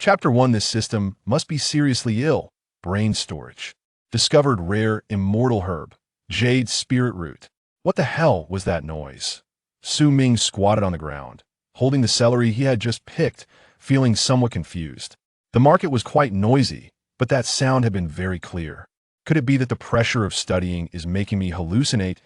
Chapter 1. This system must be seriously ill. Brain storage. Discovered rare immortal herb. Jade spirit root. What the hell was that noise? Ming squatted on the ground, holding the celery he had just picked, feeling somewhat confused. The market was quite noisy, but that sound had been very clear. Could it be that the pressure of studying is making me hallucinate?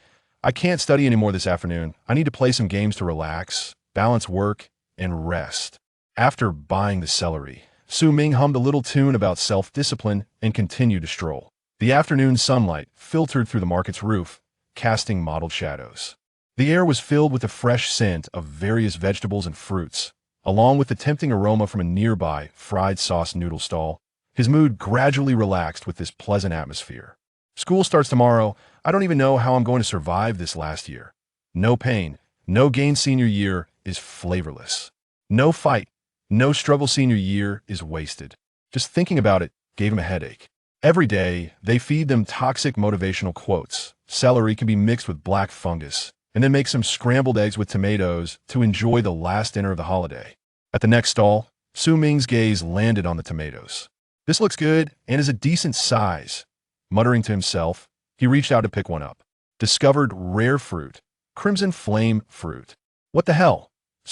I can't study anymore this afternoon. I need to play some games to relax, balance work, and rest. After buying the celery, Ming hummed a little tune about self-discipline and continued to stroll. The afternoon sunlight filtered through the market's roof, casting mottled shadows. The air was filled with the fresh scent of various vegetables and fruits, along with the tempting aroma from a nearby fried sauce noodle stall. His mood gradually relaxed with this pleasant atmosphere. School starts tomorrow. I don't even know how I'm going to survive this last year. No pain, no gain senior year is flavorless. No fight, no struggle senior year is wasted. Just thinking about it gave him a headache. Every day, they feed them toxic motivational quotes. Celery can be mixed with black fungus, and then make some scrambled eggs with tomatoes to enjoy the last dinner of the holiday. At the next stall, Ming's gaze landed on the tomatoes. This looks good and is a decent size. Muttering to himself, he reached out to pick one up. Discovered rare fruit. Crimson flame fruit. What the hell?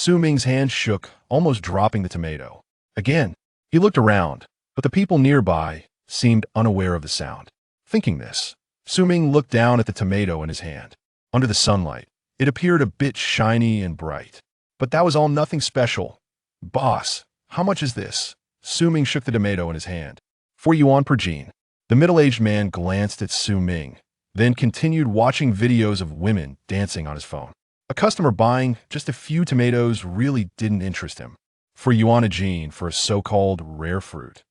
Ming's hand shook, almost dropping the tomato. Again, he looked around, but the people nearby seemed unaware of the sound. Thinking this, Ming looked down at the tomato in his hand. Under the sunlight, it appeared a bit shiny and bright. But that was all nothing special. Boss, how much is this? Ming shook the tomato in his hand. 4 yuan per gene. The middle-aged man glanced at Ming, then continued watching videos of women dancing on his phone. A customer buying just a few tomatoes really didn't interest him. 4 yuan a gene for a so-called rare fruit.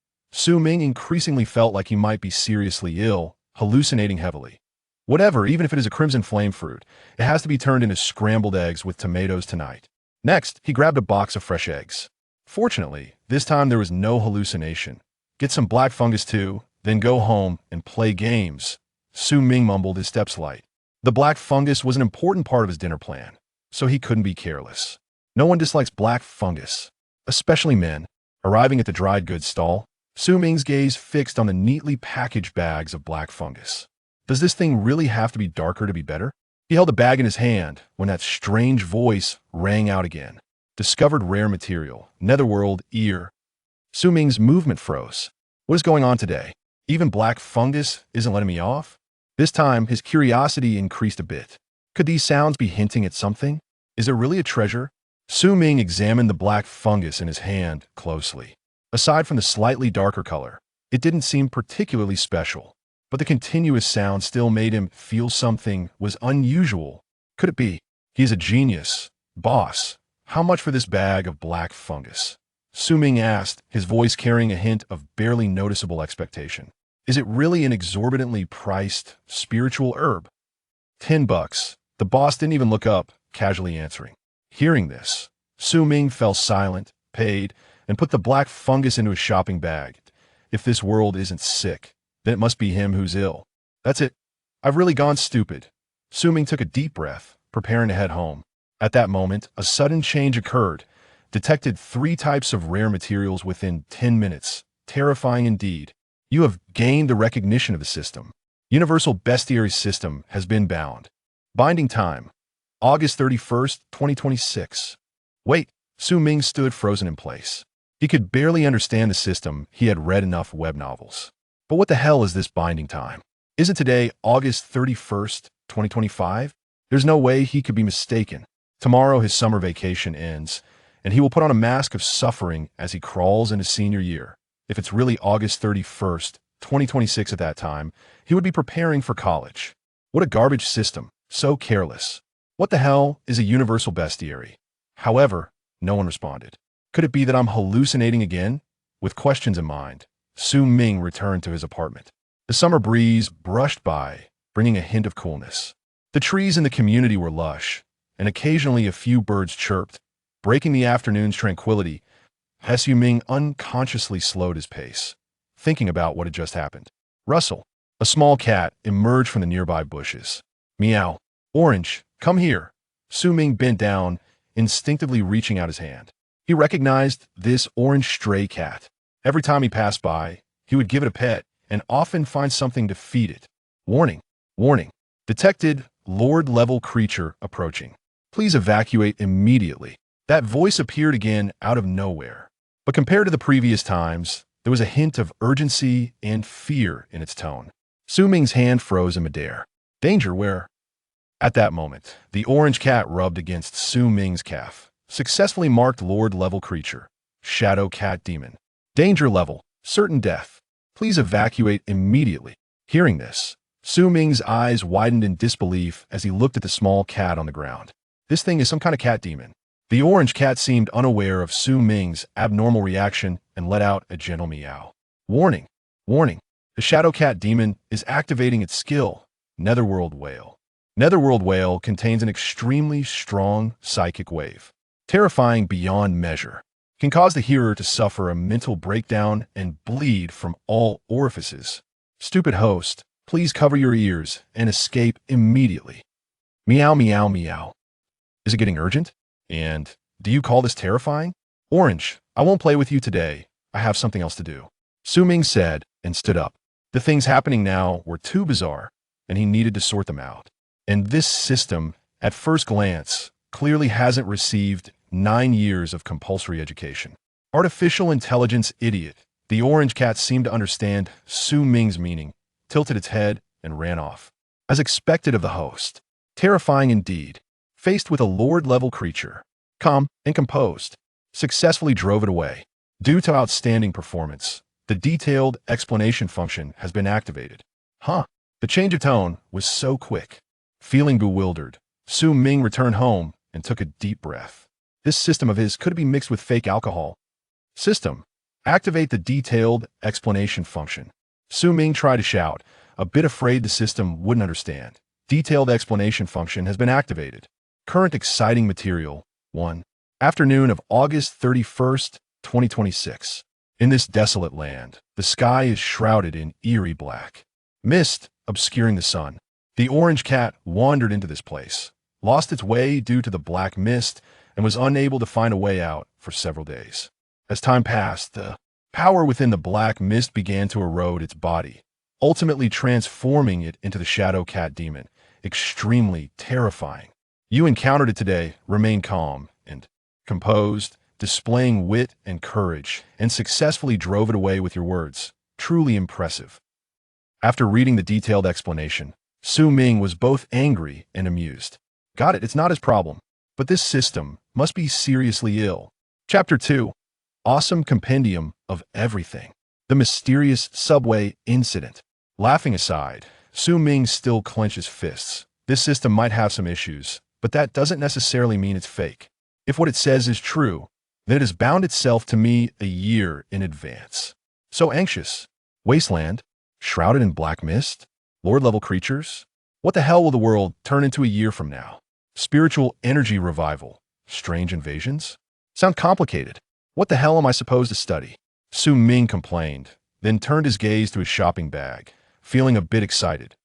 Ming increasingly felt like he might be seriously ill, hallucinating heavily. Whatever, even if it is a crimson flame fruit, it has to be turned into scrambled eggs with tomatoes tonight. Next, he grabbed a box of fresh eggs. Fortunately, this time there was no hallucination. Get some black fungus too, then go home and play games. Ming mumbled, his steps light. The black fungus was an important part of his dinner plan, so he couldn't be careless. No one dislikes black fungus, especially men. Arriving at the dried goods stall, Ming's gaze fixed on the neatly packaged bags of black fungus. Does this thing really have to be darker to be better? He held the bag in his hand when that strange voice rang out again. Discovered rare material, netherworld ear. Ming's movement froze. What is going on today? Even black fungus isn't letting me off? This time, his curiosity increased a bit. Could these sounds be hinting at something? Is there really a treasure? Ming examined the black fungus in his hand closely. Aside from the slightly darker color, it didn't seem particularly special. But the continuous sound still made him feel something was unusual. Could it be? He's a genius. Boss, how much for this bag of black fungus? Ming asked, his voice carrying a hint of barely noticeable expectation. Is it really an exorbitantly priced spiritual herb? $10. The boss didn't even look up, casually answering. Hearing this, Ming fell silent, paid, and put the black fungus into his shopping bag. If this world isn't sick, then it must be him who's ill. That's it. I've really gone stupid. Ming took a deep breath, preparing to head home. At that moment, a sudden change occurred. Detected 3 types of rare materials within 10 minutes. Terrifying indeed. You have gained the recognition of the system. Universal Bestiary System has been bound. Binding time, August 31st, 2026. Wait, Ming stood frozen in place. He could barely understand the system. He had read enough web novels. But what the hell is this binding time? Isn't today August 31st, 2025? There's no way he could be mistaken. Tomorrow his summer vacation ends, and he will put on a mask of suffering as he crawls into senior year. If it's really August 31st, 2026 at that time, he would be preparing for college. What a garbage system, so careless. What the hell is a universal bestiary? However, no one responded. Could it be that I'm hallucinating again? With questions in mind, Ming returned to his apartment. The summer breeze brushed by, bringing a hint of coolness. The trees in the community were lush, and occasionally a few birds chirped, breaking the afternoon's tranquility. Ming unconsciously slowed his pace, thinking about what had just happened. Rustle. A small cat emerged from the nearby bushes. Meow. Orange, come here. Ming bent down, instinctively reaching out his hand. He recognized this orange stray cat. Every time he passed by, he would give it a pet and often find something to feed it. Warning, warning. Detected Lord-level creature approaching. Please evacuate immediately. That voice appeared again out of nowhere. But compared to the previous times, there was a hint of urgency and fear in its tone. Su Ming's hand froze in midair. Danger where? At that moment, the orange cat rubbed against Su Ming's calf. Successfully marked Lord-level creature. Shadow cat demon. Danger level. Certain death. Please evacuate immediately. Hearing this, Su Ming's eyes widened in disbelief as he looked at the small cat on the ground. This thing is some kind of cat demon. The orange cat seemed unaware of Su Ming's abnormal reaction and let out a gentle meow. Warning, warning. The shadow cat demon is activating its skill, Netherworld Whale. Netherworld Whale contains an extremely strong psychic wave, terrifying beyond measure. Can cause the hearer to suffer a mental breakdown and bleed from all orifices. Stupid host, please cover your ears and escape immediately. Meow, meow, meow. Is it getting urgent? And do you call this terrifying? Orange, I won't play with you today. I have something else to do. Su Ming said and stood up. The things happening now were too bizarre, and he needed to sort them out. And this system, at first glance, clearly hasn't received 9 years of compulsory education. Artificial intelligence idiot. The orange cat seemed to understand Su Ming's meaning, tilted its head, and ran off. As expected of the host. Terrifying indeed. Faced with a lord-level creature, calm and composed, successfully drove it away. Due to outstanding performance, the detailed explanation function has been activated. Huh. The change of tone was so quick. Feeling bewildered, Su Ming returned home and took a deep breath. This system of his could be mixed with fake alcohol. System. Activate the detailed explanation function. Su Ming tried to shout, a bit afraid the system wouldn't understand. Detailed explanation function has been activated. Current exciting material. 1. Afternoon of August 31st, 2026. In this desolate land, the sky is shrouded in eerie black. Mist obscuring the sun. The orange cat wandered into this place, lost its way due to the black mist, and was unable to find a way out for several days. As time passed, the power within the black mist began to erode its body, ultimately transforming it into the shadow cat demon, extremely terrifying. You encountered it today, remain calm and composed, displaying wit and courage, and successfully drove it away with your words. Truly impressive. After reading the detailed explanation, Su Ming was both angry and amused. Got it, it's not his problem. But this system must be seriously ill. Chapter 2. Awesome Compendium of Everything. The Mysterious Subway Incident. Laughing aside, Su Ming still clenches fists. This system might have some issues, but that doesn't necessarily mean it's fake. If what it says is true, then it has bound itself to me a year in advance. So anxious. Wasteland, shrouded in black mist, lord-level creatures. What the hell will the world turn into a year from now? Spiritual energy revival, strange invasions? Sound complicated. What the hell am I supposed to study? Su Ming complained, then turned his gaze to his shopping bag, feeling a bit excited.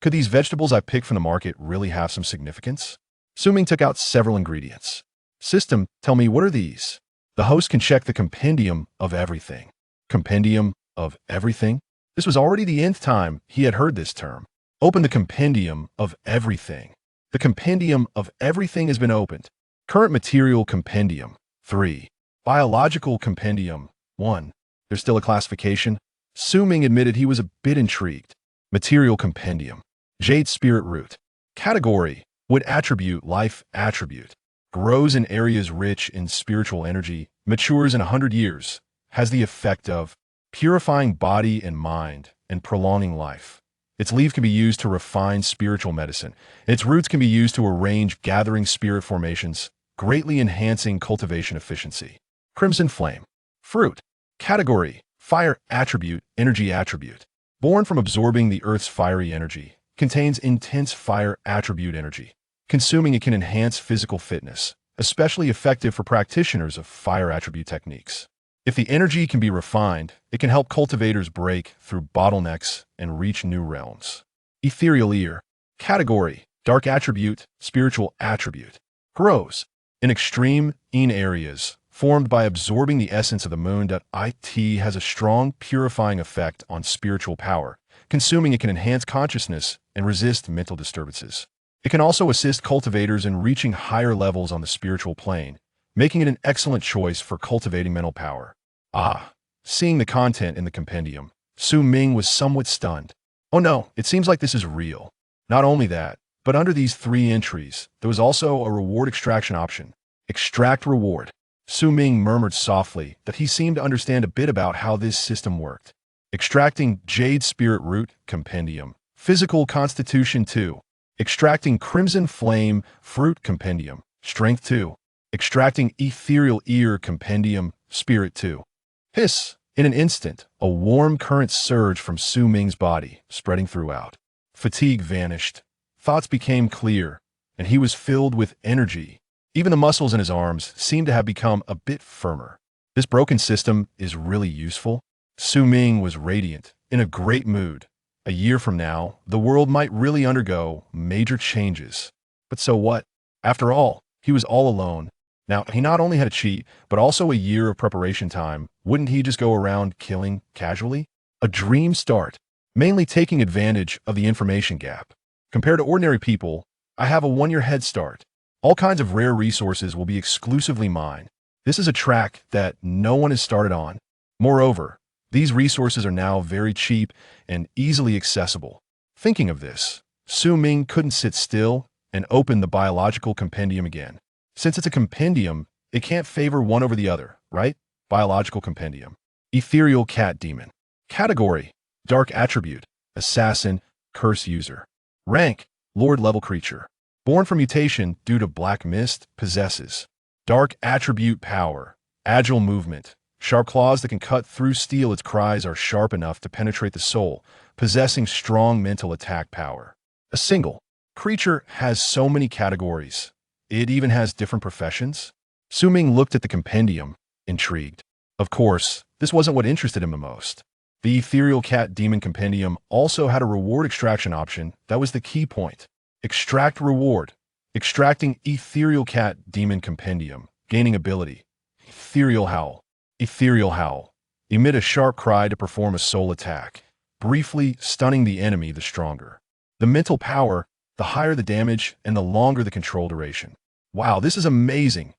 Could these vegetables I picked from the market really have some significance? Su Ming took out several ingredients. System, tell me, what are these? The host can check the compendium of everything. Compendium of everything? This was already the nth time he had heard this term. Open the compendium of everything. The compendium of everything has been opened. Current material compendium. 3. Biological compendium. 1. There's still a classification. Su Ming admitted he was a bit intrigued. Material compendium. Jade spirit root. Category. Wood attribute, life attribute. Grows in areas rich in spiritual energy, matures in 100 years, has the effect of purifying body and mind and prolonging life. Its leaf can be used to refine spiritual medicine. Its roots can be used to arrange gathering spirit formations, greatly enhancing cultivation efficiency. Crimson flame. Fruit. Category. Fire attribute, energy attribute. Born from absorbing the earth's fiery energy, contains intense fire attribute energy. Consuming it can enhance physical fitness, especially effective for practitioners of fire attribute techniques. If the energy can be refined, it can help cultivators break through bottlenecks and reach new realms. Ethereal ear. Category. Dark attribute, spiritual attribute. Grows in extreme areas, formed by absorbing the essence of the moon. It has a strong purifying effect on spiritual power. Consuming it can enhance consciousness and resist mental disturbances. It can also assist cultivators in reaching higher levels on the spiritual plane, making it an excellent choice for cultivating mental power. Seeing the content in the compendium, Ming was somewhat stunned. Oh no, it seems like this is real. Not only that, but under these 3 entries, there was also a reward extraction option. Extract reward. Ming murmured softly that he seemed to understand a bit about how this system worked. Extracting Jade Spirit Root Compendium. Physical Constitution 2. Extracting Crimson Flame Fruit Compendium. Strength 2. Extracting Ethereal Ear Compendium. Spirit 2. Hiss! In an instant, a warm current surged from Ming's body, spreading throughout. Fatigue vanished. Thoughts became clear, and he was filled with energy. Even the muscles in his arms seemed to have become a bit firmer. This broken system is really useful. Ming was radiant, in a great mood. A year from now, the world might really undergo major changes. But so what? After all, he was all alone. Now, he not only had a cheat, but also a year of preparation time. Wouldn't he just go around killing casually? A dream start, mainly taking advantage of the information gap. Compared to ordinary people, I have a 1-year head start. All kinds of rare resources will be exclusively mine. This is a track that no one has started on. Moreover, these resources are now very cheap and easily accessible. Thinking of this, Ming couldn't sit still and open the biological compendium again. Since it's a compendium, it can't favor one over the other, right? Biological compendium. Ethereal Cat Demon. Category: Dark Attribute. Assassin. Curse User. Rank: Lord level creature. Born from mutation due to Black Mist. Possesses Dark Attribute Power. Agile movement. Sharp claws that can cut through steel. Its cries are sharp enough to penetrate the soul, possessing strong mental attack power. A single creature has so many categories. It even has different professions. Ming looked at the compendium, intrigued. Of course, this wasn't what interested him the most. The Ethereal Cat Demon Compendium also had a reward extraction option that was the key point. Extract reward. Extracting Ethereal Cat Demon Compendium. Gaining ability. Ethereal Howl. Ethereal Howl. Emit a sharp cry to perform a soul attack, briefly stunning the enemy the stronger. The mental power, the higher the damage and the longer the control duration. Wow, this is amazing.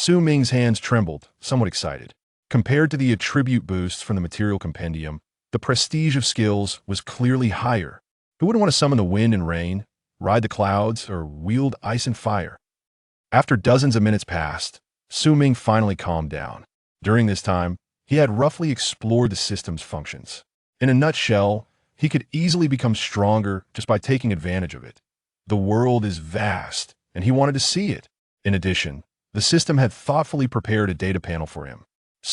Ming's hands trembled, somewhat excited. Compared to the attribute boosts from the material compendium, the prestige of skills was clearly higher. Who wouldn't want to summon the wind and rain, ride the clouds, or wield ice and fire? After dozens of minutes passed, Ming finally calmed down. During this time, he had roughly explored the system's functions. In a nutshell, he could easily become stronger just by taking advantage of it. The world is vast, and he wanted to see it. In addition, the system had thoughtfully prepared a data panel for him.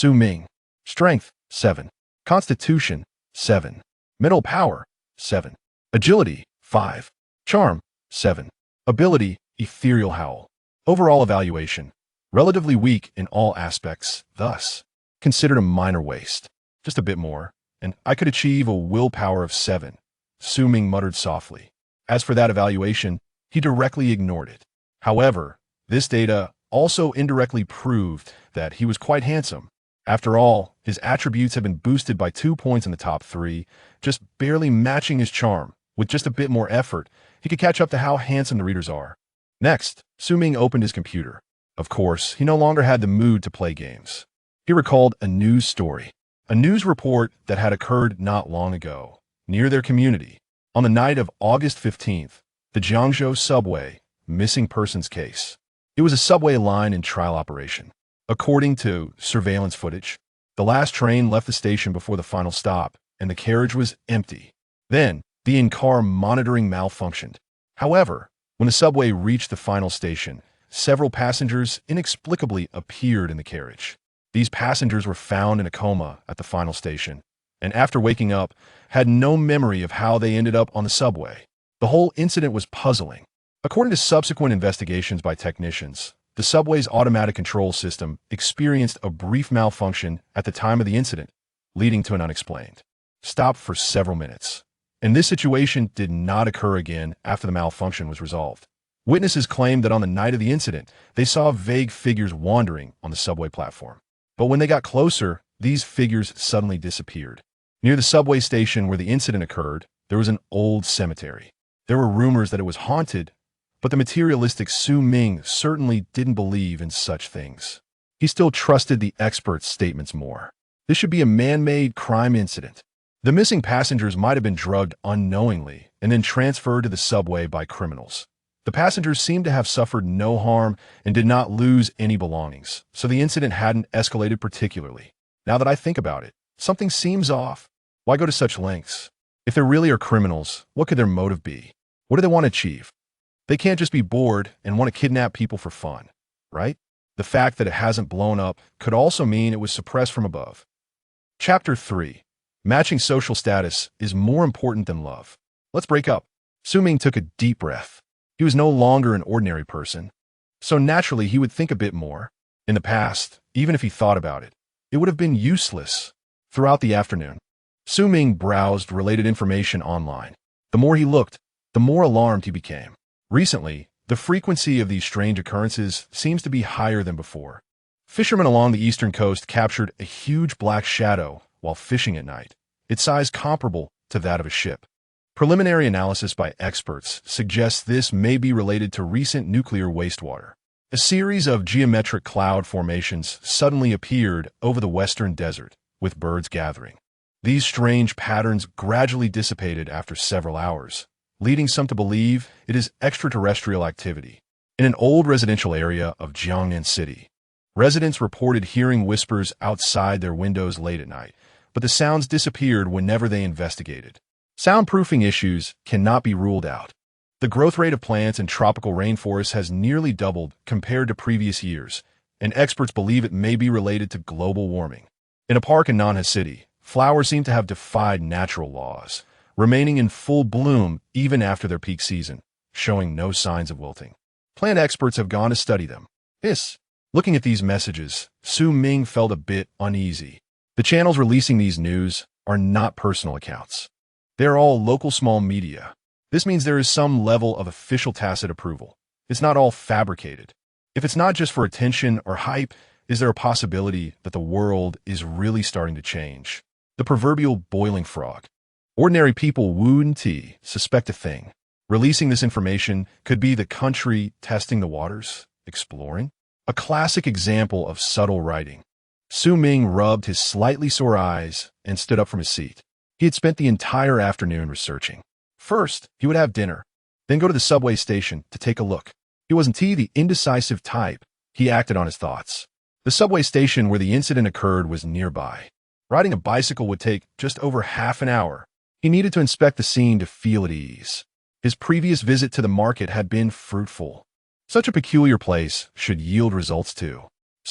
Ming. Strength, 7. Constitution, 7. Mental power, 7. Agility, 5. Charm, 7. Ability, Ethereal Howl. Overall evaluation, relatively weak in all aspects, thus considered a minor waste. Just a bit more, and I could achieve a willpower of 7. Ming muttered softly. As for that evaluation, he directly ignored it. However, this data also indirectly proved that he was quite handsome. After all, his attributes have been boosted by 2 points in the top 3, just barely matching his charm. With just a bit more effort, he could catch up to how handsome the readers are. Next, Ming opened his computer. Of course, he no longer had the mood to play games. He recalled a news story, a news report that had occurred not long ago, near their community. On the night of August 15th, the Jiangzhou subway, missing persons case. It was a subway line in trial operation. According to surveillance footage, the last train left the station before the final stop, and the carriage was empty. Then, the in-car monitoring malfunctioned. However, when the subway reached the final station, several passengers inexplicably appeared in the carriage. These passengers were found in a coma at the final station, and after waking up, had no memory of how they ended up on the subway. The whole incident was puzzling. According to subsequent investigations by technicians, the subway's automatic control system experienced a brief malfunction at the time of the incident, leading to an unexplained stop for several minutes. And this situation did not occur again after the malfunction was resolved. Witnesses claimed that on the night of the incident, they saw vague figures wandering on the subway platform. But when they got closer, these figures suddenly disappeared. Near the subway station where the incident occurred, there was an old cemetery. There were rumors that it was haunted, but the materialistic Ming certainly didn't believe in such things. He still trusted the experts' statements more. This should be a man-made crime incident. The missing passengers might have been drugged unknowingly and then transferred to the subway by criminals. The passengers seemed to have suffered no harm and did not lose any belongings, so the incident hadn't escalated particularly. Now that I think about it, something seems off. Why go to such lengths? If there really are criminals, what could their motive be? What do they want to achieve? They can't just be bored and want to kidnap people for fun, right? The fact that it hasn't blown up could also mean it was suppressed from above. Chapter 3. Matching social status is more important than love. Let's break up. Ming took a deep breath. He was no longer an ordinary person, so naturally he would think a bit more. In the past, even if he thought about it, it would have been useless. Throughout the afternoon, Ming browsed related information online. The more he looked, the more alarmed he became. Recently, the frequency of these strange occurrences seems to be higher than before. Fishermen along the eastern coast captured a huge black shadow while fishing at night, its size comparable to that of a ship. Preliminary analysis by experts suggests this may be related to recent nuclear wastewater. A series of geometric cloud formations suddenly appeared over the western desert, with birds gathering. These strange patterns gradually dissipated after several hours, leading some to believe it is extraterrestrial activity. In an old residential area of Jiangnan City, residents reported hearing whispers outside their windows late at night, but the sounds disappeared whenever they investigated. Soundproofing issues cannot be ruled out. The growth rate of plants in tropical rainforests has nearly doubled compared to previous years, and experts believe it may be related to global warming. In a park in Nanha City, flowers seem to have defied natural laws, remaining in full bloom even after their peak season, showing no signs of wilting. Plant experts have gone to study them. Looking at these messages, Ming felt a bit uneasy. The channels releasing these news are not personal accounts. They are all local small media. This means there is some level of official tacit approval. It's not all fabricated. If it's not just for attention or hype, is there a possibility that the world is really starting to change? The proverbial boiling frog. Ordinary people wouldn't suspect a thing. Releasing this information could be the country testing the waters, exploring. A classic example of subtle writing. Ming rubbed his slightly sore eyes and stood up from his seat. He had spent the entire afternoon researching. First, he would have dinner, then go to the subway station to take a look. He wasn't the indecisive type. He acted on his thoughts. The subway station where the incident occurred was nearby. Riding a bicycle would take just over half an hour. He needed to inspect the scene to feel at ease. His previous visit to the market had been fruitful. Such a peculiar place should yield results too.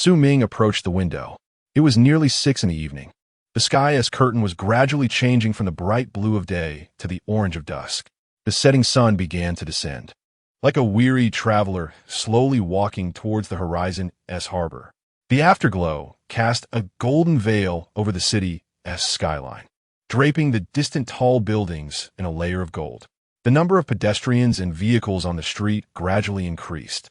Ming approached the window. It was nearly 6 in the evening. The sky's curtain was gradually changing from the bright blue of day to the orange of dusk. The setting sun began to descend. Like a weary traveler slowly walking towards the horizon's harbor. The afterglow cast a golden veil over the city's skyline, draping the distant tall buildings in a layer of gold. The number of pedestrians and vehicles on the street gradually increased,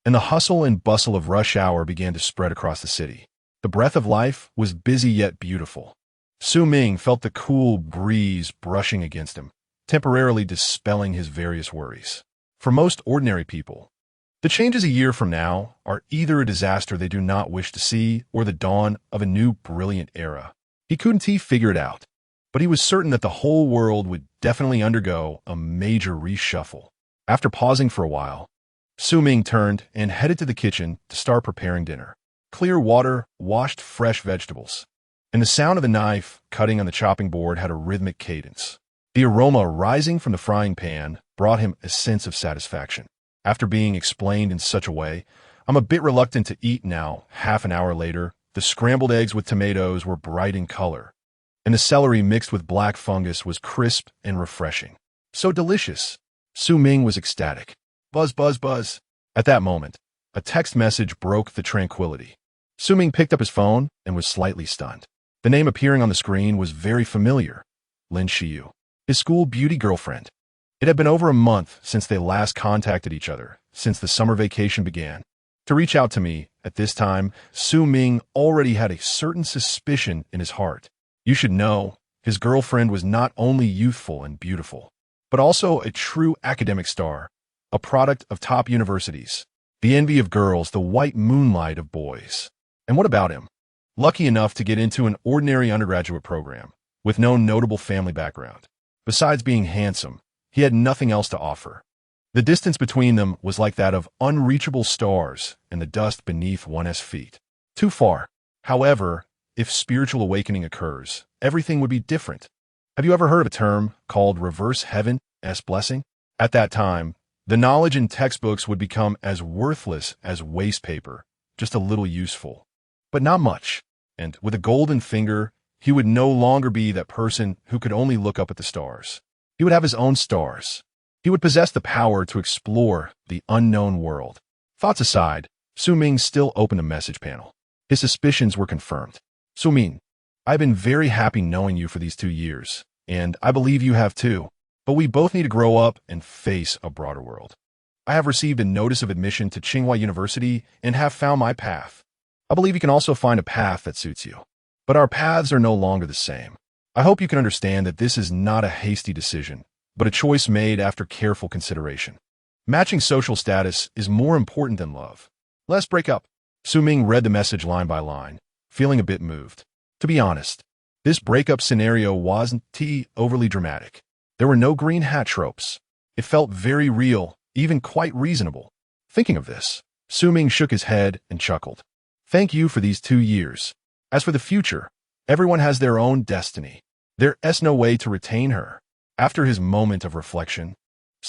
and the hustle and bustle of rush hour began to spread across the city. The breath of life was busy yet beautiful. Ming felt the cool breeze brushing against him, temporarily dispelling his various worries. For most ordinary people, the changes a year from now are either a disaster they do not wish to see or the dawn of a new brilliant era. He couldn't figure it out, but he was certain that the whole world would definitely undergo a major reshuffle. After pausing for a while, Ming turned and headed to the kitchen to start preparing dinner. Clear water washed fresh vegetables, and the sound of the knife cutting on the chopping board had a rhythmic cadence. The aroma rising from the frying pan brought him a sense of satisfaction. After being explained in such a way, I'm a bit reluctant to eat now. Half an hour later, the scrambled eggs with tomatoes were bright in color, and the celery mixed with black fungus was crisp and refreshing. So delicious. Ming was ecstatic. Buzz, buzz, buzz. At that moment, a text message broke the tranquility. Ming picked up his phone and was slightly stunned. The name appearing on the screen was very familiar. Lin Xiyu, his school beauty girlfriend. It had been over a month since they last contacted each other, since the summer vacation began. To reach out to me, at this time, Ming already had a certain suspicion in his heart. You should know, his girlfriend was not only youthful and beautiful, but also a true academic star, a product of top universities, the envy of girls, the white moonlight of boys. And what about him? Lucky enough to get into an ordinary undergraduate program, with no notable family background. Besides being handsome, he had nothing else to offer. The distance between them was like that of unreachable stars and the dust beneath one's feet. Too far. However, if spiritual awakening occurs, everything would be different. Have you ever heard of a term called reverse heaven's blessing? At that time, the knowledge in textbooks would become as worthless as waste paper, just a little useful. But not much. And with a golden finger, he would no longer be that person who could only look up at the stars. He would have his own stars. He would possess the power to explore the unknown world. Thoughts aside, Ming still opened a message panel. His suspicions were confirmed. Ming, I've been very happy knowing you for these 2 years, and I believe you have too. But we both need to grow up and face a broader world. I have received a notice of admission to Tsinghua University and have found my path. I believe you can also find a path that suits you. But our paths are no longer the same. I hope you can understand that this is not a hasty decision, but a choice made after careful consideration. Matching social status is more important than love. Let's break up. Ming read the message line by line, feeling a bit moved. To be honest, this breakup scenario wasn't overly dramatic. There were no green hat tropes. It felt very real, even quite reasonable. Thinking of this, Ming shook his head and chuckled. Thank you for these 2 years. As for the future, everyone has their own destiny. There's no way to retain her. After his moment of reflection,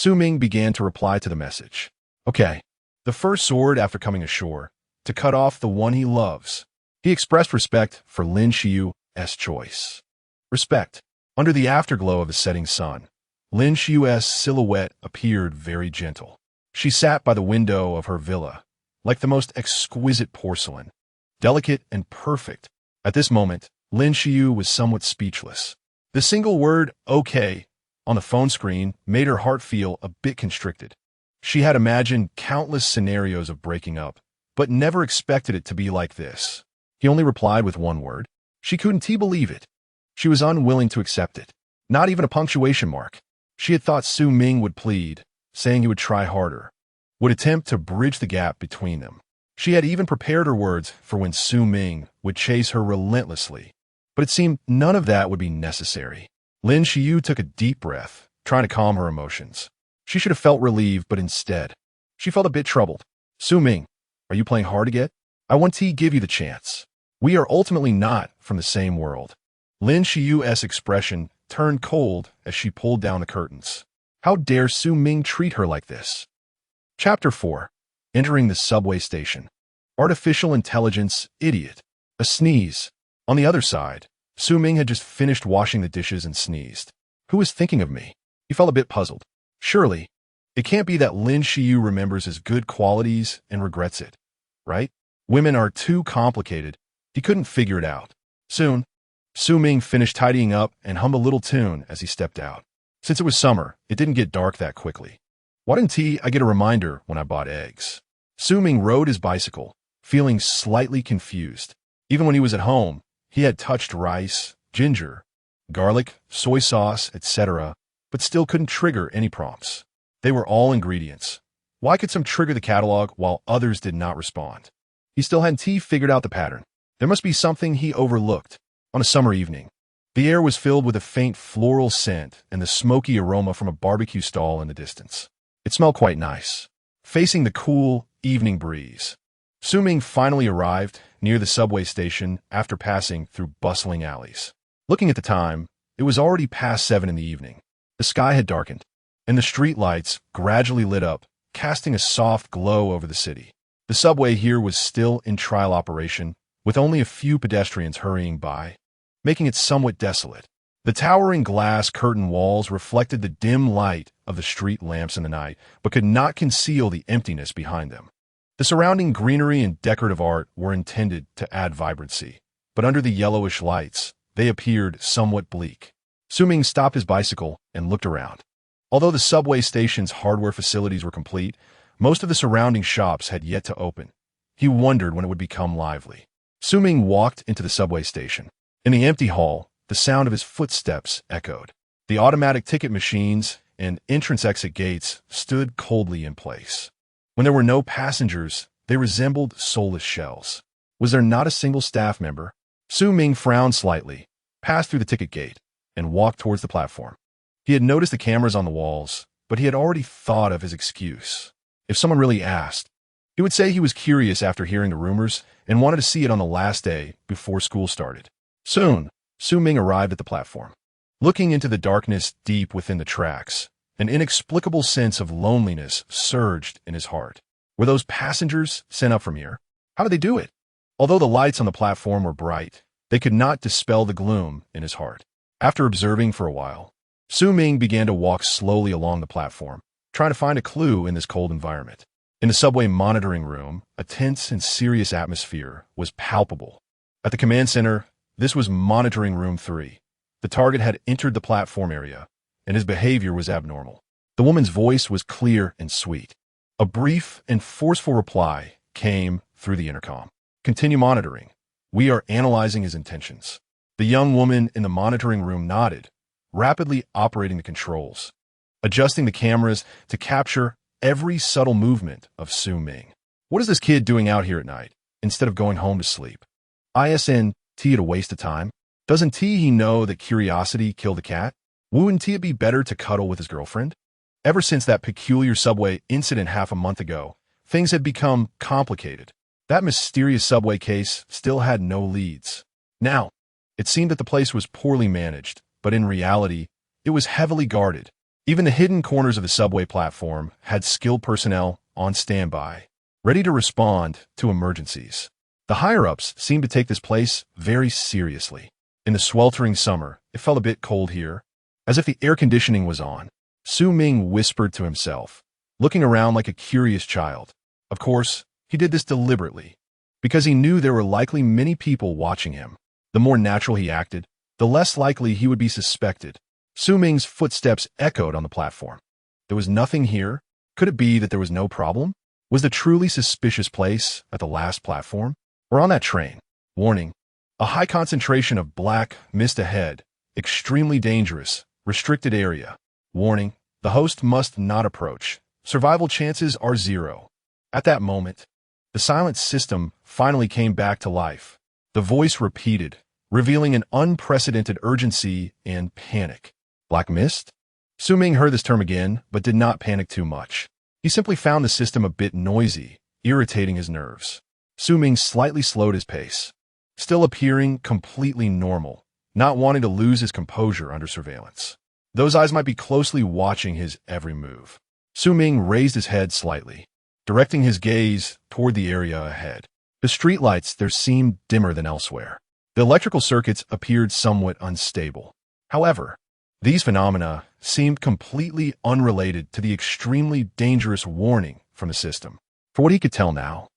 Ming began to reply to the message. Okay, the first sword after coming ashore, to cut off the one he loves. He expressed respect for Lin Xiu's choice. Respect. Under the afterglow of the setting sun, Lin Xiu's silhouette appeared very gentle. She sat by the window of her villa, like the most exquisite porcelain, delicate and perfect. At this moment, Lin Xiu was somewhat speechless. The single word, okay, on the phone screen made her heart feel a bit constricted. She had imagined countless scenarios of breaking up, but never expected it to be like this. He only replied with one word. She couldn't believe it. She was unwilling to accept it. Not even a punctuation mark. She had thought Ming would plead, saying he would try harder, would attempt to bridge the gap between them. She had even prepared her words for when Ming would chase her relentlessly. But it seemed none of that would be necessary. Lin Xiu took a deep breath, trying to calm her emotions. She should have felt relieved, but instead, she felt a bit troubled. Ming, are you playing hard to get? I want to give you the chance. We are ultimately not from the same world. Lin Xiu's expression turned cold as she pulled down the curtains. How dare Ming treat her like this? Chapter 4. Entering the subway station. Artificial intelligence, idiot. A sneeze. On the other side, Ming had just finished washing the dishes and sneezed. Who is thinking of me? He felt a bit puzzled. Surely, it can't be that Lin Xiu remembers his good qualities and regrets it, right? Women are too complicated. He couldn't figure it out. Soon, Ming finished tidying up and hummed a little tune as he stepped out. Since it was summer, it didn't get dark that quickly. Why didn't I get a reminder when I bought eggs? Ming rode his bicycle, feeling slightly confused. Even when he was at home, he had touched rice, ginger, garlic, soy sauce, etc., but still couldn't trigger any prompts. They were all ingredients. Why could some trigger the catalog while others did not respond? He still hadn't figured out the pattern. There must be something he overlooked. On a summer evening, the air was filled with a faint floral scent and the smoky aroma from a barbecue stall in the distance. It smelled quite nice, facing the cool evening breeze. Ming finally arrived near the subway station after passing through bustling alleys. Looking at the time, it was already past 7 in the evening. The sky had darkened, and the street lights gradually lit up, casting a soft glow over the city. The subway here was still in trial operation, with only a few pedestrians hurrying by, making it somewhat desolate. The towering glass curtain walls reflected the dim light of the street lamps in the night, but could not conceal the emptiness behind them. The surrounding greenery and decorative art were intended to add vibrancy, but under the yellowish lights, they appeared somewhat bleak. Ming stopped his bicycle and looked around. Although the subway station's hardware facilities were complete, most of the surrounding shops had yet to open. He wondered when it would become lively. Su Ming walked into the subway station. In the empty hall, the sound of his footsteps echoed. The automatic ticket machines and entrance-exit gates stood coldly in place. When there were no passengers, they resembled soulless shells. Was there not a single staff member? Su Ming frowned slightly, passed through the ticket gate, and walked towards the platform. He had noticed the cameras on the walls, but he had already thought of his excuse. If someone really asked, he would say he was curious after hearing the rumors and wanted to see it on the last day before school started. Soon, Su Ming arrived at the platform. Looking into the darkness deep within the tracks, an inexplicable sense of loneliness surged in his heart. Were those passengers sent up from here? How did they do it? Although the lights on the platform were bright, they could not dispel the gloom in his heart. After observing for a while, Su Ming began to walk slowly along the platform, trying to find a clue in this cold environment. In the subway monitoring room, a tense and serious atmosphere was palpable. At the command center, this was monitoring room 3. The target had entered the platform area, and his behavior was abnormal. The woman's voice was clear and sweet. A brief and forceful reply came through the intercom. Continue monitoring. We are analyzing his intentions. The young woman in the monitoring room nodded, rapidly operating the controls, adjusting the cameras to capture every subtle movement of Su Ming. What is this kid doing out here at night, instead of going home to sleep? Isn't it a waste of time? Doesn't he know that curiosity killed the cat? Wouldn't it be better to cuddle with his girlfriend? Ever since that peculiar subway incident half a month ago, things had become complicated. That mysterious subway case still had no leads. Now, it seemed that the place was poorly managed, but in reality, it was heavily guarded. Even the hidden corners of the subway platform had skilled personnel on standby, ready to respond to emergencies. The higher-ups seemed to take this place very seriously. In the sweltering summer, it felt a bit cold here, as if the air conditioning was on. Su Ming whispered to himself, looking around like a curious child. Of course, he did this deliberately, because he knew there were likely many people watching him. The more natural he acted, the less likely he would be suspected. Su Ming's footsteps echoed on the platform. There was nothing here. Could it be that there was no problem? Was the truly suspicious place at the last platform? Or on that train? Warning. A high concentration of black mist ahead. Extremely dangerous. Restricted area. Warning. The host must not approach. Survival chances are 0. At that moment, the silent system finally came back to life. The voice repeated, revealing an unprecedented urgency and panic. Black mist? Su Ming heard this term again, but did not panic too much. He simply found the system a bit noisy, irritating his nerves. Su Ming slightly slowed his pace, still appearing completely normal, not wanting to lose his composure under surveillance. Those eyes might be closely watching his every move. Su Ming raised his head slightly, directing his gaze toward the area ahead. The streetlights there seemed dimmer than elsewhere. The electrical circuits appeared somewhat unstable. However, these phenomena seemed completely unrelated to the extremely dangerous warning from the system. For what he could tell now,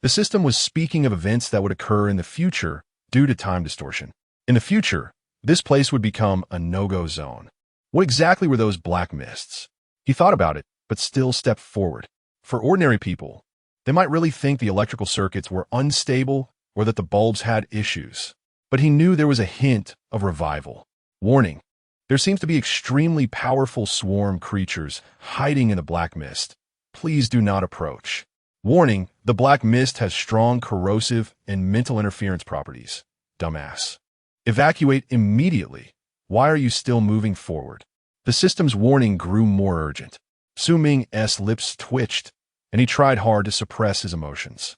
the system was speaking of events that would occur in the future due to time distortion. In the future, this place would become a no-go zone. What exactly were those black mists? He thought about it, but still stepped forward. For ordinary people, they might really think the electrical circuits were unstable or that the bulbs had issues. But he knew there was a hint of revival. Warning. There seems to be extremely powerful swarm creatures hiding in the black mist. Please do not approach. Warning, the black mist has strong corrosive and mental interference properties. Dumbass. Evacuate immediately. Why are you still moving forward? The system's warning grew more urgent. Su Ming's lips twitched, and he tried hard to suppress his emotions.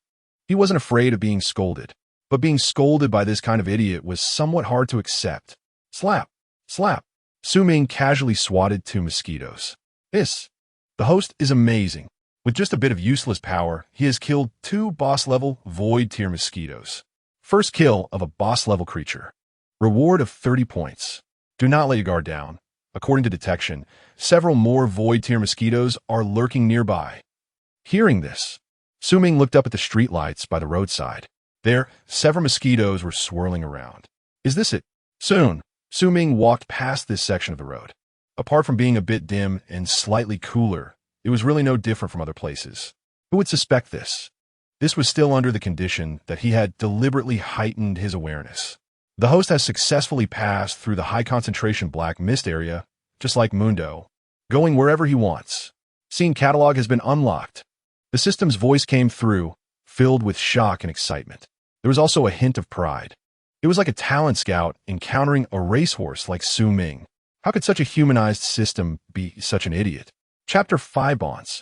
He wasn't afraid of being scolded, but being scolded by this kind of idiot was somewhat hard to accept. Slap. Slap. Su Ming casually swatted 2 mosquitoes. The host is amazing. With just a bit of useless power, he has killed 2 boss-level void-tier mosquitoes. First kill of a boss-level creature. Reward of 30 points. Do not let your guard down. According to detection, several more void-tier mosquitoes are lurking nearby. Hearing this, Su Ming looked up at the streetlights by the roadside. There, several mosquitoes were swirling around. Is this it? Soon, Su Ming walked past this section of the road. Apart from being a bit dim and slightly cooler, it was really no different from other places. Who would suspect this? This was still under the condition that he had deliberately heightened his awareness. The host has successfully passed through the high-concentration black mist area, just like Mundo, going wherever he wants. Scene catalog has been unlocked. The system's voice came through, filled with shock and excitement. There was also a hint of pride. It was like a talent scout encountering a racehorse like Su Ming. How could such a humanized system be such an idiot? Chapter 5 Bonds.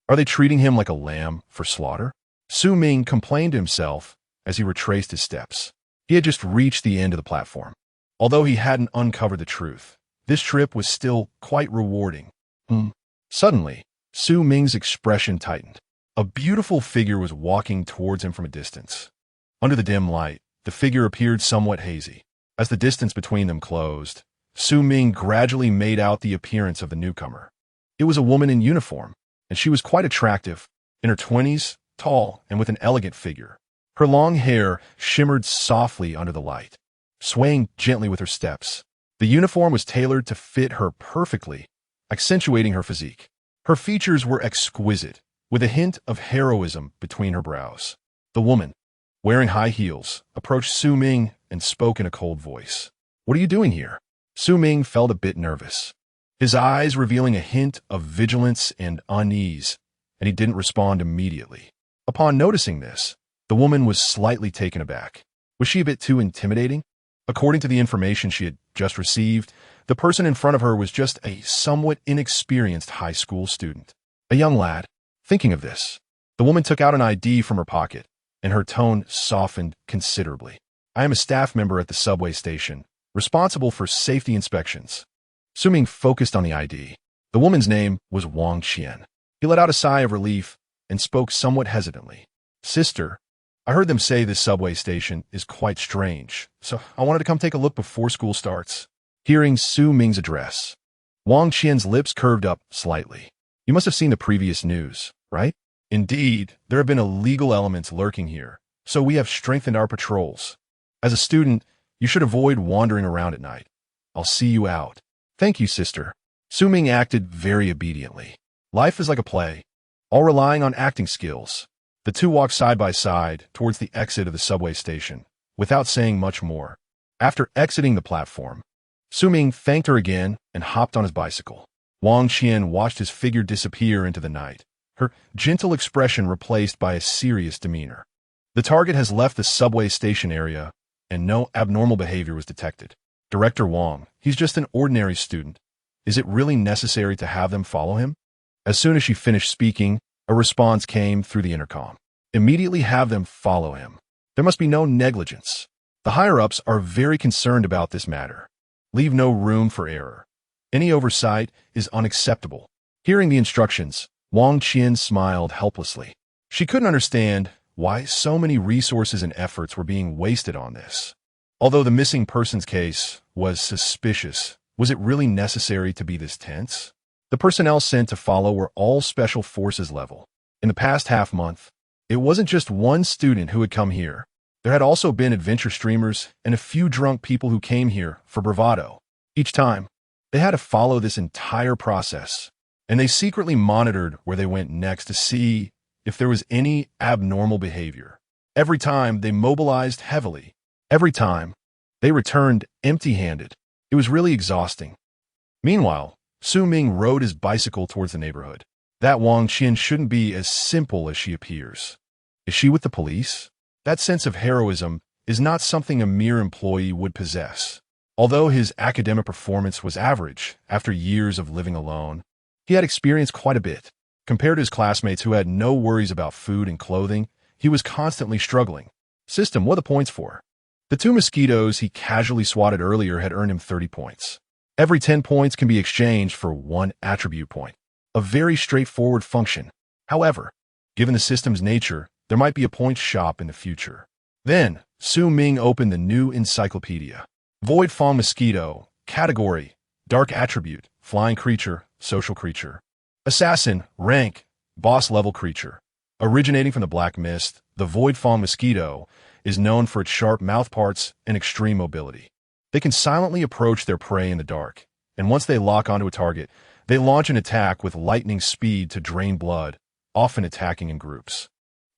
Are they treating him like a lamb for slaughter? Su Ming complained to himself as he retraced his steps. He had just reached the end of the platform. Although he hadn't uncovered the truth, this trip was still quite rewarding. Suddenly, Su Ming's expression tightened. A beautiful figure was walking towards him from a distance. Under the dim light, the figure appeared somewhat hazy. As the distance between them closed, Su Ming gradually made out the appearance of the newcomer. It was a woman in uniform, and she was quite attractive, in her 20s, tall, and with an elegant figure. Her long hair shimmered softly under the light, swaying gently with her steps. The uniform was tailored to fit her perfectly, accentuating her physique. Her features were exquisite, with a hint of heroism between her brows. The woman, wearing high heels, approached Su Ming and spoke in a cold voice. "What are you doing here?" Su Ming felt a bit nervous, his eyes revealing a hint of vigilance and unease, and he didn't respond immediately. Upon noticing this, the woman was slightly taken aback. Was she a bit too intimidating? According to the information she had just received, the person in front of her was just a somewhat inexperienced high school student. A young lad. Thinking of this, the woman took out an ID from her pocket, and her tone softened considerably. "I am a staff member at the subway station, responsible for safety inspections." Su Ming focused on the ID. The woman's name was Wang Qian. He let out a sigh of relief and spoke somewhat hesitantly. "Sister, I heard them say this subway station is quite strange, so I wanted to come take a look before school starts." Hearing Su Ming's address, Wang Qian's lips curved up slightly. "You must have seen the previous news, right? Indeed, there have been illegal elements lurking here, so we have strengthened our patrols. As a student, you should avoid wandering around at night. I'll see you out." "Thank you, sister." Su Ming acted very obediently. Life is like a play, all relying on acting skills. The two walked side by side towards the exit of the subway station, without saying much more. After exiting the platform, Su Ming thanked her again and hopped on his bicycle. Wang Qian watched his figure disappear into the night, her gentle expression replaced by a serious demeanor. The target has left the subway station area, and no abnormal behavior was detected. "Director Wang, he's just an ordinary student. Is it really necessary to have them follow him?" As soon as she finished speaking, a response came through the intercom. "Immediately have them follow him. There must be no negligence. The higher-ups are very concerned about this matter. Leave no room for error. Any oversight is unacceptable." Hearing the instructions, Wang Qian smiled helplessly. She couldn't understand why so many resources and efforts were being wasted on this. Although the missing persons case was suspicious, was it really necessary to be this tense? The personnel sent to follow were all special forces level. In the past half-month, it wasn't just one student who had come here. There had also been adventure streamers and a few drunk people who came here for bravado. Each time, they had to follow this entire process, and they secretly monitored where they went next to see if there was any abnormal behavior. Every time, they mobilized heavily. Every time, they returned empty-handed. It was really exhausting. Meanwhile, Su Ming rode his bicycle towards the neighborhood. That Wang Qian shouldn't be as simple as she appears. Is she with the police? That sense of heroism is not something a mere employee would possess. Although his academic performance was average after years of living alone, he had experienced quite a bit. Compared to his classmates who had no worries about food and clothing, he was constantly struggling. System, what are the points for? The 2 mosquitoes he casually swatted earlier had earned him 30 points. Every 10 points can be exchanged for 1 attribute point. A very straightforward function. However, given the system's nature, there might be a points shop in the future. Then, Su Ming opened the new encyclopedia. Void Fong Mosquito. Category: Dark Attribute. Flying Creature. Social Creature. Assassin. Rank: Boss Level Creature. Originating from the Black Mist, the Void Fong Mosquito is known for its sharp mouthparts and extreme mobility. They can silently approach their prey in the dark, and once they lock onto a target, they launch an attack with lightning speed to drain blood, often attacking in groups,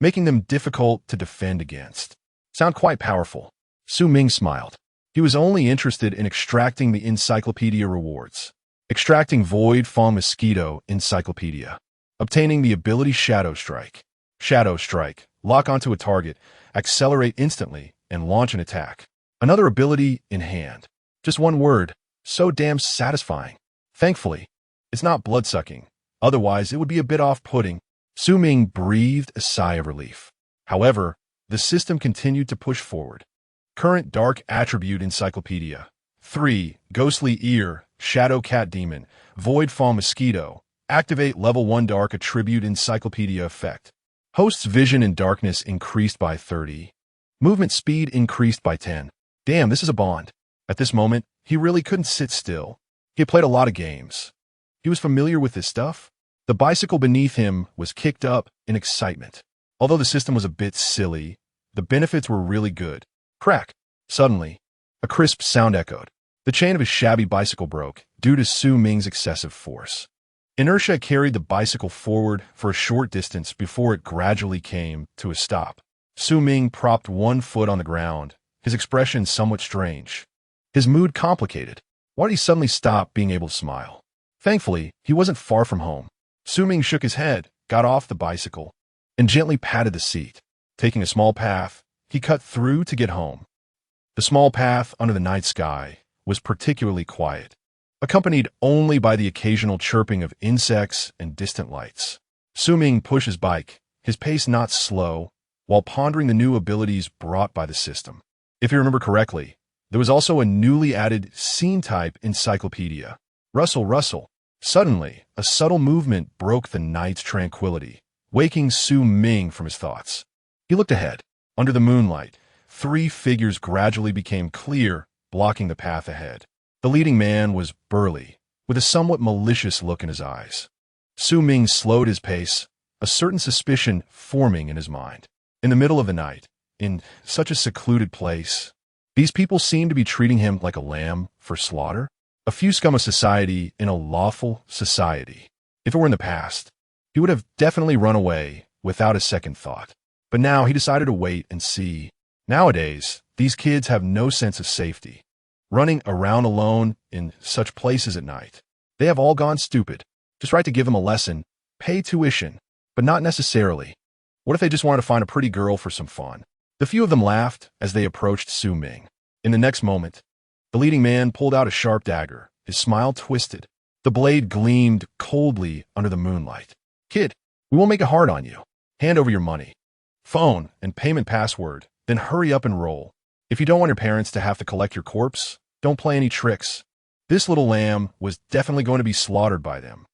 making them difficult to defend against. Sound quite powerful. Su Ming smiled. He was only interested in extracting the encyclopedia rewards. Extracting Void Fall Mosquito Encyclopedia. Obtaining the ability Shadow Strike. Shadow Strike. Lock onto a target, accelerate instantly, and launch an attack. Another ability in hand. Just one word. So damn satisfying. Thankfully, it's not blood-sucking. Otherwise, it would be a bit off-putting. Su Ming breathed a sigh of relief. However, the system continued to push forward. Current Dark Attribute Encyclopedia. 3. Ghostly Ear, Shadow Cat Demon, Void Fall Mosquito. Activate Level 1 Dark Attribute Encyclopedia effect. Host's vision in darkness increased by 30. Movement speed increased by 10. Damn, this is a bond. At this moment, he really couldn't sit still. He had played a lot of games. He was familiar with this stuff. The bicycle beneath him was kicked up in excitement. Although the system was a bit silly, the benefits were really good. Crack. Suddenly, a crisp sound echoed. The chain of his shabby bicycle broke due to Su Ming's excessive force. Inertia carried the bicycle forward for a short distance before it gradually came to a stop. Su Ming propped one foot on the ground, his expression somewhat strange. His mood complicated. Why did he suddenly stop being able to smile? Thankfully, he wasn't far from home. Su Ming shook his head, got off the bicycle, and gently patted the seat. Taking a small path, he cut through to get home. The small path under the night sky was particularly quiet, accompanied only by the occasional chirping of insects and distant lights. Su Ming pushed his bike, his pace not slow, while pondering the new abilities brought by the system. If you remember correctly, there was also a newly added scene-type encyclopedia. Rustle, rustle. Suddenly, a subtle movement broke the night's tranquility, waking Su Ming from his thoughts. He looked ahead. Under the moonlight, 3 figures gradually became clear, blocking the path ahead. The leading man was burly, with a somewhat malicious look in his eyes. Su Ming slowed his pace, a certain suspicion forming in his mind. In the middle of the night, in such a secluded place, these people seemed to be treating him like a lamb for slaughter. A few scum of society in a lawful society. If it were in the past, he would have definitely run away without a second thought. But now he decided to wait and see. Nowadays, these kids have no sense of safety. Running around alone in such places at night. They have all gone stupid. Just right to give them a lesson, pay tuition, but not necessarily. What if they just wanted to find a pretty girl for some fun? The few of them laughed as they approached Su Ming. In the next moment, the leading man pulled out a sharp dagger, his smile twisted. The blade gleamed coldly under the moonlight. Kid, we won't make it hard on you. Hand over your money, phone, and payment password, then hurry up and roll. If you don't want your parents to have to collect your corpse, don't play any tricks. This little lamb was definitely going to be slaughtered by them.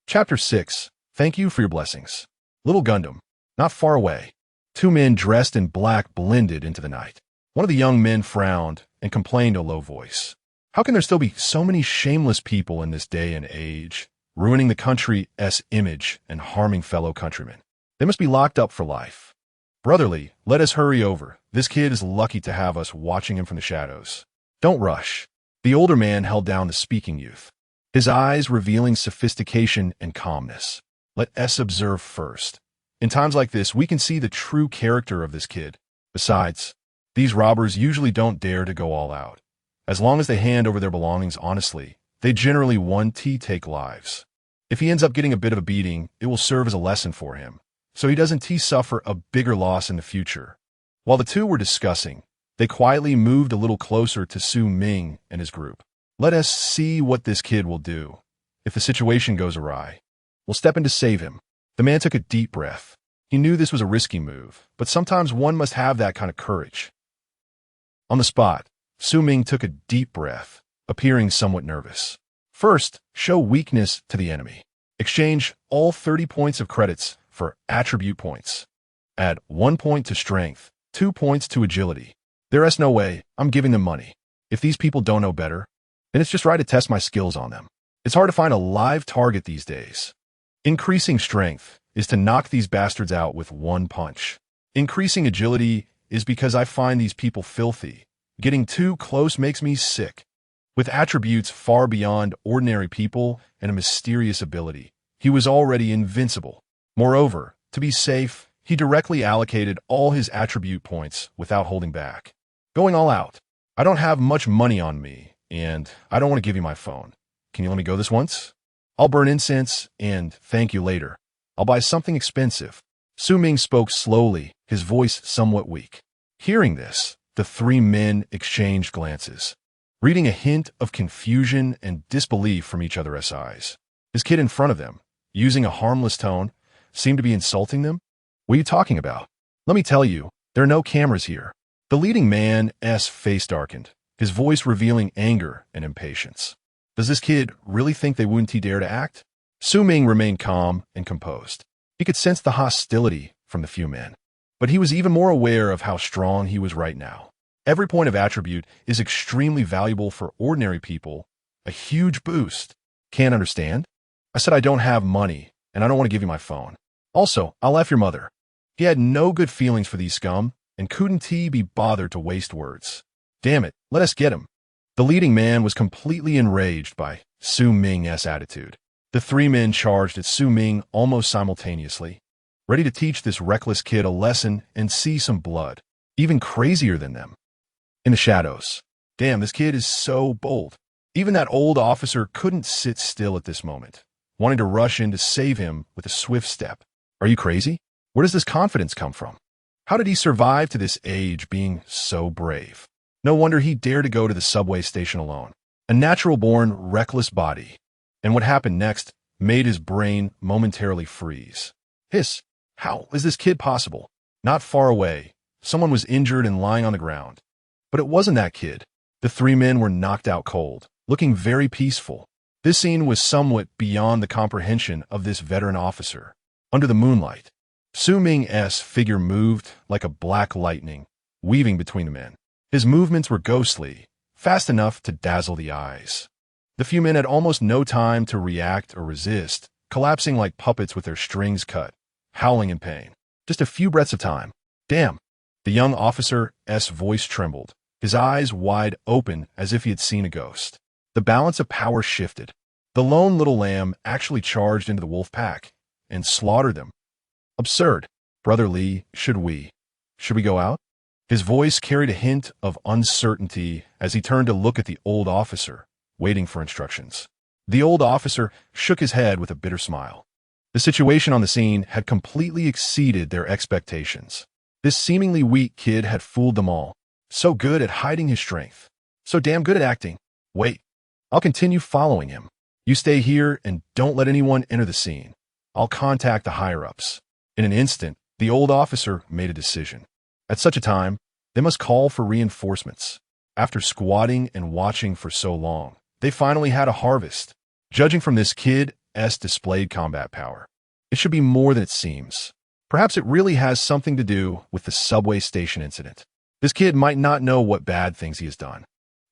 Chapter 6. Thank you for your blessings. Little Gundam. Not far away. 2 men dressed in black blended into the night. One of the young men frowned and complained in a low voice. How can there still be so many shameless people in this day and age, ruining the country's image and harming fellow countrymen? They must be locked up for life. Brotherly, let us hurry over. This kid is lucky to have us watching him from the shadows. Don't rush. The older man held down the speaking youth, his eyes revealing sophistication and calmness. Let us observe first. In times like this, we can see the true character of this kid. Besides, these robbers usually don't dare to go all out. As long as they hand over their belongings honestly, they generally won't take lives. If he ends up getting a bit of a beating, it will serve as a lesson for him, so he doesn't suffer a bigger loss in the future. While the two were discussing, they quietly moved a little closer to Su Ming and his group. Let us see what this kid will do. If the situation goes awry, we'll step in to save him. The man took a deep breath. He knew this was a risky move, but sometimes one must have that kind of courage. On the spot, Su Ming took a deep breath, appearing somewhat nervous. First, show weakness to the enemy. Exchange all 30 points of credits for attribute points. Add 1 point to strength, 2 points to agility. There's no way I'm giving them money. If these people don't know better, then it's just right to test my skills on them. It's hard to find a live target these days. Increasing strength is to knock these bastards out with 1 punch. Increasing agility is because I find these people filthy. Getting too close makes me sick. With attributes far beyond ordinary people and a mysterious ability, he was already invincible. Moreover, to be safe, he directly allocated all his attribute points without holding back. Going all out. I don't have much money on me, and I don't want to give you my phone. Can you let me go this once? I'll burn incense, and thank you later. I'll buy something expensive. Ming spoke slowly, his voice somewhat weak. Hearing this, the three men exchanged glances, reading a hint of confusion and disbelief from each other's eyes. His kid in front of them, using a harmless tone, seemed to be insulting them. What are you talking about? Let me tell you, there are no cameras here. The leading man's face darkened, his voice revealing anger and impatience. Does this kid really think they wouldn't dare to act? Ming remained calm and composed. He could sense the hostility from the few men, but he was even more aware of how strong he was right now. Every point of attribute is extremely valuable for ordinary people. A huge boost. Can't understand? I said I don't have money, and I don't want to give you my phone. Also, I'll F your mother. He had no good feelings for these scum, and couldn't he be bothered to waste words. Damn it, let us get him. The leading man was completely enraged by Ming's attitude. The three men charged at Ming almost simultaneously, ready to teach this reckless kid a lesson and see some blood, even crazier than them. In the shadows. Damn, this kid is so bold. Even that old officer couldn't sit still at this moment, wanting to rush in to save him with a swift step. Are you crazy? Where does this confidence come from? How did he survive to this age being so brave? No wonder he dared to go to the subway station alone. A natural-born, reckless body. And what happened next made his brain momentarily freeze. Hiss, how is this kid possible? Not far away, someone was injured and lying on the ground. But it wasn't that kid. The three men were knocked out cold, looking very peaceful. This scene was somewhat beyond the comprehension of this veteran officer. Under the moonlight, Ming's figure moved like a black lightning, weaving between the men. His movements were ghostly, fast enough to dazzle the eyes. The few men had almost no time to react or resist, collapsing like puppets with their strings cut, howling in pain. Just a few breaths of time. Damn. The young officer's voice trembled, his eyes wide open as if he had seen a ghost. The balance of power shifted. The lone little lamb actually charged into the wolf pack and slaughtered them. Absurd. Brother Lee, should we go out? His voice carried a hint of uncertainty as he turned to look at the old officer, waiting for instructions. The old officer shook his head with a bitter smile. The situation on the scene had completely exceeded their expectations. This seemingly weak kid had fooled them all. So good at hiding his strength. So damn good at acting. Wait, I'll continue following him. You stay here and don't let anyone enter the scene. I'll contact the higher-ups. In an instant, the old officer made a decision. At such a time, they must call for reinforcements. After squatting and watching for so long, they finally had a harvest. Judging from this kid's displayed combat power, it should be more than it seems. Perhaps it really has something to do with the subway station incident. This kid might not know what bad things he has done.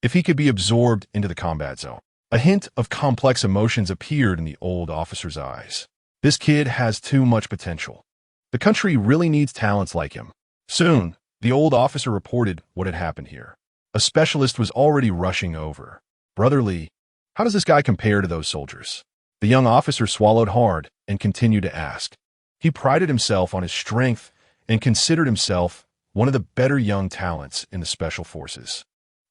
If he could be absorbed into the combat zone. A hint of complex emotions appeared in the old officer's eyes. This kid has too much potential. The country really needs talents like him. Soon, the old officer reported what had happened here. A specialist was already rushing over. Brother Lee, how does this guy compare to those soldiers? The young officer swallowed hard and continued to ask. He prided himself on his strength and considered himself one of the better young talents in the special forces.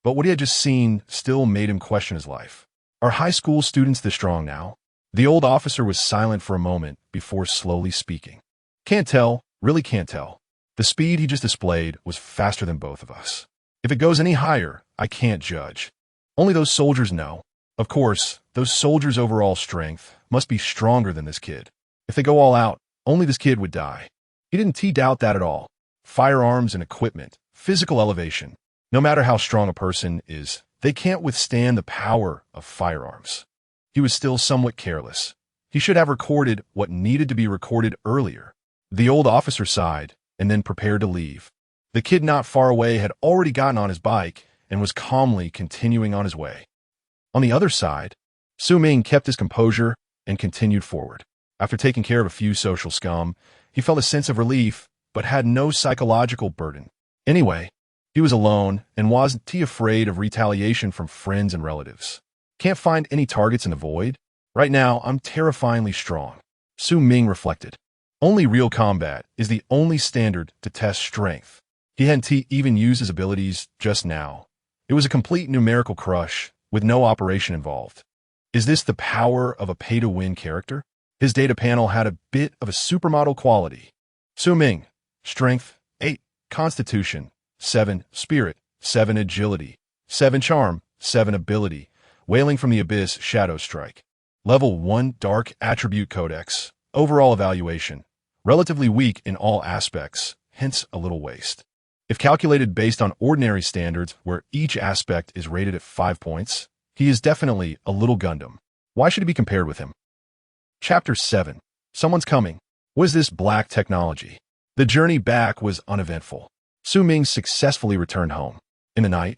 But what he had just seen still made him question his life. Are high school students this strong now? The old officer was silent for a moment before slowly speaking. Can't tell, really can't tell. The speed he just displayed was faster than both of us. If it goes any higher, I can't judge. Only those soldiers know. Of course, those soldiers' overall strength must be stronger than this kid. If they go all out, only this kid would die. He didn't doubt that at all. Firearms and equipment, physical elevation. No matter how strong a person is, they can't withstand the power of firearms. He was still somewhat careless. He should have recorded what needed to be recorded earlier. The old officer sighed and then prepared to leave. The kid not far away had already gotten on his bike and was calmly continuing on his way. On the other side, Ming kept his composure and continued forward. After taking care of a few social scum, he felt a sense of relief but had no psychological burden. Anyway, He was alone, and wasn't he afraid of retaliation from friends and relatives? Can't find any targets in the void? Right now, I'm terrifyingly strong. Ming reflected. Only real combat is the only standard to test strength. He hadn't even used his abilities just now. It was a complete numerical crush, with no operation involved. Is this the power of a pay-to-win character? His data panel had a bit of a supermodel quality. Ming, Strength, 8, Constitution, 7, Spirit, 7, Agility, 7, Charm, 7, Ability, Wailing from the Abyss, Shadow Strike. Level 1, Dark Attribute Codex, Overall Evaluation, relatively weak in all aspects, hence a little waste. If calculated based on ordinary standards, where each aspect is rated at 5 points, he is definitely a little Gundam. Why should he be compared with him? Chapter 7. Someone's coming. What is this black technology? The journey back was uneventful. Ming successfully returned home. In the night,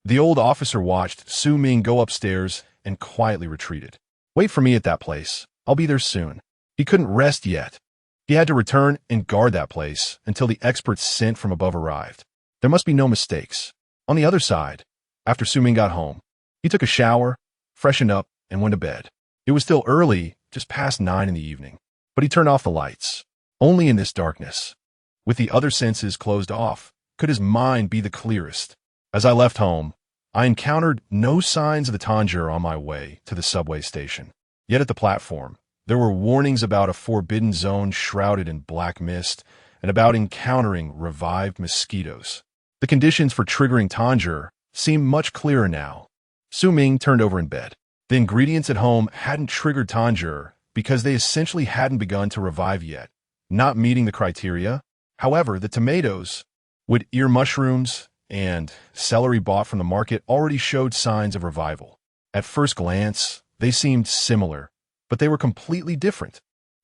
the old officer watched Ming go upstairs and quietly retreated. Wait for me at that place. I'll be there soon. He couldn't rest yet. He had to return and guard that place until the experts sent from above arrived. There must be no mistakes. On the other side, after Ming got home, he took a shower, freshened up, and went to bed. It was still early, just past 9 in the evening, but he turned off the lights. Only in this darkness, with the other senses closed off, could his mind be the clearest. As I left home, I encountered no signs of the Tanjiro on my way to the subway station. Yet at the platform, there were warnings about a forbidden zone shrouded in black mist and about encountering revived mosquitoes. The conditions for triggering Tanjiro seemed much clearer now. Ming turned over in bed. The ingredients at home hadn't triggered Tanjiro because they essentially hadn't begun to revive yet, not meeting the criteria. However, the tomatoes, with ear mushrooms and celery bought from the market, already showed signs of revival. At first glance, they seemed similar, but they were completely different.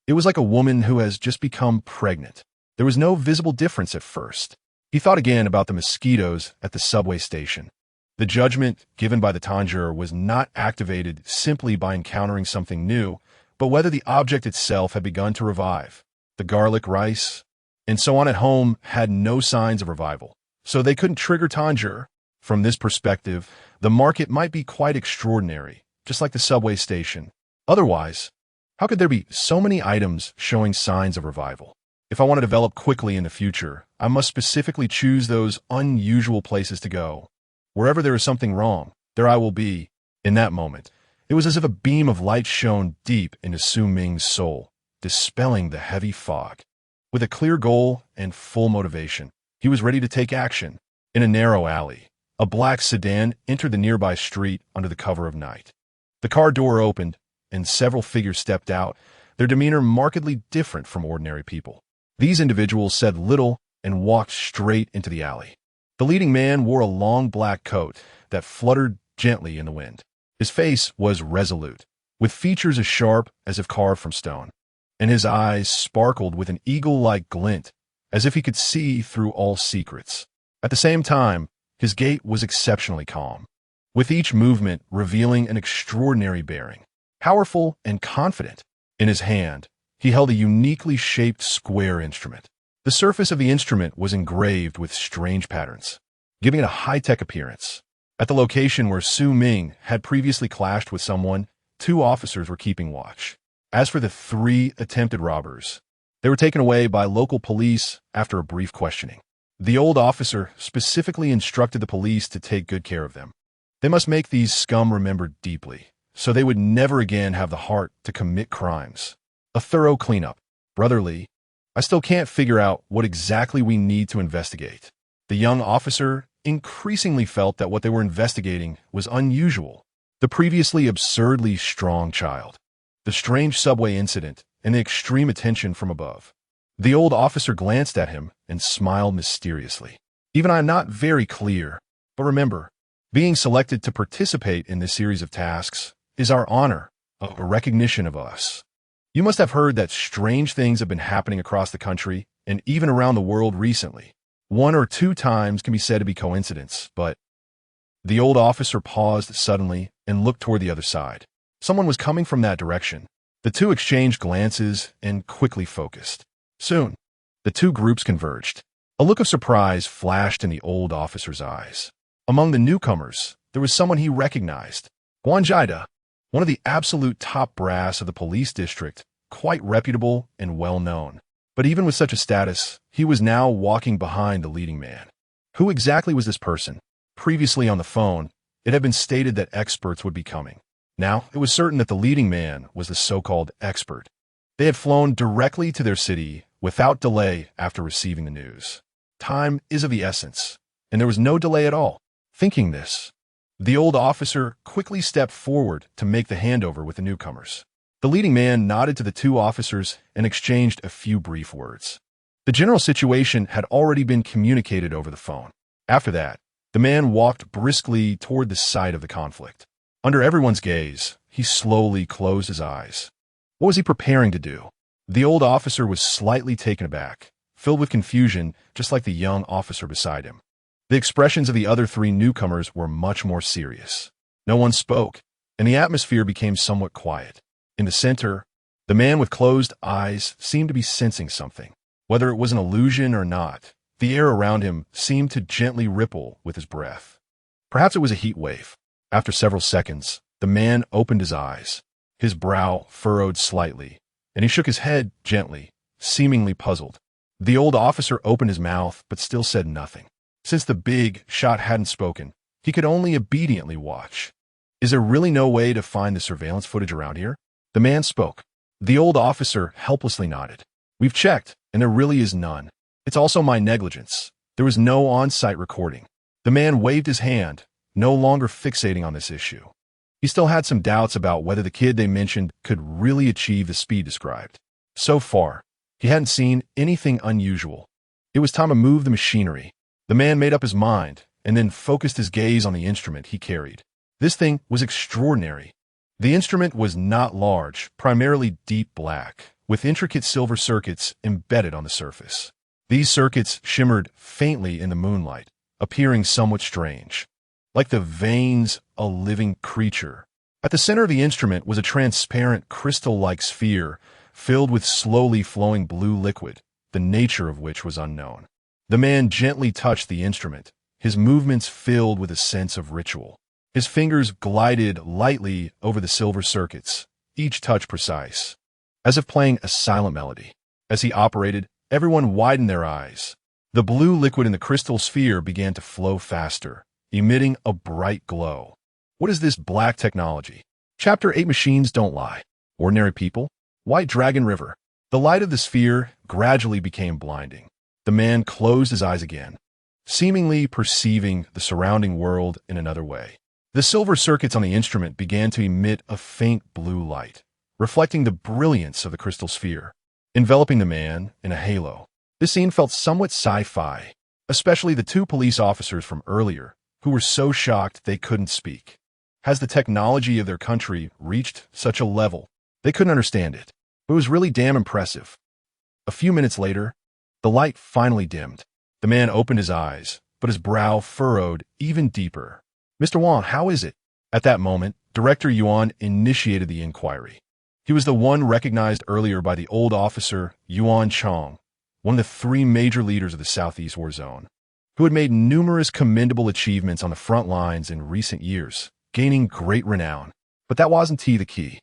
It was like a woman who has just become pregnant. There was no visible difference at first. He thought again about the mosquitoes at the subway station. The judgment given by the Tanjiro was not activated simply by encountering something new, but whether the object itself had begun to revive. The garlic rice, and so on at home had no signs of revival, so they couldn't trigger Tanjiro. From this perspective, the market might be quite extraordinary, just like the subway station. Otherwise, how could there be so many items showing signs of revival? If I want to develop quickly in the future, I must specifically choose those unusual places to go. Wherever there is something wrong, there I will be. In that moment, it was as if a beam of light shone deep into Ming's soul, dispelling the heavy fog. With a clear goal and full motivation, he was ready to take action. In a narrow alley, a black sedan entered the nearby street under the cover of night. The car door opened, and several figures stepped out, their demeanor markedly different from ordinary people. These individuals said little and walked straight into the alley. The leading man wore a long black coat that fluttered gently in the wind. His face was resolute, with features as sharp as if carved from stone, and his eyes sparkled with an eagle-like glint, as if he could see through all secrets. At the same time, his gait was exceptionally calm, with each movement revealing an extraordinary bearing. Powerful and confident. In his hand, he held a uniquely shaped square instrument. The surface of the instrument was engraved with strange patterns, giving it a high-tech appearance. At the location where Ming had previously clashed with someone, 2 officers were keeping watch. As for the 3 attempted robbers, they were taken away by local police after a brief questioning. The old officer specifically instructed the police to take good care of them. They must make these scum remembered deeply, so they would never again have the heart to commit crimes. A thorough cleanup. Brotherly, I still can't figure out what exactly we need to investigate. The young officer increasingly felt that what they were investigating was unusual. The previously absurdly strong child, the strange subway incident, and the extreme attention from above. The old officer glanced at him and smiled mysteriously. Even I am not very clear, but remember, being selected to participate in this series of tasks is our honor, a recognition of us. You must have heard that strange things have been happening across the country and even around the world recently. 1 or 2 times can be said to be coincidence, but... The old officer paused suddenly and looked toward the other side. Someone was coming from that direction. The 2 exchanged glances and quickly focused. Soon, the 2 groups converged. A look of surprise flashed in the old officer's eyes. Among the newcomers, there was someone he recognized. Guan Jida, one of the absolute top brass of the police district, quite reputable and well-known. But even with such a status, he was now walking behind the leading man. Who exactly was this person? Previously on the phone, it had been stated that experts would be coming. Now, it was certain that the leading man was the so-called expert. They had flown directly to their city without delay after receiving the news. Time is of the essence, and there was no delay at all. Thinking this, the old officer quickly stepped forward to make the handover with the newcomers. The leading man nodded to the two officers and exchanged a few brief words. The general situation had already been communicated over the phone. After that, the man walked briskly toward the site of the conflict. Under everyone's gaze, he slowly closed his eyes. What was he preparing to do? The old officer was slightly taken aback, filled with confusion, just like the young officer beside him. The expressions of the other three newcomers were much more serious. No one spoke, and the atmosphere became somewhat quiet. In the center, the man with closed eyes seemed to be sensing something. Whether it was an illusion or not, the air around him seemed to gently ripple with his breath. Perhaps it was a heat wave. After several seconds, the man opened his eyes. His brow furrowed slightly, and he shook his head gently, seemingly puzzled. The old officer opened his mouth but still said nothing. Since the big shot hadn't spoken, he could only obediently watch. Is there really no way to find the surveillance footage around here? The man spoke. The old officer helplessly nodded. We've checked, and there really is none. It's also my negligence. There was no on-site recording. The man waved his hand, no longer fixating on this issue. He still had some doubts about whether the kid they mentioned could really achieve the speed described. So far, he hadn't seen anything unusual. It was time to move the machinery. The man made up his mind and then focused his gaze on the instrument he carried. This thing was extraordinary. The instrument was not large, primarily deep black, with intricate silver circuits embedded on the surface. These circuits shimmered faintly in the moonlight, appearing somewhat strange, like the veins of a living creature. At the center of the instrument was a transparent crystal-like sphere filled with slowly flowing blue liquid, the nature of which was unknown. The man gently touched the instrument, his movements filled with a sense of ritual. His fingers glided lightly over the silver circuits, each touch precise, as if playing a silent melody. As he operated, everyone widened their eyes. The blue liquid in the crystal sphere began to flow faster, emitting a bright glow. What is this black technology? Chapter 8 Machines Don't Lie. Ordinary People. White Dragon River. The light of the sphere gradually became blinding. The man closed his eyes again, seemingly perceiving the surrounding world in another way. The silver circuits on the instrument began to emit a faint blue light, reflecting the brilliance of the crystal sphere, enveloping the man in a halo. This scene felt somewhat sci-fi, especially the two police officers from earlier, who were so shocked they couldn't speak. Has the technology of their country reached such a level? They couldn't understand it, but it was really damn impressive. A few minutes later, the light finally dimmed. The man opened his eyes, but his brow furrowed even deeper. Mr. Wang, how is it? At that moment, Director Yuan initiated the inquiry. He was the one recognized earlier by the old officer Yuan Chong, one of the three major leaders of the Southeast War Zone, who had made numerous commendable achievements on the front lines in recent years, gaining great renown. But that wasn't the key.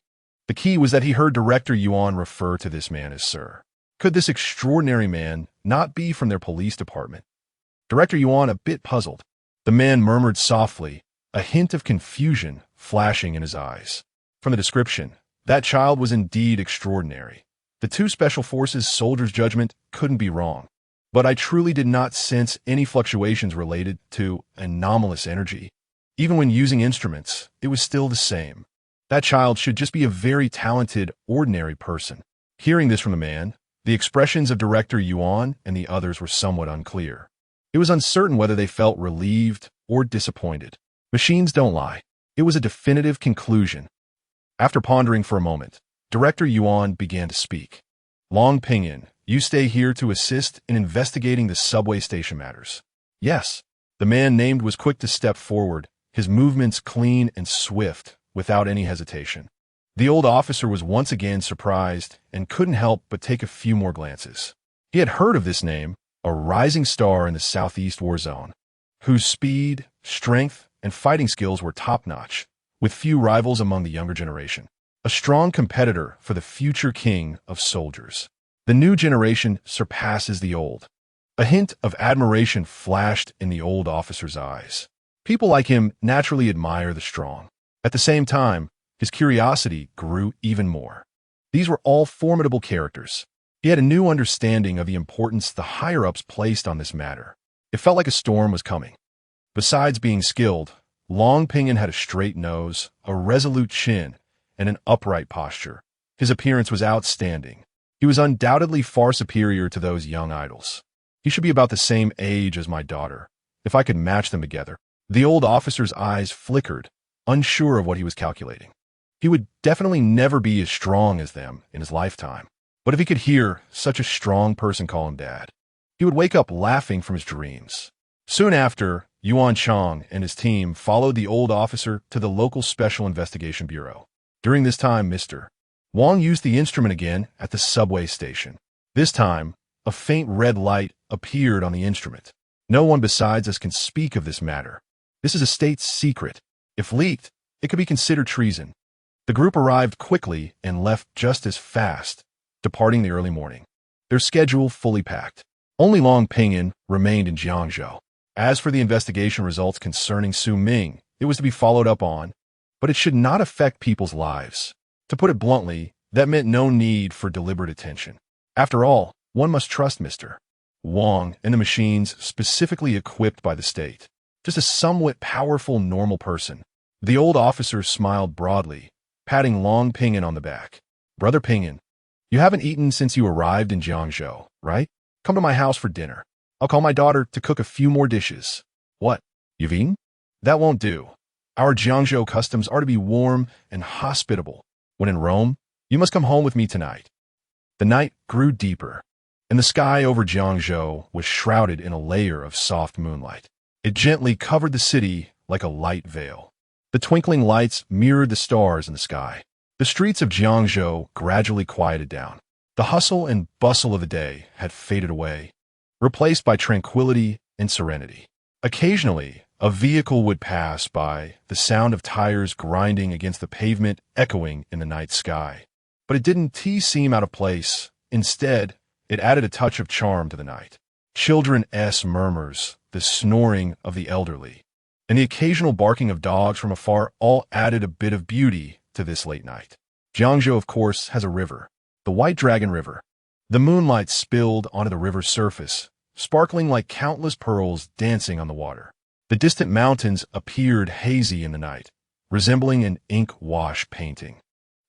The key was that he heard Director Yuan refer to this man as Sir. Could this extraordinary man not be from their police department? Director Yuan a bit puzzled. The man murmured softly, a hint of confusion flashing in his eyes. From the description, that child was indeed extraordinary. The two special forces soldiers' judgment couldn't be wrong. But I truly did not sense any fluctuations related to anomalous energy. Even when using instruments, it was still the same. That child should just be a very talented, ordinary person. Hearing this from the man, the expressions of Director Yuan and the others were somewhat unclear. It was uncertain whether they felt relieved or disappointed. Machines don't lie. It was a definitive conclusion. After pondering for a moment, Director Yuan began to speak. Long Pinyin, you stay here to assist in investigating the subway station matters. Yes. The man named was quick to step forward, his movements clean and swift, without any hesitation. The old officer was once again surprised and couldn't help but take a few more glances. He had heard of this name, a rising star in the southeast war zone, whose speed, strength, and fighting skills were top-notch, with few rivals among the younger generation. A strong competitor for the future king of soldiers. The new generation surpasses the old. A hint of admiration flashed in the old officer's eyes. People like him naturally admire the strong. At the same time, his curiosity grew even more. These were all formidable characters. He had a new understanding of the importance the higher-ups placed on this matter. It felt like a storm was coming. Besides being skilled, Long Pinyin had a straight nose, a resolute chin, and an upright posture. His appearance was outstanding. He was undoubtedly far superior to those young idols. He should be about the same age as my daughter, if I could match them together. The old officer's eyes flickered, unsure of what he was calculating. He would definitely never be as strong as them in his lifetime. But if he could hear such a strong person call him dad, he would wake up laughing from his dreams. Soon after, Yuan Chang and his team followed the old officer to the local Special Investigation Bureau. During this time, Mr. Wang used the instrument again at the subway station. This time, a faint red light appeared on the instrument. No one besides us can speak of this matter. This is a state secret. If leaked, it could be considered treason. The group arrived quickly and left just as fast, departing the early morning. Their schedule fully packed. Only Long Pinyin remained in Jiangzhou. As for the investigation results concerning Su Ming, it was to be followed up on, but it should not affect people's lives. To put it bluntly, that meant no need for deliberate attention. After all, one must trust Mr. Wang and the machines specifically equipped by the state. Just a somewhat powerful normal person. The old officer smiled broadly, patting Long Pinyin on the back. Brother Pinyin, you haven't eaten since you arrived in Jiangzhou, right? Come to my house for dinner. I'll call my daughter to cook a few more dishes. What? You've eaten? That won't do. Our Jiangzhou customs are to be warm and hospitable. When in Rome, you must come home with me tonight. The night grew deeper, and the sky over Jiangzhou was shrouded in a layer of soft moonlight. It gently covered the city like a light veil. The twinkling lights mirrored the stars in the sky. The streets of Jiangzhou gradually quieted down. The hustle and bustle of the day had faded away, replaced by tranquility and serenity. Occasionally, a vehicle would pass by, the sound of tires grinding against the pavement echoing in the night sky. But it didn't seem out of place. Instead, it added a touch of charm to the night. Children's murmurs, the snoring of the elderly, and the occasional barking of dogs from afar all added a bit of beauty to this late night. Jiangzhou, of course, has a river, the White Dragon River. The moonlight spilled onto the river's surface, sparkling like countless pearls dancing on the water. The distant mountains appeared hazy in the night, resembling an ink-wash painting,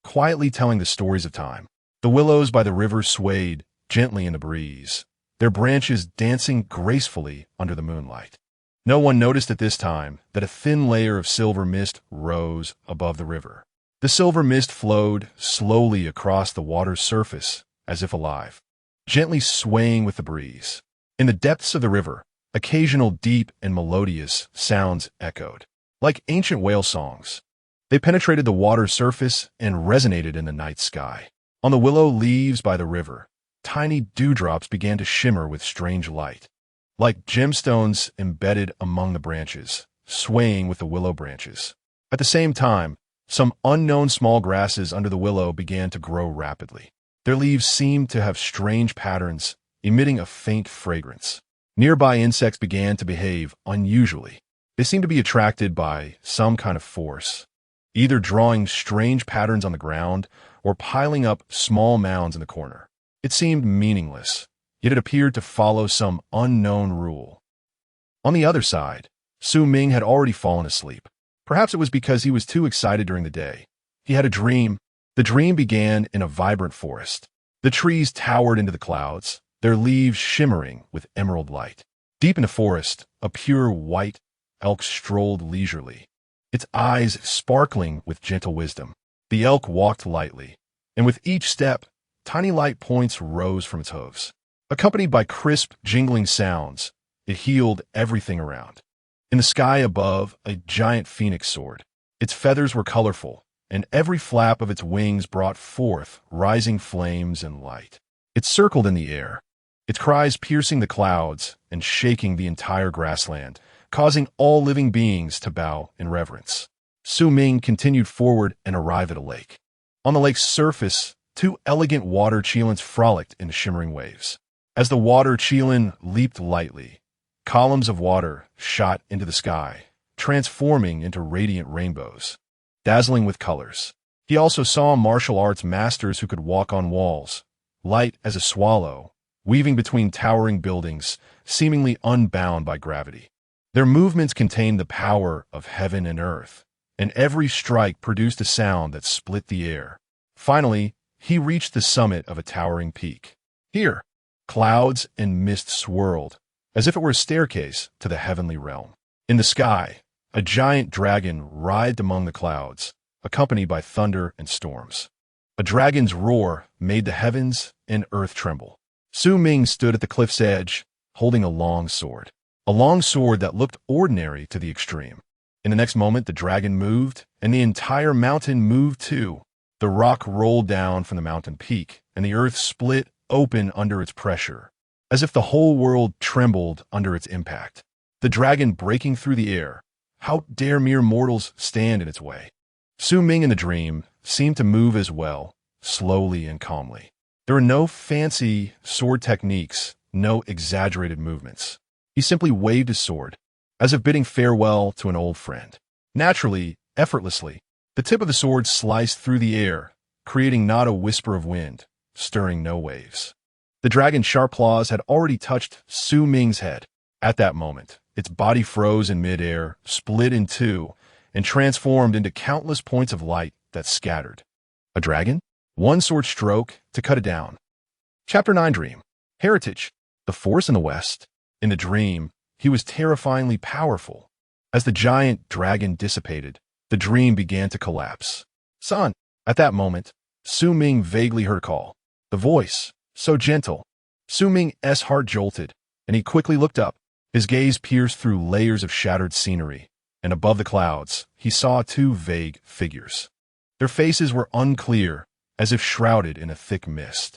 quietly telling the stories of time. The willows by the river swayed gently in the breeze, their branches dancing gracefully under the moonlight. No one noticed at this time that a thin layer of silver mist rose above the river. The silver mist flowed slowly across the water's surface, as if alive, gently swaying with the breeze. In the depths of the river, occasional deep and melodious sounds echoed, like ancient whale songs. They penetrated the water's surface and resonated in the night sky. On the willow leaves by the river, tiny dewdrops began to shimmer with strange light, like gemstones embedded among the branches, swaying with the willow branches. At the same time, some unknown small grasses under the willow began to grow rapidly. Their leaves seemed to have strange patterns, emitting a faint fragrance. Nearby insects began to behave unusually. They seemed to be attracted by some kind of force, either drawing strange patterns on the ground or piling up small mounds in the corner. It seemed meaningless, yet it appeared to follow some unknown rule. On the other side, Su Ming had already fallen asleep. Perhaps it was because he was too excited during the day. He had a dream. The dream began in a vibrant forest. The trees towered into the clouds, their leaves shimmering with emerald light. Deep in the forest, a pure white elk strolled leisurely, its eyes sparkling with gentle wisdom. The elk walked lightly, and with each step, tiny light points rose from its hooves. Accompanied by crisp, jingling sounds, it healed everything around. In the sky above, a giant phoenix soared. Its feathers were colorful, and every flap of its wings brought forth rising flames and light. It circled in the air, its cries piercing the clouds and shaking the entire grassland, causing all living beings to bow in reverence. Ming continued forward and arrived at a lake. On the lake's surface, two elegant water cheilans frolicked in the shimmering waves. As the water cheilin leaped lightly, columns of water shot into the sky, transforming into radiant rainbows, dazzling with colors. He also saw martial arts masters who could walk on walls, light as a swallow, weaving between towering buildings, seemingly unbound by gravity. Their movements contained the power of heaven and earth, and every strike produced a sound that split the air. Finally, he reached the summit of a towering peak. Here, clouds and mist swirled, as if it were a staircase to the heavenly realm. In the sky, a giant dragon writhed among the clouds, accompanied by thunder and storms. A dragon's roar made the heavens and earth tremble. Ming stood at the cliff's edge, holding a long sword that looked ordinary to the extreme. In the next moment, the dragon moved, and the entire mountain moved too. The rock rolled down from the mountain peak, and the earth split open under its pressure, as if the whole world trembled under its impact. The dragon breaking through the air. How dare mere mortals stand in its way? Ming in the dream seemed to move as well, slowly and calmly. There were no fancy sword techniques, no exaggerated movements. He simply waved his sword, as if bidding farewell to an old friend. Naturally, effortlessly, the tip of the sword sliced through the air, creating not a whisper of wind, stirring no waves. The dragon's sharp claws had already touched Ming's head. At that moment, its body froze in midair, split in two, and transformed into countless points of light that scattered. A dragon? One sword stroke to cut it down. Chapter 9 Dream. Heritage. The force in the west. In the dream, he was terrifyingly powerful. As the giant dragon dissipated, the dream began to collapse. Son! At that moment, Ming vaguely heard a call. The voice, so gentle. Ming's heart jolted, and he quickly looked up. His gaze pierced through layers of shattered scenery, and above the clouds, he saw two vague figures. Their faces were unclear, as if shrouded in a thick mist.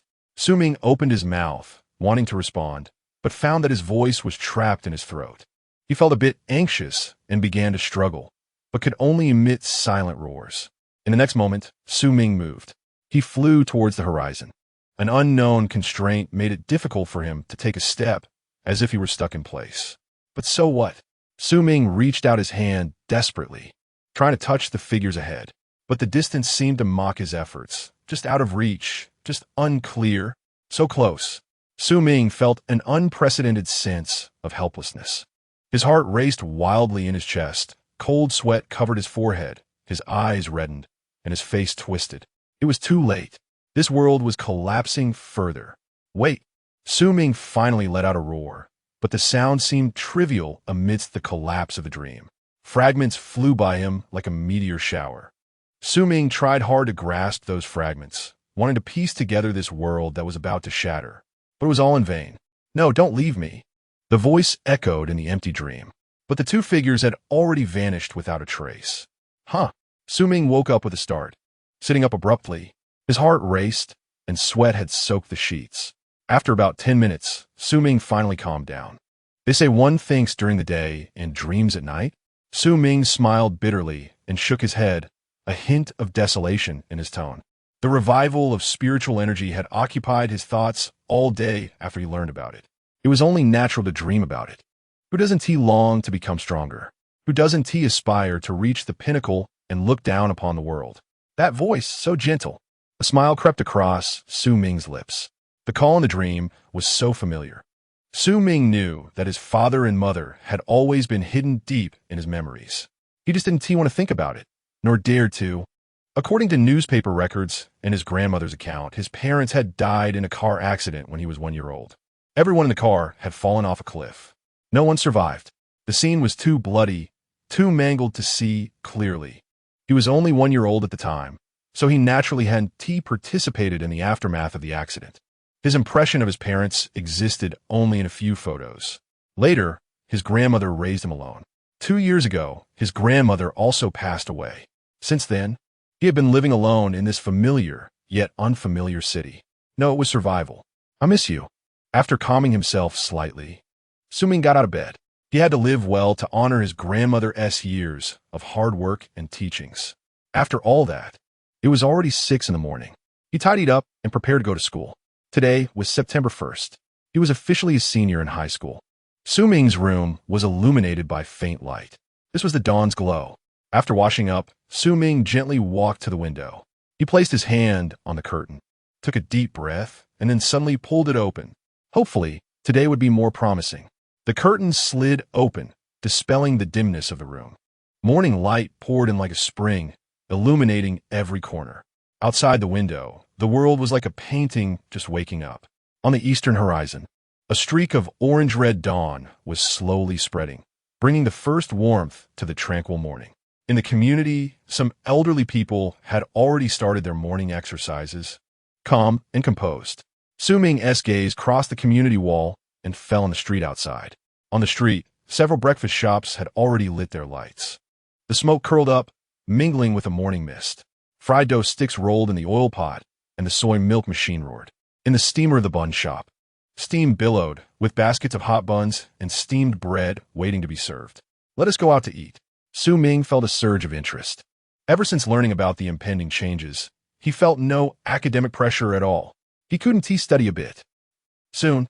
Ming opened his mouth, wanting to respond, but found that his voice was trapped in his throat. He felt a bit anxious and began to struggle, but could only emit silent roars. In the next moment, Ming moved. He flew towards the horizon. An unknown constraint made it difficult for him to take a step, as if he were stuck in place. But so what? Ming reached out his hand desperately, trying to touch the figures ahead. But the distance seemed to mock his efforts, just out of reach, just unclear, so close. Ming felt an unprecedented sense of helplessness. His heart raced wildly in his chest, cold sweat covered his forehead, his eyes reddened, and his face twisted. It was too late. This world was collapsing further. Wait! Ming finally let out a roar, but the sound seemed trivial amidst the collapse of the dream. Fragments flew by him like a meteor shower. Ming tried hard to grasp those fragments, wanting to piece together this world that was about to shatter. But it was all in vain. No, don't leave me. The voice echoed in the empty dream, but the two figures had already vanished without a trace. Ming woke up with a start. Sitting up abruptly, his heart raced, and sweat had soaked the sheets. After about 10 minutes, Ming finally calmed down. They say one thinks during the day and dreams at night. Ming smiled bitterly and shook his head, a hint of desolation in his tone. The revival of spiritual energy had occupied his thoughts all day after he learned about it. It was only natural to dream about it. Who doesn't he long to become stronger? Who doesn't he aspire to reach the pinnacle and look down upon the world? That voice, so gentle. A smile crept across Ming's lips. The call in the dream was so familiar. Ming knew that his father and mother had always been hidden deep in his memories. He just didn't want to think about it, nor dared to. According to newspaper records and his grandmother's account, his parents had died in a car accident when he was 1 year old. Everyone in the car had fallen off a cliff. No one survived. The scene was too bloody, too mangled to see clearly. He was only 1 year old at the time, so he naturally hadn't participated in the aftermath of the accident. His impression of his parents existed only in a few photos. Later, his grandmother raised him alone. 2 years ago, his grandmother also passed away. Since then, he had been living alone in this familiar, yet unfamiliar city. No, it was survival. I miss you. After calming himself slightly, Ming got out of bed. He had to live well to honor his grandmother's years of hard work and teachings. After all that, it was already 6 in the morning. He tidied up and prepared to go to school. Today was September 1st. He was officially a senior in high school. Ming's room was illuminated by faint light. This was the dawn's glow. After washing up, Ming gently walked to the window. He placed his hand on the curtain, took a deep breath, and then suddenly pulled it open. Hopefully, today would be more promising. The curtain slid open, dispelling the dimness of the room. Morning light poured in like a spring, illuminating every corner. Outside the window, the world was like a painting just waking up. On the eastern horizon, a streak of orange-red dawn was slowly spreading, bringing the first warmth to the tranquil morning. In the community, some elderly people had already started their morning exercises, calm and composed. Ming's gaze crossed the community wall and fell on the street outside. On the street, several breakfast shops had already lit their lights. The smoke curled up, mingling with the morning mist. Fried dough sticks rolled in the oil pot, and the soy milk machine roared. In the steamer of the bun shop, steam billowed, with baskets of hot buns and steamed bread waiting to be served. Let us go out to eat. Ming felt a surge of interest. Ever since learning about the impending changes, he felt no academic pressure at all. He couldn't study a bit. Soon,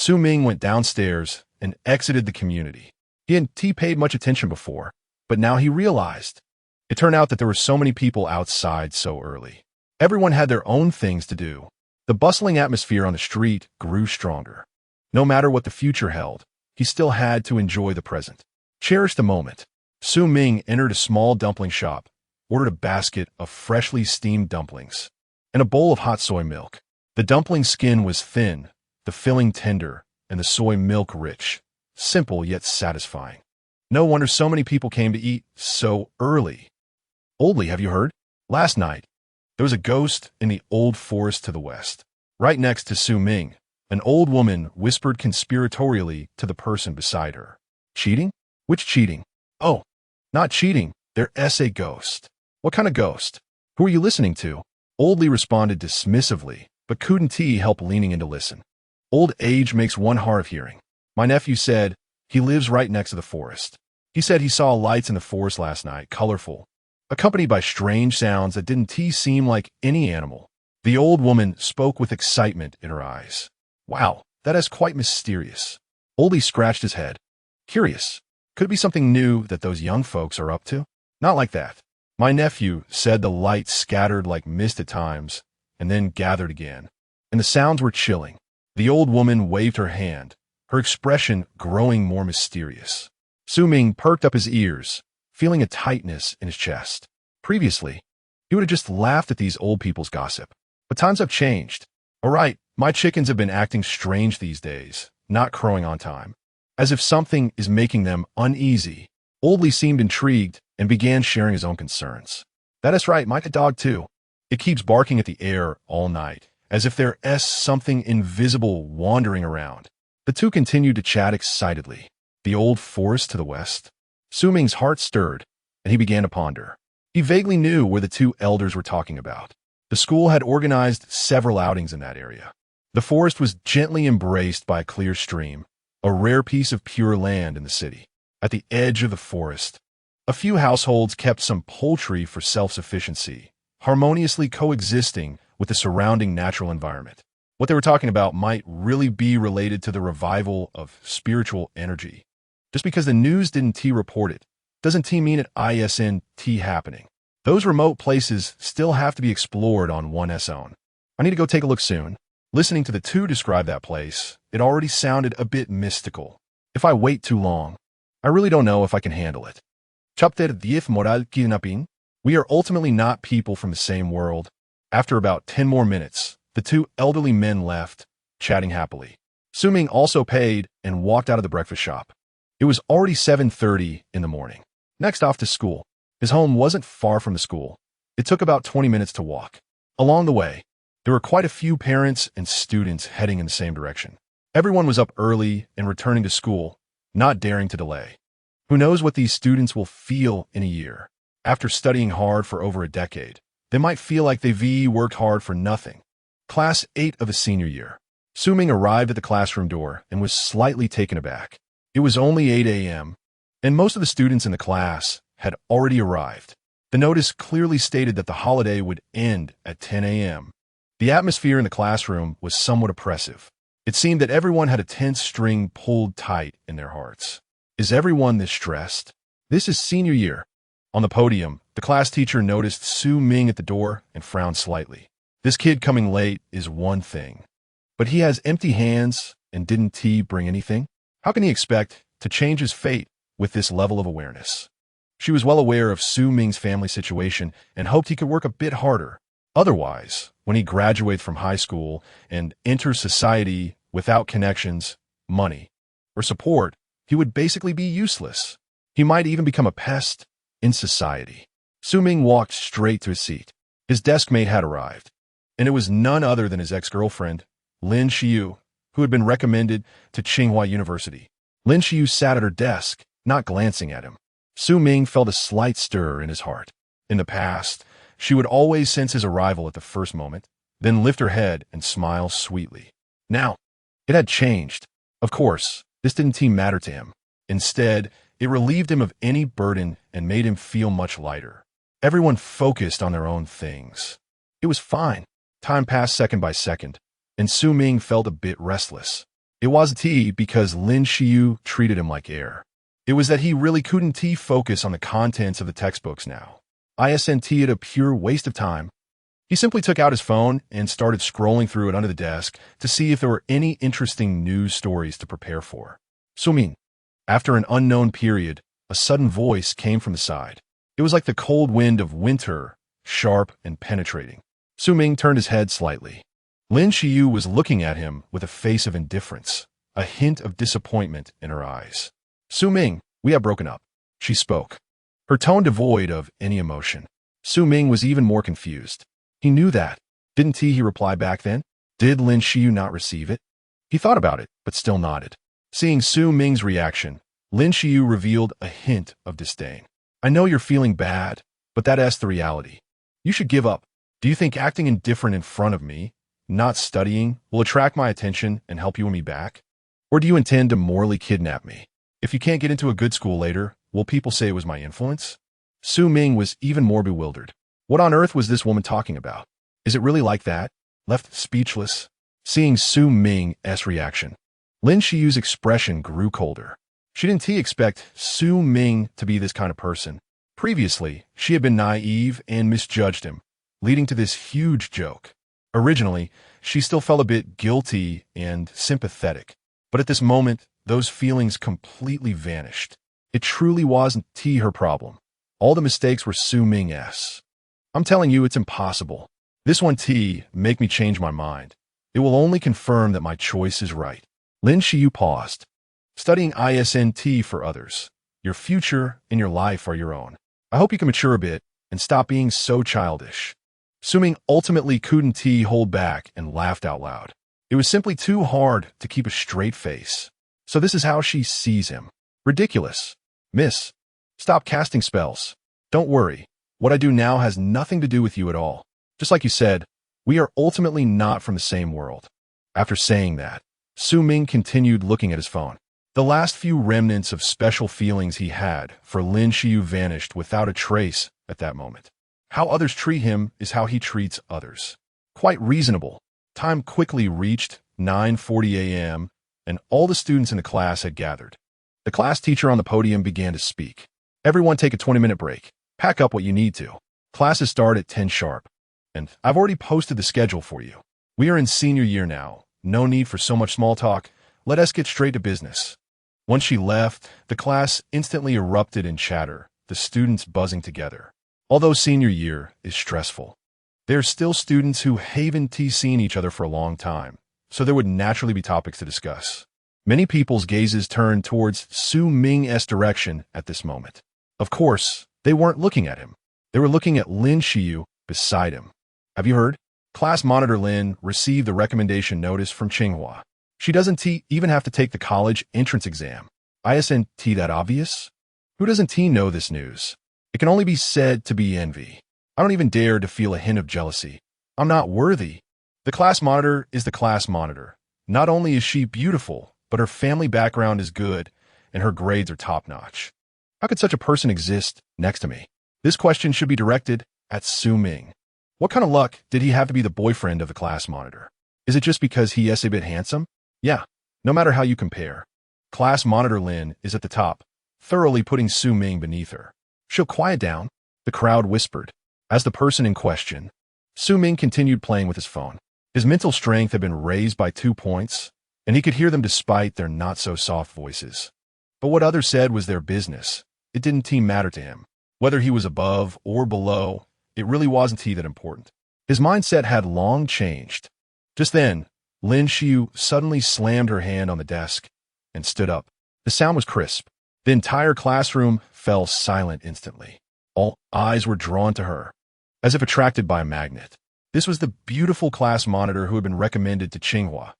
Ming went downstairs and exited the community. He hadn't paid much attention before, but now he realized. It turned out that there were so many people outside so early. Everyone had their own things to do. The bustling atmosphere on the street grew stronger. No matter what the future held, he still had to enjoy the present. Cherish the moment. Ming entered a small dumpling shop, ordered a basket of freshly steamed dumplings, and a bowl of hot soy milk. The dumpling skin was thin, the filling tender, and the soy milk rich, simple yet satisfying. No wonder so many people came to eat so early. Oldly, have you heard? Last night, there was a ghost in the old forest to the west. Right next to Ming, an old woman whispered conspiratorially to the person beside her. Cheating? Which cheating? Oh, not cheating. There's a ghost. What kind of ghost? Who are you listening to? Oldly responded dismissively, but couldn't help leaning in to listen. Old age makes one hard of hearing. My nephew said he lives right next to the forest. He said he saw lights in the forest last night, colorful, accompanied by strange sounds that didn't seem like any animal. The old woman spoke with excitement in her eyes. Wow, that is quite mysterious. Oldie scratched his head. Curious. Could it be something new that those young folks are up to? Not like that. My nephew said the light scattered like mist at times, and then gathered again, and the sounds were chilling. The old woman waved her hand, her expression growing more mysterious. Ming perked up his ears, feeling a tightness in his chest. Previously, he would have just laughed at these old people's gossip. But times have changed. All right, my chickens have been acting strange these days, not crowing on time. As if something is making them uneasy. Oldly seemed intrigued and began sharing his own concerns. That is right, my dog too. It keeps barking at the air all night, as if there's something invisible wandering around. The two continued to chat excitedly. The old forest to the west. Ming's heart stirred, and he began to ponder. He vaguely knew where the two elders were talking about. The school had organized several outings in that area. The forest was gently embraced by a clear stream, a rare piece of pure land in the city. At the edge of the forest, a few households kept some poultry for self-sufficiency, harmoniously coexisting with the surrounding natural environment. What they were talking about might really be related to the revival of spiritual energy. Just because the news didn't report it, doesn't mean it isn't happening. Those remote places still have to be explored on one's own. I need to go take a look soon. Listening to the two describe that place, it already sounded a bit mystical. If I wait too long, I really don't know if I can handle it. Chapter 10 Moral Kidnapping. We are ultimately not people from the same world. After about 10 more minutes, the two elderly men left, chatting happily. Ming also paid and walked out of the breakfast shop. It was already 7:30 in the morning. Next off to school. His home wasn't far from the school. It took about 20 minutes to walk. Along the way, there were quite a few parents and students heading in the same direction. Everyone was up early and returning to school, not daring to delay. Who knows what these students will feel in a year? After studying hard for over a decade, they might feel like they've worked hard for nothing. Class 8 of a senior year. Su Ming arrived at the classroom door and was slightly taken aback. It was only 8 a.m., and most of the students in the class had already arrived. The notice clearly stated that the holiday would end at 10 a.m. The atmosphere in the classroom was somewhat oppressive. It seemed that everyone had a tense string pulled tight in their hearts. Is everyone this stressed? This is senior year. On the podium, the class teacher noticed Su Ming at the door and frowned slightly. This kid coming late is one thing, but he has empty hands, and didn't he bring anything? How can he expect to change his fate with this level of awareness? She was well aware of Su Ming's family situation and hoped he could work a bit harder. Otherwise, when he graduates from high school and enters society without connections, money, or support, he would basically be useless. He might even become a pest in society. Su Ming walked straight to his seat. His desk mate had arrived, and it was none other than his ex-girlfriend, Lin Xiu, who had been recommended to Tsinghua University. Lin Xiu sat at her desk, not glancing at him. Su Ming felt a slight stir in his heart. In the past, she would always sense his arrival at the first moment, then lift her head and smile sweetly. Now, it had changed. Of course, this didn't matter to him. Instead, it relieved him of any burden and made him feel much lighter. Everyone focused on their own things. It was fine. Time passed second by second, and Su Ming felt a bit restless. It wasn't because Lin Xiu treated him like air. It was that he really couldn't focus on the contents of the textbooks now. Isn't it a pure waste of time? He simply took out his phone and started scrolling through it under the desk to see if there were any interesting news stories to prepare for. Su Ming. After an unknown period, a sudden voice came from the side. It was like the cold wind of winter, sharp and penetrating. Su Ming turned his head slightly. Lin Xiu was looking at him with a face of indifference, a hint of disappointment in her eyes. Su Ming, we have broken up, she spoke, her tone devoid of any emotion. Su Ming was even more confused. He knew that. Didn't he reply back then? Did Lin Xiu not receive it? He thought about it, but still nodded. Seeing Su Ming's reaction, Lin Xiu revealed a hint of disdain. I know you're feeling bad, but that's the reality. You should give up. Do you think acting indifferent in front of me, not studying, will attract my attention and help you win me back? Or do you intend to morally kidnap me? If you can't get into a good school later, will people say it was my influence? Su Ming was even more bewildered. What on earth was this woman talking about? Is it really like that? Left speechless, seeing Su Ming's reaction, Lin Xiu's expression grew colder. She didn't expect Su Ming to be this kind of person. Previously, she had been naive and misjudged him, leading to this huge joke. Originally, she still felt a bit guilty and sympathetic, but at this moment, those feelings completely vanished. It truly wasn't her problem. All the mistakes were Su Ming's. I'm telling you, it's impossible. This one make me change my mind. It will only confirm that my choice is right. Lin Xiu paused. Studying isn't for others. Your future and your life are your own. I hope you can mature a bit and stop being so childish. Su Ming ultimately couldn't hold back and laughed out loud. It was simply too hard to keep a straight face. So this is how she sees him. Ridiculous. Miss, stop casting spells. Don't worry. What I do now has nothing to do with you at all. Just like you said, we are ultimately not from the same world. After saying that, Su Ming continued looking at his phone. The last few remnants of special feelings he had for Lin Xiu vanished without a trace at that moment. How others treat him is how he treats others. Quite reasonable. Time quickly reached 9:40 a.m., and all the students in the class had gathered. The class teacher on the podium began to speak. Everyone take a 20-minute break. Pack up what you need to. Classes start at 10 sharp. And I've already posted the schedule for you. We are in senior year now. No need for so much small talk. Let us get straight to business. Once she left, the class instantly erupted in chatter, the students buzzing together. Although senior year is stressful, there are still students who haven't seen each other for a long time, so there would naturally be topics to discuss. Many people's gazes turned towards Su Ming's direction at this moment. Of course, they weren't looking at him. They were looking at Lin Xiu beside him. Have you heard? Class monitor Lin received the recommendation notice from Tsinghua. She doesn't even have to take the college entrance exam. Isn't that obvious? Who doesn't know this news? It can only be said to be envy. I don't even dare to feel a hint of jealousy. I'm not worthy. The class monitor is the class monitor. Not only is she beautiful, but her family background is good, and her grades are top-notch. How could such a person exist next to me? This question should be directed at Su Ming. What kind of luck did he have to be the boyfriend of the class monitor? Is it just because he is a bit handsome? Yeah, no matter how you compare. Class monitor Lin is at the top, thoroughly putting Su Ming beneath her. She'll quiet down, the crowd whispered. As the person in question, Su Ming continued playing with his phone. His mental strength had been raised by 2 points, and he could hear them despite their not-so-soft voices. But what others said was their business. It didn't matter to him. Whether he was above or below, it really wasn't that important. His mindset had long changed. Just then, Lin Xiu suddenly slammed her hand on the desk and stood up. The sound was crisp. The entire classroom fell silent instantly. All eyes were drawn to her, as if attracted by a magnet. This was the beautiful class monitor who had been recommended to Tsinghua.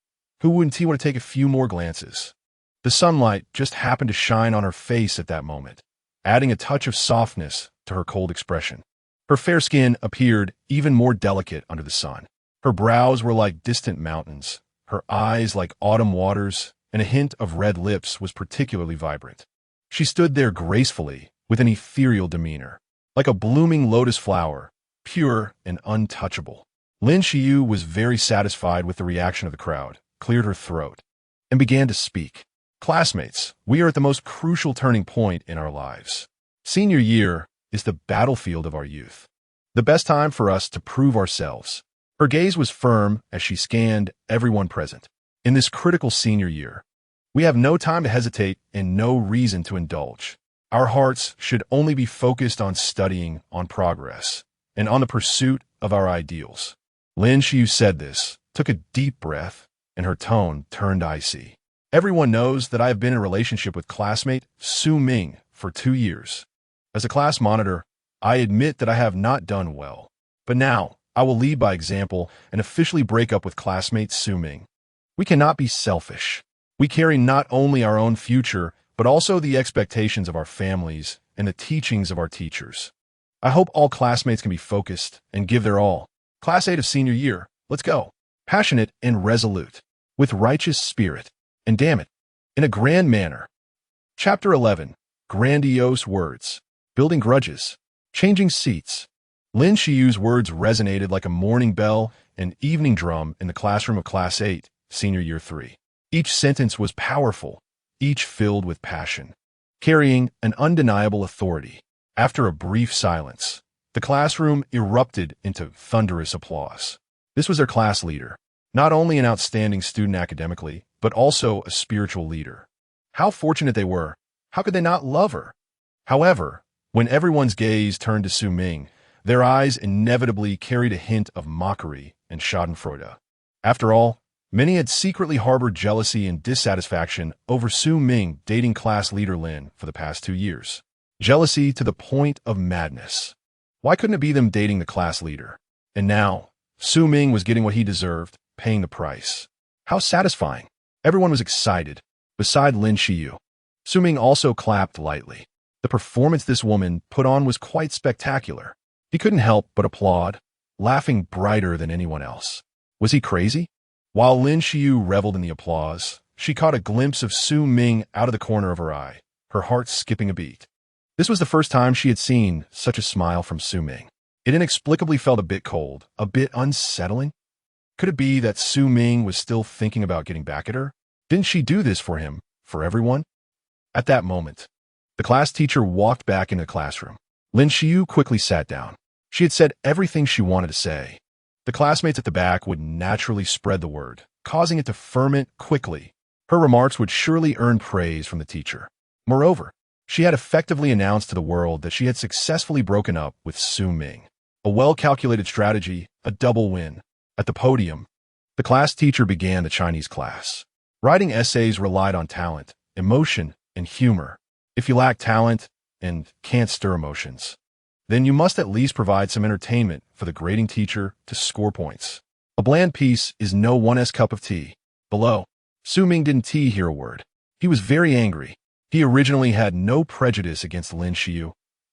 Who wouldn't want to take a few more glances? The sunlight just happened to shine on her face at that moment, adding a touch of softness to her cold expression. Her fair skin appeared even more delicate under the sun. Her brows were like distant mountains, her eyes like autumn waters, and a hint of red lips was particularly vibrant. She stood there gracefully, with an ethereal demeanor, like a blooming lotus flower, pure and untouchable. Lin Xiu was very satisfied with the reaction of the crowd, cleared her throat, and began to speak. Classmates, we are at the most crucial turning point in our lives. Senior year is the battlefield of our youth. The best time for us to prove ourselves. Her gaze was firm as she scanned everyone present. In this critical senior year, we have no time to hesitate and no reason to indulge. Our hearts should only be focused on studying, on progress, and on the pursuit of our ideals. Lin Xiu said this, took a deep breath, and her tone turned icy. Everyone knows that I have been in a relationship with classmate Su Ming for 2 years. As a class monitor, I admit that I have not done well. But now, I will lead by example and officially break up with classmate Su Ming. We cannot be selfish. We carry not only our own future, but also the expectations of our families and the teachings of our teachers. I hope all classmates can be focused and give their all. Class 8 of senior year, let's go. Passionate and resolute, with righteous spirit, and damn it, in a grand manner. Chapter 11, Grandiose Words, Building Grudges, Changing Seats. Lin Xiu's words resonated like a morning bell and evening drum in the classroom of Class 8, Senior Year 3. Each sentence was powerful, each filled with passion, carrying an undeniable authority. After a brief silence, the classroom erupted into thunderous applause. This was their class leader, not only an outstanding student academically, but also a spiritual leader. How fortunate they were. How could they not love her? However, when everyone's gaze turned to Su Ming, their eyes inevitably carried a hint of mockery and schadenfreude. After all, many had secretly harbored jealousy and dissatisfaction over Su Ming dating class leader Lin for the past 2 years. Jealousy to the point of madness. Why couldn't it be them dating the class leader? And now, Su Ming was getting what he deserved, paying the price. How satisfying. Everyone was excited, beside Lin Xiu. Su Ming also clapped lightly. The performance this woman put on was quite spectacular. He couldn't help but applaud, laughing brighter than anyone else. Was he crazy? While Lin Xiu reveled in the applause, she caught a glimpse of Su Ming out of the corner of her eye, her heart skipping a beat. This was the first time she had seen such a smile from Su Ming. It inexplicably felt a bit cold, a bit unsettling. Could it be that Su Ming was still thinking about getting back at her? Didn't she do this for him, for everyone? At that moment, the class teacher walked back into the classroom. Lin Xiu quickly sat down. She had said everything she wanted to say. The classmates at the back would naturally spread the word, causing it to ferment quickly. Her remarks would surely earn praise from the teacher. Moreover, she had effectively announced to the world that she had successfully broken up with Su Ming. A well-calculated strategy, a double win. At the podium, the class teacher began the Chinese class. Writing essays relied on talent, emotion, and humor. If you lack talent and can't stir emotions, then you must at least provide some entertainment for the grading teacher to score points. A bland piece is no one's cup of tea. Below, Su Ming didn't hear a word. He was very angry. He originally had no prejudice against Lin Xiu,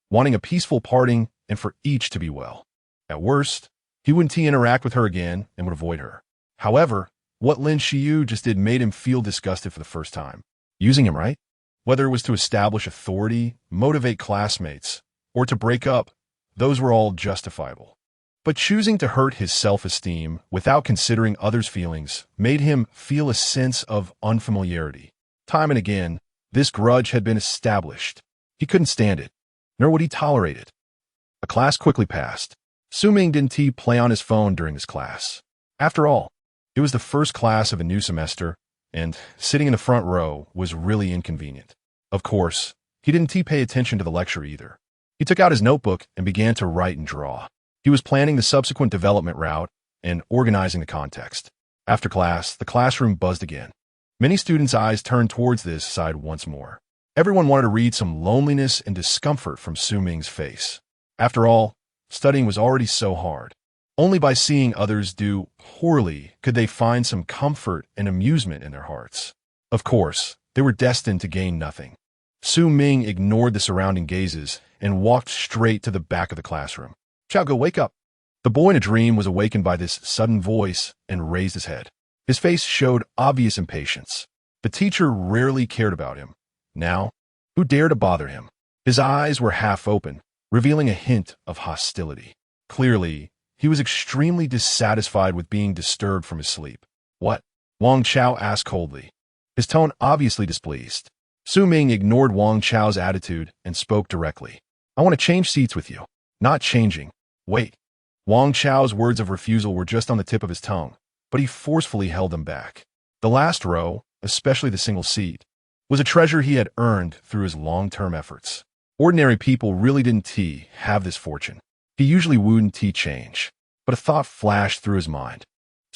wanting a peaceful parting and for each to be well. At worst, he wouldn't interact with her again and would avoid her. However, What Lin Xiyu just did made him feel disgusted for the first time. Using him, right? Whether it was to establish authority, motivate classmates, or to break up, those were all justifiable. But choosing to hurt his self-esteem without considering others' feelings made him feel a sense of unfamiliarity. Time and again, this grudge had been established. He couldn't stand it, nor would he tolerate it. A class quickly passed. Ming didn't play on his phone during this class. After all, it was the first class of a new semester, and sitting in the front row was really inconvenient. Of course, he didn't pay attention to the lecture either. He took out his notebook and began to write and draw. He was planning the subsequent development route and organizing the context. After class, the classroom buzzed again. Many students' eyes turned towards this side once more. Everyone wanted to read some loneliness and discomfort from Ming's face. After all, studying was already so hard. Only by seeing others do poorly could they find some comfort and amusement in their hearts. Of course, they were destined to gain nothing. Ming ignored the surrounding gazes and walked straight to the back of the classroom. "Xiaoge, wake up!" The boy in a dream was awakened by this sudden voice and raised his head. His face showed obvious impatience. The teacher rarely cared about him. Now, who dared to bother him? His eyes were half open, revealing a hint of hostility. Clearly, he was extremely dissatisfied with being disturbed from his sleep. "What?" Wang Chao asked coldly, his tone obviously displeased. Ming ignored Wang Chao's attitude and spoke directly. "I want to change seats with you." "Not changing." "Wait." Wang Chao's words of refusal were just on the tip of his tongue, but he forcefully held them back. The last row, especially the single seat, was a treasure he had earned through his long-term efforts. Ordinary people really didn't have this fortune. He usually wouldn't change. But a thought flashed through his mind.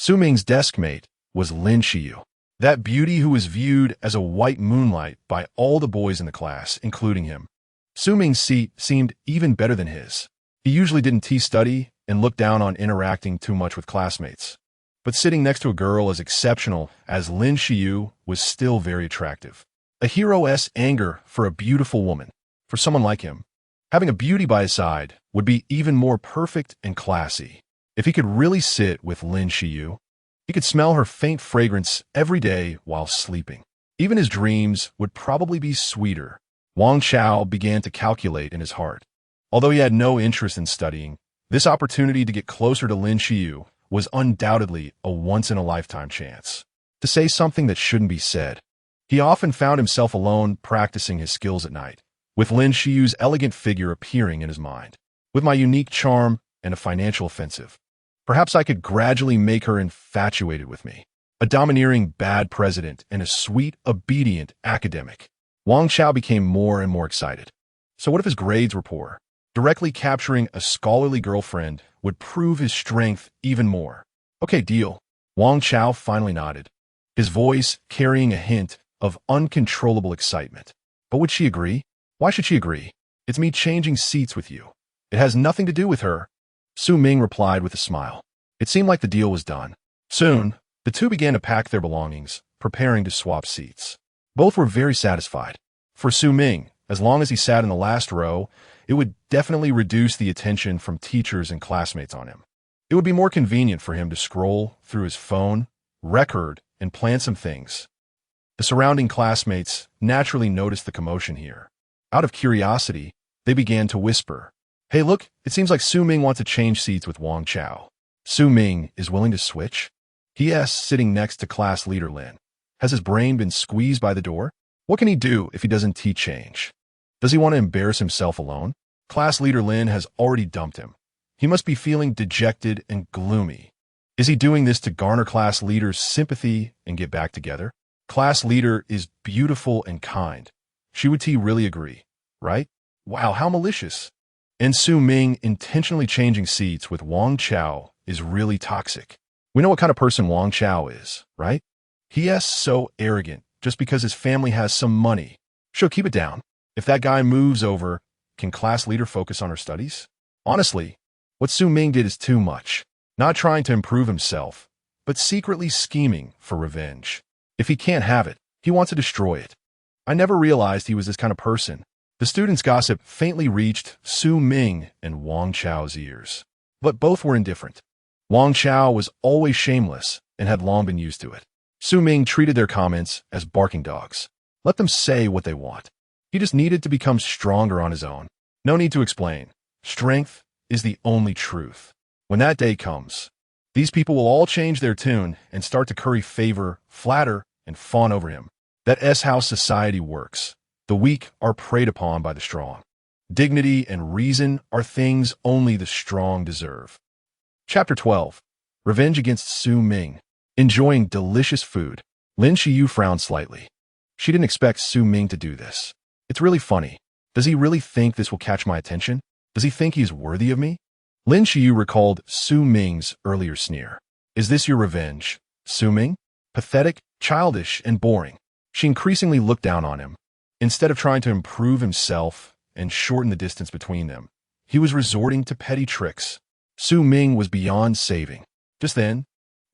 Ming's desk mate was Lin Xiyu, that beauty who was viewed as a white moonlight by all the boys in the class, including him. Ming's seat seemed even better than his. He usually didn't study and looked down on interacting too much with classmates. But sitting next to a girl as exceptional as Lin Xiyu was still very attractive. A hero's anger for a beautiful woman. For someone like him, having a beauty by his side would be even more perfect and classy. If he could really sit with Lin Xiyu, he could smell her faint fragrance every day while sleeping. Even his dreams would probably be sweeter. Wang Chao began to calculate in his heart. Although he had no interest in studying, this opportunity to get closer to Lin Xiyu was undoubtedly a once-in-a-lifetime chance. To say something that shouldn't be said. He often found himself alone practicing his skills at night, with Lin Xiyu's elegant figure appearing in his mind. With my unique charm and a financial offensive, perhaps I could gradually make her infatuated with me. A domineering bad president and a sweet, obedient academic. Wang Chao became more and more excited. So what if his grades were poor? Directly capturing a scholarly girlfriend would prove his strength even more. Okay, deal. Wang Chao finally nodded, his voice carrying a hint of uncontrollable excitement. But would she agree? Why should she agree? It's me changing seats with you. It has nothing to do with her. Ming replied with a smile. It seemed like the deal was done. Soon, the two began to pack their belongings, preparing to swap seats. Both were very satisfied. For Ming, as long as he sat in the last row, it would definitely reduce the attention from teachers and classmates on him. It would be more convenient for him to scroll through his phone, record, and plan some things. The surrounding classmates naturally noticed the commotion here. Out of curiosity, they began to whisper, "Hey, look, it seems like Ming wants to change seats with Wang Chao." Ming is willing to switch? He asks, sitting next to class leader Lin. Has his brain been squeezed by the door? What can he do if he doesn't change? Does he want to embarrass himself alone? Class leader Lin has already dumped him. He must be feeling dejected and gloomy. Is he doing this to garner class leader's sympathy and get back together? Class leader is beautiful and kind. She would really agree, right? Wow, how malicious. And Ming intentionally changing seats with Wang Chao is really toxic. We know what kind of person Wang Chao is, right? He is so arrogant just because his family has some money. Sure, keep it down. If that guy moves over, can class leader focus on her studies? Honestly, what Ming did is too much. Not trying to improve himself, but secretly scheming for revenge. If he can't have it, he wants to destroy it. I never realized he was this kind of person. The students' gossip faintly reached Ming and Wang Chao's ears. But both were indifferent. Wang Chao was always shameless, and had long been used to it. Su Ming treated their comments as barking dogs. Let them say what they want. He just needed to become stronger on his own. No need to explain. Strength is the only truth. When that day comes, these people will all change their tune and start to curry favor, flatter, and fawn over him. That's how society works. The weak are preyed upon by the strong. Dignity and reason are things only the strong deserve. Chapter 12. Revenge against Su Ming. Enjoying delicious food, Lin Xiyu frowned slightly. She didn't expect Su Ming to do this. It's really funny. Does he really think this will catch my attention? Does he think he's worthy of me? Lin Xiyu recalled Su Ming's earlier sneer. Is this your revenge, Su Ming? Pathetic, childish, and boring. She increasingly looked down on him. Instead of trying to improve himself and shorten the distance between them, he was resorting to petty tricks. Su Ming was beyond saving. Just then,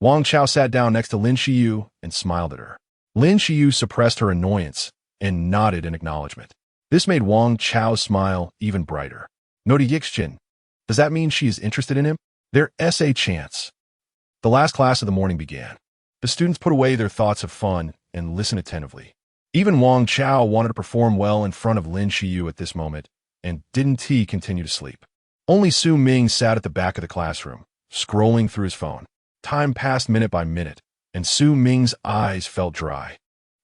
Wang Chao sat down next to Lin Xiyu and smiled at her. Lin Xiyu suppressed her annoyance and nodded in acknowledgement. This made Wang Chao's smile even brighter. Noti Yixchen. Does that mean she is interested in him? There's a chance. The last class of the morning began. The students put away their thoughts of fun and listened attentively. Even Wang Chao wanted to perform well in front of Lin Xiyu at this moment, and didn't he continue to sleep. Only Su Ming sat at the back of the classroom, scrolling through his phone. Time passed minute by minute, and Su Ming's eyes felt dry.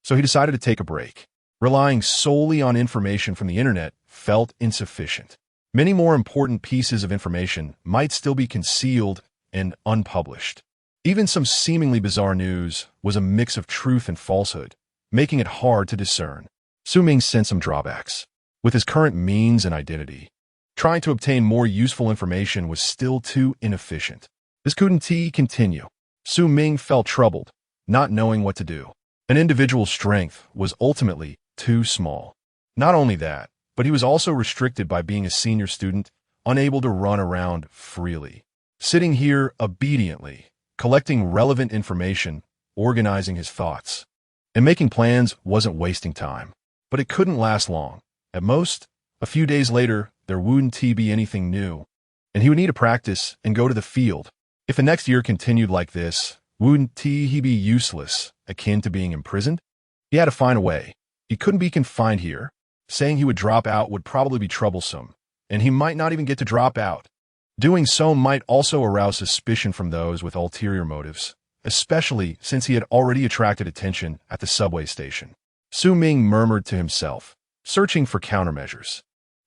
So he decided to take a break. Relying solely on information from the internet felt insufficient. Many more important pieces of information might still be concealed and unpublished. Even some seemingly bizarre news was a mix of truth and falsehood, making it hard to discern. Su Ming sensed some drawbacks. With his current means and identity, trying to obtain more useful information was still too inefficient. This couldn't continue. Su Ming felt troubled, not knowing what to do. An individual's strength was ultimately too small. Not only that, but he was also restricted by being a senior student, unable to run around freely. Sitting here obediently, collecting relevant information, organizing his thoughts, and making plans wasn't wasting time. But it couldn't last long. At most, a few days later, there wouldn't be anything new, and he would need to practice and go to the field. If the next year continued like this, wouldn't he be useless, akin to being imprisoned? He had to find a way. He couldn't be confined here. Saying he would drop out would probably be troublesome, and he might not even get to drop out. Doing so might also arouse suspicion from those with ulterior motives, especially since he had already attracted attention at the subway station. Su Ming murmured to himself, searching for countermeasures.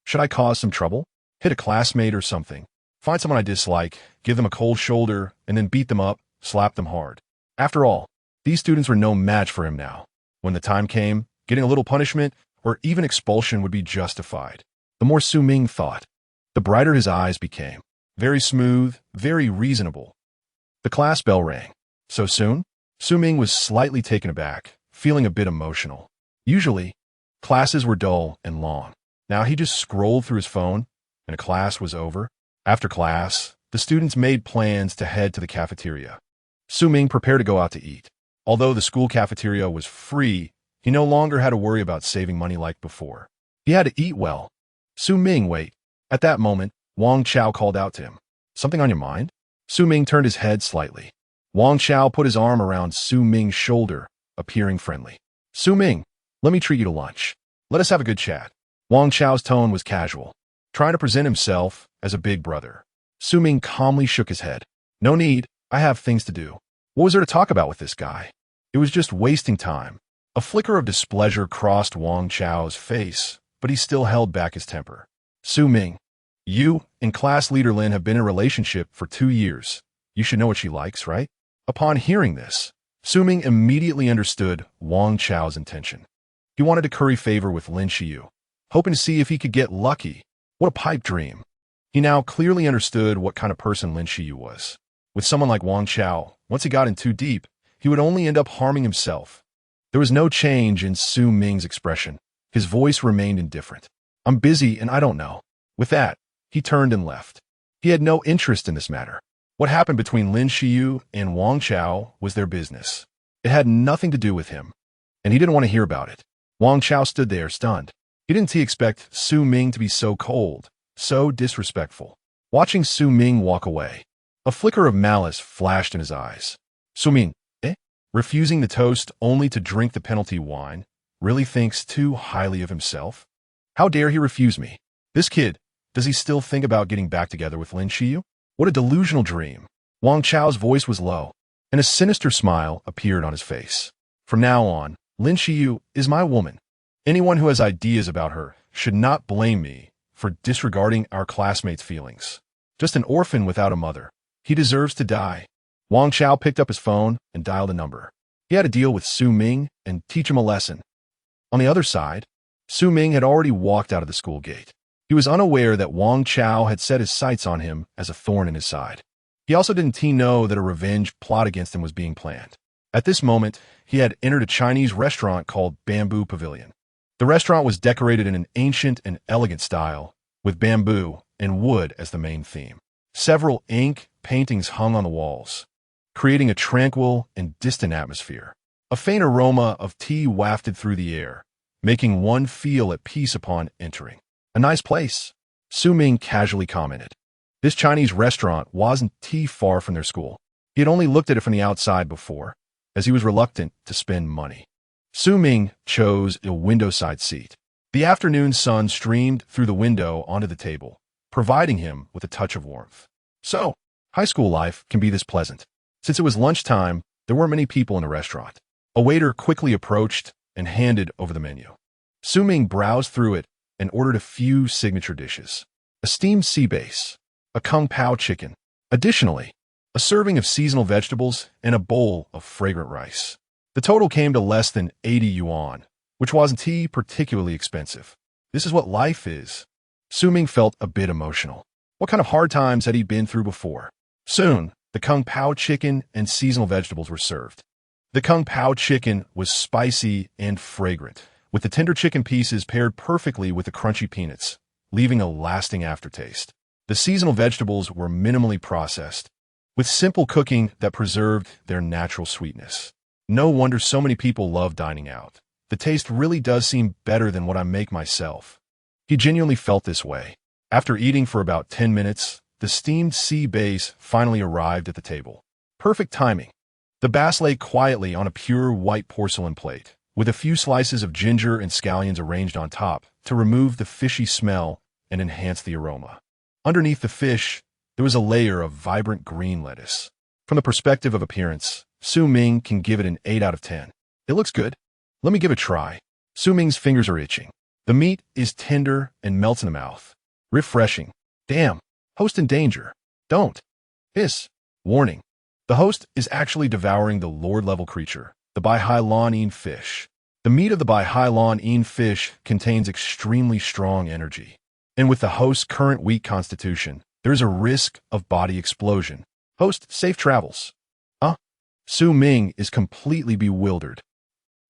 Should I cause some trouble? Hit a classmate or something? Find someone I dislike, give them a cold shoulder, and then beat them up, slap them hard. After all, these students were no match for him now. When the time came, getting a little punishment or even expulsion would be justified. The more Su Ming thought, the brighter his eyes became. Very smooth, very reasonable. The class bell rang. So soon? Su Ming was slightly taken aback, feeling a bit emotional. Usually, classes were dull and long. Now he just scrolled through his phone, and a class was over. After class, the students made plans to head to the cafeteria. Su Ming prepared to go out to eat. Although the school cafeteria was free, he no longer had to worry about saving money like before. He had to eat well. Su Ming, wait. At that moment, Wang Chao called out to him. Something on your mind? Su Ming turned his head slightly. Wang Chao put his arm around Su Ming's shoulder, appearing friendly. Su Ming, let me treat you to lunch. Let us have a good chat. Wang Chao's tone was casual, trying to present himself as a big brother. Su Ming calmly shook his head. No need, I have things to do. What was there to talk about with this guy? It was just wasting time. A flicker of displeasure crossed Wang Chao's face, but he still held back his temper. Su Ming, you and class leader Lin have been in a relationship for 2 years. You should know what she likes, right? Upon hearing this, Su Ming immediately understood Wang Chao's intention. He wanted to curry favor with Lin Xiyu, hoping to see if he could get lucky. What a pipe dream. He now clearly understood what kind of person Lin Xiyu was. With someone like Wang Chao, once he got in too deep, he would only end up harming himself. There was no change in Su Ming's expression. His voice remained indifferent. I'm busy and I don't know. With that, he turned and left. He had no interest in this matter. What happened between Lin Xiyu and Wang Chao was their business. It had nothing to do with him, and he didn't want to hear about it. Wang Chao stood there, stunned. He didn't expect Su Ming to be so cold, so disrespectful. Watching Su Ming walk away, a flicker of malice flashed in his eyes. Su Ming, refusing the toast only to drink the penalty wine, really thinks too highly of himself? How dare he refuse me? This kid, does he still think about getting back together with Lin Qiyu? What a delusional dream. Wang Chao's voice was low, and a sinister smile appeared on his face. From now on, Lin Qiyu is my woman. Anyone who has ideas about her should not blame me for disregarding our classmates' feelings. Just an orphan without a mother. He deserves to die. Wang Chao picked up his phone and dialed a number. He had to deal with Su Ming and teach him a lesson. On the other side, Su Ming had already walked out of the school gate. He was unaware that Wang Chao had set his sights on him as a thorn in his side. He also didn't know that a revenge plot against him was being planned. At this moment, he had entered a Chinese restaurant called Bamboo Pavilion. The restaurant was decorated in an ancient and elegant style, with bamboo and wood as the main theme. Several ink paintings hung on the walls, creating a tranquil and distant atmosphere. A faint aroma of tea wafted through the air, making one feel at peace upon entering. A nice place, Su Ming casually commented. This Chinese restaurant wasn't too far from their school. He had only looked at it from the outside before, as he was reluctant to spend money. Su Ming chose a window-side seat. The afternoon sun streamed through the window onto the table, providing him with a touch of warmth. So, high school life can be this pleasant. Since it was lunchtime, there weren't many people in the restaurant. A waiter quickly approached and handed over the menu. Su Ming browsed through it and ordered a few signature dishes. A steamed sea bass, a kung pao chicken. Additionally, a serving of seasonal vegetables and a bowl of fragrant rice. The total came to less than 80 yuan, which wasn't particularly expensive. This is what life is. Su Ming felt a bit emotional. What kind of hard times had he been through before? Soon, the kung pao chicken and seasonal vegetables were served. The kung pao chicken was spicy and fragrant, with the tender chicken pieces paired perfectly with the crunchy peanuts, leaving a lasting aftertaste. The seasonal vegetables were minimally processed, with simple cooking that preserved their natural sweetness. No wonder so many people love dining out. The taste really does seem better than what I make myself. He genuinely felt this way. After eating for about 10 minutes, the steamed sea bass finally arrived at the table. Perfect timing. The bass lay quietly on a pure white porcelain plate, with a few slices of ginger and scallions arranged on top to remove the fishy smell and enhance the aroma. Underneath the fish, there was a layer of vibrant green lettuce. From the perspective of appearance, Su Ming can give it an 8 out of 10. It looks good. Let me give it a try. Su Ming's fingers are itching. The meat is tender and melts in the mouth. Refreshing. Damn. Host in danger. Don't. Hiss. Warning. The host is actually devouring the lord-level creature, the Baihailan fish. The meat of the Baihailan fish contains extremely strong energy. And with the host's current weak constitution, there is a risk of body explosion. Host, safe travels. Su Ming is completely bewildered.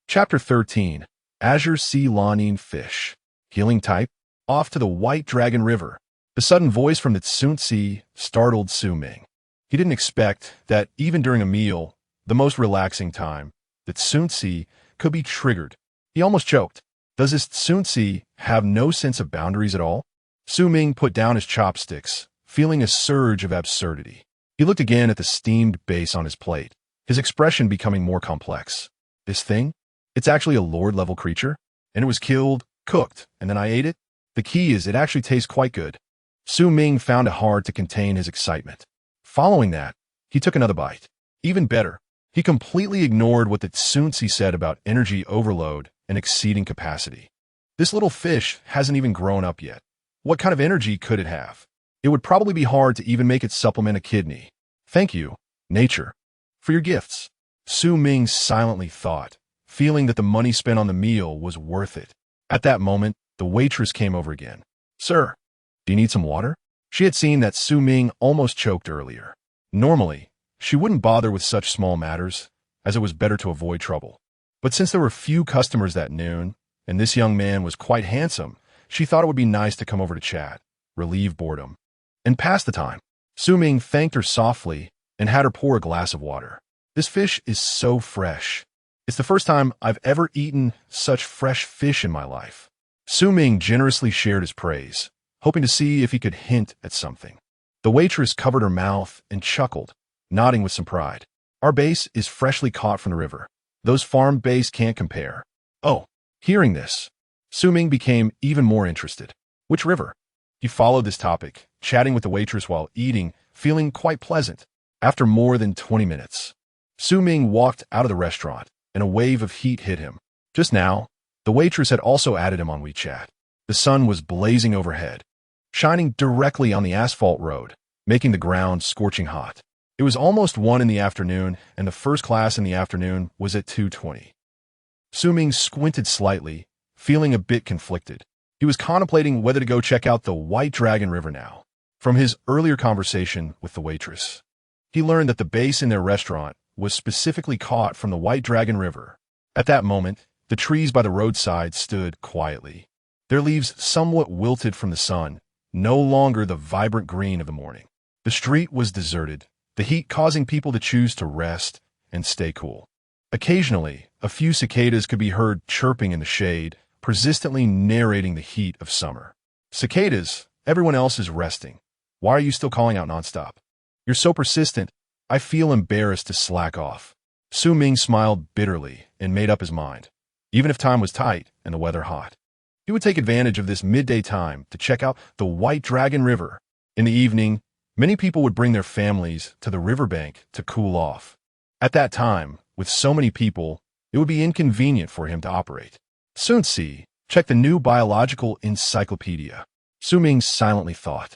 Chapter 13. Azure Sea Lanin Fish. Healing type. Off to the White Dragon River. The sudden voice from the Tsunci startled Su Ming. He didn't expect that even during a meal, the most relaxing time, the Tsunci could be triggered. He almost choked. Does this Tsunci have no sense of boundaries at all? Su Ming put down his chopsticks, feeling a surge of absurdity. He looked again at the steamed bass on his plate, his expression becoming more complex. This thing? It's actually a lord-level creature? And it was killed, cooked, and then I ate it? The key is it actually tastes quite good. Su Ming found it hard to contain his excitement. Following that, he took another bite. Even better, he completely ignored what the Tsunci said about energy overload and exceeding capacity. This little fish hasn't even grown up yet. What kind of energy could it have? It would probably be hard to even make it supplement a kidney. Thank you, nature, for your gifts. Su Ming silently thought, feeling that the money spent on the meal was worth it. At that moment, the waitress came over again. Sir, do you need some water? She had seen that Su Ming almost choked earlier. Normally, she wouldn't bother with such small matters, as it was better to avoid trouble. But since there were few customers that noon, and this young man was quite handsome, she thought it would be nice to come over to chat, relieve boredom, and pass the time. Su Ming thanked her softly and had her pour a glass of water. This fish is so fresh. It's the first time I've ever eaten such fresh fish in my life. Su Ming generously shared his praise, hoping to see if he could hint at something. The waitress covered her mouth and chuckled, nodding with some pride. Our base is freshly caught from the river. Those farm bays can't compare. Oh, hearing this, Ming became even more interested. Which river? He followed this topic, chatting with the waitress while eating, feeling quite pleasant. After more than 20 minutes, Ming walked out of the restaurant, and a wave of heat hit him. Just now, the waitress had also added him on WeChat. The sun was blazing overhead, shining directly on the asphalt road, making the ground scorching hot. It was almost 1 in the afternoon, and the first class in the afternoon was at 2:20. Ming squinted slightly, feeling a bit conflicted. He was contemplating whether to go check out the White Dragon River now. From his earlier conversation with the waitress, he learned that the base in their restaurant was specifically caught from the White Dragon River. At that moment, the trees by the roadside stood quietly, their leaves somewhat wilted from the sun, no longer the vibrant green of the morning. The street was deserted, the heat causing people to choose to rest and stay cool. Occasionally, a few cicadas could be heard chirping in the shade, persistently narrating the heat of summer. Cicadas, everyone else is resting. Why are you still calling out nonstop? You're so persistent, I feel embarrassed to slack off. Ming smiled bitterly and made up his mind. Even if time was tight and the weather hot, he would take advantage of this midday time to check out the White Dragon River. In the evening, many people would bring their families to the riverbank to cool off. At that time, with so many people, it would be inconvenient for him to operate. Check the new biological encyclopedia. Ming silently thought.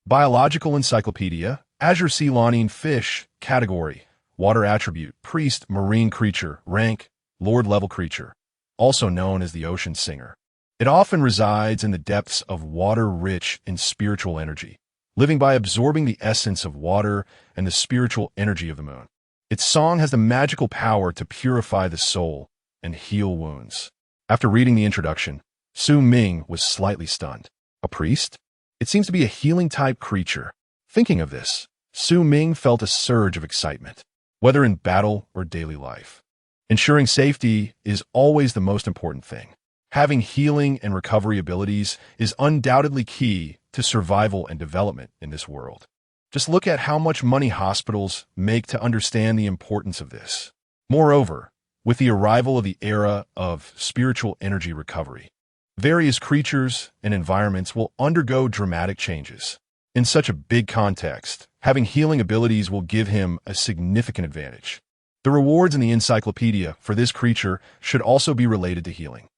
Biological encyclopedia, Azure Sea Launine Fish, category, water attribute, priest, marine creature, rank, lord-level creature, also known as the ocean singer. It often resides in the depths of water rich in spiritual energy, living by absorbing the essence of water and the spiritual energy of the moon. Its song has the magical power to purify the soul and heal wounds. After reading the introduction, Ming was slightly stunned. A priest? It seems to be a healing-type creature. Thinking of this, Ming felt a surge of excitement, whether in battle or daily life. Ensuring safety is always the most important thing. Having healing and recovery abilities is undoubtedly key to survival and development in this world. Just look at how much money hospitals make to understand the importance of this. Moreover, with the arrival of the era of spiritual energy recovery, various creatures and environments will undergo dramatic changes. In such a big context, having healing abilities will give him a significant advantage. The rewards in the encyclopedia for this creature should also be related to healing.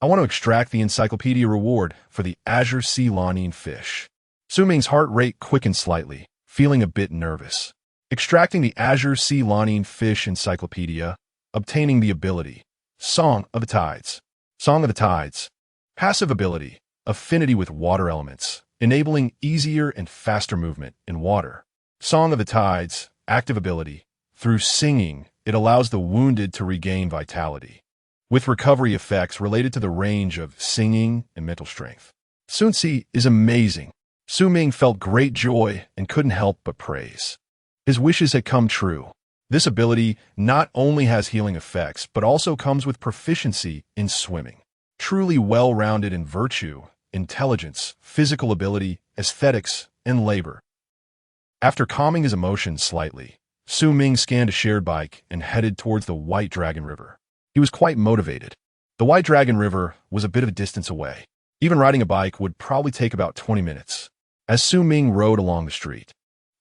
I want to extract the encyclopedia reward for the Azure Sea Launine Fish. Ming's heart rate quickened slightly, feeling a bit nervous. Extracting the Azure Sea Launine Fish encyclopedia, obtaining the ability, Song of the Tides. Song of the Tides. Passive ability, affinity with water elements, enabling easier and faster movement in water. Song of the Tides, active ability. Through singing, it allows the wounded to regain vitality, with recovery effects related to the range of singing and mental strength. Is amazing. Ming felt great joy and couldn't help but praise. His wishes had come true. This ability not only has healing effects, but also comes with proficiency in swimming. Truly well-rounded in virtue, intelligence, physical ability, aesthetics, and labor. After calming his emotions slightly, Ming scanned a shared bike and headed towards the White Dragon River. He was quite motivated. The White Dragon River was a bit of a distance away. Even riding a bike would probably take about 20 minutes. As Ming rode along the street,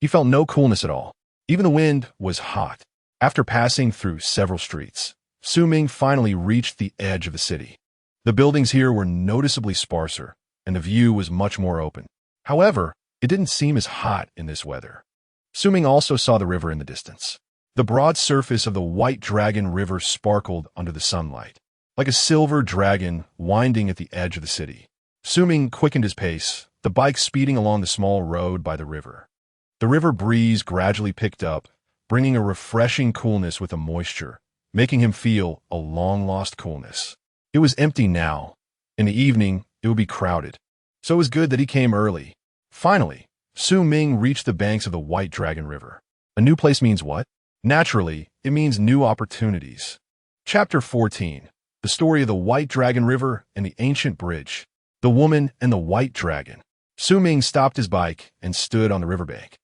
he felt no coolness at all. Even the wind was hot. After passing through several streets, Ming finally reached the edge of the city. The buildings here were noticeably sparser, and the view was much more open. However, it didn't seem as hot in this weather. Ming also saw the river in the distance. The broad surface of the White Dragon River sparkled under the sunlight, like a silver dragon winding at the edge of the city. Ming quickened his pace, the bike speeding along the small road by the river. The river breeze gradually picked up, bringing a refreshing coolness with the moisture, making him feel a long-lost coolness. It was empty now. In the evening, it would be crowded. So it was good that he came early. Finally, Ming reached the banks of the White Dragon River. A new place means what? Naturally, it means new opportunities. Chapter 14. The story of the White Dragon River and the ancient bridge. The woman and the White Dragon. Ming stopped his bike and stood on the riverbank,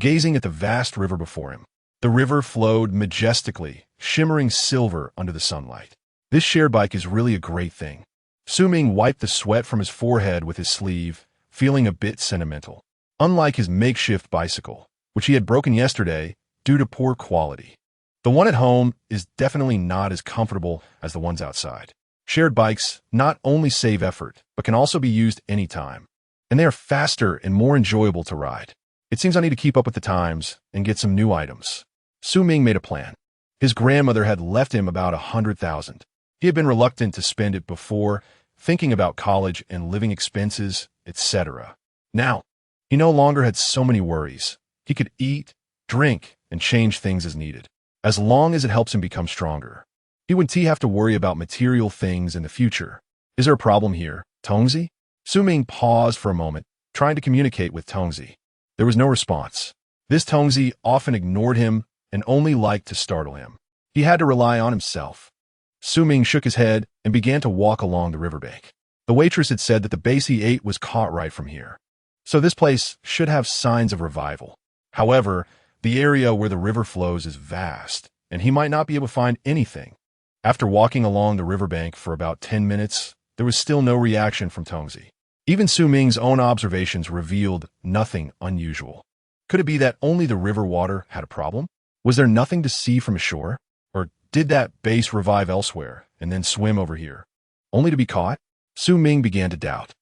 gazing at the vast river before him. The river flowed majestically, shimmering silver under the sunlight. This shared bike is really a great thing. Su Ming wiped the sweat from his forehead with his sleeve, feeling a bit sentimental. Unlike his makeshift bicycle, which he had broken yesterday due to poor quality, the one at home is definitely not as comfortable as the ones outside. Shared bikes not only save effort, but can also be used anytime. And they are faster and more enjoyable to ride. It seems I need to keep up with the times and get some new items. Su Ming made a plan. His grandmother had left him about 100,000. He had been reluctant to spend it before, thinking about college and living expenses, etc. Now, he no longer had so many worries. He could eat, drink, and change things as needed, as long as it helps him become stronger. He wouldn't have to worry about material things in the future. Is there a problem here, Tongzi? Su Ming paused for a moment, trying to communicate with Tongzi. There was no response. This Tongzi often ignored him and only liked to startle him. He had to rely on himself. Su Ming shook his head and began to walk along the riverbank. The waitress had said that the base he ate was caught right from here. So this place should have signs of revival. However, the area where the river flows is vast, and he might not be able to find anything. After walking along the riverbank for about 10 minutes, there was still no reaction from Tongzi. Even Su Ming's own observations revealed nothing unusual. Could it be that only the river water had a problem? Was there nothing to see from ashore? Or did that base revive elsewhere and then swim over here, only to be caught? Su Ming began to doubt.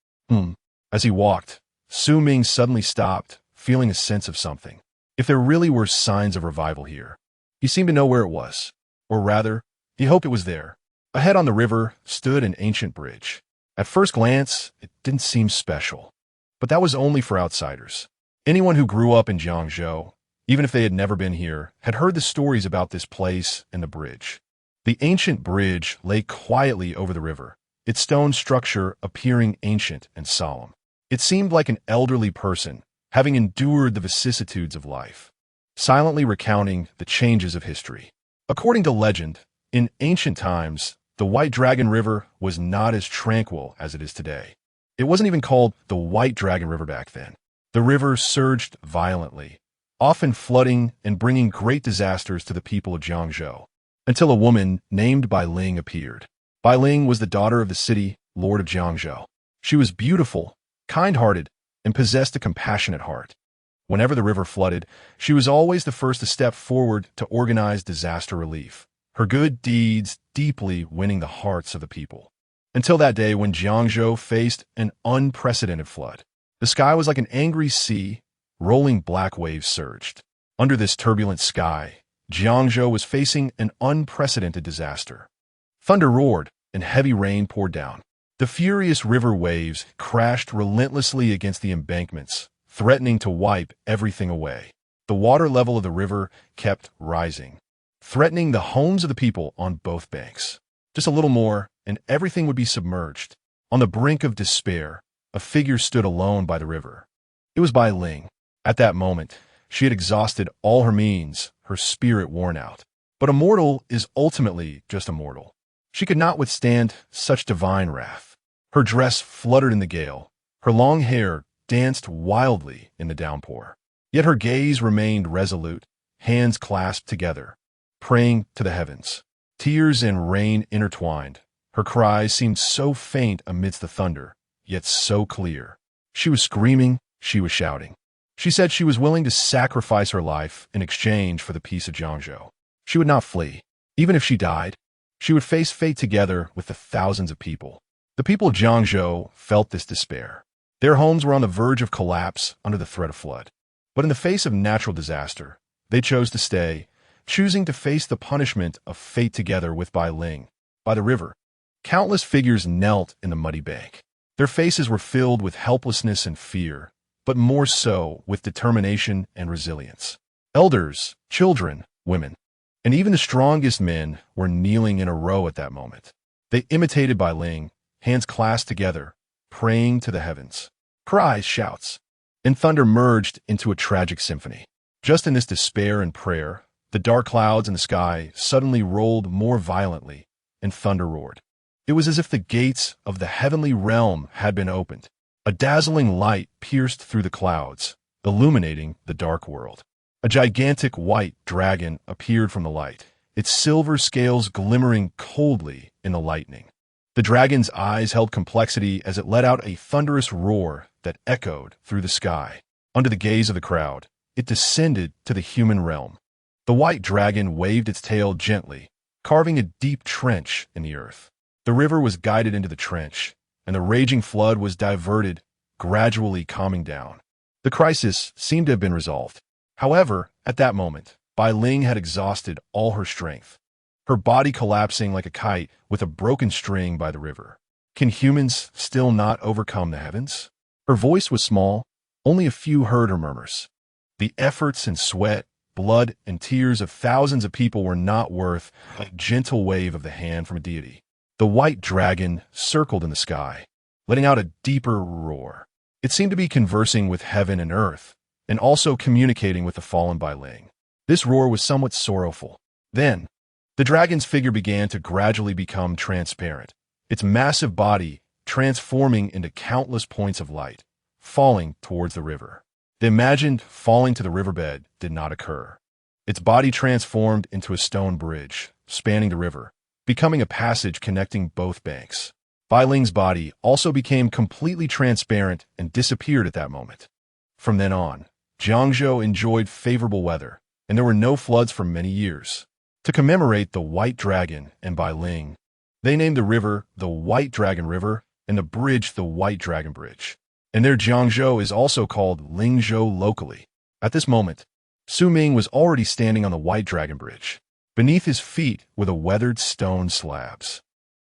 As he walked, Su Ming suddenly stopped, feeling a sense of something. If there really were signs of revival here, he seemed to know where it was. Or rather, he hoped it was there. Ahead on the river stood an ancient bridge. At first glance, it didn't seem special. But that was only for outsiders. Anyone who grew up in Jiangzhou, even if they had never been here, had heard the stories about this place and the bridge. The ancient bridge lay quietly over the river, its stone structure appearing ancient and solemn. It seemed like an elderly person, having endured the vicissitudes of life, silently recounting the changes of history. According to legend, in ancient times, the White Dragon River was not as tranquil as it is today. It wasn't even called the White Dragon River back then. The river surged violently, often flooding and bringing great disasters to the people of Jiangzhou, until a woman named Bai Ling appeared. Bai Ling was the daughter of the city lord of Jiangzhou. She was beautiful, kind-hearted, and possessed a compassionate heart. Whenever the river flooded, she was always the first to step forward to organize disaster relief, her good deeds deeply winning the hearts of the people. Until that day when Jiangzhou faced an unprecedented flood. The sky was like an angry sea, rolling black waves surged. Under this turbulent sky, Jiangzhou was facing an unprecedented disaster. Thunder roared, and heavy rain poured down. The furious river waves crashed relentlessly against the embankments, threatening to wipe everything away. The water level of the river kept rising, threatening the homes of the people on both banks. Just a little more, and everything would be submerged. On the brink of despair, a figure stood alone by the river. It was Bai Ling. At that moment, she had exhausted all her means, her spirit worn out. But a mortal is ultimately just a mortal. She could not withstand such divine wrath. Her dress fluttered in the gale. Her long hair danced wildly in the downpour. Yet her gaze remained resolute, hands clasped together, praying to the heavens. Tears and rain intertwined. Her cries seemed so faint amidst the thunder, yet so clear. She was screaming, she was shouting. She said she was willing to sacrifice her life in exchange for the peace of Jiangzhou. She would not flee. Even if she died, she would face fate together with the thousands of people. The people of Jiangzhou felt this despair. Their homes were on the verge of collapse under the threat of flood. But in the face of natural disaster, they chose to stay, choosing to face the punishment of fate together with Bai Ling. By the river, countless figures knelt in the muddy bank. Their faces were filled with helplessness and fear, but more so with determination and resilience. Elders, children, women, and even the strongest men were kneeling in a row at that moment. They imitated Bai Ling, hands clasped together, praying to the heavens. Cries, shouts, and thunder merged into a tragic symphony. Just in this despair and prayer, the dark clouds in the sky suddenly rolled more violently, and thunder roared. It was as if the gates of the heavenly realm had been opened. A dazzling light pierced through the clouds, illuminating the dark world. A gigantic white dragon appeared from the light, its silver scales glimmering coldly in the lightning. The dragon's eyes held complexity as it let out a thunderous roar that echoed through the sky. Under the gaze of the crowd, it descended to the human realm. The white dragon waved its tail gently, carving a deep trench in the earth. The river was guided into the trench, and the raging flood was diverted, gradually calming down. The crisis seemed to have been resolved. However, at that moment, Bai Ling had exhausted all her strength, her body collapsing like a kite with a broken string by the river. Can humans still not overcome the heavens? Her voice was small, only a few heard her murmurs. The efforts and sweat, blood, and tears of thousands of people were not worth a gentle wave of the hand from a deity. The white dragon circled in the sky, letting out a deeper roar. It seemed to be conversing with heaven and earth, and also communicating with the fallen Bai Ling. This roar was somewhat sorrowful. Then, the dragon's figure began to gradually become transparent, its massive body transforming into countless points of light, falling towards the river. The imagined falling to the riverbed did not occur. Its body transformed into a stone bridge, spanning the river, becoming a passage connecting both banks. Bai Ling's body also became completely transparent and disappeared at that moment. From then on, Jiangzhou enjoyed favorable weather, and there were no floods for many years. To commemorate the White Dragon and Bai Ling, they named the river the White Dragon River and the bridge the White Dragon Bridge. And their Jiangzhou is also called Lingzhou locally. At this moment, Su Ming was already standing on the White Dragon Bridge. Beneath his feet were the weathered stone slabs,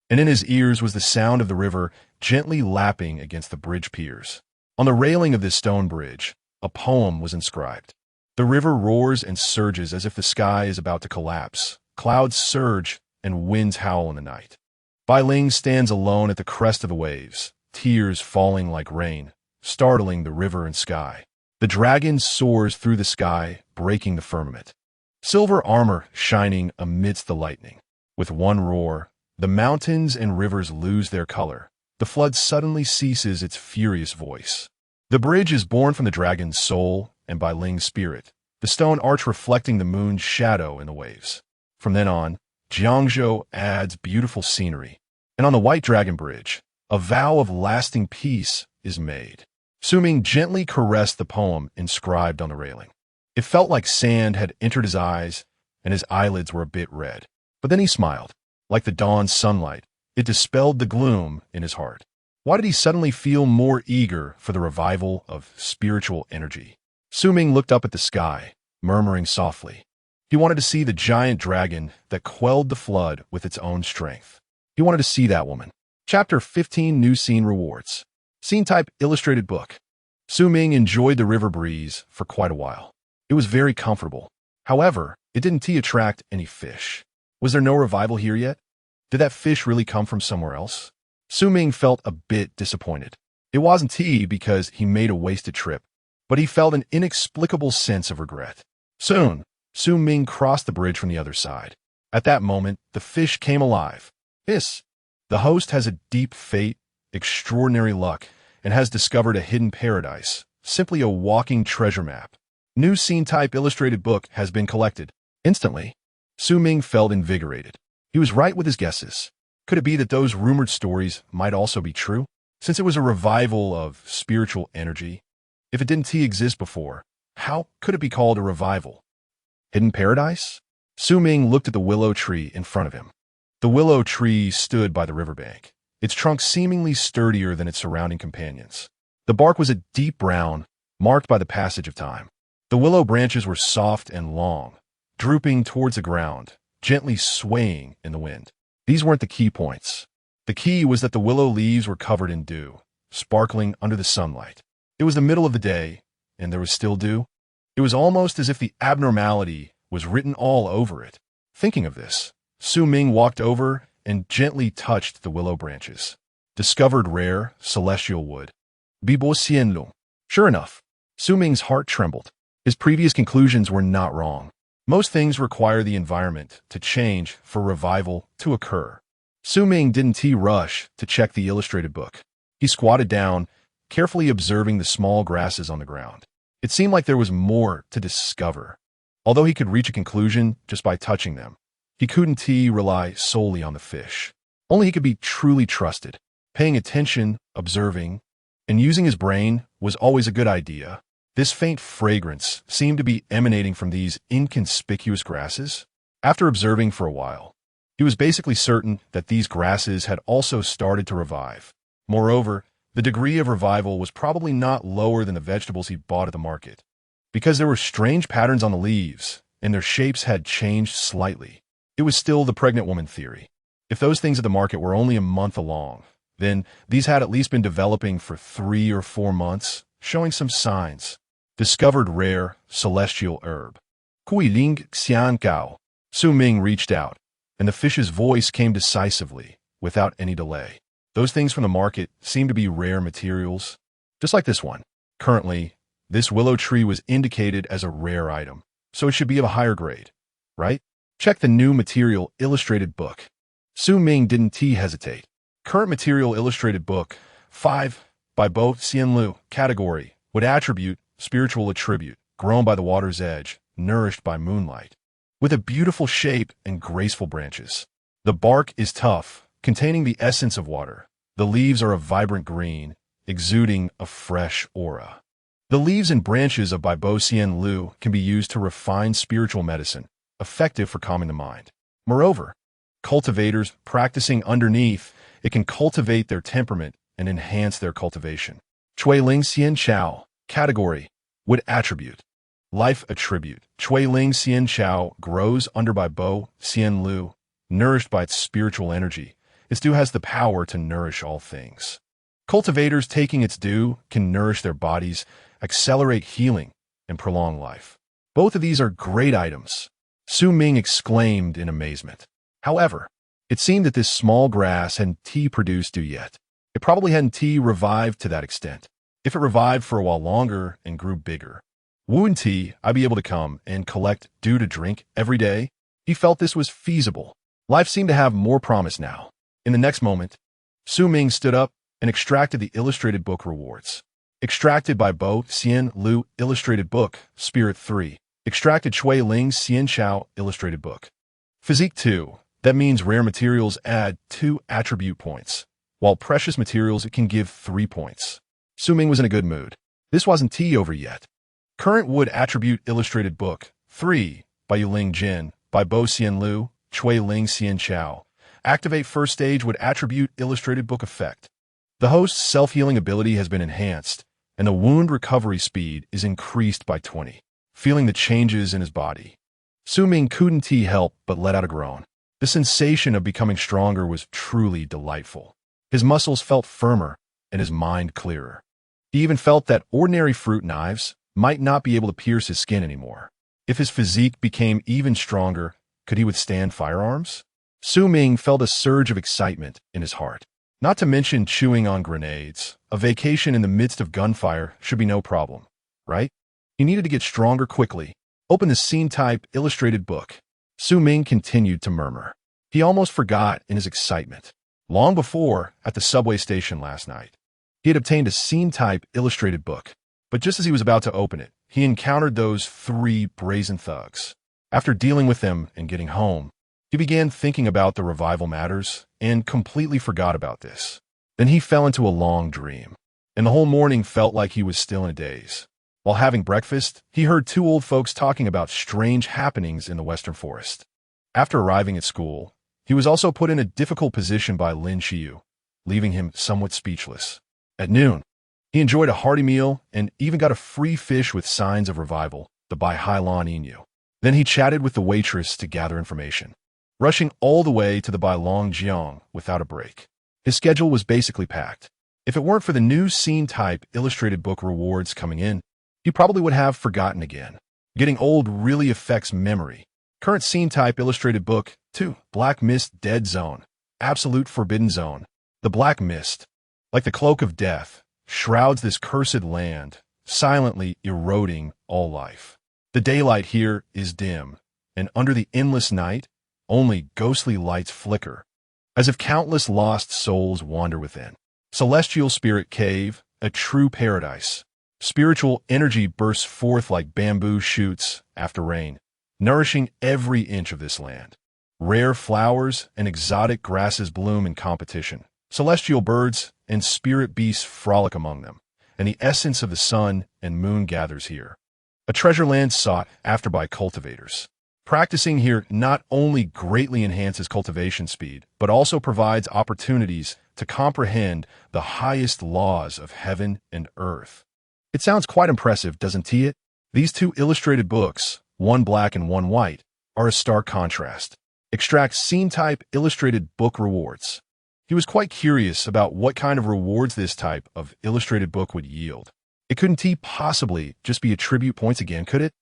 and in his ears was the sound of the river gently lapping against the bridge piers. On the railing of this stone bridge, a poem was inscribed. The river roars and surges as if the sky is about to collapse. Clouds surge and winds howl in the night. Bai Ling stands alone at the crest of the waves, tears falling like rain, startling the river and sky. The dragon soars through the sky, breaking the firmament, silver armor shining amidst the lightning. With one roar, the mountains and rivers lose their color. The flood suddenly ceases its furious voice. The bridge is born from the dragon's soul and Bai Ling's spirit, the stone arch reflecting the moon's shadow in the waves. From then on, Jiangzhou adds beautiful scenery, and on the White Dragon Bridge, a vow of lasting peace is made. Su Ming gently caressed the poem inscribed on the railing. It felt like sand had entered his eyes, and his eyelids were a bit red. But then he smiled. Like the dawn's sunlight, it dispelled the gloom in his heart. Why did he suddenly feel more eager for the revival of spiritual energy? Su Ming looked up at the sky, murmuring softly. He wanted to see the giant dragon that quelled the flood with its own strength. He wanted to see that woman. Chapter 15 New Scene Rewards. Scene type illustrated book. Su Ming enjoyed the river breeze for quite a while. It was very comfortable. However, it didn't attract any fish. Was there no revival here yet? Did that fish really come from somewhere else? Su Ming felt a bit disappointed. It wasn't tea because he made a wasted trip, but he felt an inexplicable sense of regret. Soon, Su Ming crossed the bridge from the other side. At that moment, the fish came alive. Hiss! The host has a deep fate, extraordinary luck, and has discovered a hidden paradise, simply a walking treasure map. New scene type illustrated book has been collected. Instantly, Su Ming felt invigorated. He was right with his guesses. Could it be that those rumored stories might also be true? Since it was a revival of spiritual energy, if it didn't exist before, how could it be called a revival? Hidden paradise? Su Ming looked at the willow tree in front of him. The willow tree stood by the riverbank, its trunk seemingly sturdier than its surrounding companions. The bark was a deep brown, marked by the passage of time. The willow branches were soft and long, drooping towards the ground, gently swaying in the wind. These weren't the key points. The key was that the willow leaves were covered in dew, sparkling under the sunlight. It was the middle of the day, and there was still dew. It was almost as if the abnormality was written all over it. Thinking of this, Su Ming walked over and gently touched the willow branches. Discovered rare, celestial wood. Bibo Xianlong. Sure enough, Su Ming's heart trembled. His previous conclusions were not wrong. Most things require the environment to change for revival to occur. Su Ming didn't rush to check the illustrated book. He squatted down, carefully observing the small grasses on the ground. It seemed like there was more to discover. Although he could reach a conclusion just by touching them, he couldn't rely solely on the fish. Only he could be truly trusted. Paying attention, observing, and using his brain was always a good idea. This faint fragrance seemed to be emanating from these inconspicuous grasses. After observing for a while, he was basically certain that these grasses had also started to revive. Moreover, the degree of revival was probably not lower than the vegetables he bought at the market, because there were strange patterns on the leaves, and their shapes had changed slightly. It was still the pregnant woman theory. If those things at the market were only a month along, then these had at least been developing for 3 or 4 months, showing some signs. Discovered rare, celestial herb. Kui Ling Xian Gao. Su Ming reached out, and the fish's voice came decisively, without any delay. Those things from the market seemed to be rare materials, just like this one. Currently, this willow tree was indicated as a rare item, so it should be of a higher grade, right? Check the new material illustrated book. Su Ming didn't hesitate. Current material illustrated book, 5, by Bo Xianlu, category, would attribute, spiritual attribute, grown by the water's edge, nourished by moonlight, with a beautiful shape and graceful branches. The bark is tough, containing the essence of water. The leaves are a vibrant green, exuding a fresh aura. The leaves and branches of Bai Bo Xian Lu can be used to refine spiritual medicine, effective for calming the mind. Moreover, cultivators practicing underneath, it can cultivate their temperament and enhance their cultivation. Chui Ling Xian Chao, category, would attribute. Life attribute. Chui Ling Xian Chao grows under Bai Bo Xian Lu, nourished by its spiritual energy. Its dew has the power to nourish all things. Cultivators taking its dew can nourish their bodies, accelerate healing, and prolong life. Both of these are great items. Su Ming exclaimed in amazement. However, it seemed that this small grass hadn't produced dew yet. It probably hadn't revived to that extent. If it revived for a while longer and grew bigger, wouldn't I be able to come and collect dew to drink every day? He felt this was feasible. Life seemed to have more promise now. In the next moment, Su Ming stood up and extracted the illustrated book rewards. Extracted by Bo Xian Lu illustrated book, Spirit 3. Extracted Chui Ling Xian Chao illustrated book. Physique 2. That means rare materials add 2 attribute points, while precious materials it can give 3 points. Su Ming was in a good mood. This wasn't over yet. Current wood attribute illustrated book, 3, by Yuling Jin, by Bo Xian Lu, Chui Ling Xian Chao. Activate first stage would attribute illustrated book effect. The host's self-healing ability has been enhanced, and the wound recovery speed is increased by 20. Feeling the changes in his body, Su Ming couldn't help but let out a groan. The sensation of becoming stronger was truly delightful. His muscles felt firmer, and his mind clearer. He even felt that ordinary fruit knives might not be able to pierce his skin anymore. If his physique became even stronger, could he withstand firearms? Su Ming felt a surge of excitement in his heart. Not to mention chewing on grenades. A vacation in the midst of gunfire should be no problem, right? He needed to get stronger quickly. Open the scene type illustrated book. Su Ming continued to murmur. He almost forgot in his excitement. Long before, at the subway station last night, he had obtained a scene type illustrated book. But just as he was about to open it, he encountered those 3 brazen thugs. After dealing with them and getting home, he began thinking about the revival matters and completely forgot about this. Then he fell into a long dream, and the whole morning felt like he was still in a daze. While having breakfast, he heard 2 old folks talking about strange happenings in the western forest. After arriving at school, he was also put in a difficult position by Lin Xiu, leaving him somewhat speechless. At noon, he enjoyed a hearty meal and even got a free fish with signs of revival, the Bai Hailan Inu. Then he chatted with the waitress to gather information, rushing all the way to the Bai Long Jiang without a break. His schedule was basically packed. If it weren't for the new scene type illustrated book rewards coming in, he probably would have forgotten again. Getting old really affects memory. Current scene type illustrated book, 2, Black Mist Dead Zone, Absolute Forbidden Zone. The black mist, like the cloak of death, shrouds this cursed land, silently eroding all life. The daylight here is dim, and under the endless night, only ghostly lights flicker, as if countless lost souls wander within. Celestial Spirit Cave, a true paradise. Spiritual energy bursts forth like bamboo shoots after rain. nourishing every inch of this land. Rare flowers and exotic grasses bloom in competition. Celestial birds and spirit beasts frolic among them, and the essence of the sun and moon gathers here. A treasure land sought after by cultivators. Practicing here not only greatly enhances cultivation speed, but also provides opportunities to comprehend the highest laws of heaven and earth. It sounds quite impressive, doesn't it? These two illustrated books, one black and one white, are a stark contrast. Extract scene-type illustrated book rewards. He was quite curious about what kind of rewards this type of illustrated book would yield. It couldn't possibly just be attribute points again, could it?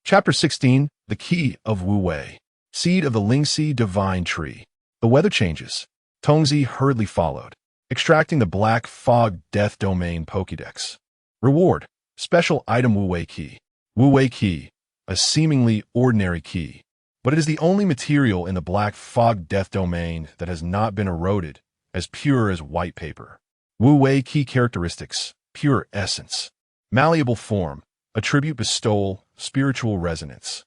Chapter 16, The Key of Wu Wei. Seed of the Lingxi Divine Tree. The weather changes. Tongzi hurriedly followed, extracting the Black Fog Death Domain Pokédex. Reward. Special item Wu Wei Key. Wu Wei Key, a seemingly ordinary key, but it is the only material in the Black Fog Death Domain that has not been eroded, as pure as white paper. Wu Wei Key characteristics. Pure essence. Malleable form. Attribute bestowal. Spiritual resonance.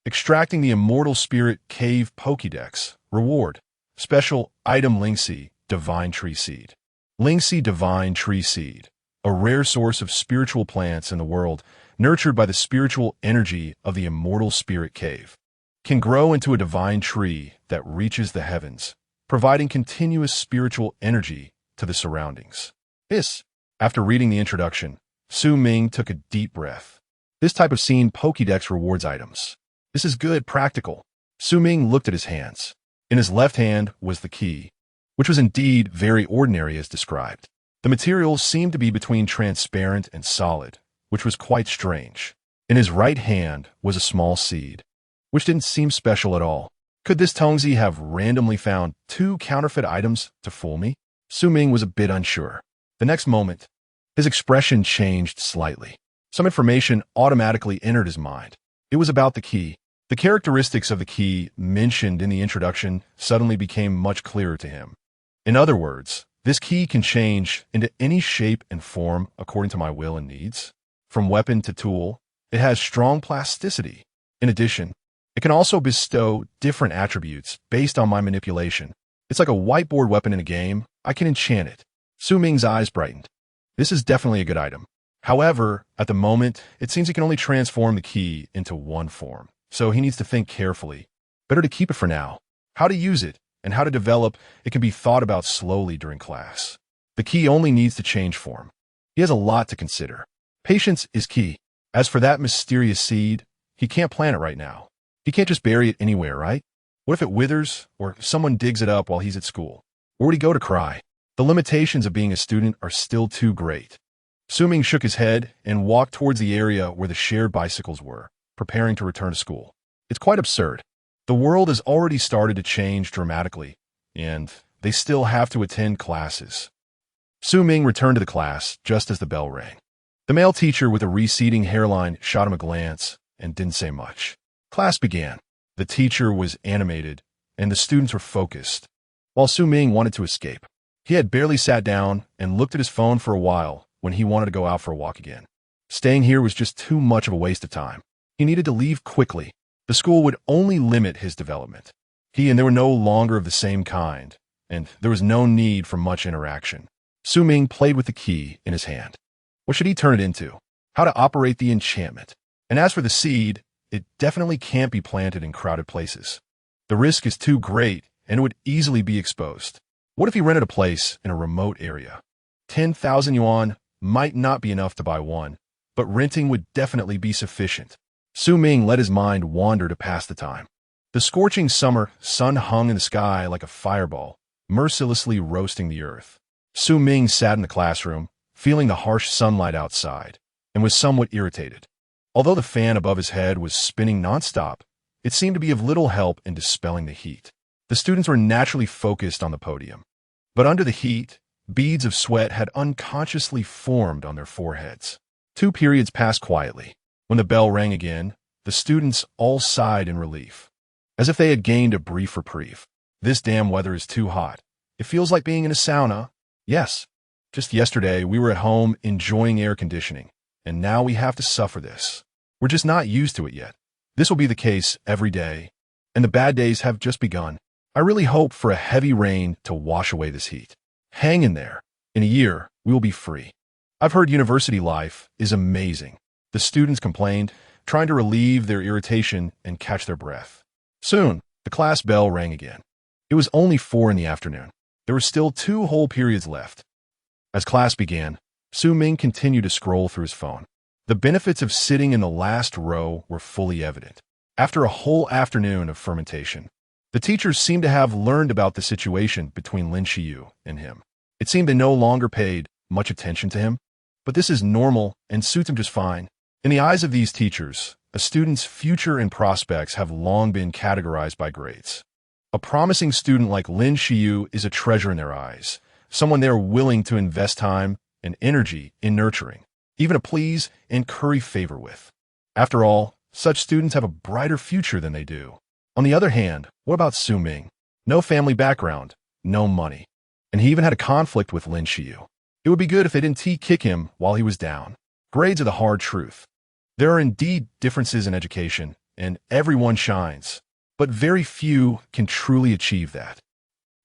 Extracting the Immortal Spirit Cave Pokédex. Reward. Special item Lingxi Divine Tree Seed. Lingxi Divine Tree Seed, a rare source of spiritual plants in the world, nurtured by the spiritual energy of the Immortal Spirit Cave, can grow into a divine tree that reaches the heavens, providing continuous spiritual energy to the surroundings. After reading the introduction, Ming took a deep breath. This type of scene Pokédex rewards items. This is good, practical. Ming looked at his hands. In his left hand was the key, which was indeed very ordinary as described. The material seemed to be between transparent and solid, which was quite strange. In his right hand was a small seed, which didn't seem special at all. Could this Tongzi have randomly found two counterfeit items to fool me? Ming was a bit unsure. The next moment, his expression changed slightly. Some information automatically entered his mind. It was about the key. The characteristics of the key mentioned in the introduction suddenly became much clearer to him. In other words, this key can change into any shape and form according to my will and needs. From weapon to tool, it has strong plasticity. In addition, it can also bestow different attributes based on my manipulation. It's like a whiteboard weapon in a game. I can enchant it. Ming's eyes brightened. This is definitely a good item. However, at the moment, it seems he can only transform the key into one form, so he needs to think carefully. Better to keep it for now. How to use it and how to develop it can be thought about slowly during class. The key only needs to change form. He has a lot to consider. Patience is key. As for that mysterious seed, he can't plant it right now. He can't just bury it anywhere, right? What if it withers or someone digs it up while he's at school? Where would he go to cry? The limitations of being a student are still too great. Ming shook his head and walked towards the area where the shared bicycles were, preparing to return to school. It's quite absurd. The world has already started to change dramatically, and they still have to attend classes. Ming returned to the class just as the bell rang. The male teacher with a receding hairline shot him a glance and didn't say much. Class began. The teacher was animated, and the students were focused, while Ming wanted to escape. He had barely sat down and looked at his phone for a while when he wanted to go out for a walk again. Staying here was just too much of a waste of time. He needed to leave quickly. The school would only limit his development. He and they were no longer of the same kind, and there was no need for much interaction. Ming played with the key in his hand. What should he turn it into? How to operate the enchantment? And as for the seed, it definitely can't be planted in crowded places. The risk is too great, and it would easily be exposed. What if he rented a place in a remote area? 10,000 yuan might not be enough to buy one, but renting would definitely be sufficient. Ming let his mind wander to pass the time. The scorching summer sun hung in the sky like a fireball, mercilessly roasting the earth. Ming sat in the classroom, feeling the harsh sunlight outside, and was somewhat irritated. Although the fan above his head was spinning nonstop, it seemed to be of little help in dispelling the heat. The students were naturally focused on the podium, but under the heat, beads of sweat had unconsciously formed on their foreheads. 2 periods passed quietly. When the bell rang again, the students all sighed in relief, as if they had gained a brief reprieve. This damn weather is too hot. It feels like being in a sauna. Yes, just yesterday we were at home enjoying air conditioning, and now we have to suffer this. We're just not used to it yet. This will be the case every day, and the bad days have just begun. I really hope for a heavy rain to wash away this heat. Hang in there. In a year, we will be free. I've heard university life is amazing. The students complained, trying to relieve their irritation and catch their breath. Soon, the class bell rang again. It was only 4 in the afternoon. There were still 2 whole periods left. As class began, Ming continued to scroll through his phone. The benefits of sitting in the last row were fully evident. After a whole afternoon of fermentation, the teachers seemed to have learned about the situation between Lin Xiyu and him. It seemed they no longer paid much attention to him, but this is normal and suits him just fine. In the eyes of these teachers, a student's future and prospects have long been categorized by grades. A promising student like Lin Xiyu is a treasure in their eyes, someone they are willing to invest time and energy in nurturing, even to please and curry favor with. After all, such students have a brighter future than they do. On the other hand, what about Ming? No family background, no money, and he even had a conflict with Lin Xiyu. It would be good if they didn't kick him while he was down. Grades are the hard truth. There are indeed differences in education, and everyone shines, but very few can truly achieve that.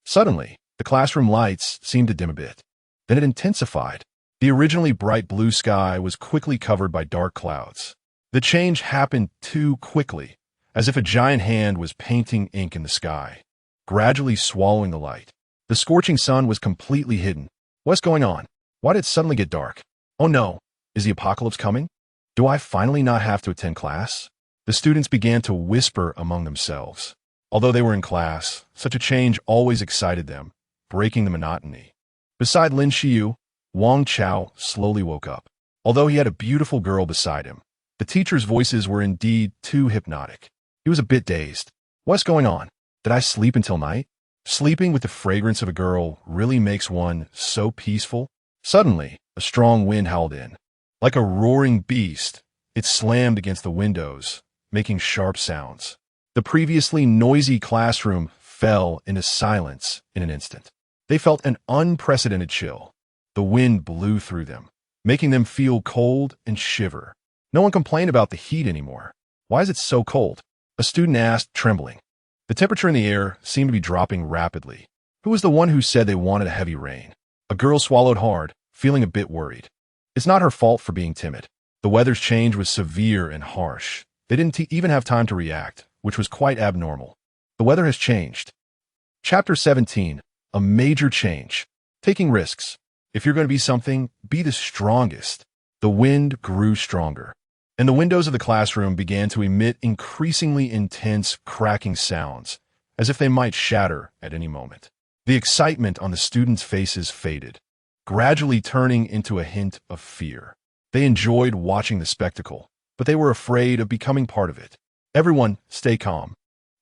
Suddenly, the classroom lights seemed to dim a bit. Then it intensified. The originally bright blue sky was quickly covered by dark clouds. The change happened too quickly, as if a giant hand was painting ink in the sky, gradually swallowing the light. The scorching sun was completely hidden. What's going on? Why did it suddenly get dark? Oh no, is the apocalypse coming? Do I finally not have to attend class? The students began to whisper among themselves. Although they were in class, such a change always excited them, breaking the monotony. Beside Lin Xiyu, Wang Chao slowly woke up. Although he had a beautiful girl beside him, the teachers' voices were indeed too hypnotic. He was a bit dazed. What's going on? Did I sleep until night? Sleeping with the fragrance of a girl really makes one so peaceful. Suddenly, a strong wind howled in. Like a roaring beast, it slammed against the windows, making sharp sounds. The previously noisy classroom fell into silence in an instant. They felt an unprecedented chill. The wind blew through them, making them feel cold and shiver. No one complained about the heat anymore. Why is it so cold? A student asked, trembling. The temperature in the air seemed to be dropping rapidly. Who was the one who said they wanted a heavy rain? A girl swallowed hard, feeling a bit worried. It's not her fault for being timid. The weather's change was severe and harsh. They didn't even have time to react, which was quite abnormal. The weather has changed. Chapter 17. A major change. Taking risks. If you're going to be something, be the strongest. The wind grew stronger, and the windows of the classroom began to emit increasingly intense cracking sounds, as if they might shatter at any moment. The excitement on the students' faces faded, gradually turning into a hint of fear. They enjoyed watching the spectacle, but they were afraid of becoming part of it. Everyone, stay calm.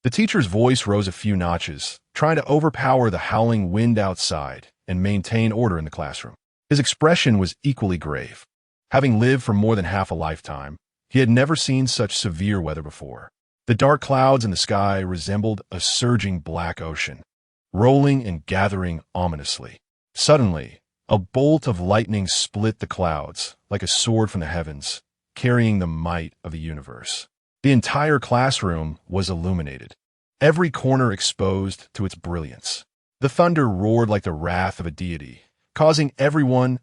The teacher's voice rose a few notches, trying to overpower the howling wind outside and maintain order in the classroom. His expression was equally grave. Having lived for more than half a lifetime, he had never seen such severe weather before. The dark clouds in the sky resembled a surging black ocean, rolling and gathering ominously. Suddenly, a bolt of lightning split the clouds like a sword from the heavens, carrying the might of the universe. The entire classroom was illuminated, every corner exposed to its brilliance. The thunder roared like the wrath of a deity, causing everyone's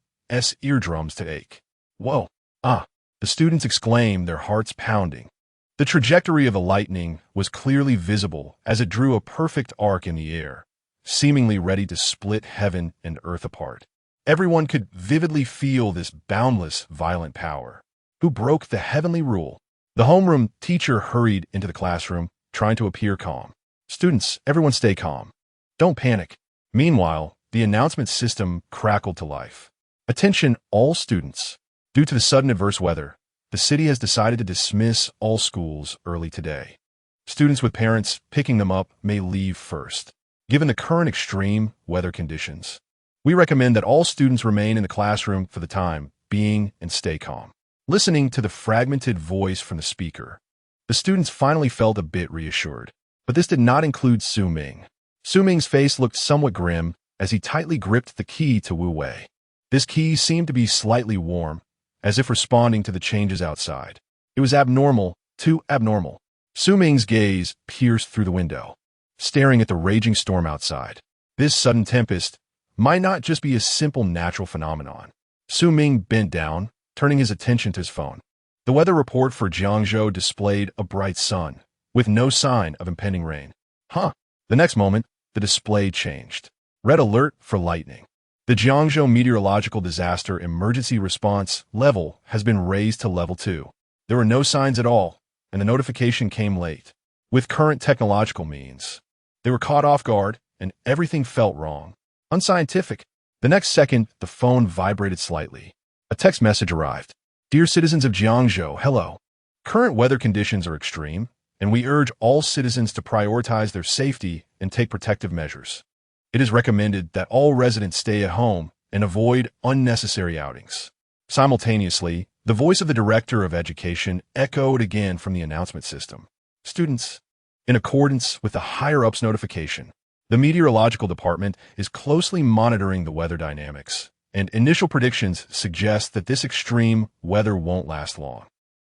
eardrums to ache. Whoa! Ah! The students exclaimed, their hearts pounding. The trajectory of the lightning was clearly visible as it drew a perfect arc in the air, seemingly ready to split heaven and earth apart. Everyone could vividly feel this boundless, violent power. Who broke the heavenly rule? The homeroom teacher hurried into the classroom, trying to appear calm. Students, everyone stay calm. Don't panic. Meanwhile, the announcement system crackled to life. Attention, all students. Due to the sudden adverse weather, the city has decided to dismiss all schools early today. Students with parents picking them up may leave first. Given the current extreme weather conditions, we recommend that all students remain in the classroom for the time being and stay calm. Listening to the fragmented voice from the speaker, the students finally felt a bit reassured. But this did not include Ming. Ming's face looked somewhat grim as he tightly gripped the key to Wu Wei. This key seemed to be slightly warm, as if responding to the changes outside. It was abnormal, too abnormal. Su Ming's gaze pierced through the window, staring at the raging storm outside. This sudden tempest might not just be a simple natural phenomenon. Su Ming bent down, turning his attention to his phone. The weather report for Jiangzhou displayed a bright sun, with no sign of impending rain. The next moment, the display changed. Red alert for lightning. The Jiangzhou Meteorological Disaster Emergency Response level has been raised to level 2. There were no signs at all, and the notification came late. With current technological means, they were caught off guard, and everything felt wrong. Unscientific. The next second, the phone vibrated slightly. A text message arrived. Dear citizens of Jiangzhou, hello. Current weather conditions are extreme, and we urge all citizens to prioritize their safety and take protective measures. It is recommended that all residents stay at home and avoid unnecessary outings. Simultaneously, the voice of the Director of Education echoed again from the announcement system. Students, in accordance with the higher-ups notification, the Meteorological Department is closely monitoring the weather dynamics, and initial predictions suggest that this extreme weather won't last long.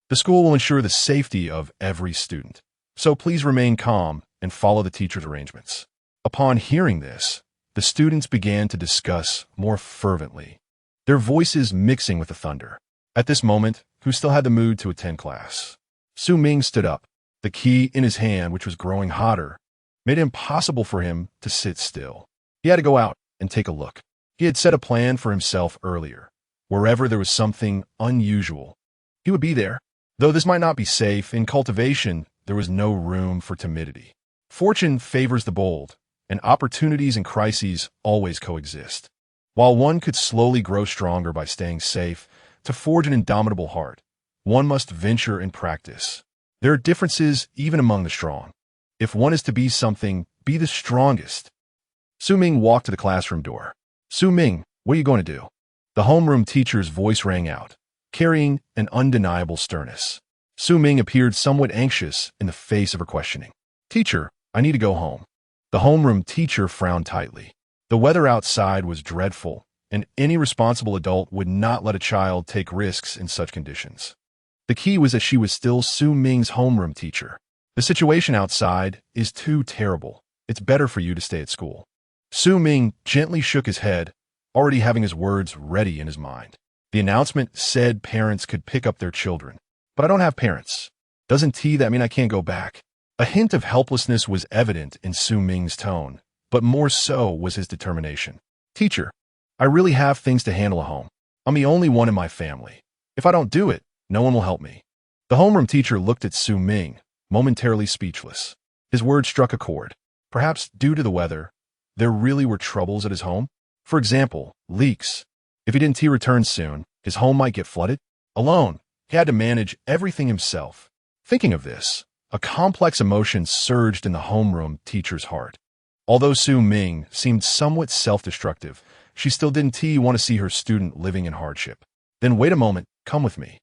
The school will ensure the safety of every student, so please remain calm and follow the teacher's arrangements. Upon hearing this, the students began to discuss more fervently, their voices mixing with the thunder. At this moment, who still had the mood to attend class? Su Ming stood up, the key in his hand, which was growing hotter, made it impossible for him to sit still. He had to go out and take a look. He had set a plan for himself earlier. Wherever there was something unusual, he would be there. Though this might not be safe, in cultivation, there was no room for timidity. Fortune favors the bold, and opportunities and crises always coexist. While one could slowly grow stronger by staying safe, to forge an indomitable heart, one must venture and practice. There are differences even among the strong. If one is to be something, be the strongest. Su Ming walked to the classroom door. Su Ming, what are you going to do? The homeroom teacher's voice rang out, carrying an undeniable sternness. Su Ming appeared somewhat anxious in the face of her questioning. Teacher, I need to go home. The homeroom teacher frowned tightly. The weather outside was dreadful, and any responsible adult would not let a child take risks in such conditions. The key was that she was still Su Ming's homeroom teacher. The situation outside is too terrible. It's better for you to stay at school. Su Ming gently shook his head, already having his words ready in his mind. The announcement said parents could pick up their children. But I don't have parents. Doesn't that mean I can't go back? A hint of helplessness was evident in Su Ming's tone, but more so was his determination. Teacher, I really have things to handle at home. I'm the only one in my family. If I don't do it, no one will help me. The homeroom teacher looked at Su Ming, momentarily speechless. His words struck a chord. Perhaps due to the weather, there really were troubles at his home. For example, leaks. If he didn't return soon, his home might get flooded. Alone, he had to manage everything himself. Thinking of this, a complex emotion surged in the homeroom teacher's heart. Although Su Ming seemed somewhat self-destructive, she still didn't want to see her student living in hardship. Then wait a moment, come with me.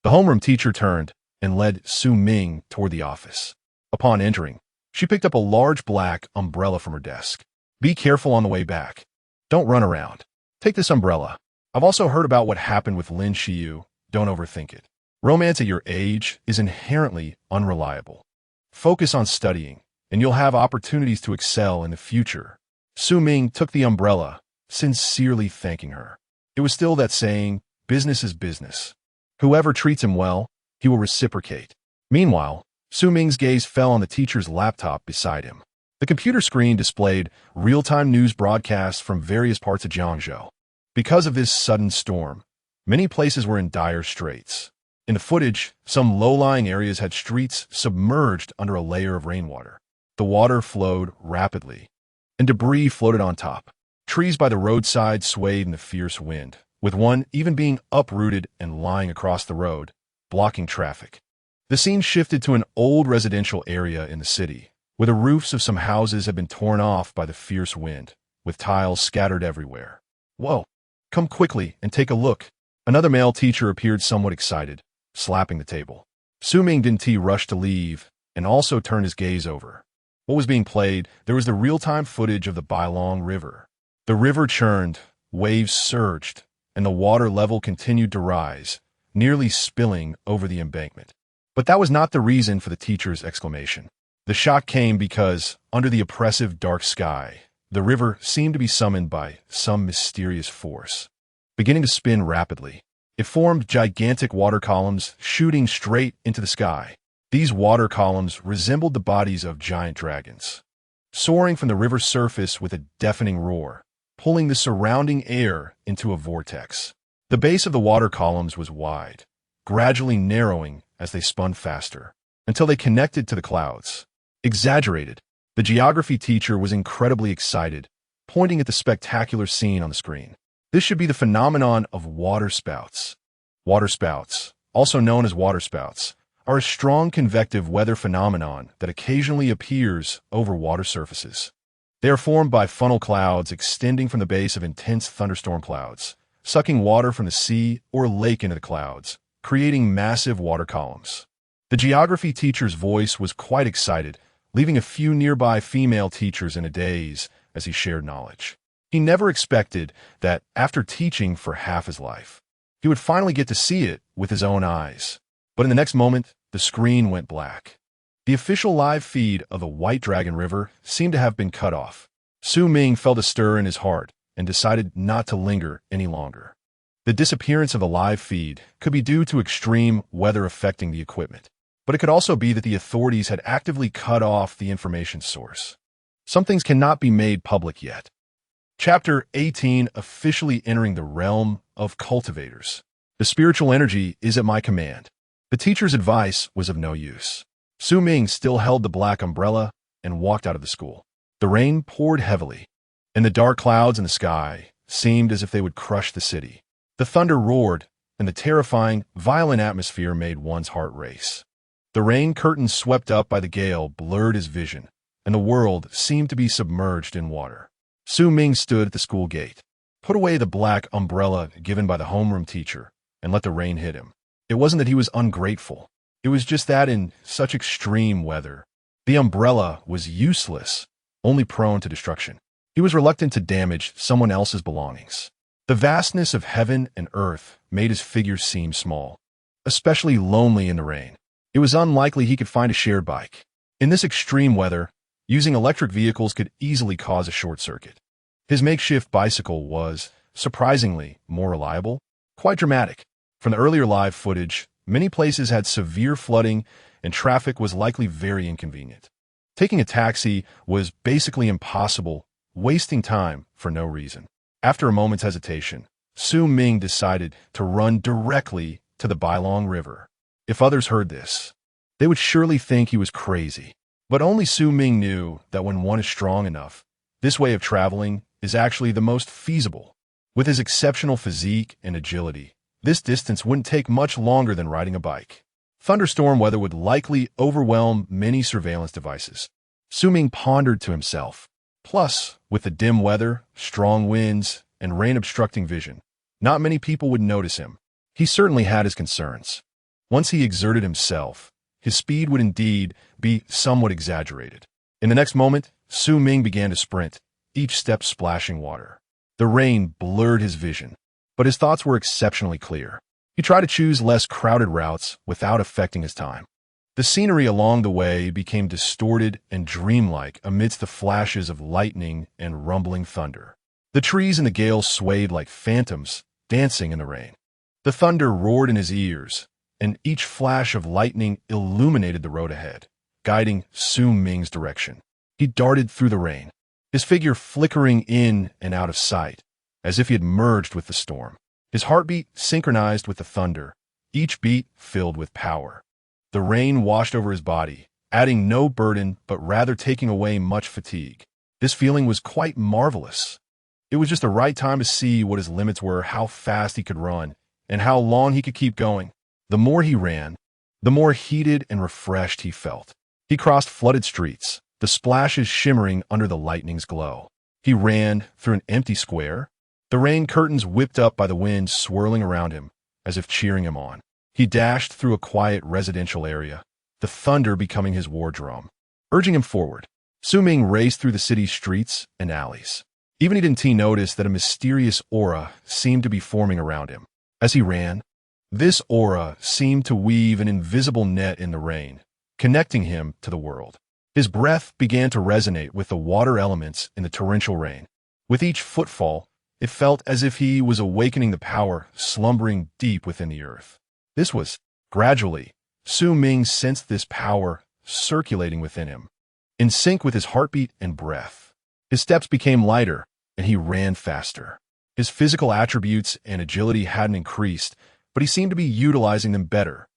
The homeroom teacher turned and led Su Ming toward the office. Upon entering, she picked up a large black umbrella from her desk. Be careful on the way back. Don't run around. Take this umbrella. I've also heard about what happened with Lin Xiyu. Don't overthink it. Romance at your age is inherently unreliable. Focus on studying, and you'll have opportunities to excel in the future. Su Ming took the umbrella, sincerely thanking her. It was still that saying, business is business. Whoever treats him well, he will reciprocate. Meanwhile, Su Ming's gaze fell on the teacher's laptop beside him. The computer screen displayed real-time news broadcasts from various parts of Jiangzhou. Because of this sudden storm, many places were in dire straits. In the footage, some low-lying areas had streets submerged under a layer of rainwater. The water flowed rapidly, and debris floated on top. Trees by the roadside swayed in the fierce wind, with one even being uprooted and lying across the road, blocking traffic. The scene shifted to an old residential area in the city, where the roofs of some houses had been torn off by the fierce wind, with tiles scattered everywhere. Whoa, come quickly and take a look. Another male teacher appeared somewhat excited, slapping the table. Su Ming didn't rush to leave, and also turned his gaze over. What was being played? There was the real-time footage of the Bailong River. The river churned, waves surged, and the water level continued to rise, nearly spilling over the embankment. But that was not the reason for the teacher's exclamation. The shock came because, under the oppressive dark sky, the river seemed to be summoned by some mysterious force. Beginning to spin rapidly, it formed gigantic water columns shooting straight into the sky. These water columns resembled the bodies of giant dragons, soaring from the river's surface with a deafening roar, pulling the surrounding air into a vortex. The base of the water columns was wide, gradually narrowing as they spun faster, until they connected to the clouds. Exaggerated. The geography teacher was incredibly excited, pointing at the spectacular scene on the screen. This should be the phenomenon of waterspouts. Waterspouts, also known as waterspouts, are a strong convective weather phenomenon that occasionally appears over water surfaces. They are formed by funnel clouds extending from the base of intense thunderstorm clouds, sucking water from the sea or lake into the clouds, creating massive water columns. The geography teacher's voice was quite excited, leaving a few nearby female teachers in a daze as he shared knowledge. He never expected that, after teaching for half his life, he would finally get to see it with his own eyes. But in the next moment, the screen went black. The official live feed of the White Dragon River seemed to have been cut off. Ming felt a stir in his heart and decided not to linger any longer. The disappearance of the live feed could be due to extreme weather affecting the equipment, but it could also be that the authorities had actively cut off the information source. Some things cannot be made public yet. Chapter 18, officially entering the realm of cultivators. The spiritual energy is at my command. The teacher's advice was of no use. Ming still held the black umbrella and walked out of the school. The rain poured heavily, and the dark clouds in the sky seemed as if they would crush the city. The thunder roared, and the terrifying, violent atmosphere made one's heart race. The rain curtains swept up by the gale blurred his vision, and the world seemed to be submerged in water. Ming stood at the school gate, put away the black umbrella given by the homeroom teacher, and let the rain hit him. It wasn't that he was ungrateful. It was just that in such extreme weather, the umbrella was useless, only prone to destruction. He was reluctant to damage someone else's belongings. The vastness of heaven and earth made his figure seem small, especially lonely in the rain. It was unlikely he could find a shared bike. In this extreme weather, using electric vehicles could easily cause a short circuit. His makeshift bicycle was, surprisingly, more reliable, quite dramatic. From the earlier live footage, many places had severe flooding and traffic was likely very inconvenient. Taking a taxi was basically impossible, wasting time for no reason. After a moment's hesitation, Ming decided to run directly to the Bailong River. If others heard this, they would surely think he was crazy. But only Ming knew that when one is strong enough, this way of traveling is actually the most feasible. With his exceptional physique and agility, this distance wouldn't take much longer than riding a bike. Thunderstorm weather would likely overwhelm many surveillance devices. Ming pondered to himself. Plus, with the dim weather, strong winds, and rain obstructing vision, not many people would notice him. He certainly had his concerns. Once he exerted himself, his speed would indeed be somewhat exaggerated. In the next moment, Ming began to sprint, each step splashing water. The rain blurred his vision, but his thoughts were exceptionally clear. He tried to choose less crowded routes without affecting his time. The scenery along the way became distorted and dreamlike amidst the flashes of lightning and rumbling thunder. The trees in the gale swayed like phantoms, dancing in the rain. The thunder roared in his ears, and each flash of lightning illuminated the road ahead, guiding Ming's direction. He darted through the rain, his figure flickering in and out of sight, as if he had merged with the storm. His heartbeat synchronized with the thunder, each beat filled with power. The rain washed over his body, adding no burden but rather taking away much fatigue. This feeling was quite marvelous. It was just the right time to see what his limits were, how fast he could run, and how long he could keep going. The more he ran, the more heated and refreshed he felt. He crossed flooded streets, the splashes shimmering under the lightning's glow. He ran through an empty square, the rain curtains whipped up by the wind swirling around him, as if cheering him on. He dashed through a quiet residential area, the thunder becoming his war drum, urging him forward. Ming raced through the city's streets and alleys. Even he didn't notice that a mysterious aura seemed to be forming around him. As he ran, This aura seemed to weave an invisible net in the rain, connecting him to the world. His breath began to resonate with the water elements in the torrential rain. With each footfall, it felt as if he was awakening the power slumbering deep within the earth. This was, gradually, Ming sensed this power circulating within him, in sync with his heartbeat and breath. His steps became lighter, and he ran faster. His physical attributes and agility hadn't increased, but he seemed to be utilizing them better.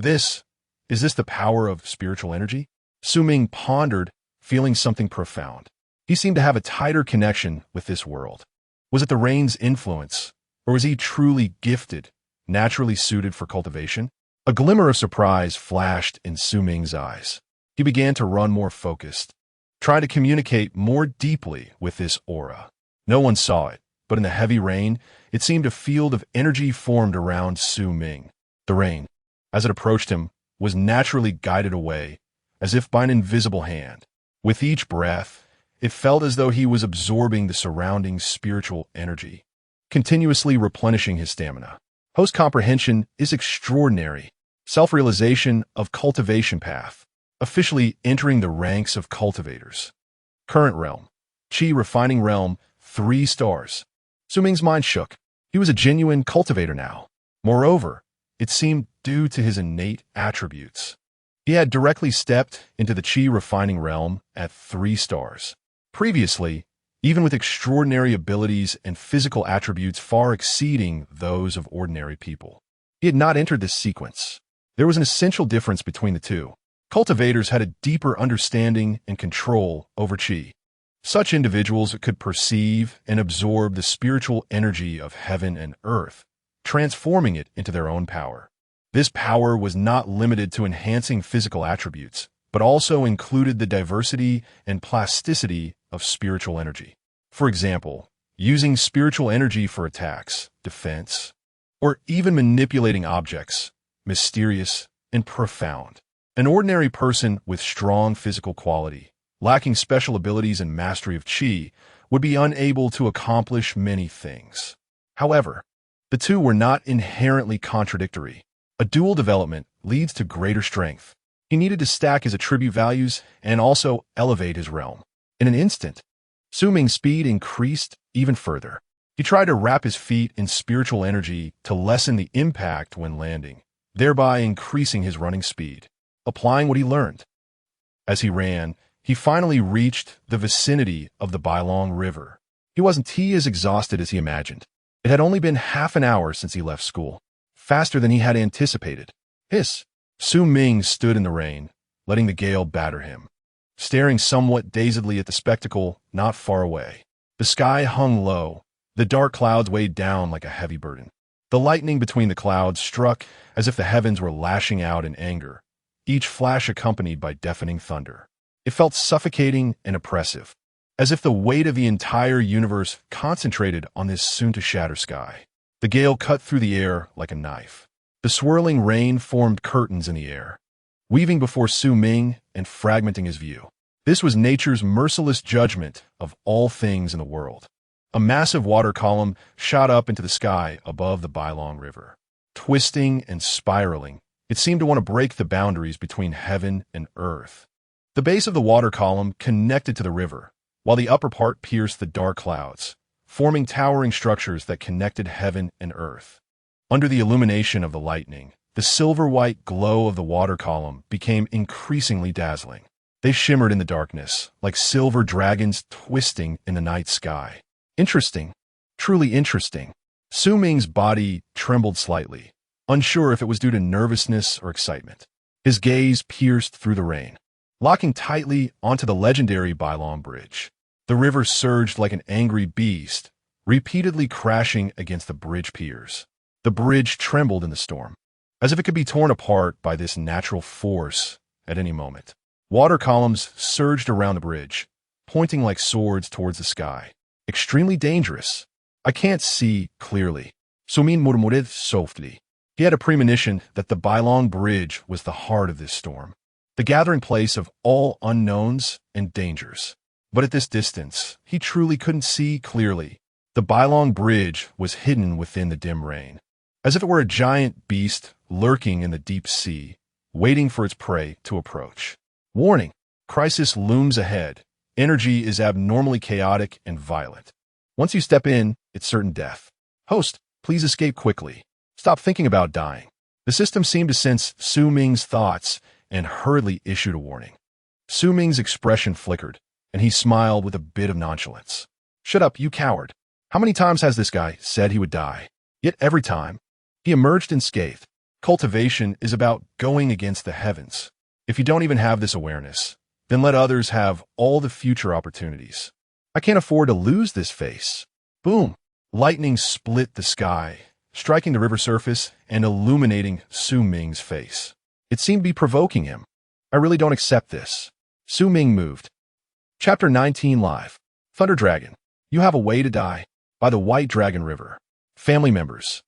Is this the power of spiritual energy? Ming pondered, feeling something profound. He seemed to have a tighter connection with this world. Was it the rain's influence, or was he truly gifted, naturally suited for cultivation? A glimmer of surprise flashed in Ming's eyes. He began to run more focused, trying to communicate more deeply with this aura. No one saw it, but in the heavy rain, it seemed a field of energy formed around Ming. The rain, as it approached him, was naturally guided away, as if by an invisible hand. With each breath, it felt as though he was absorbing the surrounding spiritual energy, continuously replenishing his stamina. Host comprehension is extraordinary. Self-realization of cultivation path, officially entering the ranks of cultivators. Current realm, Qi refining realm, 3 stars. Ming's mind shook. He was a genuine cultivator now. Moreover, it seemed due to his innate attributes. He had directly stepped into the Qi refining realm at 3 stars. Previously, even with extraordinary abilities and physical attributes far exceeding those of ordinary people, he had not entered this sequence. There was an essential difference between the two. Cultivators had a deeper understanding and control over Qi. Such individuals could perceive and absorb the spiritual energy of heaven and earth, transforming it into their own power. This power was not limited to enhancing physical attributes, but also included the diversity and plasticity of spiritual energy. For example, using spiritual energy for attacks, defense, or even manipulating objects, mysterious and profound. An ordinary person with strong physical quality, lacking special abilities and mastery of Qi, would be unable to accomplish many things. However, the two were not inherently contradictory. A dual development leads to greater strength. He needed to stack his attribute values and also elevate his realm. In an instant, Ming's speed increased even further. He tried to wrap his feet in spiritual energy to lessen the impact when landing, thereby increasing his running speed. Applying what he learned. As he ran, he finally reached the vicinity of the Bailong River. He wasn't as exhausted as he imagined. It had only been half an hour since he left school, faster than he had anticipated. Ming stood in the rain, letting the gale batter him, staring somewhat dazedly at the spectacle not far away. The sky hung low, the dark clouds weighed down like a heavy burden. The lightning between the clouds struck as if the heavens were lashing out in anger, each flash accompanied by deafening thunder. It felt suffocating and oppressive, as if the weight of the entire universe concentrated on this soon-to-shatter sky. The gale cut through the air like a knife. The swirling rain formed curtains in the air, weaving before Ming and fragmenting his view. This was nature's merciless judgment of all things in the world. A massive water column shot up into the sky above the Bailong River. Twisting and spiraling, it seemed to want to break the boundaries between heaven and earth. The base of the water column connected to the river, while the upper part pierced the dark clouds, forming towering structures that connected heaven and earth. Under the illumination of the lightning, the silver-white glow of the water column became increasingly dazzling. They shimmered in the darkness, like silver dragons twisting in the night sky. Interesting. Truly interesting. Ming's body trembled slightly, unsure if it was due to nervousness or excitement. His gaze pierced through the rain, locking tightly onto the legendary Bailong Bridge. The river surged like an angry beast, repeatedly crashing against the bridge piers. The bridge trembled in the storm, as if it could be torn apart by this natural force at any moment. Water columns surged around the bridge, pointing like swords towards the sky. Extremely dangerous. I can't see clearly. Ming murmured softly. He had a premonition that the Bailong Bridge was the heart of this storm, the gathering place of all unknowns and dangers. But at this distance, he truly couldn't see clearly. The Bailong Bridge was hidden within the dim rain, as if it were a giant beast lurking in the deep sea, waiting for its prey to approach. Warning: crisis looms ahead. Energy is abnormally chaotic and violent. Once you step in, it's certain death. Host, please escape quickly. Stop thinking about dying. The system seemed to sense Su Ming's thoughts and hurriedly issued a warning. Su Ming's expression flickered, and he smiled with a bit of nonchalance. Shut up, you coward. How many times has this guy said he would die? Yet every time, he emerged unscathed. Cultivation is about going against the heavens. If you don't even have this awareness, then let others have all the future opportunities. I can't afford to lose this face. Boom! Lightning split the sky, striking the river surface and illuminating Su Ming's face. It seemed to be provoking him. I really don't accept this. Su Ming moved. Chapter 19 Live. Thunder Dragon. You have a way to die. By the White Dragon River. Family members,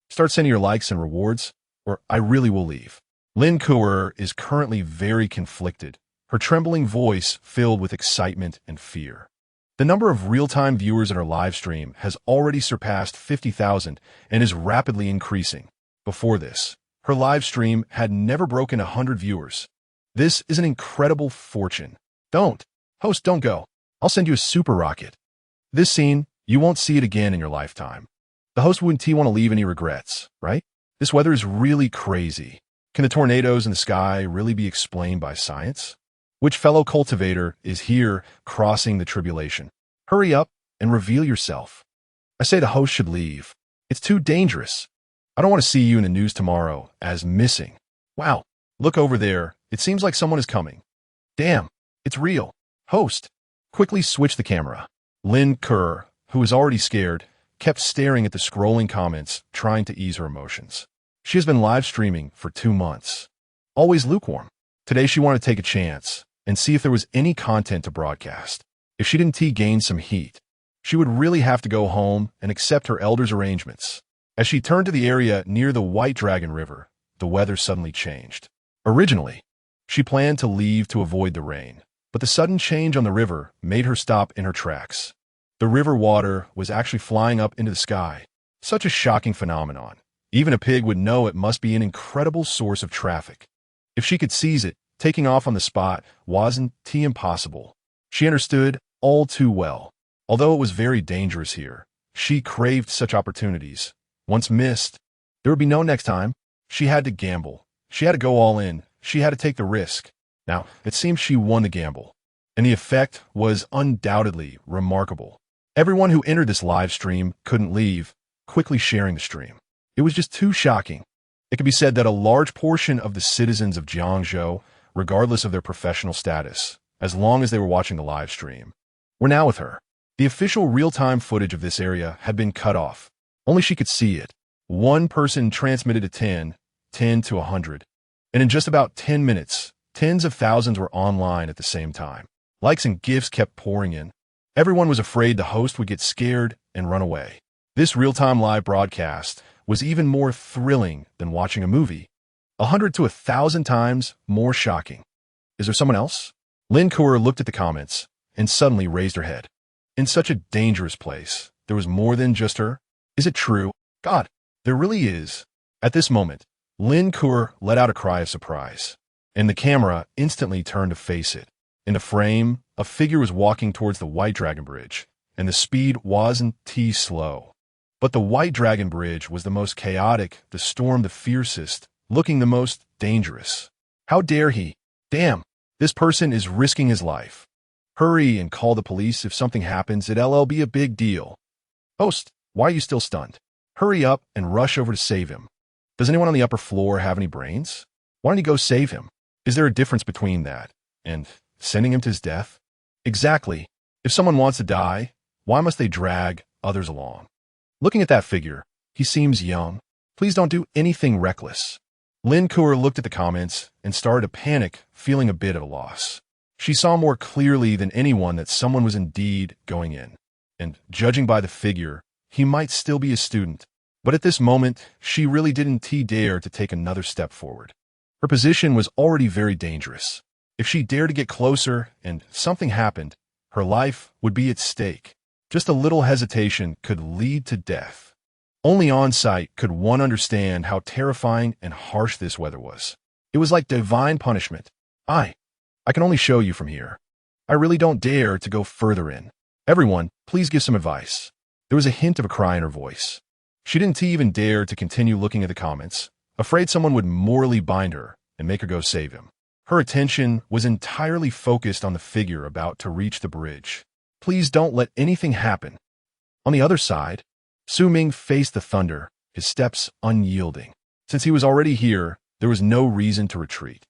start sending your likes and rewards, or I really will leave. Lin Kuer is currently very conflicted, her trembling voice filled with excitement and fear. The number of real-time viewers in her live stream has already surpassed 50,000 and is rapidly increasing. Before this, her live stream had never broken 100 viewers. This is an incredible fortune. Don't. Host, don't go. I'll send you a super rocket. This scene, you won't see it again in your lifetime. The host wouldn't want to leave any regrets, right? This weather is really crazy. Can the tornadoes in the sky really be explained by science? Which fellow cultivator is here crossing the tribulation? Hurry up and reveal yourself. I say the host should leave. It's too dangerous. I don't want to see you in the news tomorrow as missing. Wow, look over there. It seems like someone is coming. Damn, it's real. Host, quickly switch the camera. Lin Kuer, who was already scared, kept staring at the scrolling comments, trying to ease her emotions. She has been live streaming for 2 months. Always lukewarm. Today she wanted to take a chance and see if there was any content to broadcast. If she didn't gain some heat, she would really have to go home and accept her elder's arrangements. As she turned to the area near the White Dragon River, the weather suddenly changed. Originally, she planned to leave to avoid the rain, but the sudden change on the river made her stop in her tracks. The river water was actually flying up into the sky. Such a shocking phenomenon. Even a pig would know it must be an incredible source of traffic. If she could seize it, taking off on the spot wasn't impossible. She understood all too well. Although it was very dangerous here, she craved such opportunities. Once missed, there would be no next time. She had to gamble. She had to go all in. She had to take the risk. Now, it seems she won the gamble, and the effect was undoubtedly remarkable. Everyone who entered this live stream couldn't leave, quickly sharing the stream. It was just too shocking. It could be said that a large portion of the citizens of Jiangzhou, regardless of their professional status, as long as they were watching the live stream, were now with her. The official real-time footage of this area had been cut off. Only she could see it. One person transmitted to 10 to 100, and in just about 10 minutes, tens of thousands were online at the same time. Likes and gifts kept pouring in. Everyone was afraid the host would get scared and run away. This real-time live broadcast was even more thrilling than watching a movie. 100 to 1,000 times more shocking. Is there someone else? Lin Kuer looked at the comments and suddenly raised her head. In such a dangerous place, there was more than just her. Is it true? God, there really is. At this moment, Lin Kuer let out a cry of surprise, and the camera instantly turned to face it. In the frame, a figure was walking towards the White Dragon Bridge, and the speed wasn't slow. But the White Dragon Bridge was the most chaotic, the storm the fiercest, looking the most dangerous. How dare he? Damn, this person is risking his life. Hurry and call the police if something happens. It'll be a big deal. Host, why are you still stunned? Hurry up and rush over to save him. Does anyone on the upper floor have any brains? Why don't you go save him? Is there a difference between that and sending him to his death? Exactly. If someone wants to die, why must they drag others along? Looking at that figure, he seems young. Please don't do anything reckless. Lin Kuer looked at the comments and started to panic, feeling a bit of a loss. She saw more clearly than anyone that someone was indeed going in. And judging by the figure, he might still be a student. But at this moment, she really didn't dare to take another step forward. Her position was already very dangerous. If she dared to get closer and something happened, her life would be at stake. Just a little hesitation could lead to death. Only on sight could one understand how terrifying and harsh this weather was. It was like divine punishment. I can only show you from here. I really don't dare to go further in. Everyone, please give some advice. There was a hint of a cry in her voice. She didn't even dare to continue looking at the comments, afraid someone would morally bind her and make her go save him. Her attention was entirely focused on the figure about to reach the bridge. Please don't let anything happen. On the other side, Ming faced the thunder, his steps unyielding. Since he was already here, there was no reason to retreat.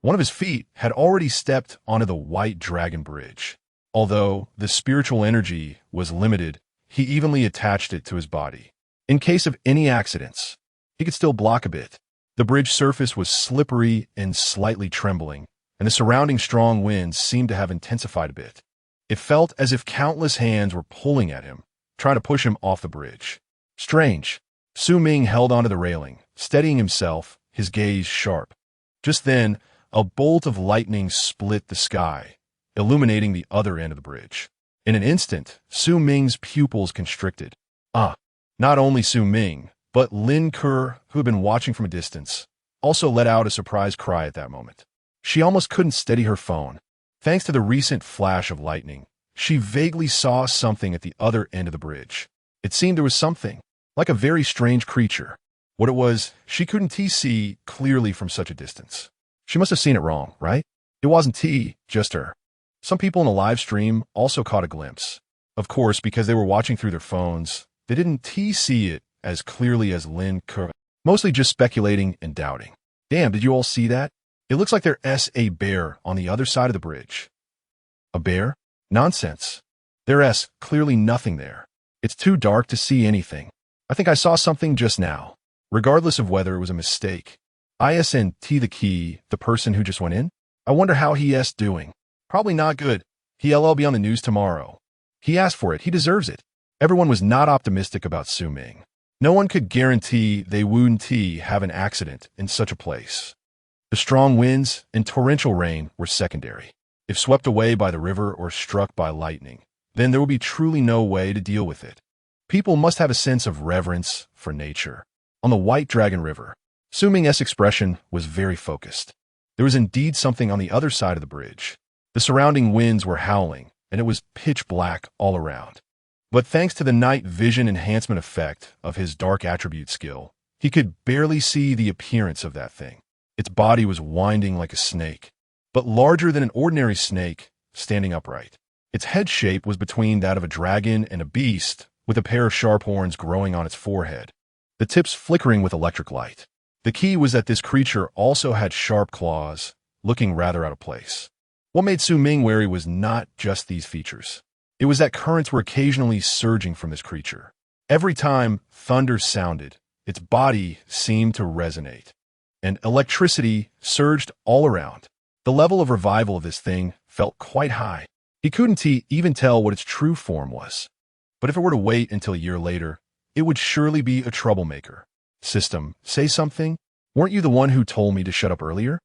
One of his feet had already stepped onto the white dragon bridge. Although the spiritual energy was limited, he evenly attached it to his body. In case of any accidents, he could still block a bit. The bridge surface was slippery and slightly trembling, and the surrounding strong winds seemed to have intensified a bit. It felt as if countless hands were pulling at him, trying to push him off the bridge. Strange. Ming held onto the railing, steadying himself, his gaze sharp. Just then, a bolt of lightning split the sky, illuminating the other end of the bridge. In an instant, Ming's pupils constricted. Not only Ming, but Lin Ke, who had been watching from a distance, also let out a surprised cry at that moment. She almost couldn't steady her phone. Thanks to the recent flash of lightning, she vaguely saw something at the other end of the bridge. It seemed there was something, like a very strange creature. What it was, she couldn't see clearly from such a distance. She must have seen it wrong, right? It wasn't just her. Some people in the live stream also caught a glimpse. Of course, because they were watching through their phones, they didn't see it as clearly as Lin Ke, mostly just speculating and doubting. Damn, did you all see that? It looks like there's a bear on the other side of the bridge. A bear? Nonsense. There's clearly nothing there. It's too dark to see anything. I think I saw something just now. Regardless of whether it was a mistake. Isn't the key the person who just went in? I wonder how he's doing. Probably not good. He'll be on the news tomorrow. He asked for it. He deserves it. Everyone was not optimistic about Ming. No one could guarantee they wouldn't have an accident in such a place. The strong winds and torrential rain were secondary. If swept away by the river or struck by lightning, then there would be truly no way to deal with it. People must have a sense of reverence for nature. On the White Dragon River, Ming's expression was very focused. There was indeed something on the other side of the bridge. The surrounding winds were howling, and it was pitch black all around. But thanks to the night vision enhancement effect of his dark attribute skill, he could barely see the appearance of that thing. Its body was winding like a snake, but larger than an ordinary snake, standing upright. Its head shape was between that of a dragon and a beast, with a pair of sharp horns growing on its forehead, the tips flickering with electric light. The key was that this creature also had sharp claws, looking rather out of place. What made Ming wary was not just these features. It was that currents were occasionally surging from this creature. Every time thunder sounded, its body seemed to resonate, and electricity surged all around. The level of revival of this thing felt quite high. He couldn't even tell what its true form was. But if it were to wait until a year later, it would surely be a troublemaker. System, say something? Weren't you the one who told me to shut up earlier?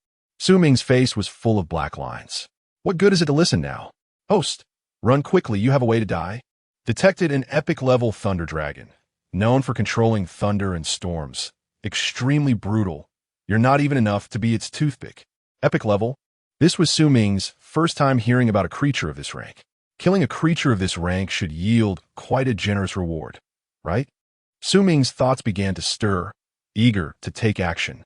Ming's face was full of black lines. What good is it to listen now? Host, run quickly, you have a way to die. Detected an epic-level thunder dragon, known for controlling thunder and storms. Extremely brutal. You're not even enough to be its toothpick. Epic level? This was Ming's first time hearing about a creature of this rank. Killing a creature of this rank should yield quite a generous reward, right? Ming's thoughts began to stir, eager to take action.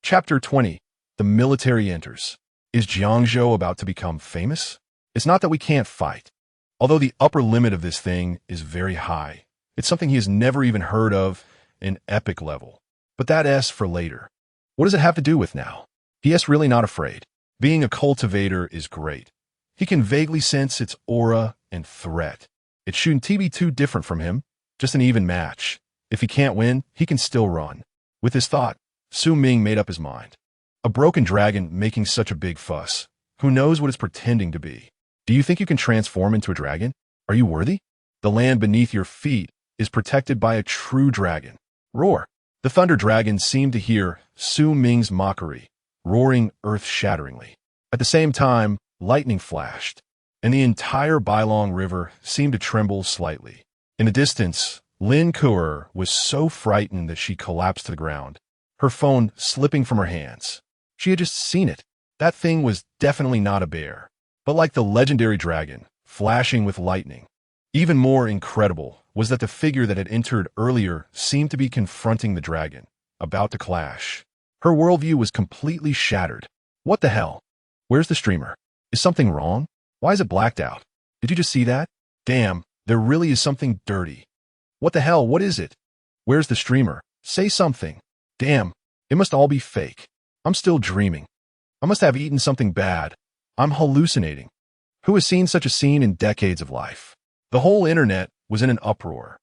Chapter 20. The military enters. Is Jiangzhou about to become famous? It's not that we can't fight. Although the upper limit of this thing is very high, it's something he has never even heard of in epic level. But that's for later. What does it have to do with now? He really not afraid. Being a cultivator is great. He can vaguely sense its aura and threat. It shouldn't be too different from him, just an even match. If he can't win, he can still run. With his thought, Ming made up his mind. A broken dragon making such a big fuss. Who knows what it's pretending to be? Do you think you can transform into a dragon? Are you worthy? The land beneath your feet is protected by a true dragon. Roar. The thunder dragon seemed to hear Ming's mockery, roaring earth-shatteringly. At the same time, lightning flashed, and the entire Bailong River seemed to tremble slightly. In the distance, Lin Kuer was so frightened that she collapsed to the ground, her phone slipping from her hands. She had just seen it. That thing was definitely not a bear, but like the legendary dragon, flashing with lightning. Even more incredible was that the figure that had entered earlier seemed to be confronting the dragon, about to clash. Her worldview was completely shattered. What the hell? Where's the streamer? Is something wrong? Why is it blacked out? Did you just see that? Damn, there really is something dirty. What the hell? What is it? Where's the streamer? Say something. Damn, it must all be fake. I'm still dreaming. I must have eaten something bad. I'm hallucinating. Who has seen such a scene in decades of life? The whole internet was in an uproar.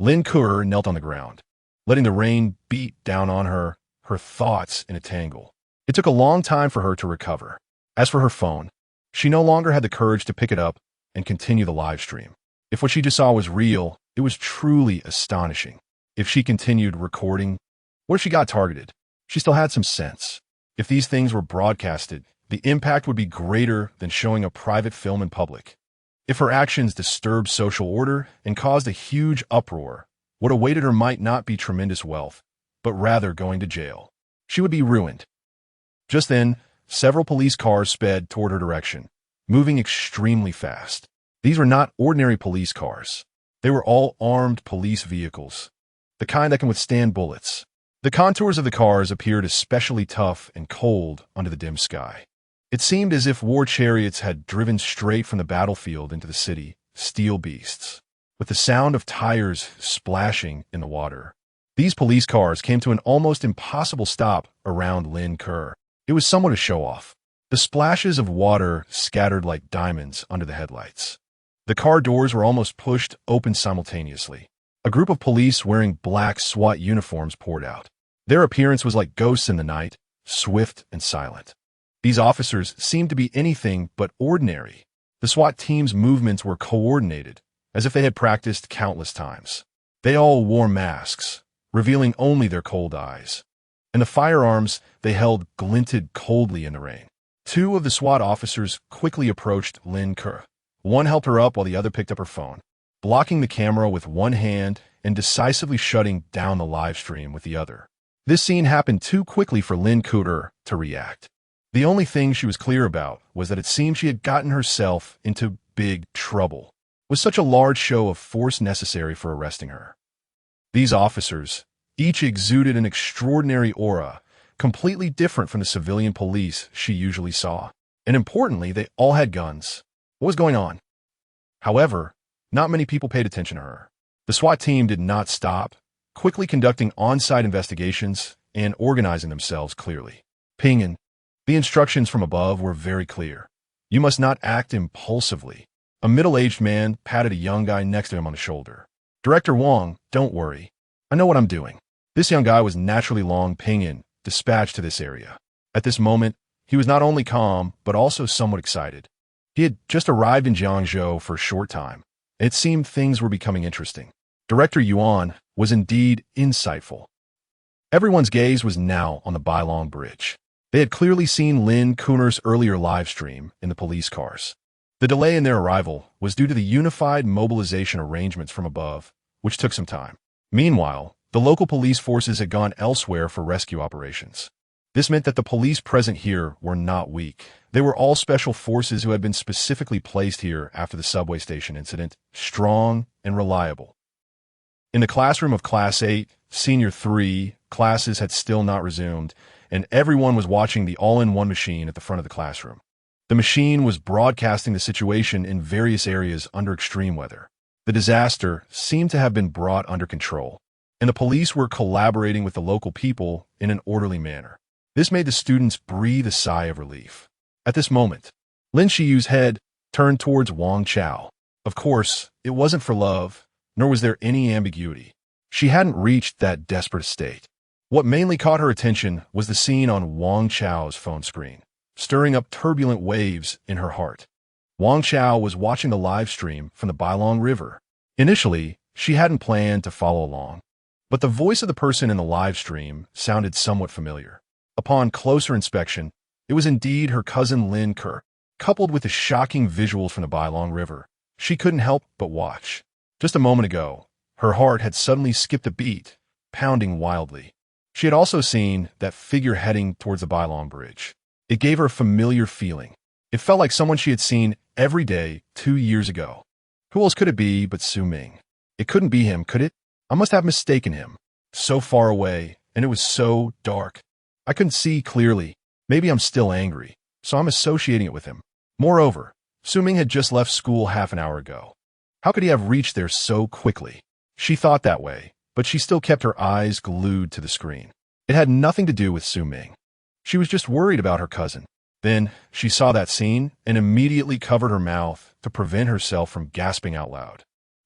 Lin Kuer knelt on the ground, letting the rain beat down on her, her thoughts in a tangle. It took a long time for her to recover. As for her phone, she no longer had the courage to pick it up and continue the live stream. If what she just saw was real, it was truly astonishing. If she continued recording, what if she got targeted? She still had some sense. If these things were broadcasted, the impact would be greater than showing a private film in public. If her actions disturbed social order and caused a huge uproar, what awaited her might not be tremendous wealth, but rather going to jail. She would be ruined. Just then, several police cars sped toward her direction, moving extremely fast. These were not ordinary police cars. They were all armed police vehicles, the kind that can withstand bullets. The contours of the cars appeared especially tough and cold under the dim sky. It seemed as if war chariots had driven straight from the battlefield into the city, steel beasts, with the sound of tires splashing in the water. These police cars came to an almost impossible stop around Lin Kuer. It was somewhat a show-off. The splashes of water scattered like diamonds under the headlights. The car doors were almost pushed open simultaneously. A group of police wearing black SWAT uniforms poured out. Their appearance was like ghosts in the night, swift and silent. These officers seemed to be anything but ordinary. The SWAT team's movements were coordinated, as if they had practiced countless times. They all wore masks, revealing only their cold eyes. And the firearms they held glinted coldly in the rain. Two of the SWAT officers quickly approached Lin Kuer. One helped her up while the other picked up her phone, blocking the camera with one hand and decisively shutting down the live stream with the other. This scene happened too quickly for Lin Kuer to react. The only thing she was clear about was that it seemed she had gotten herself into big trouble. Was such a large show of force necessary for arresting her? These officers, each exuded an extraordinary aura, completely different from the civilian police she usually saw. And importantly, they all had guns. What was going on? However, not many people paid attention to her. The SWAT team did not stop, quickly conducting on-site investigations and organizing themselves clearly. Ping. The instructions from above were very clear. You must not act impulsively. A middle-aged man patted a young guy next to him on the shoulder. Director Wong, don't worry. I know what I'm doing. This young guy was naturally Long Ping, dispatched to this area. At this moment, he was not only calm, but also somewhat excited. He had just arrived in Jiangzhou for a short time, and it seemed things were becoming interesting. Director Yuan was indeed insightful. Everyone's gaze was now on the Bailong Bridge. They had clearly seen Lin Kuer's earlier live stream in the police cars. The delay in their arrival was due to the unified mobilization arrangements from above, which took some time. Meanwhile, the local police forces had gone elsewhere for rescue operations. This meant that the police present here were not weak. They were all special forces who had been specifically placed here after the subway station incident, strong and reliable. In the classroom of Class 8, Senior 3, classes had still not resumed, and everyone was watching the all-in-one machine at the front of the classroom. The machine was broadcasting the situation in various areas under extreme weather. The disaster seemed to have been brought under control, and the police were collaborating with the local people in an orderly manner. This made the students breathe a sigh of relief. At this moment, Lin Shiyu's head turned towards Wang Chao. Of course, it wasn't for love, nor was there any ambiguity. She hadn't reached that desperate state. What mainly caught her attention was the scene on Wang Chao's phone screen, stirring up turbulent waves in her heart. Wang Chao was watching the live stream from the Bailong River. Initially, she hadn't planned to follow along, but the voice of the person in the live stream sounded somewhat familiar. Upon closer inspection, it was indeed her cousin Lin Kuer. Coupled with the shocking visuals from the Bailong River, she couldn't help but watch. Just a moment ago, Her heart had suddenly skipped a beat, pounding wildly. She had also seen that figure heading towards the Bailong Bridge. It gave her a familiar feeling. It felt like someone she had seen every day 2 years ago. Who else could it be but Su Ming? It couldn't be him, could it? I must have mistaken him. So far away, and it was so dark. I couldn't see clearly. Maybe I'm still angry, so I'm associating it with him. Moreover, Su Ming had just left school half an hour ago. How could he have reached there so quickly? She thought that way, but she still kept her eyes glued to the screen. It had nothing to do with Su Ming. She was just worried about her cousin. Then she saw that scene and immediately covered her mouth to prevent herself from gasping out loud.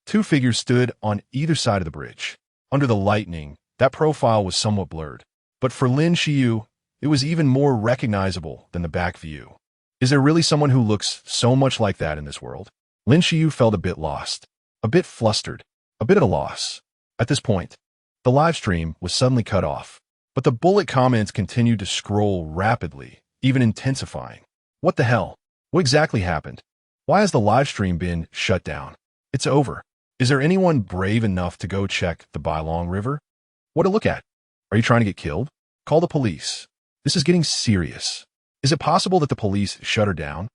2 figures stood on either side of the bridge. Under the lightning, that profile was somewhat blurred. But for Lin Xiyu, it was even more recognizable than the back view. Is there really someone who looks so much like that in this world? Lin Xiyu felt a bit lost, a bit flustered, a bit at a loss. At this point, the live stream was suddenly cut off, but the bullet comments continued to scroll rapidly, even intensifying. What the hell? What exactly happened? Why has the live stream been shut down? It's over. Is there anyone brave enough to go check the Bailong River? What to look at? Are you trying to get killed? Call the police. This is getting serious. Is it possible that the police shut her down?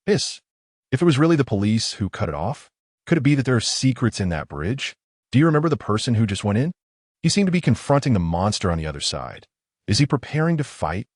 If it was really the police who cut it off, could it be that there are secrets in that bridge? Do you remember the person who just went in? He seemed to be confronting the monster on the other side. Is he preparing to fight?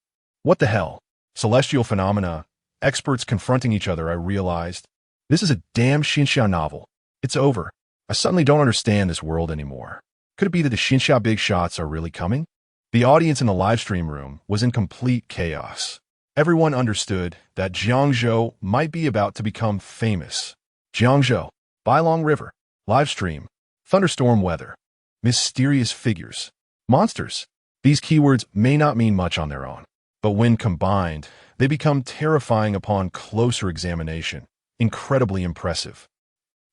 What the hell? Celestial phenomena, experts confronting each other, I realized. This is a damn Xinxia novel. It's over. I suddenly don't understand this world anymore. Could it be that the Xinxia big shots are really coming? The audience in the live stream room was in complete chaos. Everyone understood that Jiangzhou might be about to become famous. Jiangzhou, Bailong River, live stream, thunderstorm weather, mysterious figures, monsters. These keywords may not mean much on their own, but when combined, they become terrifying upon closer examination, incredibly impressive.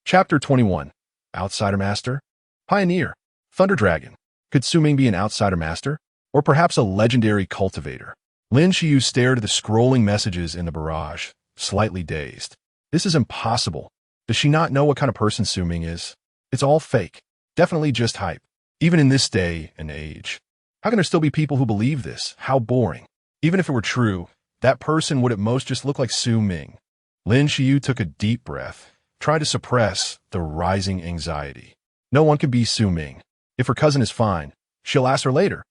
Chapter 21. Outsider Master? Pioneer. Thunder Dragon. Could Su Ming be an outsider master? Or perhaps a legendary cultivator? Lin Xiyu stared at the scrolling messages in the barrage, slightly dazed. This is impossible. Does she not know what kind of person Su Ming is? It's all fake. Definitely just hype. Even in this day and age. How can there still be people who believe this? How boring. Even if it were true, that person would at most just look like Su Ming. Lin Xiyu took a deep breath, tried to suppress the rising anxiety. No one could be Su Ming. If her cousin is fine, she'll ask her later.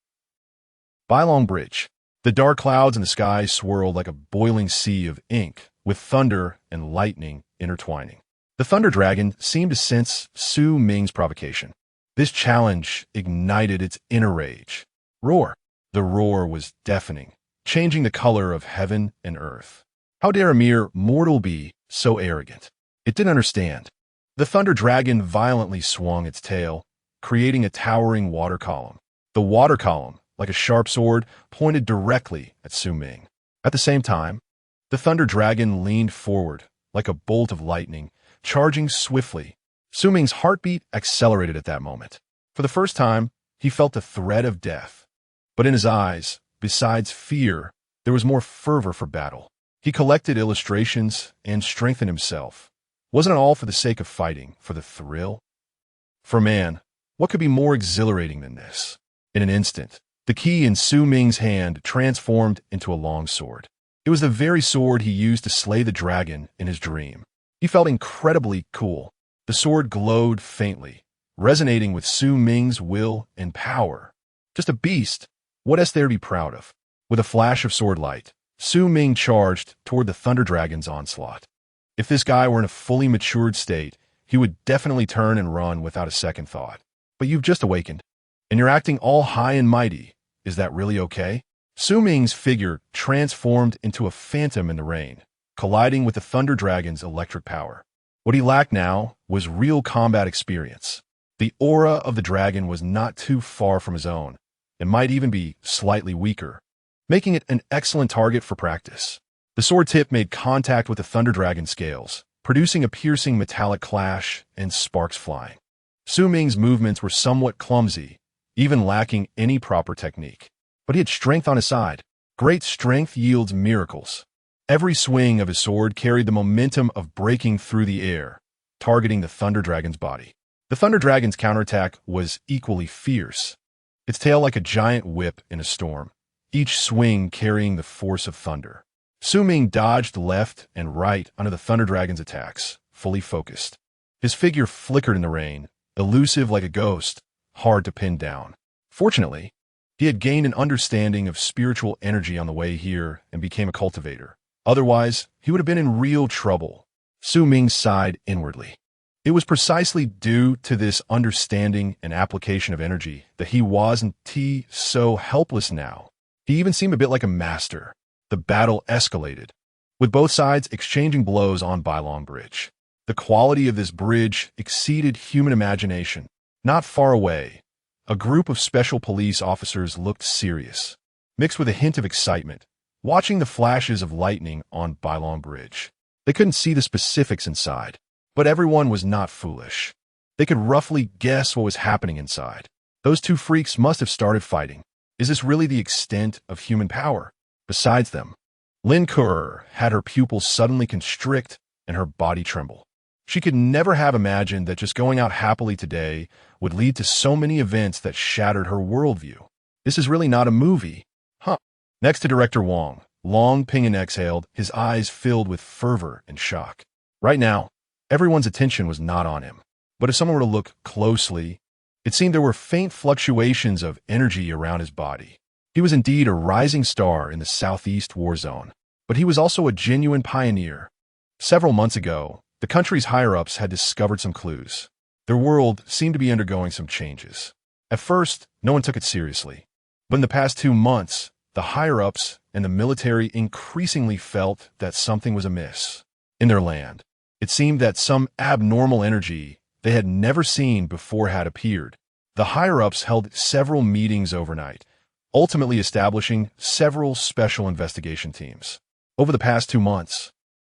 Bailong Bridge. The dark clouds in the sky swirled like a boiling sea of ink, with thunder and lightning intertwining. The Thunder Dragon seemed to sense Su Ming's provocation. This challenge ignited its inner rage. Roar. The roar was deafening, changing the color of heaven and earth. How dare a mere mortal be so arrogant? It didn't understand. The Thunder Dragon violently swung its tail, creating a towering water column. The water column, like a sharp sword, pointed directly at Su Ming. At the same time, the Thunder Dragon leaned forward, like a bolt of lightning, charging swiftly. Su Ming's heartbeat accelerated at that moment. For the first time, he felt the threat of death. But in his eyes, besides fear, there was more fervor for battle. He collected illustrations and strengthened himself. Wasn't it all for the sake of fighting, for the thrill? For man, what could be more exhilarating than this? In an instant, the key in Su Ming's hand transformed into a long sword. It was the very sword he used to slay the dragon in his dream. He felt incredibly cool. The sword glowed faintly, resonating with Su Ming's will and power. Just a beast. What is there to be proud of? With a flash of sword light, Su Ming charged toward the Thunder Dragon's onslaught. If this guy were in a fully matured state, he would definitely turn and run without a second thought. But you've just awakened, and you're acting all high and mighty. Is that really okay? Su Ming's figure transformed into a phantom in the rain, colliding with the Thunder Dragon's electric power. What he lacked now was real combat experience. The aura of the dragon was not too far from his own, and might even be slightly weaker, making it an excellent target for practice. The sword tip made contact with the Thunder Dragon's scales, producing a piercing metallic clash and sparks flying. Su Ming's movements were somewhat clumsy, even lacking any proper technique. But he had strength on his side. Great strength yields miracles. Every swing of his sword carried the momentum of breaking through the air, targeting the Thunder Dragon's body. The Thunder Dragon's counterattack was equally fierce, its tail like a giant whip in a storm, each swing carrying the force of thunder. Ming dodged left and right under the Thunder Dragon's attacks, fully focused. His figure flickered in the rain, elusive like a ghost, hard to pin down. Fortunately, he had gained an understanding of spiritual energy on the way here and became a cultivator. Otherwise, he would have been in real trouble. Ming sighed inwardly. It was precisely due to this understanding and application of energy that he wasn't so helpless now. He even seemed a bit like a master. The battle escalated, with both sides exchanging blows on Bailong Bridge. The quality of this bridge exceeded human imagination. Not far away, a group of special police officers looked serious, mixed with a hint of excitement, watching the flashes of lightning on Bailong Bridge. They couldn't see the specifics inside, but everyone was not foolish. They could roughly guess what was happening inside. Those two freaks must have started fighting. Is this really the extent of human power? Besides them, Lin Kuo had her pupils suddenly constrict and her body tremble. She could never have imagined that just going out happily today would lead to so many events that shattered her worldview. This is really not a movie. Next to Director Wong, Long Ping exhaled, his eyes filled with fervor and shock. Right now, everyone's attention was not on him. But if someone were to look closely, it seemed there were faint fluctuations of energy around his body. He was indeed a rising star in the Southeast War Zone, but he was also a genuine pioneer. Several months ago, the country's higher-ups had discovered some clues. Their world seemed to be undergoing some changes. At first, no one took it seriously. But in the past 2 months, the higher-ups and the military increasingly felt that something was amiss. In their land, it seemed that some abnormal energy they had never seen before had appeared. The higher-ups held several meetings overnight, ultimately establishing several special investigation teams. Over the past 2 months,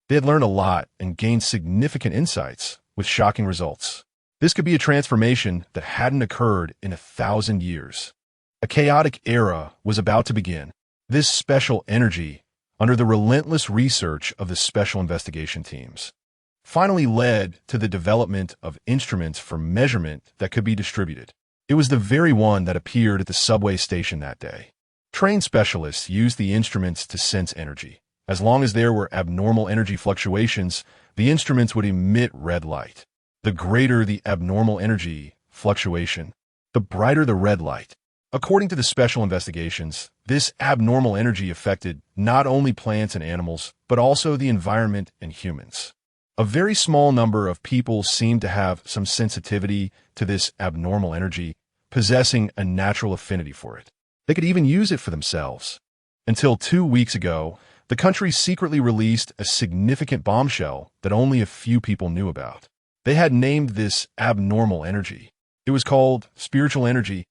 they had learned a lot and gained significant insights with shocking results. This could be a transformation that hadn't occurred in 1,000 years. A chaotic era was about to begin. This special energy, under the relentless research of the special investigation teams, finally led to the development of instruments for measurement that could be distributed. It was the very one that appeared at the subway station that day. Trained specialists used the instruments to sense energy. As long as there were abnormal energy fluctuations, the instruments would emit red light. The greater the abnormal energy fluctuation, the brighter the red light. According to the special investigations, this abnormal energy affected not only plants and animals, but also the environment and humans. A very small number of people seemed to have some sensitivity to this abnormal energy, possessing a natural affinity for it. They could even use it for themselves. Until 2 weeks ago, the country secretly released a significant bombshell that only a few people knew about. They had named this abnormal energy. It was called spiritual energy.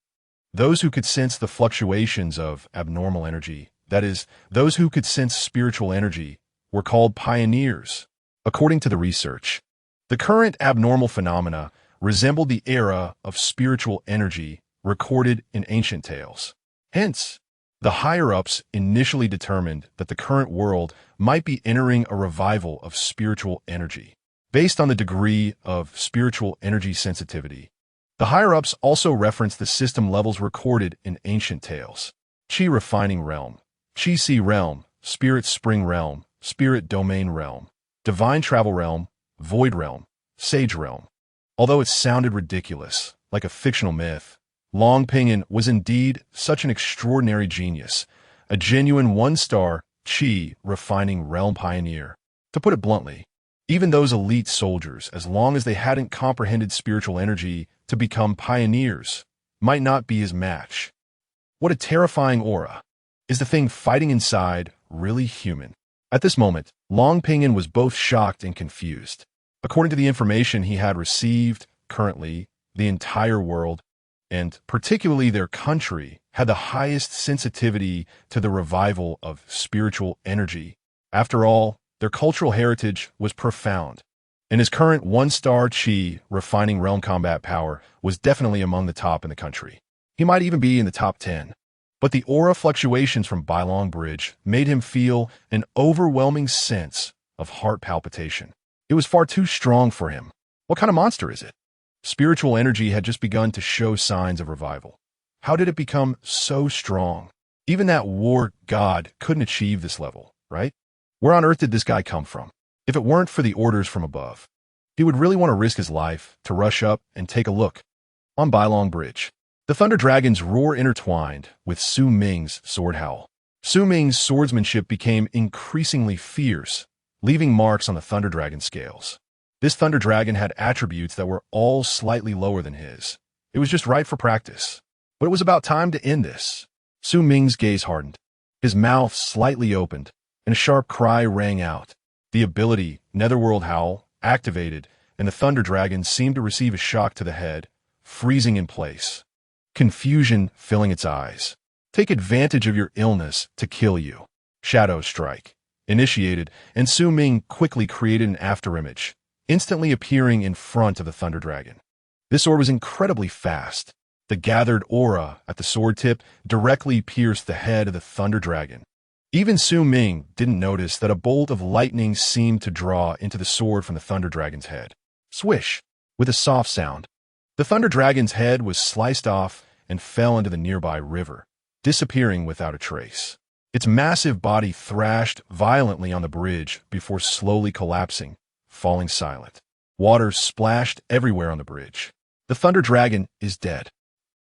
Those who could sense the fluctuations of abnormal energy, that is, those who could sense spiritual energy, were called pioneers. According to the research, the current abnormal phenomena resembled the era of spiritual energy recorded in ancient tales. Hence, the higher-ups initially determined that the current world might be entering a revival of spiritual energy. Based on the degree of spiritual energy sensitivity, the higher-ups also referenced the system levels recorded in ancient tales. Qi refining realm, Qi Si realm, spirit spring realm, spirit domain realm, divine travel realm, void realm, sage realm. Although it sounded ridiculous, like a fictional myth, Long Ping was indeed such an extraordinary genius, a genuine one-star Qi refining realm pioneer. To put it bluntly, even those elite soldiers, as long as they hadn't comprehended spiritual energy to become pioneers, might not be his match. What a terrifying aura. Is the thing fighting inside really human? At this moment, Long Ping was both shocked and confused. According to the information he had received, currently, the entire world, and particularly their country, had the highest sensitivity to the revival of spiritual energy. After all, their cultural heritage was profound, and his current one-star Qi refining realm combat power was definitely among the top in the country. He might even be in the top 10. But the aura fluctuations from Bailong Bridge made him feel an overwhelming sense of heart palpitation. It was far too strong for him. What kind of monster is it? Spiritual energy had just begun to show signs of revival. How did it become so strong? Even that war god couldn't achieve this level, right? Where on earth did this guy come from? If it weren't for the orders from above, he would really want to risk his life to rush up and take a look. On Bailong Bridge, the Thunder Dragon's roar intertwined with Su Ming's sword howl. Su Ming's swordsmanship became increasingly fierce, leaving marks on the Thunder Dragon scales. This Thunder Dragon had attributes that were all slightly lower than his. It was just right for practice. But it was about time to end this. Su Ming's gaze hardened. His mouth slightly opened, and a sharp cry rang out. The ability, Netherworld Howl, activated, and the Thunder Dragon seemed to receive a shock to the head, freezing in place. Confusion filling its eyes. Take advantage of your illness to kill you. Shadow Strike. Initiated, and Su Ming quickly created an afterimage, instantly appearing in front of the Thunder Dragon. This sword was incredibly fast. The gathered aura at the sword tip directly pierced the head of the Thunder Dragon. Even Su Ming didn't notice that a bolt of lightning seemed to draw into the sword from the Thunder Dragon's head. Swish! With a soft sound, the Thunder Dragon's head was sliced off and fell into the nearby river, disappearing without a trace. Its massive body thrashed violently on the bridge before slowly collapsing, falling silent. Water splashed everywhere on the bridge. The Thunder Dragon is dead.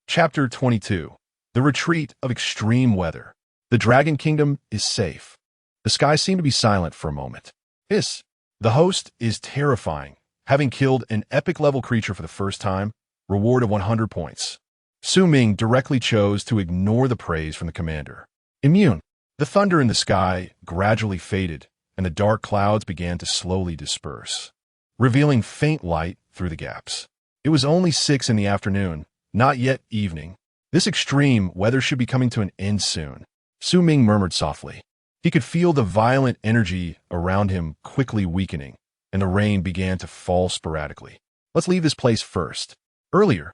Chapter 22. The Retreat of Extreme Weather. The Dragon Kingdom is safe. The sky seemed to be silent for a moment. Hiss. The host is terrifying, having killed an epic-level creature for the first time, reward of 100 points. Su Ming directly chose to ignore the praise from the commander. Immune. The thunder in the sky gradually faded, and the dark clouds began to slowly disperse, revealing faint light through the gaps. It was only 6 in the afternoon, not yet evening. This extreme weather should be coming to an end soon. Su Ming murmured softly. He could feel the violent energy around him quickly weakening, and the rain began to fall sporadically. Let's leave this place first. Earlier,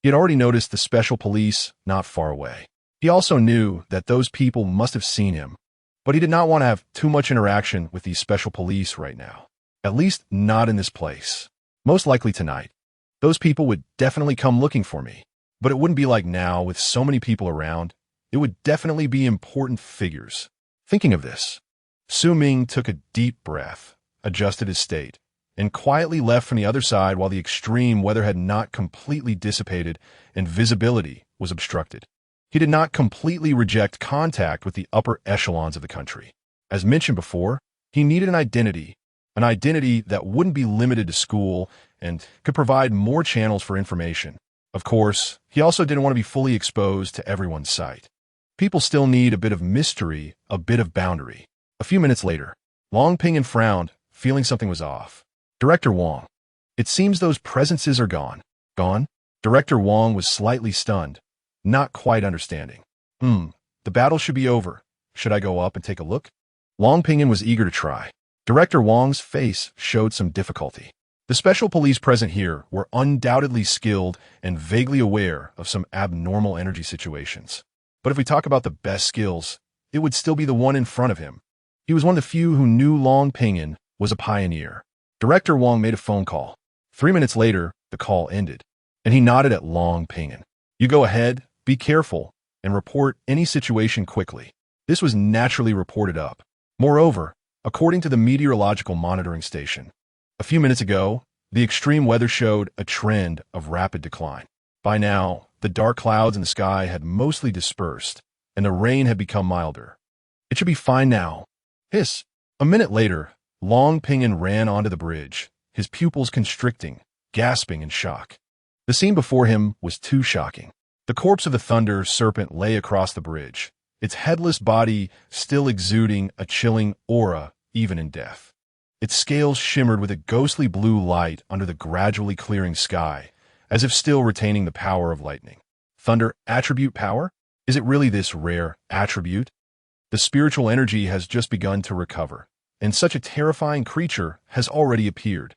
he had already noticed the special police not far away. He also knew that those people must have seen him, but he did not want to have too much interaction with these special police right now. At least not in this place. Most likely tonight. Those people would definitely come looking for me, but it wouldn't be like now with so many people around. It would definitely be important figures. Thinking of this, Su Ming took a deep breath, adjusted his state, and quietly left from the other side while the extreme weather had not completely dissipated and visibility was obstructed. He did not completely reject contact with the upper echelons of the country. As mentioned before, he needed an identity that wouldn't be limited to school and could provide more channels for information. Of course, he also didn't want to be fully exposed to everyone's sight. People still need a bit of mystery, a bit of boundary. A few minutes later, Long Ping frowned, feeling something was off. Director Wong. It seems those presences are gone. Gone? Director Wong was slightly stunned, not quite understanding. The battle should be over. Should I go up and take a look? Long Ping was eager to try. Director Wong's face showed some difficulty. The special police present here were undoubtedly skilled and vaguely aware of some abnormal energy situations. But if we talk about the best skills, it would still be the one in front of him. He was one of the few who knew Long Ping was a pioneer. Director Wong made a phone call. 3 minutes later, the call ended, and he nodded at Long Ping. You go ahead, be careful, and report any situation quickly. This was naturally reported up. Moreover, according to the meteorological monitoring station, a few minutes ago, the extreme weather showed a trend of rapid decline. By now, the dark clouds in the sky had mostly dispersed, and the rain had become milder. It should be fine now. Hiss. A minute later, Long Ping ran onto the bridge, his pupils constricting, gasping in shock. The scene before him was too shocking. The corpse of the Thunder Serpent lay across the bridge, its headless body still exuding a chilling aura even in death. Its scales shimmered with a ghostly blue light under the gradually clearing sky, as if still retaining the power of lightning. Thunder attribute power? Is it really this rare attribute? The spiritual energy has just begun to recover, and such a terrifying creature has already appeared.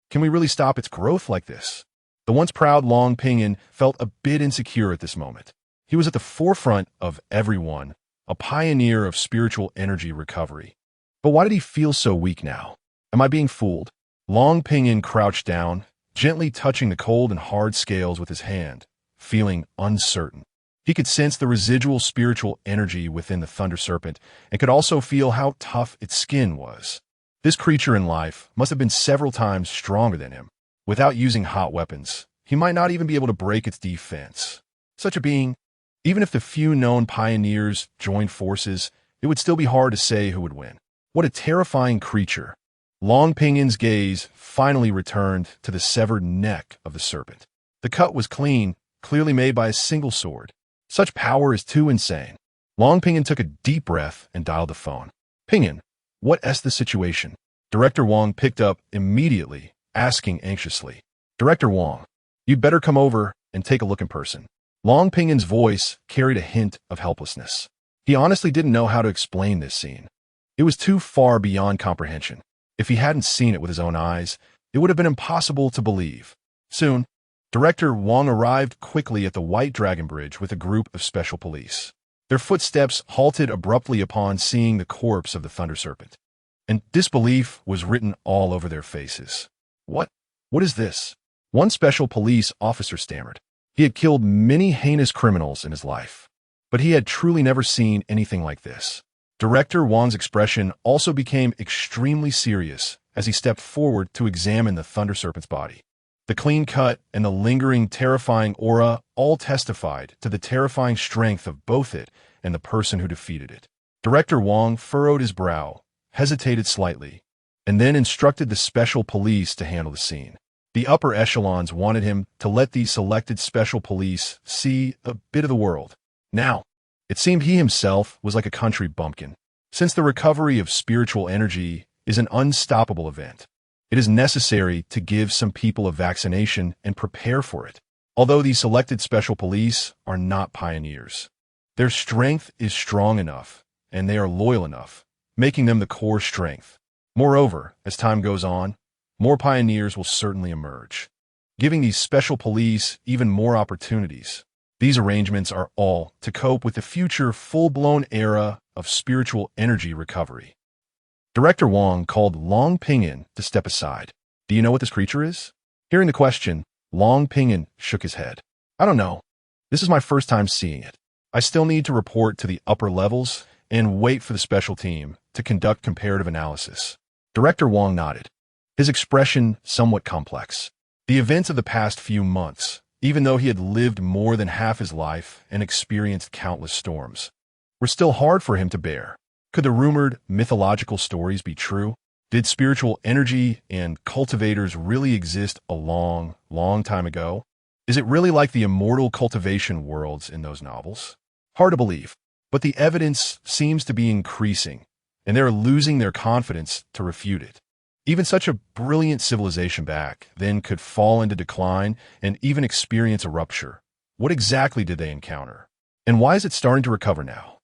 Can we really stop its growth like this? The once proud Long Ping felt a bit insecure at this moment. He was at the forefront of everyone, a pioneer of spiritual energy recovery. But why did he feel so weak now? Am I being fooled? Long Ping crouched down, gently touching the cold and hard scales with his hand, feeling uncertain. He could sense the residual spiritual energy within the thunder serpent and could also feel how tough its skin was. This creature in life must have been several times stronger than him. Without using hot weapons, he might not even be able to break its defense. Such a being, even if the few known pioneers joined forces, it would still be hard to say who would win. What a terrifying creature. Long Pingin's gaze finally returned to the severed neck of the serpent. The cut was clean, clearly made by a single sword. Such power is too insane. Long Pingin took a deep breath and dialed the phone. Pingin, what's the situation? Director Wong picked up immediately, asking anxiously. Director Wong, you'd better come over and take a look in person. Long Pingin's voice carried a hint of helplessness. He honestly didn't know how to explain this scene. It was too far beyond comprehension. If he hadn't seen it with his own eyes, it would have been impossible to believe. Soon, Director Wong arrived quickly at the White Dragon Bridge with a group of special police. Their footsteps halted abruptly upon seeing the corpse of the Thunder Serpent, and disbelief was written all over their faces. What is this? One special police officer stammered. He had killed many heinous criminals in his life, but he had truly never seen anything like this. Director Wong's expression also became extremely serious as he stepped forward to examine the Thunder Serpent's body. The clean cut and the lingering, terrifying aura all testified to the terrifying strength of both it and the person who defeated it. Director Wong furrowed his brow, hesitated slightly, and then instructed the special police to handle the scene. The upper echelons wanted him to let these selected special police see a bit of the world. Now, it seemed he himself was like a country bumpkin. Since the recovery of spiritual energy is an unstoppable event, it is necessary to give some people a vaccination and prepare for it. Although these selected special police are not pioneers, their strength is strong enough, and they are loyal enough, making them the core strength. Moreover, as time goes on, more pioneers will certainly emerge, giving these special police even more opportunities. These arrangements are all to cope with the future full-blown era of spiritual energy recovery. Director Wong called Long Pingin to step aside. Do you know what this creature is? Hearing the question, Long Pingin shook his head. I don't know. This is my first time seeing it. I still need to report to the upper levels and wait for the special team to conduct comparative analysis. Director Wong nodded, his expression somewhat complex. The events of the past few months, even though he had lived more than half his life and experienced countless storms, were still hard for him to bear. Could the rumored mythological stories be true? Did spiritual energy and cultivators really exist a long, long time ago? Is it really like the immortal cultivation worlds in those novels? Hard to believe, but the evidence seems to be increasing, and they are losing their confidence to refute it. Even such a brilliant civilization back then could fall into decline and even experience a rupture. What exactly did they encounter? And why is it starting to recover now?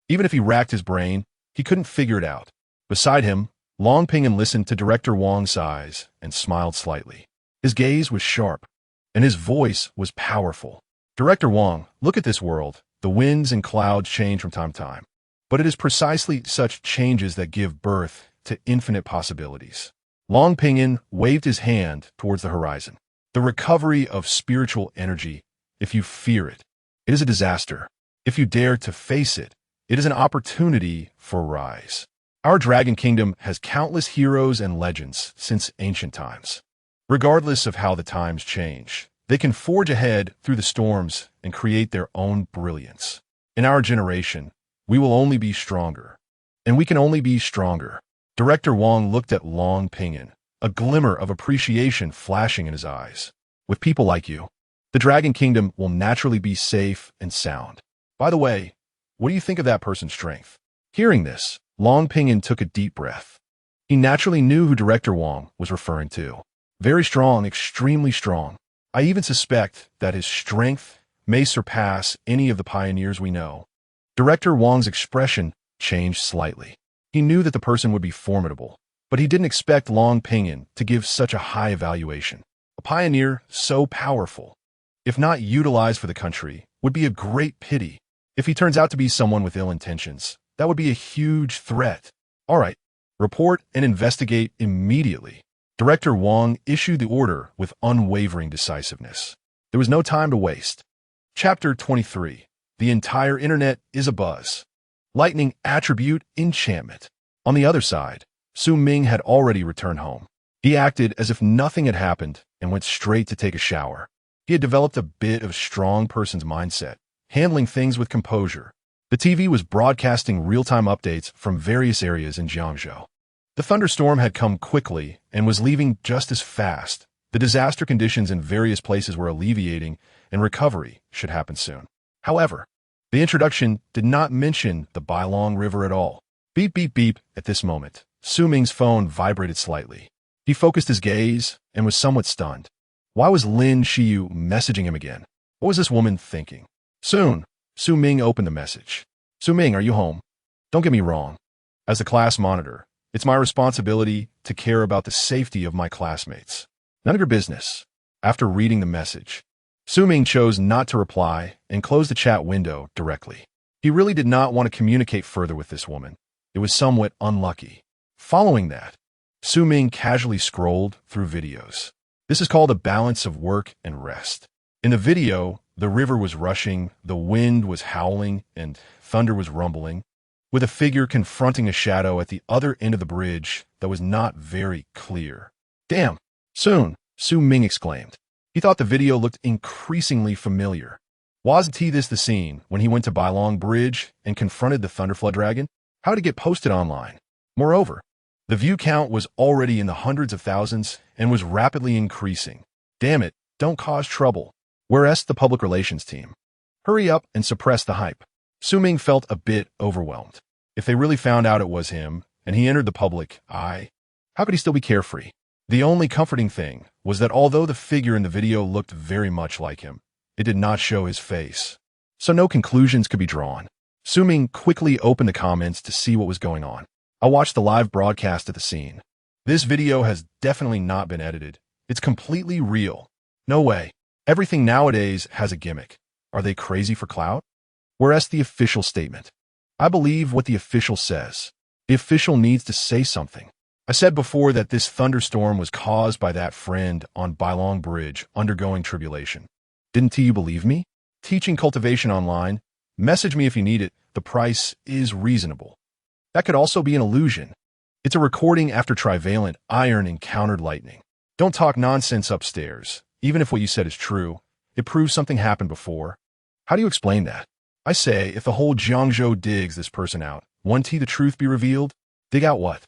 Even if he racked his brain, he couldn't figure it out. Beside him, Long Pingin listened to Director Wong's sighs and smiled slightly. His gaze was sharp, and his voice was powerful. Director Wong, look at this world. The winds and clouds change from time to time, but it is precisely such changes that give birth to infinite possibilities. Long Pingin waved his hand towards the horizon. The recovery of spiritual energy, if you fear it, it is a disaster. If you dare to face it, it is an opportunity for rise. Our Dragon Kingdom has countless heroes and legends since ancient times. Regardless of how the times change, they can forge ahead through the storms and create their own brilliance. In our generation, we will only be stronger, and we can only be stronger. Director Wong looked at Long Pingin, a glimmer of appreciation flashing in his eyes. With people like you, the Dragon Kingdom will naturally be safe and sound. By the way, what do you think of that person's strength? Hearing this, Long Pingin took a deep breath. He naturally knew who Director Wong was referring to. Very strong, extremely strong. I even suspect that his strength may surpass any of the pioneers we know. Director Wong's expression changed slightly. He knew that the person would be formidable, but he didn't expect Long Pingin to give such a high evaluation. A pioneer so powerful, if not utilized for the country, would be a great pity. If he turns out to be someone with ill intentions, that would be a huge threat. All right, report and investigate immediately. Director Wang issued the order with unwavering decisiveness. There was no time to waste. Chapter 23. The entire internet is abuzz. Lightning attribute enchantment. On the other side, Ming had already returned home. He acted as if nothing had happened and went straight to take a shower. He had developed a bit of strong person's mindset, handling things with composure. The TV was broadcasting real-time updates from various areas in Jiangzhou. The thunderstorm had come quickly and was leaving just as fast. The disaster conditions in various places were alleviating, and recovery should happen soon. However, the introduction did not mention the Bailong River at all. Beep, beep, beep. At this moment, Ming's phone vibrated slightly. He focused his gaze and was somewhat stunned. Why was Lin Xiyu messaging him again? What was this woman thinking? Soon, Ming opened the message. Ming, are you home? Don't get me wrong. As the class monitor, it's my responsibility to care about the safety of my classmates. None of your business. After reading the message, Ming chose not to reply and closed the chat window directly. He really did not want to communicate further with this woman. It was somewhat unlucky. Following that, Ming casually scrolled through videos. This is called a balance of work and rest. In the video, the river was rushing, the wind was howling, and thunder was rumbling, with a figure confronting a shadow at the other end of the bridge that was not very clear. Damn! Soon, Ming exclaimed. He thought the video looked increasingly familiar. Wasn't this the scene when he went to Bailong Bridge and confronted the Thunderflood Dragon? How did it get posted online? Moreover, the view count was already in the hundreds of thousands and was rapidly increasing. Damn it, don't cause trouble. Whereas the public relations team. Hurry up and suppress the hype. Ming felt a bit overwhelmed. If they really found out it was him, and he entered the public eye, how could he still be carefree? The only comforting thing was that although the figure in the video looked very much like him, it did not show his face. So no conclusions could be drawn. Ming quickly opened the comments to see what was going on. I watched the live broadcast of the scene. This video has definitely not been edited. It's completely real. No way. Everything nowadays has a gimmick. Are they crazy for clout? Whereas the official statement. I believe what the official says. The official needs to say something. I said before that this thunderstorm was caused by that friend on Bailong Bridge undergoing tribulation. Didn't you believe me? Teaching cultivation online. Message me if you need it. The price is reasonable. That could also be an illusion. It's a recording after trivalent iron encountered lightning. Don't talk nonsense upstairs. Even if what you said is true, it proves something happened before. How do you explain that? I say, if the whole Jiangzhou digs this person out, won't the truth be revealed? Dig out what?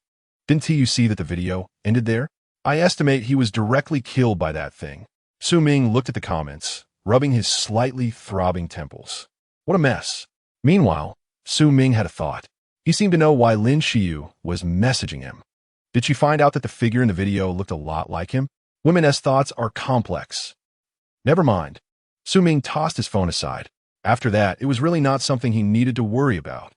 Didn't you see that the video ended there? I estimate he was directly killed by that thing. Ming looked at the comments, rubbing his slightly throbbing temples. What a mess. Meanwhile, Ming had a thought. He seemed to know why Lin Xiyu was messaging him. Did she find out that the figure in the video looked a lot like him? Women's thoughts are complex. Never mind. Ming tossed his phone aside. After that, it was really not something he needed to worry about.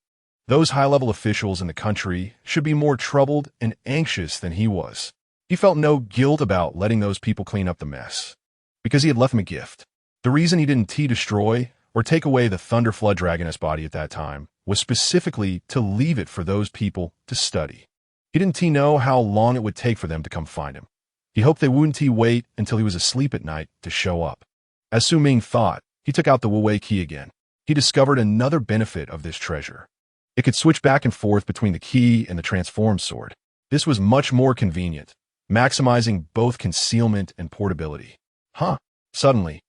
Those high-level officials in the country should be more troubled and anxious than he was. He felt no guilt about letting those people clean up the mess, because he had left them a gift. The reason he didn't destroy or take away the Thunderflood Dragoness body at that time was specifically to leave it for those people to study. He didn't know how long it would take for them to come find him. He hoped they wouldn't wait until he was asleep at night to show up. As Ming thought, he took out the Wu-Wei key again. He discovered another benefit of this treasure. It could switch back and forth between the key and the transformed sword. This was much more convenient, maximizing both concealment and portability. Huh. Suddenly,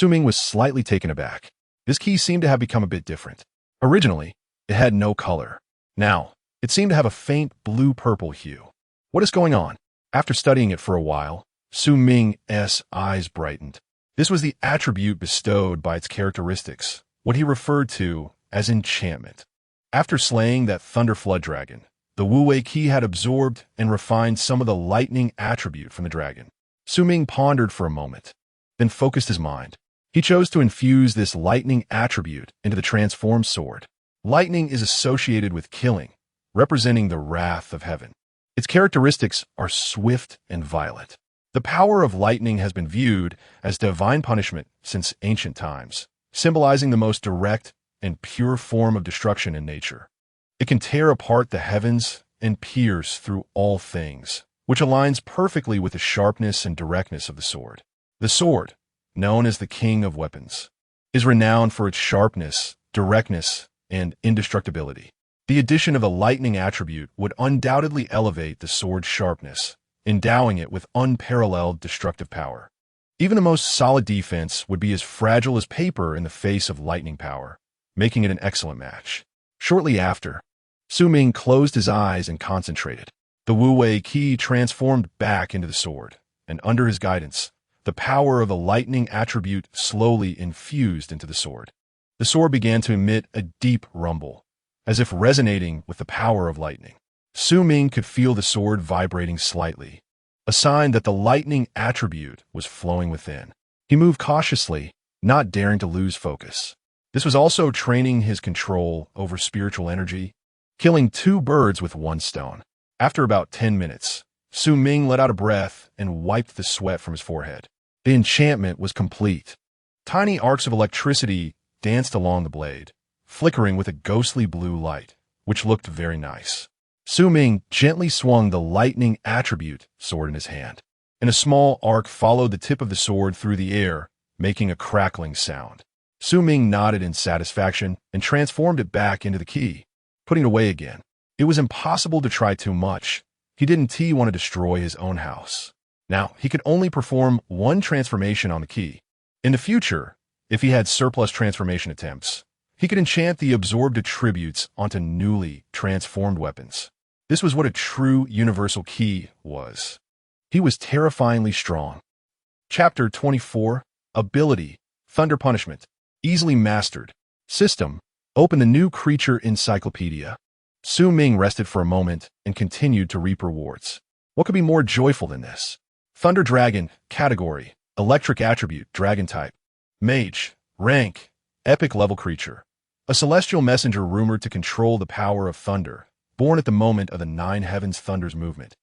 Ming was slightly taken aback. This key seemed to have become a bit different. Originally, it had no color. Now, it seemed to have a faint blue-purple hue. What is going on? After studying it for a while, Ming's eyes brightened. This was the attribute bestowed by its characteristics, what he referred to as enchantment. After slaying that Thunderflood Dragon, the Wu-Wei key had absorbed and refined some of the lightning attribute from the dragon. Ming pondered for a moment, then focused his mind. He chose to infuse this lightning attribute into the transformed sword. Lightning is associated with killing, representing the wrath of heaven. Its characteristics are swift and violent. The power of lightning has been viewed as divine punishment since ancient times, symbolizing the most direct and pure form of destruction in nature. It can tear apart the heavens and pierce through all things, which aligns perfectly with the sharpness and directness of the sword. The sword, known as the king of weapons, is renowned for its sharpness, directness, and indestructibility. The addition of the lightning attribute would undoubtedly elevate the sword's sharpness, endowing it with unparalleled destructive power. Even the most solid defense would be as fragile as paper in the face of lightning power, making it an excellent match. Shortly after, Ming closed his eyes and concentrated. The Wu-Wei Qi transformed back into the sword, and under his guidance, the power of the lightning attribute slowly infused into the sword. The sword began to emit a deep rumble, as if resonating with the power of lightning. Ming could feel the sword vibrating slightly, a sign that the lightning attribute was flowing within. He moved cautiously, not daring to lose focus. This was also training his control over spiritual energy, killing two birds with one stone. After about 10 minutes, Ming let out a breath and wiped the sweat from his forehead. The enchantment was complete. Tiny arcs of electricity danced along the blade, flickering with a ghostly blue light, which looked very nice. Ming gently swung the lightning attribute sword in his hand, and a small arc followed the tip of the sword through the air, making a crackling sound. Ming nodded in satisfaction and transformed it back into the key, putting it away again. It was impossible to try too much. He didn't want to destroy his own house. Now, he could only perform one transformation on the key. In the future, if he had surplus transformation attempts, he could enchant the absorbed attributes onto newly transformed weapons. This was what a true universal key was. He was terrifyingly strong. Chapter 24, Ability, Thunder Punishment, Easily Mastered. System, open the new creature encyclopedia. Ming rested for a moment and continued to reap rewards. What could be more joyful than this? Thunder Dragon, category, electric attribute, dragon type. Mage, rank, epic level creature. A celestial messenger rumored to control the power of thunder, born at the moment of the Nine Heavens Thunder's movement,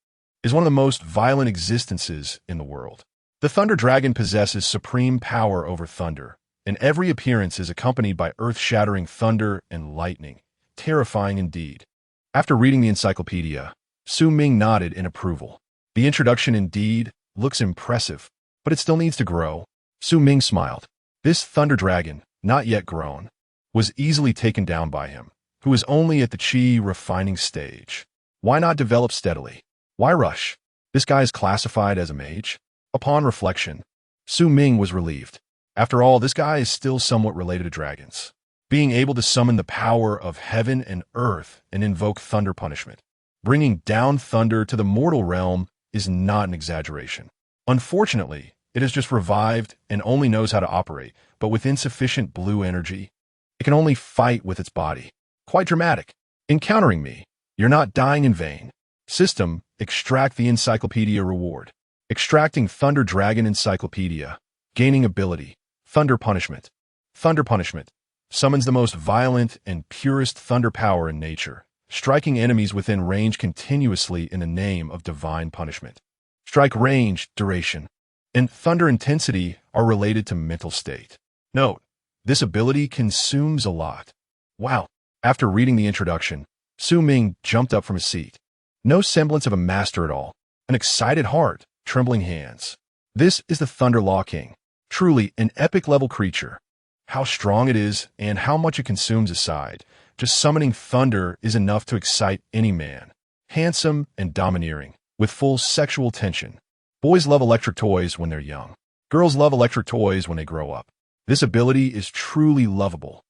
is one of the most violent existences in the world. The Thunder Dragon possesses supreme power over thunder, and every appearance is accompanied by earth-shattering thunder and lightning, terrifying indeed. After reading the encyclopedia, Ming nodded in approval. The introduction indeed looks impressive, but it still needs to grow. Ming smiled. This Thunder Dragon, not yet grown, was easily taken down by him, who was only at the Qi refining stage. Why not develop steadily? Why rush? This guy is classified as a mage? Upon reflection, Ming was relieved. After all, this guy is still somewhat related to dragons. Being able to summon the power of heaven and earth and invoke thunder punishment, bringing down thunder to the mortal realm, is not an exaggeration. Unfortunately, it has just revived and only knows how to operate, but with insufficient blue energy, it can only fight with its body. Quite dramatic. Encountering me, you're not dying in vain. System, extract the encyclopedia reward. Extracting Thunder Dragon Encyclopedia. Gaining ability. Thunder Punishment. Thunder Punishment summons the most violent and purest thunder power in nature, striking enemies within range continuously in the name of divine punishment. Strike range, duration, and thunder intensity are related to mental state. Note, this ability consumes a lot. Wow. After reading the introduction, Ming jumped up from his seat. No semblance of a master at all. An excited heart, trembling hands. This is the Thunder Law King. Truly an epic level creature. How strong it is and how much it consumes aside, just summoning thunder is enough to excite any man. Handsome and domineering, with full sexual tension. Boys love electric toys when they're young. Girls love electric toys when they grow up. This ability is truly lovable.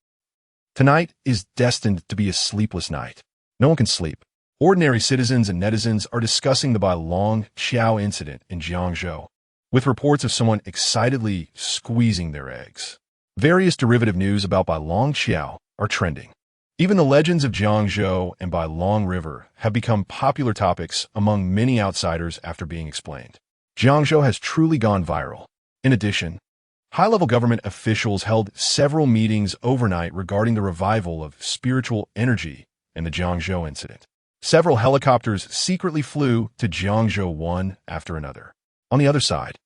Tonight is destined to be a sleepless night. No one can sleep. Ordinary citizens and netizens are discussing the Bai Long Xiao incident in Jiangzhou, with reports of someone excitedly squeezing their eggs. Various derivative news about Bai Long Xiao are trending. Even the legends of Jiangzhou and Bai Long River have become popular topics among many outsiders after being explained. Jiangzhou has truly gone viral. In addition, high-level government officials held several meetings overnight regarding the revival of spiritual energy in the Jiangzhou incident. Several helicopters secretly flew to Jiangzhou one after another. On the other side,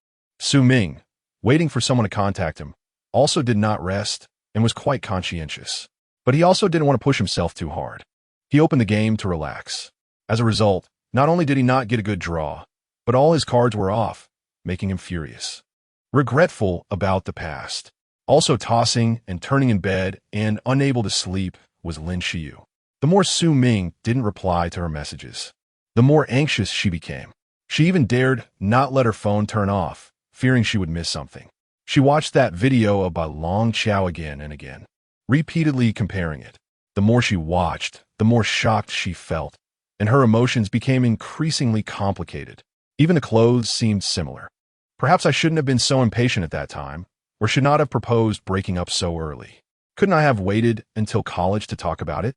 Ming, waiting for someone to contact him, also did not rest and was quite conscientious. But he also didn't want to push himself too hard. He opened the game to relax. As a result, not only did he not get a good draw, but all his cards were off, making him furious. Regretful about the past. Also tossing and turning in bed and unable to sleep was Lin Xiyu. The more Su Ming didn't reply to her messages, the more anxious she became. She even dared not let her phone turn off, fearing she would miss something. She watched that video of Bai Long Chao again and again, repeatedly comparing it. The more she watched, the more shocked she felt, and her emotions became increasingly complicated. Even the clothes seemed similar. Perhaps I shouldn't have been so impatient at that time, or should not have proposed breaking up so early. Couldn't I have waited until college to talk about it?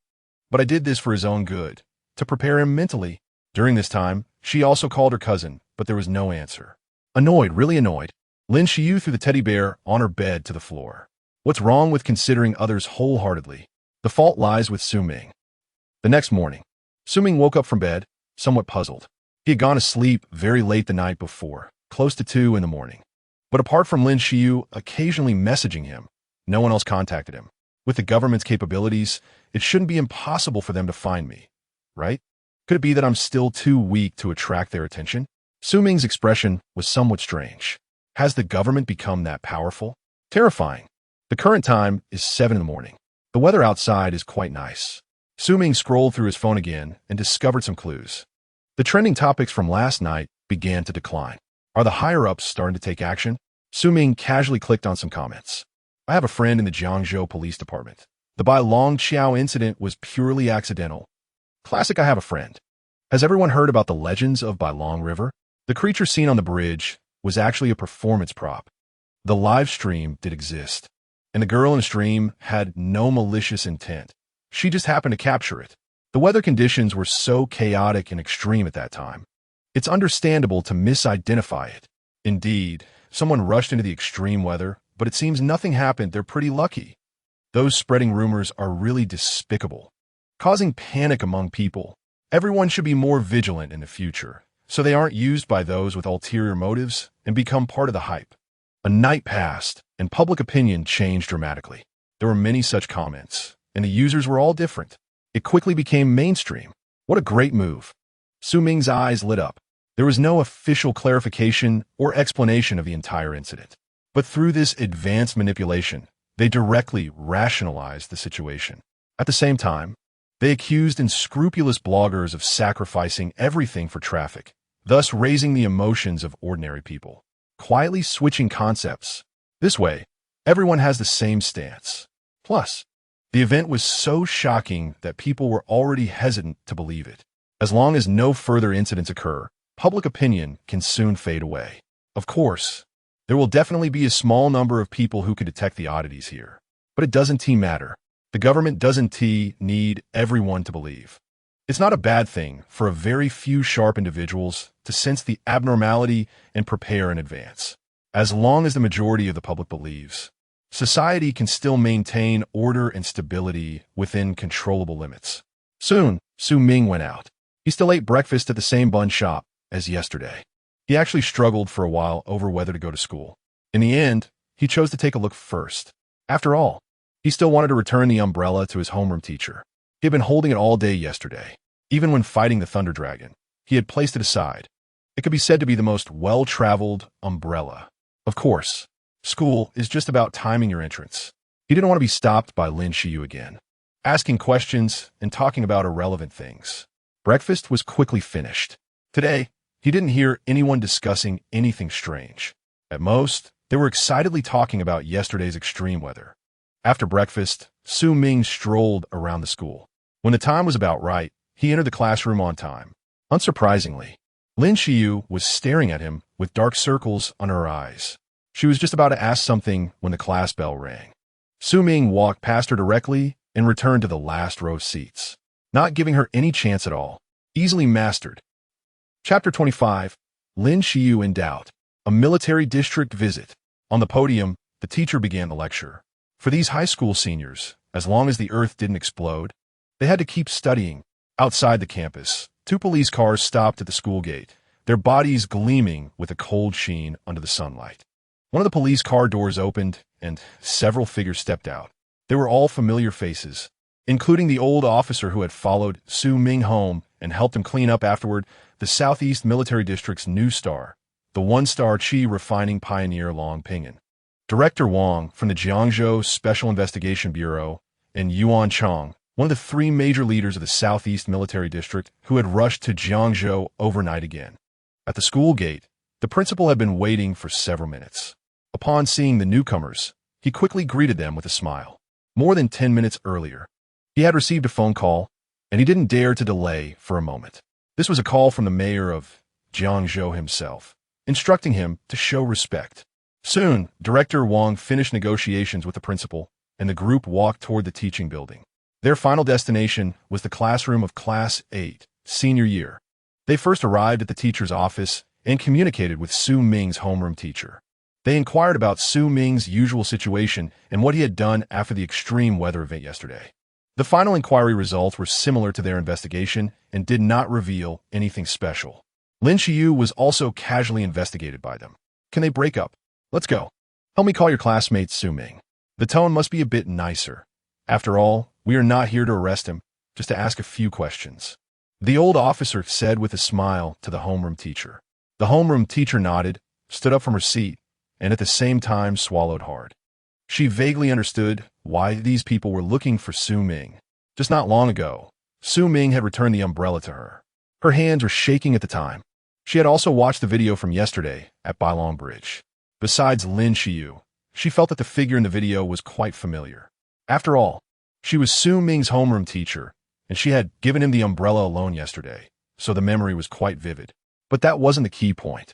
But I did this for his own good, to prepare him mentally. During this time, she also called her cousin, but there was no answer. Annoyed, really annoyed, Lin Xiyu threw the teddy bear on her bed to the floor. What's wrong with considering others wholeheartedly? The fault lies with Su Ming. The next morning, Su Ming woke up from bed, somewhat puzzled. He had gone to sleep very late the night before, close to 2 in the morning. But apart from Lin Xiyu occasionally messaging him, no one else contacted him. With the government's capabilities, it shouldn't be impossible for them to find me, right? Could it be that I'm still too weak to attract their attention? Su Ming's expression was somewhat strange. Has the government become that powerful? Terrifying. The current time is 7 in the morning. The weather outside is quite nice. Su Ming scrolled through his phone again and discovered some clues. The trending topics from last night began to decline. Are the higher-ups starting to take action? Su Ming casually clicked on some comments. I have a friend in the Jiangzhou Police Department. The Bai Long Chao incident was purely accidental. Classic I have a friend. Has everyone heard about the legends of Bai Long River? The creature seen on the bridge was actually a performance prop. The live stream did exist, and the girl in the stream had no malicious intent. She just happened to capture it. The weather conditions were so chaotic and extreme at that time. It's understandable to misidentify it. Indeed, someone rushed into the extreme weather, but it seems nothing happened. They're pretty lucky. Those spreading rumors are really despicable, causing panic among people. Everyone should be more vigilant in the future, so they aren't used by those with ulterior motives and become part of the hype. A night passed, and public opinion changed dramatically. There were many such comments, and the users were all different. It quickly became mainstream. What a great move. Su Ming's eyes lit up. There was no official clarification or explanation of the entire incident. But through this advanced manipulation, they directly rationalized the situation. At the same time, they accused unscrupulous bloggers of sacrificing everything for traffic, thus raising the emotions of ordinary people, quietly switching concepts. This way, everyone has the same stance. Plus, the event was so shocking that people were already hesitant to believe it. As long as no further incidents occur, public opinion can soon fade away. Of course, there will definitely be a small number of people who can detect the oddities here. But it doesn't matter. The government doesn't need everyone to believe. It's not a bad thing for a very few sharp individuals to sense the abnormality and prepare in advance. As long as the majority of the public believes, society can still maintain order and stability within controllable limits. Soon, Su Ming went out. He still ate breakfast at the same bun shop as yesterday. He actually struggled for a while over whether to go to school. In the end, he chose to take a look first. After all, he still wanted to return the umbrella to his homeroom teacher. He had been holding it all day yesterday. Even when fighting the Thunder Dragon, he had placed it aside. It could be said to be the most well-traveled umbrella. Of course, school is just about timing your entrance. He didn't want to be stopped by Lin Xiyu again, asking questions and talking about irrelevant things. Breakfast was quickly finished. Today, he didn't hear anyone discussing anything strange. At most, they were excitedly talking about yesterday's extreme weather. After breakfast, Su Ming strolled around the school. When the time was about right, he entered the classroom on time. Unsurprisingly, Lin Xiyu was staring at him with dark circles under her eyes. She was just about to ask something when the class bell rang. Su Ming walked past her directly and returned to the last row of seats, not giving her any chance at all. Easily mastered. Chapter 25. Lin Xiyu in Doubt. A military district visit. On the podium, the teacher began the lecture. For these high school seniors, as long as the earth didn't explode, they had to keep studying. Outside the campus, 2 police cars stopped at the school gate, their bodies gleaming with a cold sheen under the sunlight. One of the police car doors opened, and several figures stepped out. They were all familiar faces, including the old officer who had followed Su Ming home and helped him clean up afterward. the Southeast Military District's new star, the one-star Chi refining pioneer Long Ping'an. Director Wang from the Jiangzhou Special Investigation Bureau, and Yuan Chang, one of the three major leaders of the Southeast Military District who had rushed to Jiangzhou overnight again. At the school gate, the principal had been waiting for several minutes. Upon seeing the newcomers, he quickly greeted them with a smile. More than 10 minutes earlier, he had received a phone call, and he didn't dare to delay for a moment. This was a call from the mayor of Jiangzhou himself, instructing him to show respect. Soon, Director Wang finished negotiations with the principal, and the group walked toward the teaching building. Their final destination was the classroom of Class 8, senior year. They first arrived at the teacher's office and communicated with Su Ming's homeroom teacher. They inquired about Su Ming's usual situation and what he had done after the extreme weather event yesterday. The final inquiry results were similar to their investigation and did not reveal anything special. Lin Xiyu was also casually investigated by them. Can they break up? Let's go. Help me call your classmate Su Ming. The tone must be a bit nicer. After all, we are not here to arrest him, just to ask a few questions. The old officer said with a smile to the homeroom teacher. The homeroom teacher nodded, stood up from her seat, and at the same time swallowed hard. She vaguely understood why these people were looking for Su Ming. Just not long ago, Su Ming had returned the umbrella to her. Her hands were shaking at the time. She had also watched the video from yesterday at Bailong Bridge. Besides Lin Xiyu, she felt that the figure in the video was quite familiar. After all, she was Su Ming's homeroom teacher, and she had given him the umbrella alone yesterday, so the memory was quite vivid. But that wasn't the key point.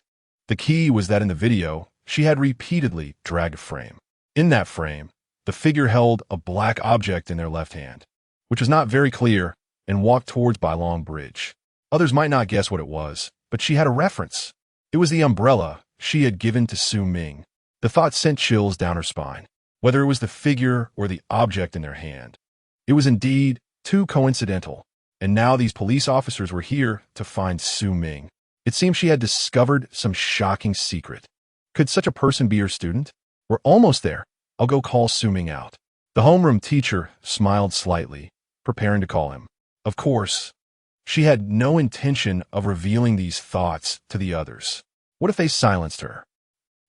The key was that in the video, she had repeatedly dragged a frame. In that frame, the figure held a black object in their left hand, which was not very clear, and walked towards Bailong Bridge. Others might not guess what it was, but she had a reference. It was the umbrella she had given to Su Ming. The thought sent chills down her spine. Whether it was the figure or the object in their hand, it was indeed too coincidental, and now these police officers were here to find Su Ming. It seemed she had discovered some shocking secret. Could such a person be her student? We're almost there. I'll go call Su Ming out. The homeroom teacher smiled slightly, preparing to call him. Of course, she had no intention of revealing these thoughts to the others. What if they silenced her?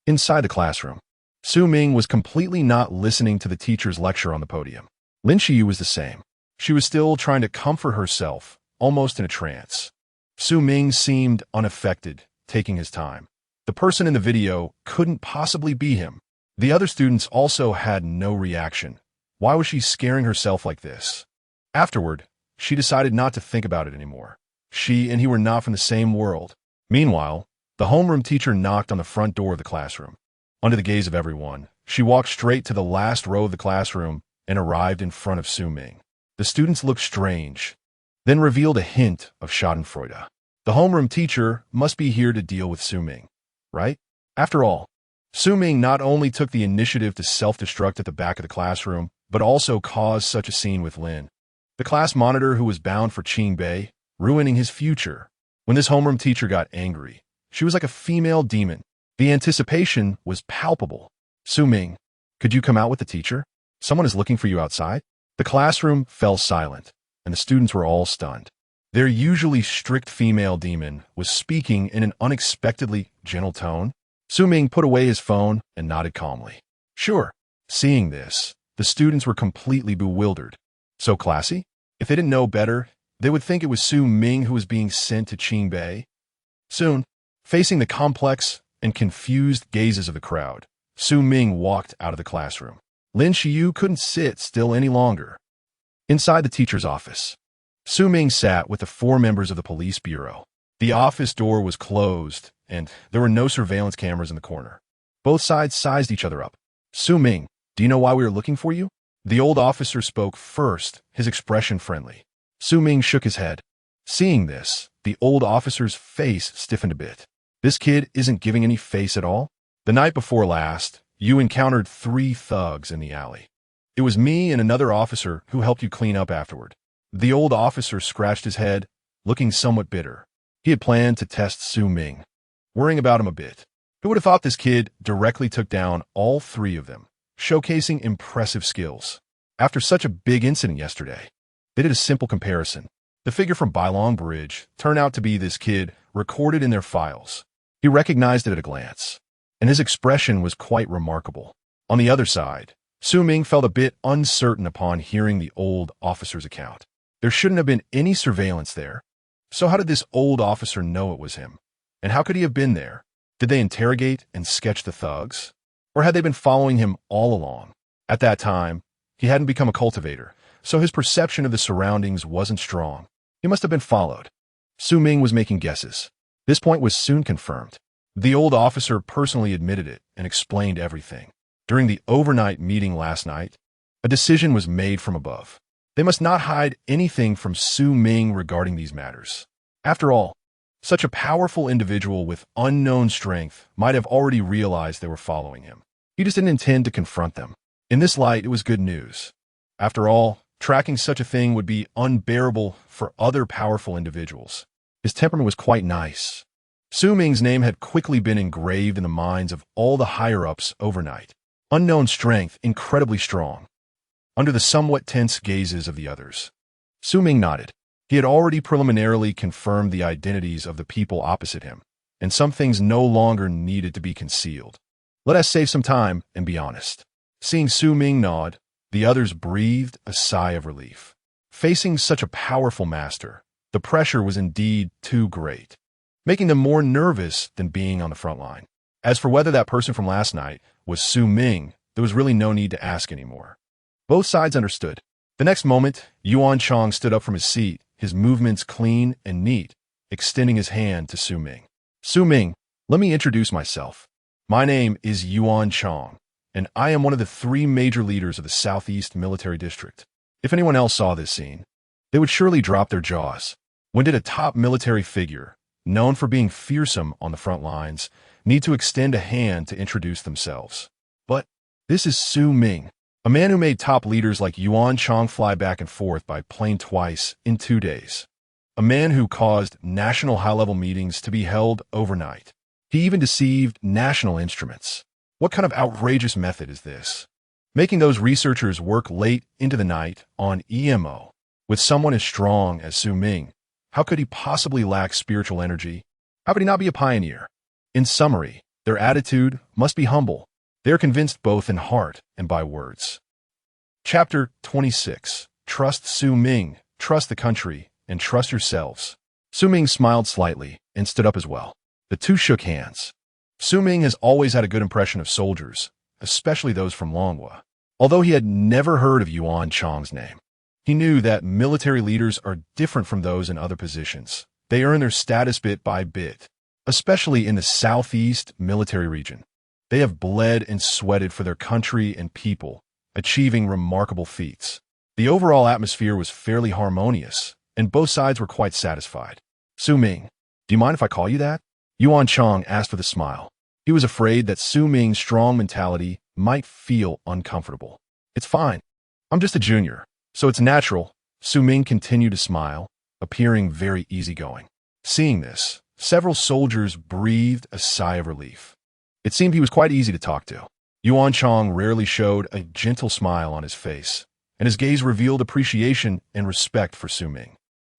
Inside the classroom, Su Ming was completely not listening to the teacher's lecture on the podium. Lin Xiyu was the same. She was still trying to comfort herself, almost in a trance. Su Ming seemed unaffected, taking his time. The person in the video couldn't possibly be him. The other students also had no reaction. Why was she scaring herself like this? Afterward, she decided not to think about it anymore. She and he were not from the same world. Meanwhile, the homeroom teacher knocked on the front door of the classroom. Under the gaze of everyone, she walked straight to the last row of the classroom and arrived in front of Su Ming. The students looked strange, then revealed a hint of schadenfreude. The homeroom teacher must be here to deal with Su Ming, right? After all, Su Ming not only took the initiative to self-destruct at the back of the classroom, but also caused such a scene with Lin, the class monitor who was bound for Qingbei, ruining his future. When this homeroom teacher got angry, she was like a female demon. The anticipation was palpable. Su Ming, could you come out with the teacher? Someone is looking for you outside. The classroom fell silent, and the students were all stunned. Their usually strict female demon was speaking in an unexpectedly gentle tone. Su Ming put away his phone and nodded calmly. Sure. Seeing this, the students were completely bewildered. So classy? If they didn't know better, they would think it was Su Ming who was being sent to Qingbei. Soon, facing the complex and confused gazes of the crowd, Su Ming walked out of the classroom. Lin Xiyu couldn't sit still any longer. Inside the teacher's office, Su Ming sat with the 4 members of the police bureau. The office door was closed, and there were no surveillance cameras in the corner. Both sides sized each other up. Su Ming, do you know why we are looking for you? The old officer spoke first, his expression friendly. Su Ming shook his head. Seeing this, the old officer's face stiffened a bit. This kid isn't giving any face at all. The night before last, you encountered 3 thugs in the alley. It was me and another officer who helped you clean up afterward. The old officer scratched his head, looking somewhat bitter. He had planned to test Su Ming, worrying about him a bit. Who would have thought this kid directly took down all 3 of them, showcasing impressive skills? After such a big incident yesterday, they did a simple comparison. The figure from Bailong Bridge turned out to be this kid recorded in their files. He recognized it at a glance, and his expression was quite remarkable. On the other side, Ming felt a bit uncertain upon hearing the old officer's account. There shouldn't have been any surveillance there. So how did this old officer know it was him? And how could he have been there? Did they interrogate and sketch the thugs? Or had they been following him all along? At that time, he hadn't become a cultivator, so his perception of the surroundings wasn't strong. He must have been followed. Ming was making guesses. This point was soon confirmed. The old officer personally admitted it and explained everything. During the overnight meeting last night, a decision was made from above. They must not hide anything from Ming regarding these matters. After all, such a powerful individual with unknown strength might have already realized they were following him. He just didn't intend to confront them. In this light, it was good news. After all, tracking such a thing would be unbearable for other powerful individuals. His temperament was quite nice. Ming's name had quickly been engraved in the minds of all the higher-ups overnight. Unknown strength, incredibly strong. Under the somewhat tense gazes of the others, Ming nodded. He had already preliminarily confirmed the identities of the people opposite him, and some things no longer needed to be concealed. Let us save some time and be honest. Seeing Ming nod, the others breathed a sigh of relief. Facing such a powerful master, the pressure was indeed too great, making them more nervous than being on the front line. As for whether that person from last night was Ming, there was really no need to ask anymore. Both sides understood. The next moment, Yuan Chang stood up from his seat, his movements clean and neat, extending his hand to Ming. Ming, let me introduce myself. My name is Yuan Chang, and I am one of the 3 major leaders of the Southeast Military District. If anyone else saw this scene, they would surely drop their jaws. When did a top military figure, known for being fearsome on the front lines, need to extend a hand to introduce themselves? But this is Ming. A man who made top leaders like Yuan Chang fly back and forth by plane twice in 2 days. A man who caused national high-level meetings to be held overnight. He even deceived national instruments. What kind of outrageous method is this? Making those researchers work late into the night on EMO. With someone as strong as Ming, how could he possibly lack spiritual energy? How could he not be a pioneer? In summary, their attitude must be humble. They are convinced both in heart and by words. Chapter 26. Trust Ming, trust the country, and trust yourselves. Ming smiled slightly and stood up as well. The two shook hands. Ming has always had a good impression of soldiers, especially those from Longhua. Although he had never heard of Yuan Chang's name, he knew that military leaders are different from those in other positions. They earn their status bit by bit, especially in the Southeast military region. They have bled and sweated for their country and people, achieving remarkable feats. The overall atmosphere was fairly harmonious, and both sides were quite satisfied. Ming, do you mind if I call you that? Yuan Chang asked with a smile. He was afraid that Ming's strong mentality might feel uncomfortable. It's fine. I'm just a junior, so it's natural. Ming continued to smile, appearing very easygoing. Seeing this, several soldiers breathed a sigh of relief. It seemed he was quite easy to talk to. Yuan Chang rarely showed a gentle smile on his face, and his gaze revealed appreciation and respect for Ming.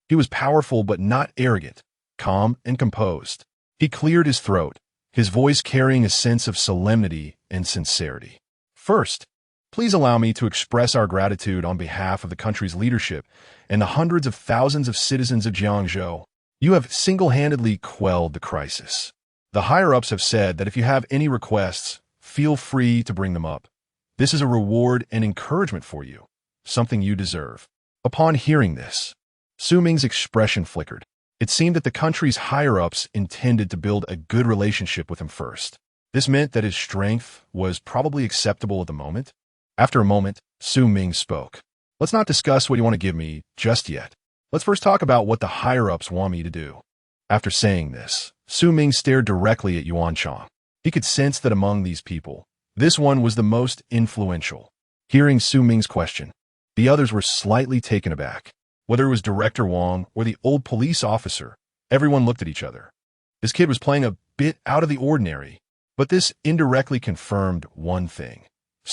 He was powerful but not arrogant, calm and composed. He cleared his throat, his voice carrying a sense of solemnity and sincerity. First, please allow me to express our gratitude on behalf of the country's leadership and the hundreds of thousands of citizens of Jiangzhou. You have single-handedly quelled the crisis. The higher-ups have said that if you have any requests, feel free to bring them up. This is a reward and encouragement for you, something you deserve. Upon hearing this, Ming's expression flickered. It seemed that the country's higher-ups intended to build a good relationship with him first. This meant that his strength was probably acceptable at the moment. After a moment, Ming spoke. Let's not discuss what you want to give me just yet. Let's first talk about what the higher-ups want me to do. After saying this, Ming stared directly at Yuan Chang. He could sense that among these people, this one was the most influential. Hearing Ming's question, the others were slightly taken aback. Whether it was Director Wang or the old police officer, everyone looked at each other. This kid was playing a bit out of the ordinary, but this indirectly confirmed one thing.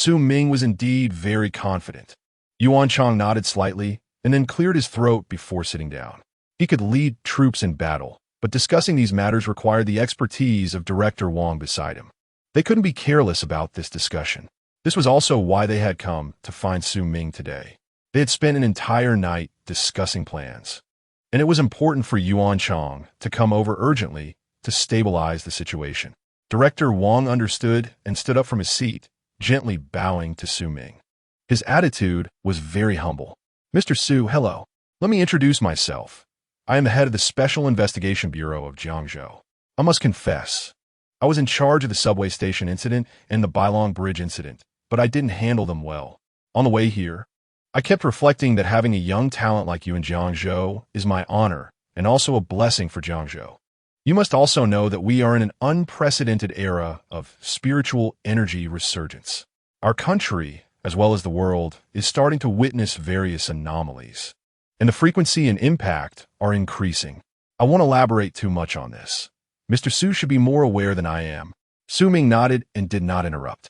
Ming was indeed very confident. Yuan Chang nodded slightly and then cleared his throat before sitting down. He could lead troops in battle, but discussing these matters required the expertise of Director Wang beside him. They couldn't be careless about this discussion. This was also why they had come to find Su Ming today. They had spent an entire night discussing plans, and it was important for Yuan Chang to come over urgently to stabilize the situation. Director Wang understood and stood up from his seat, gently bowing to Su Ming. His attitude was very humble. "Mr. Su, hello. Let me introduce myself. I am the head of the Special Investigation Bureau of Jiangzhou. I must confess, I was in charge of the subway station incident and the Bailong Bridge incident, but I didn't handle them well. On the way here, I kept reflecting that having a young talent like you in Jiangzhou is my honor and also a blessing for Jiangzhou. You must also know that we are in an unprecedented era of spiritual energy resurgence. Our country, as well as the world, is starting to witness various anomalies, and the frequency and impact are increasing. I won't elaborate too much on this. Mr. Su should be more aware than I am." Su Ming nodded and did not interrupt.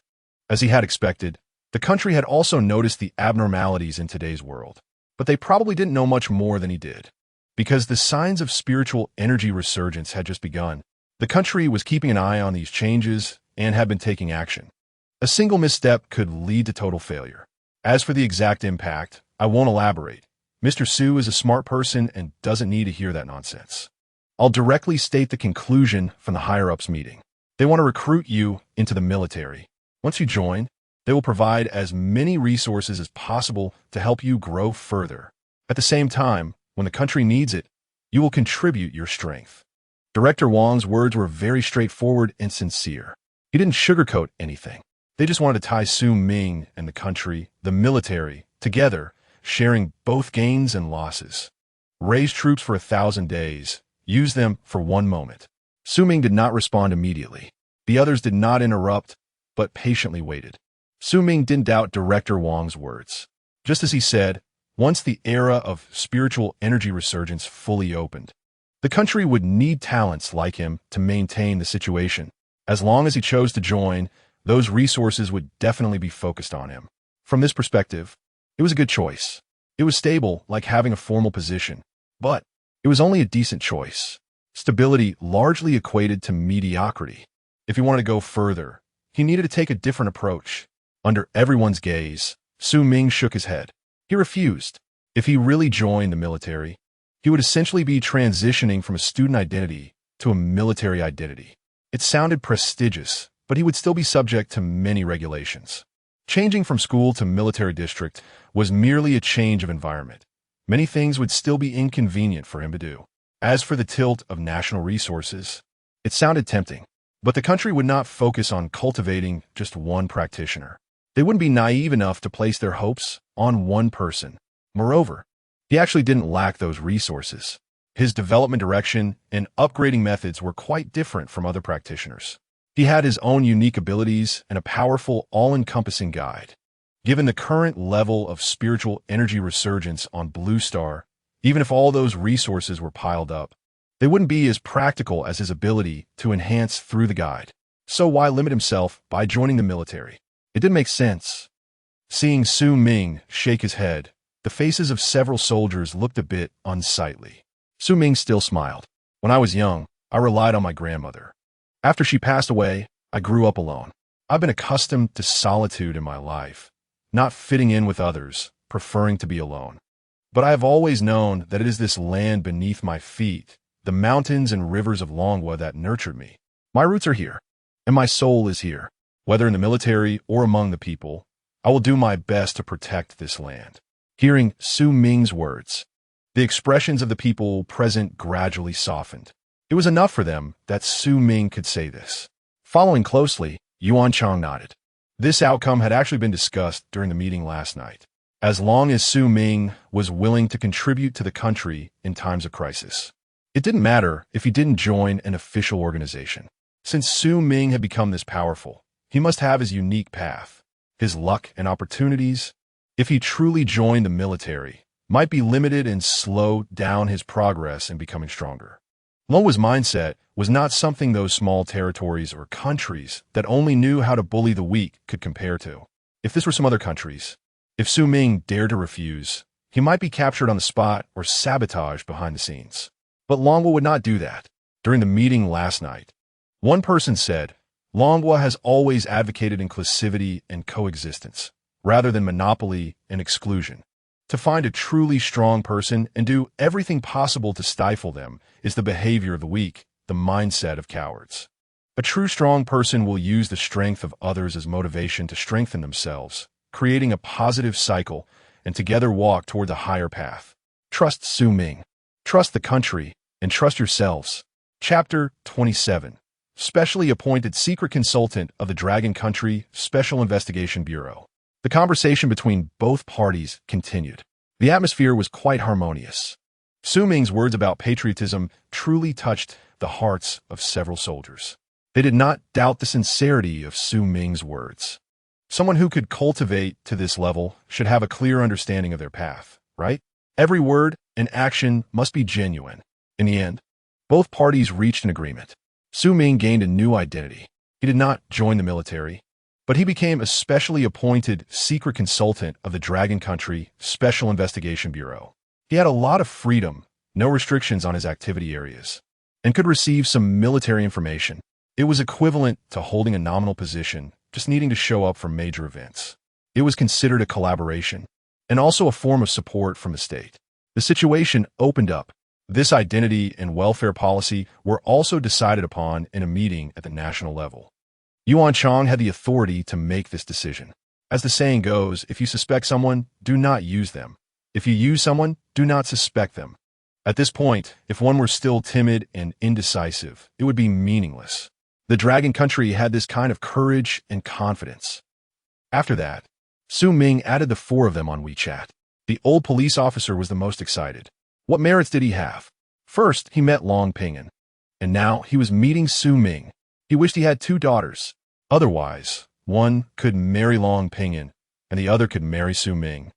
As he had expected, the country had also noticed the abnormalities in today's world, but they probably didn't know much more than he did. Because the signs of spiritual energy resurgence had just begun, the country was keeping an eye on these changes and had been taking action. A single misstep could lead to total failure. As for the exact impact, I won't elaborate. Mr. Su is a smart person and doesn't need to hear that nonsense. I'll directly state the conclusion from the higher-ups meeting. They want to recruit you into the military. Once you join, they will provide as many resources as possible to help you grow further. At the same time, when the country needs it, you will contribute your strength. Director Wang's words were very straightforward and sincere. He didn't sugarcoat anything. They just wanted to tie Su Ming and the country, the military, together, sharing both gains and losses. Raise troops for 1,000 days. Use them for one moment. Su Ming did not respond immediately. The others did not interrupt, but patiently waited. Su Ming didn't doubt Director Wang's words. Just as he said, once the era of spiritual energy resurgence fully opened, the country would need talents like him to maintain the situation. As long as he chose to join, those resources would definitely be focused on him. From this perspective, it was a good choice. It was stable, like having a formal position, but it was only a decent choice. Stability largely equated to mediocrity. If he wanted to go further, he needed to take a different approach. Under everyone's gaze, Su Ming shook his head. He refused. If he really joined the military, he would essentially be transitioning from a student identity to a military identity. It sounded prestigious, but he would still be subject to many regulations. Changing from school to military district was merely a change of environment. Many things would still be inconvenient for him to do. As for the tilt of national resources, it sounded tempting, but the country would not focus on cultivating just one practitioner. They wouldn't be naive enough to place their hopes on one person. Moreover, he actually didn't lack those resources. His development direction and upgrading methods were quite different from other practitioners. He had his own unique abilities and a powerful, all-encompassing guide. Given the current level of spiritual energy resurgence on Blue Star, even if all those resources were piled up, they wouldn't be as practical as his ability to enhance through the guide. So why limit himself by joining the military? It didn't make sense. Seeing Su Ming shake his head, the faces of several soldiers looked a bit unsightly. Su Ming still smiled. "When I was young, I relied on my grandmother. After she passed away, I grew up alone. I've been accustomed to solitude in my life, not fitting in with others, preferring to be alone. But I have always known that it is this land beneath my feet, the mountains and rivers of Longwa, that nurtured me. My roots are here, and my soul is here. Whether in the military or among the people, I will do my best to protect this land." Hearing Su Ming's words, the expressions of the people present gradually softened. It was enough for them that Su Ming could say this. Following closely, Yuan Chang nodded. This outcome had actually been discussed during the meeting last night. As long as Su Ming was willing to contribute to the country in times of crisis, it didn't matter if he didn't join an official organization. Since Su Ming had become this powerful, he must have his unique path. His luck and opportunities, if he truly joined the military, might be limited and slow down his progress in becoming stronger. Longwa's mindset was not something those small territories or countries that only knew how to bully the weak could compare to. If this were some other countries, if Su Ming dared to refuse, he might be captured on the spot or sabotaged behind the scenes. But Longwa would not do that. During the meeting last night, one person said, Longhua has always advocated inclusivity and coexistence, rather than monopoly and exclusion. To find a truly strong person and do everything possible to stifle them is the behavior of the weak, the mindset of cowards. A true strong person will use the strength of others as motivation to strengthen themselves, creating a positive cycle, and together walk toward a higher path. Trust Su Ming. Trust the country, and trust yourselves. Chapter 27. Specially appointed secret consultant of the Dragon Country Special Investigation Bureau. The conversation between both parties continued. The atmosphere was quite harmonious. Su Ming's words about patriotism truly touched the hearts of several soldiers. They did not doubt the sincerity of Su Ming's words. Someone who could cultivate to this level should have a clear understanding of their path, right? Every word and action must be genuine. In the end, both parties reached an agreement. Su Ming gained a new identity. He did not join the military, but he became a specially appointed secret consultant of the Dragon Country Special Investigation Bureau. He had a lot of freedom, no restrictions on his activity areas, and could receive some military information. It was equivalent to holding a nominal position, just needing to show up for major events. It was considered a collaboration, and also a form of support from the state. The situation opened up. This identity and welfare policy were also decided upon in a meeting at the national level. Yuan Chang had the authority to make this decision. As the saying goes, if you suspect someone, do not use them. If you use someone, do not suspect them. At this point, if one were still timid and indecisive, it would be meaningless. The Dragon Country had this kind of courage and confidence. After that, Su Ming added the four of them on WeChat. The old police officer was the most excited. What merits did he have? First, he met Long Pingan, and now he was meeting Su Ming. He wished he had two daughters. Otherwise, one could marry Long Pingan, and the other could marry Su Ming,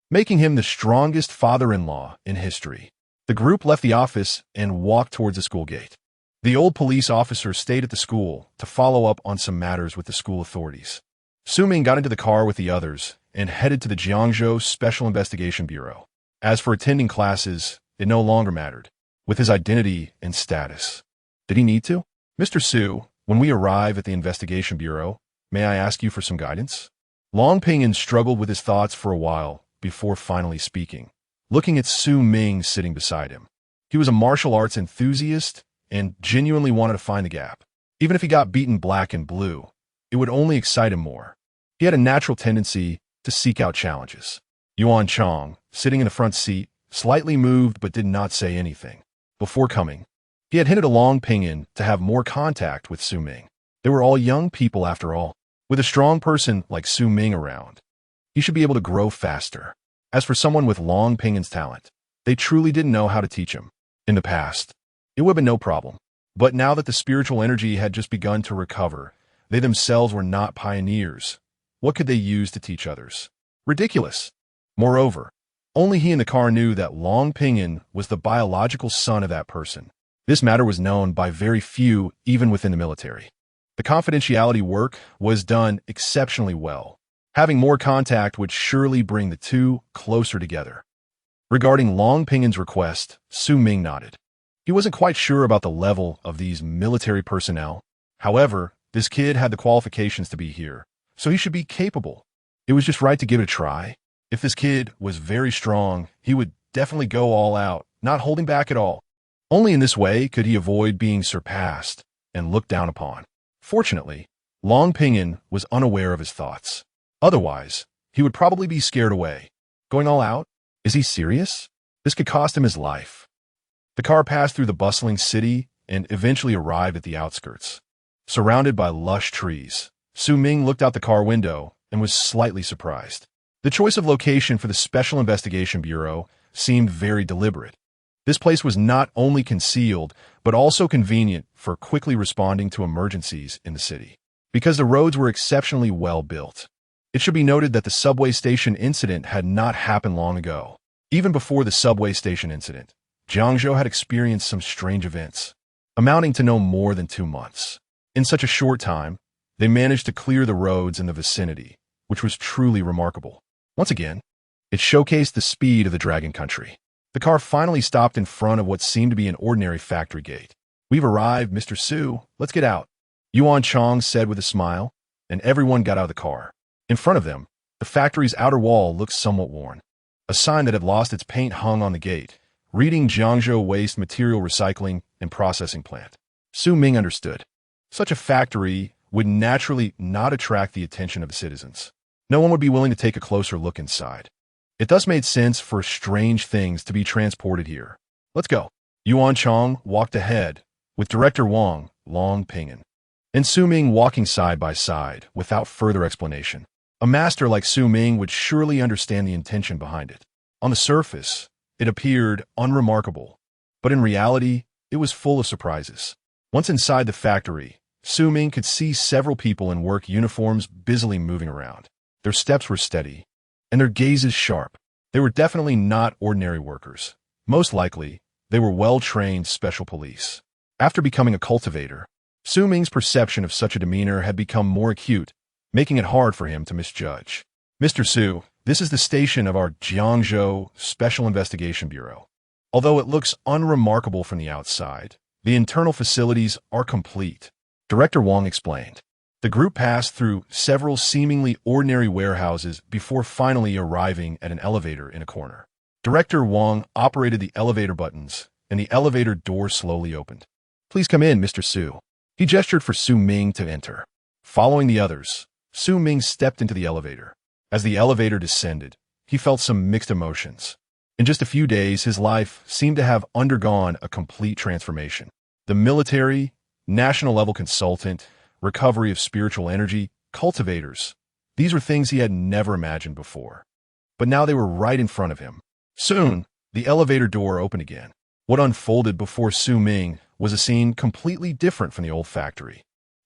making him the strongest father-in-law in history. The group left the office and walked towards the school gate. The old police officer stayed at the school to follow up on some matters with the school authorities. Su Ming got into the car with the others and headed to the Jiangzhou Special Investigation Bureau. As for attending classes, it no longer mattered, with his identity and status. Did he need to? Mr. Su, when we arrive at the Investigation Bureau, may I ask you for some guidance? Long Pingan struggled with his thoughts for a while before finally speaking, looking at Su Ming sitting beside him. He was a martial arts enthusiast and genuinely wanted to find the gap. Even if he got beaten black and blue, it would only excite him more. He had a natural tendency to seek out challenges. Yuan Chang, sitting in the front seat, slightly moved but did not say anything. Before coming, he had hinted to Long Pingan to have more contact with Su Ming. They were all young people after all. With a strong person like Su Ming around, he should be able to grow faster. As for someone with Long Pingan's talent, they truly didn't know how to teach him. In the past, it would have been no problem. But now that the spiritual energy had just begun to recover, they themselves were not pioneers. What could they use to teach others? Ridiculous. Moreover, only he in the car knew that Long Pingan was the biological son of that person. This matter was known by very few, even within the military. The confidentiality work was done exceptionally well. Having more contact would surely bring the two closer together. Regarding Long Pingan's request, Su Ming nodded. He wasn't quite sure about the level of these military personnel. However, this kid had the qualifications to be here, so he should be capable. It was just right to give it a try. If this kid was very strong, he would definitely go all out, not holding back at all. Only in this way could he avoid being surpassed and looked down upon. Fortunately, Long Pingan was unaware of his thoughts. Otherwise, he would probably be scared away. Going all out? Is he serious? This could cost him his life. The car passed through the bustling city and eventually arrived at the outskirts. Surrounded by lush trees, Su Ming looked out the car window and was slightly surprised. The choice of location for the Special Investigation Bureau seemed very deliberate. This place was not only concealed, but also convenient for quickly responding to emergencies in the city. Because the roads were exceptionally well built. It should be noted that the subway station incident had not happened long ago. Even before the subway station incident, Jiangzhou had experienced some strange events, amounting to no more than 2 months. In such a short time, they managed to clear the roads in the vicinity, which was truly remarkable. Once again, it showcased the speed of the Dragon Country. The car finally stopped in front of what seemed to be an ordinary factory gate. "We've arrived, Mr. Su. Let's get out," Yuan Chong said with a smile, and everyone got out of the car. In front of them, the factory's outer wall looked somewhat worn. A sign that had lost its paint hung on the gate, reading Jiangzhou Waste Material Recycling and Processing Plant. Su Ming understood. Such a factory would naturally not attract the attention of the citizens. No one would be willing to take a closer look inside. It thus made sense for strange things to be transported here. "Let's go." Yuan Chong walked ahead, with Director Wang, Long Pinyin, and Su Ming walking side by side without further explanation. A master like Su Ming would surely understand the intention behind it. On the surface, it appeared unremarkable, but in reality, it was full of surprises. Once inside the factory, Su Ming could see several people in work uniforms busily moving around. Their steps were steady, and their gazes sharp. They were definitely not ordinary workers. Most likely, they were well-trained special police. After becoming a cultivator, Su Ming's perception of such a demeanor had become more acute, making it hard for him to misjudge. "Mr. Su, this is the station of our Jiangzhou Special Investigation Bureau. Although it looks unremarkable from the outside, the internal facilities are complete," Director Wang explained. The group passed through several seemingly ordinary warehouses before finally arriving at an elevator in a corner. Director Wang operated the elevator buttons, and the elevator door slowly opened. "Please come in, Mr. Su." He gestured for Su Ming to enter. Following the others, Su Ming stepped into the elevator. As the elevator descended, he felt some mixed emotions. In just a few days, his life seemed to have undergone a complete transformation. The military, national-level consultant, recovery of spiritual energy, cultivators. These were things he had never imagined before. But now they were right in front of him. Soon, the elevator door opened again. What unfolded before Su Ming was a scene completely different from the old factory.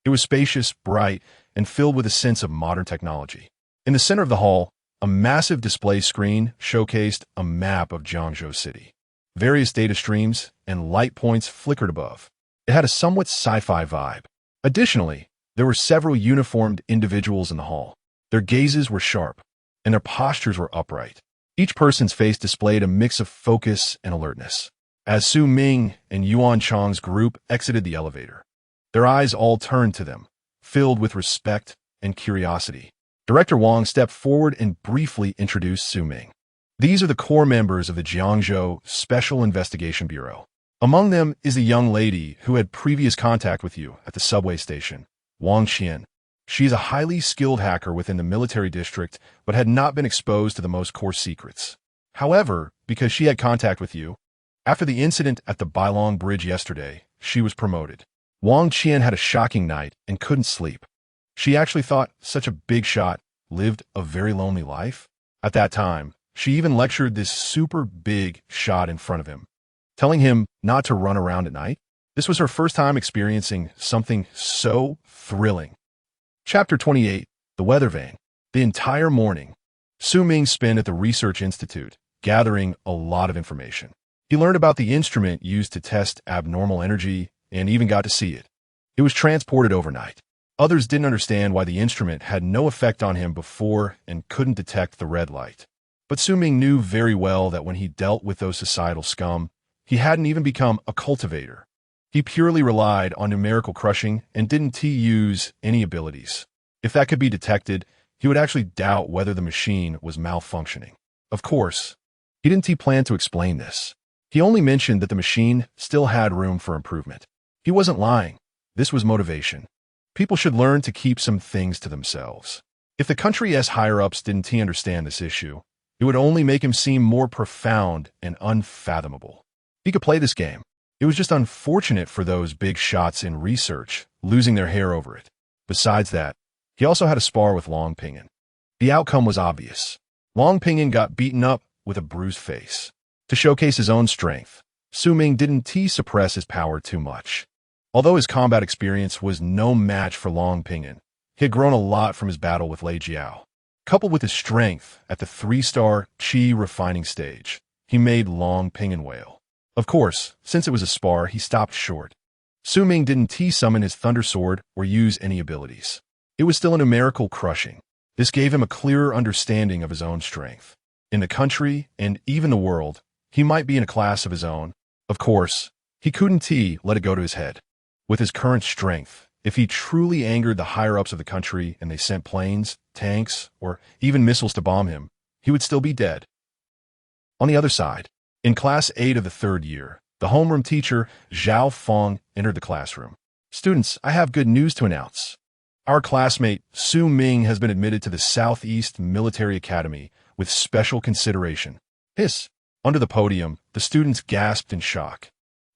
It was spacious, bright, and filled with a sense of modern technology. In the center of the hall, a massive display screen showcased a map of Jiangzhou City. Various data streams and light points flickered above. It had a somewhat sci-fi vibe. Additionally, there were several uniformed individuals in the hall. Their gazes were sharp, and their postures were upright. Each person's face displayed a mix of focus and alertness. As Su Ming and Yuan Chong's group exited the elevator, their eyes all turned to them, filled with respect and curiosity. Director Wang stepped forward and briefly introduced Su Ming. "These are the core members of the Jiangzhou Special Investigation Bureau. Among them is a young lady who had previous contact with you at the subway station, Wang Qian. She is a highly skilled hacker within the military district, but had not been exposed to the most core secrets. However, because she had contact with you, after the incident at the Bailong Bridge yesterday, she was promoted. Wang Qian had a shocking night and couldn't sleep. She actually thought such a big shot lived a very lonely life. At that time, she even lectured this super big shot in front of him, telling him not to run around at night. This was her first time experiencing something so thrilling." Chapter 28, The Weather Vane. The entire morning, Su Ming spent at the Research Institute, gathering a lot of information. He learned about the instrument used to test abnormal energy and even got to see it. It was transported overnight. Others didn't understand why the instrument had no effect on him before and couldn't detect the red light. But Su Ming knew very well that when he dealt with those societal scum, he hadn't even become a cultivator. He purely relied on numerical crushing and didn't use any abilities. If that could be detected, he would actually doubt whether the machine was malfunctioning. Of course, he didn't plan to explain this. He only mentioned that the machine still had room for improvement. He wasn't lying. This was motivation. People should learn to keep some things to themselves. If the country's higher-ups didn't understand this issue, it would only make him seem more profound and unfathomable. He could play this game. It was just unfortunate for those big shots in research, losing their hair over it. Besides that, he also had a spar with Long Pinyin. The outcome was obvious. Long Pinyin got beaten up with a bruised face. To showcase his own strength, Su Ming didn't suppress his power too much. Although his combat experience was no match for Long Pinyin, he had grown a lot from his battle with Lei Jiao. Coupled with his strength at the 3-star Qi refining stage, he made Long Pinyin wail. Of course, since it was a spar, he stopped short. Su Ming didn't summon his Thunder Sword or use any abilities. It was still a numerical crushing. This gave him a clearer understanding of his own strength. In the country, and even the world, he might be in a class of his own. Of course, He couldn't let it go to his head. With his current strength, if he truly angered the higher-ups of the country and they sent planes, tanks, or even missiles to bomb him, he would still be dead. On the other side, in Class 8 of the 3rd year, the homeroom teacher, Zhao Fong, entered the classroom. "Students, I have good news to announce. Our classmate, Su Ming, has been admitted to the Southeast Military Academy with special consideration." Hiss! Under the podium, the students gasped in shock.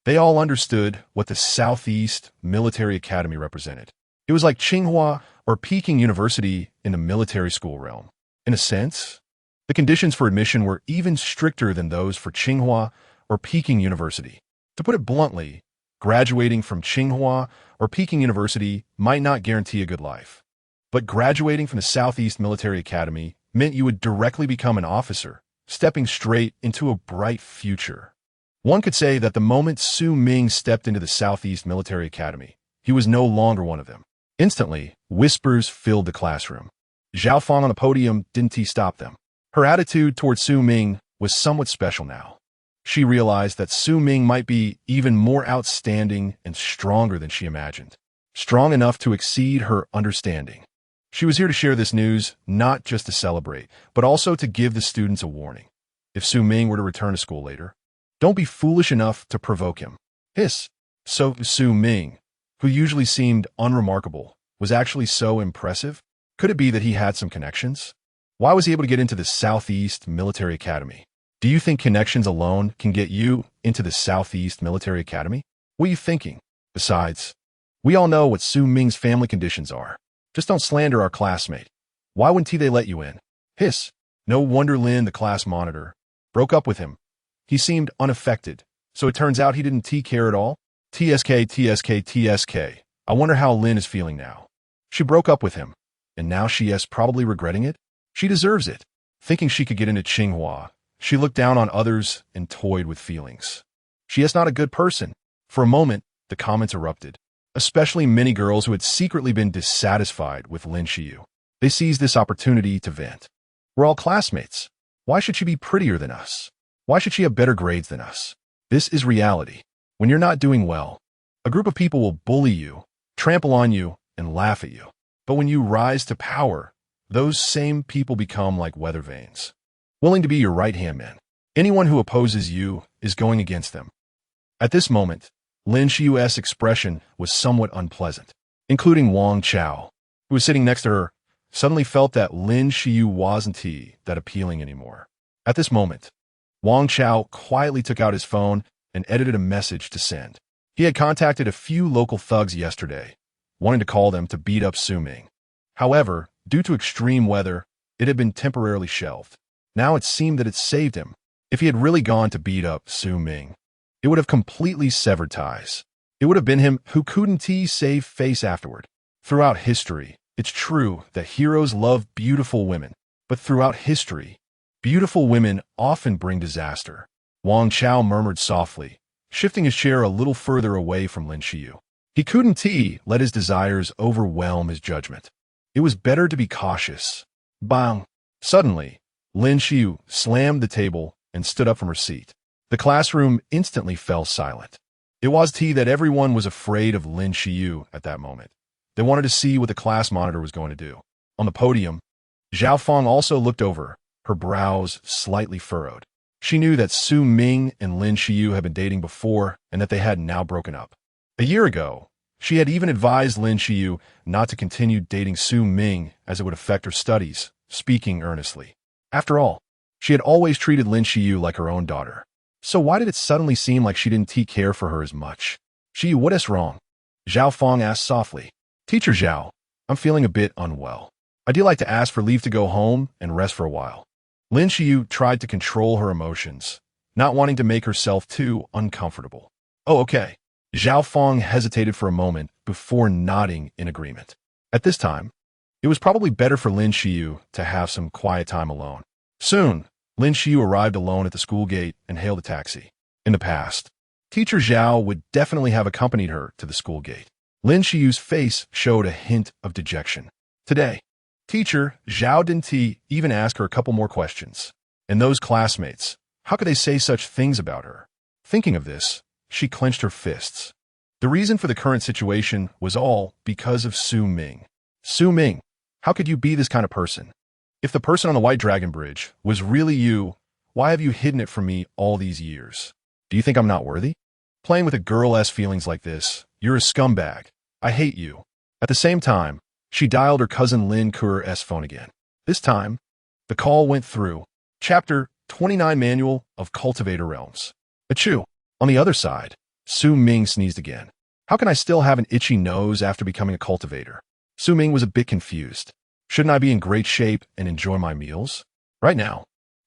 They all understood what the Southeast Military Academy represented. It was like Tsinghua or Peking University in the military school realm. In a sense, the conditions for admission were even stricter than those for Tsinghua or Peking University. To put it bluntly, graduating from Tsinghua or Peking University might not guarantee a good life. But graduating from the Southeast Military Academy meant you would directly become an officer, stepping straight into a bright future. One could say that the moment Su Ming stepped into the Southeast Military Academy, he was no longer one of them. Instantly, whispers filled the classroom. Zhao Fong on the podium didn't stop them. Her attitude toward Su Ming was somewhat special now. She realized that Su Ming might be even more outstanding and stronger than she imagined. Strong enough to exceed her understanding. She was here to share this news, not just to celebrate, but also to give the students a warning. If Su Ming were to return to school later, don't be foolish enough to provoke him. Hiss! So Su Ming, who usually seemed unremarkable, was actually so impressive? Could it be that he had some connections? Why was he able to get into the Southeast Military Academy? Do you think connections alone can get you into the Southeast Military Academy? What are you thinking? Besides, we all know what Su Ming's family conditions are. Just don't slander our classmate. Why wouldn't they let you in? Hiss! No wonder Lin, the class monitor, broke up with him. He seemed unaffected, so it turns out he didn't care at all? TSK. I wonder how Lin is feeling now. She broke up with him, and now she is probably regretting it? She deserves it. Thinking she could get into Tsinghua, she looked down on others and toyed with feelings. She is not a good person. For a moment, the comments erupted, especially many girls who had secretly been dissatisfied with Lin Xiyu. They seized this opportunity to vent. We're all classmates. Why should she be prettier than us? Why should she have better grades than us? This is reality. When you're not doing well, a group of people will bully you, trample on you, and laugh at you. But when you rise to power, those same people become like weather vanes, willing to be your right-hand man. Anyone who opposes you is going against them. At this moment, Lin Xiyu's expression was somewhat unpleasant, including Wang Chao, who was sitting next to her, suddenly felt that Lin Xiyu wasn't that appealing anymore. At this moment, Wang Chao quietly took out his phone and edited a message to send. He had contacted a few local thugs yesterday, wanting to call them to beat up Su Ming. However, due to extreme weather, it had been temporarily shelved. Now it seemed that it saved him. If he had really gone to beat up Su Ming, it would have completely severed ties. It would have been him who couldn't save face afterward. Throughout history, it's true that heroes love beautiful women, but throughout history, beautiful women often bring disaster. Wang Chao murmured softly, shifting his chair a little further away from Lin Xiyu. He couldn't let his desires overwhelm his judgment. It was better to be cautious. Bang! Suddenly, Lin Xiyu slammed the table and stood up from her seat. The classroom instantly fell silent. It was that everyone was afraid of Lin Xiyu at that moment. They wanted to see what the class monitor was going to do. On the podium, Zhao Fong also looked over, her brows slightly furrowed. She knew that Su Ming and Lin Xiyu had been dating before and that they had now broken up. A year ago, she had even advised Lin Xiyu not to continue dating Su Ming as it would affect her studies, speaking earnestly. After all, she had always treated Lin Xiyu like her own daughter. So why did it suddenly seem like she didn't care for her as much? Xiyu, what is wrong? Zhao Fong asked softly. Teacher Zhao, I'm feeling a bit unwell. I'd like to ask for leave to go home and rest for a while. Lin Xiyu tried to control her emotions, not wanting to make herself too uncomfortable. Oh, okay. Zhao Fong hesitated for a moment before nodding in agreement. At this time, it was probably better for Lin Xiyu to have some quiet time alone. Soon, Lin Xiyu arrived alone at the school gate and hailed a taxi. In the past, Teacher Zhao would definitely have accompanied her to the school gate. Lin Xiyu's face showed a hint of dejection. Today, Teacher Zhao didn't even ask her a couple more questions. And those classmates, how could they say such things about her? Thinking of this, She clenched her fists. The reason for the current situation was all because of Su Ming. Su Ming, how could you be this kind of person? If the person on the White Dragon Bridge was really you, why have you hidden it from me all these years? Do you think I'm not worthy? Playing with a girl's feelings like this, you're a scumbag. I hate you. At the same time, she dialed her cousin Lin Kuer's phone again. This time, the call went through. Chapter 29 Manual of Cultivator Realms. Achoo. On the other side, Su Ming sneezed again. How can I still have an itchy nose after becoming a cultivator? Su Ming was a bit confused. Shouldn't I be in great shape and enjoy my meals? Right now,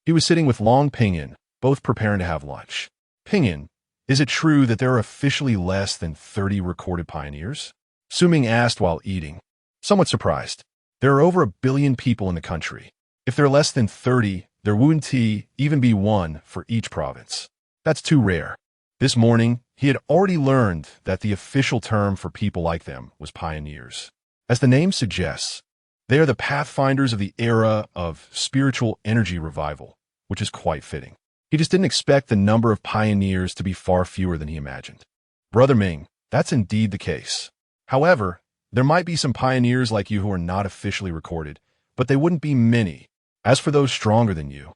he was sitting with Long Pinyin, both preparing to have lunch. Pinyin, is it true that there are officially less than 30 recorded pioneers? Su Ming asked while eating. Somewhat surprised. There are over 1 billion people in the country. If there are less than 30, there wouldn't even be one for each province. That's too rare. This morning, he had already learned that the official term for people like them was pioneers. As the name suggests, they are the pathfinders of the era of spiritual energy revival, which is quite fitting. He just didn't expect the number of pioneers to be far fewer than he imagined. Brother Ming, that's indeed the case. However, there might be some pioneers like you who are not officially recorded, but they wouldn't be many. As for those stronger than you,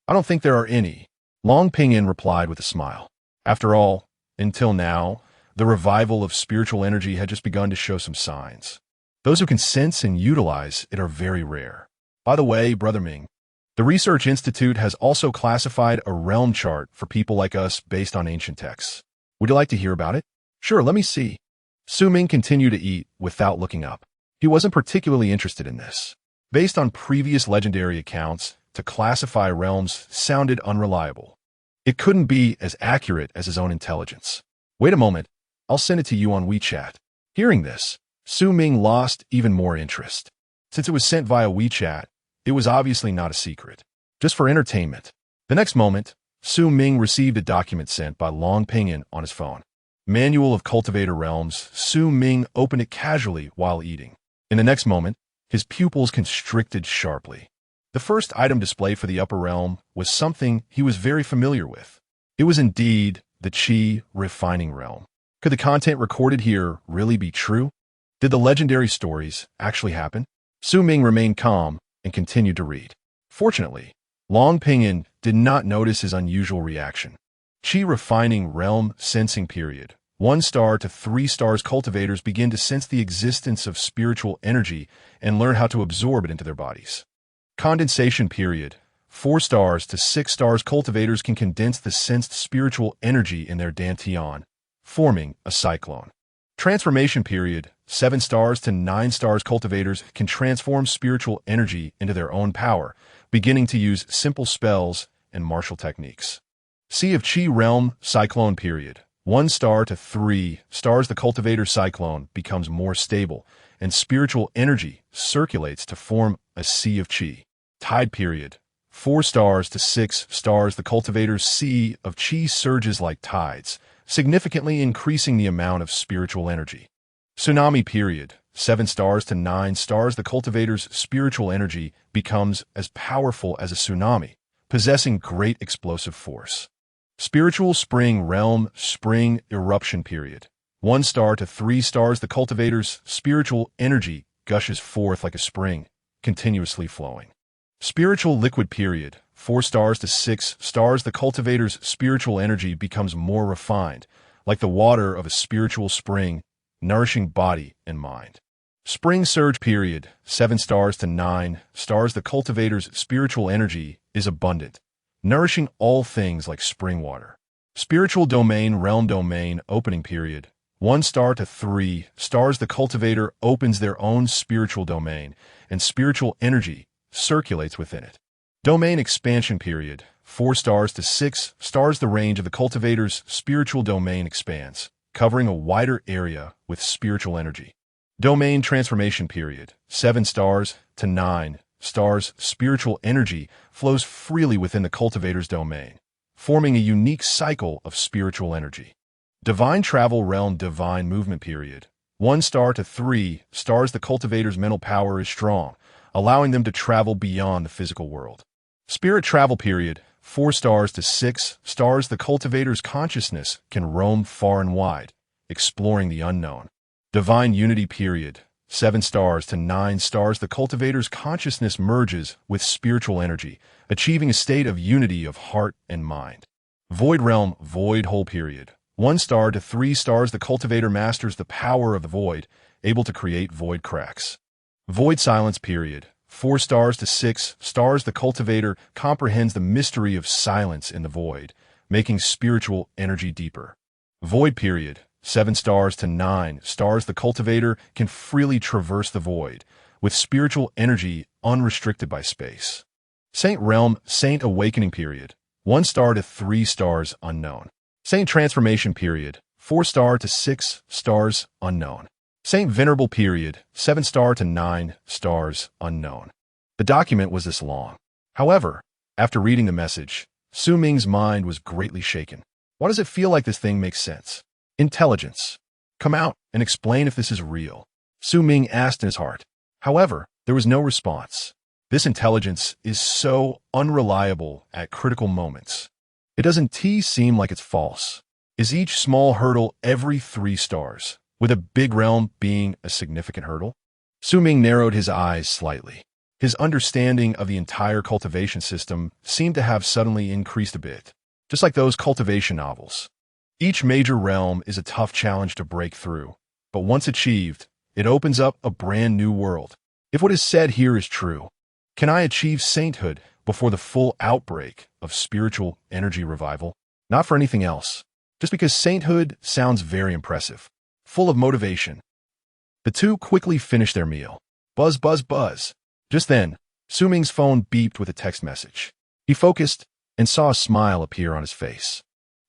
I don't think there are any. Long Pinyin replied with a smile. After all, until now, the revival of spiritual energy had just begun to show some signs. Those who can sense and utilize it are very rare. By the way, Brother Ming, the Research Institute has also classified a realm chart for people like us based on ancient texts. Would you like to hear about it? Sure, let me see. Su Ming continued to eat without looking up. He wasn't particularly interested in this. Based on previous legendary accounts, to classify realms sounded unreliable. It couldn't be as accurate as his own intelligence. Wait a moment, I'll send it to you on WeChat. Hearing this, Su Ming lost even more interest. Since it was sent via WeChat, it was obviously not a secret, just for entertainment. The next moment, Su Ming received a document sent by Long Pinyin on his phone. Manual of Cultivator Realms. Su Ming opened it casually while eating. In the next moment, his pupils constricted sharply. The first item displayed for the upper realm was something he was very familiar with. It was indeed the Qi refining realm. Could the content recorded here really be true? Did the legendary stories actually happen? Su Ming remained calm and continued to read. Fortunately, Long Pinyin did not notice his unusual reaction. Qi refining realm sensing period. 1 star to 3 stars cultivators begin to sense the existence of spiritual energy and learn how to absorb it into their bodies. Condensation period. 4 stars to 6 stars cultivators can condense the sensed spiritual energy in their dantian, forming a cyclone. Transformation period. 7 stars to 9 stars cultivators can transform spiritual energy into their own power, beginning to use simple spells and martial techniques. Sea of Qi realm cyclone period. 1 star to 3 stars the cultivator cyclone becomes more stable, and spiritual energy circulates to form a sea of Qi. Tide period. 4 stars to 6 stars the cultivator's sea of Qi surges like tides, significantly increasing the amount of spiritual energy. Tsunami period. 7 stars to 9 stars the cultivator's spiritual energy becomes as powerful as a tsunami, possessing great explosive force. Spiritual spring realm spring eruption period. 1 star to 3 stars the cultivator's spiritual energy gushes forth like a spring, continuously flowing. Spiritual liquid period. 4 stars to 6 stars the cultivator's spiritual energy becomes more refined, like the water of a spiritual spring, nourishing body and mind. Spring surge period. 7 stars to 9 stars the cultivator's spiritual energy is abundant, nourishing all things like spring water. Spiritual domain realm domain opening period. 1 star to 3 stars the cultivator opens their own spiritual domain, and spiritual energy circulates within it. Domain expansion period. 4 stars to 6 stars the range of the cultivator's spiritual domain expands, covering a wider area with spiritual energy. Domain transformation period. 7 stars to 9 stars spiritual energy flows freely within the cultivator's domain, forming a unique cycle of spiritual energy. Divine travel realm divine movement period. 1 star to 3 stars the cultivator's mental power is strong, allowing them to travel beyond the physical world. Spirit travel period. 4 stars to 6 stars, the cultivator's consciousness can roam far and wide, exploring the unknown. Divine unity period, 7 stars to 9 stars, the cultivator's consciousness merges with spiritual energy, achieving a state of unity of heart and mind. Void realm, void hole period, 1 star to 3 stars, the cultivator masters the power of the void, able to create void cracks. Void silence period, 4 stars to 6 stars, the cultivator comprehends the mystery of silence in the void, making spiritual energy deeper. Void period, 7 stars to 9 stars, the cultivator can freely traverse the void, with spiritual energy unrestricted by space. Saint realm, saint awakening period, 1 star to 3 stars, unknown. Saint transformation period, 4 star to 6 stars, unknown. Saint venerable period, 7 star to 9 stars, unknown. The document was this long. However, after reading the message, Su Ming's mind was greatly shaken. Why does it feel like this thing makes sense? Intelligence. Come out and explain if this is real, Su Ming asked in his heart. However, there was no response. This intelligence is so unreliable at critical moments. It doesn't seem like it's false. Is each small hurdle every 3 stars, with a big realm being a significant hurdle? Su Ming narrowed his eyes slightly. His understanding of the entire cultivation system seemed to have suddenly increased a bit, just like those cultivation novels. Each major realm is a tough challenge to break through, but once achieved, it opens up a brand new world. If what is said here is true, can I achieve sainthood before the full outbreak of spiritual energy revival? Not for anything else, just because sainthood sounds very impressive, full of motivation. The two quickly finished their meal. Buzz, buzz, buzz. Just then, Su Ming's phone beeped with a text message. He focused and saw a smile appear on his face.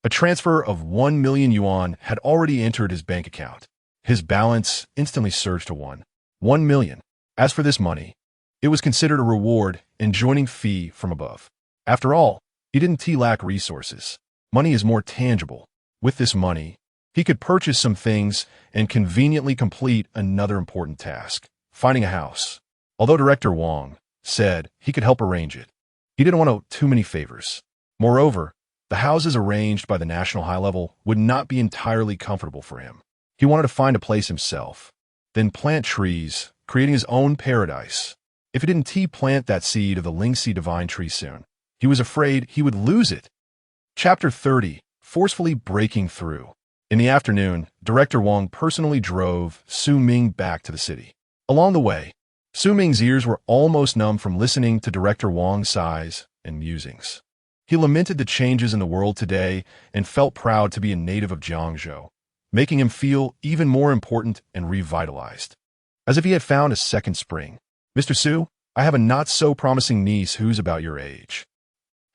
A transfer of 1 million yuan had already entered his bank account. His balance instantly surged to 1 million. As for this money, it was considered a reward and joining fee from above. After all, he didn't lack resources. Money is more tangible. With this money, he could purchase some things and conveniently complete another important task, finding a house. Although Director Wang said he could help arrange it, he didn't want too many favors. Moreover, the houses arranged by the national high level would not be entirely comfortable for him. He wanted to find a place himself, then plant trees, creating his own paradise. If he didn't plant that seed of the Lingxi divine tree soon, he was afraid he would lose it. Chapter 30, Forcefully Breaking Through. In the afternoon, Director Wang personally drove Su Ming back to the city. Along the way, Su Ming's ears were almost numb from listening to Director Wang's sighs and musings. He lamented the changes in the world today and felt proud to be a native of Jiangzhou, making him feel even more important and revitalized. As if he had found a second spring. Mr. Su, I have a not-so-promising niece who's about your age.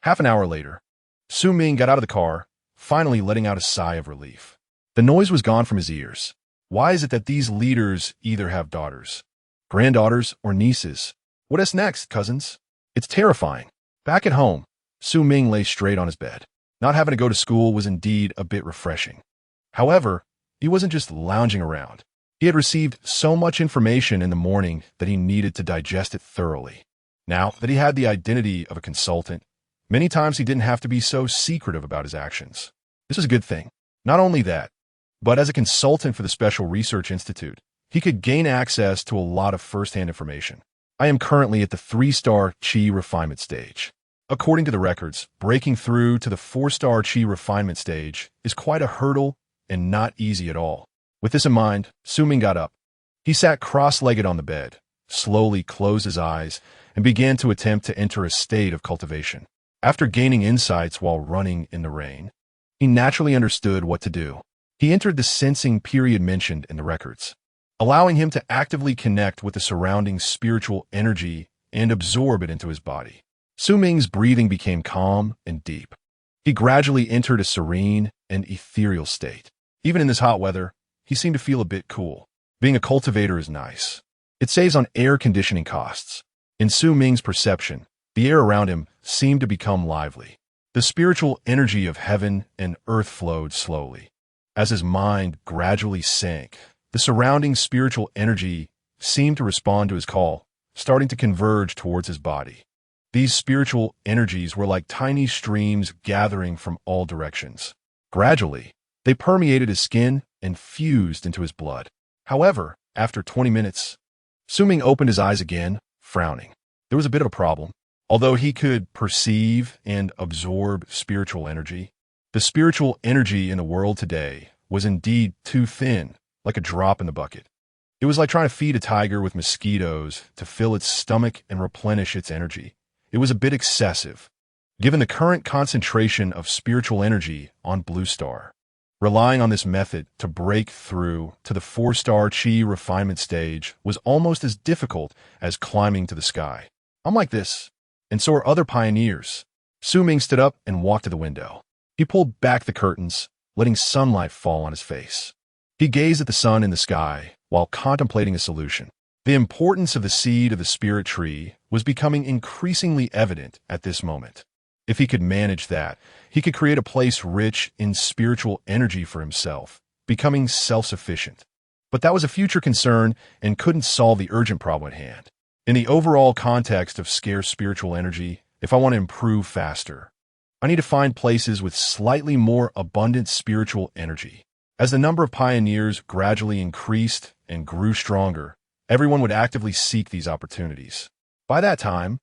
Half an hour later, Su Ming got out of the car, finally letting out a sigh of relief. The noise was gone from his ears. Why is it that these leaders either have daughters, granddaughters, or nieces? What is next, cousins? It's terrifying. Back at home, Su Ming lay straight on his bed. Not having to go to school was indeed a bit refreshing. However, he wasn't just lounging around. He had received so much information in the morning that he needed to digest it thoroughly. Now that he had the identity of a consultant, many times he didn't have to be so secretive about his actions. This was a good thing. Not only that, but as a consultant for the Special Research Institute, he could gain access to a lot of first-hand information. I am currently at the 3-star Qi refinement stage. According to the records, breaking through to the 4-star Qi refinement stage is quite a hurdle and not easy at all. With this in mind, Su Ming got up. He sat cross-legged on the bed, slowly closed his eyes, and began to attempt to enter a state of cultivation. After gaining insights while running in the rain, he naturally understood what to do. He entered the sensing period mentioned in the records, allowing him to actively connect with the surrounding spiritual energy and absorb it into his body. Su Ming's breathing became calm and deep. He gradually entered a serene and ethereal state. Even in this hot weather, he seemed to feel a bit cool. Being a cultivator is nice. It saves on air conditioning costs. In Su Ming's perception, the air around him seemed to become lively. The spiritual energy of heaven and earth flowed slowly. As his mind gradually sank, the surrounding spiritual energy seemed to respond to his call, starting to converge towards his body. These spiritual energies were like tiny streams gathering from all directions. Gradually, they permeated his skin and fused into his blood. However, after 20 minutes, Ming opened his eyes again, frowning. There was a bit of a problem. Although he could perceive and absorb spiritual energy, the spiritual energy in the world today was indeed too thin, like a drop in the bucket. It was like trying to feed a tiger with mosquitoes to fill its stomach and replenish its energy. It was a bit excessive, given the current concentration of spiritual energy on Blue Star. Relying on this method to break through to the 4-star chi refinement stage was almost as difficult as climbing to the sky. I'm like this, and so are other pioneers. Ming stood up and walked to the window. He pulled back the curtains, letting sunlight fall on his face. He gazed at the sun in the sky while contemplating a solution. The importance of the seed of the spirit tree was becoming increasingly evident at this moment. If he could manage that, he could create a place rich in spiritual energy for himself, becoming self-sufficient. But that was a future concern and couldn't solve the urgent problem at hand. In the overall context of scarce spiritual energy, if I want to improve faster, I need to find places with slightly more abundant spiritual energy. As the number of pioneers gradually increased and grew stronger, everyone would actively seek these opportunities. By that time,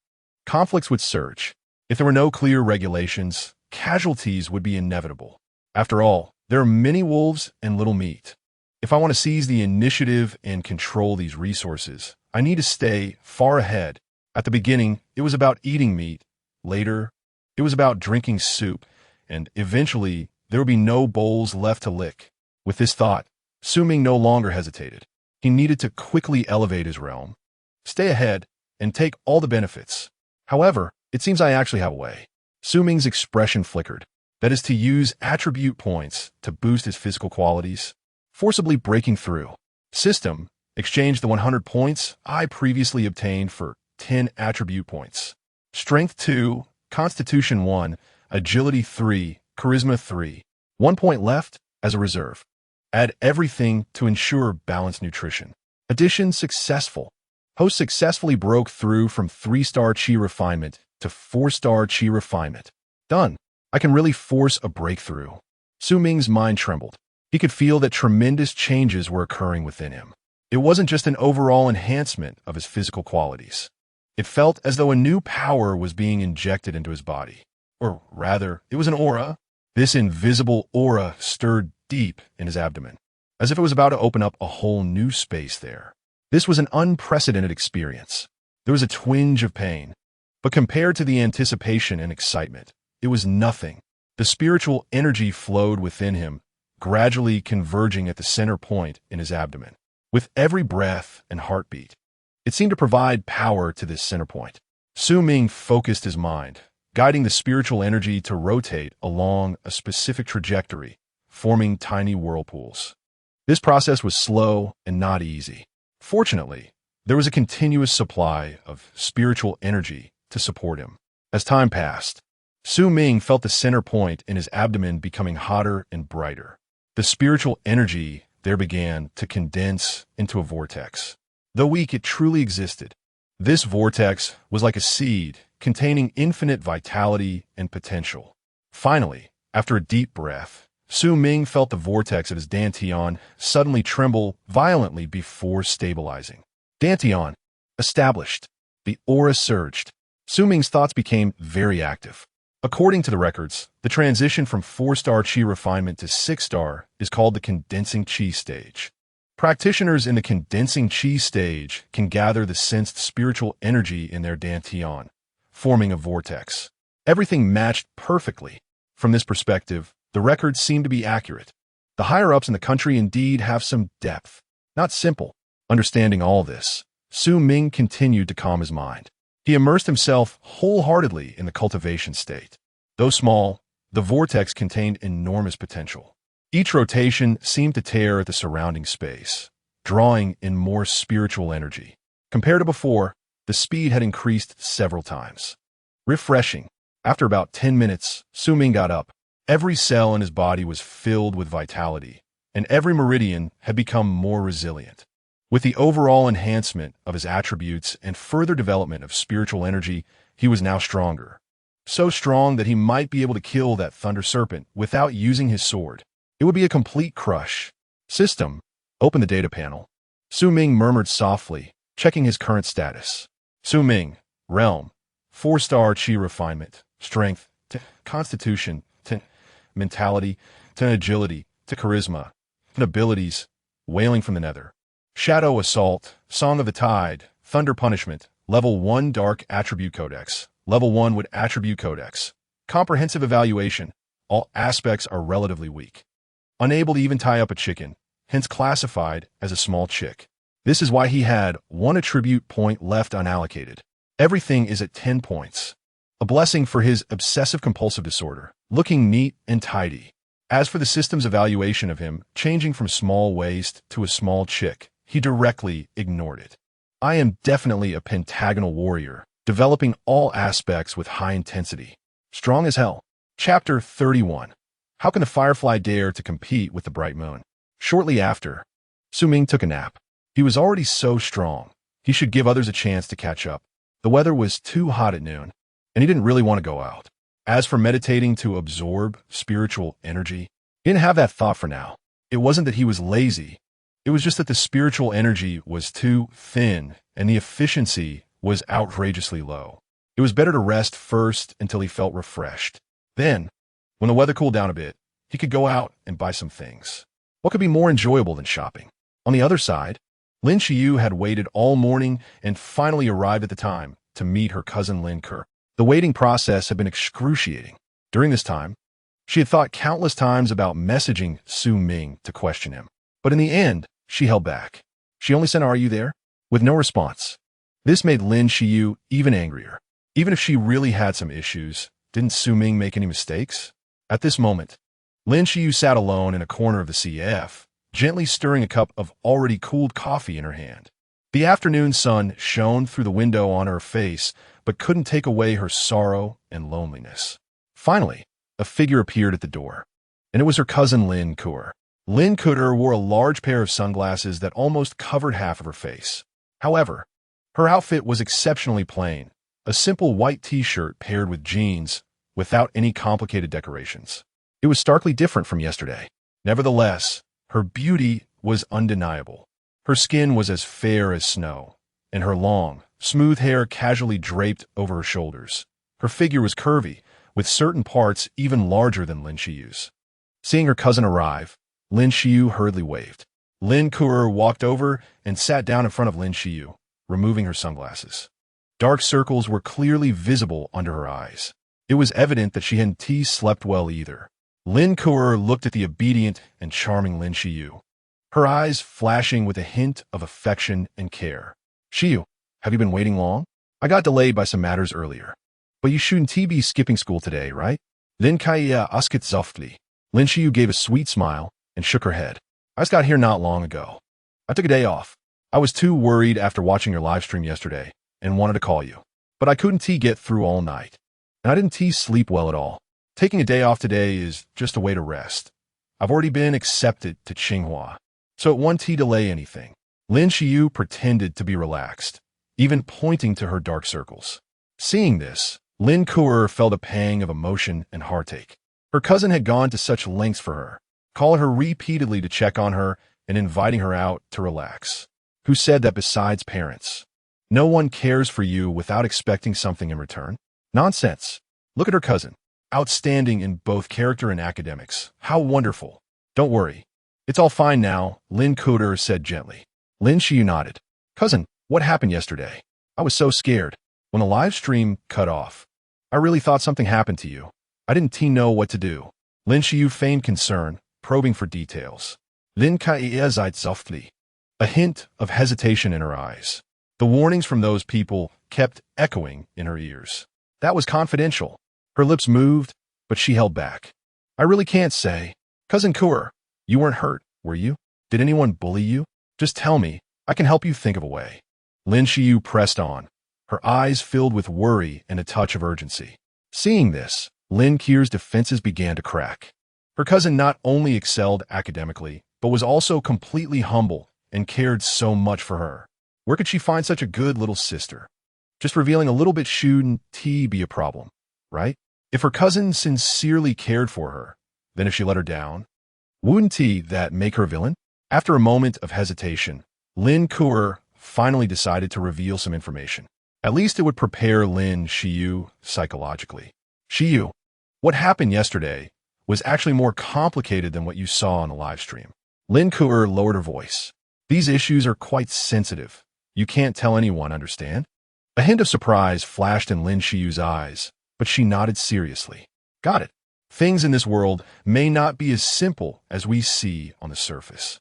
conflicts would surge. If there were no clear regulations, casualties would be inevitable. After all, there are many wolves and little meat. If I want to seize the initiative and control these resources, I need to stay far ahead. At the beginning, it was about eating meat. Later, it was about drinking soup. And eventually, there would be no bowls left to lick. With this thought, Ming no longer hesitated. He needed to quickly elevate his realm, stay ahead, and take all the benefits. However, it seems I actually have a way. Ming's expression flickered. That is to use attribute points to boost his physical qualities, forcibly breaking through. System, exchange the 100 points I previously obtained for 10 attribute points. Strength 2, Constitution 1, Agility 3, Charisma 3. 1 point left as a reserve. Add everything to ensure balanced nutrition. Addition successful. Host successfully broke through from 3-star chi refinement to 4-star chi refinement. Done. I can really force a breakthrough. Ming's mind trembled. He could feel that tremendous changes were occurring within him. It wasn't just an overall enhancement of his physical qualities. It felt as though a new power was being injected into his body. Or rather, it was an aura. This invisible aura stirred deep in his abdomen, as if it was about to open up a whole new space there. This was an unprecedented experience. There was a twinge of pain, but compared to the anticipation and excitement, it was nothing. The spiritual energy flowed within him, gradually converging at the center point in his abdomen. With every breath and heartbeat, it seemed to provide power to this center point. Ming focused his mind, guiding the spiritual energy to rotate along a specific trajectory, forming tiny whirlpools. This process was slow and not easy. Fortunately, there was a continuous supply of spiritual energy to support him. As time passed, Ming felt the center point in his abdomen becoming hotter and brighter. The spiritual energy there began to condense into a vortex. Though weak, it truly existed. This vortex was like a seed containing infinite vitality and potential. Finally, after a deep breath, Ming felt the vortex of his dantian suddenly tremble violently before stabilizing. Dantian, established. The aura surged. Ming's thoughts became very active. According to the records, the transition from 4-star chi refinement to 6-star is called the condensing chi stage. Practitioners in the condensing chi stage can gather the sensed spiritual energy in their dantian, forming a vortex. Everything matched perfectly. From this perspective, the records seem to be accurate. The higher-ups in the country indeed have some depth, not simple. Understanding all this, Ming continued to calm his mind. He immersed himself wholeheartedly in the cultivation state. Though small, the vortex contained enormous potential. Each rotation seemed to tear at the surrounding space, drawing in more spiritual energy. Compared to before, the speed had increased several times. Refreshing. After about 10 minutes, Ming got up. Every cell in his body was filled with vitality, and every meridian had become more resilient. With the overall enhancement of his attributes and further development of spiritual energy, He was now stronger. So strong that he might be able to kill that thunder serpent without using his sword. It would be a complete crush. System. Open the data panel. Su Ming murmured softly, checking his current status. Su Ming. Realm. 4-star Chi refinement. Strength. Constitution. Mentality. Agility. Charisma. Abilities. Wailing from the nether. Shadow Assault. Song of the Tide. Thunder Punishment. Level 1 Dark Attribute Codex. Level 1 with Attribute Codex. Comprehensive Evaluation. All aspects are relatively weak. Unable to even tie up a chicken, hence classified as a small chick. This is why he had 1 attribute point left unallocated. Everything is at 10 points. A blessing for his obsessive-compulsive disorder, looking neat and tidy. As for the system's evaluation of him, changing from small waist to a small chick, he directly ignored it. I am definitely a pentagonal warrior, developing all aspects with high intensity. Strong as hell. Chapter 31. How can the firefly dare to compete with the bright moon? Shortly after, Su Ming took a nap. He was already so strong. He should give others a chance to catch up. The weather was too hot at noon, and he didn't really want to go out. As for meditating to absorb spiritual energy, he didn't have that thought for now. It wasn't that he was lazy. It was just that the spiritual energy was too thin, and the efficiency was outrageously low. It was better to rest first until he felt refreshed. Then, when the weather cooled down a bit, he could go out and buy some things. What could be more enjoyable than shopping? On the other side, Lin Xiyu had waited all morning and finally arrived at the time to meet her cousin Lin Ke. The waiting process had been excruciating. During this time, she had thought countless times about messaging Su Ming to question him. But in the end, she held back. She only sent, "Are you there?" with no response. This made Lin Xiyu even angrier. Even if she really had some issues, didn't Su Ming make any mistakes? At this moment, Lin Xiyu sat alone in a corner of the CF, gently stirring a cup of already cooled coffee in her hand. The afternoon sun shone through the window on her face, but couldn't take away her sorrow and loneliness. Finally, a figure appeared at the door, and it was her cousin Lin Ke. Lin Ke wore a large pair of sunglasses that almost covered half of her face. However, her outfit was exceptionally plain, a simple white t-shirt paired with jeans, without any complicated decorations. It was starkly different from yesterday. Nevertheless, her beauty was undeniable. Her skin was as fair as snow, and her long, smooth hair casually draped over her shoulders. Her figure was curvy, with certain parts even larger than Lin Xiyu's. Seeing her cousin arrive, Lin Xiyu hurriedly waved. Lin Ke walked over and sat down in front of Lin Xiyu, removing her sunglasses. Dark circles were clearly visible under her eyes. It was evident that she hadn't slept well either. Lin Ke looked at the obedient and charming Lin Xiyu, her eyes flashing with a hint of affection and care. "Xiyu, have you been waiting long? I got delayed by some matters earlier. But you shouldn't be skipping school today, right?" Lin Kaya asked softly. Lin Xiyu gave a sweet smile and shook her head. "I just got here not long ago. I took a day off. I was too worried after watching your live stream yesterday and wanted to call you. But I couldn't get through all night. And I didn't sleep well at all. Taking a day off today is just a way to rest. I've already been accepted to Tsinghua, so it won't delay anything." Lin Xiyu pretended to be relaxed, even pointing to her dark circles. Seeing this, Lin Ke felt a pang of emotion and heartache. Her cousin had gone to such lengths for her, calling her repeatedly to check on her and inviting her out to relax. Who said that besides parents, no one cares for you without expecting something in return? Nonsense. Look at her cousin. Outstanding in both character and academics. How wonderful. "Don't worry. It's all fine now," Lin Ke said gently. Lin Xiyu nodded. "Cousin, what happened yesterday? I was so scared. When the live stream cut off, I really thought something happened to you. I didn't know what to do." Lin Xiyu feigned concern, probing for details. Lin Ke sighed softly, a hint of hesitation in her eyes. The warnings from those people kept echoing in her ears. That was confidential. Her lips moved, but she held back. "I really can't say. Cousin Ke, you weren't hurt, were you? Did anyone bully you? Just tell me. I can help you think of a way." Lin Xiyu pressed on, her eyes filled with worry and a touch of urgency. Seeing this, Lin Ke's defenses began to crack. Her cousin not only excelled academically, but was also completely humble and cared so much for her. Where could she find such a good little sister? Just revealing a little bit shouldn't be a problem, right? If her cousin sincerely cared for her, then if she let her down, wouldn't that make her a villain? After a moment of hesitation, Lin Kuer finally decided to reveal some information. At least it would prepare Lin Xiyu psychologically. Xiyu, what happened yesterday was actually more complicated than what you saw on the live stream. Lin Kuer lowered her voice. These issues are quite sensitive. You can't tell anyone, understand? A hint of surprise flashed in Lin Xiyu's eyes, but she nodded seriously. Got it. Things in this world may not be as simple as we see on the surface.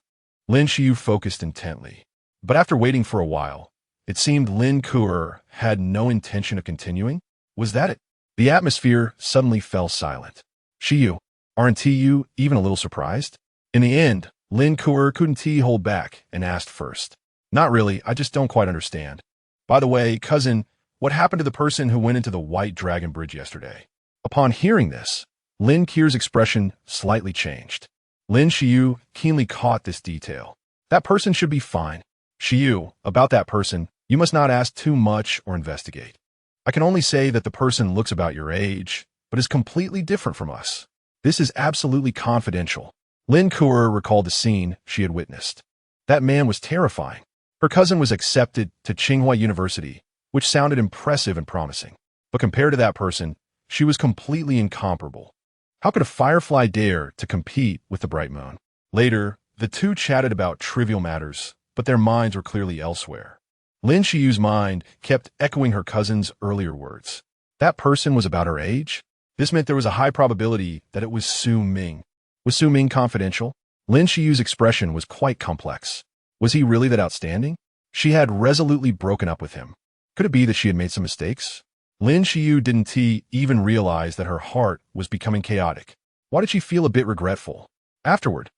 Lin Xiyu focused intently. But after waiting for a while, it seemed Lin Kuer had no intention of continuing. Was that it? The atmosphere suddenly fell silent. Xiyu, aren't you even a little surprised? In the end, Lin Kuer couldn't hold back and asked first. Not really, I just don't quite understand. By the way, cousin, what happened to the person who went into the White Dragon Bridge yesterday? Upon hearing this, Lin Kuer's expression slightly changed. Lin Xiyu keenly caught this detail. That person should be fine. Xiyu, about that person, you must not ask too much or investigate. I can only say that the person looks about your age, but is completely different from us. This is absolutely confidential. Lin Kuer recalled the scene she had witnessed. That man was terrifying. Her cousin was accepted to Tsinghua University, which sounded impressive and promising. But compared to that person, she was completely incomparable. How could a firefly dare to compete with the bright moon? Later, the two chatted about trivial matters, but their minds were clearly elsewhere. Lin Xiyu's mind kept echoing her cousin's earlier words. That person was about her age? This meant there was a high probability that it was Su Ming. Was Su Ming confidential? Lin Xiyu's expression was quite complex. Was he really that outstanding? She had resolutely broken up with him. Could it be that she had made some mistakes? Lin Xiyu didn't even realize that her heart was becoming chaotic. Why did she feel a bit regretful? Afterward,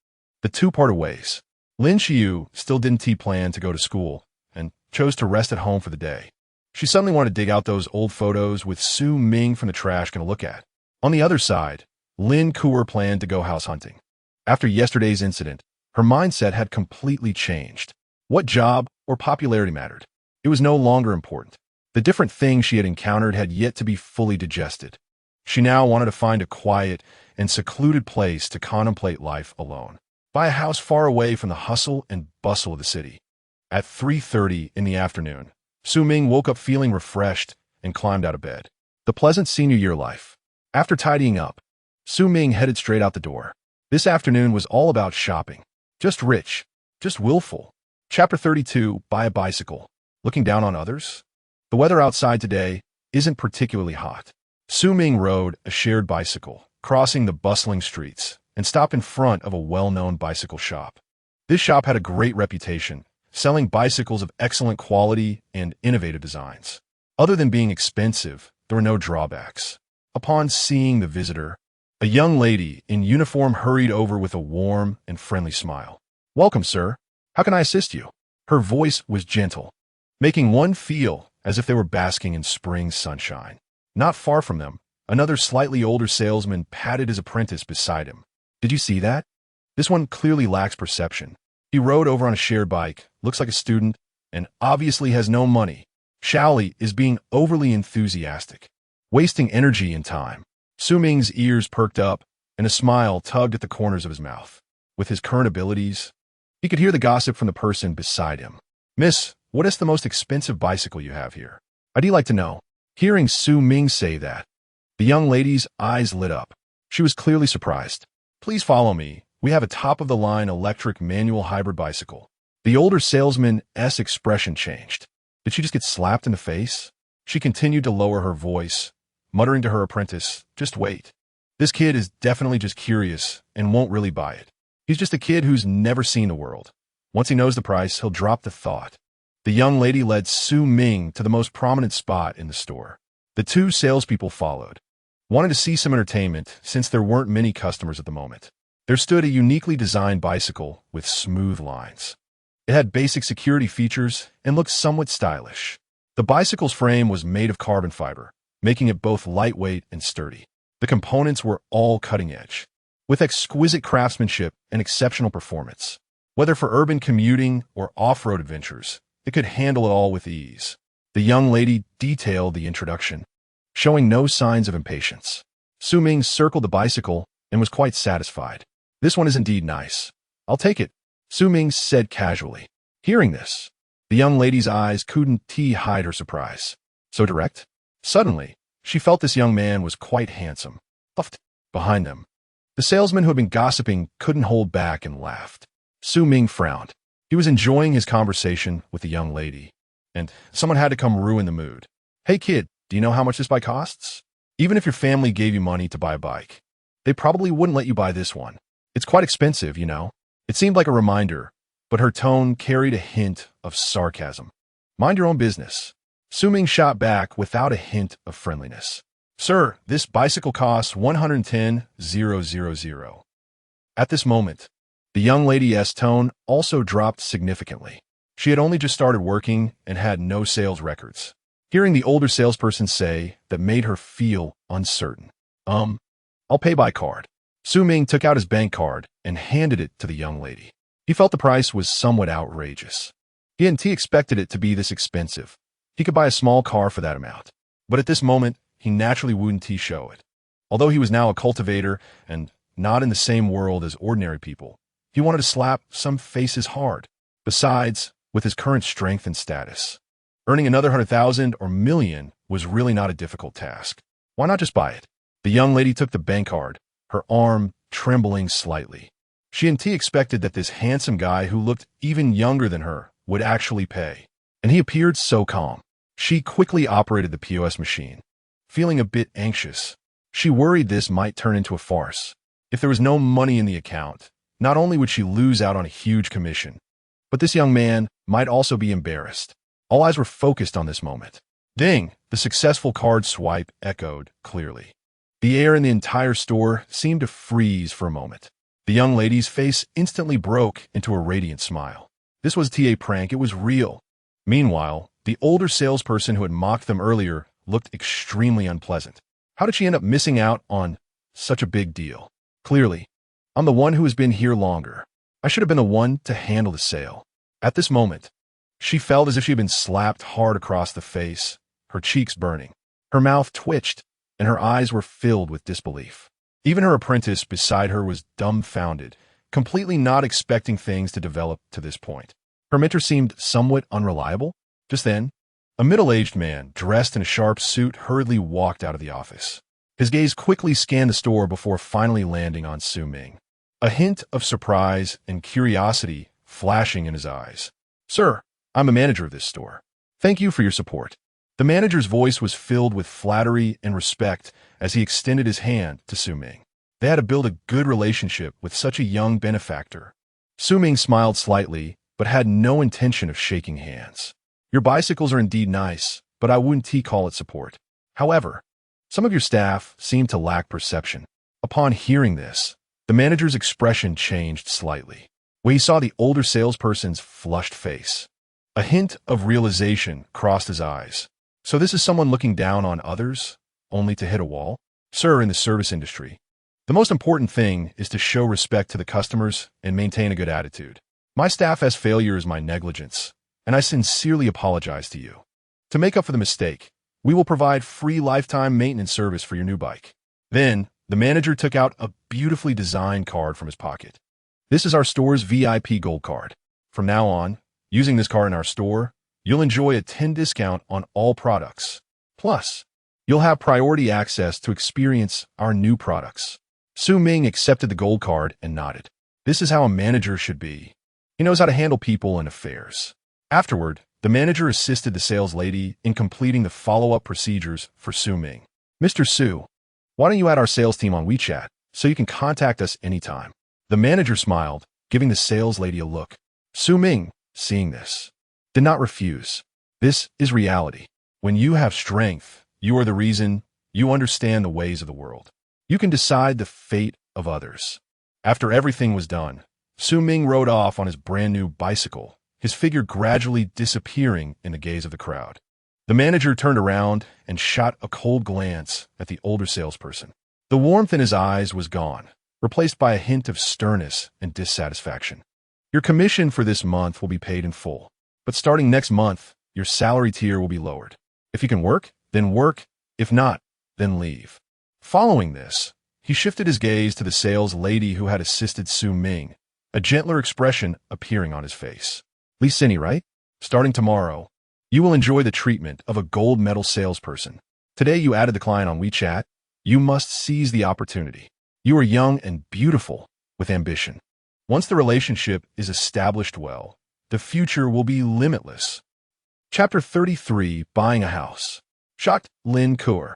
the two parted ways. Lin Xiyu still didn't plan to go to school and chose to rest at home for the day. She suddenly wanted to dig out those old photos with Su Ming from the trash to look at. On the other side, Lin Kuer planned to go house hunting. After yesterday's incident, her mindset had completely changed. What job or popularity mattered? It was no longer important. The different things she had encountered had yet to be fully digested. She now wanted to find a quiet and secluded place to contemplate life alone. Buy a house far away from the hustle and bustle of the city. At 3:30 in the afternoon, Su Ming woke up feeling refreshed and climbed out of bed. The pleasant senior year life. After tidying up, Su Ming headed straight out the door. This afternoon was all about shopping. Just rich. Just willful. Chapter 32, Buy a Bicycle. Looking down on others? The weather outside today isn't particularly hot. Su Ming rode a shared bicycle, crossing the bustling streets, and stopped in front of a well-known bicycle shop. This shop had a great reputation, selling bicycles of excellent quality and innovative designs. Other than being expensive, there were no drawbacks. Upon seeing the visitor, a young lady in uniform hurried over with a warm and friendly smile. "Welcome, sir. How can I assist you?" Her voice was gentle, making one feel as if they were basking in spring sunshine. Not far from them, another slightly older salesman patted his apprentice beside him. "Did you see that? This one clearly lacks perception. He rode over on a shared bike, looks like a student, and obviously has no money. Shaoli is being overly enthusiastic, wasting energy and time." Su Ming's ears perked up, and a smile tugged at the corners of his mouth. With his current abilities, he could hear the gossip from the person beside him. "Miss, what is the most expensive bicycle you have here? I'd like to know." Hearing Su Ming say that, the young lady's eyes lit up. She was clearly surprised. "Please follow me. We have a top-of-the-line electric manual hybrid bicycle." The older salesman's expression changed. Did she just get slapped in the face? She continued to lower her voice, muttering to her apprentice, "Just wait. This kid is definitely just curious and won't really buy it. He's just a kid who's never seen the world. Once he knows the price, he'll drop the thought." The young lady led Su Ming to the most prominent spot in the store. The two salespeople followed, wanting to see some entertainment since there weren't many customers at the moment. There stood a uniquely designed bicycle with smooth lines. It had basic security features and looked somewhat stylish. The bicycle's frame was made of carbon fiber, making it both lightweight and sturdy. The components were all cutting edge, with exquisite craftsmanship and exceptional performance. Whether for urban commuting or off-road adventures, it could handle it all with ease. The The young lady detailed the introduction, showing no signs of impatience. Su Ming circled the bicycle and was quite satisfied. This one is indeed nice. I'll take it, Su Ming said casually. Hearing this, the young lady's eyes couldn't hide her surprise. So direct? Suddenly, she felt this young man was quite handsome. Puffed behind them. The salesman who had been gossiping couldn't hold back and laughed. Su Ming frowned. He was enjoying his conversation with the young lady. And someone had to come ruin the mood. Hey kid, do you know how much this bike costs? Even if your family gave you money to buy a bike, they probably wouldn't let you buy this one. It's quite expensive, you know. It seemed like a reminder, but her tone carried a hint of sarcasm. Mind your own business. Su Ming shot back without a hint of friendliness. Sir, this bicycle costs 110,000. At this moment, the young lady's tone also dropped significantly. She had only just started working and had no sales records. Hearing the older salesperson say that made her feel uncertain. I'll pay by card. Su Ming took out his bank card and handed it to the young lady. He felt the price was somewhat outrageous. He hadn't expected it to be this expensive. He could buy a small car for that amount. But at this moment, he naturally wouldn't show it. Although he was now a cultivator and not in the same world as ordinary people, he wanted to slap some faces hard. Besides, with his current strength and status, earning another 100,000 or million was really not a difficult task. Why not just buy it? The young lady took the bank card, her arm trembling slightly. She hadn't expected that this handsome guy who looked even younger than her would actually pay. And he appeared so calm. She quickly operated the POS machine. Feeling a bit anxious, she worried this might turn into a farce. If there was no money in the account, not only would she lose out on a huge commission, but this young man might also be embarrassed. All eyes were focused on this moment. Ding! The successful card swipe echoed clearly. The air in the entire store seemed to freeze for a moment. The young lady's face instantly broke into a radiant smile. This was a prank, it was real. Meanwhile, the older salesperson who had mocked them earlier looked extremely unpleasant. How did she end up missing out on such a big deal? Clearly, I'm the one who has been here longer. I should have been the one to handle the sale. At this moment, she felt as if she had been slapped hard across the face, her cheeks burning. Her mouth twitched, and her eyes were filled with disbelief. Even her apprentice beside her was dumbfounded, completely not expecting things to develop to this point. Her mentor seemed somewhat unreliable. Just then, a middle-aged man, dressed in a sharp suit, hurriedly walked out of the office. His gaze quickly scanned the store before finally landing on Su Ming. A hint of surprise and curiosity flashing in his eyes. Sir, I'm a manager of this store. Thank you for your support. The manager's voice was filled with flattery and respect as he extended his hand to Su Ming. They had to build a good relationship with such a young benefactor. Su Ming smiled slightly, but had no intention of shaking hands. Your bicycles are indeed nice, but I wouldn't call it support. However, some of your staff seem to lack perception. Upon hearing this, the manager's expression changed slightly. When he saw the older salesperson's flushed face, a hint of realization crossed his eyes. So this is someone looking down on others, only to hit a wall? Sir, in the service industry, the most important thing is to show respect to the customers and maintain a good attitude. My staff has failure is my negligence, and I sincerely apologize to you. To make up for the mistake, we will provide free lifetime maintenance service for your new bike. Then, the manager took out a beautifully designed card from his pocket. This is our store's VIP Gold card. From now on, using this card in our store, you'll enjoy a 10% discount on all products. Plus, you'll have priority access to experience our new products. Su Ming accepted the gold card and nodded. This is how a manager should be. He knows how to handle people and affairs. Afterward, the manager assisted the sales lady in completing the follow-up procedures for Su Ming. Mr. Su, why don't you add our sales team on WeChat so you can contact us anytime? The manager smiled, giving the sales lady a look. Su Ming, seeing this, did not refuse. This is reality. When you have strength, you are the reason. You understand the ways of the world. You can decide the fate of others. After everything was done, Su Ming rode off on his brand new bicycle, his figure gradually disappearing in the gaze of the crowd. The manager turned around and shot a cold glance at the older salesperson. The warmth in his eyes was gone, replaced by a hint of sternness and dissatisfaction. Your commission for this month will be paid in full, but starting next month, Your salary tier will be lowered. If you can work, then work. If not, then leave. Following this, he shifted his gaze to the sales lady who had assisted Su Ming, a gentler expression appearing on his face. Lee Cinny, right? Starting tomorrow, you will enjoy the treatment of a gold medal salesperson. Today you added the client on WeChat. You must seize the opportunity. You are young and beautiful with ambition. Once the relationship is established well, the future will be limitless. Chapter 33, Buying a House. Shocked Lin Kuo.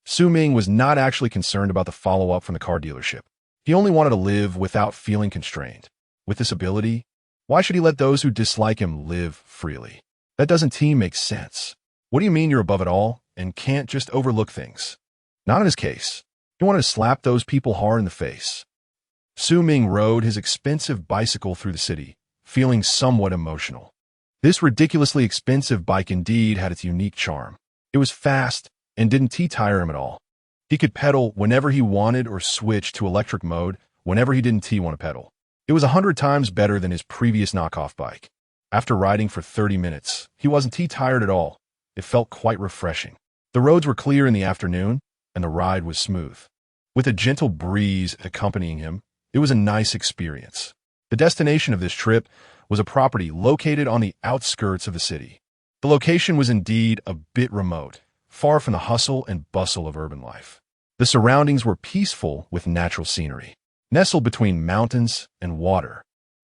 Su Ming was not actually concerned about the follow-up from the car dealership. He only wanted to live without feeling constrained. With this ability, why should he let those who dislike him live freely? That doesn't make sense. What do you mean you're above it all and can't just overlook things? Not in his case. He wanted to slap those people hard in the face. Su Ming rode his expensive bicycle through the city, feeling somewhat emotional. This ridiculously expensive bike indeed had its unique charm. It was fast and didn't tire him at all. He could pedal whenever he wanted or switch to electric mode whenever he didn't want to pedal. It was 100 times better than his previous knockoff bike. After riding for 30 minutes, he wasn't tired at all. It felt quite refreshing. The roads were clear in the afternoon, and the ride was smooth. With a gentle breeze accompanying him, it was a nice experience. The destination of this trip was a property located on the outskirts of the city. The location was indeed a bit remote, far from the hustle and bustle of urban life. The surroundings were peaceful with natural scenery, nestled between mountains and water.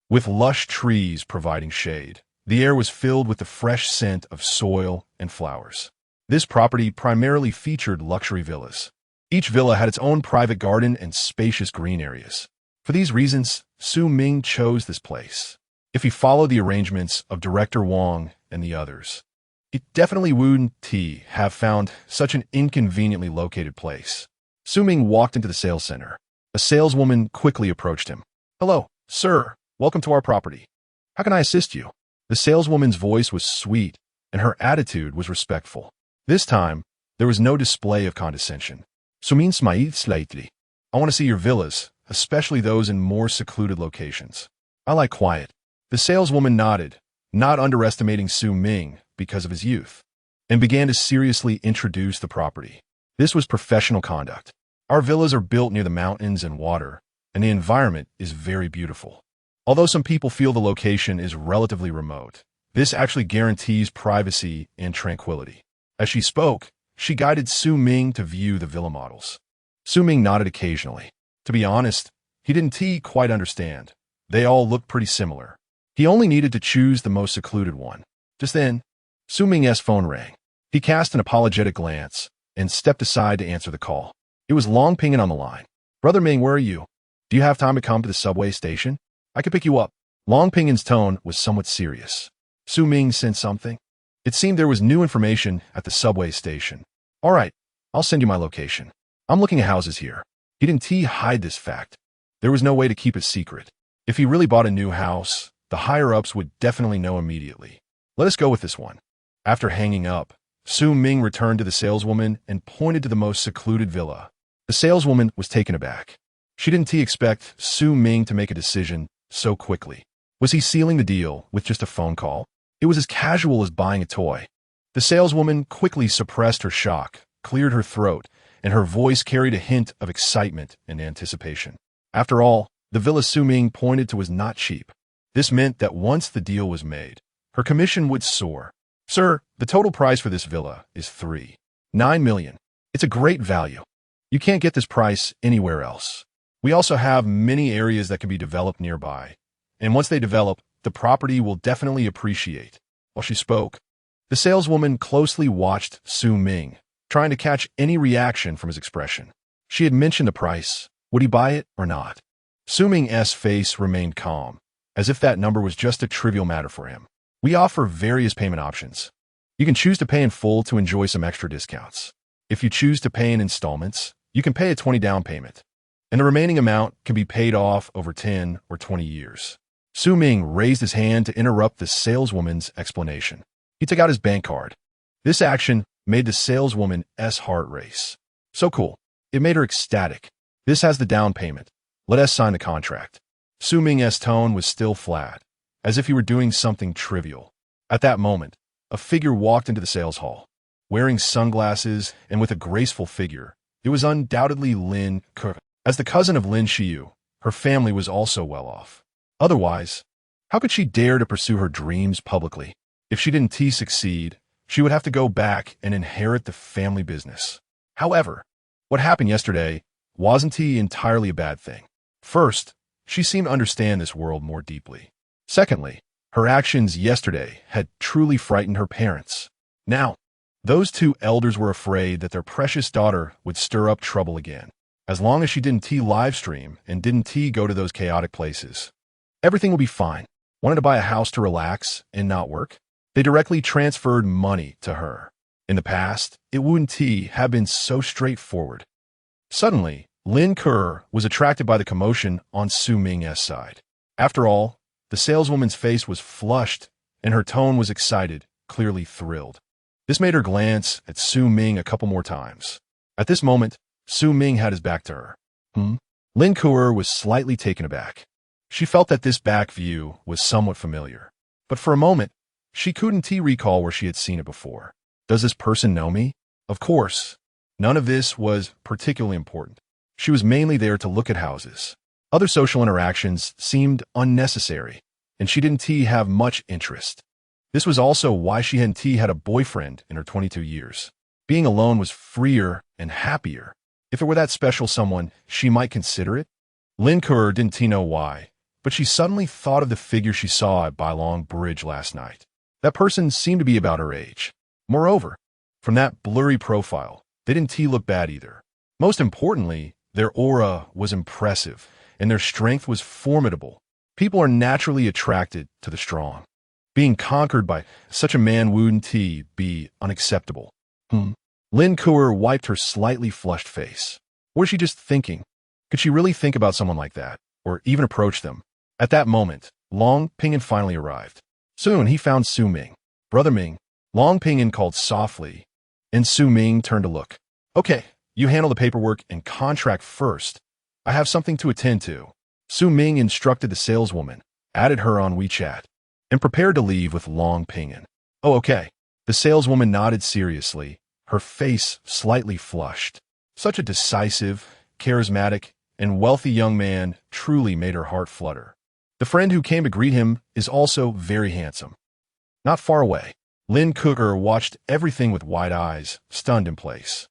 With lush trees providing shade, the air was filled with the fresh scent of soil and flowers. This property primarily featured luxury villas. Each villa had its own private garden and spacious green areas. For these reasons, Su Ming chose this place. If he followed the arrangements of Director Wang and the others, he definitely wouldn't have found such an inconveniently located place. Su Ming walked into the sales center. A saleswoman quickly approached him. "Hello, sir. Welcome to our property. How can I assist you?" The saleswoman's voice was sweet, and her attitude was respectful. This time, there was no display of condescension. Su Ming smiled slightly. "I want to see your villas, especially those in more secluded locations. I like quiet." The saleswoman nodded, not underestimating Su Ming because of his youth, and began to seriously introduce the property. This was professional conduct. "Our villas are built near the mountains and water, and the environment is very beautiful. Although some people feel the location is relatively remote, this actually guarantees privacy and tranquility." As she spoke, she guided Su Ming to view the villa models. Su Ming nodded occasionally. To be honest, he didn't quite understand. They all looked pretty similar. He only needed to choose the most secluded one. Just then, Su Ming's phone rang. He cast an apologetic glance and stepped aside to answer the call. It was Long Pingin on the line. "Brother Ming, where are you? Do you have time to come to the subway station? I could pick you up." Long Pingin's tone was somewhat serious. Su Ming sensed something. It seemed there was new information at the subway station. "All right, I'll send you my location. I'm looking at houses here." He didn't hide this fact. There was no way to keep it secret. If he really bought a new house, the higher-ups would definitely know immediately. "Let us go with this one." After hanging up, Su Ming returned to the saleswoman and pointed to the most secluded villa. The saleswoman was taken aback. She didn't expect Su Ming to make a decision so quickly. Was he sealing the deal with just a phone call? It was as casual as buying a toy. The saleswoman quickly suppressed her shock, cleared her throat, and her voice carried a hint of excitement and anticipation. After all, the villa Su Ming pointed to was not cheap. This meant that once the deal was made, her commission would soar. "Sir, the total price for this villa is $3.9 million. It's a great value. You can't get this price anywhere else. We also have many areas that can be developed nearby, and once they develop, the property will definitely appreciate." While she spoke, the saleswoman closely watched Su Ming, trying to catch any reaction from his expression. She had mentioned the price. Would he buy it or not? Su Ming's face remained calm, as if that number was just a trivial matter for him. "We offer various payment options. You can choose to pay in full to enjoy some extra discounts. If you choose to pay in installments, you can pay a 20 down payment, and the remaining amount can be paid off over 10 or 20 years. Su Ming raised his hand to interrupt the saleswoman's explanation. He took out his bank card. This action made the saleswoman's heart race. So cool. It made her ecstatic. "This has the down payment. Let us sign the contract." Su Ming's tone was still flat, as if he were doing something trivial. At that moment, a figure walked into the sales hall. Wearing sunglasses and with a graceful figure, it was undoubtedly Lin Ke. As the cousin of Lin Xiu, her family was also well off. Otherwise, how could she dare to pursue her dreams publicly? If she didn't succeed, she would have to go back and inherit the family business. However, what happened yesterday wasn't entirely a bad thing. First, she seemed to understand this world more deeply. Secondly, her actions yesterday had truly frightened her parents. Now, those two elders were afraid that their precious daughter would stir up trouble again. As long as she didn't live stream and didn't go to those chaotic places, everything would be fine. Wanted to buy a house to relax and not work? They directly transferred money to her. In the past, it wouldn't have been so straightforward. Suddenly, Lin Ke was attracted by the commotion on Su Ming's side. After all, the saleswoman's face was flushed and her tone was excited, clearly thrilled. This made her glance at Su Ming a couple more times. At this moment, Su Ming had his back to her. Lin Ke was slightly taken aback. She felt that this back view was somewhat familiar. But for a moment, she couldn't recall where she had seen it before. Does this person know me? Of course. None of this was particularly important. She was mainly there to look at houses. Other social interactions seemed unnecessary, and she didn't have much interest. This was also why she hadn't had a boyfriend in her 22 years. Being alone was freer and happier. If it were that special someone, she might consider it. Lin Ke didn't know why, but she suddenly thought of the figure she saw at Bailong Bridge last night. That person seemed to be about her age. Moreover, from that blurry profile, they didn't look bad either. Most importantly, their aura was impressive, and their strength was formidable. People are naturally attracted to the strong. Being conquered by such a man wouldn't be unacceptable. Lin Ke wiped her slightly flushed face. What was she just thinking? Could she really think about someone like that, or even approach them? At that moment, Long Pinyin finally arrived. Soon he found Su Ming. Brother Ming, Long Pinyin called softly, and Su Ming turned to look. Okay, you handle the paperwork and contract first. I have something to attend to. Su Ming instructed the saleswoman, added her on WeChat, and prepared to leave with Long Pinyin. Oh, okay. The saleswoman nodded seriously, her face slightly flushed. Such a decisive, charismatic, and wealthy young man truly made her heart flutter. The friend who came to greet him is also very handsome. Not far away, Lin Ke watched everything with wide eyes, stunned in place.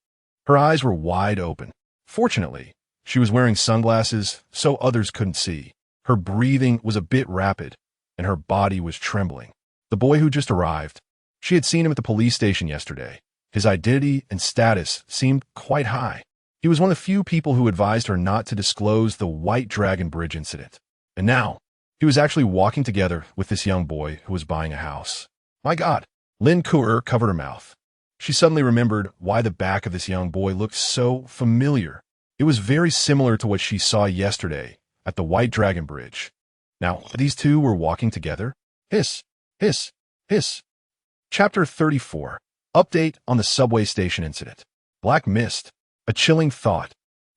Her eyes were wide open. Fortunately, she was wearing sunglasses so others couldn't see. Her breathing was a bit rapid, and her body was trembling. The boy who just arrived, she had seen him at the police station yesterday. His identity and status seemed quite high. He was one of the few people who advised her not to disclose the White Dragon Bridge incident. And now, he was actually walking together with this young boy who was buying a house. My God, Lin Ke covered her mouth. She suddenly remembered why the back of this young boy looked so familiar. It was very similar to what she saw yesterday at the White Dragon Bridge. Now, these two were walking together. Hiss, hiss, hiss. Chapter 34. Update on the subway station incident. Black mist. A chilling thought.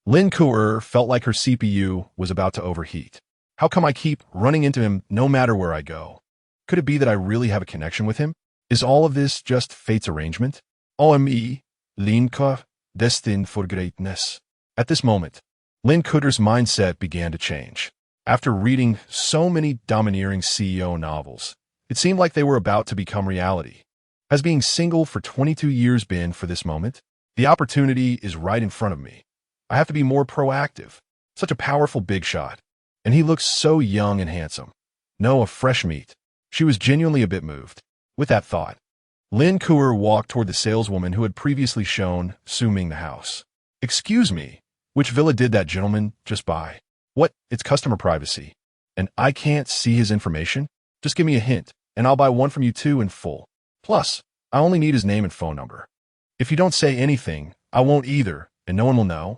Lin Ke felt like her CPU was about to overheat. How come I keep running into him no matter where I go? Could it be that I really have a connection with him? Is all of this just fate's arrangement? OME, Lin Ke, destined for greatness. At this moment, Lin Ke's mindset began to change. After reading so many domineering CEO novels, it seemed like they were about to become reality. Has being single for 22 years been for this moment? The opportunity is right in front of me. I have to be more proactive. Such a powerful big shot. And he looks so young and handsome. No, a fresh meat. She was genuinely a bit moved. With that thought, Lin Ke walked toward the saleswoman who had previously shown Su Ming the house. Excuse me, which villa did that gentleman just buy? What? It's customer privacy. And I can't see his information? Just give me a hint, and I'll buy one from you too in full. Plus, I only need his name and phone number. If you don't say anything, I won't either, and no one will know.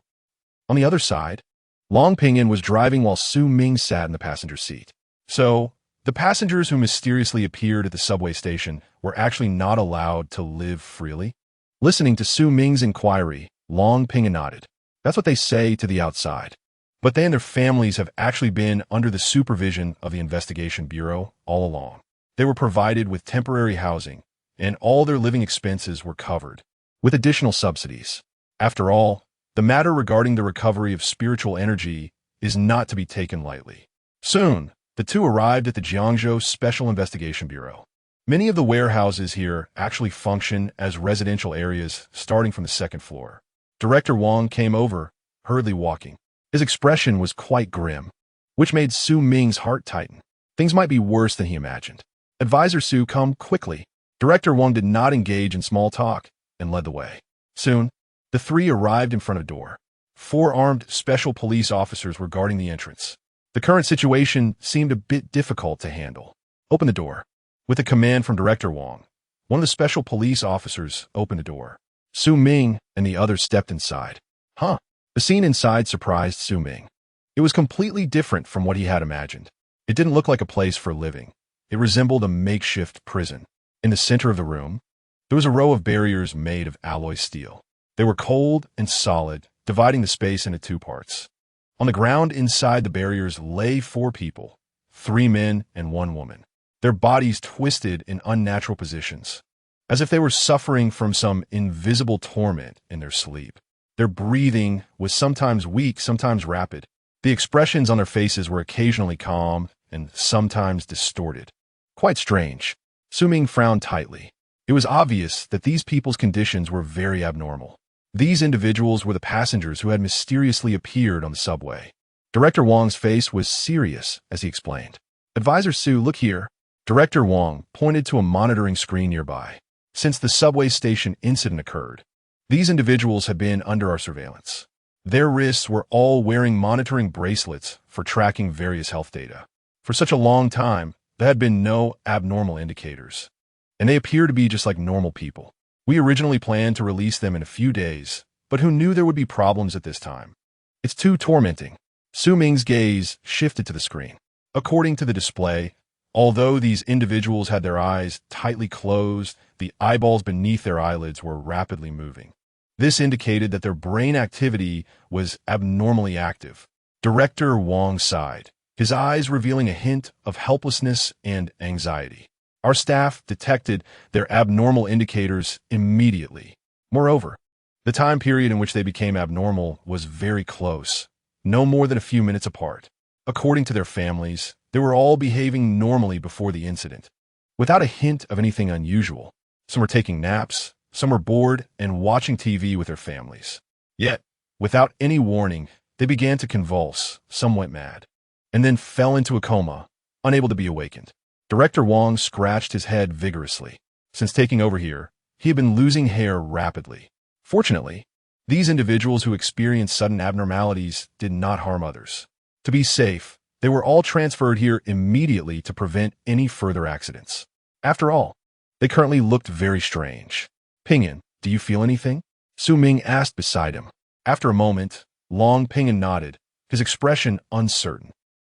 On the other side, Long Pinyin was driving while Su Ming sat in the passenger seat. So, the passengers who mysteriously appeared at the subway station were actually not allowed to live freely? Listening to Su Ming's inquiry, Long Pinyin nodded. That's what they say to the outside. But they and their families have actually been under the supervision of the Investigation Bureau all along. They were provided with temporary housing, and all their living expenses were covered, with additional subsidies. After all, the matter regarding the recovery of spiritual energy is not to be taken lightly. Soon, the two arrived at the Jiangzhou Special Investigation Bureau. Many of the warehouses here actually function as residential areas starting from the second floor. Director Wang came over, hurriedly walking. His expression was quite grim, which made Su Ming's heart tighten. Things might be worse than he imagined. Advisor Su, come quickly. Director Wang did not engage in small talk and led the way. Soon, the three arrived in front of a door. 4 armed special police officers were guarding the entrance. The current situation seemed a bit difficult to handle. Open the door. With a command from Director Wang, one of the special police officers opened the door. Su Ming and the others stepped inside. The scene inside surprised Su Ming. It was completely different from what he had imagined. It didn't look like a place for living. It resembled a makeshift prison. In the center of the room, there was a row of barriers made of alloy steel. They were cold and solid, dividing the space into 2 parts. On the ground inside the barriers lay 4 people, 3 men and 1 woman. Their bodies twisted in unnatural positions, as if they were suffering from some invisible torment in their sleep. Their breathing was sometimes weak, sometimes rapid. The expressions on their faces were occasionally calm and sometimes distorted. Quite strange. Su Ming frowned tightly. It was obvious that these people's conditions were very abnormal. These individuals were the passengers who had mysteriously appeared on the subway. Director Wang's face was serious as he explained. Advisor Su, look here. Director Wang pointed to a monitoring screen nearby. Since the subway station incident occurred, these individuals had been under our surveillance. Their wrists were all wearing monitoring bracelets for tracking various health data. For such a long time, there had been no abnormal indicators, and they appear to be just like normal people. We originally planned to release them in a few days, but who knew there would be problems at this time? It's too tormenting. Su Ming's gaze shifted to the screen. According to the display, although these individuals had their eyes tightly closed, the eyeballs beneath their eyelids were rapidly moving. This indicated that their brain activity was abnormally active. Director Wang sighed, his eyes revealing a hint of helplessness and anxiety. Our staff detected their abnormal indicators immediately. Moreover, the time period in which they became abnormal was very close, no more than a few minutes apart. According to their families, they were all behaving normally before the incident, without a hint of anything unusual. Some were taking naps, some were bored and watching TV with their families. Yet, without any warning, they began to convulse, some went mad, and then fell into a coma, unable to be awakened. Director Wang scratched his head vigorously. Since taking over here, he had been losing hair rapidly. Fortunately, these individuals who experienced sudden abnormalities did not harm others. To be safe, they were all transferred here immediately to prevent any further accidents. After all, they currently looked very strange. Pinyin, do you feel anything? Su Ming asked beside him. After a moment, Long Pinyin nodded, his expression uncertain.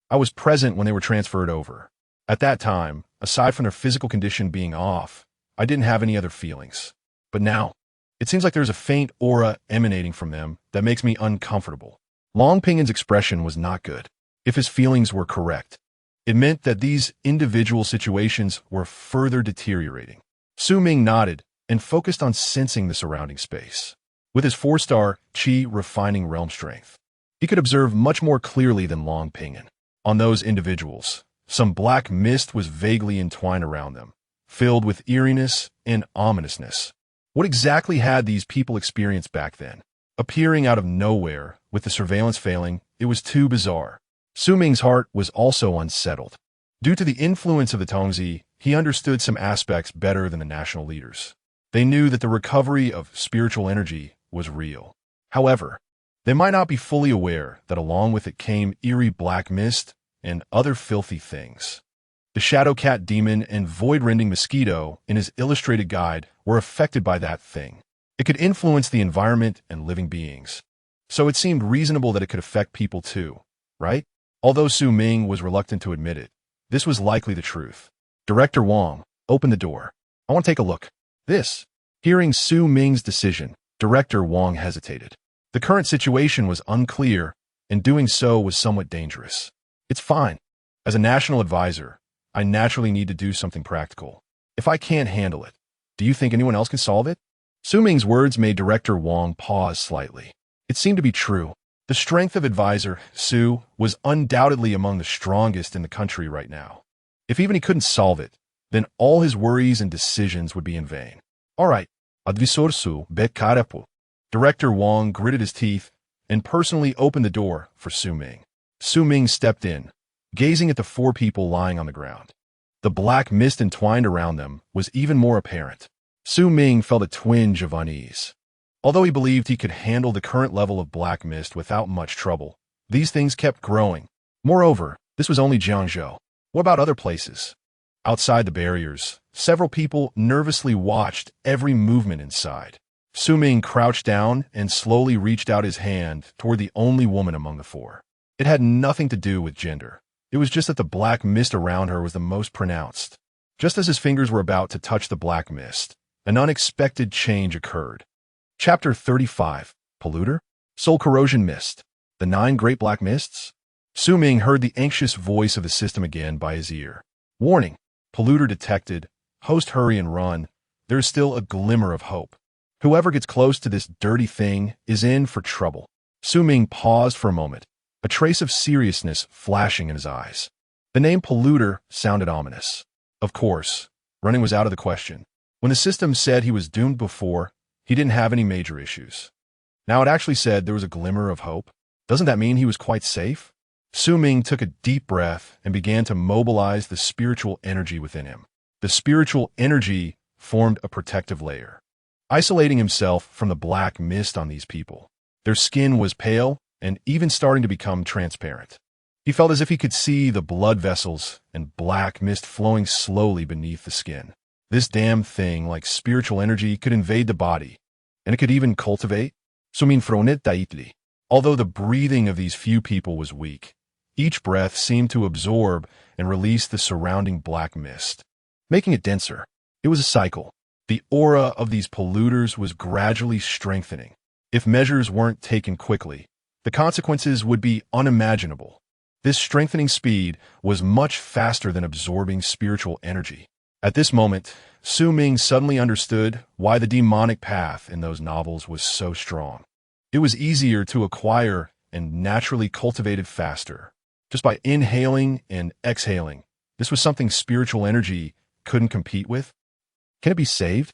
I was present when they were transferred over. At that time, aside from their physical condition being off, I didn't have any other feelings. But now, it seems like there's a faint aura emanating from them that makes me uncomfortable. Long Pinyin's expression was not good. If his feelings were correct, it meant that these individual situations were further deteriorating. Su Ming nodded and focused on sensing the surrounding space. With his 4-star Qi refining realm strength, he could observe much more clearly than Long Pinyin. On those individuals, some black mist was vaguely entwined around them, filled with eeriness and ominousness. What exactly had these people experienced back then? Appearing out of nowhere, with the surveillance failing, it was too bizarre. Su Ming's heart was also unsettled. Due to the influence of the Tongzi, he understood some aspects better than the national leaders. They knew that the recovery of spiritual energy was real. However, they might not be fully aware that along with it came eerie black mist and other filthy things. The Shadow Cat Demon and Void-Rending Mosquito in his illustrated guide were affected by that thing. It could influence the environment and living beings. So it seemed reasonable that it could affect people too, right? Although Su Ming was reluctant to admit it, this was likely the truth. Director Wang, open the door. I want to take a look. This. Hearing Su Ming's decision, Director Wang hesitated. The current situation was unclear, and doing so was somewhat dangerous. It's fine. As a national advisor, I naturally need to do something practical. If I can't handle it, Do you think anyone else can solve it? Su Ming's words made Director Wang pause slightly. It seemed to be true. The strength of advisor Su was undoubtedly among the strongest in the country right now. If even he couldn't solve it, then all his worries and decisions would be in vain. All right, advisor Su bet karepu. Director Wang gritted his teeth and personally opened the door for Su Ming. Su Ming stepped in, gazing at the 4 people lying on the ground. The black mist entwined around them was even more apparent. Su Ming felt a twinge of unease. Although he believed he could handle the current level of black mist without much trouble, these things kept growing. Moreover, this was only Jiangzhou. What about other places? Outside the barriers, several people nervously watched every movement inside. Su Ming crouched down and slowly reached out his hand toward the only woman among the 4. It had nothing to do with gender. It was just that the black mist around her was the most pronounced. Just as his fingers were about to touch the black mist, an unexpected change occurred. Chapter 35, Polluter? Soul Corrosion Mist. The 9 Great Black Mists? Su Ming heard the anxious voice of the system again by his ear. Warning, polluter detected. Host, hurry and run. There is still a glimmer of hope. Whoever gets close to this dirty thing is in for trouble. Su Ming paused for a moment, a trace of seriousness flashing in his eyes. The name polluter sounded ominous. Of course, running was out of the question. When the system said he was doomed before, he didn't have any major issues. Now it actually said there was a glimmer of hope. Doesn't that mean he was quite safe? Su Ming took a deep breath and began to mobilize the spiritual energy within him. The spiritual energy formed a protective layer, isolating himself from the black mist on these people. Their skin was pale and even starting to become transparent. He felt as if he could see the blood vessels and black mist flowing slowly beneath the skin. This damn thing, like spiritual energy, could invade the body, and it could even cultivate. Although the breathing of these few people was weak, each breath seemed to absorb and release the surrounding black mist, making it denser. It was a cycle. The aura of these polluters was gradually strengthening. If measures weren't taken quickly, the consequences would be unimaginable. This strengthening speed was much faster than absorbing spiritual energy. At this moment, Su Ming suddenly understood why the demonic path in those novels was so strong. It was easier to acquire and naturally cultivated faster, just by inhaling and exhaling. This was something spiritual energy couldn't compete with. Can it be saved?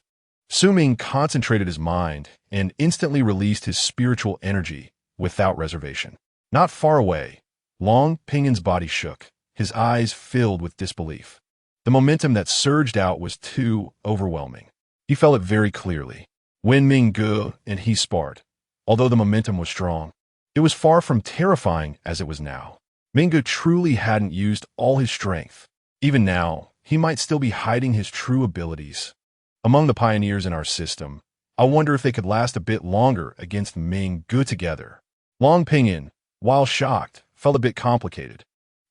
Su Ming concentrated his mind and instantly released his spiritual energy without reservation. Not far away, Long Pingin's body shook, his eyes filled with disbelief. The momentum that surged out was too overwhelming. He felt it very clearly. When Ming and he sparred, although the momentum was strong, it was far from terrifying as it was now. Ming truly hadn't used all his strength. Even now, he might still be hiding his true abilities. Among the pioneers in our system, I wonder if they could last a bit longer against Ming together. Long Pingin, while shocked, felt a bit complicated.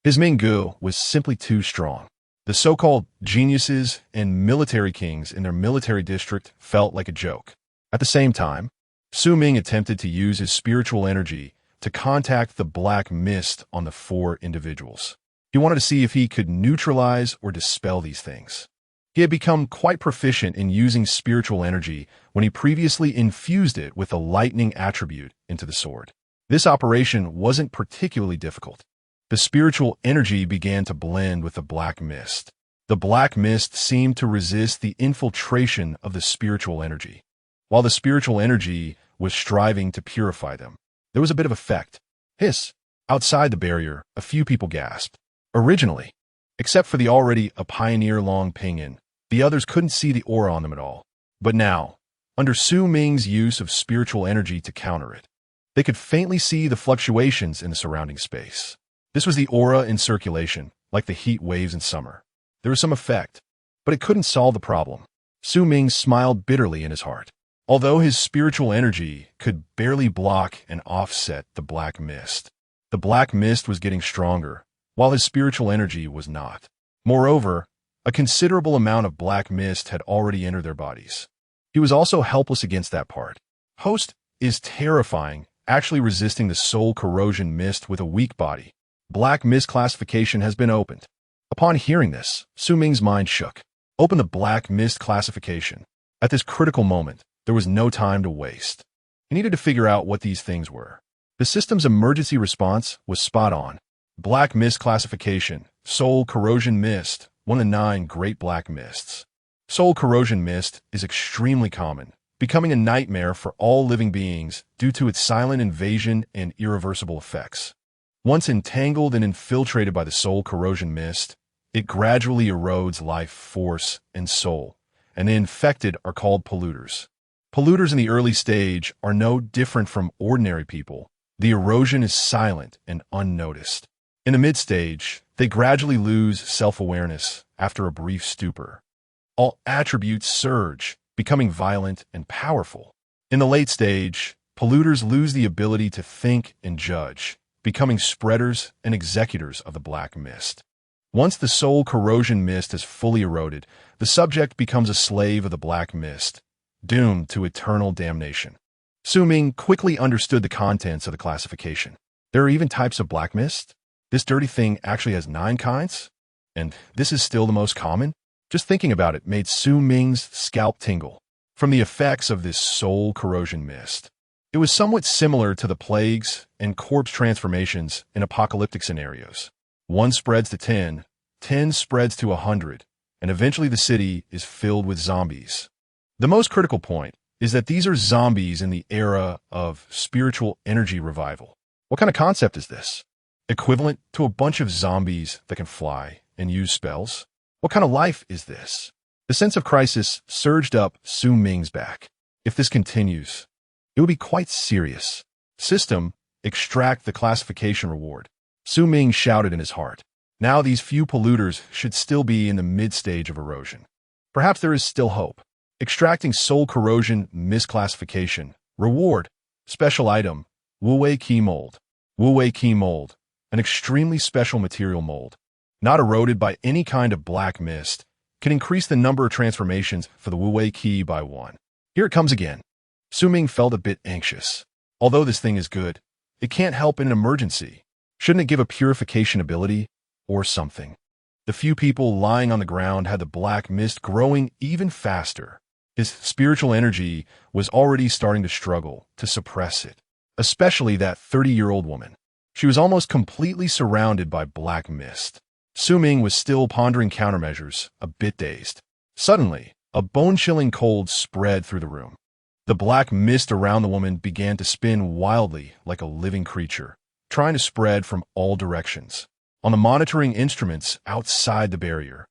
His Ming was simply too strong. The so-called geniuses and military kings in their military district felt like a joke. At the same time, Su Ming attempted to use his spiritual energy to contact the black mist on the 4 individuals. He wanted to see if he could neutralize or dispel these things. He had become quite proficient in using spiritual energy when he previously infused it with a lightning attribute into the sword. This operation wasn't particularly difficult. The spiritual energy began to blend with the black mist. The black mist seemed to resist the infiltration of the spiritual energy, while the spiritual energy was striving to purify them. There was a bit of effect. Hiss! Outside the barrier, a few people gasped. Originally, except for the already a pioneer Long Pingin, the others couldn't see the aura on them at all. But now, under Su Ming's use of spiritual energy to counter it, they could faintly see the fluctuations in the surrounding space. This was the aura in circulation, like the heat waves in summer. There was some effect, but it couldn't solve the problem. Su Ming smiled bitterly in his heart. Although his spiritual energy could barely block and offset the black mist was getting stronger, while his spiritual energy was not. Moreover, a considerable amount of black mist had already entered their bodies. He was also helpless against that part. Host is terrifying, actually resisting the soul corrosion mist with a weak body. Black mist classification has been opened. Upon hearing this, Su Ming's mind shook. Open the black mist classification. At this critical moment, there was no time to waste. He needed to figure out what these things were. The system's emergency response was spot on. Black mist classification, soul corrosion mist, one of the 9 great black mists. Soul corrosion mist is extremely common, becoming a nightmare for all living beings due to its silent invasion and irreversible effects. Once entangled and infiltrated by the soul corrosion mist, it gradually erodes life force and soul, and the infected are called polluters. Polluters in the early stage are no different from ordinary people. The erosion is silent and unnoticed. In the mid-stage, they gradually lose self-awareness after a brief stupor. All attributes surge, becoming violent and powerful. In the late stage, polluters lose the ability to think and judge, becoming spreaders and executors of the black mist. Once the soul corrosion mist is fully eroded, the subject becomes a slave of the black mist, doomed to eternal damnation. Ming quickly understood the contents of the classification. There are even types of black mist? This dirty thing actually has 9 kinds? And this is still the most common? Just thinking about it made Ming's scalp tingle. From the effects of this soul corrosion mist, it was somewhat similar to the plagues and corpse transformations in apocalyptic scenarios. 1 spreads to 10, 10 spreads to 100, and eventually the city is filled with zombies. The most critical point is that these are zombies in the era of spiritual energy revival. What kind of concept is this? Equivalent to a bunch of zombies that can fly and use spells? What kind of life is this? The sense of crisis surged up Ming's back. If this continues, it would be quite serious. System, extract the classification reward. Ming shouted in his heart. Now these few polluters should still be in the mid-stage of erosion. Perhaps there is still hope. Extracting soul corrosion misclassification. Reward. Special item. Wu-Wei key mold. Wu-Wei key mold. An extremely special material mold. Not eroded by any kind of black mist. Can increase the number of transformations for the Wu-Wei key by 1. Here it comes again. Ming felt a bit anxious. Although this thing is good, it can't help in an emergency. Shouldn't it give a purification ability? Or something? The few people lying on the ground had the black mist growing even faster. His spiritual energy was already starting to struggle to suppress it, especially that 30-year-old woman. She was almost completely surrounded by black mist. Ming was still pondering countermeasures, a bit dazed. Suddenly, a bone-chilling cold spread through the room. The black mist around the woman began to spin wildly like a living creature, trying to spread from all directions. On the monitoring instruments outside the barrier,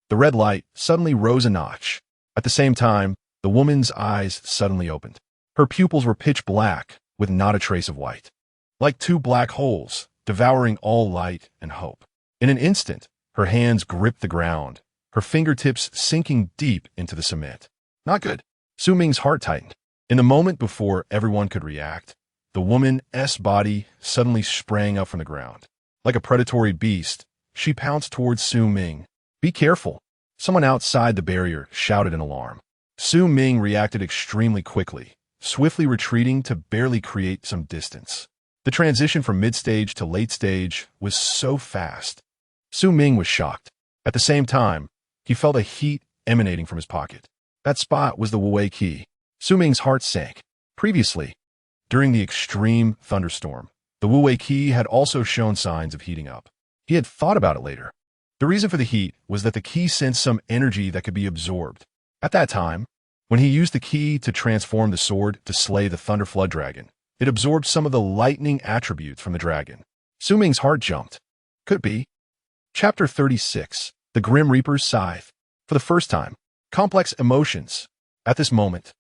the red light suddenly rose a notch. At the same time, the woman's eyes suddenly opened. Her pupils were pitch black, with not a trace of white. Like 2 black holes, devouring all light and hope. In an instant, her hands gripped the ground, her fingertips sinking deep into the cement. Not good. Ming's heart tightened. In the moment before everyone could react, the woman's body suddenly sprang up from the ground. Like a predatory beast, she pounced towards Ming. Be careful. Someone outside the barrier shouted in alarm. Ming reacted extremely quickly, swiftly retreating to barely create some distance. The transition from mid-stage to late stage was so fast. Ming was shocked. At the same time, he felt a heat emanating from his pocket. That spot was the Wu-Wei key. Ming's heart sank. Previously, during the extreme thunderstorm, the Wu-Wei key had also shown signs of heating up. He had thought about it later. The reason for the heat was that the key sensed some energy that could be absorbed. At that time, when he used the key to transform the sword to slay the Thunder Flood Dragon, it absorbed some of the lightning attributes from the dragon. Ming's heart jumped. Could be. Chapter 36. The Grim Reaper's Scythe. For the first time, complex emotions. At this moment,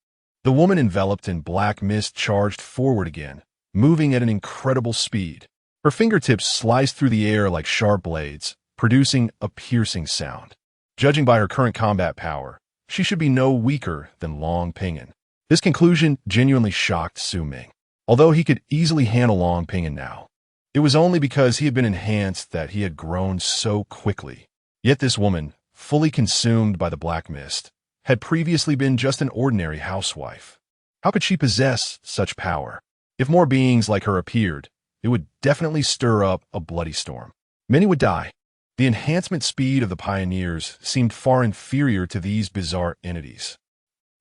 the woman enveloped in black mist charged forward again, moving at an incredible speed. Her fingertips sliced through the air like sharp blades, producing a piercing sound. Judging by her current combat power, she should be no weaker than Long Pinyin. This conclusion genuinely shocked Ming. Although he could easily handle Long Pinyin now, it was only because he had been enhanced that he had grown so quickly. Yet this woman, fully consumed by the black mist, had previously been just an ordinary housewife. How could she possess such power? If more beings like her appeared, it would definitely stir up a bloody storm. Many would die. The enhancement speed of the pioneers seemed far inferior to these bizarre entities.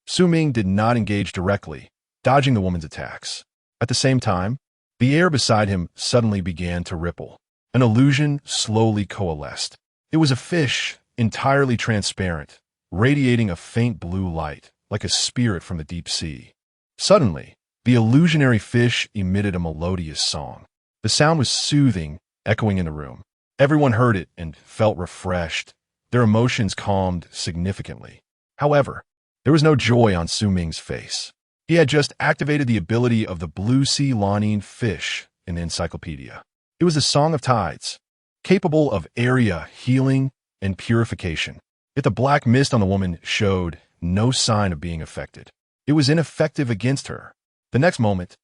Su Ming did not engage directly, dodging the woman's attacks. At the same time, the air beside him suddenly began to ripple. An illusion slowly coalesced. It was a fish, entirely transparent, radiating a faint blue light, like a spirit from the deep sea. Suddenly, the illusionary fish emitted a melodious song. The sound was soothing, echoing in the room. Everyone heard it and felt refreshed, their emotions calmed significantly. However, there was no joy on Su Ming's face. He had just activated the ability of the blue sea lionine fish in the encyclopedia. It was a song of tides, capable of area, healing, and purification. Yet the black mist on the woman showed no sign of being affected. It was ineffective against her. The next moment,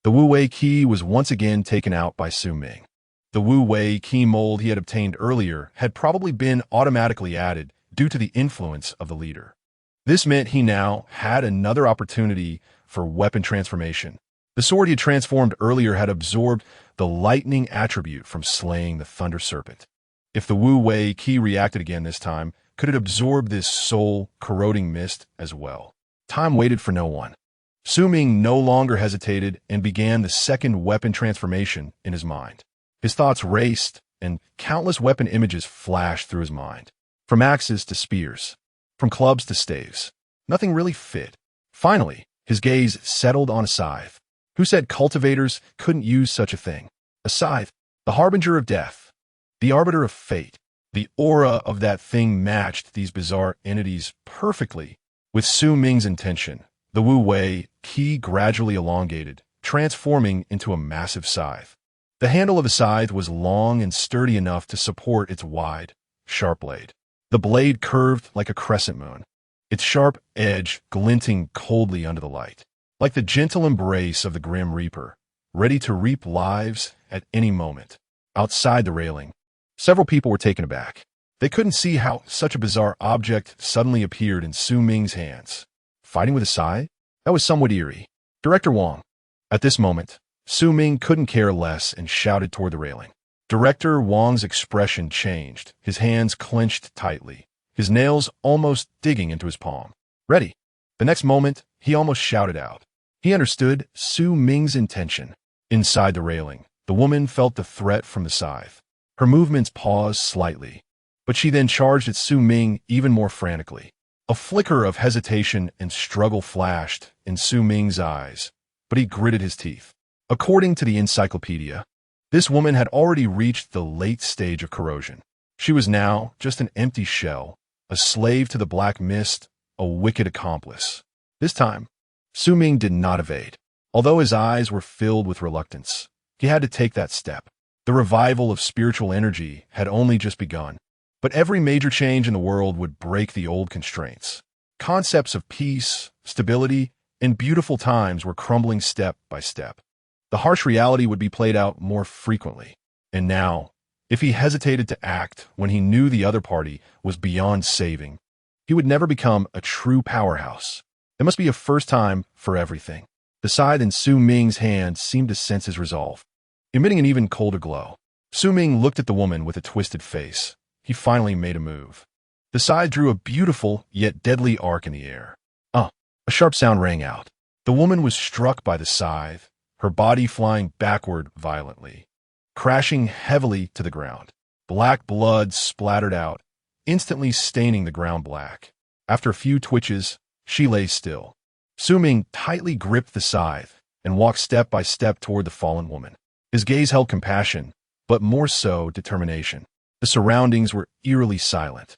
the Wu Wei Qi was once again taken out by Su Ming. The Wu Wei Qi mold he had obtained earlier had probably been automatically added due to the influence of the leader. This meant he now had another opportunity for weapon transformation. The sword he had transformed earlier had absorbed the lightning attribute from slaying the thunder serpent. If the Wu Wei Qi reacted again this time, could it absorb this soul-corroding mist as well? Time waited for no one. Su Ming no longer hesitated and began the second weapon transformation in his mind. His thoughts raced, and countless weapon images flashed through his mind. From axes to spears, from clubs to staves. Nothing really fit. Finally, his gaze settled on a scythe. Who said cultivators couldn't use such a thing? A scythe, the harbinger of death, the arbiter of fate. The aura of that thing matched these bizarre entities perfectly. With Su Ming's intention, the Wu Wei Qi gradually elongated, transforming into a massive scythe. The handle of the scythe was long and sturdy enough to support its wide, sharp blade. The blade curved like a crescent moon, its sharp edge glinting coldly under the light, like the gentle embrace of the grim reaper, ready to reap lives at any moment. Outside the railing, several people were taken aback. They couldn't see how such a bizarre object suddenly appeared in Su Ming's hands. Fighting with a scythe? That was somewhat eerie. Director Wang. At this moment, Su Ming couldn't care less and shouted toward the railing. Director Wang's expression changed, his hands clenched tightly, his nails almost digging into his palm. Ready. The next moment, he almost shouted out. He understood Su Ming's intention. Inside the railing, the woman felt the threat from the scythe. Her movements paused slightly, but she then charged at Su Ming even more frantically. A flicker of hesitation and struggle flashed in Su Ming's eyes, but he gritted his teeth. According to the encyclopedia, this woman had already reached the late stage of corrosion. She was now just an empty shell, a slave to the black mist, a wicked accomplice. This time, Su Ming did not evade. Although his eyes were filled with reluctance, he had to take that step. The revival of spiritual energy had only just begun, but every major change in the world would break the old constraints. Concepts of peace, stability, and beautiful times were crumbling step by step. The harsh reality would be played out more frequently. And now, if he hesitated to act when he knew the other party was beyond saving, he would never become a true powerhouse. There must be a first time for everything. The scythe in Su Ming's hand seemed to sense his resolve, emitting an even colder glow. Su Ming looked at the woman with a twisted face. He finally made a move. The scythe drew a beautiful yet deadly arc in the air. A sharp sound rang out. The woman was struck by the scythe, her body flying backward violently, crashing heavily to the ground. Black blood splattered out, instantly staining the ground black. After a few twitches, she lay still. Su Ming tightly gripped the scythe and walked step by step toward the fallen woman. His gaze held compassion, but more so determination. The surroundings were eerily silent,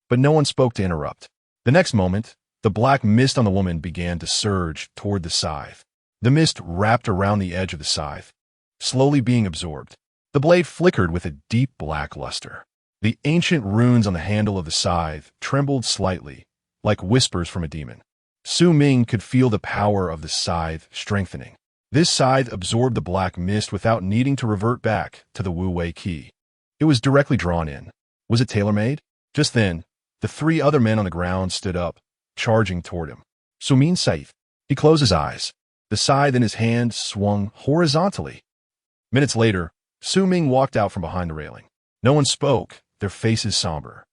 but no one spoke to interrupt. The next moment, the black mist on the woman began to surge toward the scythe. The mist wrapped around the edge of the scythe, slowly being absorbed. The blade flickered with a deep black luster. The ancient runes on the handle of the scythe trembled slightly, like whispers from a demon. Su Ming could feel the power of the scythe strengthening. This scythe absorbed the black mist without needing to revert back to the Wu Wei Qi. It was directly drawn in. Was it tailor-made? Just then, the three other men on the ground stood up, charging toward him. Su Ming's scythe. He closed his eyes. The scythe in his hand swung horizontally. Minutes later, Su Ming walked out from behind the railing. No one spoke, their faces somber.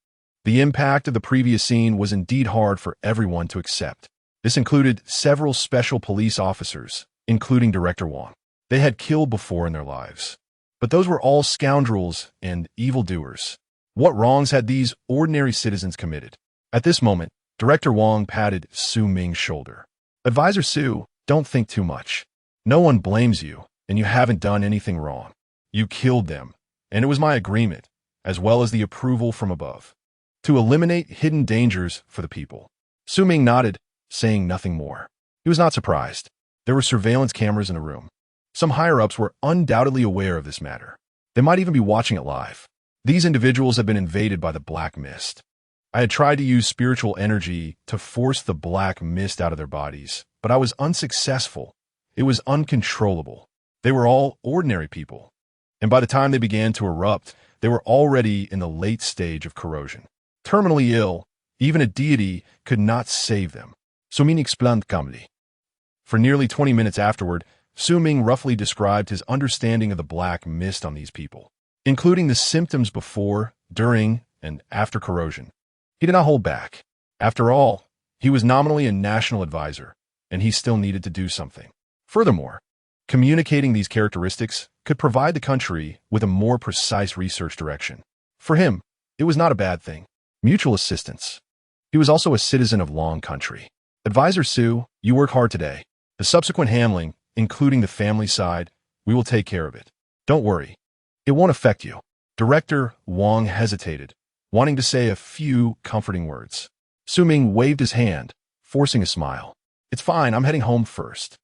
The impact of the previous scene was indeed hard for everyone to accept. This included several special police officers, including Director Wang. They had killed before in their lives. But those were all scoundrels and evildoers. What wrongs had these ordinary citizens committed? At this moment, Director Wang patted Su Ming's shoulder. Advisor Su, don't think too much. No one blames you, and you haven't done anything wrong. You killed them, and it was my agreement, as well as the approval from above, to eliminate hidden dangers for the people. Su Ming nodded, saying nothing more. He was not surprised. There were surveillance cameras in the room. Some higher-ups were undoubtedly aware of this matter. They might even be watching it live. These individuals had been invaded by the black mist. I had tried to use spiritual energy to force the black mist out of their bodies, but I was unsuccessful. It was uncontrollable. They were all ordinary people. And by the time they began to erupt, they were already in the late stage of corrosion. Terminally ill, even a deity could not save them. Su Ming explained calmly. For nearly 20 minutes afterward, Su Ming roughly described his understanding of the black mist on these people, including the symptoms before, during, and after corrosion. He did not hold back. After all, he was nominally a national advisor, and he still needed to do something. Furthermore, communicating these characteristics could provide the country with a more precise research direction. For him, it was not a bad thing. Mutual assistance. He was also a citizen of Long Country. Advisor Su, you work hard today. The subsequent handling, including the family side, we will take care of it. Don't worry. It won't affect you. Director Wang hesitated, wanting to say a few comforting words. Su Ming waved his hand, forcing a smile. It's fine, I'm heading home first.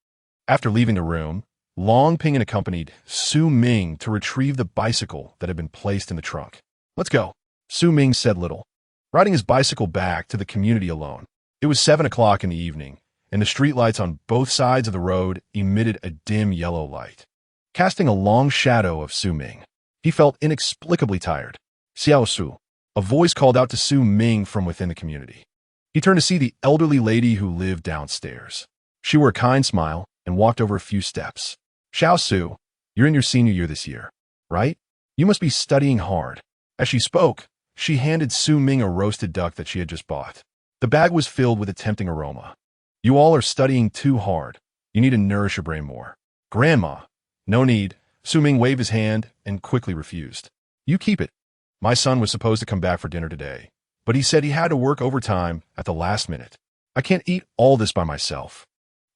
After leaving the room, Long Ping accompanied Su Ming to retrieve the bicycle that had been placed in the trunk. Let's go. Su Ming said little, riding his bicycle back to the community alone. It was 7 o'clock in the evening, and the streetlights on both sides of the road emitted a dim yellow light, casting a long shadow of Su Ming. He felt inexplicably tired. Xiao Su, a voice called out to Su Ming from within the community. He turned to see the elderly lady who lived downstairs. She wore a kind smile and walked over a few steps. Xiao Su, you're in your senior year this year, right? You must be studying hard. As she spoke, she handed Su Ming a roasted duck that she had just bought. The bag was filled with a tempting aroma. You all are studying too hard. You need to nourish your brain more. Grandma. No need. Su Ming waved his hand and quickly refused. You keep it. My son was supposed to come back for dinner today, but he said he had to work overtime at the last minute. I can't eat all this by myself.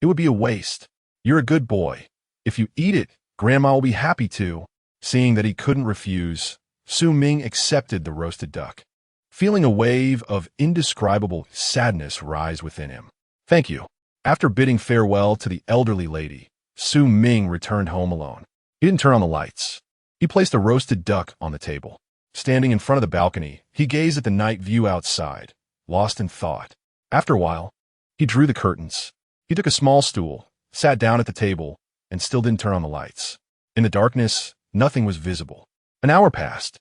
It would be a waste. You're a good boy. If you eat it, Grandma will be happy too. Seeing that he couldn't refuse, Su Ming accepted the roasted duck, feeling a wave of indescribable sadness rise within him. Thank you. After bidding farewell to the elderly lady, Su Ming returned home alone. He didn't turn on the lights. He placed a roasted duck on the table. Standing in front of the balcony, he gazed at the night view outside, lost in thought. After a while, he drew the curtains. He took a small stool, sat down at the table, and still didn't turn on the lights. In the darkness, nothing was visible. An hour passed.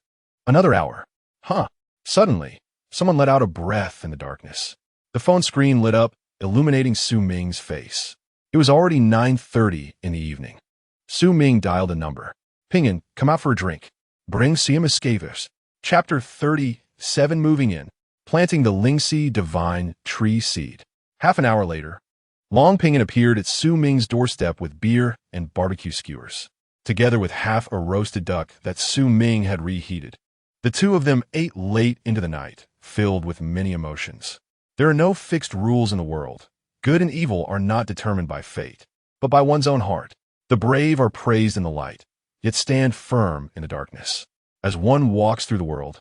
Another hour. Suddenly, someone let out a breath in the darkness. The phone screen lit up, illuminating Su Ming's face. It was already 9:30 in the evening. Su Ming dialed a number. Pingin, come out for a drink. Bring Siam escapers. Chapter 37 Moving in. Planting the Lingxi Divine Tree Seed. Half an hour later, Long Pingin appeared at Su Ming's doorstep with beer and barbecue skewers, together with half a roasted duck that Su Ming had reheated. The two of them ate late into the night, filled with many emotions. There are no fixed rules in the world. Good and evil are not determined by fate, but by one's own heart. The brave are praised in the light, yet stand firm in the darkness. As one walks through the world,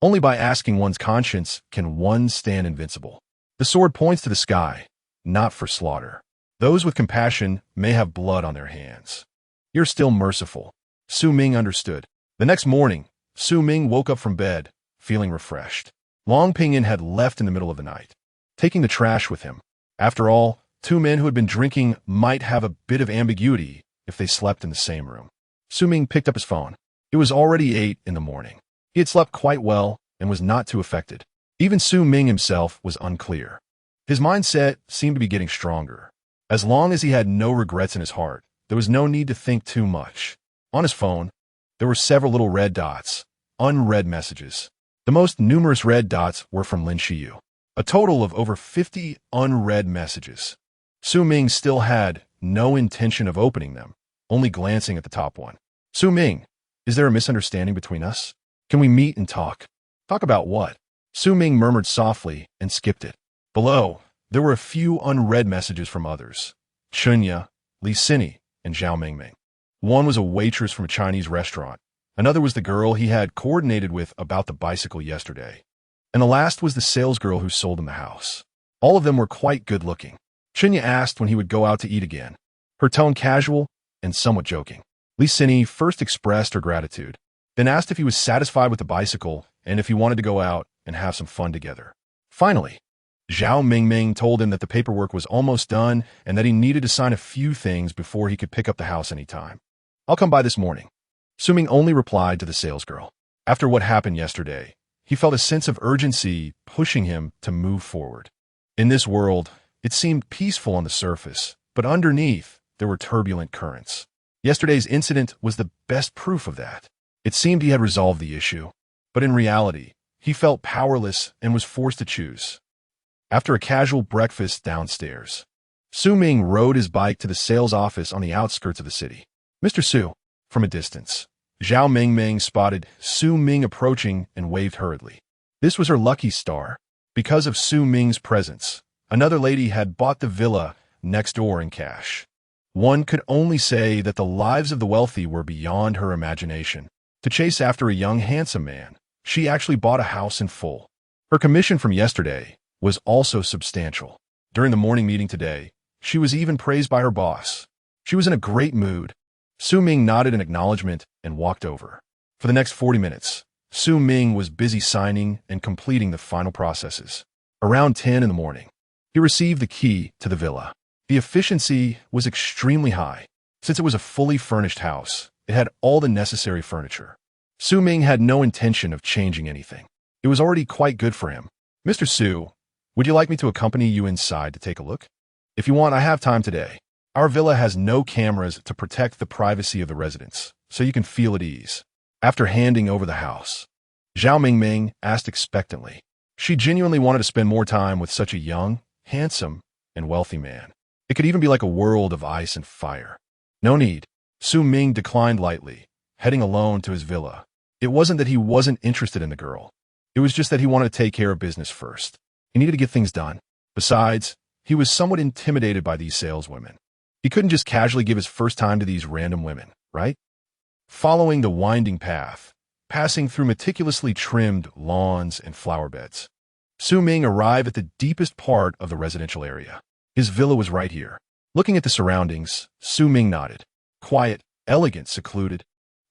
only by asking one's conscience can one stand invincible. The sword points to the sky, not for slaughter. Those with compassion may have blood on their hands. You're still merciful. Su Ming understood. The next morning, Su Ming woke up from bed, feeling refreshed. Long Pingin had left in the middle of the night, taking the trash with him. After all, two men who had been drinking might have a bit of ambiguity if they slept in the same room. Su Ming picked up his phone. It was already 8 in the morning. He had slept quite well and was not too affected. Even Su Ming himself was unclear. His mindset seemed to be getting stronger. As long as he had no regrets in his heart, there was no need to think too much. On his phone, there were several little red dots, unread messages. The most numerous red dots were from Lin Shiyu. A total of over 50 unread messages. Su Ming still had no intention of opening them, only glancing at the top one. Su Ming, is there a misunderstanding between us? Can we meet and talk? Talk about what? Su Ming murmured softly and skipped it. Below, there were a few unread messages from others. Chunya, Li Sini, and Zhao Mingming. One was a waitress from a Chinese restaurant. Another was the girl he had coordinated with about the bicycle yesterday. And the last was the salesgirl who sold him the house. All of them were quite good-looking. Chunya asked when he would go out to eat again, her tone casual and somewhat joking. Li Sini first expressed her gratitude, then asked if he was satisfied with the bicycle and if he wanted to go out and have some fun together. Finally, Zhao Mingming told him that the paperwork was almost done and that he needed to sign a few things before he could pick up the house anytime. I'll come by this morning. Su Ming only replied to the salesgirl. After what happened yesterday, he felt a sense of urgency pushing him to move forward. In this world, it seemed peaceful on the surface, but underneath, there were turbulent currents. Yesterday's incident was the best proof of that. It seemed he had resolved the issue, but in reality, he felt powerless and was forced to choose. After a casual breakfast downstairs, Su Ming rode his bike to the sales office on the outskirts of the city. Mr. Su, from a distance, Zhao Mingming spotted Su Ming approaching and waved hurriedly. This was her lucky star. Because of Su Ming's presence, another lady had bought the villa next door in cash. One could only say that the lives of the wealthy were beyond her imagination. To chase after a young, handsome man, she actually bought a house in full. Her commission from yesterday was also substantial. During the morning meeting today, she was even praised by her boss. She was in a great mood. Su Ming nodded in acknowledgement and walked over. For the next 40 minutes, Su Ming was busy signing and completing the final processes. Around 10 in the morning, he received the key to the villa. The efficiency was extremely high. Since it was a fully furnished house, it had all the necessary furniture. Su Ming had no intention of changing anything. It was already quite good for him. Mr. Su, would you like me to accompany you inside to take a look? If you want, I have time today. Our villa has no cameras to protect the privacy of the residents, so you can feel at ease. After handing over the house, Zhao Mingming asked expectantly. She genuinely wanted to spend more time with such a young, handsome, and wealthy man. It could even be like a world of ice and fire. No need. Su Ming declined lightly, heading alone to his villa. It wasn't that he wasn't interested in the girl. It was just that he wanted to take care of business first. He needed to get things done. Besides, he was somewhat intimidated by these saleswomen. He couldn't just casually give his first time to these random women, right? Following the winding path, passing through meticulously trimmed lawns and flower beds, Su Ming arrived at the deepest part of the residential area. His villa was right here. Looking at the surroundings, Su Ming nodded. Quiet, elegant, secluded,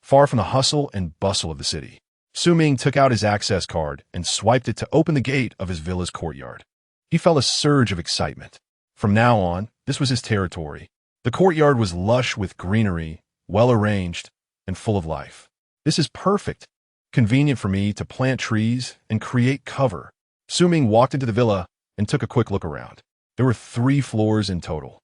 far from the hustle and bustle of the city. Su Ming took out his access card and swiped it to open the gate of his villa's courtyard. He felt a surge of excitement. From now on, this was his territory. The courtyard was lush with greenery, well-arranged, and full of life. This is perfect. Convenient for me to plant trees and create cover. Su Ming walked into the villa and took a quick look around. There were 3 floors in total.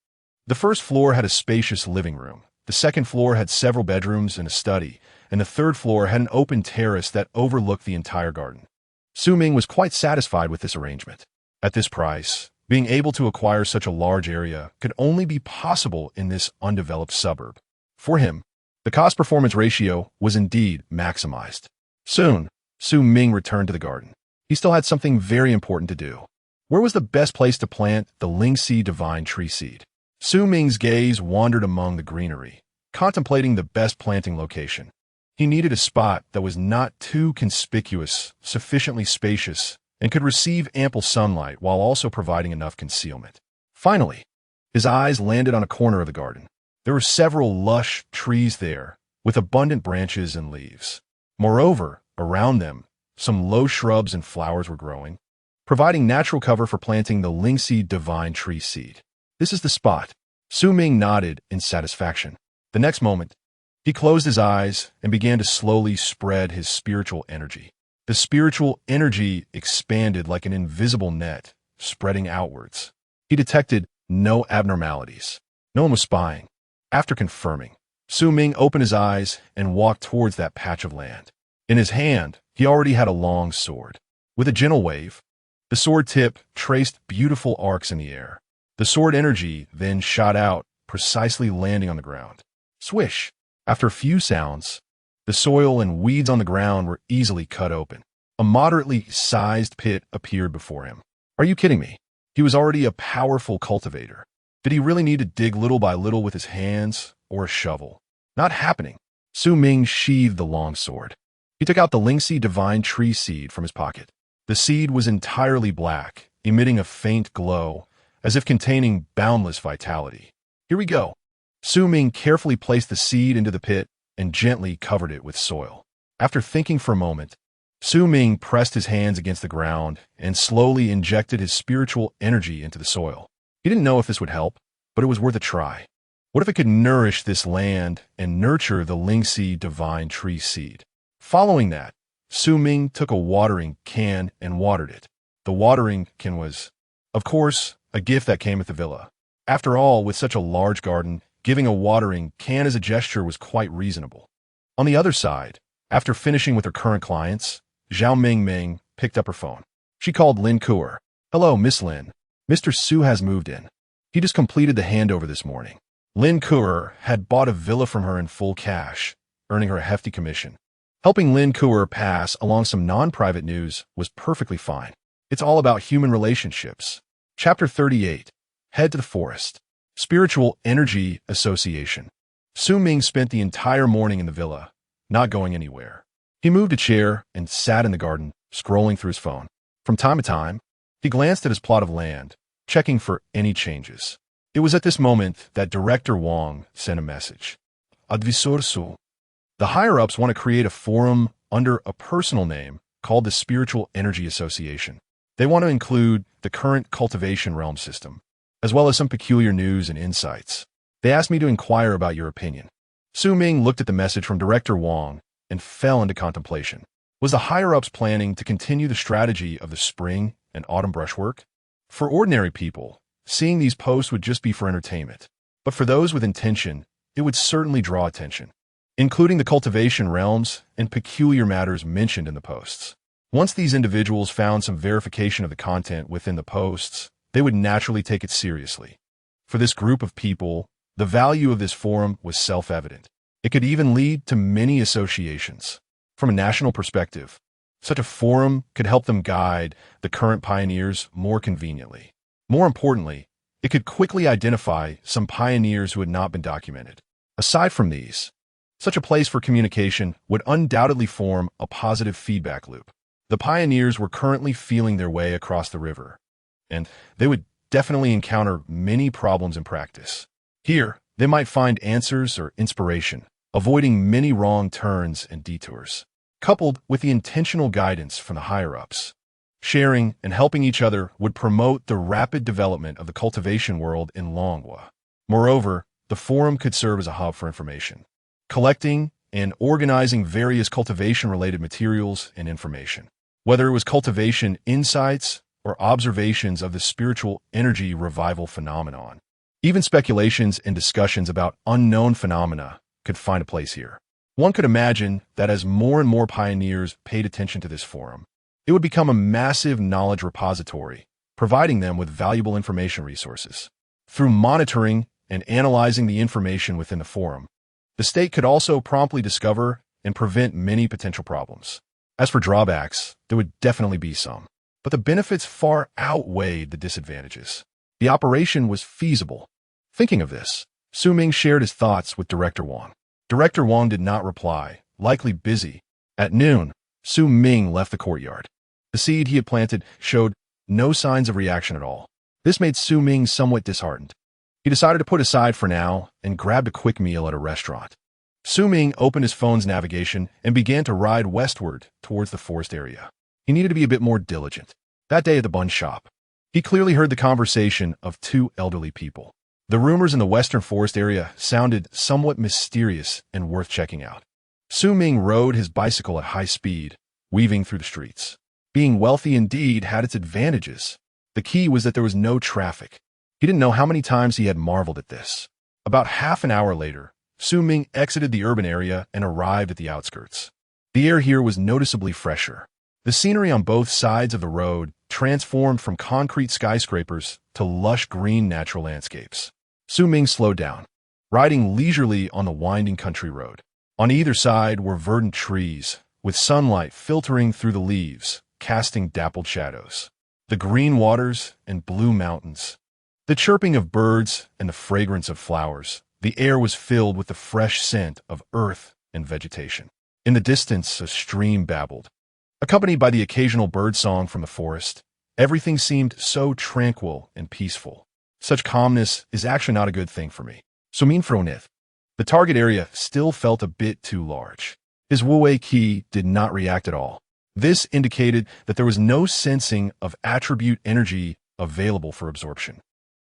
The first floor had a spacious living room. The second floor had several bedrooms and a study, and the third floor had an open terrace that overlooked the entire garden. Su Ming was quite satisfied with this arrangement. At this price, being able to acquire such a large area could only be possible in this undeveloped suburb. For him, the cost-performance ratio was indeed maximized. Soon, Su Ming returned to the garden. He still had something very important to do. Where was the best place to plant the Lingxi divine tree seed? Su Ming's gaze wandered among the greenery, contemplating the best planting location. He needed a spot that was not too conspicuous, sufficiently spacious, and could receive ample sunlight while also providing enough concealment. Finally, his eyes landed on a corner of the garden. There were several lush trees there, with abundant branches and leaves. Moreover, around them, some low shrubs and flowers were growing, providing natural cover for planting the Lingxi divine tree seed. This is the spot. Su Ming nodded in satisfaction. The next moment, he closed his eyes and began to slowly spread his spiritual energy. The spiritual energy expanded like an invisible net, spreading outwards. He detected no abnormalities. No one was spying. After confirming, Su Ming opened his eyes and walked towards that patch of land. In his hand, he already had a long sword. With a gentle wave, The sword tip traced beautiful arcs in the air. The sword energy then shot out, precisely landing on the ground. Swish! After a few sounds, the soil and weeds on the ground were easily cut open. A moderately sized pit appeared before him. Are you kidding me? He was already a powerful cultivator. Did he really need to dig little by little with his hands or a shovel? Not happening. Ming sheathed the long sword. He took out the Lingxi divine tree seed from his pocket. The seed was entirely black, emitting a faint glow, as if containing boundless vitality. Here we go. Ming carefully placed the seed into the pit and gently covered it with soil. After thinking for a moment, Ming pressed his hands against the ground and slowly injected his spiritual energy into the soil. He didn't know if this would help, but it was worth a try. What if it could nourish this land and nurture the Lingxi divine tree seed? Following that, Ming took a watering can and watered it. The watering can was, of course, a gift that came at the villa. After all, with such a large garden, giving a watering can as a gesture was quite reasonable. On the other side, after finishing with her current clients, Ming picked up her phone. She called Lin Kuer. Hello, Miss Lin. Mr. Su has moved in. He just completed the handover this morning. Lin Kuer had bought a villa from her in full cash, earning her a hefty commission. Helping Lin Kuer pass along some non-private news was perfectly fine. It's all about human relationships. Chapter 38. Head to the Forest. Spiritual Energy Association. Ming spent the entire morning in the villa, not going anywhere. He moved a chair and sat in the garden, scrolling through his phone. From time to time, he glanced at his plot of land, checking for any changes. It was at this moment that Director Wang sent a message. Advisor Su. The higher-ups want to create a forum under a personal name called the Spiritual Energy Association. They want to include the current cultivation realm system, as well as some peculiar news and insights. They asked me to inquire about your opinion. Ming looked at the message from Director Wang and fell into contemplation. Was the higher-ups planning to continue the strategy of the spring and autumn brushwork? For ordinary people, seeing these posts would just be for entertainment. But for those with intention, it would certainly draw attention, including the cultivation realms and peculiar matters mentioned in the posts. Once these individuals found some verification of the content within the posts, they would naturally take it seriously. For this group of people, the value of this forum was self-evident. It could even lead to many associations. From a national perspective, such a forum could help them guide the current pioneers more conveniently. More importantly, it could quickly identify some pioneers who had not been documented. Aside from these, such a place for communication would undoubtedly form a positive feedback loop. The pioneers were currently feeling their way across the river, and they would definitely encounter many problems in practice. Here, they might find answers or inspiration, avoiding many wrong turns and detours. Coupled with the intentional guidance from the higher-ups, sharing and helping each other would promote the rapid development of the cultivation world in Longhua. Moreover, the forum could serve as a hub for information, collecting and organizing various cultivation-related materials and information. Whether it was cultivation insights or observations of the spiritual energy revival phenomenon. Even speculations and discussions about unknown phenomena could find a place here. One could imagine that as more and more pioneers paid attention to this forum, it would become a massive knowledge repository, providing them with valuable information resources. Through monitoring and analyzing the information within the forum, the state could also promptly discover and prevent many potential problems. As for drawbacks, there would definitely be some, but the benefits far outweighed the disadvantages. The operation was feasible. Thinking of this, Ming shared his thoughts with Director Wang. Director Wang did not reply, likely busy. At noon, Ming left the courtyard. The seed he had planted showed no signs of reaction at all. This made Ming somewhat disheartened. He decided to put aside for now and grabbed a quick meal at a restaurant. Ming opened his phone's navigation and began to ride westward towards the forest area. He needed to be a bit more diligent. That day at the bun shop, he clearly heard the conversation of two elderly people. The rumors in the western forest area sounded somewhat mysterious and worth checking out. Ming rode his bicycle at high speed, weaving through the streets. Being wealthy indeed had its advantages. The key was that there was no traffic. He didn't know how many times he had marveled at this. About half an hour later, Ming exited the urban area and arrived at the outskirts. The air here was noticeably fresher. The scenery on both sides of the road transformed from concrete skyscrapers to lush green natural landscapes. Su Ming slowed down, riding leisurely on the winding country road. On either side were verdant trees, with sunlight filtering through the leaves, casting dappled shadows. The green waters and blue mountains. The chirping of birds and the fragrance of flowers. The air was filled with the fresh scent of earth and vegetation. In the distance, a stream babbled. Accompanied by the occasional birdsong from the forest, everything seemed so tranquil and peaceful. Such calmness is actually not a good thing for me. So Min Fronith. The target area still felt a bit too large. His Wu Qi did not react at all. This indicated that there was no sensing of attribute energy available for absorption.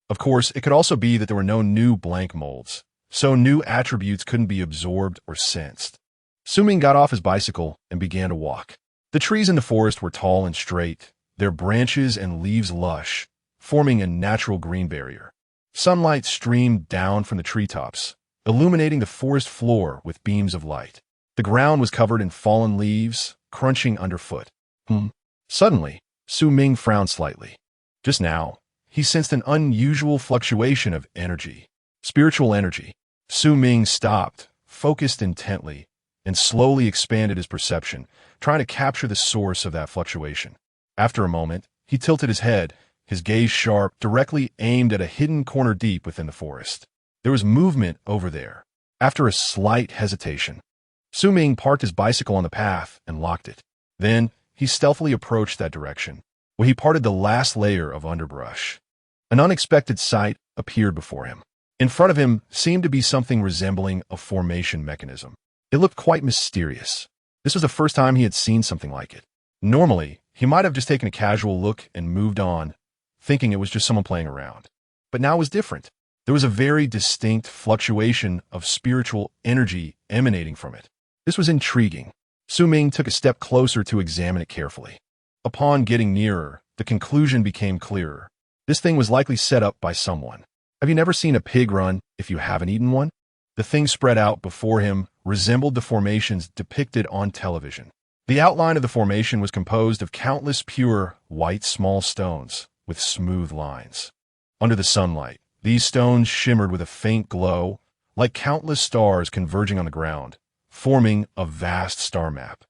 Of course, it could also be that there were no new blank molds, so new attributes couldn't be absorbed or sensed. Su Ming got off his bicycle and began to walk. The trees in the forest were tall and straight, their branches and leaves lush, forming a natural green barrier. Sunlight streamed down from the treetops, illuminating the forest floor with beams of light. The ground was covered in fallen leaves, crunching underfoot. Suddenly, Su Ming frowned slightly. Just now, he sensed an unusual fluctuation of energy. Spiritual energy. Su Ming stopped, focused intently, and slowly expanded his perception, trying to capture the source of that fluctuation. After a moment, he tilted his head, his gaze sharp, directly aimed at a hidden corner deep within the forest. There was movement over there. After a slight hesitation, Su Ming parked his bicycle on the path and locked it. Then, he stealthily approached that direction, where he parted the last layer of underbrush. An unexpected sight appeared before him. In front of him seemed to be something resembling a formation mechanism. It looked quite mysterious. This was the first time he had seen something like it. Normally, he might have just taken a casual look and moved on, thinking it was just someone playing around. But now it was different. There was a very distinct fluctuation of spiritual energy emanating from it. This was intriguing. Su Ming took a step closer to examine it carefully. Upon getting nearer, the conclusion became clearer. This thing was likely set up by someone. Have you never seen a pig run if you haven't eaten one? The thing spread out before him resembled the formations depicted on television. The outline of the formation was composed of countless pure, white small stones with smooth lines. Under the sunlight, these stones shimmered with a faint glow, like countless stars converging on the ground, forming a vast star map.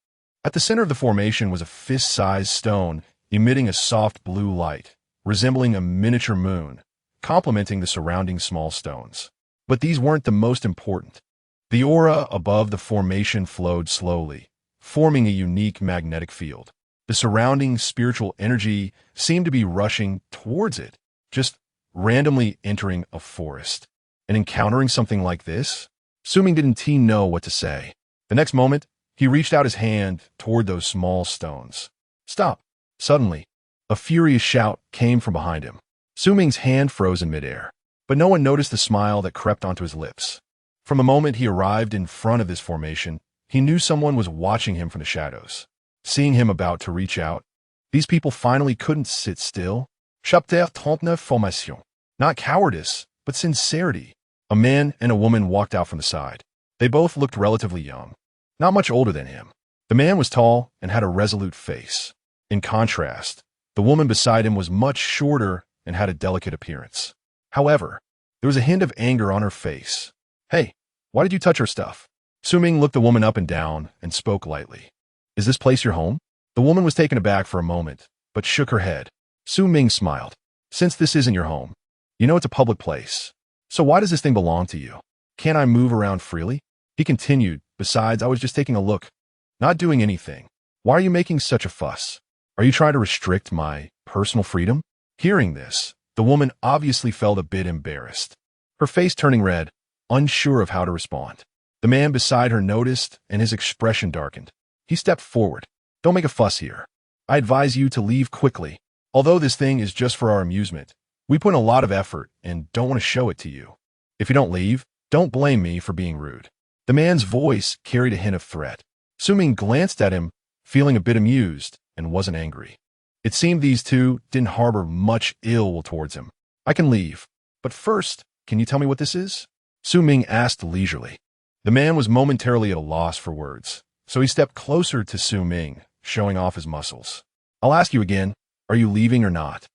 At the center of the formation was a fist-sized stone emitting a soft blue light, resembling a miniature moon, complementing the surrounding small stones. But these weren't the most important. The aura above the formation flowed slowly, forming a unique magnetic field. The surrounding spiritual energy seemed to be rushing towards it, just randomly entering a forest. And encountering something like this? Su Ming didn't know what to say. The next moment, he reached out his hand toward those small stones. Stop! Suddenly, a furious shout came from behind him. Su Ming's hand froze in midair, but no one noticed the smile that crept onto his lips. From the moment he arrived in front of this formation, he knew someone was watching him from the shadows. Seeing him about to reach out, these people finally couldn't sit still. Chapter 39 Formation. Not cowardice, but sincerity. A man and a woman walked out from the side. They both looked relatively young, not much older than him. The man was tall and had a resolute face. In contrast, the woman beside him was much shorter and had a delicate appearance. However, there was a hint of anger on her face. Hey, why did you touch her stuff? Su Ming looked the woman up and down and spoke lightly. Is this place your home? The woman was taken aback for a moment, but shook her head. Su Ming smiled. Since this isn't your home, you know it's a public place. So why does this thing belong to you? Can't I move around freely? He continued, besides, I was just taking a look, not doing anything. Why are you making such a fuss? Are you trying to restrict my personal freedom? Hearing this, the woman obviously felt a bit embarrassed, her face turning red, unsure of how to respond. The man beside her noticed, and his expression darkened. He stepped forward. Don't make a fuss here. I advise you to leave quickly. Although this thing is just for our amusement, we put in a lot of effort and don't want to show it to you. If you don't leave, don't blame me for being rude. The man's voice carried a hint of threat. Su Ming glanced at him, feeling a bit amused, and wasn't angry. It seemed these two didn't harbor much ill will towards him. I can leave, but first, can you tell me what this is? Su Ming asked leisurely. The man was momentarily at a loss for words, so he stepped closer to Su Ming, showing off his muscles. I'll ask you again, Are you leaving or not?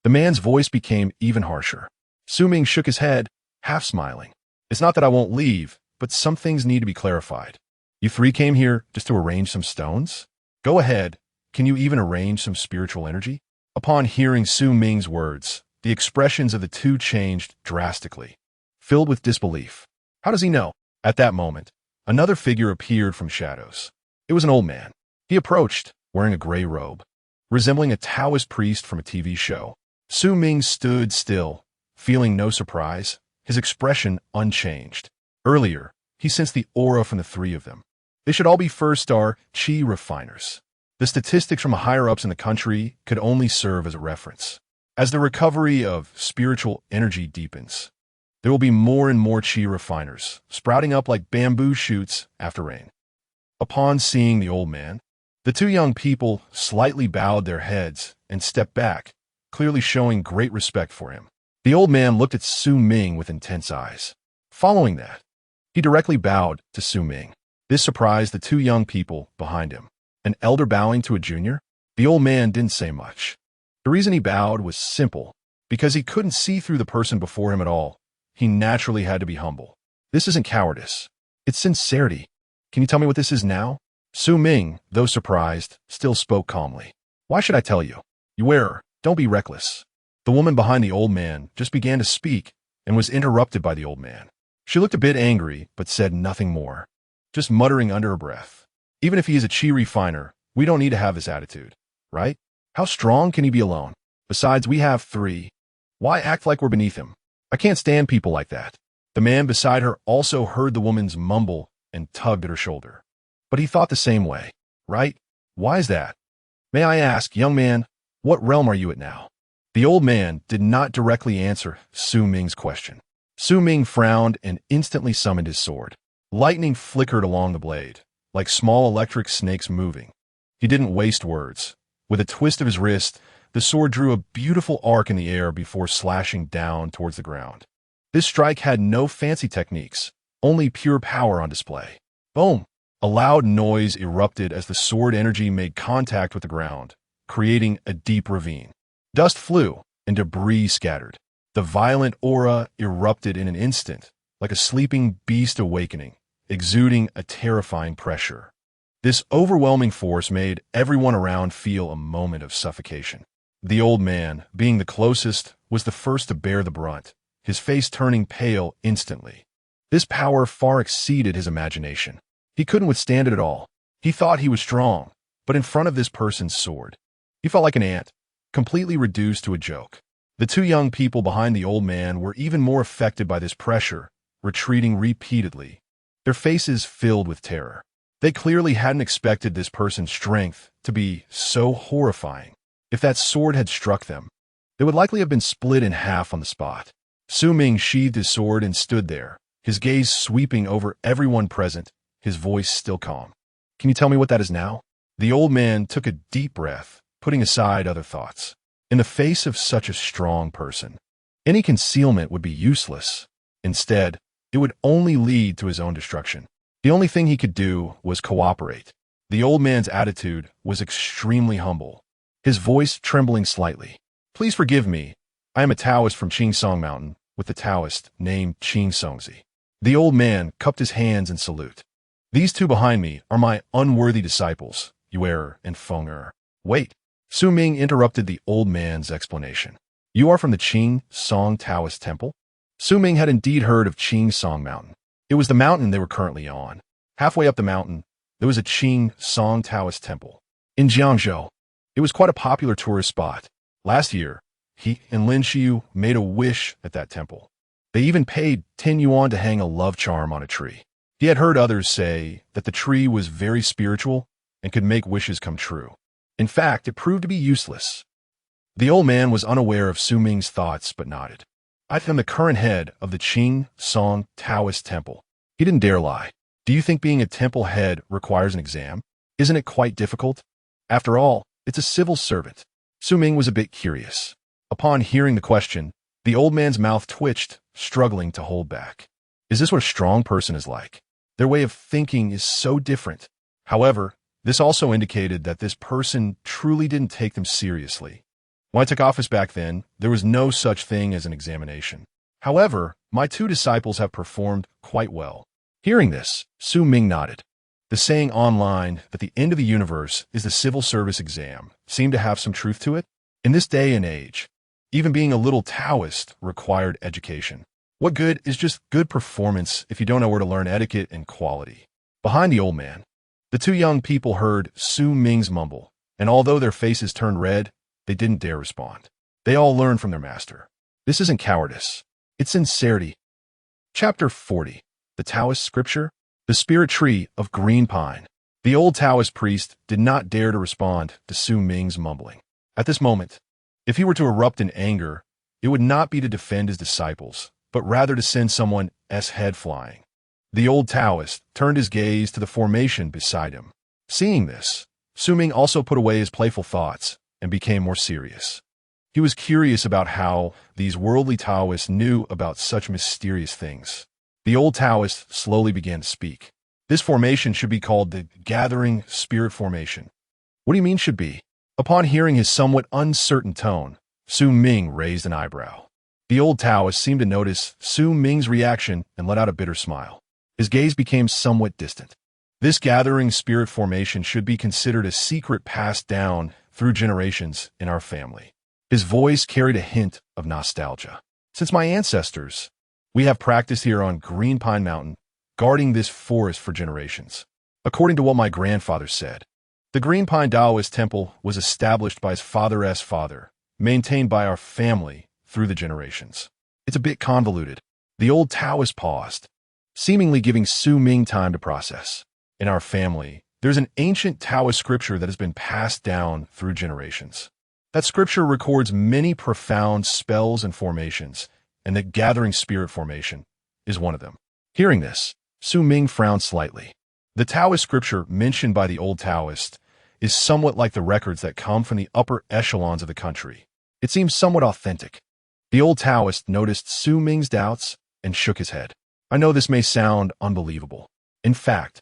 The man's voice became even harsher. Su Ming shook his head, half smiling. It's not that I won't leave, but some things need to be clarified. You three came here just to arrange some stones? Go ahead. Can you even arrange some spiritual energy? Upon hearing Su Ming's words, the expressions of the two changed drastically, filled with disbelief. How does he know? At that moment, another figure appeared from shadows. It was an old man. He approached, wearing a gray robe, resembling a Taoist priest from a TV show. Su Ming stood still, feeling no surprise, his expression unchanged. Earlier, he sensed the aura from the three of them. They should all be first-star chi refiners. The statistics from higher-ups in the country could only serve as a reference. As the recovery of spiritual energy deepens, there will be more and more chi refiners, sprouting up like bamboo shoots after rain. Upon seeing the old man, the two young people slightly bowed their heads and stepped back, clearly showing great respect for him. The old man looked at Su Ming with intense eyes. Following that, he directly bowed to Su Ming. This surprised the two young people behind him. An elder bowing to a junior? The old man didn't say much. The reason he bowed was simple, because he couldn't see through the person before him at all. He naturally had to be humble. This isn't cowardice. It's sincerity. Can you tell me what this is now? Su Ming, though surprised, still spoke calmly. Why should I tell you? You wearer, don't be reckless. The woman behind the old man just began to speak and was interrupted by the old man. She looked a bit angry, but said nothing more, just muttering under her breath. Even if he is a chi refiner, we don't need to have this attitude, right? How strong can he be alone? Besides, we have three. Why act like we're beneath him? I can't stand people like that. The man beside her also heard the woman's mumble and tugged at her shoulder. But he thought the same way, right? Why is that? May I ask, young man, what realm are you at now? The old man did not directly answer Su Ming's question. Su Ming frowned and instantly summoned his sword. Lightning flickered along the blade, like small electric snakes moving. He didn't waste words. With a twist of his wrist, the sword drew a beautiful arc in the air before slashing down towards the ground. This strike had no fancy techniques, only pure power on display. Boom! A loud noise erupted as the sword energy made contact with the ground, creating a deep ravine. Dust flew, and debris scattered. The violent aura erupted in an instant, like a sleeping beast awakening, exuding a terrifying pressure. This overwhelming force made everyone around feel a moment of suffocation. The old man, being the closest, was the first to bear the brunt, his face turning pale instantly. This power far exceeded his imagination. He couldn't withstand it at all. He thought he was strong, but in front of this person's sword, he felt like an ant, completely reduced to a joke. The two young people behind the old man were even more affected by this pressure, retreating repeatedly, their faces filled with terror. They clearly hadn't expected this person's strength to be so horrifying. If that sword had struck them, they would likely have been split in half on the spot. Su Ming sheathed his sword and stood there, his gaze sweeping over everyone present, his voice still calm. Can you tell me what that is now? The old man took a deep breath, putting aside other thoughts. In the face of such a strong person, any concealment would be useless. Instead, it would only lead to his own destruction. The only thing he could do was cooperate. The old man's attitude was extremely humble, his voice trembling slightly. Please forgive me. I am a Taoist from Qingsong Mountain, with the Taoist named Qingsongzi. The old man cupped his hands in salute. These two behind me are my unworthy disciples, Yuer and Feng. Wait. Su Ming interrupted the old man's explanation. You are from the Qingsong Taoist Temple? Su Ming had indeed heard of Qingsong Mountain. It was the mountain they were currently on. Halfway up the mountain, there was a Qingsong Taoist Temple. In Jiangzhou, it was quite a popular tourist spot. Last year, he and Lin Xiu made a wish at that temple. They even paid 10 yuan to hang a love charm on a tree. He had heard others say that the tree was very spiritual and could make wishes come true. In fact, it proved to be useless. The old man was unaware of Su Ming's thoughts but nodded. I am the current head of the Qingsong Taoist Temple. He didn't dare lie. Do you think being a temple head requires an exam? Isn't it quite difficult? After all, it's a civil servant. Su Ming was a bit curious. Upon hearing the question, the old man's mouth twitched, struggling to hold back. Is this what a strong person is like? Their way of thinking is so different. However, this also indicated that this person truly didn't take them seriously. When I took office back then, there was no such thing as an examination. However, my two disciples have performed quite well. Hearing this, Ming nodded. The saying online that the end of the universe is the civil service exam seemed to have some truth to it. In this day and age, even being a little Taoist required education. What good is just good performance if you don't know where to learn etiquette and quality? Behind the old man, the two young people heard Ming's mumble, and although their faces turned red, they didn't dare respond. They all learned from their master. This isn't cowardice, it's sincerity. Chapter 40. The Taoist Scripture, the Spirit Tree of Green Pine. The old Taoist priest did not dare to respond to Ming's mumbling. At this moment, if he were to erupt in anger, it would not be to defend his disciples, but rather to send someone's head flying. The old Taoist turned his gaze to the formation beside him. Seeing this, Ming also put away his playful thoughts and became more serious. He was curious about how these worldly Taoists knew about such mysterious things. The old Taoist slowly began to speak. This formation should be called the Gathering Spirit Formation. What do you mean should be? Upon hearing his somewhat uncertain tone, Ming raised an eyebrow. The old Taoist seemed to notice Ming's reaction and let out a bitter smile. His gaze became somewhat distant. This gathering spirit formation should be considered a secret passed down through generations in our family. His voice carried a hint of nostalgia. Since my ancestors, we have practiced here on Green Pine Mountain, guarding this forest for generations. According to what my grandfather said, the Green Pine Taoist Temple was established by his father's father, maintained by our family through the generations. It's a bit convoluted. The old Taoist paused, seemingly giving Ming time to process. In our family, there's an ancient Taoist scripture that has been passed down through generations. That scripture records many profound spells and formations, and the Gathering Spirit Formation is one of them. Hearing this, Ming frowned slightly. The Taoist scripture mentioned by the old Taoist is somewhat like the records that come from the upper echelons of the country. It seems somewhat authentic. The old Taoist noticed Ming's doubts and shook his head. I know this may sound unbelievable. In fact,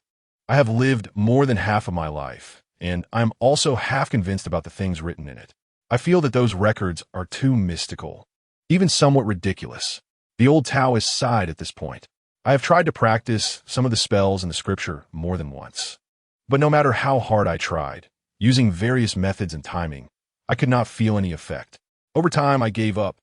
I have lived more than half of my life, and I'm also half convinced about the things written in it. I feel that those records are too mystical, even somewhat ridiculous. The old Taoist sighed at this point. I have tried to practice some of the spells in the scripture more than once. But no matter how hard I tried, using various methods and timing, I could not feel any effect. Over time, I gave up,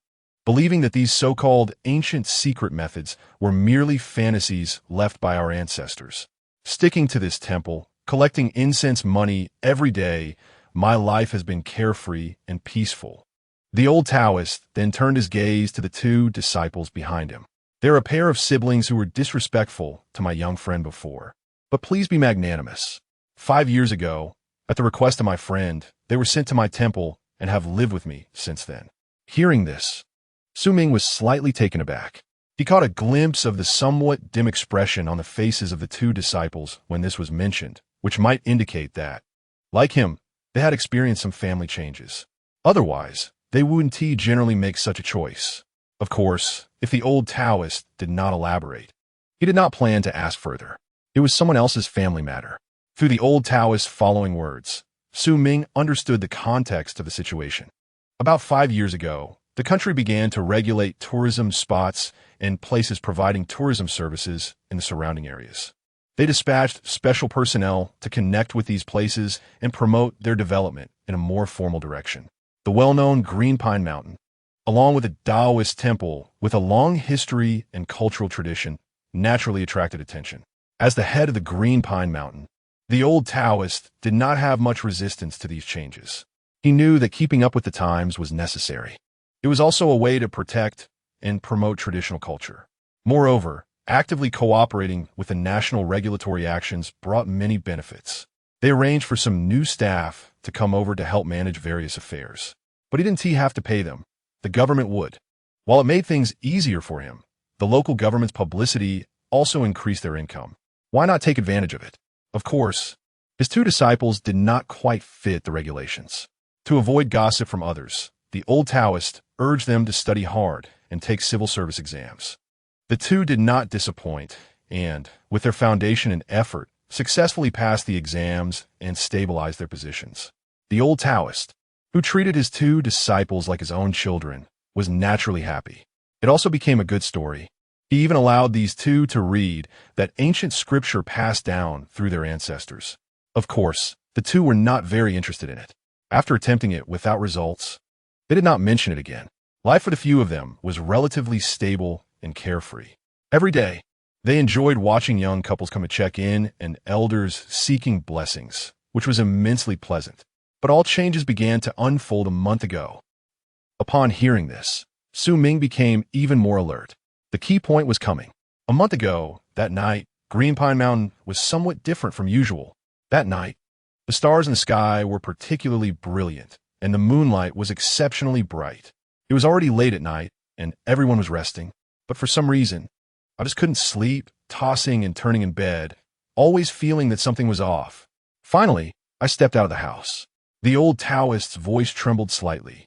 believing that these so-called ancient secret methods were merely fantasies left by our ancestors. Sticking to this temple, collecting incense money every day, my life has been carefree and peaceful. The old Taoist then turned his gaze to the two disciples behind him. They're a pair of siblings who were disrespectful to my young friend before. But please be magnanimous. 5 years ago, at the request of my friend, they were sent to my temple and have lived with me since then. Hearing this, Ming was slightly taken aback. He caught a glimpse of the somewhat dim expression on the faces of the two disciples when this was mentioned, which might indicate that, like him, they had experienced some family changes. Otherwise, they wouldn't generally make such a choice. Of course, if the old Taoist did not elaborate, he did not plan to ask further. It was someone else's family matter. Through the old Taoist's following words, Ming understood the context of the situation. About 5 years ago, the country began to regulate tourism spots and places providing tourism services in the surrounding areas. They dispatched special personnel to connect with these places and promote their development in a more formal direction. The well-known Green Pine Mountain, along with a Taoist temple with a long history and cultural tradition, naturally attracted attention. As the head of the Green Pine Mountain, the old Taoist did not have much resistance to these changes. He knew that keeping up with the times was necessary. It was also a way to protect and promote traditional culture. Moreover, actively cooperating with the national regulatory actions brought many benefits. They arranged for some new staff to come over to help manage various affairs. But he didn't have to pay them. The government would. While it made things easier for him, the local government's publicity also increased their income. Why not take advantage of it? Of course, his two disciples did not quite fit the regulations. To avoid gossip from others, the old Taoist urged them to study hard and take civil service exams. The two did not disappoint and, with their foundation and effort, successfully passed the exams and stabilized their positions. The old Taoist, who treated his two disciples like his own children, was naturally happy. It also became a good story. He even allowed these two to read that ancient scripture passed down through their ancestors. Of course, the two were not very interested in it. After attempting it without results, they did not mention it again. Life for the few of them was relatively stable and carefree. Every day, they enjoyed watching young couples come to check in and elders seeking blessings, which was immensely pleasant. But all changes began to unfold a month ago. Upon hearing this, Ming became even more alert. The key point was coming. A month ago, that night, Green Pine Mountain was somewhat different from usual. That night, the stars in the sky were particularly brilliant, and the moonlight was exceptionally bright. It was already late at night, and everyone was resting, but for some reason, I just couldn't sleep, tossing and turning in bed, always feeling that something was off. Finally, I stepped out of the house. The old Taoist's voice trembled slightly,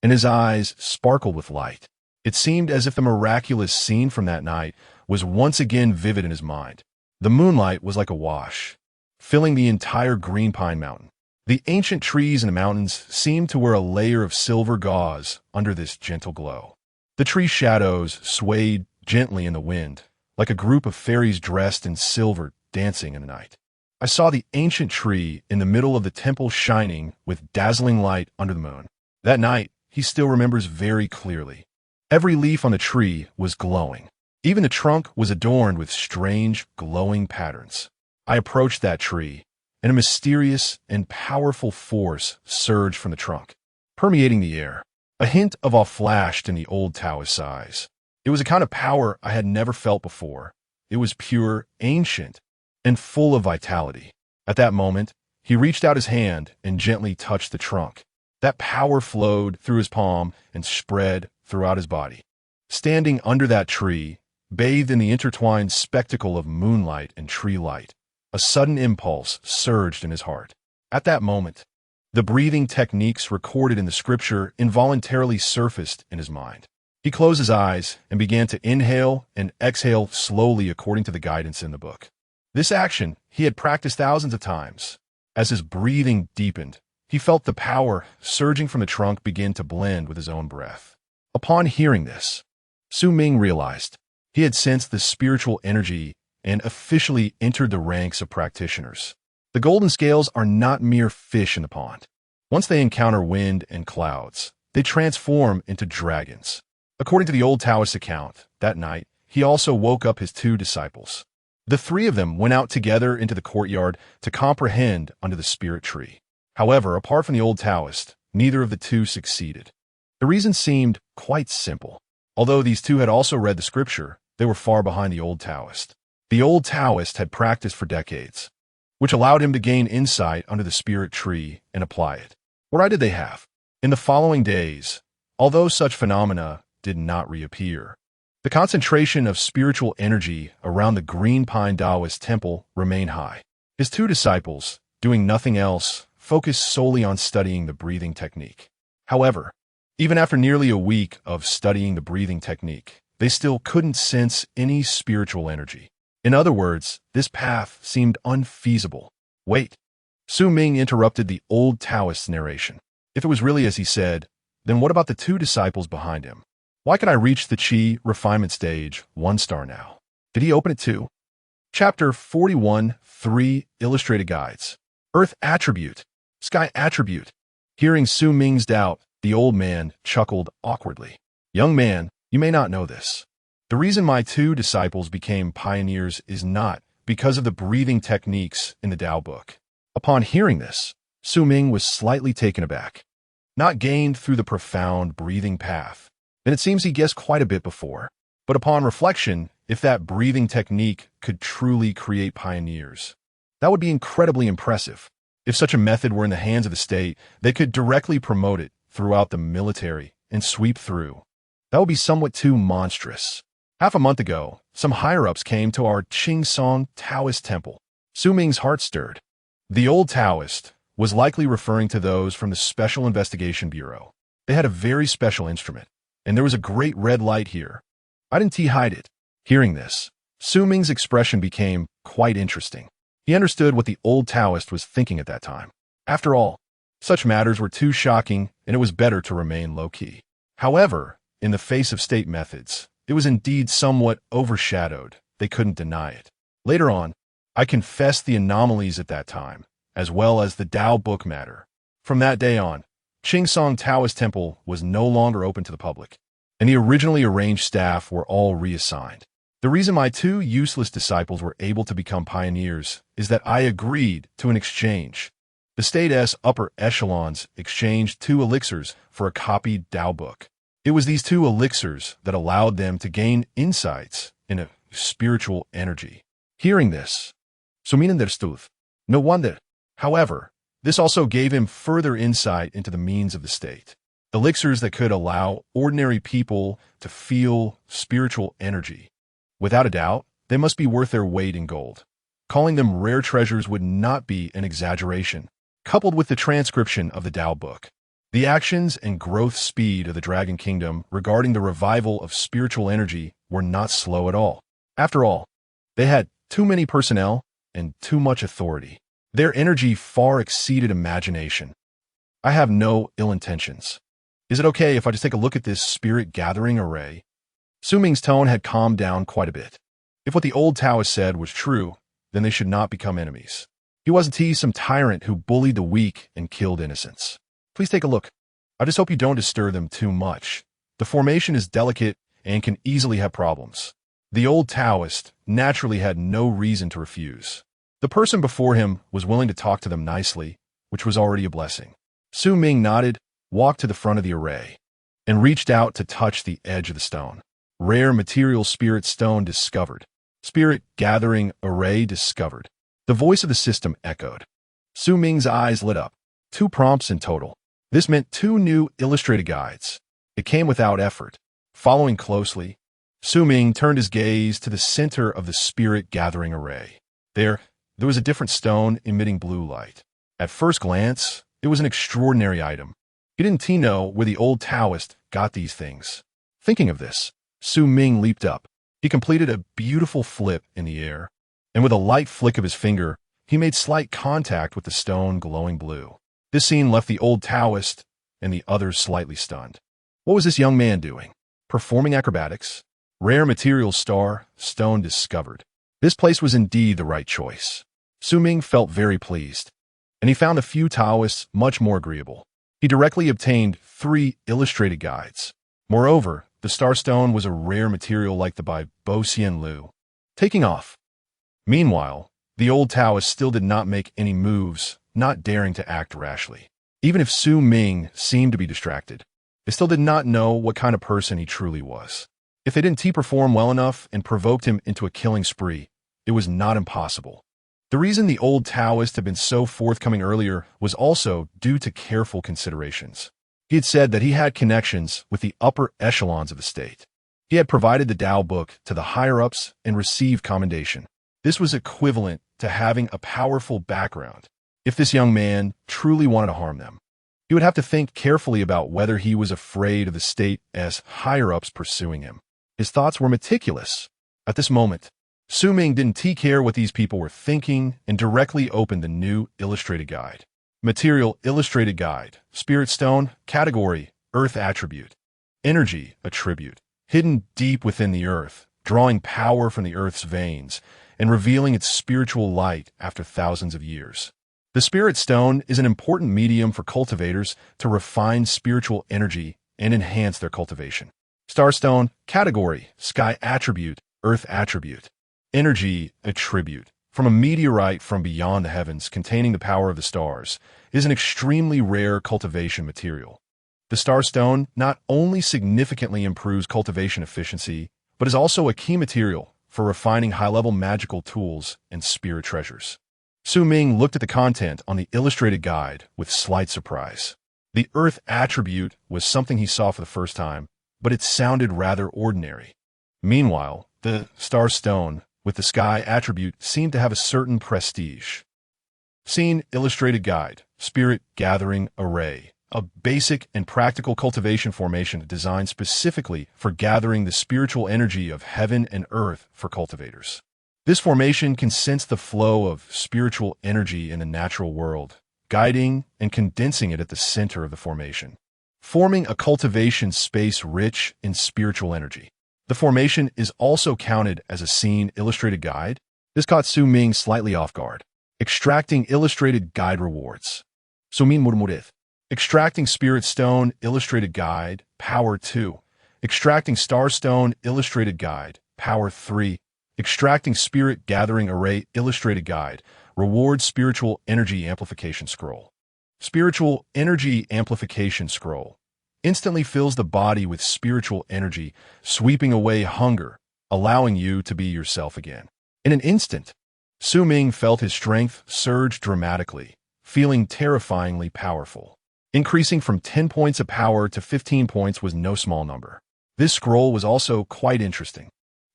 and his eyes sparkled with light. It seemed as if the miraculous scene from that night was once again vivid in his mind. The moonlight was like a wash, filling the entire Green Pine Mountain. The ancient trees in the mountains seemed to wear a layer of silver gauze under this gentle glow. The tree shadows swayed gently in the wind, like a group of fairies dressed in silver dancing in the night. I saw the ancient tree in the middle of the temple shining with dazzling light under the moon. That night, he still remembers very clearly. Every leaf on the tree was glowing. Even the trunk was adorned with strange, glowing patterns. I approached that tree, and a mysterious and powerful force surged from the trunk, permeating the air. A hint of awe flashed in the old Taoist's eyes. It was a kind of power I had never felt before. It was pure, ancient, and full of vitality. At that moment, he reached out his hand and gently touched the trunk. That power flowed through his palm and spread throughout his body. Standing under that tree, bathed in the intertwined spectacle of moonlight and tree light, a sudden impulse surged in his heart. At that moment, the breathing techniques recorded in the scripture involuntarily surfaced in his mind. He closed his eyes and began to inhale and exhale slowly according to the guidance in the book. This action he had practiced thousands of times. As his breathing deepened, he felt the power surging from the trunk begin to blend with his own breath. Upon hearing this, Ming realized he had sensed the spiritual energy and officially entered the ranks of practitioners. The golden scales are not mere fish in the pond. Once they encounter wind and clouds, they transform into dragons. According to the old Taoist account, that night, he also woke up his two disciples. The three of them went out together into the courtyard to comprehend under the spirit tree. However, apart from the old Taoist, neither of the two succeeded. The reason seemed quite simple. Although these two had also read the scripture, they were far behind the old Taoist. The old Taoist had practiced for decades, which allowed him to gain insight under the spirit tree and apply it. What right did they have? In the following days, although such phenomena did not reappear, the concentration of spiritual energy around the Green Pine Taoist temple remained high. His two disciples, doing nothing else, focused solely on studying the breathing technique. However, even after nearly a week of studying the breathing technique, they still couldn't sense any spiritual energy. In other words, this path seemed unfeasible. Wait. Ming interrupted the old Taoist's narration. If it was really as he said, then what about the two disciples behind him? Why could I reach the Qi refinement stage 1 star now? Did he open it too? Chapter 41, 3 Illustrated Guides. Earth Attribute, Sky Attribute. Hearing Ming's doubt, the old man chuckled awkwardly. Young man, you may not know this. The reason my two disciples became pioneers is not because of the breathing techniques in the Tao book. Upon hearing this, Ming was slightly taken aback. Not gained through the profound breathing path. Then it seems he guessed quite a bit before. But upon reflection, if that breathing technique could truly create pioneers, that would be incredibly impressive. If such a method were in the hands of the state, they could directly promote it throughout the military and sweep through. That would be somewhat too monstrous. Half a month ago, some higher-ups came to our Qingsong Taoist temple. Ming's heart stirred. The old Taoist was likely referring to those from the Special Investigation Bureau. They had a very special instrument, and there was a great red light here. I didn't hide it. Hearing this, Ming's expression became quite interesting. He understood what the old Taoist was thinking at that time. After all, Such matters were too shocking, and it was better to remain low-key. However, in the face of state methods, it was indeed somewhat overshadowed. They couldn't deny it. Later on, I confessed the anomalies at that time, as well as the Tao book matter. From that day on, Qingsong Taoist Temple was no longer open to the public, and the originally arranged staff were all reassigned. The reason my two useless disciples were able to become pioneers is that I agreed to an exchange. The state's upper echelons exchanged 2 elixirs for a copied Tao book. It was these 2 elixirs that allowed them to gain insights into spiritual energy. Hearing this, Sumin understood. No wonder. However, this also gave him further insight into the means of the state. Elixirs that could allow ordinary people to feel spiritual energy. Without a doubt, they must be worth their weight in gold. Calling them rare treasures would not be an exaggeration. Coupled with the transcription of the Tao book, the actions and growth speed of the Dragon Kingdom regarding the revival of spiritual energy were not slow at all. After all, they had too many personnel and too much authority. Their energy far exceeded imagination. I have no ill intentions. Is it okay if I just take a look at this spirit gathering array? Su Ming's tone had calmed down quite a bit. If what the old Taoist said was true, then they should not become enemies. He wasn't some tyrant who bullied the weak and killed innocents. Please take a look. I just hope you don't disturb them too much. The formation is delicate and can easily have problems. The old Taoist naturally had no reason to refuse. The person before him was willing to talk to them nicely, which was already a blessing. Su Ming nodded, walked to the front of the array, and reached out to touch the edge of the stone. Rare material spirit stone discovered. Spirit gathering array discovered. The voice of the system echoed. Su Ming's eyes lit up. 2 prompts in total. This meant 2 new illustrated guides. It came without effort. Following closely, Su Ming turned his gaze to the center of the spirit gathering array. There was a different stone emitting blue light. At first glance, it was an extraordinary item. He didn't know where the old Taoist got these things. Thinking of this, Su Ming leaped up. He completed a beautiful flip in the air, and with a light flick of his finger, he made slight contact with the stone glowing blue. This scene left the old Taoist and the others slightly stunned. What was this young man doing? Performing acrobatics? Rare material stone discovered. This place was indeed the right choice. Su Ming felt very pleased, and he found the few Taoists much more agreeable. He directly obtained 3 illustrated guides. Moreover, the starstone was a rare material like the by Bo Xian Lu. Taking off. Meanwhile, the old Taoist still did not make any moves, not daring to act rashly. Even if Su Ming seemed to be distracted, they still did not know what kind of person he truly was. If they didn't perform well enough and provoked him into a killing spree, it was not impossible. The reason the old Taoist had been so forthcoming earlier was also due to careful considerations. He had said that he had connections with the upper echelons of the state. He had provided the Tao book to the higher-ups and received commendation. This was equivalent to having a powerful background. If this young man truly wanted to harm them, he would have to think carefully about whether he was afraid of the state as higher-ups pursuing him. His thoughts were meticulous. At this moment, Su Ming didn't care what these people were thinking and directly opened the new illustrated guide. Material illustrated guide. Spirit stone. Category. Earth attribute. Energy attribute. Hidden deep within the earth, drawing power from the earth's veins and revealing its spiritual light after thousands of years. The spirit stone is an important medium for cultivators to refine spiritual energy and enhance their cultivation. Starstone. Category. Sky attribute. Earth attribute. Energy attribute. From a meteorite from beyond the heavens containing the power of the stars, is an extremely rare cultivation material. The starstone not only significantly improves cultivation efficiency, but is also a key material for refining high-level magical tools and spirit treasures. Su Ming looked at the content on the illustrated guide with slight surprise. The earth attribute was something he saw for the first time, but it sounded rather ordinary. Meanwhile, the starstone with the sky attribute seemed to have a certain prestige. Scene illustrated guide. Spirit gathering array. A basic and practical cultivation formation designed specifically for gathering the spiritual energy of heaven and earth for cultivators. This formation can sense the flow of spiritual energy in the natural world, guiding and condensing it at the center of the formation, forming a cultivation space rich in spiritual energy. The formation is also counted as a scene illustrated guide. This caught Su Ming slightly off guard. Extracting illustrated guide rewards. Su Ming murmured. Extracting Spirit Stone Illustrated Guide, Power 2. Extracting Star Stone Illustrated Guide, Power 3. Extracting Spirit Gathering Array Illustrated Guide, Reward Spiritual Energy Amplification Scroll. Spiritual Energy Amplification Scroll instantly fills the body with spiritual energy, sweeping away hunger, allowing you to be yourself again. In an instant, Su Ming felt his strength surge dramatically, feeling terrifyingly powerful. Increasing from 10 points of power to 15 points was no small number. This scroll was also quite interesting.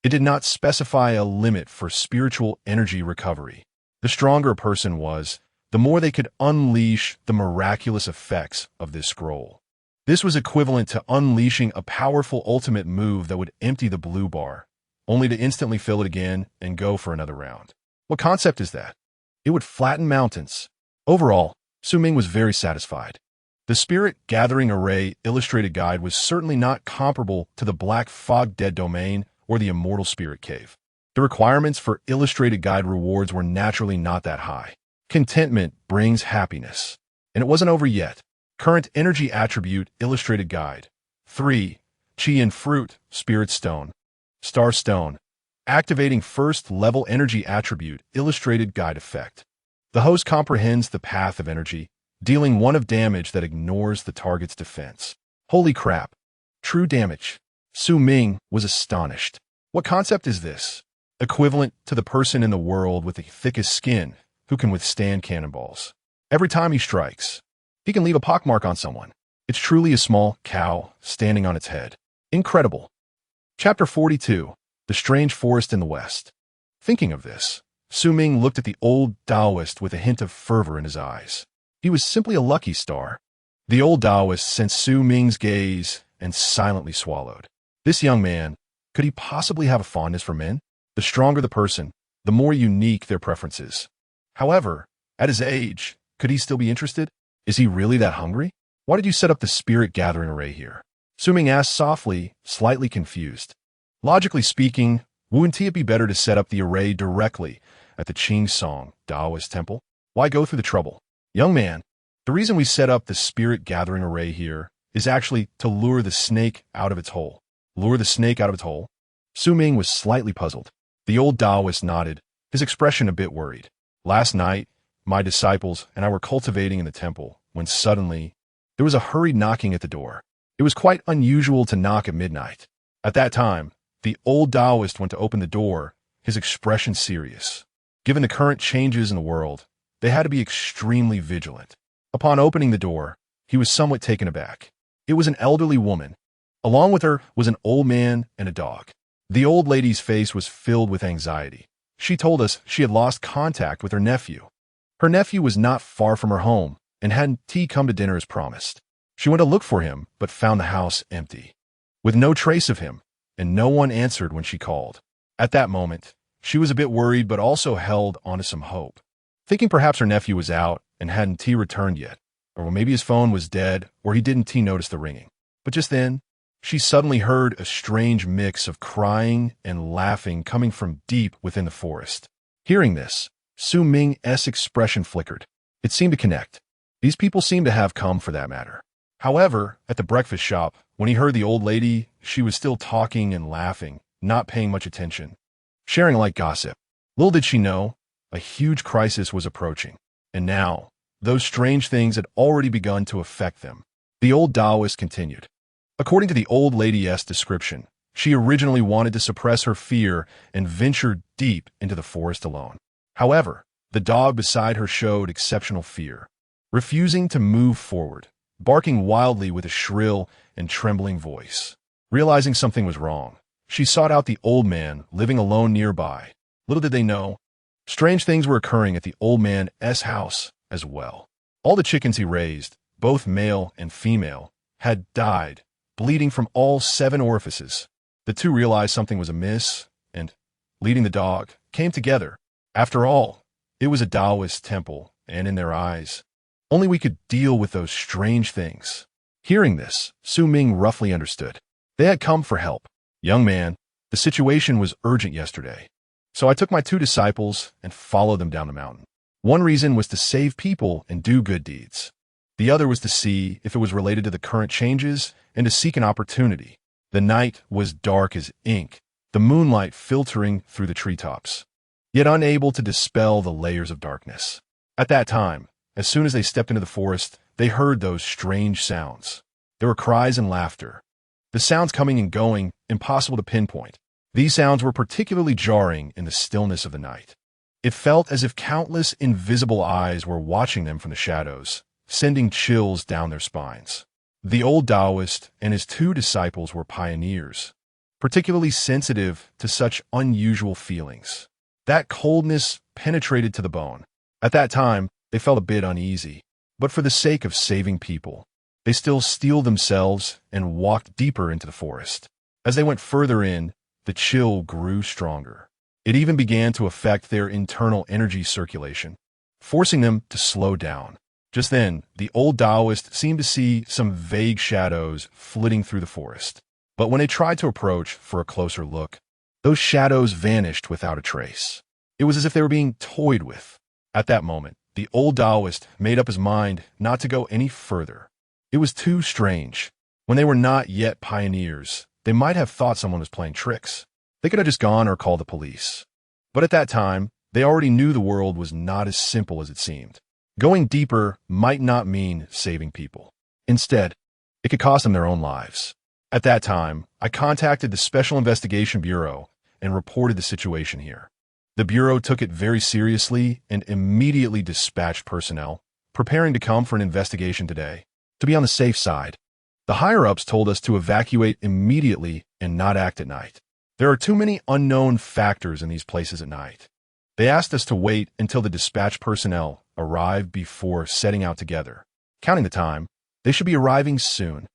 It did not specify a limit for spiritual energy recovery. The stronger a person was, the more they could unleash the miraculous effects of this scroll. This was equivalent to unleashing a powerful ultimate move that would empty the blue bar, only to instantly fill it again and go for another round. What concept is that? It would flatten mountains. Overall, Su Ming was very satisfied. The Spirit Gathering Array Illustrated Guide was certainly not comparable to the Black Fog Dead Domain or the Immortal Spirit Cave. The requirements for Illustrated Guide rewards were naturally not that high. Contentment brings happiness. And it wasn't over yet. Current Energy Attribute Illustrated Guide. 3. Chi and Fruit, Spirit Stone. Star Stone. Activating First Level Energy Attribute Illustrated Guide Effect. The host comprehends the path of energy, dealing 1 of damage that ignores the target's defense. Holy crap. True damage. Su Ming was astonished. What concept is this? Equivalent to the person in the world with the thickest skin who can withstand cannonballs. Every time he strikes, he can leave a pockmark on someone. It's truly a small cow standing on its head. Incredible. Chapter 42. The Strange Forest in the West. Thinking of this, Su Ming looked at the old Taoist with a hint of fervor in his eyes. He was simply a lucky star. The old Taoist sensed Su Ming's gaze and silently swallowed. This young man, could he possibly have a fondness for men? The stronger the person, the more unique their preferences. However, at his age, could he still be interested? Is he really that hungry? Why did you set up the Spirit Gathering Array here? Su Ming asked softly, slightly confused. Logically speaking, wouldn't it be better to set up the array directly at the Qing Song Taoist temple? Why go through the trouble? Young man, the reason we set up the Spirit Gathering Array here is actually to lure the snake out of its hole. Lure the snake out of its hole? Su Ming was slightly puzzled. The old Taoist nodded, his expression a bit worried. Last night, my disciples and I were cultivating in the temple when suddenly there was a hurried knocking at the door. It was quite unusual to knock at midnight. At that time, the old Taoist went to open the door, his expression serious. Given the current changes in the world, they had to be extremely vigilant. Upon opening the door, he was somewhat taken aback. It was an elderly woman. Along with her was an old man and a dog. The old lady's face was filled with anxiety. She told us she had lost contact with her nephew. Her nephew was not far from her home and hadn't come to dinner as promised. She went to look for him, but found the house empty, with no trace of him, and no one answered when she called. At that moment, she was a bit worried but also held onto some hope, thinking perhaps her nephew was out and hadn't returned yet, or maybe his phone was dead or he didn't notice the ringing. But just then, she suddenly heard a strange mix of crying and laughing coming from deep within the forest. Hearing this, Su Ming's expression flickered. It seemed to connect. These people seemed to have come for that matter. However, at the breakfast shop, when he heard the old lady, she was still talking and laughing, not paying much attention, sharing light gossip. Little did she know, a huge crisis was approaching. And now, those strange things had already begun to affect them. The old Taoist continued. According to the old lady's description, she originally wanted to suppress her fear and venture deep into the forest alone. However, the dog beside her showed exceptional fear, refusing to move forward, barking wildly with a shrill and trembling voice. Realizing something was wrong, she sought out the old man living alone nearby. Little did they know, strange things were occurring at the old man's house as well. All the chickens he raised, both male and female, had died, bleeding from all 7 orifices. The two realized something was amiss and, leading the dog, came together. After all, it was a Taoist temple, and in their eyes, Only we could deal with those strange things. Hearing this, Ming roughly understood. They had come for help. Young man, the situation was urgent yesterday. So I took my 2 disciples and followed them down the mountain. One reason was to save people and do good deeds. The other was to see if it was related to the current changes and to seek an opportunity. The night was dark as ink, the moonlight filtering through the treetops, yet unable to dispel the layers of darkness. At that time, as soon as they stepped into the forest, they heard those strange sounds. There were cries and laughter. The sounds coming and going, impossible to pinpoint. These sounds were particularly jarring in the stillness of the night. It felt as if countless invisible eyes were watching them from the shadows, sending chills down their spines. The old Taoist and his 2 disciples were pioneers, particularly sensitive to such unusual feelings. That coldness penetrated to the bone. At that time, they felt a bit uneasy, but for the sake of saving people, they still steeled themselves and walked deeper into the forest. As they went further in, the chill grew stronger. It even began to affect their internal energy circulation, forcing them to slow down. Just then, the old Taoist seemed to see some vague shadows flitting through the forest. But when they tried to approach for a closer look, those shadows vanished without a trace. It was as if they were being toyed with. At that moment, the old Taoist made up his mind not to go any further. It was too strange. When they were not yet pioneers, they might have thought someone was playing tricks. They could have just gone or called the police. But at that time, they already knew the world was not as simple as it seemed. Going deeper might not mean saving people. Instead, it could cost them their own lives. At that time, I contacted the Special Investigation Bureau and reported the situation here. The Bureau took it very seriously and immediately dispatched personnel, preparing to come for an investigation today. To be on the safe side, the higher-ups told us to evacuate immediately and not act at night. There are too many unknown factors in these places at night. They asked us to wait until the dispatch personnel arrived before setting out together. Counting the time, they should be arriving soon.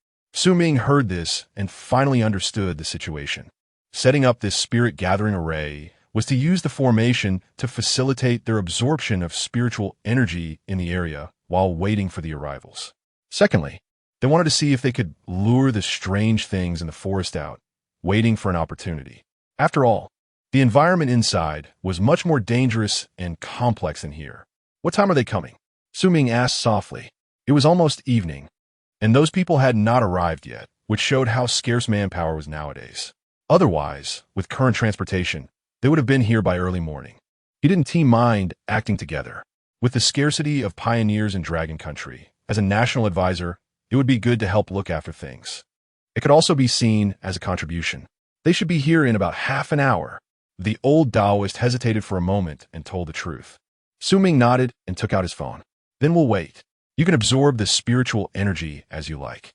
Ming heard this and finally understood the situation. Setting up this spirit gathering array was to use the formation to facilitate their absorption of spiritual energy in the area while waiting for the arrivals. Secondly, they wanted to see if they could lure the strange things in the forest out, waiting for an opportunity. After all, the environment inside was much more dangerous and complex than here. What time are they coming? Ming asked softly. It was almost evening, and those people had not arrived yet, which showed how scarce manpower was nowadays. Otherwise, with current transportation, they would have been here by early morning. He didn't mind acting together. With the scarcity of pioneers in Dragon Country, as a national advisor, it would be good to help look after things. It could also be seen as a contribution. They should be here in about half an hour. The old Taoist hesitated for a moment and told the truth. Ming nodded and took out his phone. Then we'll wait. You can absorb the spiritual energy as you like.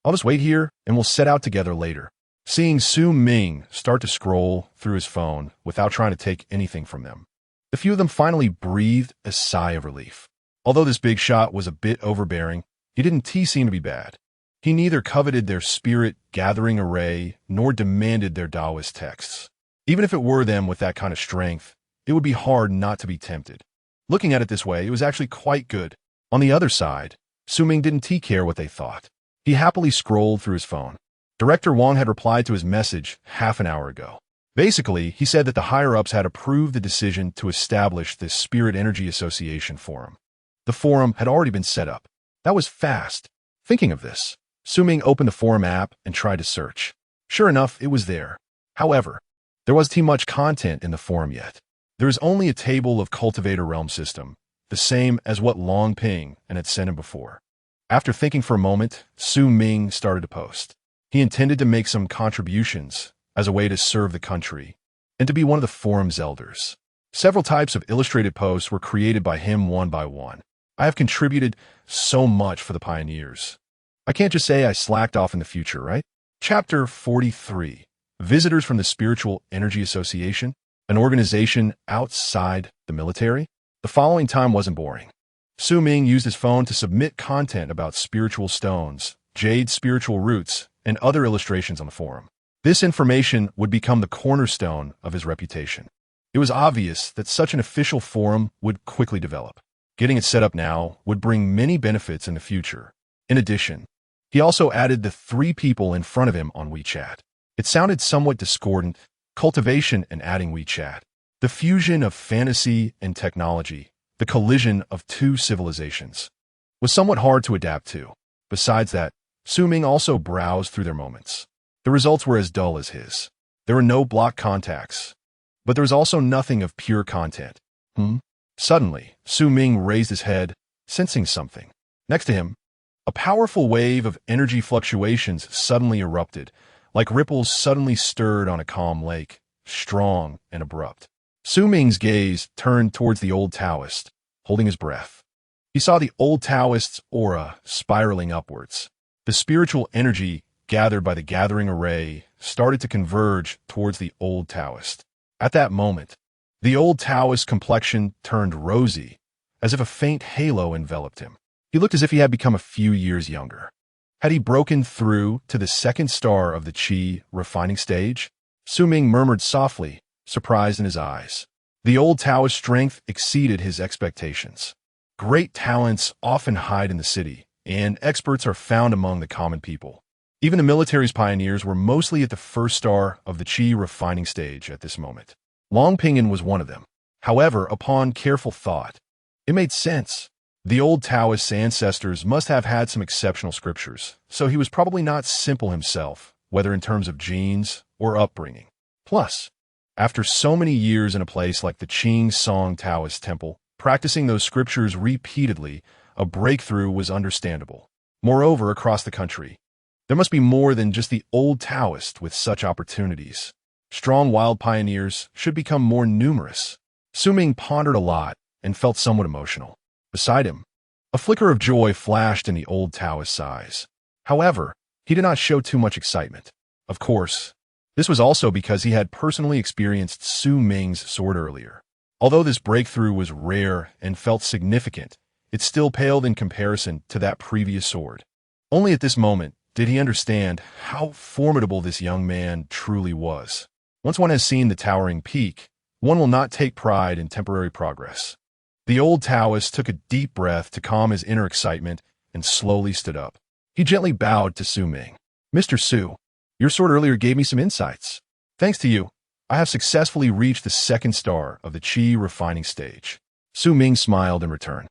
I'll just wait here and we'll set out together later. Seeing Ming start to scroll through his phone without trying to take anything from them, the few of them finally breathed a sigh of relief. Although this big shot was a bit overbearing, he didn't seem to be bad. He neither coveted their spirit gathering array nor demanded their Taoist texts. Even if it were them with that kind of strength, it would be hard not to be tempted. Looking at it this way, it was actually quite good. On the other side, Ming didn't care what they thought. He happily scrolled through his phone. Director Wang had replied to his message half an hour ago. Basically, he said that the higher-ups had approved the decision to establish this Spirit Energy Association forum. The forum had already been set up. That was fast. Thinking of this, Ming opened the forum app and tried to search. Sure enough, it was there. However, there wasn't too much content in the forum yet. There is only a table of Cultivator Realm System, the same as what Long Ping and had sent him before. After thinking for a moment, Ming started to post. He intended to make some contributions as a way to serve the country and to be one of the forum's elders. Several types of illustrated posts were created by him one by one. I have contributed so much for the pioneers. I can't just say I slacked off in the future, right? Chapter 43. Visitors from the Spiritual Energy Association, an organization outside the military. The following time wasn't boring. Ming used his phone to submit content about spiritual stones, jade spiritual roots, and other illustrations on the forum. This information would become the cornerstone of his reputation. It was obvious that such an official forum would quickly develop. Getting it set up now would bring many benefits in the future. In addition, he also added the 3 people in front of him on WeChat. It sounded somewhat discordant, cultivation and adding WeChat. The fusion of fantasy and technology, the collision of 2 civilizations, was somewhat hard to adapt to. Besides that, Ming also browsed through their moments. The results were as dull as his. There were no blocked contacts, but there was also nothing of pure content. Suddenly, Ming raised his head, sensing something. Next to him, a powerful wave of energy fluctuations suddenly erupted, like ripples suddenly stirred on a calm lake, strong and abrupt. Ming's gaze turned towards the old Taoist, holding his breath. He saw the old Taoist's aura spiraling upwards. The spiritual energy gathered by the gathering array started to converge towards the old Taoist. At that moment, the old Taoist's complexion turned rosy, as if a faint halo enveloped him. He looked as if he had become a few years younger. Had he broken through to the second star of the Qi refining stage? Ming murmured softly, surprised in his eyes. The old Taoist's strength exceeded his expectations. Great talents often hide in the city, and experts are found among the common people. Even the military's pioneers were mostly at the first star of the Qi refining stage at this moment. Long Pinyin was one of them. However, upon careful thought, it made sense. The old Taoist's ancestors must have had some exceptional scriptures, so he was probably not simple himself, whether in terms of genes or upbringing. Plus, after so many years in a place like the Qing Song Taoist temple, practicing those scriptures repeatedly, a breakthrough was understandable. Moreover, across the country, there must be more than just the old Taoist with such opportunities. Strong wild pioneers should become more numerous. Ming pondered a lot and felt somewhat emotional. Beside him, a flicker of joy flashed in the old Taoist's eyes. However, he did not show too much excitement. Of course, this was also because he had personally experienced Ming's sword earlier. Although this breakthrough was rare and felt significant, it still paled in comparison to that previous sword. Only at this moment did he understand how formidable this young man truly was. Once one has seen the towering peak, one will not take pride in temporary progress. The old Taoist took a deep breath to calm his inner excitement and slowly stood up. He gently bowed to Ming. "Mr. Su, your sword earlier gave me some insights. Thanks to you, I have successfully reached the second star of the Qi refining stage." Ming smiled in return.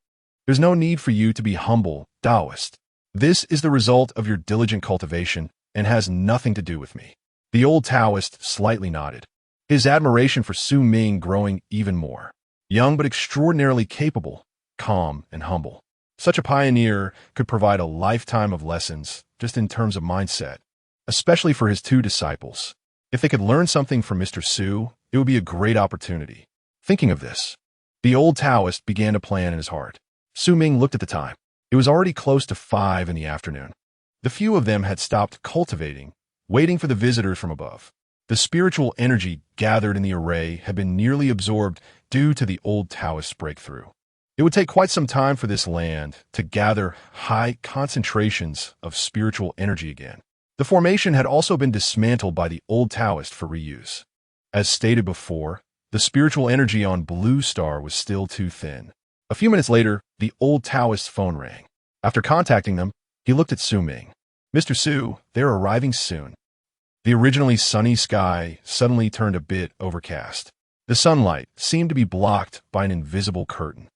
"There's no need for you to be humble, Taoist. This is the result of your diligent cultivation and has nothing to do with me." The old Taoist slightly nodded, his admiration for Ming growing even more. Young but extraordinarily capable, calm and humble. Such a pioneer could provide a lifetime of lessons just in terms of mindset, especially for his 2 disciples. If they could learn something from Mr. Su, it would be a great opportunity. Thinking of this, the old Taoist began to plan in his heart. Ming looked at the time. It was already close to 5 in the afternoon. The few of them had stopped cultivating, waiting for the visitors from above. The spiritual energy gathered in the array had been nearly absorbed due to the old Taoist's breakthrough. It would take quite some time for this land to gather high concentrations of spiritual energy again. The formation had also been dismantled by the old Taoist for reuse. As stated before, the spiritual energy on Blue Star was still too thin. A few minutes later, the old Taoist's phone rang. After contacting them, he looked at Ming. "Mr. Su, they're arriving soon." The originally sunny sky suddenly turned a bit overcast. The sunlight seemed to be blocked by an invisible curtain,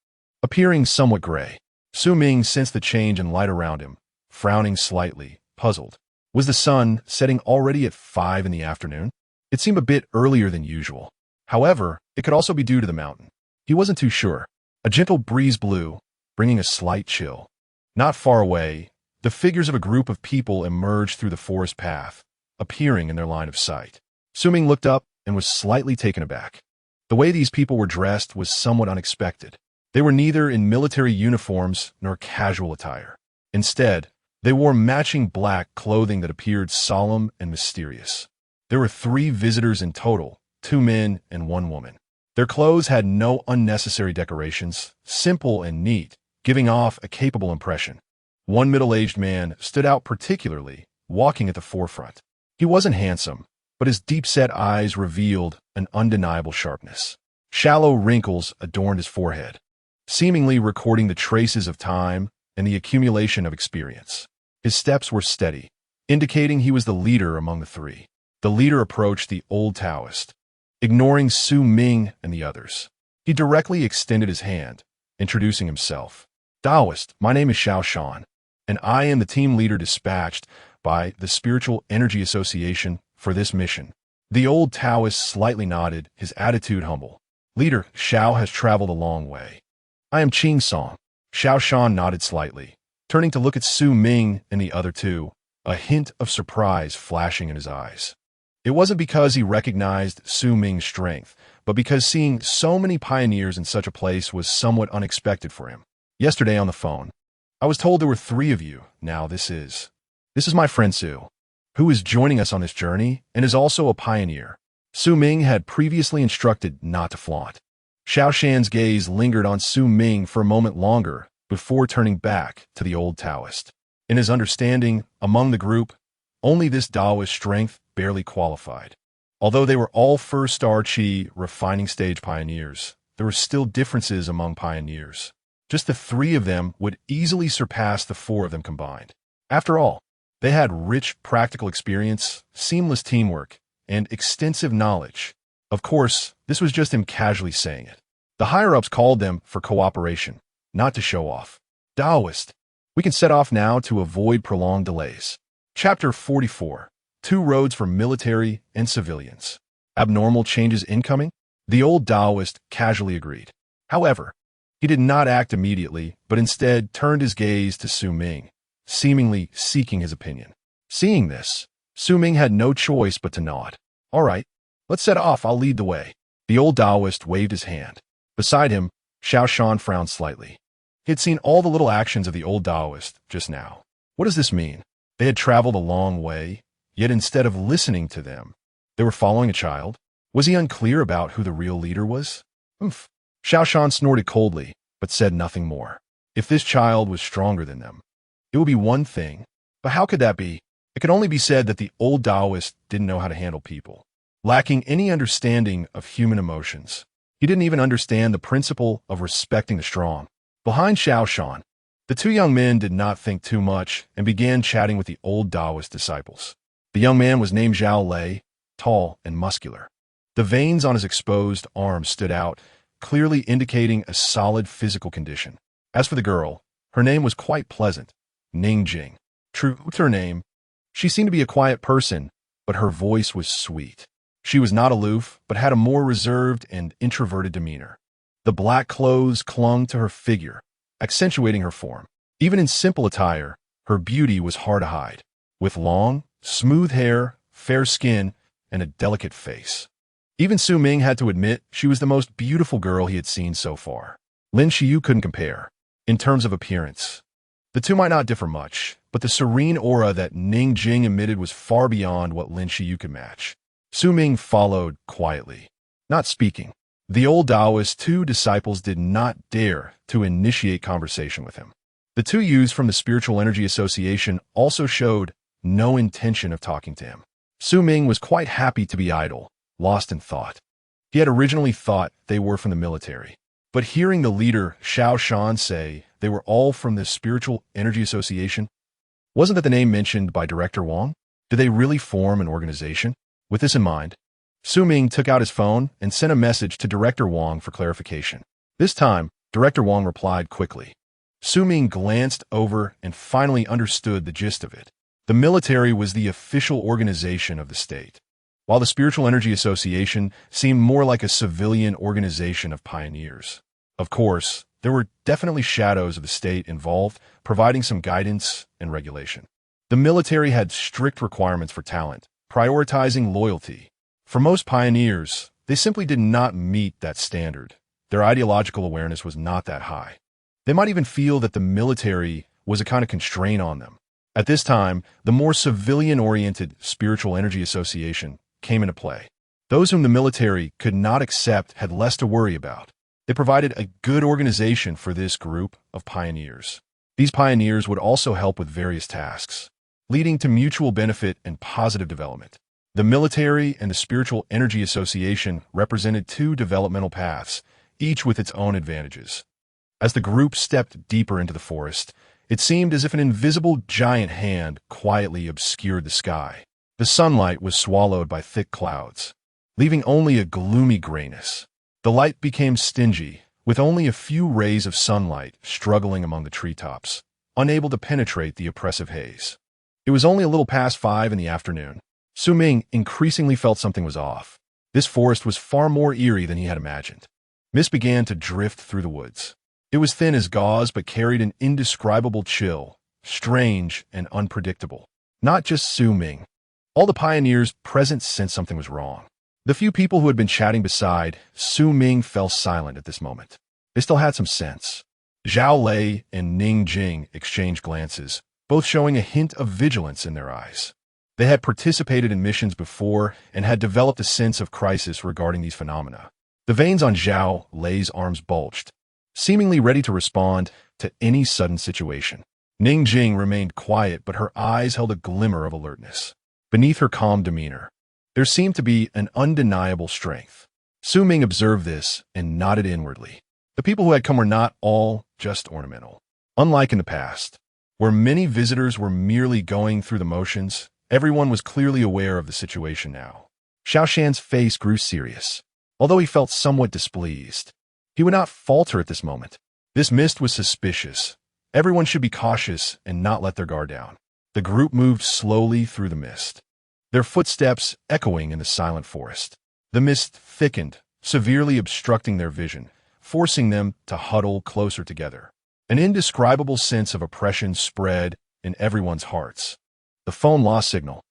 appearing somewhat gray. Ming sensed the change in light around him, frowning slightly, puzzled. Was the sun setting already at 5 in the afternoon? It seemed a bit earlier than usual. However, it could also be due to the mountain. He wasn't too sure. A gentle breeze blew, bringing a slight chill. Not far away, the figures of a group of people emerged through the forest path, appearing in their line of sight. Ming looked up and was slightly taken aback. The way these people were dressed was somewhat unexpected. They were neither in military uniforms nor casual attire. Instead, they wore matching black clothing that appeared solemn and mysterious. There were 3 visitors in total, 2 men and 1 woman. Their clothes had no unnecessary decorations, simple and neat, giving off a capable impression. One middle-aged man stood out particularly, walking at the forefront. He wasn't handsome, but his deep-set eyes revealed an undeniable sharpness. Shallow wrinkles adorned his forehead. seemingly recording the traces of time and the accumulation of experience. His steps were steady, indicating he was the leader among the three. The leader approached the old Taoist, ignoring Ming and the others. He directly extended his hand, introducing himself. Taoist, my name is Shan, and I am the team leader dispatched by the Spiritual Energy Association for this mission. The old Taoist slightly nodded, his attitude humble. Leader, Xiao has traveled a long way. I am Qing Song. Shan nodded slightly, turning to look at Ming and the other two, a hint of surprise flashing in his eyes. It wasn't because he recognized Ming's strength, but because seeing so many pioneers in such a place was somewhat unexpected for him. Yesterday on the phone, I was told there were 3 of you. Now this is my friend Su, who is joining us on this journey and is also a pioneer. Ming had previously instructed not to flaunt. Xiao Shan's gaze lingered on Ming for a moment longer before turning back to the old Taoist. In his understanding, among the group, only this Taoist strength barely qualified. Although they were all first-star Qi refining stage pioneers, there were still differences among pioneers. Just the 3 of them would easily surpass the 4 of them combined. After all, they had rich practical experience, seamless teamwork, and extensive knowledge. Of course, this was just him casually saying it. The higher-ups called them for cooperation, not to show off. Taoist, we can set off now to avoid prolonged delays. Chapter 44. 2 roads for military and civilians. Abnormal changes incoming? The old Taoist casually agreed. However, he did not act immediately, but instead turned his gaze to Ming, seemingly seeking his opinion. Seeing this, Ming had no choice but to nod. All right, let's set off, I'll lead the way. The old Taoist waved his hand. Beside him, Shan frowned slightly. He had seen all the little actions of the old Taoist just now. What does this mean? They had traveled a long way, yet instead of listening to them, they were following a child? Was he unclear about who the real leader was? Oomph. Shan snorted coldly, but said nothing more. If this child was stronger than them, it would be one thing, but how could that be? It could only be said that the old Taoist didn't know how to handle people, lacking any understanding of human emotions. He didn't even understand the principle of respecting the strong. Behind Shan, the 2 young men did not think too much and began chatting with the old Taoist disciples. The young man was named Zhao Lei, tall and muscular. The veins on his exposed arms stood out, clearly indicating a solid physical condition. As for the girl, her name was quite pleasant, Ning Jing. True to her name, she seemed to be a quiet person, but her voice was sweet. She was not aloof, but had a more reserved and introverted demeanor. The black clothes clung to her figure, accentuating her form. Even in simple attire, her beauty was hard to hide, with long, smooth hair, fair skin, and a delicate face. Even Ming had to admit she was the most beautiful girl he had seen so far. Lin Xiyu couldn't compare. In terms of appearance, the 2 might not differ much, but the serene aura that Ning Jing emitted was far beyond what Lin Xiyu could match. Ming followed quietly, not speaking. The old Taoist's 2 disciples did not dare to initiate conversation with him. The 2 youths from the Spiritual Energy Association also showed no intention of talking to him. Ming was quite happy to be idle, lost in thought. He had originally thought they were from the military, but hearing the leader Shan say they were all from the Spiritual Energy Association, wasn't that the name mentioned by Director Wang? Did they really form an organization? With this in mind, Ming took out his phone and sent a message to Director Wang for clarification. This time, Director Wang replied quickly. Ming glanced over and finally understood the gist of it. The military was the official organization of the state, while the Spiritual Energy Association seemed more like a civilian organization of pioneers. Of course, there were definitely shadows of the state involved, providing some guidance and regulation. The military had strict requirements for talent, prioritizing loyalty. For most pioneers, they simply did not meet that standard. Their ideological awareness was not that high. They might even feel that the military was a kind of constraint on them. At this time, the more civilian-oriented Spiritual Energy Association came into play. Those whom the military could not accept had less to worry about. They provided a good organization for this group of pioneers. These pioneers would also help with various tasks, leading to mutual benefit and positive development. The military and the Spiritual Energy Association represented 2 developmental paths, each with its own advantages. As the group stepped deeper into the forest, it seemed as if an invisible giant hand quietly obscured the sky. The sunlight was swallowed by thick clouds, leaving only a gloomy grayness. The light became stingy, with only a few rays of sunlight struggling among the treetops, unable to penetrate the oppressive haze. It was only a little past 5 in the afternoon. Ming increasingly felt something was off. This forest was far more eerie than he had imagined. Mist began to drift through the woods. It was thin as gauze but carried an indescribable chill, strange and unpredictable. Not just Ming. All the pioneers present sensed something was wrong. The few people who had been chatting beside Ming fell silent at this moment. They still had some sense. Zhao Lei and Ning Jing exchanged glances, both showing a hint of vigilance in their eyes. They had participated in missions before and had developed a sense of crisis regarding these phenomena. The veins on Zhao Lei's arms bulged, seemingly ready to respond to any sudden situation. Ning Jing remained quiet, but her eyes held a glimmer of alertness. Beneath her calm demeanor, there seemed to be an undeniable strength. Ming observed this and nodded inwardly. The people who had come were not all just ornamental. Unlike in the past, where many visitors were merely going through the motions, everyone was clearly aware of the situation now. Xiao Shan's face grew serious, although he felt somewhat displeased. He would not falter at this moment. This mist was suspicious. Everyone should be cautious and not let their guard down. The group moved slowly through the mist, their footsteps echoing in the silent forest. The mist thickened, severely obstructing their vision, forcing them to huddle closer together. An indescribable sense of oppression spread in everyone's hearts. The phone lost signal.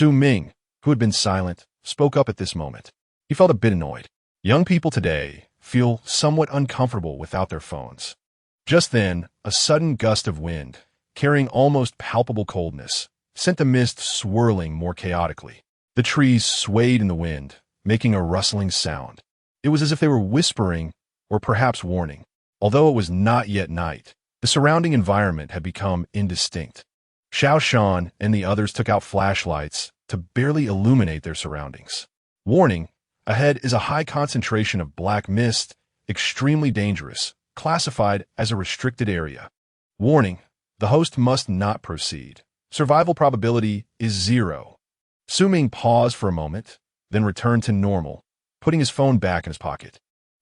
Ming, who had been silent, spoke up at this moment. He felt a bit annoyed. Young people today feel somewhat uncomfortable without their phones. Just then, a sudden gust of wind, carrying almost palpable coldness, sent the mist swirling more chaotically. The trees swayed in the wind, making a rustling sound. It was as if they were whispering, or perhaps warning. Although it was not yet night, the surrounding environment had become indistinct. Xiao Shan and the others took out flashlights to barely illuminate their surroundings. Warning: ahead is a high concentration of black mist, extremely dangerous, classified as a restricted area. Warning: the host must not proceed. Survival probability is 0. Ming paused for a moment, then returned to normal, putting his phone back in his pocket.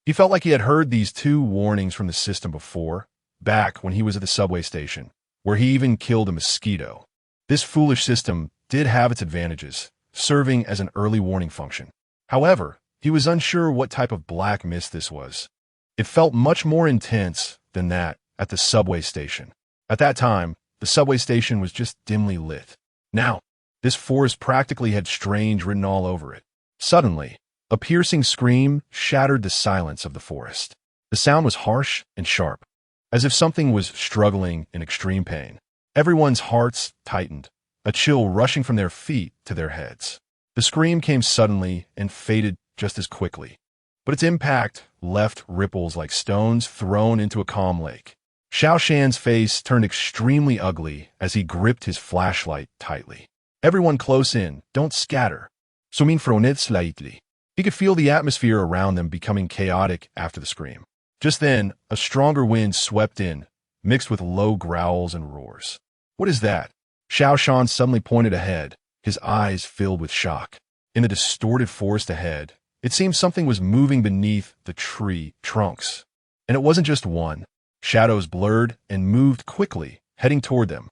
He felt like he had heard these 2 warnings from the system before, back when he was at the subway station, where he even killed a mosquito. This foolish system did have its advantages, serving as an early warning function. However, he was unsure what type of black mist this was. It felt much more intense than that at the subway station. At that time, the subway station was just dimly lit. Now, this forest practically had strange written all over it. Suddenly, a piercing scream shattered the silence of the forest. The sound was harsh and sharp, as if something was struggling in extreme pain. Everyone's hearts tightened, a chill rushing from their feet to their heads. The scream came suddenly and faded just as quickly, but its impact left ripples like stones thrown into a calm lake. Xiao Shan's face turned extremely ugly as he gripped his flashlight tightly. Everyone close in, don't scatter. Ming froned slightly. He could feel the atmosphere around them becoming chaotic after the scream. Just then, a stronger wind swept in, mixed with low growls and roars. What is that? Xiao Shan suddenly pointed ahead, his eyes filled with shock. In the distorted forest ahead, it seemed something was moving beneath the tree trunks. And it wasn't just one. Shadows blurred and moved quickly, heading toward them.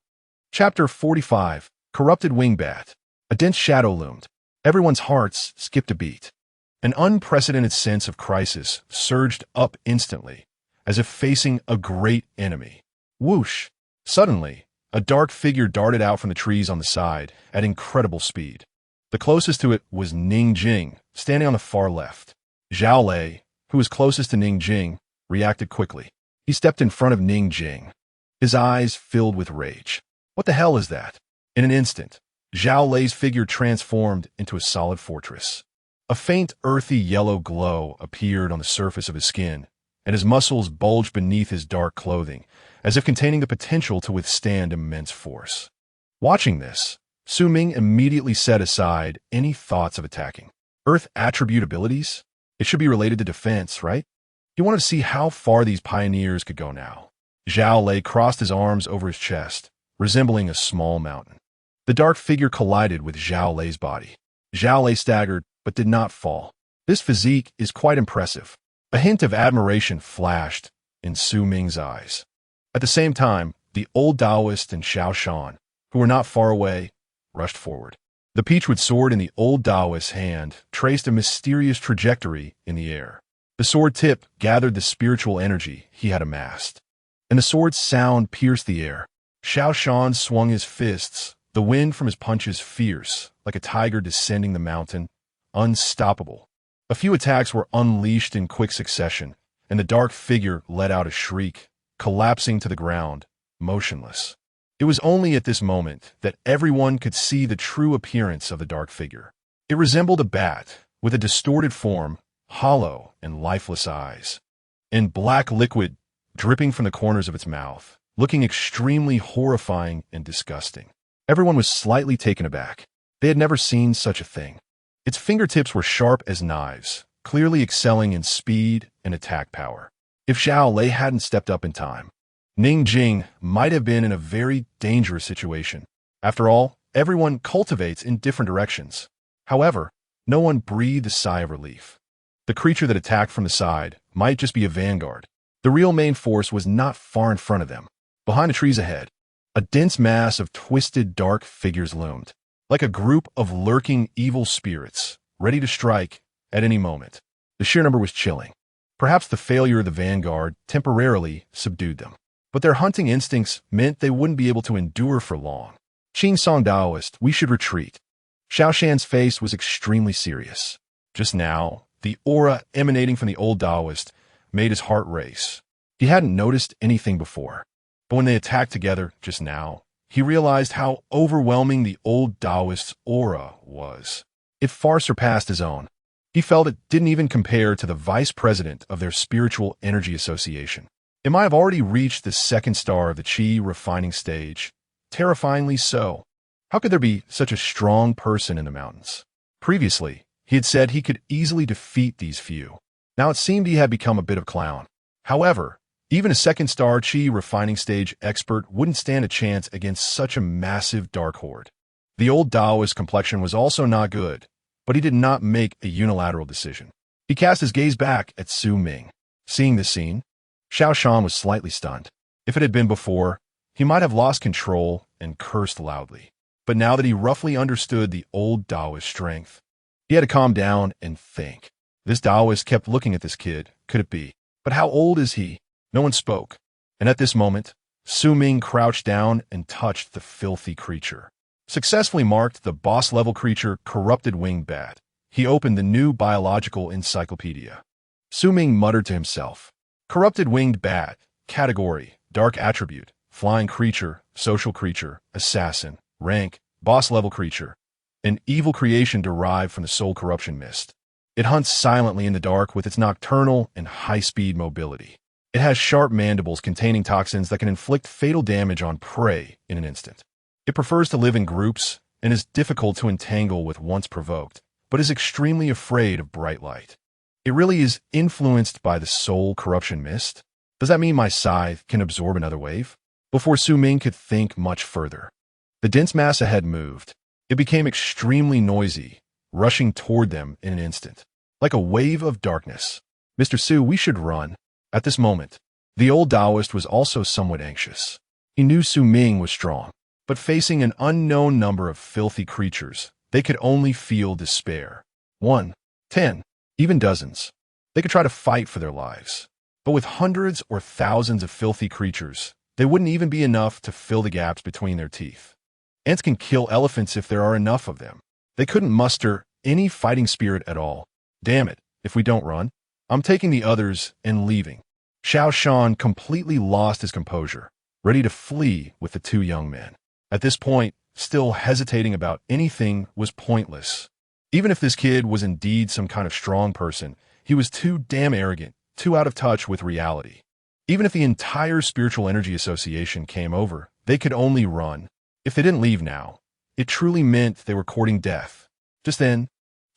Chapter 45, Corrupted Wingbat. A dense shadow loomed. Everyone's hearts skipped a beat. An unprecedented sense of crisis surged up instantly, as if facing a great enemy. Whoosh! Suddenly, a dark figure darted out from the trees on the side at incredible speed. The closest to it was Ning Jing, standing on the far left. Zhao Lei, who was closest to Ning Jing, reacted quickly. He stepped in front of Ning Jing, his eyes filled with rage. What the hell is that? In an instant, Zhao Lei's figure transformed into a solid fortress. A faint, earthy yellow glow appeared on the surface of his skin, and his muscles bulged beneath his dark clothing, as if containing the potential to withstand immense force. Watching this, Ming immediately set aside any thoughts of attacking. Earth attribute abilities? It should be related to defense, right? He wanted to see how far these pioneers could go now. Zhao Lei crossed his arms over his chest, resembling a small mountain. The dark figure collided with Zhao Lei's body. Zhao Lei staggered, but did not fall. This physique is quite impressive. A hint of admiration flashed in Su Ming's eyes. At the same time, the old Taoist and Xiao Shan, who were not far away, rushed forward. The peachwood sword in the old Taoist's hand traced a mysterious trajectory in the air. The sword tip gathered the spiritual energy he had amassed, and the sword's sound pierced the air. Xiao Shan swung his fists, the wind from his punches fierce, like a tiger descending the mountain, unstoppable. A few attacks were unleashed in quick succession, and the dark figure let out a shriek, collapsing to the ground, motionless. It was only at this moment that everyone could see the true appearance of the dark figure. It resembled a bat, with a distorted form, hollow and lifeless eyes, and black liquid dripping from the corners of its mouth, looking extremely horrifying and disgusting. Everyone was slightly taken aback. They had never seen such a thing. Its fingertips were sharp as knives, clearly excelling in speed and attack power. If Zhao Lei hadn't stepped up in time, Ning Jing might have been in a very dangerous situation. After all, everyone cultivates in different directions. However, no one breathed a sigh of relief. The creature that attacked from the side might just be a vanguard. The real main force was not far in front of them. Behind the trees ahead, a dense mass of twisted dark figures loomed, like a group of lurking evil spirits, ready to strike at any moment. The sheer number was chilling. Perhaps the failure of the vanguard temporarily subdued them, but their hunting instincts meant they wouldn't be able to endure for long. Qing Song Taoist, we should retreat. Xiao Shan's face was extremely serious. Just now, the aura emanating from the old Taoist made his heart race. He hadn't noticed anything before, but when they attacked together just now, he realized how overwhelming the old Taoist's aura was. It far surpassed his own. He felt it didn't even compare to the vice president of their spiritual energy association. It might have already reached the second star of the Qi refining stage, terrifyingly so. How could there be such a strong person in the mountains? Previously, he had said he could easily defeat these few. Now it seemed he had become a bit of a clown. However, even a second-star Qi refining stage expert wouldn't stand a chance against such a massive dark horde. The old Taoist complexion was also not good, but he did not make a unilateral decision. He cast his gaze back at Su Ming. Seeing this scene, Xiao Shan was slightly stunned. If it had been before, he might have lost control and cursed loudly. But now that he roughly understood the old Taoist strength, he had to calm down and think. This Taoist kept looking at this kid. Could it be? But how old is he? No one spoke. And at this moment, Su Ming crouched down and touched the filthy creature. Successfully marked the boss-level creature Corrupted Winged Bat. He opened the new biological encyclopedia. Su Ming muttered to himself. Corrupted Winged Bat. Category. Dark Attribute. Flying Creature. Social Creature. Assassin. Rank. Boss-level creature. An evil creation derived from the soul corruption mist. It hunts silently in the dark with its nocturnal and high-speed mobility. It has sharp mandibles containing toxins that can inflict fatal damage on prey in an instant. It prefers to live in groups and is difficult to entangle with once provoked, but is extremely afraid of bright light. It really is influenced by the soul corruption mist. Does that mean my scythe can absorb another wave? Before Su Ming could think much further, the dense mass ahead moved. It became extremely noisy, rushing toward them in an instant, like a wave of darkness. Mr. Su, we should run. At this moment, the old Taoist was also somewhat anxious. He knew Su Ming was strong, but facing an unknown number of filthy creatures, they could only feel despair. 1, 10, even dozens. They could try to fight for their lives. But with hundreds or thousands of filthy creatures, they wouldn't even be enough to fill the gaps between their teeth. Ants can kill elephants if there are enough of them. They couldn't muster any fighting spirit at all. Damn it, if we don't run, I'm taking the others and leaving. Xiao Shan completely lost his composure, ready to flee with the two young men. At this point, still hesitating about anything was pointless. Even if this kid was indeed some kind of strong person, he was too damn arrogant, too out of touch with reality. Even if the entire Spiritual Energy Association came over, they could only run. If they didn't leave now, it truly meant they were courting death. Just then,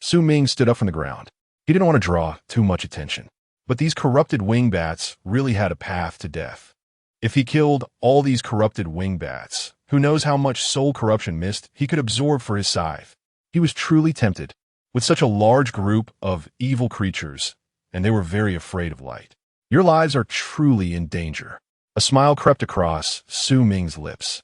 Su Ming stood up from the ground. He didn't want to draw too much attention. But these corrupted wingbats really had a path to death. If he killed all these corrupted wingbats, who knows how much soul corruption mist he could absorb for his scythe. He was truly tempted. With such a large group of evil creatures, and they were very afraid of light. Your lives are truly in danger. A smile crept across Su Ming's lips,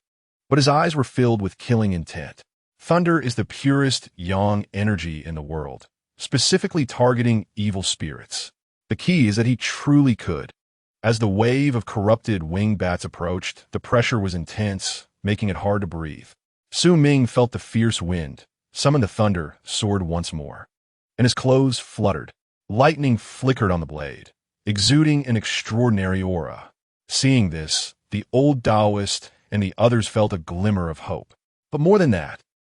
but his eyes were filled with killing intent. Thunder is the purest yang energy in the world, specifically targeting evil spirits. The key is that he truly could. As the wave of corrupted wingbats approached, the pressure was intense, making it hard to breathe. Su Ming felt the fierce wind, summoned the thunder, soared once more, and his clothes fluttered. Lightning flickered on the blade, exuding an extraordinary aura. Seeing this, the old Taoist and the others felt a glimmer of hope. But more than that,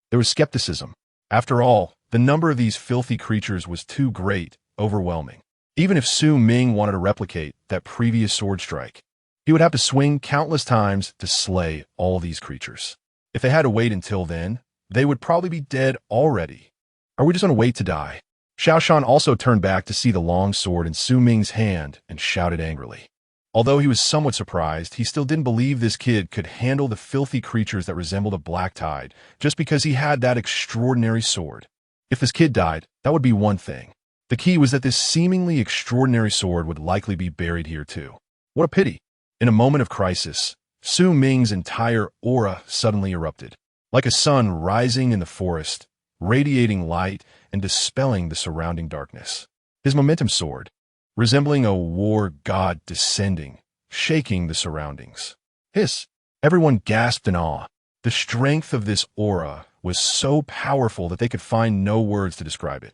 there was skepticism. After all, the number of these filthy creatures was too great, overwhelming. Even if Su Ming wanted to replicate that previous sword strike, he would have to swing countless times to slay all these creatures. If they had to wait until then, they would probably be dead already. Are we just going to wait to die? Xiao Shan also turned back to see the long sword in Su Ming's hand and shouted angrily. Although he was somewhat surprised, he still didn't believe this kid could handle the filthy creatures that resembled a black tide just because he had that extraordinary sword. If this kid died, that would be one thing. The key was that this seemingly extraordinary sword would likely be buried here too. What a pity. In a moment of crisis, Su Ming's entire aura suddenly erupted, like a sun rising in the forest, radiating light and dispelling the surrounding darkness. His momentum soared, resembling a war god descending, shaking the surroundings. Hiss! Everyone gasped in awe. The strength of this aura was so powerful that they could find no words to describe it.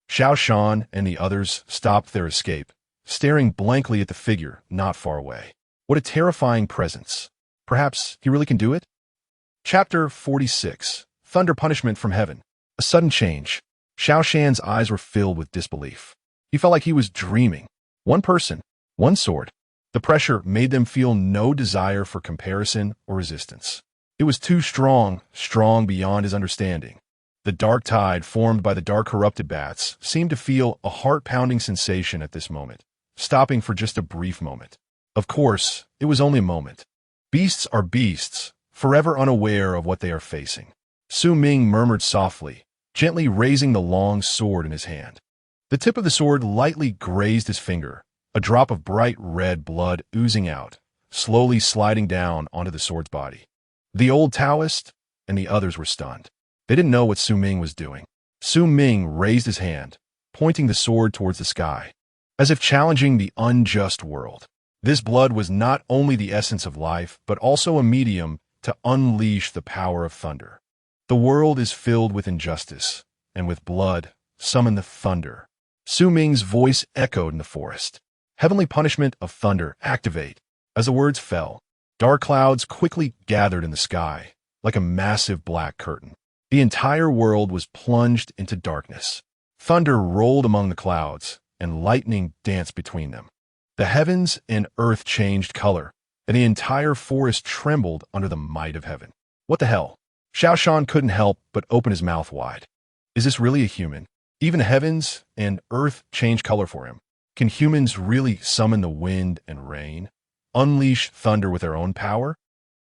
Xiao Shan and the others stopped their escape, staring blankly at the figure not far away. What a terrifying presence. Perhaps he really can do it? Chapter 46. Thunder Punishment from Heaven. A sudden change. Xiao Shan's eyes were filled with disbelief. He felt like he was dreaming. One person, one sword. The pressure made them feel no desire for comparison or resistance. It was too strong, strong beyond his understanding. The dark tide formed by the dark corrupted bats seemed to feel a heart-pounding sensation at this moment, stopping for just a brief moment. Of course, it was only a moment. Beasts are beasts, forever unaware of what they are facing. Su Ming murmured softly, gently raising the long sword in his hand. The tip of the sword lightly grazed his finger, a drop of bright red blood oozing out, slowly sliding down onto the sword's body. The old Taoist and the others were stunned. They didn't know what Su Ming was doing. Su Ming raised his hand, pointing the sword towards the sky, as if challenging the unjust world. This blood was not only the essence of life, but also a medium to unleash the power of thunder. The world is filled with injustice, and with blood, summon the thunder. Su Ming's voice echoed in the forest. Heavenly punishment of thunder, activate. As the words fell, dark clouds quickly gathered in the sky, like a massive black curtain. The entire world was plunged into darkness. Thunder rolled among the clouds, and lightning danced between them. The heavens and earth changed color, and the entire forest trembled under the might of heaven. What the hell? Xiao Shan couldn't help but open his mouth wide. Is this really a human? Even heavens and earth change color for him. Can humans really summon the wind and rain? Unleash thunder with their own power?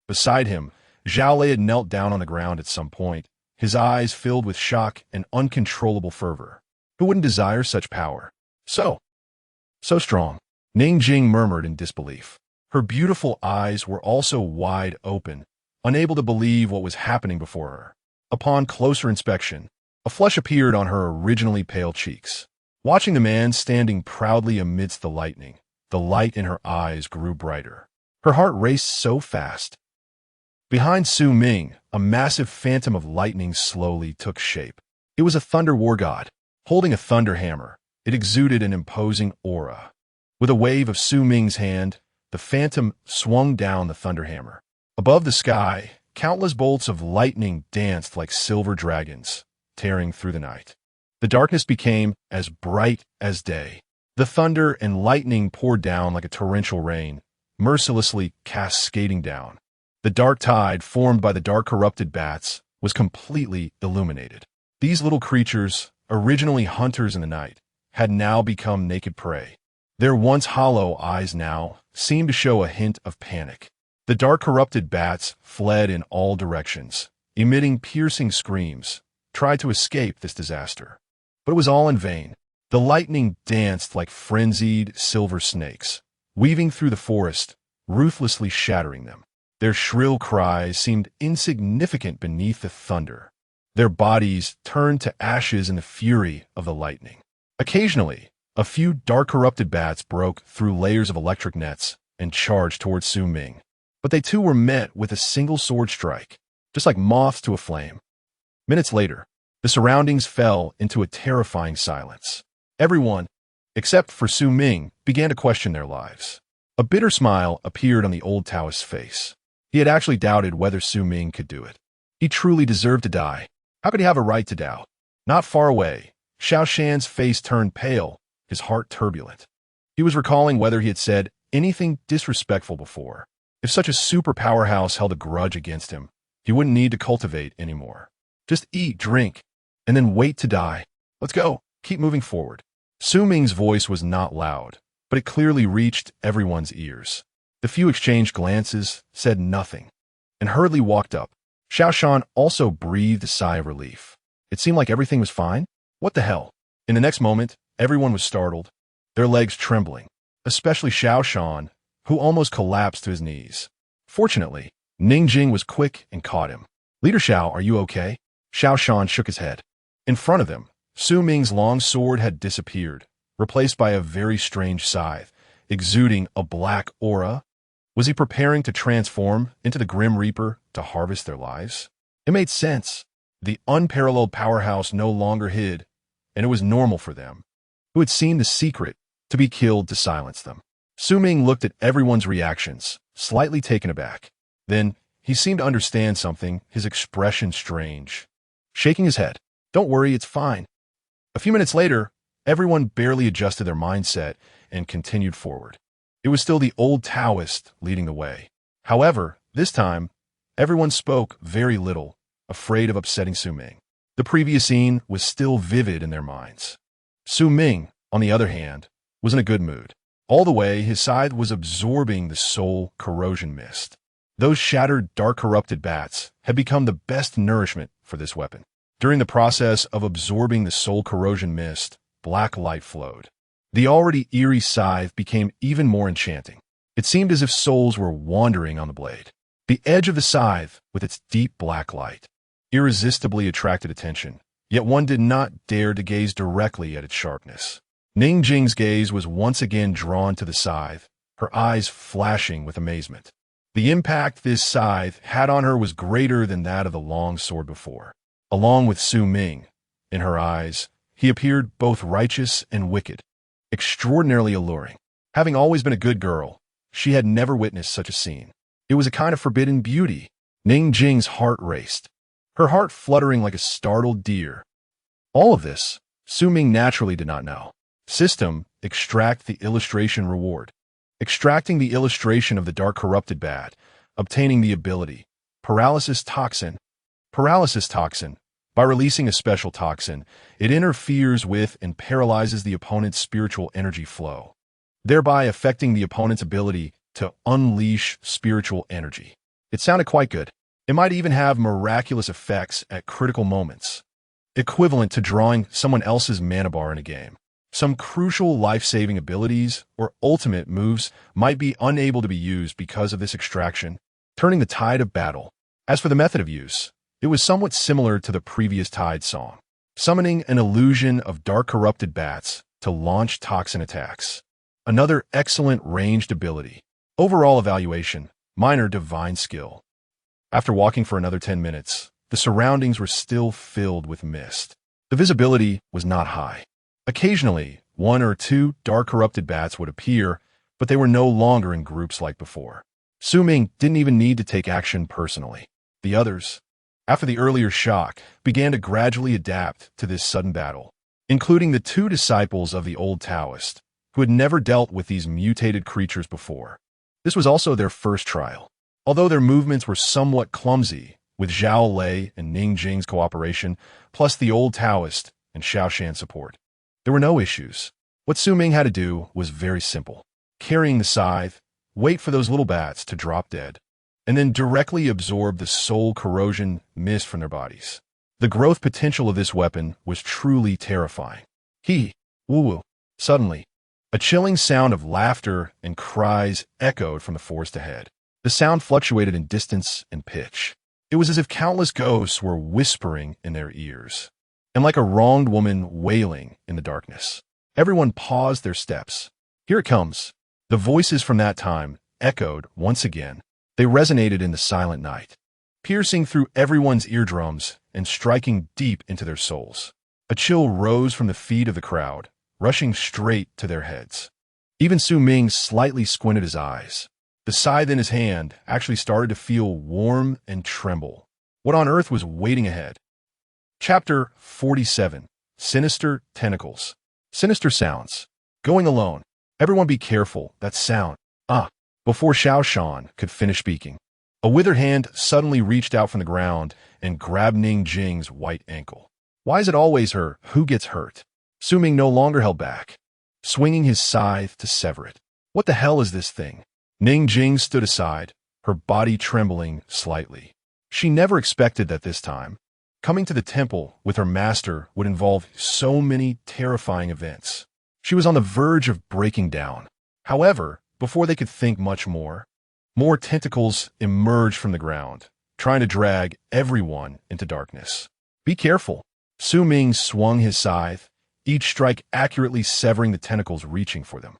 Beside him, Zhao Lei had knelt down on the ground at some point, his eyes filled with shock and uncontrollable fervor. Who wouldn't desire such power? So strong. Ning Jing murmured in disbelief. Her beautiful eyes were also wide open, unable to believe what was happening before her. Upon closer inspection, a flush appeared on her originally pale cheeks. Watching the man standing proudly amidst the lightning, the light in her eyes grew brighter. Her heart raced so fast. Behind Su Ming, a massive phantom of lightning slowly took shape. It was a thunder war god. Holding a thunder hammer, it exuded an imposing aura. With a wave of Su Ming's hand, the phantom swung down the thunder hammer. Above the sky, countless bolts of lightning danced like silver dragons, tearing through the night. The darkness became as bright as day. The thunder and lightning poured down like a torrential rain, mercilessly cascading down. The dark tide formed by the dark corrupted bats was completely illuminated. These little creatures, originally hunters in the night, had now become naked prey. Their once hollow eyes now seemed to show a hint of panic. The dark corrupted bats fled in all directions, emitting piercing screams, tried to escape this disaster. But it was all in vain. The lightning danced like frenzied silver snakes, weaving through the forest, ruthlessly shattering them. Their shrill cries seemed insignificant beneath the thunder. Their bodies turned to ashes in the fury of the lightning. Occasionally, a few dark corrupted bats broke through layers of electric nets and charged towards Su Ming. But they too were met with a single sword strike, just like moths to a flame. Minutes later, the surroundings fell into a terrifying silence. Everyone, except for Su Ming, began to question their lives. A bitter smile appeared on the old Taoist's face. He had actually doubted whether Su Ming could do it. He truly deserved to die. How could he have a right to doubt? Not far away, Xiao Shan's face turned pale, his heart turbulent. He was recalling whether he had said anything disrespectful before. If such a super powerhouse held a grudge against him, he wouldn't need to cultivate anymore. Just eat, drink, and then wait to die. Let's go. Keep moving forward. Su Ming's voice was not loud, but it clearly reached everyone's ears. The few exchanged glances, said nothing, and hurriedly walked up. Xiao Shan also breathed a sigh of relief. It seemed like everything was fine. What the hell? In the next moment, everyone was startled, their legs trembling, especially Xiao Shan, who almost collapsed to his knees. Fortunately, Ning Jing was quick and caught him. "Leader Xiao, are you okay?" Xiao Shan shook his head. In front of them, Su Ming's long sword had disappeared, replaced by a very strange scythe, exuding a black aura. Was he preparing to transform into the Grim Reaper to harvest their lives? It made sense. The unparalleled powerhouse no longer hid, and it was normal for them, who had seen the secret, to be killed to silence them. Su Ming looked at everyone's reactions, slightly taken aback. Then, he seemed to understand something, his expression strange. Shaking his head, "Don't worry, it's fine." A few minutes later, everyone barely adjusted their mindset and continued forward. It was still the old Taoist leading the way. However, this time, everyone spoke very little, afraid of upsetting Su Ming. The previous scene was still vivid in their minds. Su Ming, on the other hand, was in a good mood. All the way, his scythe was absorbing the soul corrosion mist. Those shattered, dark corrupted bats had become the best nourishment for this weapon. During the process of absorbing the soul corrosion mist, black light flowed. The already eerie scythe became even more enchanting. It seemed as if souls were wandering on the blade. The edge of the scythe, with its deep black light, irresistibly attracted attention, yet one did not dare to gaze directly at its sharpness. Ning Jing's gaze was once again drawn to the scythe, her eyes flashing with amazement. The impact this scythe had on her was greater than that of the long sword before. Along with Su Ming, in her eyes, he appeared both righteous and wicked, extraordinarily alluring. Having always been a good girl, she had never witnessed such a scene. It was a kind of forbidden beauty. Ning Jing's heart raced, her heart fluttering like a startled deer. All of this, Su Ming naturally did not know. System, extract the illustration reward. Extracting the illustration of the dark corrupted bat, obtaining the ability, paralysis toxin. Paralysis toxin. By releasing a special toxin, it interferes with and paralyzes the opponent's spiritual energy flow, thereby affecting the opponent's ability to unleash spiritual energy. It sounded quite good. It might even have miraculous effects at critical moments, equivalent to drawing someone else's mana bar in a game. Some crucial life-saving abilities or ultimate moves might be unable to be used because of this extraction, turning the tide of battle. As for the method of use, it was somewhat similar to the previous Tide song, summoning an illusion of dark corrupted bats to launch toxin attacks. Another excellent ranged ability. Overall evaluation, minor divine skill. After walking for another 10 minutes, the surroundings were still filled with mist. The visibility was not high. Occasionally, one or two dark corrupted bats would appear, but they were no longer in groups like before. Su Ming didn't even need to take action personally. The others, after the earlier shock, began to gradually adapt to this sudden battle, including the two disciples of the old Taoist, who had never dealt with these mutated creatures before. This was also their first trial. Although their movements were somewhat clumsy, with Zhao Lei and Ning Jing's cooperation, plus the old Taoist and Xiao Shan support, there were no issues. What Su Ming had to do was very simple. Carrying the scythe, wait for those little bats to drop dead, and then directly absorb the soul corrosion mist from their bodies. The growth potential of this weapon was truly terrifying. Woo-woo. Suddenly, a chilling sound of laughter and cries echoed from the forest ahead. The sound fluctuated in distance and pitch. It was as if countless ghosts were whispering in their ears, and like a wronged woman wailing in the darkness. Everyone paused their steps. Here it comes. The voices from that time echoed once again. They resonated in the silent night, piercing through everyone's eardrums and striking deep into their souls. A chill rose from the feet of the crowd, rushing straight to their heads. Even Su Ming slightly squinted his eyes. The scythe in his hand actually started to feel warm and tremble. What on earth was waiting ahead? Chapter 47. Sinister Tentacles. Sinister sounds. Going alone. Everyone be careful. That sound. Before Xiao Shan could finish speaking, a withered hand suddenly reached out from the ground and grabbed Ning Jing's white ankle. Why is it always her who gets hurt? Su Ming no longer held back, swinging his scythe to sever it. What the hell is this thing? Ning Jing stood aside, her body trembling slightly. She never expected that this time, coming to the temple with her master would involve so many terrifying events. She was on the verge of breaking down. However, before they could think much more tentacles emerged from the ground, trying to drag everyone into darkness. Be careful. Su Ming swung his scythe, each strike accurately severing the tentacles reaching for them.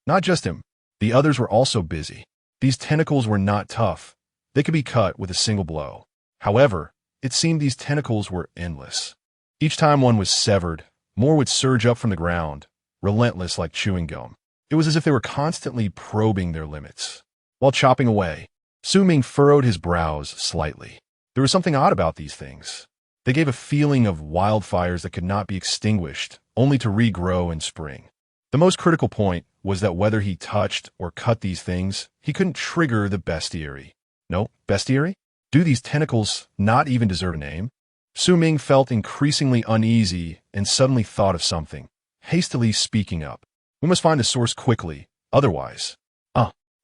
Not just him. The others were also busy. These tentacles were not tough. They could be cut with a single blow. However, it seemed these tentacles were endless. Each time one was severed, more would surge up from the ground, relentless like chewing gum. It was as if they were constantly probing their limits. While chopping away, Su Ming furrowed his brows slightly. There was something odd about these things. They gave a feeling of wildfires that could not be extinguished, only to regrow in spring. The most critical point was that whether he touched or cut these things, he couldn't trigger the bestiary. No, bestiary? Do these tentacles not even deserve a name? Su Ming felt increasingly uneasy and suddenly thought of something, hastily speaking up. We must find the source quickly, otherwise.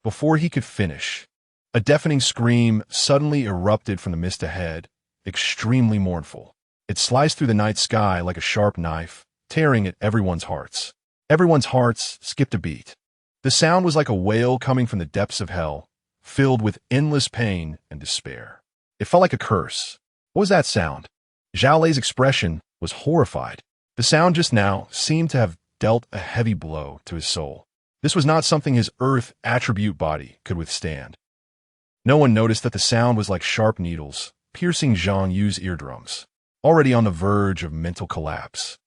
Before he could finish, a deafening scream suddenly erupted from the mist ahead, extremely mournful. It sliced through the night sky like a sharp knife, tearing at everyone's hearts. Everyone's hearts skipped a beat. The sound was like a wail coming from the depths of hell, filled with endless pain and despair. It felt like a curse. What was that sound? Zhao Lei's expression was horrified. The sound just now seemed to have dealt a heavy blow to his soul. This was not something his earth attribute body could withstand. No one noticed that the sound was like sharp needles, piercing Zhang Yu's eardrums, already on the verge of mental collapse.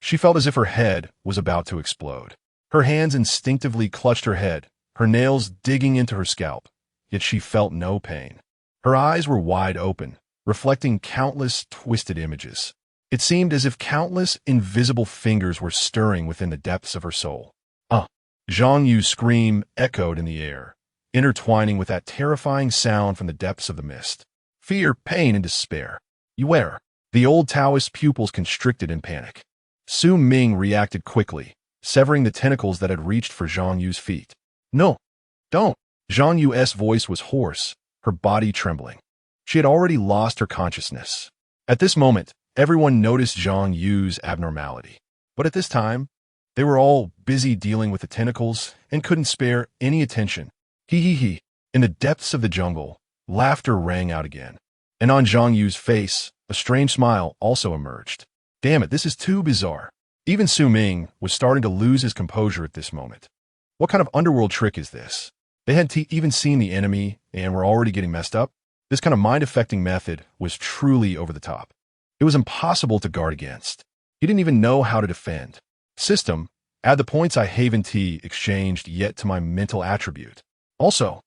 She felt as if her head was about to explode. Her hands instinctively clutched her head, her nails digging into her scalp, yet she felt no pain. Her eyes were wide open, reflecting countless twisted images. It seemed as if countless invisible fingers were stirring within the depths of her soul. Zhang Yu's scream echoed in the air, intertwining with that terrifying sound from the depths of the mist. Fear, pain, and despair. You err. The old Taoist's pupils constricted in panic. Su Ming reacted quickly, severing the tentacles that had reached for Zhang Yu's feet. No, don't. Zhang Yu's voice was hoarse, her body trembling. She had already lost her consciousness. At this moment, everyone noticed Zhang Yu's abnormality. But at this time, they were all busy dealing with the tentacles and couldn't spare any attention. He. In the depths of the jungle, laughter rang out again. And on Zhang Yu's face, a strange smile also emerged. Damn it, this is too bizarre. Even Su Ming was starting to lose his composure at this moment. What kind of underworld trick is this? They hadn't even seen the enemy and were already getting messed up? This kind of mind-affecting method was truly over the top. It was impossible to guard against. He didn't even know how to defend. System, add the points I Haven T exchanged yet to my mental attribute. Also,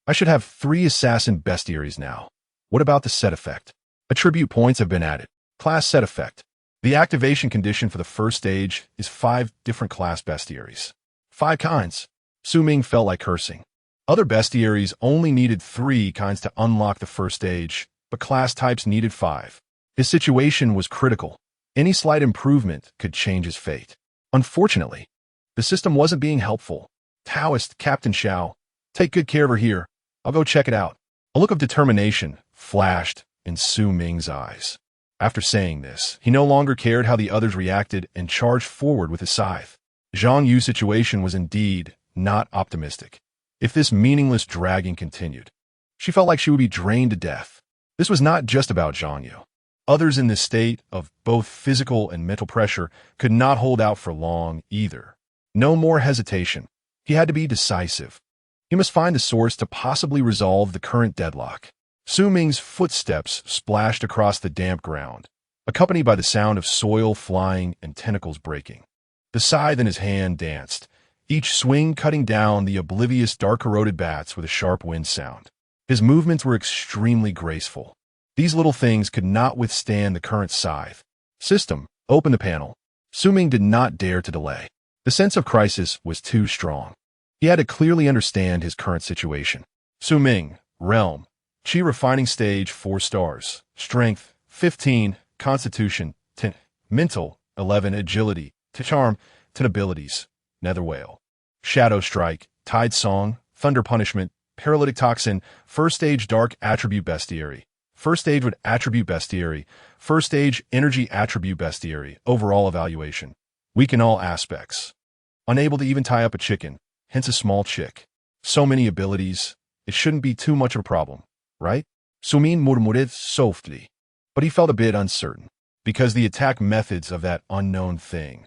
I should have 3 assassin bestiaries now. What about the set effect? Attribute points have been added. Class set effect. The activation condition for the first stage is 5 different class bestiaries. 5 kinds. Su Ming felt like cursing. Other bestiaries only needed 3 kinds to unlock the first stage, but class types needed 5. His situation was critical. Any slight improvement could change his fate. Unfortunately, The system wasn't being helpful. Taoist Captain Xiao, take good care of her here. I'll go check it out. A look of determination flashed in Su Ming's eyes. After saying this, he no longer cared how the others reacted and charged forward with his scythe. Zhang Yu's situation was indeed not optimistic. If this meaningless dragging continued, she felt like she would be drained to death. This was not just about Zhang Yu. Others in this state of both physical and mental pressure could not hold out for long either. No more hesitation. He had to be decisive. He must find a source to possibly resolve the current deadlock. Su Ming's footsteps splashed across the damp ground, accompanied by the sound of soil flying and tentacles breaking. The scythe in his hand danced, each swing cutting down the oblivious dark-corroded bats with a sharp wind sound. His movements were extremely graceful. These little things could not withstand the current scythe. System, open the panel. Su Ming did not dare to delay. The sense of crisis was too strong. He had to clearly understand his current situation. Su Ming, realm, Qi refining stage 4 stars, strength 15, constitution 10, mental 11, agility, charm 10 abilities, nether whale, shadow strike, tide song, thunder punishment, paralytic toxin, first stage dark attribute bestiary, first stage with attribute bestiary, first stage energy attribute bestiary, overall evaluation, weak in all aspects, unable to even tie up a chicken, hence a small chick. So many abilities, it shouldn't be too much of a problem, right? Su Ming murmured softly, but he felt a bit uncertain, because the attack methods of that unknown thing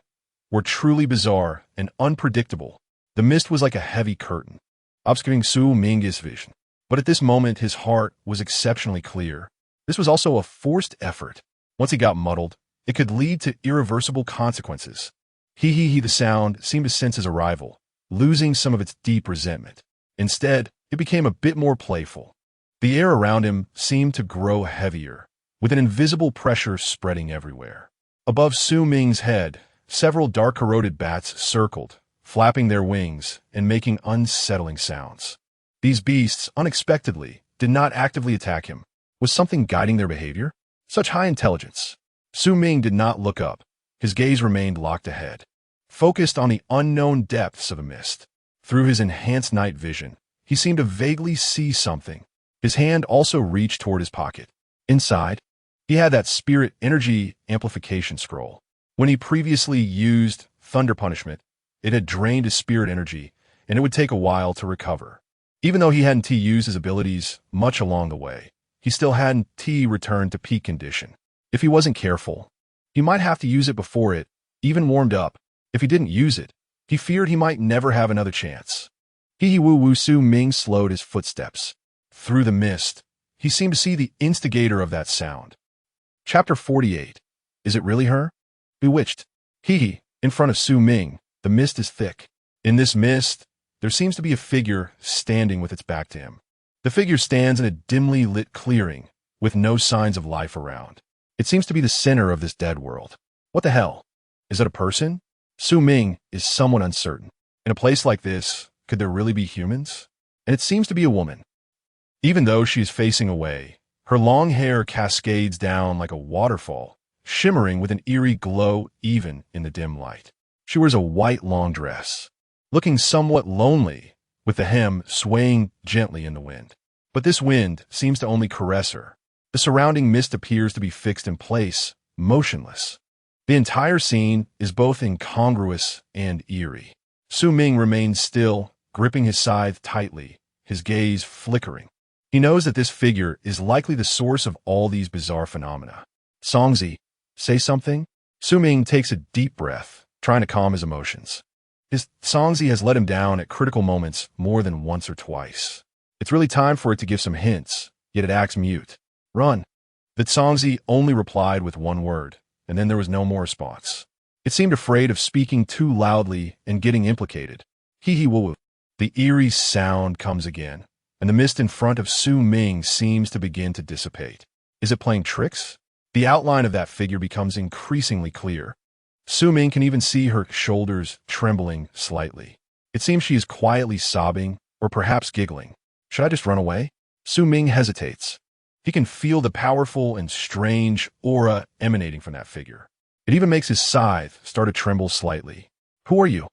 were truly bizarre and unpredictable. The mist was like a heavy curtain, obscuring Su Ming's vision. But at this moment, his heart was exceptionally clear. This was also a forced effort. Once he got muddled, it could lead to irreversible consequences. The sound seemed to sense his arrival, losing some of its deep resentment. Instead, it became a bit more playful. The air around him seemed to grow heavier, with an invisible pressure spreading everywhere. Above Su Ming's head, several dark-corroded bats circled, flapping their wings and making unsettling sounds. These beasts, unexpectedly, did not actively attack him. Was something guiding their behavior? Such high intelligence. Su Ming did not look up. His gaze remained locked ahead, focused on the unknown depths of the mist. Through his enhanced night vision, he seemed to vaguely see something. His hand also reached toward his pocket. Inside, he had that spirit energy amplification scroll. When he previously used thunder punishment, it had drained his spirit energy, and it would take a while to recover. Even though he hadn't used his abilities much along the way, he still hadn't returned to peak condition. If he wasn't careful, he might have to use it before it even warmed up. If he didn't use it, he feared he might never have another chance. Woo Su Ming slowed his footsteps. Through the mist, he seemed to see the instigator of that sound. Chapter 48. Is it really her? Bewitched. In front of Su Ming, the mist is thick. In this mist, there seems to be a figure standing with its back to him. The figure stands in a dimly lit clearing, with no signs of life around. It seems to be the center of this dead world. What the hell? Is it a person? Su Ming is somewhat uncertain. In a place like this, could there really be humans? And it seems to be a woman. Even though she is facing away, her long hair cascades down like a waterfall, shimmering with an eerie glow even in the dim light. She wears a white long dress, looking somewhat lonely, with the hem swaying gently in the wind. But this wind seems to only caress her. The surrounding mist appears to be fixed in place, motionless. The entire scene is both incongruous and eerie. Su Ming remains still, gripping his scythe tightly, his gaze flickering. He knows that this figure is likely the source of all these bizarre phenomena. Songzi, say something? Su Ming takes a deep breath, trying to calm his emotions. His Songzi has let him down at critical moments more than once or twice. It's really time for it to give some hints, yet it acts mute. Run. The Songzi only replied with one word, and then there was no more response. It seemed afraid of speaking too loudly and getting implicated. Woo. The eerie sound comes again, and the mist in front of Su Ming seems to begin to dissipate. Is it playing tricks? The outline of that figure becomes increasingly clear. Su Ming can even see her shoulders trembling slightly. It seems she is quietly sobbing, or perhaps giggling. Should I just run away? Su Ming hesitates. He can feel the powerful and strange aura emanating from that figure. It even makes his scythe start to tremble slightly. Who are you?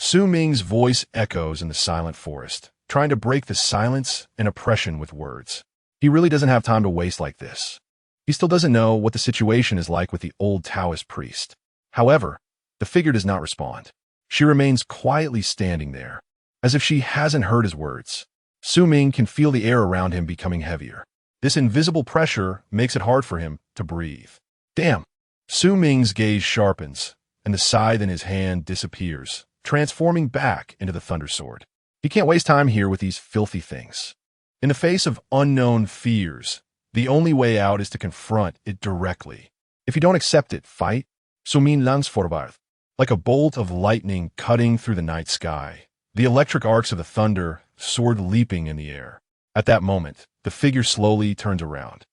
Su Ming's voice echoes in the silent forest, trying to break the silence and oppression with words. He really doesn't have time to waste like this. He still doesn't know what the situation is like with the old Taoist priest. However, the figure does not respond. She remains quietly standing there, as if she hasn't heard his words. Su Ming can feel the air around him becoming heavier. This invisible pressure makes it hard for him to breathe. Damn! Su Ming's gaze sharpens, and the scythe in his hand disappears, transforming back into the Thunder Sword. He can't waste time here with these filthy things. In the face of unknown fears, the only way out is to confront it directly. If you don't accept it, fight. Su Ming langs forward. Like a bolt of lightning cutting through the night sky, the electric arcs of the thunder, sword leaping in the air. At that moment, the figure slowly turns around.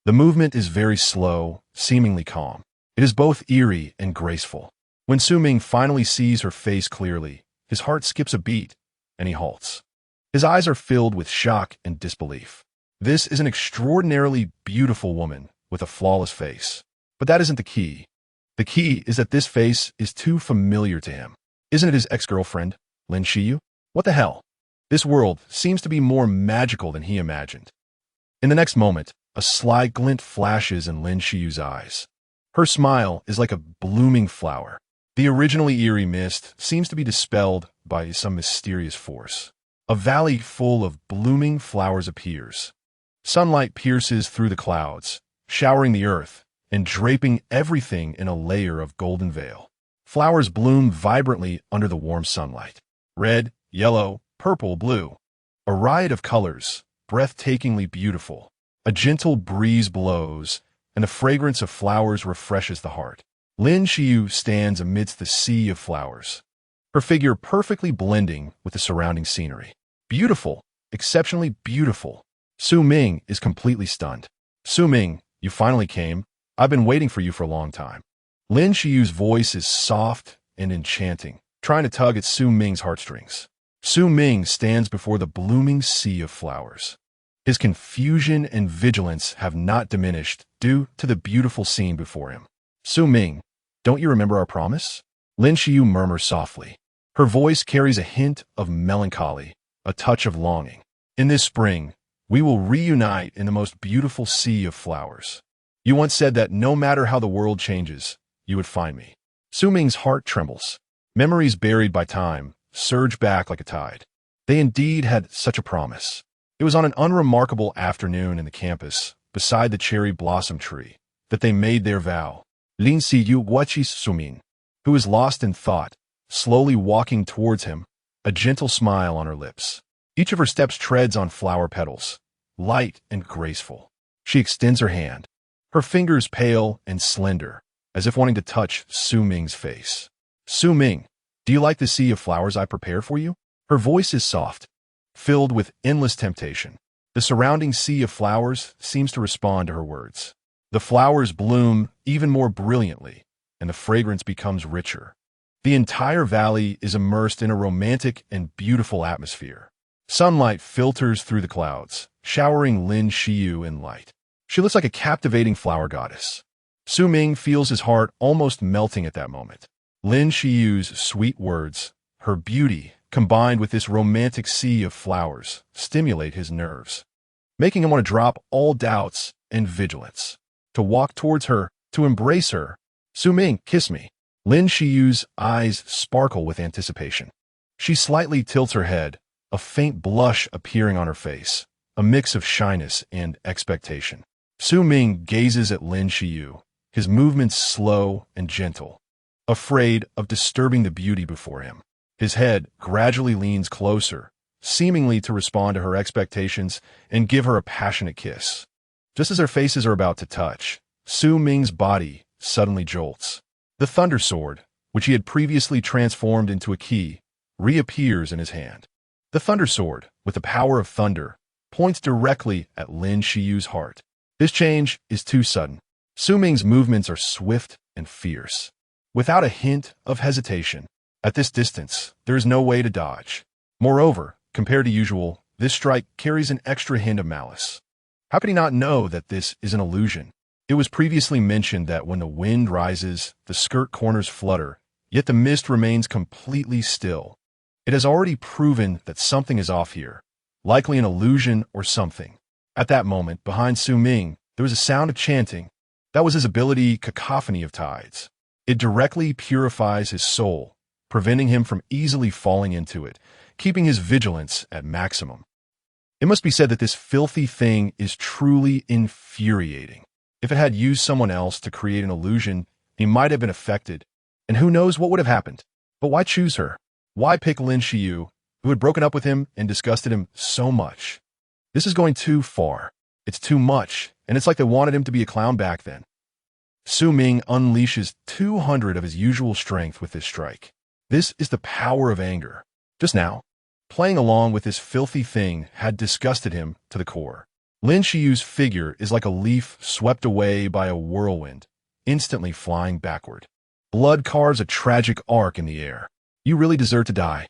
The movement is very slow, seemingly calm. It is both eerie and graceful. When Su Ming finally sees her face clearly, his heart skips a beat, and he halts. His eyes are filled with shock and disbelief. This is an extraordinarily beautiful woman with a flawless face. But that isn't the key. The key is that this face is too familiar to him. Isn't it his ex-girlfriend, Lin Xiyu? What the hell? This world seems to be more magical than he imagined. In the next moment, a sly glint flashes in Lin Xiyu's eyes. Her smile is like a blooming flower. The originally eerie mist seems to be dispelled by some mysterious force. A valley full of blooming flowers appears. Sunlight pierces through the clouds, showering the earth and draping everything in a layer of golden veil. Flowers bloom vibrantly under the warm sunlight. Red, yellow, purple, blue. A riot of colors, breathtakingly beautiful. A gentle breeze blows, and the fragrance of flowers refreshes the heart. Lin Xiyu stands amidst the sea of flowers, her figure perfectly blending with the surrounding scenery. Beautiful, exceptionally beautiful. Su Ming is completely stunned. Su Ming, you finally came. I've been waiting for you for a long time. Lin Xiyu's voice is soft and enchanting, trying to tug at Su Ming's heartstrings. Su Ming stands before the blooming sea of flowers. His confusion and vigilance have not diminished due to the beautiful scene before him. Su Ming, don't you remember our promise? Lin Xiyu murmurs softly. Her voice carries a hint of melancholy, a touch of longing. In this spring, we will reunite in the most beautiful sea of flowers. You once said that no matter how the world changes, you would find me. Su Ming's heart trembles. Memories buried by time surge back like a tide. They indeed had such a promise. It was on an unremarkable afternoon in the campus, beside the cherry blossom tree, that they made their vow. Lin Xiyu watches Su Ming, who is lost in thought, slowly walking towards him, a gentle smile on her lips. Each of her steps treads on flower petals, light and graceful. She extends her hand, her fingers pale and slender, as if wanting to touch Su Ming's face. Su Ming, do you like the sea of flowers I prepared for you? Her voice is soft, filled with endless temptation. The surrounding sea of flowers seems to respond to her words. The flowers bloom even more brilliantly, and the fragrance becomes richer. The entire valley is immersed in a romantic and beautiful atmosphere. Sunlight filters through the clouds, showering Lin Xiyu in light. She looks like a captivating flower goddess. Su Ming feels his heart almost melting at that moment. Lin Xiyu's sweet words, her beauty, combined with this romantic sea of flowers, stimulate his nerves, making him want to drop all doubts and vigilance. To walk towards her, to embrace her. Su Ming, kiss me. Lin Xiyu's eyes sparkle with anticipation. She slightly tilts her head, a faint blush appearing on her face, a mix of shyness and expectation. Su Ming gazes at Lin Xiyu, his movements slow and gentle, afraid of disturbing the beauty before him. His head gradually leans closer, seemingly to respond to her expectations and give her a passionate kiss. Just as their faces are about to touch, Su Ming's body suddenly jolts. The Thunder Sword, which he had previously transformed into a key, reappears in his hand. The Thunder Sword, with the power of thunder, points directly at Lin Xiyu's heart. This change is too sudden. Su Ming's movements are swift and fierce. Without a hint of hesitation, at this distance, there is no way to dodge. Moreover, compared to usual, this strike carries an extra hint of malice. How could he not know that this is an illusion? It was previously mentioned that when the wind rises, the skirt corners flutter, yet the mist remains completely still. It has already proven that something is off here, likely an illusion or something. At that moment, behind Su Ming, there was a sound of chanting. That was his ability, cacophony of tides. It directly purifies his soul, preventing him from easily falling into it, keeping his vigilance at maximum. It must be said that this filthy thing is truly infuriating. If it had used someone else to create an illusion, he might have been affected, and who knows what would have happened. But why choose her? Why pick Lin Xiyu, who had broken up with him and disgusted him so much? This is going too far. It's too much, and it's like they wanted him to be a clown back then. Su Ming unleashes 200 of his usual strength with this strike. This is the power of anger. Just now, playing along with this filthy thing had disgusted him to the core. Lin Xiyu's figure is like a leaf swept away by a whirlwind, instantly flying backward. Blood carves a tragic arc in the air. You really deserve to die.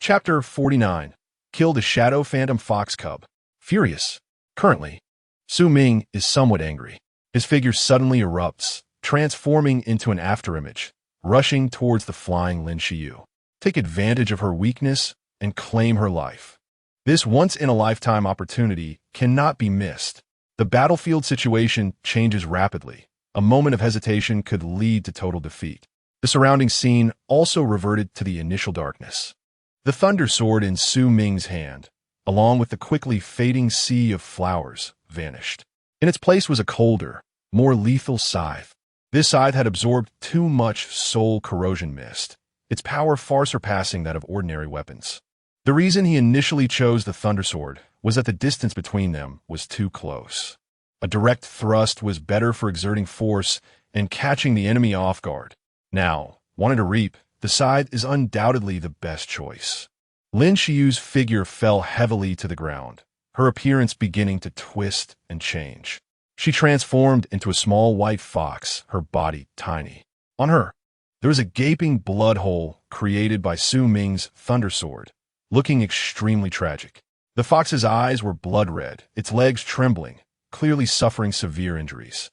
Chapter 49. Kill the Shadow Phantom Fox Cub. Furious. Currently, Su Ming is somewhat angry. His figure suddenly erupts, transforming into an afterimage, rushing towards the flying Lin Xiyu. Take advantage of her weakness and claim her life. This once-in-a-lifetime opportunity cannot be missed. The battlefield situation changes rapidly. A moment of hesitation could lead to total defeat. The surrounding scene also reverted to the initial darkness. The thunder sword in Su Ming's hand, along with the quickly fading sea of flowers, vanished. In its place was a colder, more lethal scythe. This scythe had absorbed too much soul corrosion mist, its power far surpassing that of ordinary weapons. The reason he initially chose the thunder sword was that the distance between them was too close. A direct thrust was better for exerting force and catching the enemy off guard. Now, wanting to reap, the scythe is undoubtedly the best choice. Lin Xiyu's figure fell heavily to the ground, her appearance beginning to twist and change. She transformed into a small white fox, her body tiny. On her, there was a gaping blood hole created by Su Ming's thunder sword, looking extremely tragic. The fox's eyes were blood red, its legs trembling, clearly suffering severe injuries.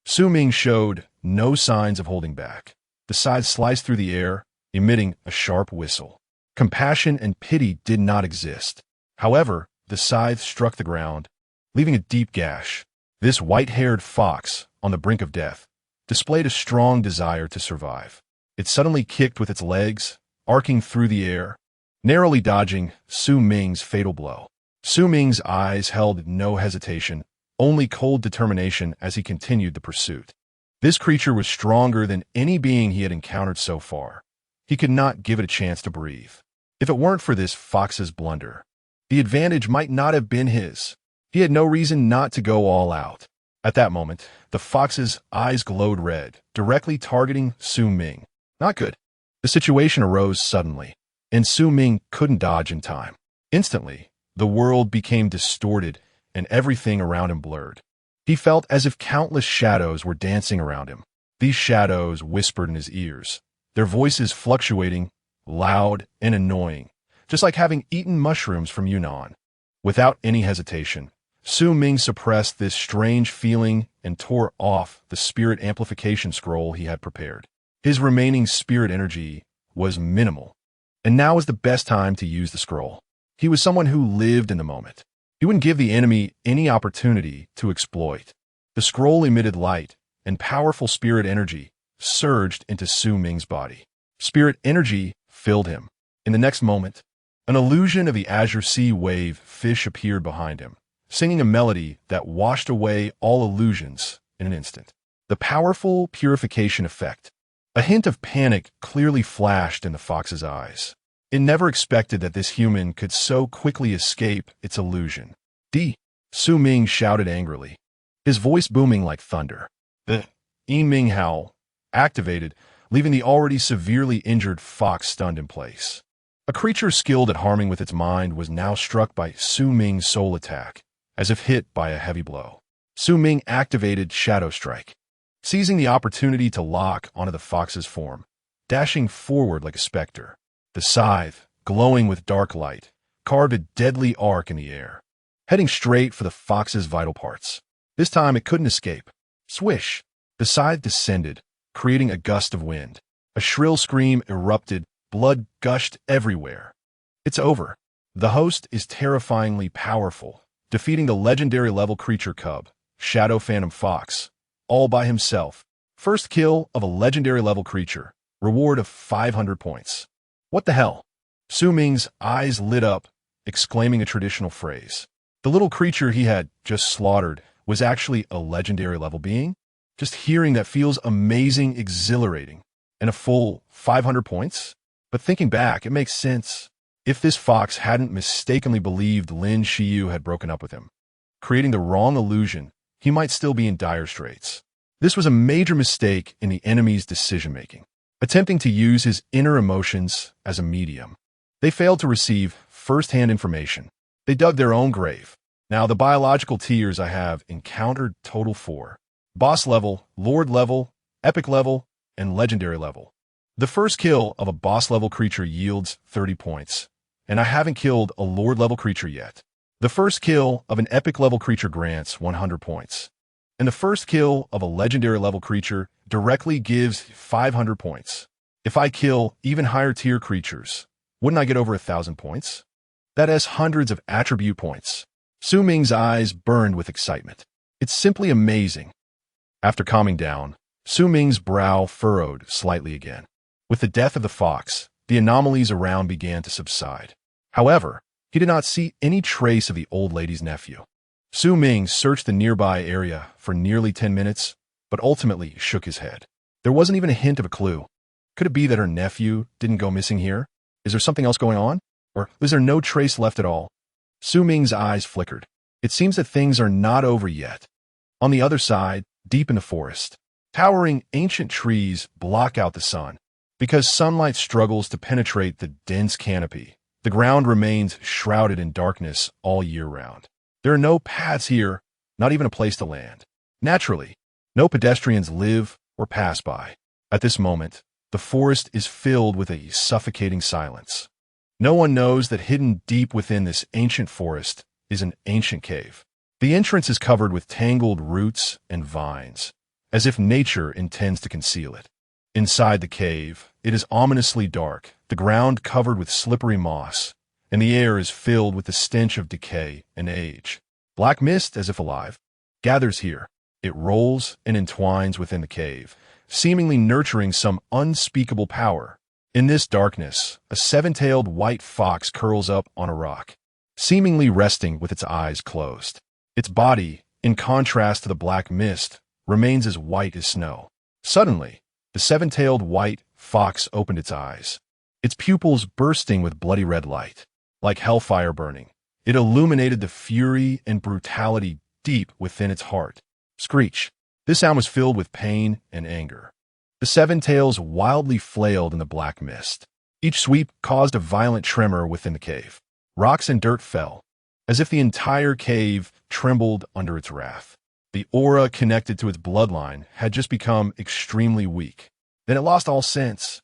Su Ming showed no signs of holding back. The scythe sliced through the air, emitting a sharp whistle. Compassion and pity did not exist. However, the scythe struck the ground, leaving a deep gash. This white-haired fox, on the brink of death, displayed a strong desire to survive. It suddenly kicked with its legs, arcing through the air, narrowly dodging Su Ming's fatal blow. Su Ming's eyes held no hesitation, only cold determination as he continued the pursuit. This creature was stronger than any being he had encountered so far. He could not give it a chance to breathe. If it weren't for this fox's blunder, the advantage might not have been his. He had no reason not to go all out. At that moment, the fox's eyes glowed red, directly targeting Su Ming. Not good. The situation arose suddenly, and Su Ming couldn't dodge in time. Instantly, the world became distorted and everything around him blurred. He felt as if countless shadows were dancing around him. These shadows whispered in his ears, their voices fluctuating, loud and annoying, just like having eaten mushrooms from Yunnan. Without any hesitation, Su Ming suppressed this strange feeling and tore off the spirit amplification scroll he had prepared. His remaining spirit energy was minimal, and now was the best time to use the scroll. He was someone who lived in the moment. He wouldn't give the enemy any opportunity to exploit. The scroll emitted light, and powerful spirit energy surged into Su Ming's body. Spirit energy filled him. In the next moment, an illusion of the azure sea wave fish appeared behind him, singing a melody that washed away all illusions in an instant. The powerful purification effect. A hint of panic clearly flashed in the fox's eyes. It never expected that this human could so quickly escape its illusion. Su Ming shouted angrily, his voice booming like thunder. The Ming howl activated, leaving the already severely injured fox stunned in place. A creature skilled at harming with its mind was now struck by Su Ming's soul attack, as if hit by a heavy blow. Su Ming activated Shadow Strike, seizing the opportunity to lock onto the fox's form, dashing forward like a specter. The scythe, glowing with dark light, carved a deadly arc in the air, heading straight for the fox's vital parts. This time it couldn't escape. Swish! The scythe descended, creating a gust of wind. A shrill scream erupted, blood gushed everywhere. It's over. The host is terrifyingly powerful, defeating the legendary level creature cub, Shadow Phantom Fox, all by himself. First kill of a legendary level creature. Reward of 500 points. What the hell? Su Ming's eyes lit up, exclaiming a traditional phrase. The little creature he had just slaughtered was actually a legendary level being? Just hearing that feels amazing, exhilarating. And a full 500 points? But thinking back, it makes sense. If this fox hadn't mistakenly believed Lin Xiyu had broken up with him, creating the wrong illusion, he might still be in dire straits. This was a major mistake in the enemy's decision-making, attempting to use his inner emotions as a medium. They failed to receive first-hand information. They dug their own grave. Now, the biological tiers I have encountered total 4. Boss level, Lord level, Epic level, and Legendary level. The first kill of a boss level creature yields 30 points, and I haven't killed a Lord level creature yet. The first kill of an Epic level creature grants 100 points, and the first kill of a Legendary level creature directly gives 500 points. If I kill even higher tier creatures, wouldn't I get over 1,000 points? That has hundreds of attribute points. Su Ming's eyes burned with excitement. It's simply amazing. After calming down, Su Ming's brow furrowed slightly again. With the death of the fox, the anomalies around began to subside. However, he did not see any trace of the old lady's nephew. Su Ming searched the nearby area for nearly 10 minutes, but ultimately shook his head. There wasn't even a hint of a clue. Could it be that her nephew didn't go missing here? Is there something else going on? Or was there no trace left at all? Su Ming's eyes flickered. It seems that things are not over yet. On the other side, deep in the forest, towering ancient trees block out the sun. Because sunlight struggles to penetrate the dense canopy, the ground remains shrouded in darkness all year round. There are no paths here, not even a place to land. Naturally, no pedestrians live or pass by. At this moment, the forest is filled with a suffocating silence. No one knows that hidden deep within this ancient forest is an ancient cave. The entrance is covered with tangled roots and vines, as if nature intends to conceal it. Inside the cave, it is ominously dark, the ground covered with slippery moss, and the air is filled with the stench of decay and age. Black mist, as if alive, gathers here. It rolls and entwines within the cave, seemingly nurturing some unspeakable power. In this darkness, a seven-tailed white fox curls up on a rock, seemingly resting with its eyes closed. Its body, in contrast to the black mist, remains as white as snow. Suddenly, the seven-tailed white fox opened its eyes, its pupils bursting with bloody red light. Like hellfire burning, it illuminated the fury and brutality deep within its heart. Screech. This sound was filled with pain and anger. The seven tails wildly flailed in the black mist. Each sweep caused a violent tremor within the cave. Rocks and dirt fell, as if the entire cave trembled under its wrath. The aura connected to its bloodline had just become extremely weak. Then it lost all sense.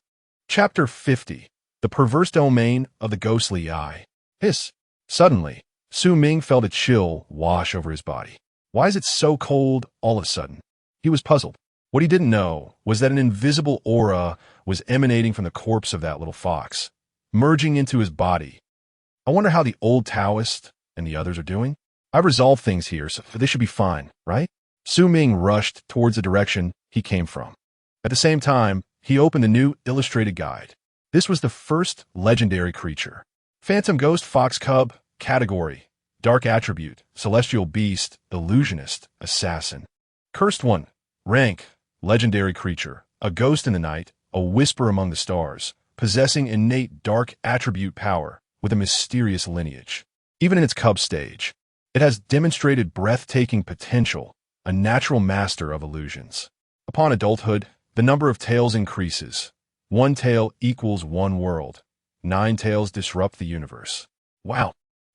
Chapter 50. The Perverse Domain of the Ghostly Eye. Hiss. Suddenly, Su Ming felt a chill wash over his body. Why is it so cold all of a sudden? He was puzzled. What he didn't know was that an invisible aura was emanating from the corpse of that little fox, merging into his body. I wonder how the old Taoist and the others are doing? I've resolved things here, so they should be fine, right? Su Ming rushed towards the direction he came from. At the same time, he opened the new illustrated guide. This was the first legendary creature. Phantom Ghost Fox Cub, category, dark attribute, celestial beast, illusionist, assassin. Cursed one, rank, legendary creature, a ghost in the night, a whisper among the stars, possessing innate dark attribute power with a mysterious lineage. Even in its cub stage, it has demonstrated breathtaking potential, a natural master of illusions. Upon adulthood, the number of tails increases. 1 tail equals 1 world. 9 tails disrupt the universe. Wow.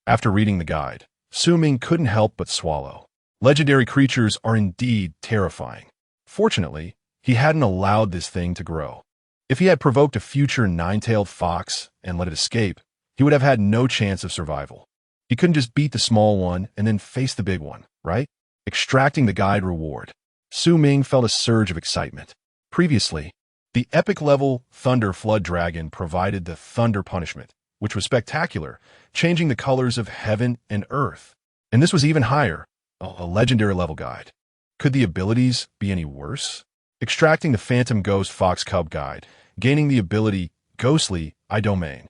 After reading the guide, Su Ming couldn't help but swallow. Legendary creatures are indeed terrifying. Fortunately, he hadn't allowed this thing to grow. If he had provoked a future 9-tailed fox and let it escape, he would have had no chance of survival. He couldn't just beat the small one and then face the big one, right? Extracting the guide reward. Su Ming felt a surge of excitement. Previously, the epic level Thunder Flood Dragon provided the Thunder punishment, which was spectacular, changing the colors of heaven and earth. And this was even higher, a legendary level guide. Could the abilities be any worse? Extracting the Phantom Ghost Fox Cub guide, gaining the ability Ghostly Eye Domain.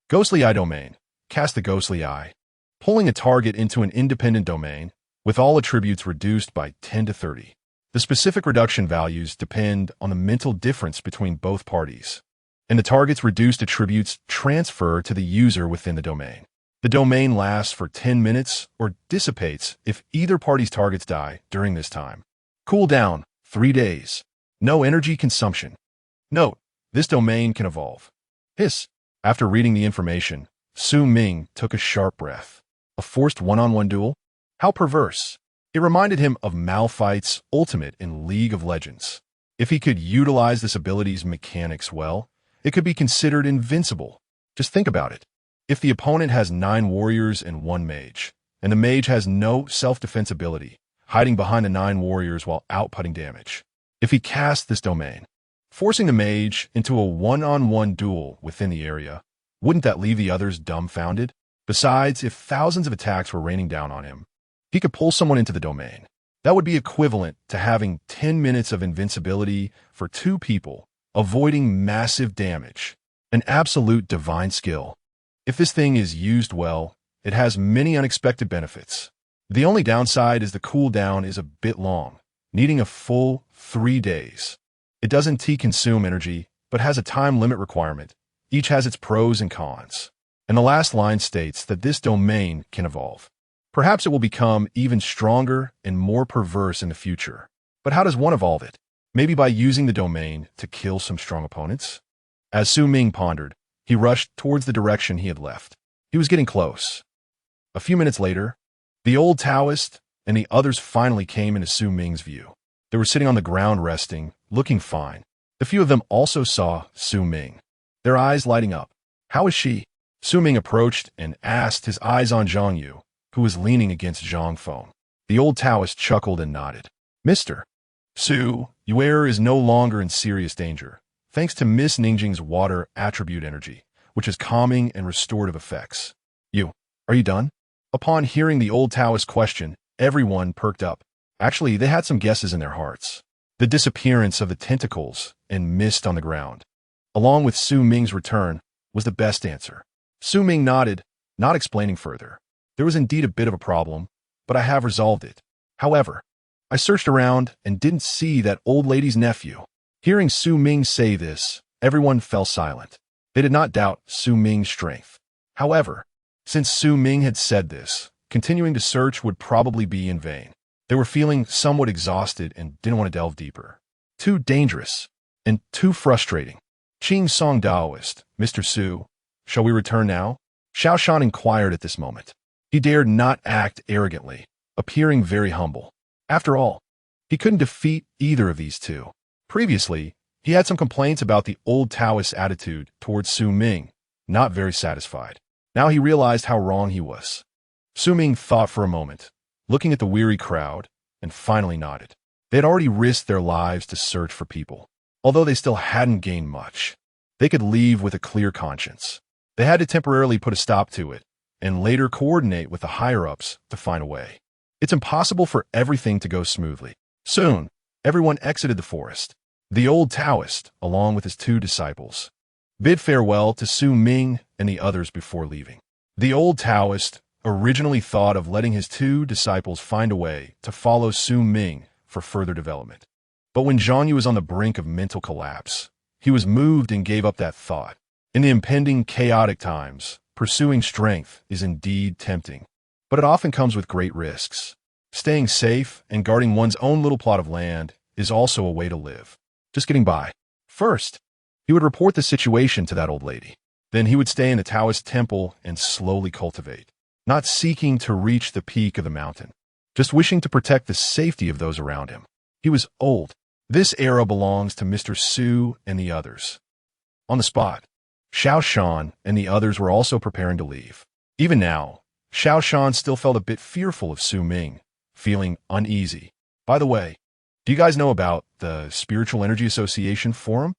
Ghostly Eye Domain. Cast the Ghostly Eye. Pulling a target into an independent domain, with all attributes reduced by 10 to 30. The specific reduction values depend on the mental difference between both parties, and the target's reduced attributes transfer to the user within the domain. The domain lasts for 10 minutes or dissipates if either party's targets die during this time. Cooldown, 3 days. No energy consumption. Note, this domain can evolve. Hiss. After reading the information, Ming took a sharp breath. A forced one-on-one duel? How perverse. It reminded him of Malphite's ultimate in League of Legends. If he could utilize this ability's mechanics well, it could be considered invincible. Just think about it. If the opponent has 9 warriors and 1 mage, and the mage has no self-defense ability, hiding behind the 9 warriors while outputting damage. If he casts this domain, forcing the mage into a one-on-one duel within the area, wouldn't that leave the others dumbfounded? Besides, if thousands of attacks were raining down on him, he could pull someone into the domain. That would be equivalent to having 10 minutes of invincibility for 2 people, avoiding massive damage. An absolute divine skill. If this thing is used well, it has many unexpected benefits. The only downside is the cooldown is a bit long, needing a full 3 days. It doesn't consume energy, but has a time limit requirement. Each has its pros and cons. And the last line states that this domain can evolve. Perhaps it will become even stronger and more perverse in the future. But how does one evolve it? Maybe by using the domain to kill some strong opponents? As Ming pondered, he rushed towards the direction he had left. He was getting close. A few minutes later, the old Taoist and the others finally came into Ming's view. They were sitting on the ground resting, looking fine. A few of them also saw Ming, their eyes lighting up. How is she? Ming approached and asked, his eyes on Zhang Yu, who was leaning against Zhang Feng. The old Taoist chuckled and nodded. Mr. Yuer is no longer in serious danger, thanks to Miss Ningjing's water attribute energy, which has calming and restorative effects. Are you done? Upon hearing the old Taoist question, everyone perked up. Actually, they had some guesses in their hearts. The disappearance of the tentacles and mist on the ground, along with Ming's return, was the best answer. Ming nodded, not explaining further. There was indeed a bit of a problem, but I have resolved it. However, I searched around and didn't see that old lady's nephew. Hearing Ming say this, everyone fell silent. They did not doubt Ming's strength. However, since Ming had said this, continuing to search would probably be in vain. They were feeling somewhat exhausted and didn't want to delve deeper. Too dangerous and too frustrating. Qing Song Daoist, Mr. Su, shall we return now? Xiao Shan inquired at this moment. He dared not act arrogantly, appearing very humble. After all, he couldn't defeat either of these two. Previously, he had some complaints about the old Taoist attitude towards Ming, not very satisfied. Now he realized how wrong he was. Ming thought for a moment, looking at the weary crowd, and finally nodded. They had already risked their lives to search for people. Although they still hadn't gained much, they could leave with a clear conscience. They had to temporarily put a stop to it, and later coordinate with the higher-ups to find a way. It's impossible for everything to go smoothly. Soon, everyone exited the forest. The old Taoist, along with his 2 disciples, bid farewell to Ming and the others before leaving. The old Taoist originally thought of letting his 2 disciples find a way to follow Ming for further development. But when Zhang Yu was on the brink of mental collapse, he was moved and gave up that thought. In the impending chaotic times, pursuing strength is indeed tempting, but it often comes with great risks. Staying safe and guarding one's own little plot of land is also a way to live. Just getting by. First, he would report the situation to that old lady. Then he would stay in the Taoist temple and slowly cultivate, not seeking to reach the peak of the mountain, just wishing to protect the safety of those around him. He was old. This era belongs to Mr. Su and the others. On the spot, Xiao Shan and the others were also preparing to leave. Even now, Xiao Shan still felt a bit fearful of Ming, feeling uneasy. By the way, do you guys know about the Spiritual Energy Association forum?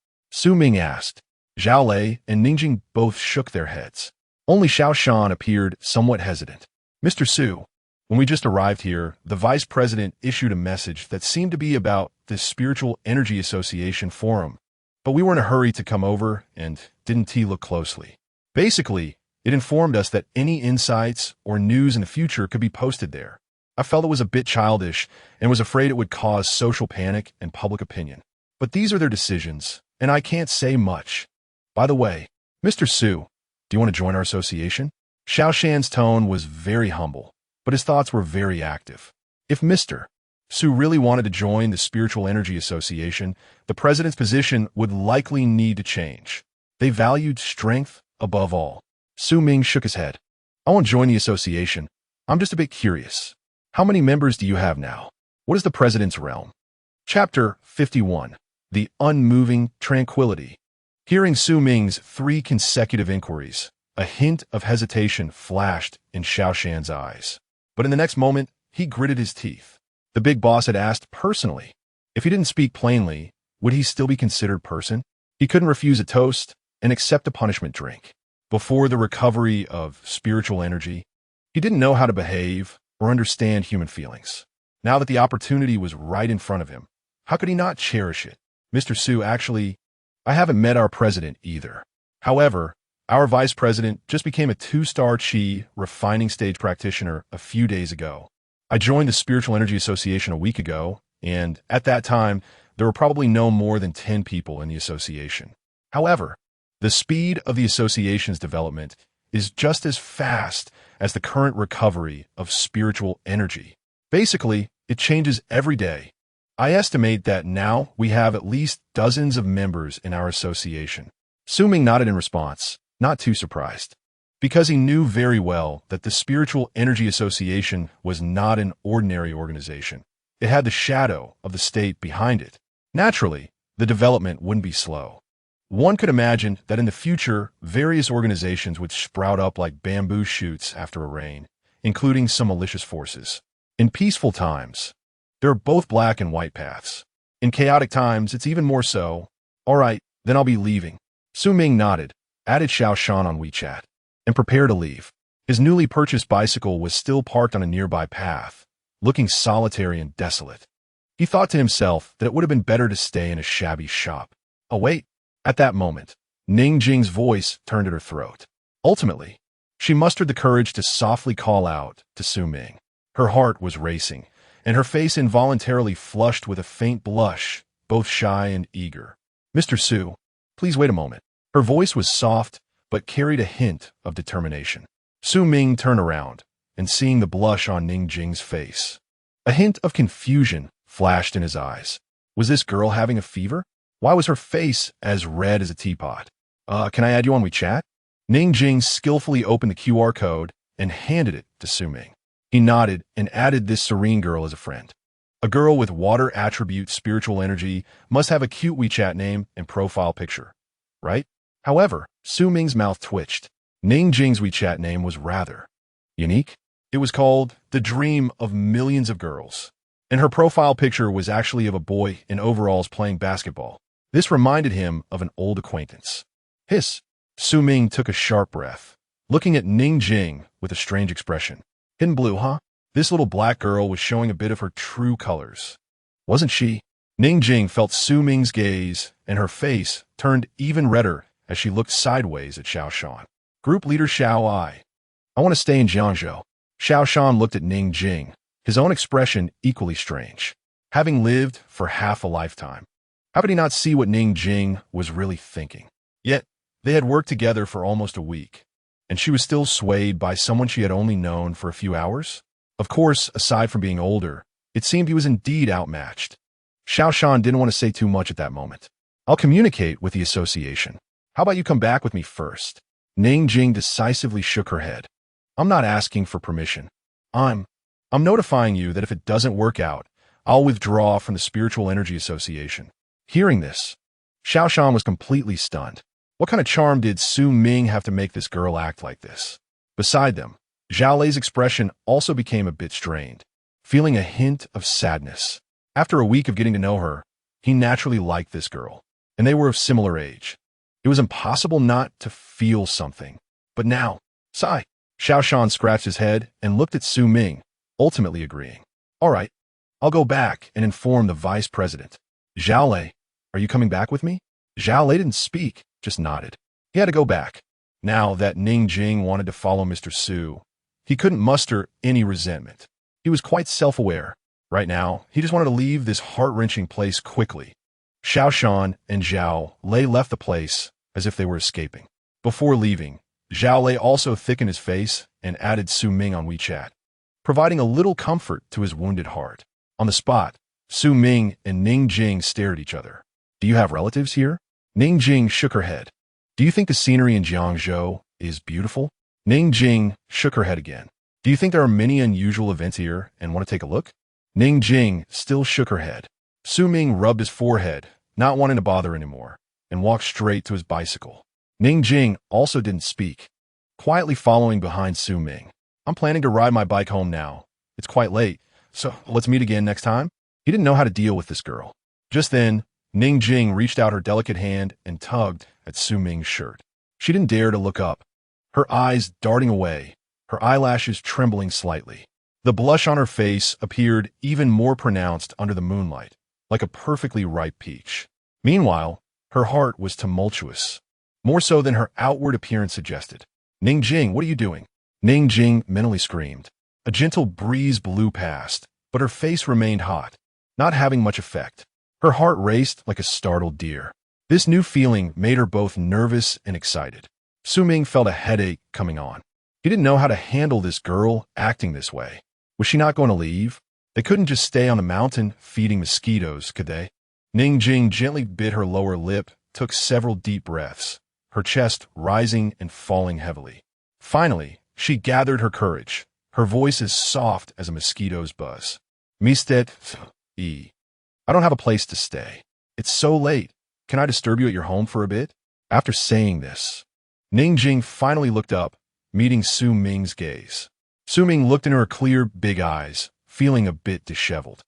Ming asked. Zhao Lei and Ningjing both shook their heads. Only Xiao Shan appeared somewhat hesitant. Mr. Su, when we just arrived here, the vice president issued a message that seemed to be about this Spiritual Energy Association forum, but we were in a hurry to come over and didn't look closely. Basically, it informed us that any insights or news in the future could be posted there. I felt it was a bit childish and was afraid it would cause social panic and public opinion. But these are their decisions, and I can't say much. By the way, Mr. Su, do you want to join our association? Xiao Shan's tone was very humble, but his thoughts were very active. If Mr. Su really wanted to join the Spiritual Energy Association, the president's position would likely need to change. They valued strength above all. Su Ming shook his head. I won't join the association. I'm just a bit curious. How many members do you have now? What is the president's realm? Chapter 51. The Unmoving Tranquility. Hearing Su Ming's 3 consecutive inquiries, a hint of hesitation flashed in Xiao Shan's eyes. But in the next moment, he gritted his teeth. The big boss had asked personally. If he didn't speak plainly, would he still be considered person? He couldn't refuse a toast and accept a punishment drink. Before the recovery of spiritual energy, he didn't know how to behave or understand human feelings. Now that the opportunity was right in front of him, how could he not cherish it? Mr. Su, actually, I haven't met our president either. However, our vice president just became a 2-star Qi refining stage practitioner a few days ago. I joined the Spiritual Energy Association a week ago, and at that time, there were probably no more than 10 people in the association. However, the speed of the association's development is just as fast as the current recovery of spiritual energy. Basically, it changes every day. I estimate that now we have at least dozens of members in our association. Su Ming nodded in response, not too surprised, because he knew very well that the Spiritual Energy Association was not an ordinary organization. It had the shadow of the state behind it. Naturally, the development wouldn't be slow. One could imagine that in the future, various organizations would sprout up like bamboo shoots after a rain, including some malicious forces. In peaceful times, there are both black and white paths. In chaotic times, it's even more so. All right, then I'll be leaving. Su Ming nodded, added Xiao Shan on WeChat, and prepared to leave. His newly purchased bicycle was still parked on a nearby path, looking solitary and desolate. He thought to himself that it would have been better to stay in a shabby shop. Oh wait. At that moment, Ning Jing's voice turned at her throat. Ultimately, she mustered the courage to softly call out to Su Ming. Her heart was racing, and her face involuntarily flushed with a faint blush, both shy and eager. Mr. Su, please wait a moment. Her voice was soft, but carried a hint of determination. Su Ming turned around, and seeing the blush on Ning Jing's face, a hint of confusion flashed in his eyes. Was this girl having a fever? Why was her face as red as a teapot? Can I add you on WeChat? Ning Jing skillfully opened the QR code and handed it to Su Ming. He nodded and added this serene girl as a friend. A girl with water attribute spiritual energy must have a cute WeChat name and profile picture, right? However, Su Ming's mouth twitched. Ning Jing's WeChat name was rather unique. It was called The Dream of Millions of Girls, and her profile picture was actually of a boy in overalls playing basketball. This reminded him of an old acquaintance. Hiss! Su Ming took a sharp breath, looking at Ning Jing with a strange expression. Hidden blue, huh? This little black girl was showing a bit of her true colors, wasn't she? Ning Jing felt Su Ming's gaze, and her face turned even redder as she looked sideways at Xiao Shan. Group leader Xiao I want to stay in Jiangzhou. Xiao Shan looked at Ning Jing, his own expression equally strange. Having lived for half a lifetime, how could he not see what Ning Jing was really thinking? Yet, they had worked together for almost a week, and she was still swayed by someone she had only known for a few hours? Of course, aside from being older, it seemed he was indeed outmatched. Xiao Shan didn't want to say too much at that moment. I'll communicate with the association. How about you come back with me first? Ning Jing decisively shook her head. I'm not asking for permission. I'm notifying you that if it doesn't work out, I'll withdraw from the Spiritual Energy Association. Hearing this, Xiao Shan was completely stunned. What kind of charm did Su Ming have to make this girl act like this? Beside them, Zhao Lei's expression also became a bit strained, feeling a hint of sadness. After a week of getting to know her, he naturally liked this girl, and they were of similar age. It was impossible not to feel something. But now, Sigh. Xiao Shan scratched his head and looked at Su Ming, ultimately agreeing. All right, I'll go back and inform the vice president. Zhao Lei, are you coming back with me? Zhao Lei didn't speak, just nodded. He had to go back. Now that Ning Jing wanted to follow Mr. Su, he couldn't muster any resentment. He was quite self-aware. Right now, he just wanted to leave this heart-wrenching place quickly. Xiao Shan and Zhao Lei left the place as if they were escaping. Before leaving, Zhao Lei also thickened his face and added Su Ming on WeChat, providing a little comfort to his wounded heart. On the spot, Su Ming and Ning Jing stared at each other. Do you have relatives here? Ning Jing shook her head. Do you think the scenery in Jiangzhou is beautiful? Ning Jing shook her head again. Do you think there are many unusual events here and want to take a look? Ning Jing still shook her head. Su Ming rubbed his forehead, not wanting to bother anymore, and walked straight to his bicycle. Ning Jing also didn't speak, quietly following behind Su Ming. I'm planning to ride my bike home now. It's quite late, so let's meet again next time. He didn't know how to deal with this girl. Just then, Ning Jing reached out her delicate hand and tugged at Su Ming's shirt. She didn't dare to look up, her eyes darting away, her eyelashes trembling slightly. The blush on her face appeared even more pronounced under the moonlight, like a perfectly ripe peach. Meanwhile, her heart was tumultuous, more so than her outward appearance suggested. Ning Jing, what are you doing? Ning Jing mentally screamed. A gentle breeze blew past, but her face remained hot, not having much effect. Her heart raced like a startled deer. This new feeling made her both nervous and excited. Su Ming felt a headache coming on. He didn't know how to handle this girl acting this way. Was she not going to leave? They couldn't just stay on the mountain feeding mosquitoes, could they? Ning Jing gently bit her lower lip, took several deep breaths, her chest rising and falling heavily. Finally, she gathered her courage, her voice as soft as a mosquito's buzz. Mistet, I don't have a place to stay. It's so late. Can I disturb you at your home for a bit? After saying this, Ning Jing finally looked up, meeting Su Ming's gaze. Su Ming looked in her clear, big eyes, feeling a bit disheveled.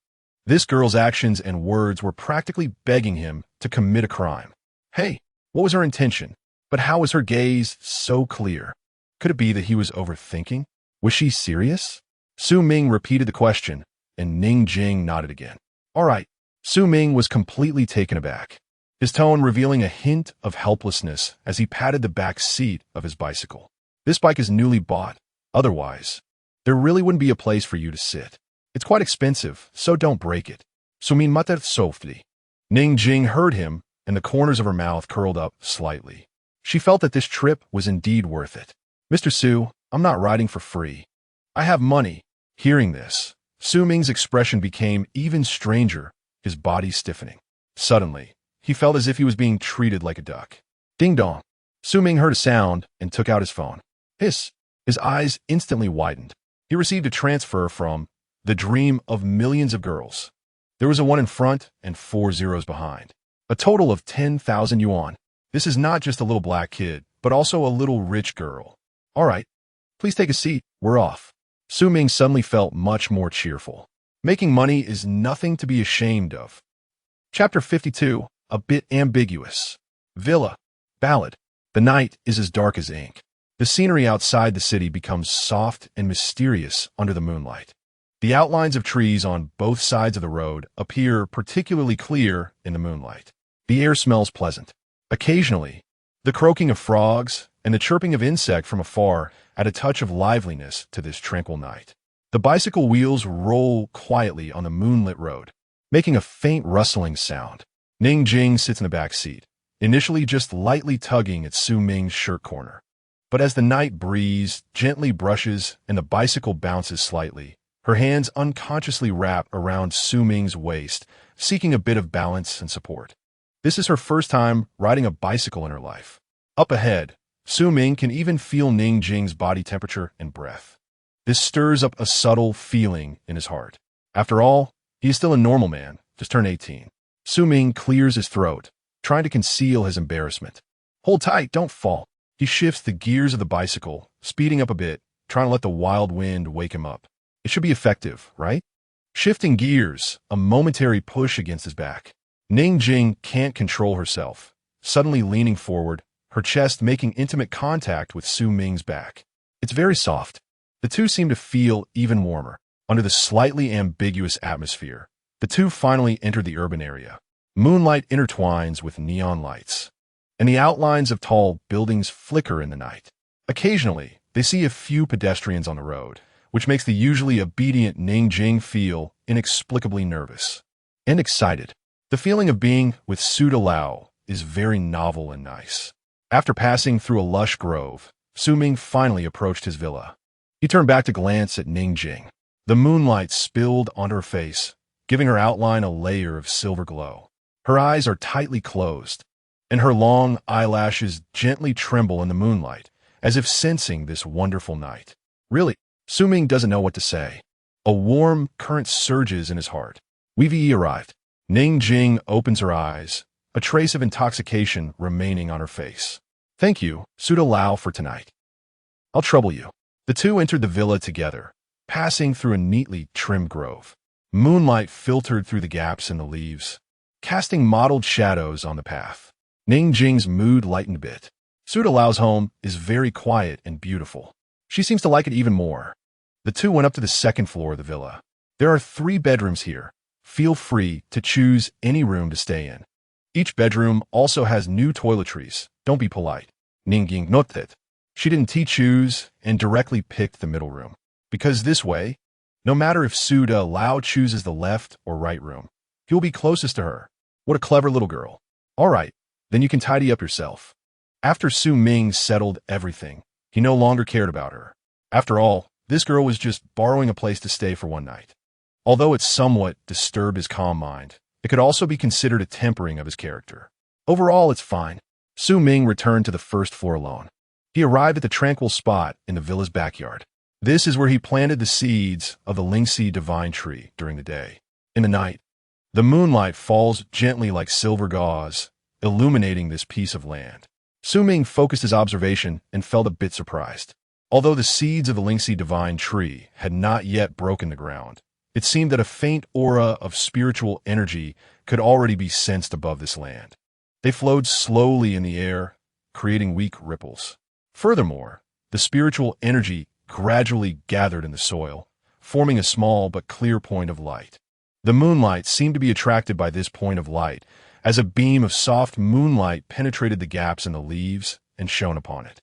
This girl's actions and words were practically begging him to commit a crime. Hey, what was her intention? But how was her gaze so clear? Could it be that he was overthinking? Was she serious? Su Ming repeated the question, and Ning Jing nodded again. All right. Su Ming was completely taken aback, his tone revealing a hint of helplessness as he patted the back seat of his bicycle. This bike is newly bought. Otherwise, there really wouldn't be a place for you to sit. It's quite expensive, so don't break it. Sumin mater softly. Ning Jing heard him, and the corners of her mouth curled up slightly. She felt that this trip was indeed worth it. Mr. Su, I'm not riding for free. I have money. Hearing this, Su Ming's expression became even stranger, his body stiffening. Suddenly, he felt as if he was being treated like a duck. Ding dong. Su Ming heard a sound and took out his phone. Hiss. His eyes instantly widened. He received a transfer from the dream of millions of girls. There was a 1 in front and 4 zeros behind. A total of 10,000 yuan. This is not just a little black kid, but also a little rich girl. All right, please take a seat. We're off. Su Ming suddenly felt much more cheerful. Making money is nothing to be ashamed of. Chapter 52, a bit ambiguous. Villa. Ballad. The night is as dark as ink. The scenery outside the city becomes soft and mysterious under the moonlight. The outlines of trees on both sides of the road appear particularly clear in the moonlight. The air smells pleasant. Occasionally, the croaking of frogs and the chirping of insects from afar add a touch of liveliness to this tranquil night. The bicycle wheels roll quietly on the moonlit road, making a faint rustling sound. Ning Jing sits in the back seat, initially just lightly tugging at Su Ming's shirt corner. But as the night breeze gently brushes and the bicycle bounces slightly, her hands unconsciously wrap around Su Ming's waist, seeking a bit of balance and support. This is her first time riding a bicycle in her life. Up ahead, Su Ming can even feel Ning Jing's body temperature and breath. This stirs up a subtle feeling in his heart. After all, he is still a normal man, just turned 18. Su Ming clears his throat, trying to conceal his embarrassment. Hold tight, don't fall. He shifts the gears of the bicycle, speeding up a bit, trying to let the wild wind wake him up. It should be effective, right? Shifting gears, a momentary push against his back. Ning Jing can't control herself, suddenly leaning forward, her chest making intimate contact with Su Ming's back. It's very soft. The two seem to feel even warmer. Under the slightly ambiguous atmosphere, the two finally enter the urban area. Moonlight intertwines with neon lights, and the outlines of tall buildings flicker in the night. Occasionally, they see a few pedestrians on the road, which makes the usually obedient Ning Jing feel inexplicably nervous and excited. The feeling of being with Su Lao is very novel and nice. After passing through a lush grove, Su Ming finally approached his villa. He turned back to glance at Ning Jing. The moonlight spilled onto her face, giving her outline a layer of silver glow. Her eyes are tightly closed, and her long eyelashes gently tremble in the moonlight, as if sensing this wonderful night. Really, Su Ming doesn't know what to say. A warm current surges in his heart. We've arrived. Ning Jing opens her eyes, a trace of intoxication remaining on her face. Thank you, Su Lao, for tonight. I'll trouble you. The two entered the villa together, passing through a neatly trimmed grove. Moonlight filtered through the gaps in the leaves, casting mottled shadows on the path. Ning Jing's mood lightened a bit. Su Lao's home is very quiet and beautiful. She seems to like it even more. The two went up to the second floor of the villa. There are 3 bedrooms here. Feel free to choose any room to stay in. Each bedroom also has new toiletries. Don't be polite. Ning Jing noted. She didn't choose and directly picked the middle room. Because this way, no matter if Su Lao chooses the left or right room, he'll be closest to her. What a clever little girl. All right, then you can tidy up yourself. After Su Ming settled everything, he no longer cared about her. After all, this girl was just borrowing a place to stay for one night. Although it somewhat disturbed his calm mind, it could also be considered a tempering of his character. Overall, it's fine. Su Ming returned to the first floor alone. He arrived at the tranquil spot in the villa's backyard. This is where he planted the seeds of the Lingxi divine tree during the day. In the night, the moonlight falls gently like silver gauze, illuminating this piece of land. Su Ming focused his observation and felt a bit surprised. Although the seeds of the Lingxi divine tree had not yet broken the ground, it seemed that a faint aura of spiritual energy could already be sensed above this land. They flowed slowly in the air, creating weak ripples. Furthermore, the spiritual energy gradually gathered in the soil, forming a small but clear point of light. The moonlight seemed to be attracted by this point of light, as a beam of soft moonlight penetrated the gaps in the leaves and shone upon it.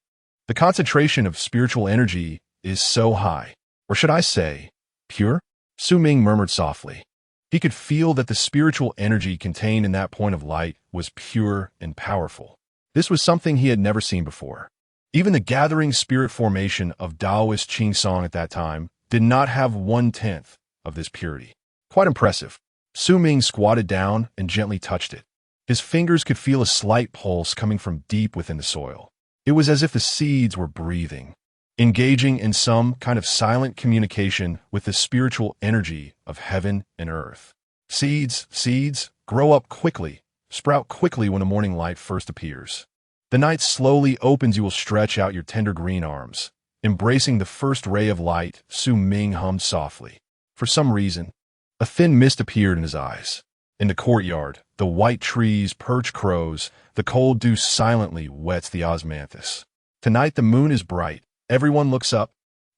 The concentration of spiritual energy is so high, or should I say, pure? Su Ming murmured softly. He could feel that the spiritual energy contained in that point of light was pure and powerful. This was something he had never seen before. Even the gathering spirit formation of Taoist Qingsong at that time did not have 1/10 of this purity. Quite impressive. Su Ming squatted down and gently touched it. His fingers could feel a slight pulse coming from deep within the soil. It was as if the seeds were breathing, engaging in some kind of silent communication with the spiritual energy of heaven and earth. Seeds, grow up quickly, sprout quickly when the morning light first appears. The night slowly opens, you will stretch out your tender green arms. Embracing the first ray of light, Su Ming hummed softly. For some reason, a thin mist appeared in his eyes. In the courtyard, the white trees perch crows, the cold dew silently wets the osmanthus. Tonight the moon is bright. Everyone looks up,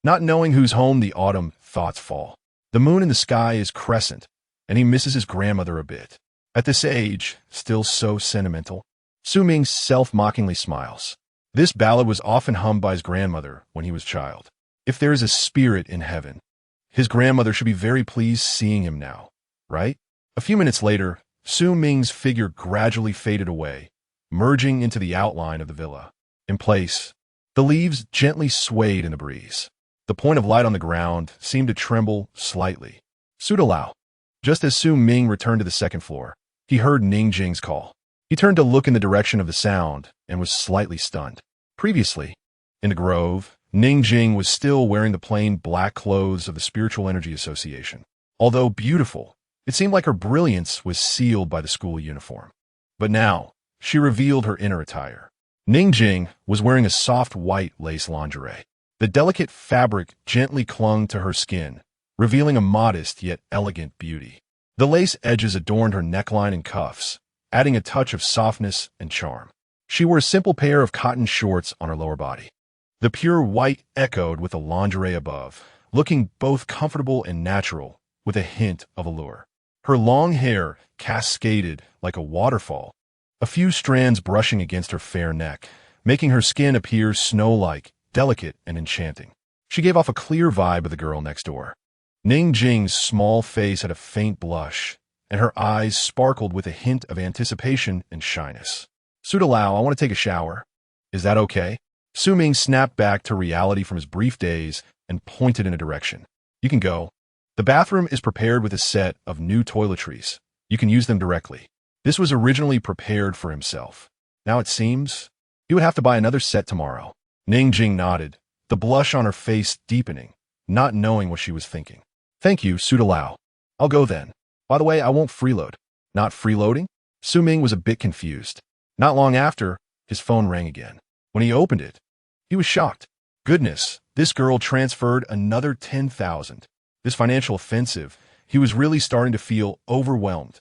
not knowing whose home the autumn thoughts fall. The moon in the sky is crescent, and he misses his grandmother a bit. At this age, still so sentimental, Su Ming self-mockingly smiles. This ballad was often hummed by his grandmother when he was a child. If there is a spirit in heaven, his grandmother should be very pleased seeing him now, right? A few minutes later, Su Ming's figure gradually faded away, merging into the outline of the villa. In place, the leaves gently swayed in the breeze. The point of light on the ground seemed to tremble slightly. Su Lao. Just as Su Ming returned to the second floor, he heard Ning Jing's call. He turned to look in the direction of the sound and was slightly stunned. Previously, in the grove, Ning Jing was still wearing the plain black clothes of the Spiritual Energy Association. Although beautiful, it seemed like her brilliance was sealed by the school uniform. But now, she revealed her inner attire. Ning Jing was wearing a soft white lace lingerie. The delicate fabric gently clung to her skin, revealing a modest yet elegant beauty. The lace edges adorned her neckline and cuffs, adding a touch of softness and charm. She wore a simple pair of cotton shorts on her lower body. The pure white echoed with the lingerie above, looking both comfortable and natural, with a hint of allure. Her long hair cascaded like a waterfall, a few strands brushing against her fair neck, making her skin appear snow-like, delicate and enchanting. She gave off a clear vibe of the girl next door. Ning Jing's small face had a faint blush, and her eyes sparkled with a hint of anticipation and shyness. "Sudalao, I want to take a shower. Is that okay?" Su Ming snapped back to reality from his brief daze and pointed in a direction. "You can go. The bathroom is prepared with a set of new toiletries. You can use them directly." This was originally prepared for himself. Now it seems he would have to buy another set tomorrow. Ning Jing nodded, the blush on her face deepening, not knowing what she was thinking. "Thank you, Sudalao. I'll go then. By the way, I won't freeload." "Not freeloading?" Su Ming was a bit confused. Not long after, his phone rang again. When he opened it, he was shocked. Goodness, this girl transferred another 10,000. This financial offensive, he was really starting to feel overwhelmed.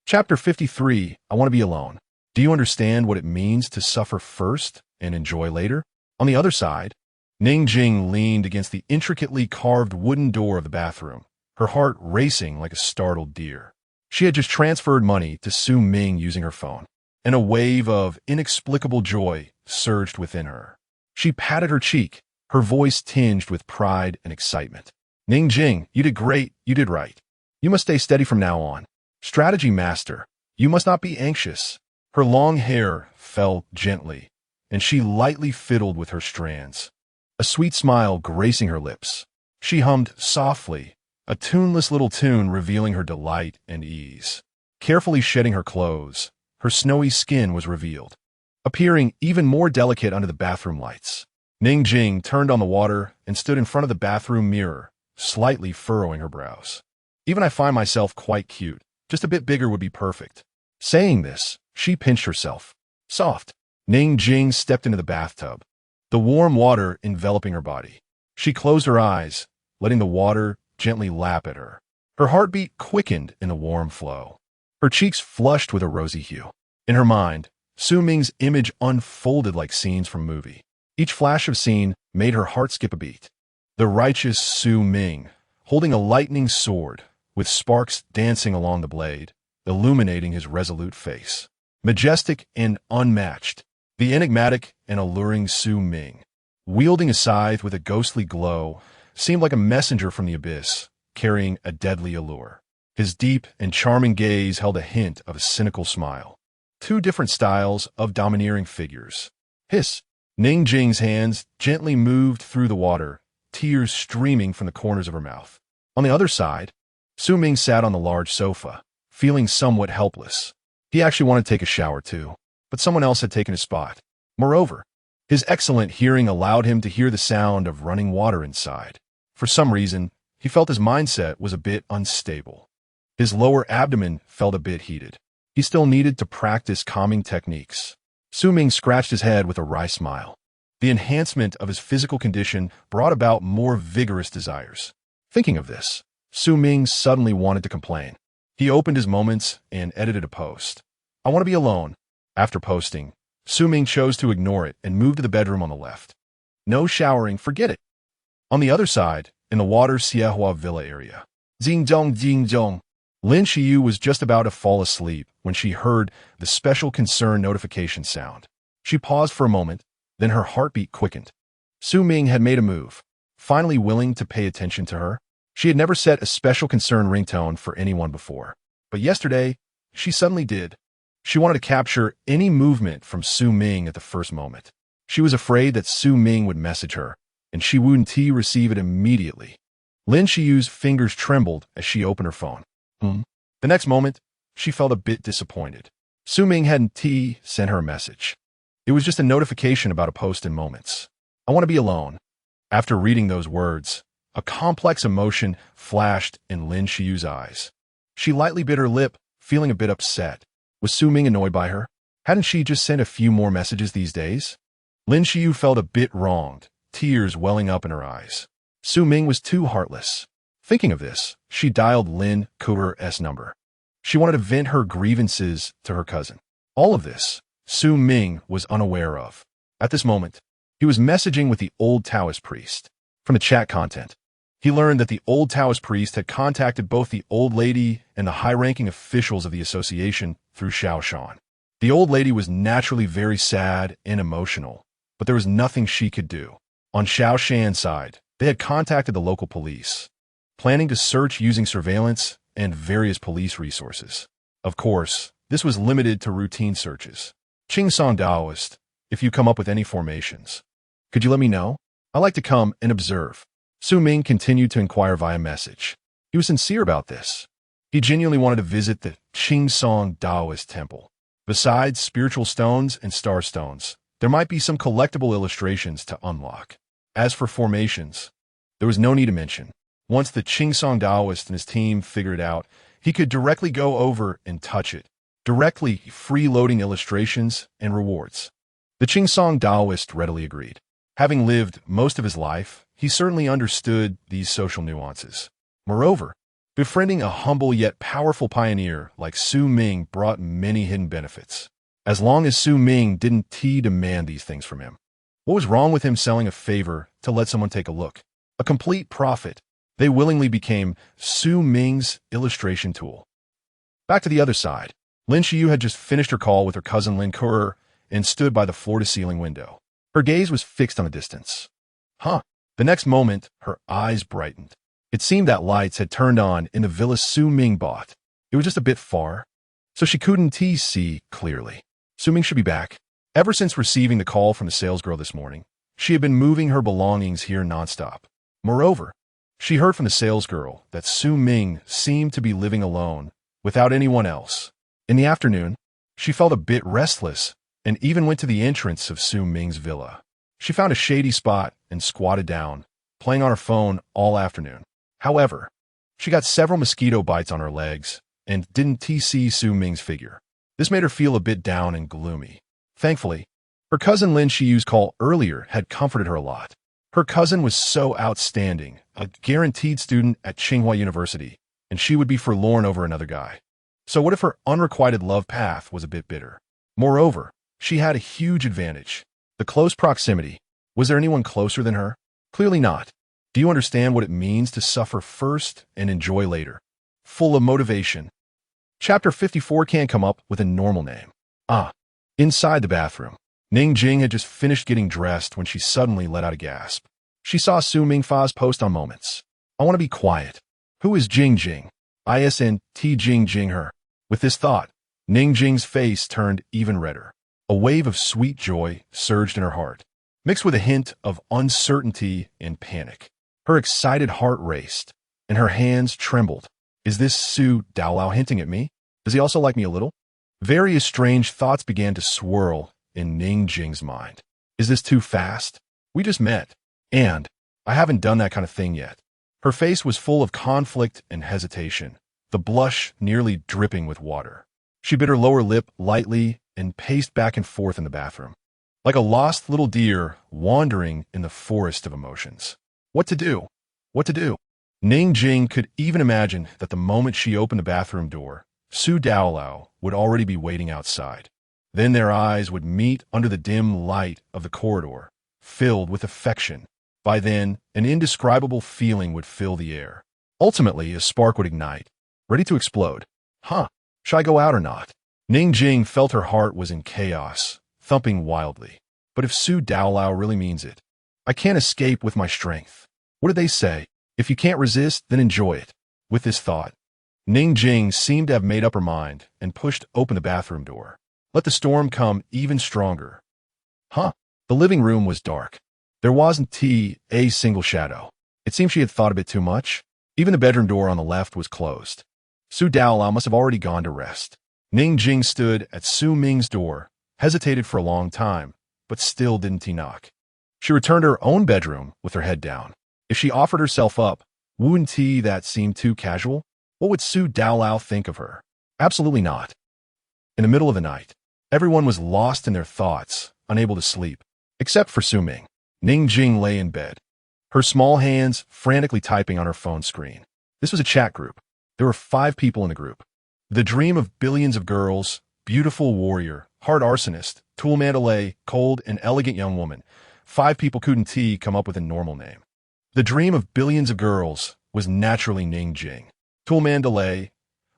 Chapter 53, I want to be alone. Do you understand what it means to suffer first and enjoy later? On the other side, Ning Jing leaned against the intricately carved wooden door of the bathroom, her heart racing like a startled deer. She had just transferred money to Su Ming using her phone, and a wave of inexplicable joy surged within her. She patted her cheek, her voice tinged with pride and excitement. "Ning Jing, you did great, you did right. You must stay steady from now on. Strategy master, you must not be anxious." Her long hair fell gently, and she lightly fiddled with her strands, a sweet smile gracing her lips. She hummed softly, a tuneless little tune revealing her delight and ease. Carefully shedding her clothes, her snowy skin was revealed, appearing even more delicate under the bathroom lights. Ning Jing turned on the water and stood in front of the bathroom mirror, slightly furrowing her brows. "Even I find myself quite cute. Just a bit bigger would be perfect." Saying this, she pinched herself. Soft. Ning Jing stepped into the bathtub, the warm water enveloping her body. She closed her eyes, letting the water gently lap at her. Her heartbeat quickened in the warm flow. Her cheeks flushed with a rosy hue. In her mind, Su Ming's image unfolded like scenes from a movie. Each flash of scene made her heart skip a beat. The righteous Su Ming, holding a lightning sword, with sparks dancing along the blade, illuminating his resolute face. Majestic and unmatched, the enigmatic and alluring Su Ming, wielding a scythe with a ghostly glow, seemed like a messenger from the abyss, carrying a deadly allure. His deep and charming gaze held a hint of a cynical smile. Two different styles of domineering figures. Hiss! Ning Jing's hands gently moved through the water, tears streaming from the corners of her mouth. On the other side, Su Ming sat on the large sofa, feeling somewhat helpless. He actually wanted to take a shower too, but someone else had taken his spot. Moreover, his excellent hearing allowed him to hear the sound of running water inside. For some reason, he felt his mindset was a bit unstable. His lower abdomen felt a bit heated. He still needed to practice calming techniques. Su Ming scratched his head with a wry smile. The enhancement of his physical condition brought about more vigorous desires. Thinking of this, Su Ming suddenly wanted to complain. He opened his moments and edited a post. "I want to be alone." After posting, Su Ming chose to ignore it and moved to the bedroom on the left. No showering, forget it. On the other side, in the Water Siehua Villa area, Jing-jong. Lin Xiyu was just about to fall asleep when she heard the special concern notification sound. She paused for a moment, then her heartbeat quickened. Su Ming had made a move, finally willing to pay attention to her. She had never set a special concern ringtone for anyone before, but yesterday, she suddenly did. She wanted to capture any movement from Su Ming at the first moment. She was afraid that Su Ming would message her, and she wouldn't receive it immediately. Lin Xiyu's fingers trembled as she opened her phone. The next moment, she felt a bit disappointed. Su Ming hadn't sent her a message. It was just a notification about a post in Moments. "I want to be alone." After reading those words, a complex emotion flashed in Lin Xiyu's eyes. She lightly bit her lip, feeling a bit upset. Was Su Ming annoyed by her? Hadn't she just sent a few more messages these days? Lin Xiyu felt a bit wronged, tears welling up in her eyes. Su Ming was too heartless. Thinking of this, she dialed Lin Kuer's number. She wanted to vent her grievances to her cousin. All of this, Su Ming was unaware of. At this moment, He was messaging with the old Taoist priest. From the chat content, he learned that the old Taoist priest had contacted both the old lady and the high-ranking officials of the association through Xiaoshan. The old lady was naturally very sad and emotional, but there was nothing she could do. On Xiaoshan's side, they had contacted the local police, planning to search using surveillance and various police resources. Of course, this was limited to routine searches. Qingsong Daoist, if you come up with any formations, could you let me know? I like to come and observe. Su Ming continued to inquire via message. He was sincere about this. He genuinely wanted to visit the Qingsong Daoist temple. Besides spiritual stones and star stones, there might be some collectible illustrations to unlock. As for formations, there was no need to mention. Once the Qingsong Daoist and his team figured it out, he could directly go over and touch it, directly freeloading illustrations and rewards. The Qingsong Daoist readily agreed. Having lived most of his life, he certainly understood these social nuances. Moreover, befriending a humble yet powerful pioneer like Su Ming brought many hidden benefits. As long as Su Ming didn't demand these things from him. What was wrong with him selling a favor to let someone take a look? A complete profit. They willingly became Su Ming's illustration tool. Back to the other side, Lin Xiyu had just finished her call with her cousin Lin Ke and stood by the floor-to-ceiling window. Her gaze was fixed on the distance. The next moment, her eyes brightened. It seemed that lights had turned on in the villa Su Ming bought. It was just a bit far, so she couldn't see clearly. Su Ming should be back. Ever since receiving the call from the salesgirl this morning, she had been moving her belongings here nonstop. Moreover, she heard from the salesgirl that Su Ming seemed to be living alone, without anyone else. In the afternoon, she felt a bit restless and even went to the entrance of Su Ming's villa. She found a shady spot and squatted down, playing on her phone all afternoon. However, she got several mosquito bites on her legs and didn't see Su Ming's figure. This made her feel a bit down and gloomy. Thankfully, her cousin Lin Xiyu's call earlier had comforted her a lot. Her cousin was so outstanding, a guaranteed student at Tsinghua University, and she would be forlorn over another guy. So what if her unrequited love path was a bit bitter? Moreover, she had a huge advantage. The close proximity. Was there anyone closer than her? Clearly not. Do you understand what it means to suffer first and enjoy later? Full of motivation. Chapter 54 can't come up with a normal name. Inside the bathroom. Ning Jing had just finished getting dressed when she suddenly let out a gasp. She saw Su Mingfa's post on Moments. I want to be quiet. Who is Jing Jing? ISNT Jing Jing her. With this thought, Ning Jing's face turned even redder. A wave of sweet joy surged in her heart, mixed with a hint of uncertainty and panic. Her excited heart raced, and her hands trembled. Is this Su Daolao hinting at me? Does he also like me a little? Various strange thoughts began to swirl in Ning Jing's mind. Is this too fast? We just met, and I haven't done that kind of thing yet. Her face was full of conflict and hesitation, the blush nearly dripping with water. She bit her lower lip lightly and paced back and forth in the bathroom, like a lost little deer wandering in the forest of emotions. What to do? What to do? Ning Jing could even imagine that the moment she opened the bathroom door, Su Daolao would already be waiting outside. Then their eyes would meet under the dim light of the corridor, filled with affection. By then, an indescribable feeling would fill the air. Ultimately, a spark would ignite, ready to explode. Should I go out or not? Ning Jing felt her heart was in chaos, thumping wildly. But if Su Daolao really means it, I can't escape with my strength. What did they say? If you can't resist, then enjoy it. With this thought, Ning Jing seemed to have made up her mind and pushed open the bathroom door. Let the storm come even stronger. The living room was dark. There wasn't a single shadow. It seemed she had thought a bit too much. Even the bedroom door on the left was closed. Su Daolao must have already gone to rest. Ning Jing stood at Su Ming's door, hesitated for a long time, but still didn't knock. She returned to her own bedroom with her head down. If she offered herself up, wouldn't that seem too casual? What would Su Daolao think of her? Absolutely not. In the middle of the night, everyone was lost in their thoughts, unable to sleep, except for Su Ming. Ning Jing lay in bed, her small hands frantically typing on her phone screen. This was a chat group. There were 5 people in the group. The dream of billions of girls, beautiful warrior, hard arsonist, tool mandalay, cold and elegant young woman, 5 people couldn't come up with a normal name. The dream of billions of girls was naturally Ning Jing. Tool Mandalay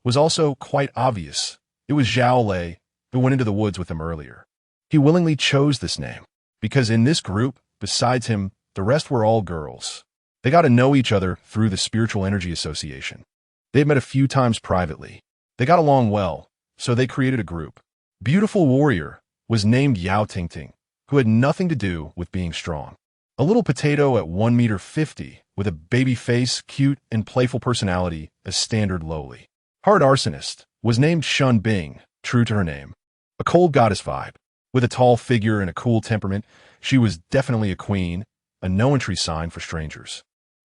was also quite obvious. It was Zhao Lei who went into the woods with him earlier. He willingly chose this name because in this group, besides him, the rest were all girls. They got to know each other through the Spiritual Energy Association. They'd met a few times privately. They got along well, so they created a group. Beautiful Warrior was named Yao Tingting, who had nothing to do with being strong. A little potato at 1.50 meters, with a baby face, cute, and playful personality, a standard lowly. Hard Arsonist was named Shun Bing, true to her name. A cold goddess vibe. With a tall figure and a cool temperament, she was definitely a queen, a no-entry sign for strangers.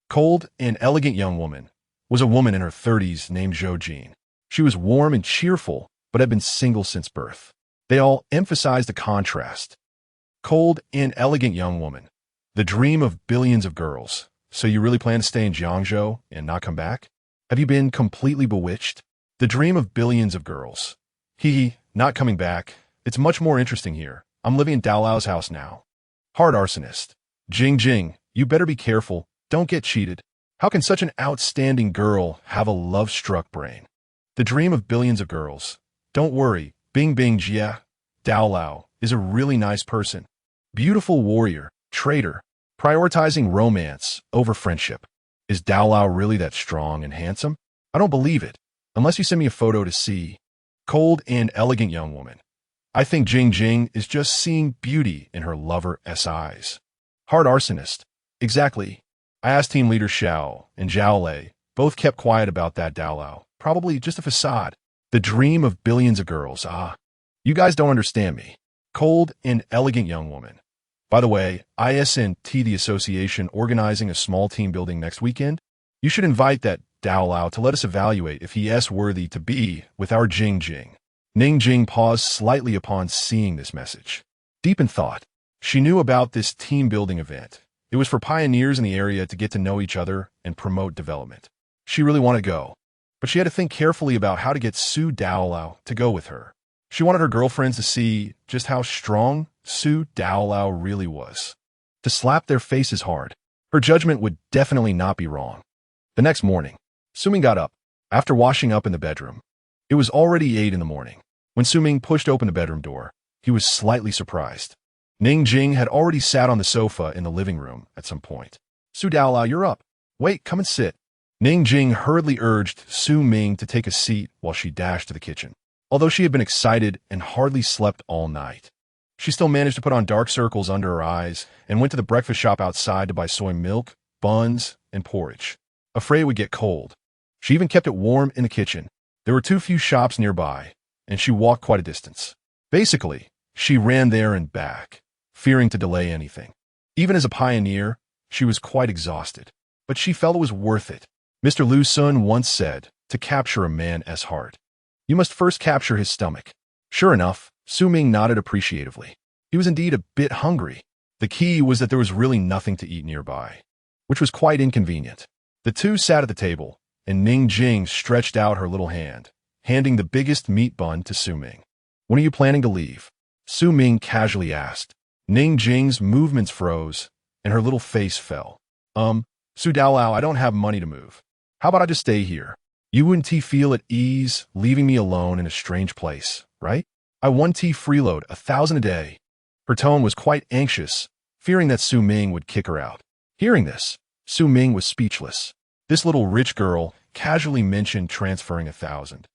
Cold and elegant young woman was a woman in her 30s named Zhou Jin. She was warm and cheerful, but had been single since birth. They all emphasized the contrast. Cold and elegant young woman, the dream of billions of girls. So you really plan to stay in Jiangzhou and not come back? Have you been completely bewitched? The dream of billions of girls. Not coming back. It's much more interesting here. I'm living in Daolao's house now. Hard Arsonist. Jing, you better be careful. Don't get cheated. How can such an outstanding girl have a love-struck brain? The dream of billions of girls. Don't worry. Bing Jia. Daolao is a really nice person. Beautiful Warrior. Traitor. Prioritizing romance over friendship. Is Daolao really that strong and handsome? I don't believe it, unless you send me a photo to see. Cold and elegant young woman. I think Jing is just seeing beauty in her lover's eyes. Hard Arsonist. Exactly. I asked team leader Xiao and Zhao Lei. Both kept quiet about that Daolao. Probably just a facade. The dream of billions of girls. You guys don't understand me. Cold and elegant young woman. By the way, ISNT, the association, organizing a small team building next weekend. You should invite that Daolao to let us evaluate if he is worthy to be with our Jing. Ning Jing paused slightly upon seeing this message. Deep in thought, she knew about this team building event. It was for pioneers in the area to get to know each other and promote development. She really wanted to go, but she had to think carefully about how to get Su Daolao to go with her. She wanted her girlfriends to see just how strong Su Daolao really was. To slap their faces hard. Her judgment would definitely not be wrong. The next morning, Su Ming got up. After washing up in the bedroom, it was already 8 in the morning. When Su Ming pushed open the bedroom door, he was slightly surprised. Ning Jing had already sat on the sofa in the living room at some point. Su Daolao, you're up. Wait, come and sit. Ning Jing hurriedly urged Su Ming to take a seat while she dashed to the kitchen. Although she had been excited and hardly slept all night, she still managed to put on dark circles under her eyes and went to the breakfast shop outside to buy soy milk, buns, and porridge. Afraid it would get cold. She even kept it warm in the kitchen. There were too few shops nearby, and she walked quite a distance. Basically, she ran there and back, fearing to delay anything. Even as a pioneer, she was quite exhausted, but she felt it was worth it. Mr. Lu Sun once said, to capture a man's heart, you must first capture his stomach. Sure enough, Su Ming nodded appreciatively. He was indeed a bit hungry. The key was that there was really nothing to eat nearby, which was quite inconvenient. The two sat at the table, and Ning Jing stretched out her little hand, handing the biggest meat bun to Su Ming. When are you planning to leave? Su Ming casually asked. Ning Jing's movements froze, and her little face fell. Su Daolao, I don't have money to move. How about I just stay here? You wouldn't feel at ease leaving me alone in a strange place, right? I 1T freeload, 1,000 a day. Her tone was quite anxious, fearing that Su Ming would kick her out. Hearing this, Su Ming was speechless. This little rich girl casually mentioned transferring 1,000.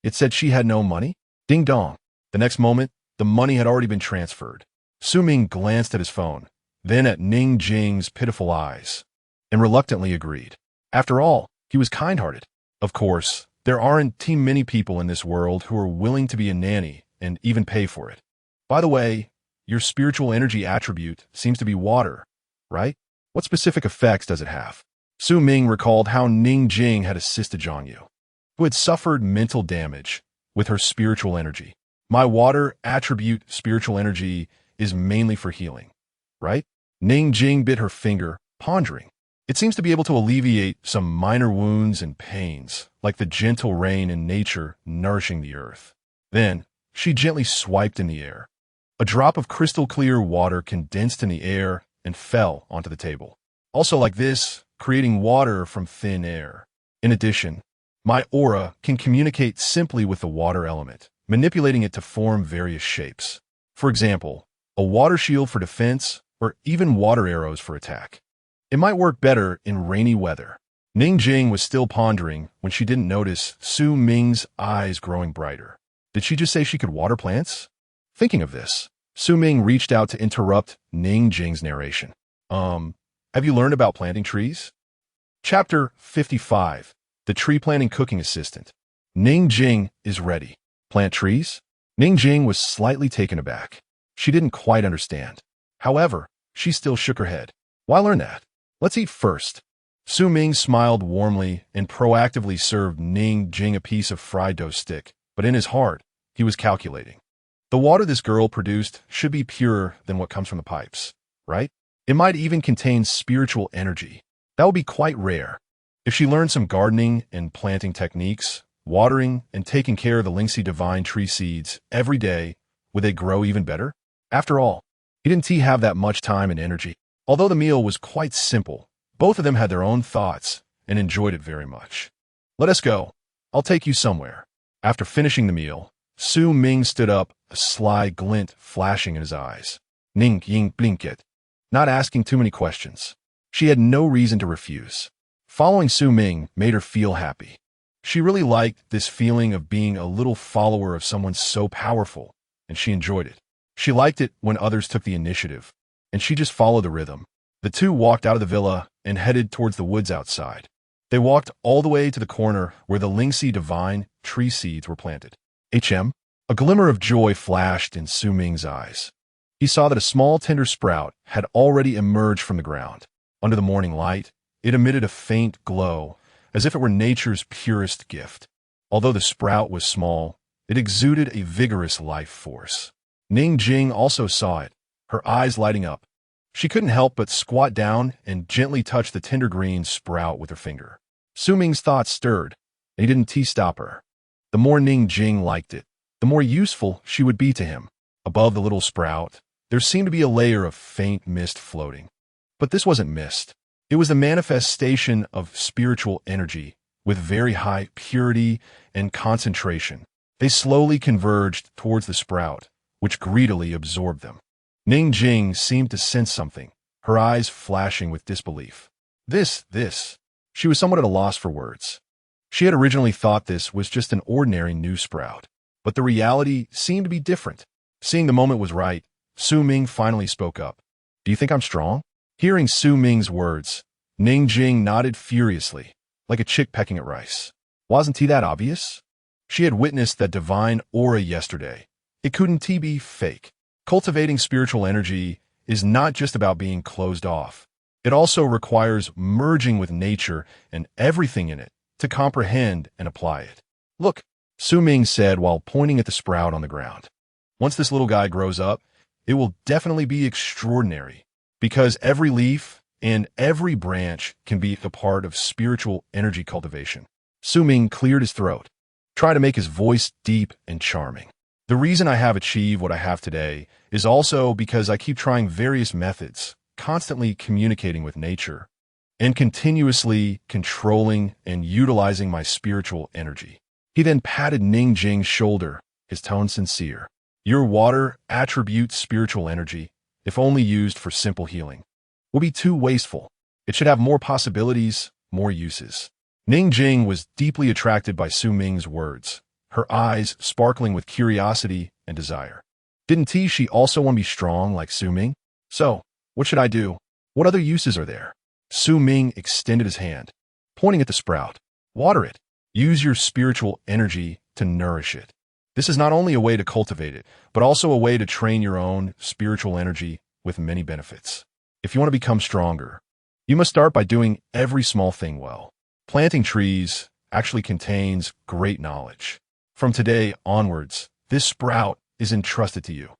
It said she had no money? Ding dong. The next moment, the money had already been transferred. Su Ming glanced at his phone, then at Ning Jing's pitiful eyes, and reluctantly agreed. After all, he was kind-hearted. Of course, there aren't too many people in this world who are willing to be a nanny and even pay for it. By the way, your spiritual energy attribute seems to be water, right? What specific effects does it have? Su Ming recalled how Ning Jing had assisted Zhang Yu, who had suffered mental damage, with her spiritual energy. My water attribute spiritual energy is mainly for healing, right? Ning Jing bit her finger, pondering. It seems to be able to alleviate some minor wounds and pains, like the gentle rain in nature nourishing the earth. Then, she gently swiped in the air. A drop of crystal clear water condensed in the air and fell onto the table. Also like this, creating water from thin air. In addition, my aura can communicate simply with the water element, manipulating it to form various shapes. For example, a water shield for defense, or even water arrows for attack. It might work better in rainy weather. Ning Jing was still pondering when she didn't notice Su Ming's eyes growing brighter. Did she just say she could water plants? Thinking of this, Su Ming reached out to interrupt Ning Jing's narration. Have you learned about planting trees? Chapter 55. The Tree Planting Cooking Assistant. Ning Jing is ready. Plant trees? Ning Jing was slightly taken aback. She didn't quite understand. However, she still shook her head. Why learn that? Let's eat first. Su Ming smiled warmly and proactively served Ning Jing a piece of fried dough stick, but in his heart, he was calculating. The water this girl produced should be purer than what comes from the pipes, right? It might even contain spiritual energy. That would be quite rare. If she learned some gardening and planting techniques, watering and taking care of the Lingxi divine tree seeds every day, would they grow even better? After all, he didn't have that much time and energy. Although the meal was quite simple, both of them had their own thoughts and enjoyed it very much. Let us go. I'll take you somewhere. After finishing the meal, Su Ming stood up, a sly glint flashing in his eyes. Ning Ying blinket. Not asking too many questions. She had no reason to refuse. Following Su Ming made her feel happy. She really liked this feeling of being a little follower of someone so powerful, and she enjoyed it. She liked it when others took the initiative, and she just followed the rhythm. The two walked out of the villa and headed towards the woods outside. They walked all the way to the corner where the Lingxi divine tree seeds were planted. A glimmer of joy flashed in Su Ming's eyes. He saw that a small tender sprout had already emerged from the ground. Under the morning light, it emitted a faint glow, as if it were nature's purest gift. Although the sprout was small, it exuded a vigorous life force. Ning Jing also saw it, her eyes lighting up. She couldn't help but squat down and gently touch the tender green sprout with her finger. Su Ming's thoughts stirred, and he didn't stop her. The more Ning Jing liked it, the more useful she would be to him. Above the little sprout, there seemed to be a layer of faint mist floating. But this wasn't mist. It was the manifestation of spiritual energy, with very high purity and concentration. They slowly converged towards the sprout, which greedily absorbed them. Ning Jing seemed to sense something, her eyes flashing with disbelief. This. She was somewhat at a loss for words. She had originally thought this was just an ordinary new sprout, but the reality seemed to be different. Seeing the moment was right, Su Ming finally spoke up. Do you think I'm strong? Hearing Su Ming's words, Ning Jing nodded furiously, like a chick pecking at rice. Wasn't he that obvious? She had witnessed that divine aura yesterday. It couldn't be fake. Cultivating spiritual energy is not just about being closed off. It also requires merging with nature and everything in it to comprehend and apply it. Look, Su Ming said while pointing at the sprout on the ground. Once this little guy grows up, it will definitely be extraordinary, because every leaf and every branch can be a part of spiritual energy cultivation. Su Ming cleared his throat, trying to make his voice deep and charming. The reason I have achieved what I have today is also because I keep trying various methods, constantly communicating with nature, and continuously controlling and utilizing my spiritual energy. He then patted Ning Jing's shoulder, his tone sincere. Your water attribute spiritual energy, if only used for simple healing, will be too wasteful. It should have more possibilities, more uses. Ning Jing was deeply attracted by Su Ming's words, her eyes sparkling with curiosity and desire. Didn't she also want to be strong like Su Ming? So, what should I do? What other uses are there? Su Ming extended his hand, pointing at the sprout. Water it. Use your spiritual energy to nourish it. This is not only a way to cultivate it, but also a way to train your own spiritual energy with many benefits. If you want to become stronger, you must start by doing every small thing well. Planting trees actually contains great knowledge. From today onwards, this sprout is entrusted to you.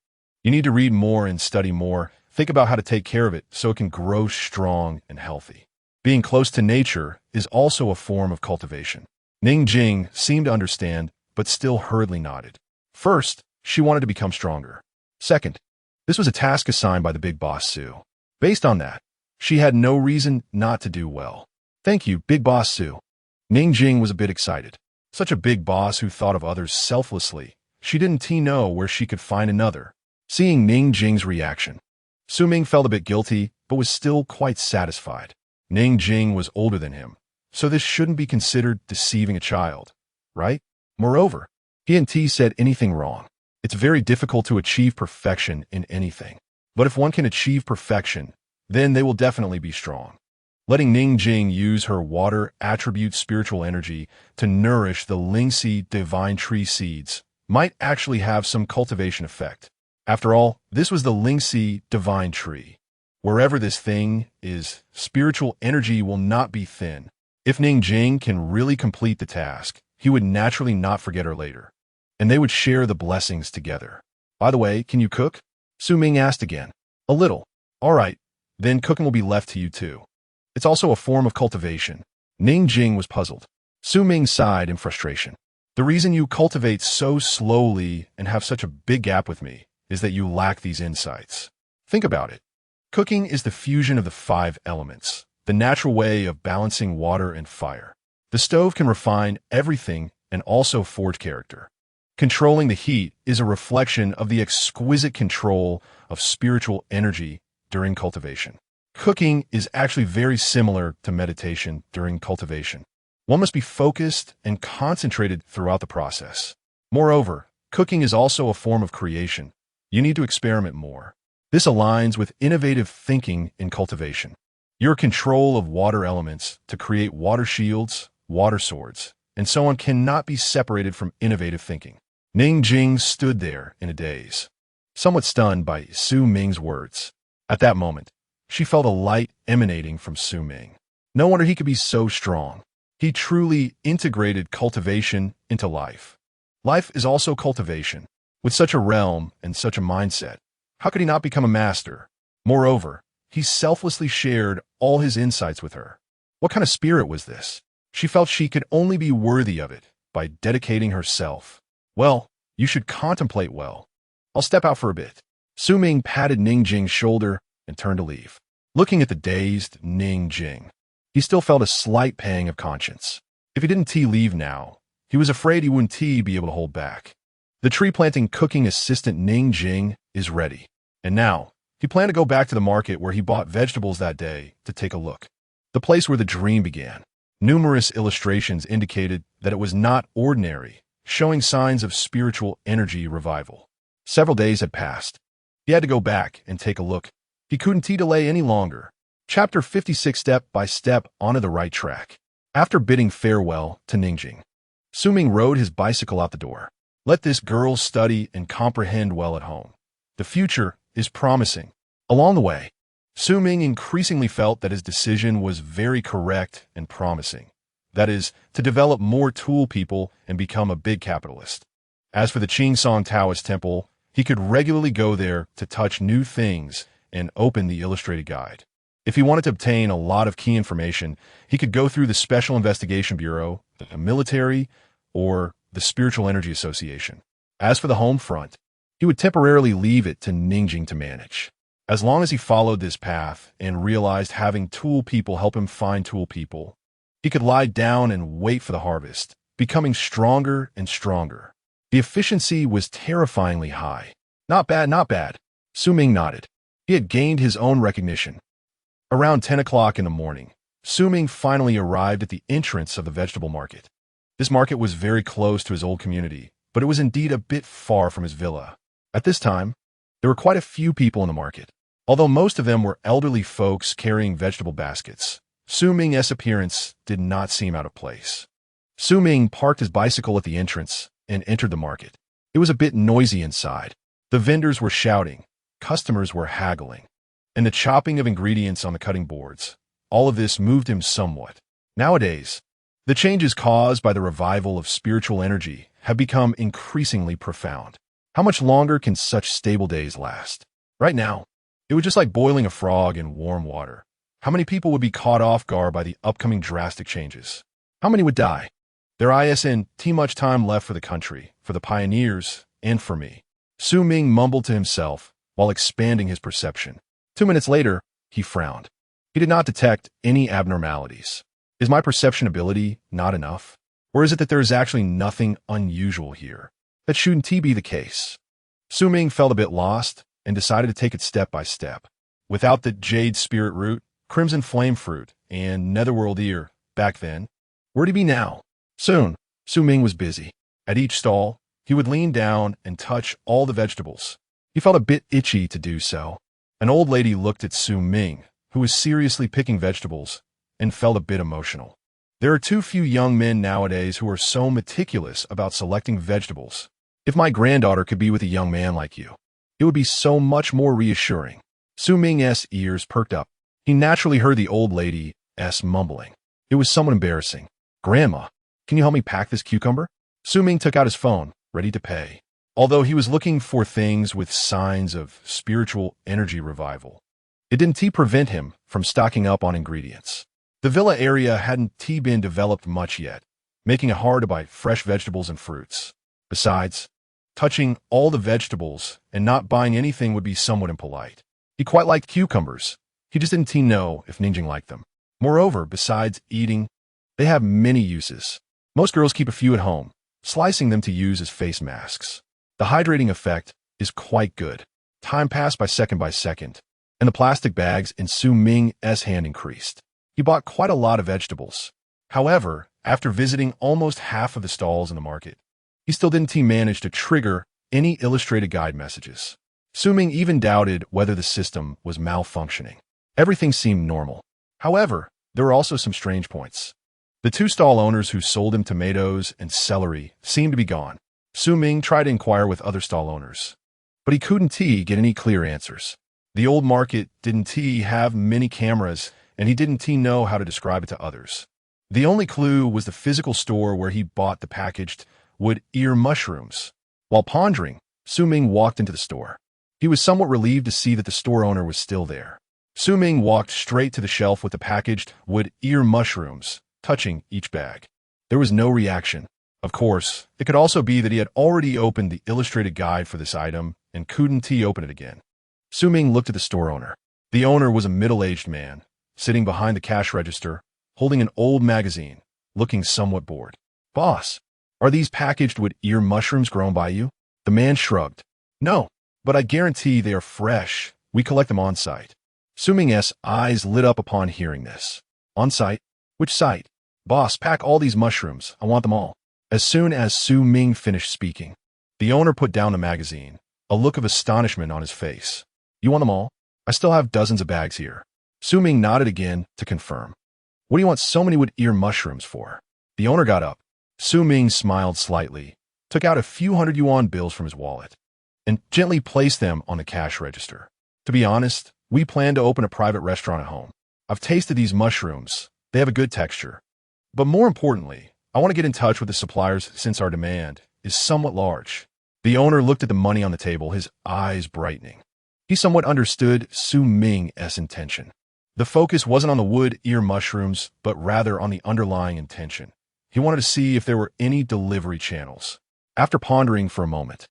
You need to read more and study more. Think about how to take care of it so it can grow strong and healthy. Being close to nature is also a form of cultivation. Ning Jing seemed to understand, but still hurriedly nodded. First, she wanted to become stronger. Second, this was a task assigned by the big boss Su. Based on that, she had no reason not to do well. Thank you, Big Boss Su. Ning Jing was a bit excited. Such a big boss who thought of others selflessly. She didn't know where she could find another. Seeing Ning Jing's reaction, Su Ming felt a bit guilty, but was still quite satisfied. Ning Jing was older than him, so this shouldn't be considered deceiving a child, right? Moreover, he and T said anything wrong. It's very difficult to achieve perfection in anything. But if one can achieve perfection, then they will definitely be strong. Letting Ning Jing use her water attribute spiritual energy to nourish the Lingxi divine tree seeds might actually have some cultivation effect. After all, this was the Lingxi divine tree. Wherever this thing is, spiritual energy will not be thin. If Ning Jing can really complete the task, he would naturally not forget her later, and they would share the blessings together. By the way, can you cook? Su Ming asked again. A little. All right, then cooking will be left to you too. It's also a form of cultivation. Ning Jing was puzzled. Su Ming sighed in frustration. The reason you cultivate so slowly and have such a big gap with me is that you lack these insights. Think about it. Cooking is the fusion of the 5 elements, the natural way of balancing water and fire. The stove can refine everything and also forge character. Controlling the heat is a reflection of the exquisite control of spiritual energy during cultivation. Cooking is actually very similar to meditation during cultivation. One must be focused and concentrated throughout the process. Moreover, cooking is also a form of creation. You need to experiment more. This aligns with innovative thinking in cultivation. Your control of water elements to create water shields, water swords, and so on cannot be separated from innovative thinking. Ning Jing stood there in a daze, somewhat stunned by Su Ming's words. At that moment, she felt a light emanating from Su Ming. No wonder he could be so strong. He truly integrated cultivation into life. Life is also cultivation. With such a realm and such a mindset, how could he not become a master? Moreover, he selflessly shared all his insights with her. What kind of spirit was this? She felt she could only be worthy of it by dedicating herself. Well, you should contemplate well. I'll step out for a bit. Su Ming patted Ning Jing's shoulder and turned to leave. Looking at the dazed Ning Jing, he still felt a slight pang of conscience. If he didn't leave now, he was afraid he wouldn't be able to hold back. The tree planting cooking assistant Ning Jing is ready. And now, he planned to go back to the market where he bought vegetables that day to take a look. The place where the dream began. Numerous illustrations indicated that it was not ordinary, showing signs of spiritual energy revival. Several days had passed. He had to go back and take a look. He couldn't delay any longer. Chapter 56 Step by Step onto the right track. After bidding farewell to Ningjing, Su Ming rode his bicycle out the door. Let this girl study and comprehend well at home. The future is promising. Along the way, Su Ming increasingly felt that his decision was very correct and promising. That is, to develop more tool people and become a big capitalist. As for the Qingsong Taoist Temple, he could regularly go there to touch new things and open the illustrated guide. If he wanted to obtain a lot of key information, he could go through the Special Investigation Bureau, the military, or the Spiritual Energy Association. As for the home front, he would temporarily leave it to Ningjing to manage. As long as he followed this path and realized having tool people help him find tool people, he could lie down and wait for the harvest, becoming stronger and stronger. The efficiency was terrifyingly high. Not bad, not bad. Su Ming nodded. He had gained his own recognition. Around 10 o'clock in the morning, Su Ming finally arrived at the entrance of the vegetable market. This market was very close to his old community, but it was indeed a bit far from his villa. At this time, there were quite a few people in the market. Although most of them were elderly folks carrying vegetable baskets, Su Ming's appearance did not seem out of place. Su Ming parked his bicycle at the entrance and entered the market. It was a bit noisy inside. The vendors were shouting, customers were haggling, and the chopping of ingredients on the cutting boards. All of this moved him somewhat. Nowadays, the changes caused by the revival of spiritual energy have become increasingly profound. How much longer can such stable days last? Right now, it was just like boiling a frog in warm water. How many people would be caught off guard by the upcoming drastic changes? How many would die? There isn't too much time left for the country, for the pioneers, and for me. Su Ming mumbled to himself while expanding his perception. 2 minutes later, he frowned. He did not detect any abnormalities. Is my perception ability not enough? Or is it that there is actually nothing unusual here? That shouldn't be the case. Su Ming felt a bit lost and decided to take it step by step. Without the jade spirit root, crimson flame fruit, and netherworld ear back then, where'd he be now? Soon, Su Ming was busy. At each stall, he would lean down and touch all the vegetables. He felt a bit itchy to do so. An old lady looked at Su Ming, who was seriously picking vegetables, and felt a bit emotional. There are too few young men nowadays who are so meticulous about selecting vegetables. If my granddaughter could be with a young man like you, it would be so much more reassuring. Su Ming's ears perked up. He naturally heard the old lady's mumbling. It was somewhat embarrassing. Grandma, can you help me pack this cucumber? Su Ming took out his phone, ready to pay. Although he was looking for things with signs of spiritual energy revival, it didn't prevent him from stocking up on ingredients. The villa area hadn't been developed much yet, making it hard to buy fresh vegetables and fruits. Besides, touching all the vegetables and not buying anything would be somewhat impolite. He quite liked cucumbers. He just didn't know if Ningjing liked them. Moreover, besides eating, they have many uses. Most girls keep a few at home, slicing them to use as face masks. The hydrating effect is quite good. Time passed by second, and the plastic bags in Su Ming's hand increased. He bought quite a lot of vegetables. However, after visiting almost half of the stalls in the market, he still didn't manage to trigger any illustrated guide messages. Su Ming even doubted whether the system was malfunctioning. Everything seemed normal. However, there were also some strange points. The two stall owners who sold him tomatoes and celery seemed to be gone. Su Ming tried to inquire with other stall owners, but he couldn't get any clear answers. The old market didn't have many cameras, and he didn't know how to describe it to others. The only clue was the physical store where he bought the packaged wood ear mushrooms. While pondering, Su Ming walked into the store. He was somewhat relieved to see that the store owner was still there. Su Ming walked straight to the shelf with the packaged wood ear mushrooms, touching each bag. There was no reaction. Of course, it could also be that he had already opened the illustrated guide for this item and couldn't open it again. Su Ming looked at the store owner. The owner was a middle-aged man, sitting behind the cash register, holding an old magazine, looking somewhat bored. Boss, are these packaged wood ear mushrooms grown by you? The man shrugged. No, but I guarantee they are fresh. We collect them on site. Su Ming's eyes lit up upon hearing this. On site? Which site? Boss, pack all these mushrooms. I want them all. As soon as Su Ming finished speaking, the owner put down the magazine, a look of astonishment on his face. You want them all? I still have dozens of bags here. Su Ming nodded again to confirm. What do you want so many wood ear mushrooms for? The owner got up. Su Ming smiled slightly, took out a few hundred yuan bills from his wallet, and gently placed them on the cash register. To be honest, we plan to open a private restaurant at home. I've tasted these mushrooms. They have a good texture. But more importantly, I want to get in touch with the suppliers since our demand is somewhat large. The owner looked at the money on the table, his eyes brightening. He somewhat understood Su Ming's intention. The focus wasn't on the wood ear mushrooms, but rather on the underlying intention. He wanted to see if there were any delivery channels. After pondering for a moment,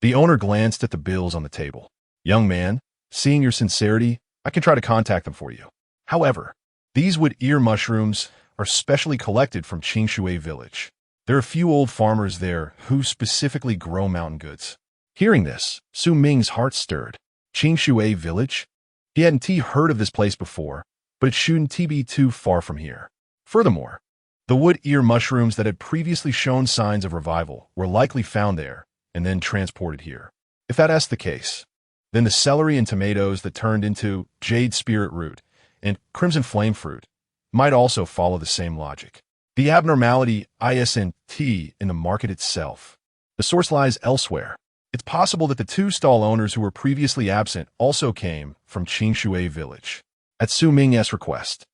the owner glanced at the bills on the table. Young man, seeing your sincerity, I can try to contact them for you. However, these wood ear mushrooms are specially collected from Qingshui village. There are a few old farmers there who specifically grow mountain goods. Hearing this, Su Ming's heart stirred. Qingshui village? He hadn't heard of this place before, but it shouldn't be too far from here. Furthermore, the wood ear mushrooms that had previously shown signs of revival were likely found there and then transported here. If that's the case, then the celery and tomatoes that turned into jade spirit root and crimson flame fruit might also follow the same logic. The abnormality isn't in the market itself. The source lies elsewhere. It's possible that the two stall owners who were previously absent also came from Qingshui village. At Su Ming's request,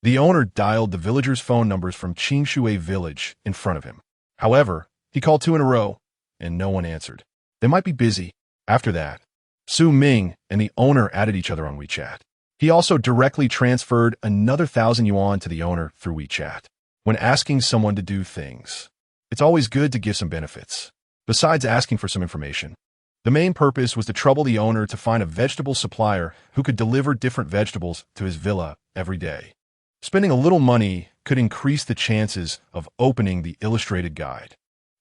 the owner dialed the villagers' phone numbers from Qingshui village in front of him. However, he called two in a row, and no one answered. They might be busy. After that, Su Ming and the owner added each other on WeChat. He also directly transferred another 1,000 yuan to the owner through WeChat. When asking someone to do things, it's always good to give some benefits. Besides asking for some information, The main purpose was to trouble the owner to find a vegetable supplier who could deliver different vegetables to his villa every day. Spending a little money could increase the chances of opening the illustrated guide.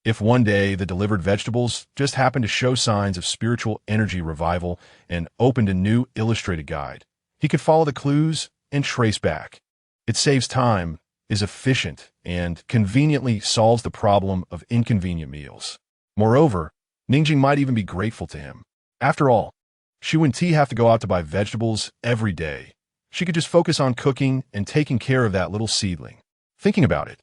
If one day the delivered vegetables just happened to show signs of spiritual energy revival and opened a new illustrated guide, he could follow the clues and trace back. It saves time, is efficient, and conveniently solves the problem of inconvenient meals. Moreover, Ningjing might even be grateful to him. After all, Shu and Ti have to go out to buy vegetables every day. She could just focus on cooking and taking care of that little seedling. Thinking about it,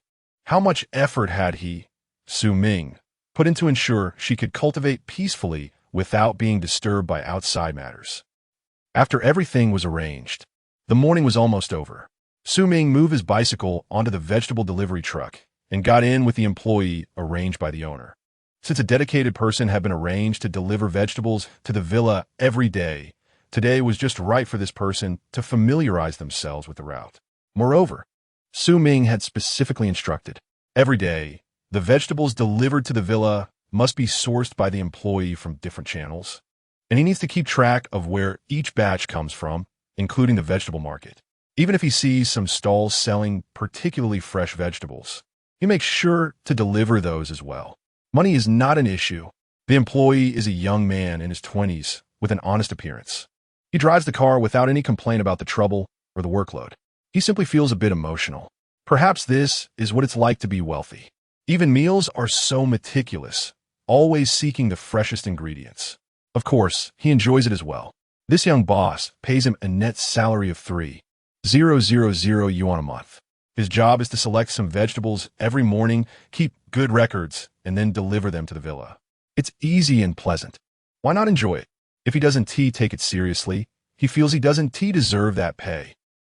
how much effort had he, Su Ming, put in to ensure she could cultivate peacefully without being disturbed by outside matters? After everything was arranged, the morning was almost over. Su Ming moved his bicycle onto the vegetable delivery truck and got in with the employee arranged by the owner. Since a dedicated person had been arranged to deliver vegetables to the villa every day, today was just right for this person to familiarize themselves with the route. Moreover, Su Ming had specifically instructed, every day, the vegetables delivered to the villa must be sourced by the employee from different channels, and he needs to keep track of where each batch comes from, including the vegetable market. Even if he sees some stalls selling particularly fresh vegetables, he makes sure to deliver those as well. Money is not an issue. The employee is a young man in his 20s with an honest appearance. He drives the car without any complaint about the trouble or the workload. He simply feels a bit emotional. Perhaps this is what it's like to be wealthy. Even meals are so meticulous, always seeking the freshest ingredients. Of course, he enjoys it as well. This young boss pays him a net salary of 3,000 yuan a month. His job is to select some vegetables every morning, keep good records, and then deliver them to the villa. It's easy and pleasant. Why not enjoy it? If he doesn't take it seriously, he feels he doesn't deserve that pay.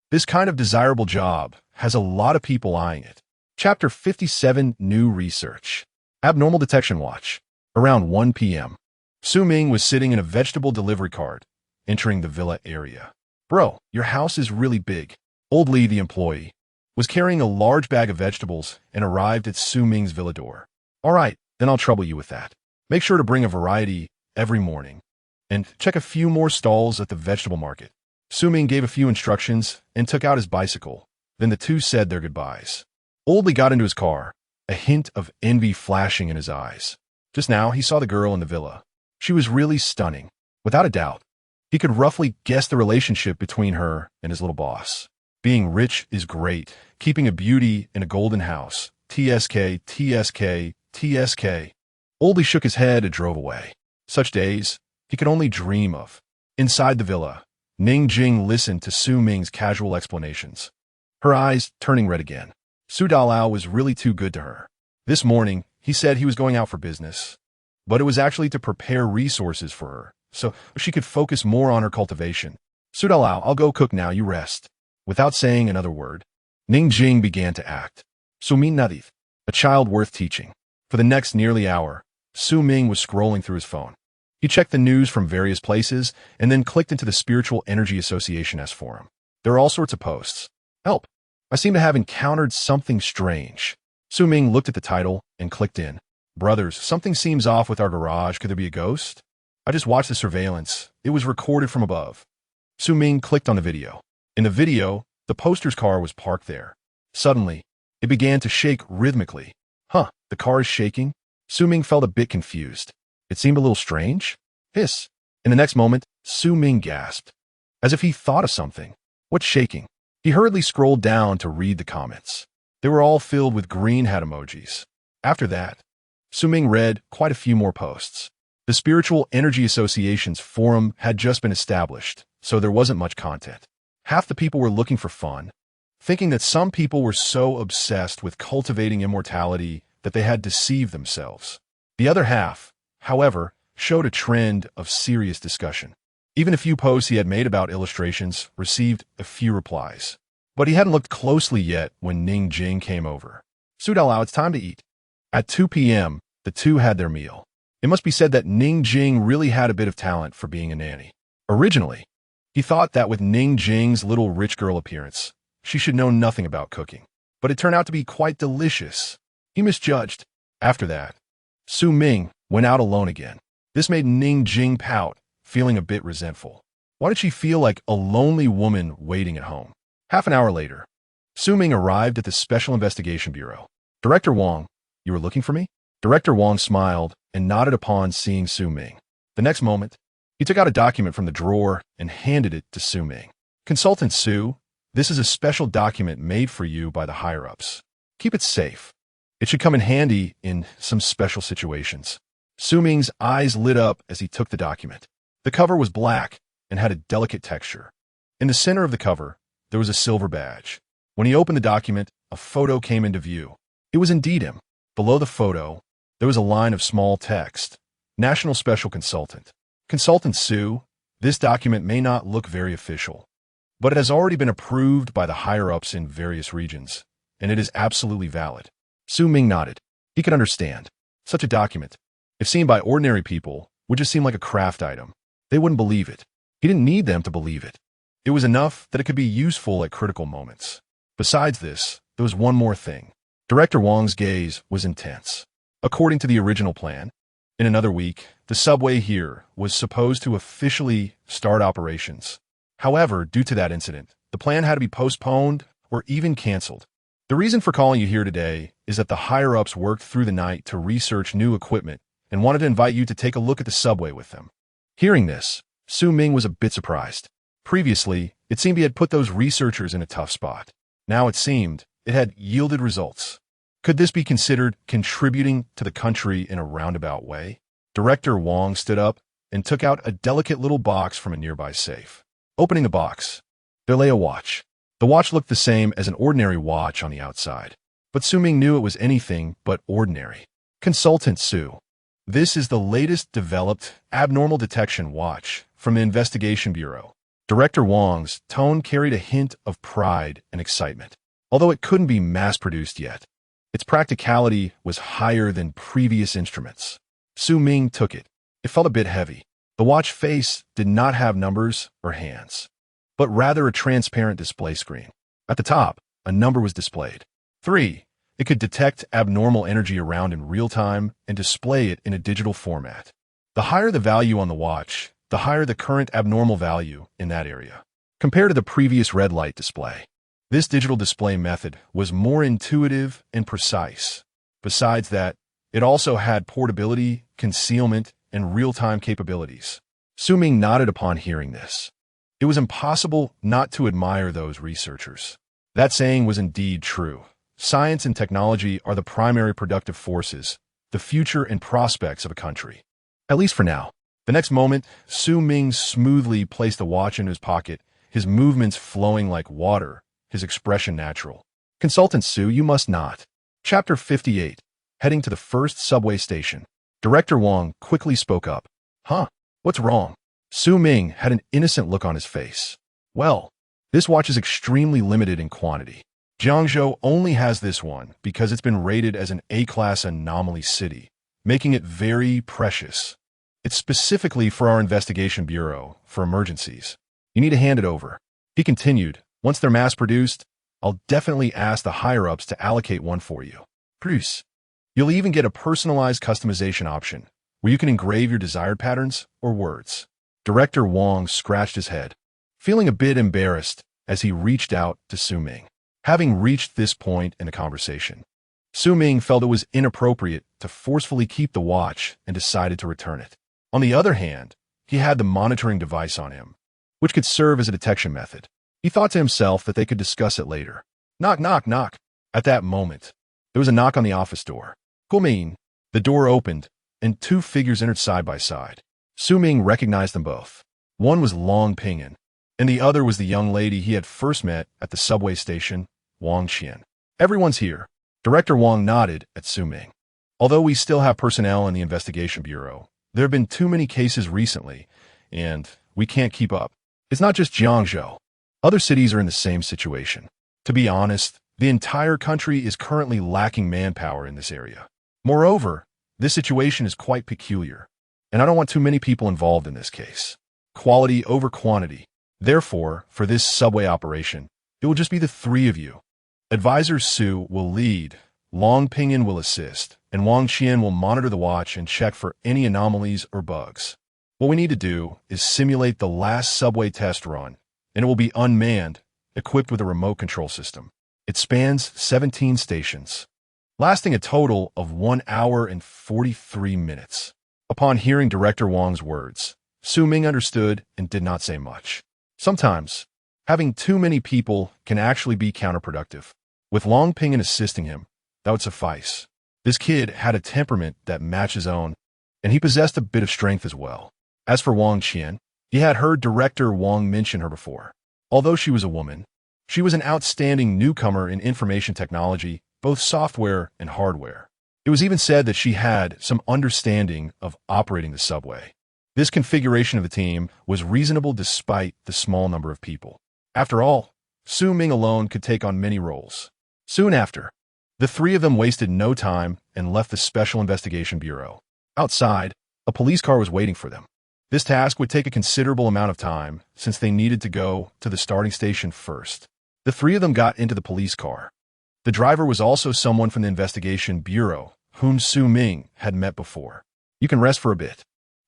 This kind of desirable job has a lot of people eyeing it. Chapter 57, New Research. Abnormal Detection Watch. Around 1 p.m. Su Ming was sitting in a vegetable delivery cart, entering the villa area. Bro, your house is really big. Old Lee, the employee, was carrying a large bag of vegetables and arrived at Su Ming's villa door. All right, then I'll trouble you with that. Make sure to bring a variety every morning, and check a few more stalls at the vegetable market. Su Ming gave a few instructions and took out his bicycle. Then the two said their goodbyes. Old Lee got into his car, a hint of envy flashing in his eyes. Just now, he saw the girl in the villa. She was really stunning. Without a doubt, he could roughly guess the relationship between her and his little boss. Being rich is great. Keeping a beauty in a golden house. TSK, TSK, TSK. Old Lee shook his head and drove away. Such days, he could only dream of. Inside the villa, Ningjing listened to Su Ming's casual explanations, her eyes turning red again. Su Dalao was really too good to her. This morning, he said he was going out for business, but it was actually to prepare resources for her, so she could focus more on her cultivation. Su Dalao, I'll go cook now, you rest. Without saying another word, Ningjing began to act. Su Ming Nadith, a child worth teaching. For the next nearly hour, Su Ming was scrolling through his phone. He checked the news from various places and then clicked into the Spiritual Energy Association S forum. There are all sorts of posts. Help! I seem to have encountered something strange. Su Ming looked at the title and clicked in. Brothers, something seems off with our garage. Could there be a ghost? I just watched the surveillance. It was recorded from above. Su Ming clicked on the video. In the video, the poster's car was parked there. Suddenly, it began to shake rhythmically. The car is shaking? Su Ming felt a bit confused. It seemed a little strange. Hiss. In the next moment, Su Ming gasped, as if he thought of something. What's shaking? He hurriedly scrolled down to read the comments. They were all filled with green hat emojis. After that, Su Ming read quite a few more posts. The Spiritual Energy Association's forum had just been established, so there wasn't much content. Half the people were looking for fun, thinking that some people were so obsessed with cultivating immortality that they had deceived themselves. The other half, however, showed a trend of serious discussion. Even a few posts he had made about illustrations received a few replies. But he hadn't looked closely yet when Ningjing came over. Su Dalao, it's time to eat. At 2 p.m., the two had their meal. It must be said that Ningjing really had a bit of talent for being a nanny. Originally, he thought that with Ningjing's little rich girl appearance, she should know nothing about cooking. But it turned out to be quite delicious. He misjudged. After that, Su Ming went out alone again. This made Ning Jing pout, feeling a bit resentful. Why did she feel like a lonely woman waiting at home? Half an hour later, Su Ming arrived at the Special Investigation Bureau. Director Wang, you were looking for me? Director Wang smiled and nodded upon seeing Su Ming. The next moment, he took out a document from the drawer and handed it to Su Ming. Consultant Su, this is a special document made for you by the higher-ups. Keep it safe. It should come in handy in some special situations. Su Ming's eyes lit up as he took the document. The cover was black and had a delicate texture. In the center of the cover, there was a silver badge. When he opened the document, a photo came into view. It was indeed him. Below the photo, there was a line of small text. National Special Consultant. Consultant Su, this document may not look very official, but it has already been approved by the higher-ups in various regions, and it is absolutely valid. Su Ming nodded. He could understand. Such a document, if seen by ordinary people, would just seem like a craft item. They wouldn't believe it. He didn't need them to believe it. It was enough that it could be useful at critical moments. Besides this, there was one more thing. Director Wang's gaze was intense. According to the original plan, in another week, the subway here was supposed to officially start operations. However, due to that incident, the plan had to be postponed or even canceled. The reason for calling you here today is that the higher-ups worked through the night to research new equipment and wanted to invite you to take a look at the subway with them. Hearing this, Su Ming was a bit surprised. Previously, it seemed he had put those researchers in a tough spot. Now it seemed it had yielded results. Could this be considered contributing to the country in a roundabout way? Director Wang stood up and took out a delicate little box from a nearby safe. Opening the box, there lay a watch. The watch looked the same as an ordinary watch on the outside, but Su Ming knew it was anything but ordinary. Consultant Su, this is the latest developed abnormal detection watch from the Investigation Bureau. Director Wang's tone carried a hint of pride and excitement. Although it couldn't be mass-produced yet, its practicality was higher than previous instruments. Su Ming took it. It felt a bit heavy. The watch face did not have numbers or hands, but rather a transparent display screen. At the top, a number was displayed. 3. It could detect abnormal energy around in real time and display it in a digital format. The higher the value on the watch, the higher the current abnormal value in that area, compared to the previous red light display. This digital display method was more intuitive and precise. Besides that, it also had portability, concealment, and real-time capabilities. Su Ming nodded upon hearing this. It was impossible not to admire those researchers. That saying was indeed true. Science and technology are the primary productive forces, the future and prospects of a country. At least for now. The next moment, Su Ming smoothly placed the watch in his pocket, his movements flowing like water, his expression natural. Consultant Su, you must not. Chapter 58. Heading to the first subway station. Director Wang quickly spoke up. Huh? What's wrong? Su Ming had an innocent look on his face. Well, this watch is extremely limited in quantity. Jiangzhou only has this one because it's been rated as an A-class anomaly city, making it very precious. It's specifically for our investigation bureau, for emergencies. You need to hand it over. He continued, once they're mass-produced, I'll definitely ask the higher-ups to allocate one for you. Plus, you'll even get a personalized customization option, where you can engrave your desired patterns or words. Director Wang scratched his head, feeling a bit embarrassed as he reached out to Su Ming. Having reached this point in the conversation, Su Ming felt it was inappropriate to forcefully keep the watch and decided to return it. On the other hand, he had the monitoring device on him, which could serve as a detection method. He thought to himself that they could discuss it later. Knock, knock, knock. At that moment, there was a knock on the office door. Ming. The door opened, and 2 figures entered side by side. Su Ming recognized them both. One was Long Ping'an, and the other was the young lady he had first met at the subway station, Wang Qian. Everyone's here. Director Wang nodded at Su Ming. Although we still have personnel in the investigation bureau, there have been too many cases recently, and we can't keep up. It's not just Jiangzhou. Other cities are in the same situation. To be honest, the entire country is currently lacking manpower in this area. Moreover, this situation is quite peculiar, and I don't want too many people involved in this case. Quality over quantity. Therefore, for this subway operation, it will just be the 3 of you. Advisor Su will lead, Long Pinyin will assist, and Wang Qian will monitor the watch and check for any anomalies or bugs. What we need to do is simulate the last subway test run, and it will be unmanned, equipped with a remote control system. It spans 17 stations, lasting a total of 1 hour and 43 minutes. Upon hearing Director Wang's words, Su Ming understood and did not say much. Sometimes, having too many people can actually be counterproductive. With Long Pinyin assisting him, that would suffice. This kid had a temperament that matched his own, and he possessed a bit of strength as well. As for Wang Qian, he had heard Director Wang mention her before. Although she was a woman, she was an outstanding newcomer in information technology, both software and hardware. It was even said that she had some understanding of operating the subway. This configuration of the team was reasonable despite the small number of people. After all, Su Ming alone could take on many roles. Soon after, the three of them wasted no time and left the Special Investigation Bureau. Outside, a police car was waiting for them. This task would take a considerable amount of time since they needed to go to the starting station first. The three of them got into the police car. The driver was also someone from the Investigation Bureau, whom Su Ming had met before. You can rest for a bit.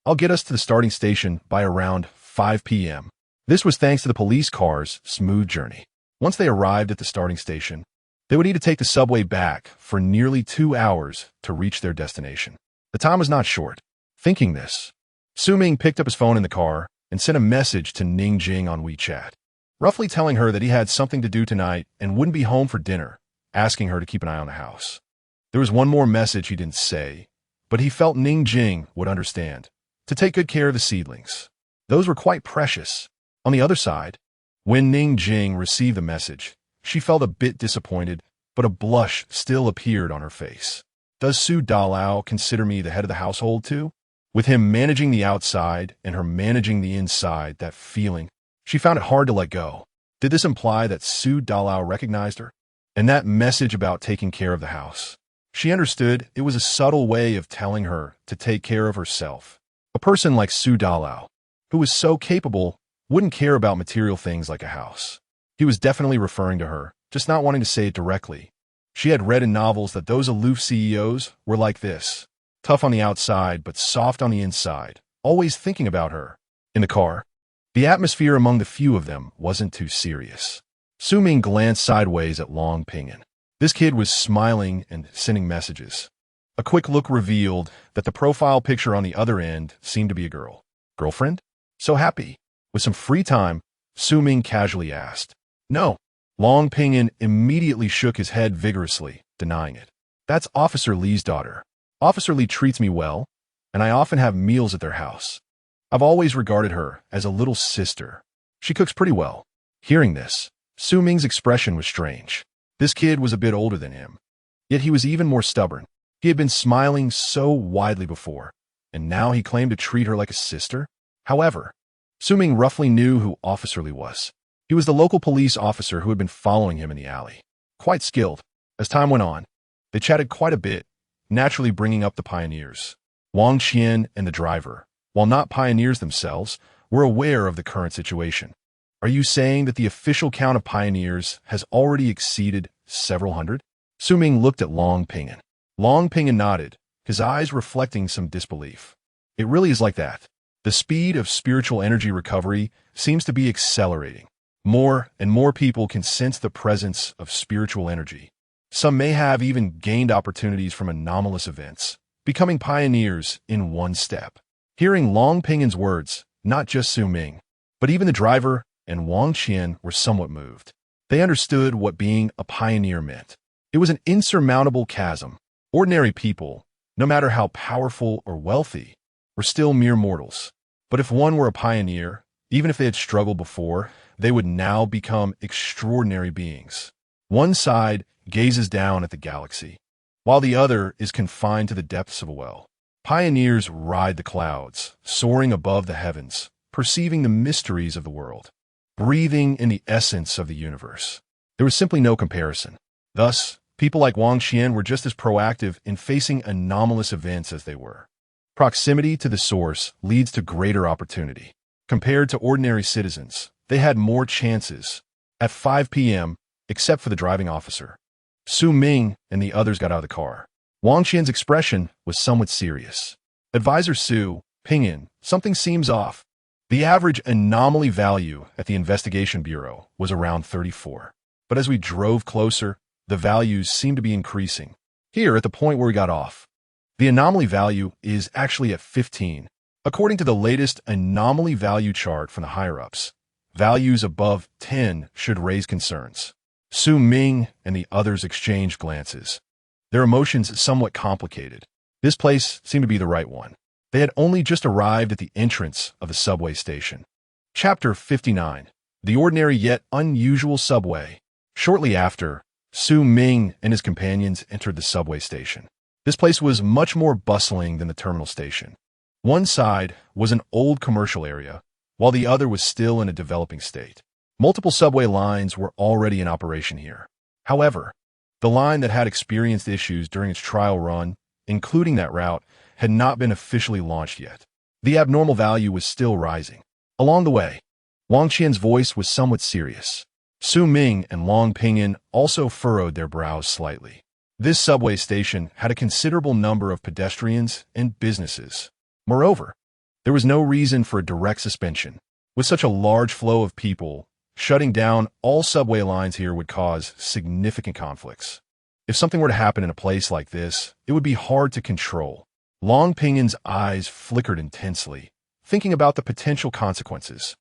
I'll get us to the starting station by around 5 p.m. This was thanks to the police car's smooth journey. Once they arrived at the starting station, they would need to take the subway back for nearly 2 hours to reach their destination. The time was not short. Thinking this, Su Ming picked up his phone in the car and sent a message to Ning Jing on WeChat, roughly telling her that he had something to do tonight and wouldn't be home for dinner, asking her to keep an eye on the house. There was one more message he didn't say, but he felt Ning Jing would understand, to take good care of the seedlings. Those were quite precious. On the other side, when Ning Jing received the message, she felt a bit disappointed, but a blush still appeared on her face. Does Su Dalao consider me the head of the household too? With him managing the outside and her managing the inside, that feeling, she found it hard to let go. Did this imply that Su Dalao recognized her? And that message about taking care of the house? She understood it was a subtle way of telling her to take care of herself. A person like Su Dalao, who was so capable, wouldn't care about material things like a house. He was definitely referring to her, just not wanting to say it directly. She had read in novels that those aloof CEOs were like this, tough on the outside but soft on the inside, always thinking about her. In the car, the atmosphere among the few of them wasn't too serious. Su Ming glanced sideways at Long Pinyin. This kid was smiling and sending messages. A quick look revealed that the profile picture on the other end seemed to be a girl. Girlfriend? So happy. With some free time, Su Ming casually asked. No. Long Pinyin immediately shook his head vigorously, denying it. That's Officer Li's daughter. Officer Li treats me well, and I often have meals at their house. I've always regarded her as a little sister. She cooks pretty well. Hearing this, Su Ming's expression was strange. This kid was a bit older than him, yet he was even more stubborn. He had been smiling so widely before, and now he claimed to treat her like a sister? However, Su Ming roughly knew who Officer Li was. He was the local police officer who had been following him in the alley. Quite skilled. As time went on, they chatted quite a bit, naturally bringing up the pioneers. Wang Qian and the driver, while not pioneers themselves, were aware of the current situation. Are you saying that the official count of pioneers has already exceeded several hundred? Su Ming looked at Long Pinyin. Long Pinyin nodded, his eyes reflecting some disbelief. It really is like that. The speed of spiritual energy recovery seems to be accelerating. More and more people can sense the presence of spiritual energy. Some may have even gained opportunities from anomalous events, becoming pioneers in one step. Hearing Long Pinyin's words, not just Su Ming, but even the driver and Wang Qian were somewhat moved. They understood what being a pioneer meant. It was an insurmountable chasm. Ordinary people, no matter how powerful or wealthy, were still mere mortals. But if one were a pioneer, even if they had struggled before, they would now become extraordinary beings. One side gazes down at the galaxy, while the other is confined to the depths of a well. Pioneers ride the clouds, soaring above the heavens, perceiving the mysteries of the world, breathing in the essence of the universe. There was simply no comparison. Thus, people like Wang Qian were just as proactive in facing anomalous events as they were. Proximity to the source leads to greater opportunity. Compared to ordinary citizens, they had more chances. At 5 p.m., except for the driving officer, Ming and the others got out of the car. Wang Qian's expression was somewhat serious. Advisor Pingyan, something seems off. The average anomaly value at the investigation bureau was around 34. But as we drove closer, the values seemed to be increasing. Here, at the point where we got off, the anomaly value is actually at 15. According to the latest anomaly value chart from the higher-ups, values above 10 should raise concerns. Ming and the others exchanged glances. Their emotions somewhat complicated. This place seemed to be the right one. They had only just arrived at the entrance of the subway station. Chapter 59. The ordinary yet unusual subway. Shortly after, Ming and his companions entered the subway station. This place was much more bustling than the terminal station. One side was an old commercial area, while the other was still in a developing state. Multiple subway lines were already in operation here. However, the line that had experienced issues during its trial run, including that route, had not been officially launched yet. The abnormal value was still rising. Along the way, Wang Qian's voice was somewhat serious. Ming and Long Pingyan also furrowed their brows slightly. This subway station had a considerable number of pedestrians and businesses. Moreover, there was no reason for a direct suspension. With such a large flow of people, shutting down all subway lines here would cause significant conflicts. If something were to happen in a place like this, it would be hard to control. Long Pingyan's eyes flickered intensely, thinking about the potential consequences.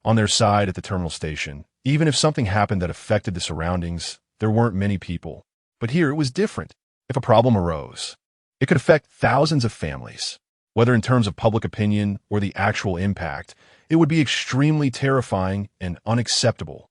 On their side at the terminal station, even if something happened that affected the surroundings, there weren't many people. But here it was different. If a problem arose, it could affect thousands of families. Whether in terms of public opinion or the actual impact, it would be extremely terrifying and unacceptable.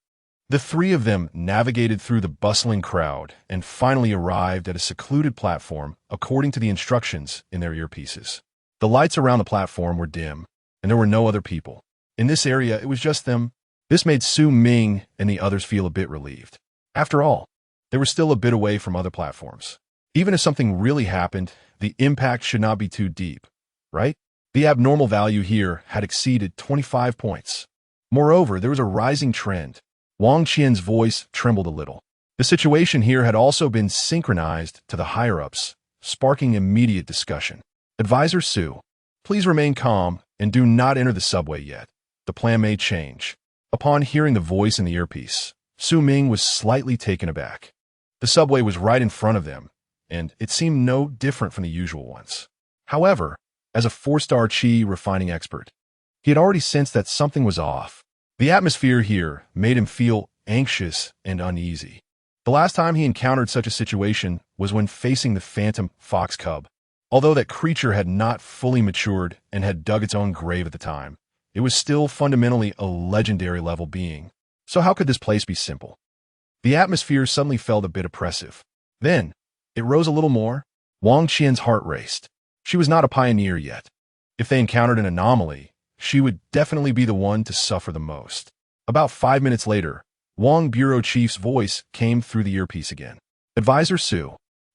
The three of them navigated through the bustling crowd and finally arrived at a secluded platform according to the instructions in their earpieces. The lights around the platform were dim, and there were no other people. In this area, it was just them. This made Ming and the others feel a bit relieved. After all, they were still a bit away from other platforms. Even if something really happened, the impact should not be too deep, right? The abnormal value here had exceeded 25 points. Moreover, there was a rising trend. Wang Qian's voice trembled a little. The situation here had also been synchronized to the higher-ups, sparking immediate discussion. Advisor please remain calm and do not enter the subway yet. The plan may change. Upon hearing the voice in the earpiece, Ming was slightly taken aback. The subway was right in front of them, and it seemed no different from the usual ones. However, as a 4-star chi refining expert, he had already sensed that something was off. The atmosphere here made him feel anxious and uneasy. The last time he encountered such a situation was when facing the phantom fox cub. Although that creature had not fully matured and had dug its own grave at the time, it was still fundamentally a legendary level being. So how could this place be simple? The atmosphere suddenly felt a bit oppressive. Then, it rose a little more. Wang Qian's heart raced. She was not a pioneer yet. If they encountered an anomaly, she would definitely be the one to suffer the most. About 5 minutes later, Wang Bureau Chief's voice came through the earpiece again. Advisor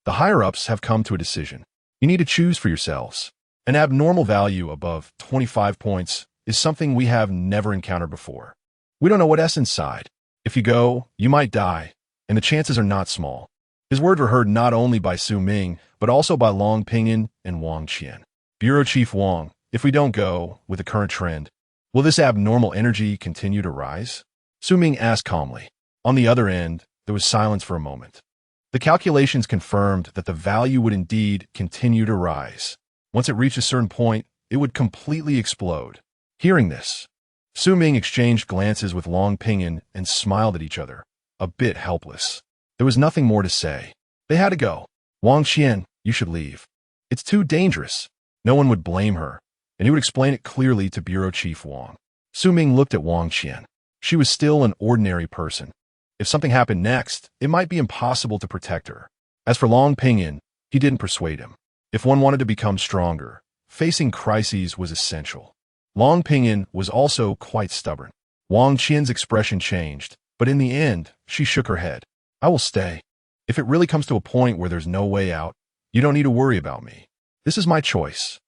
the higher-ups have come to a decision. You need to choose for yourselves. An abnormal value above 25 points is something we have never encountered before. We don't know what's inside. If you go, you might die, and the chances are not small. His words were heard not only by Ming, but also by Long Pingyan and Wang Qian. Bureau Chief Wang, if we don't go with the current trend, will this abnormal energy continue to rise? Ming asked calmly. On the other end, there was silence for a moment. The calculations confirmed that the value would indeed continue to rise. Once it reached a certain point, it would completely explode. Hearing this, Ming exchanged glances with Long Pingyan and smiled at each other, a bit helpless. There was nothing more to say. They had to go. Wang Qian, you should leave. It's too dangerous. No one would blame her, and he would explain it clearly to Bureau Chief Wang. Ming looked at Wang Qian. She was still an ordinary person. If something happened next, it might be impossible to protect her. As for Long Pingyan, he didn't persuade him. If one wanted to become stronger, facing crises was essential. Long Pingyan was also quite stubborn. Wang Qian's expression changed, but in the end, she shook her head. I will stay. If it really comes to a point where there's no way out, you don't need to worry about me. This is my choice.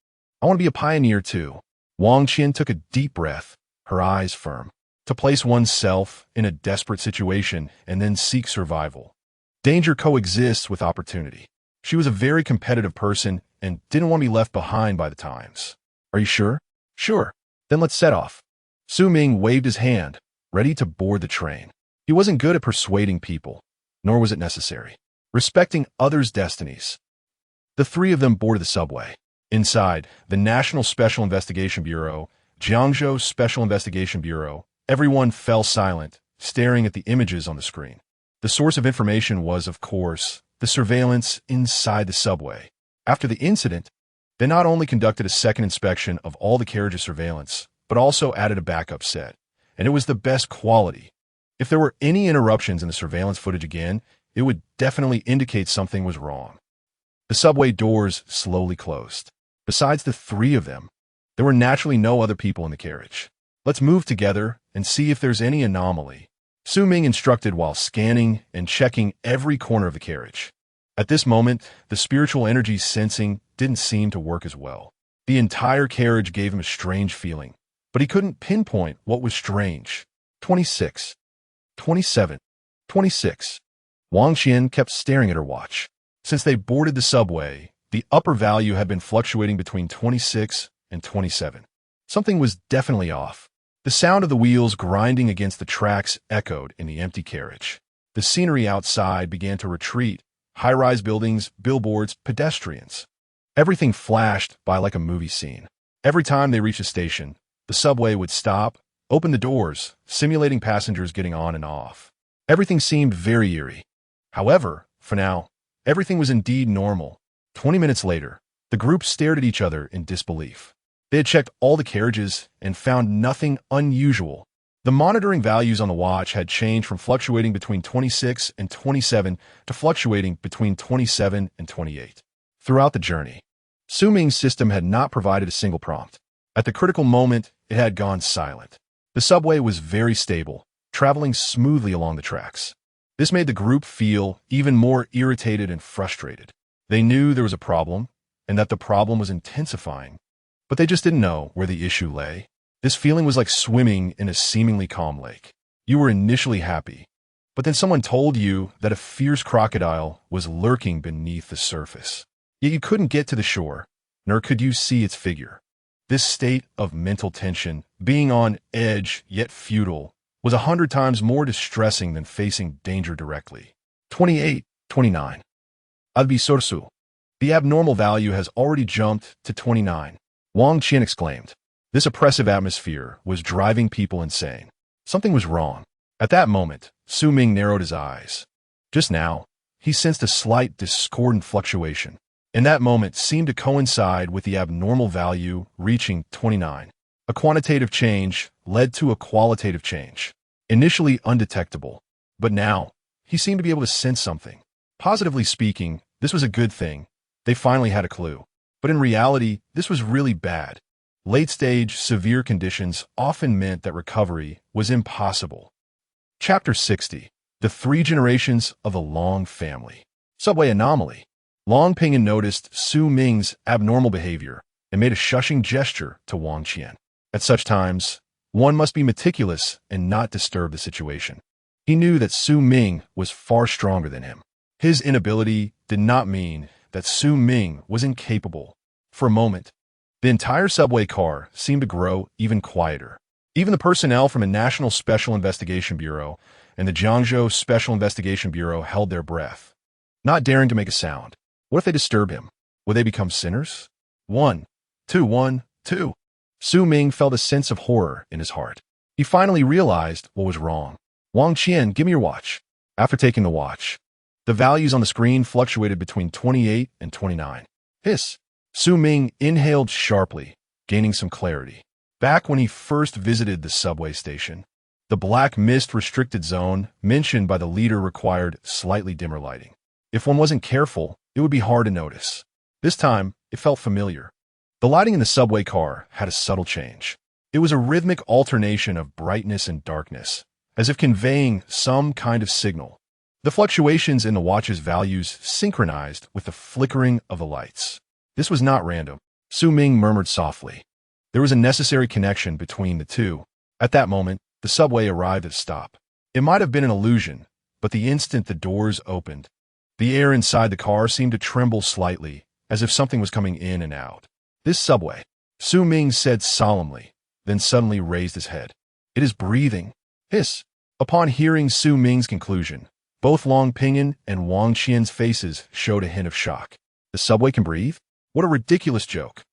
I want to be a pioneer too. Wang Qian took a deep breath, her eyes firm. To place oneself in a desperate situation and then seek survival. Danger coexists with opportunity. She was a very competitive person and didn't want to be left behind by the times. Are you sure? Sure. Then let's set off. Su Ming waved his hand, ready to board the train. He wasn't good at persuading people, nor was it necessary. Respecting others' destinies. The three of them boarded the subway. Inside, the National Special Investigation Bureau, Jiangzhou Special Investigation Bureau, everyone fell silent, staring at the images on the screen. The source of information was, of course, the surveillance inside the subway. After the incident, they not only conducted a second inspection of all the carriages' surveillance, but also added a backup set, and it was the best quality. If there were any interruptions in the surveillance footage again, it would definitely indicate something was wrong. The subway doors slowly closed. Besides the three of them, there were naturally no other people in the carriage. Let's move together and see if there's any anomaly. Su Ming instructed while scanning and checking every corner of the carriage. At this moment, the spiritual energy sensing didn't seem to work as well. The entire carriage gave him a strange feeling, but he couldn't pinpoint what was strange. 26. 27. 26. Wang Qian kept staring at her watch. Since they boarded the subway, the upper value had been fluctuating between 26 and 27. Something was definitely off. The sound of the wheels grinding against the tracks echoed in the empty carriage. The scenery outside began to retreat. High-rise buildings, billboards, pedestrians. Everything flashed by like a movie scene. Every time they reached a station, the subway would stop, open the doors, simulating passengers getting on and off. Everything seemed very eerie. However, for now, everything was indeed normal. 20 minutes later, the group stared at each other in disbelief. They had checked all the carriages and found nothing unusual. The monitoring values on the watch had changed from fluctuating between 26 and 27 to fluctuating between 27 and 28. Throughout the journey, Su Ming's system had not provided a single prompt. At the critical moment, it had gone silent. The subway was very stable, traveling smoothly along the tracks. This made the group feel even more irritated and frustrated. They knew there was a problem, and that the problem was intensifying, but they just didn't know where the issue lay. This feeling was like swimming in a seemingly calm lake. You were initially happy, but then someone told you that a fierce crocodile was lurking beneath the surface. Yet you couldn't get to the shore, nor could you see its figure. This state of mental tension, being on edge yet futile, was 100 times more distressing than facing danger directly. 28, 29. Albisorsu. The abnormal value has already jumped to 29. Wang Qian exclaimed. This oppressive atmosphere was driving people insane. Something was wrong. At that moment, Su Ming narrowed his eyes. Just now, he sensed a slight discordant fluctuation. In that moment seemed to coincide with the abnormal value reaching 29. A quantitative change led to a qualitative change. Initially undetectable, but now he seemed to be able to sense something. Positively speaking, this was a good thing. They finally had a clue. But in reality, this was really bad. Late-stage, severe conditions often meant that recovery was impossible. Chapter 60. The Three Generations of a Long Family. Subway Anomaly. Long Ping noticed Su Ming's abnormal behavior and made a shushing gesture to Wang Qian. At such times, one must be meticulous and not disturb the situation. He knew that Su Ming was far stronger than him. His inability did not mean that Su Ming was incapable. For a moment, the entire subway car seemed to grow even quieter. Even the personnel from the National Special Investigation Bureau and the Jiangzhou Special Investigation Bureau held their breath, not daring to make a sound. What if they disturb him? Would they become sinners? 1, 2. Su Ming felt a sense of horror in his heart. He finally realized what was wrong. Wang Qian, give me your watch. After taking the watch, the values on the screen fluctuated between 28 and 29. Hiss. Su Ming inhaled sharply, gaining some clarity. Back when he first visited the subway station, the black mist restricted zone mentioned by the leader required slightly dimmer lighting. If one wasn't careful, it would be hard to notice. This time, it felt familiar. The lighting in the subway car had a subtle change. It was a rhythmic alternation of brightness and darkness, as if conveying some kind of signal. The fluctuations in the watch's values synchronized with the flickering of the lights. This was not random. Su Ming murmured softly. There was a necessary connection between the two. At that moment, the subway arrived at a stop. It might have been an illusion, but the instant the doors opened, the air inside the car seemed to tremble slightly, as if something was coming in and out. "This subway," Su Ming said solemnly, then suddenly raised his head. "It is breathing." Hiss. Upon hearing Su Ming's conclusion, both Long Pinyin and Wang Qian's faces showed a hint of shock. The subway can breathe? What a ridiculous joke.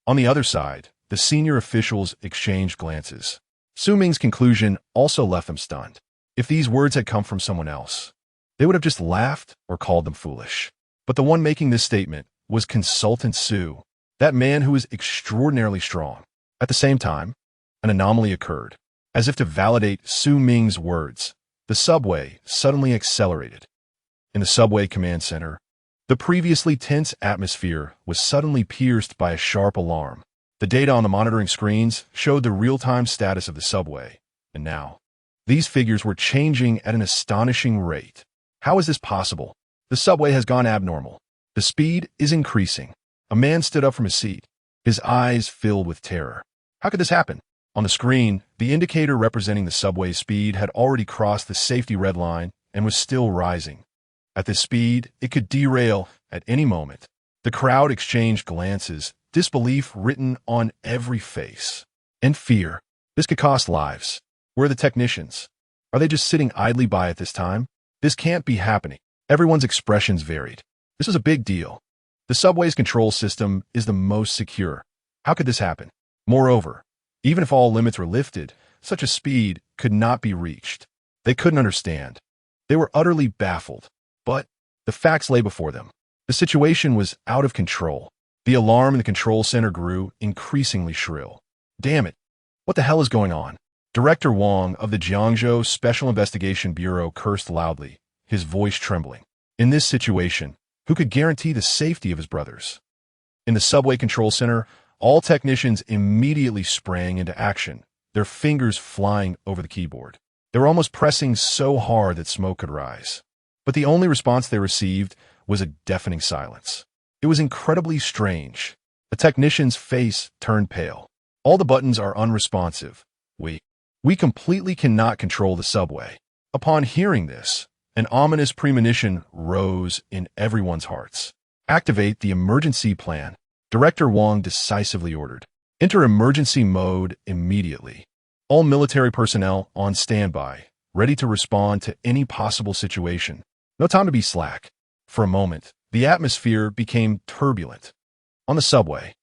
On the other side, the senior officials exchanged glances. Su Ming's conclusion also left them stunned. If these words had come from someone else, they would have just laughed or called them foolish. But the one making this statement was Consultant Su, that man who was extraordinarily strong. At the same time, an anomaly occurred. As if to validate Su Ming's words, the subway suddenly accelerated. In the subway command center, the previously tense atmosphere was suddenly pierced by a sharp alarm. The data on the monitoring screens showed the real-time status of the subway, and now, these figures were changing at an astonishing rate. How is this possible? The subway has gone abnormal. The speed is increasing. A man stood up from his seat, his eyes filled with terror. How could this happen? On the screen, the indicator representing the subway's speed had already crossed the safety red line and was still rising. At this speed, it could derail at any moment. The crowd exchanged glances, disbelief written on every face, and fear. This could cost lives. Where are the technicians? Are they just sitting idly by at this time? This can't be happening. Everyone's expressions varied. This was a big deal. The subway's control system is the most secure. How could this happen? Moreover, even if all limits were lifted, such a speed could not be reached. They couldn't understand. They were utterly baffled. But the facts lay before them. The situation was out of control. The alarm in the control center grew increasingly shrill. Damn it! What the hell is going on? Director Wang of the Jiangzhou Special Investigation Bureau cursed loudly, his voice trembling. In this situation, who could guarantee the safety of his brothers? In the subway control center, all technicians immediately sprang into action, their fingers flying over the keyboard. They were almost pressing so hard that smoke could rise. But the only response they received was a deafening silence. It was incredibly strange. The technician's face turned pale. All the buttons are unresponsive. We completely cannot control the subway. Upon hearing this, an ominous premonition rose in everyone's hearts. Activate the emergency plan, Director Wang decisively ordered. Enter emergency mode immediately. All military personnel on standby, ready to respond to any possible situation. No time to be slack. For a moment, the atmosphere became turbulent. On the subway,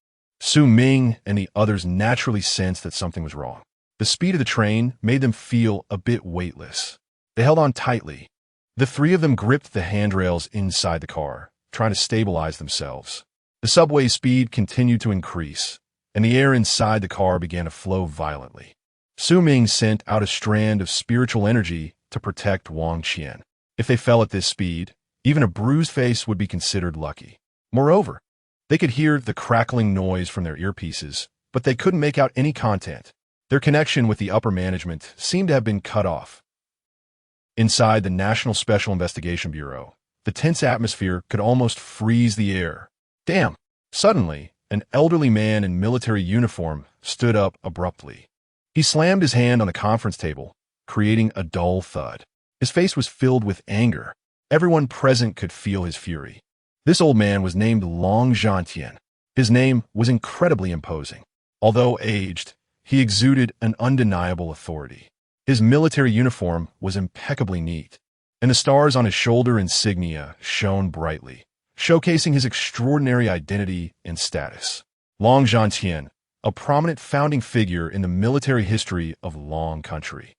Su Ming and the others naturally sensed that something was wrong. The speed of the train made them feel a bit weightless. They held on tightly. The three of them gripped the handrails inside the car, trying to stabilize themselves. The subway's speed continued to increase, and the air inside the car began to flow violently. Su Ming sent out a strand of spiritual energy to protect Wang Qian. If they fell at this speed, even a bruised face would be considered lucky. Moreover, they could hear the crackling noise from their earpieces, but they couldn't make out any content. Their connection with the upper management seemed to have been cut off. Inside the National Special Investigation Bureau, the tense atmosphere could almost freeze the air. Damn! Suddenly, an elderly man in military uniform stood up abruptly. He slammed his hand on the conference table, creating a dull thud. His face was filled with anger. Everyone present could feel his fury. This old man was named Long Zhantian. His name was incredibly imposing. Although aged, he exuded an undeniable authority. His military uniform was impeccably neat, and the stars on his shoulder insignia shone brightly, showcasing his extraordinary identity and status. Long Zhantian, a prominent founding figure in the military history of Long Country.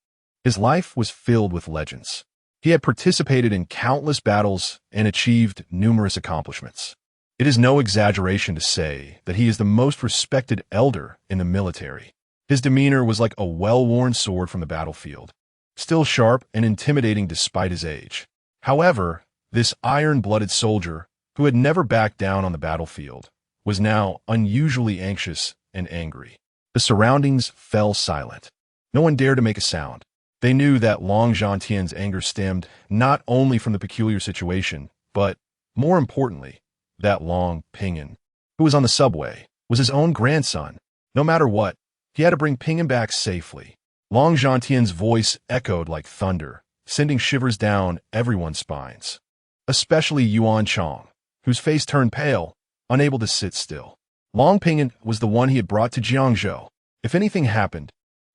His life was filled with legends. He had participated in countless battles and achieved numerous accomplishments. It is no exaggeration to say that he is the most respected elder in the military. His demeanor was like a well-worn sword from the battlefield, still sharp and intimidating despite his age. However, this iron-blooded soldier, who had never backed down on the battlefield, was now unusually anxious and angry. The surroundings fell silent. No one dared to make a sound. They knew that Long Zhantian's anger stemmed not only from the peculiar situation, but, more importantly, that Long Pinyin, who was on the subway, was his own grandson. No matter what, he had to bring Pinyin back safely. Long Zhantian's voice echoed like thunder, sending shivers down everyone's spines. Especially Yuan Chong, whose face turned pale, unable to sit still. Long Pingyan was the one he had brought to Jiangzhou. If anything happened,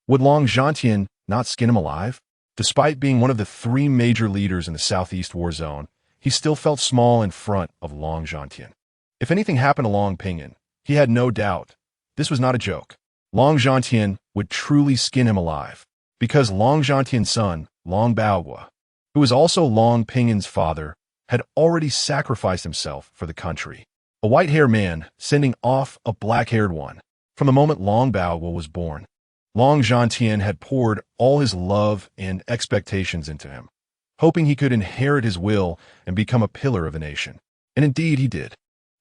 would Long Zhantian not skin him alive? Despite being one of the 3 major leaders in the Southeast War Zone, he still felt small in front of Long Zhantian. If anything happened to Long Pingyan, he had no doubt this was not a joke. Long Zhantian would truly skin him alive, because Long Zhantian's son, Long Baogua, who was also Long Pingyan's father, had already sacrificed himself for the country. A white-haired man sending off a black-haired one. From the moment Long Baogua was born, Long Zhantian had poured all his love and expectations into him, hoping he could inherit his will and become a pillar of a nation. And indeed he did.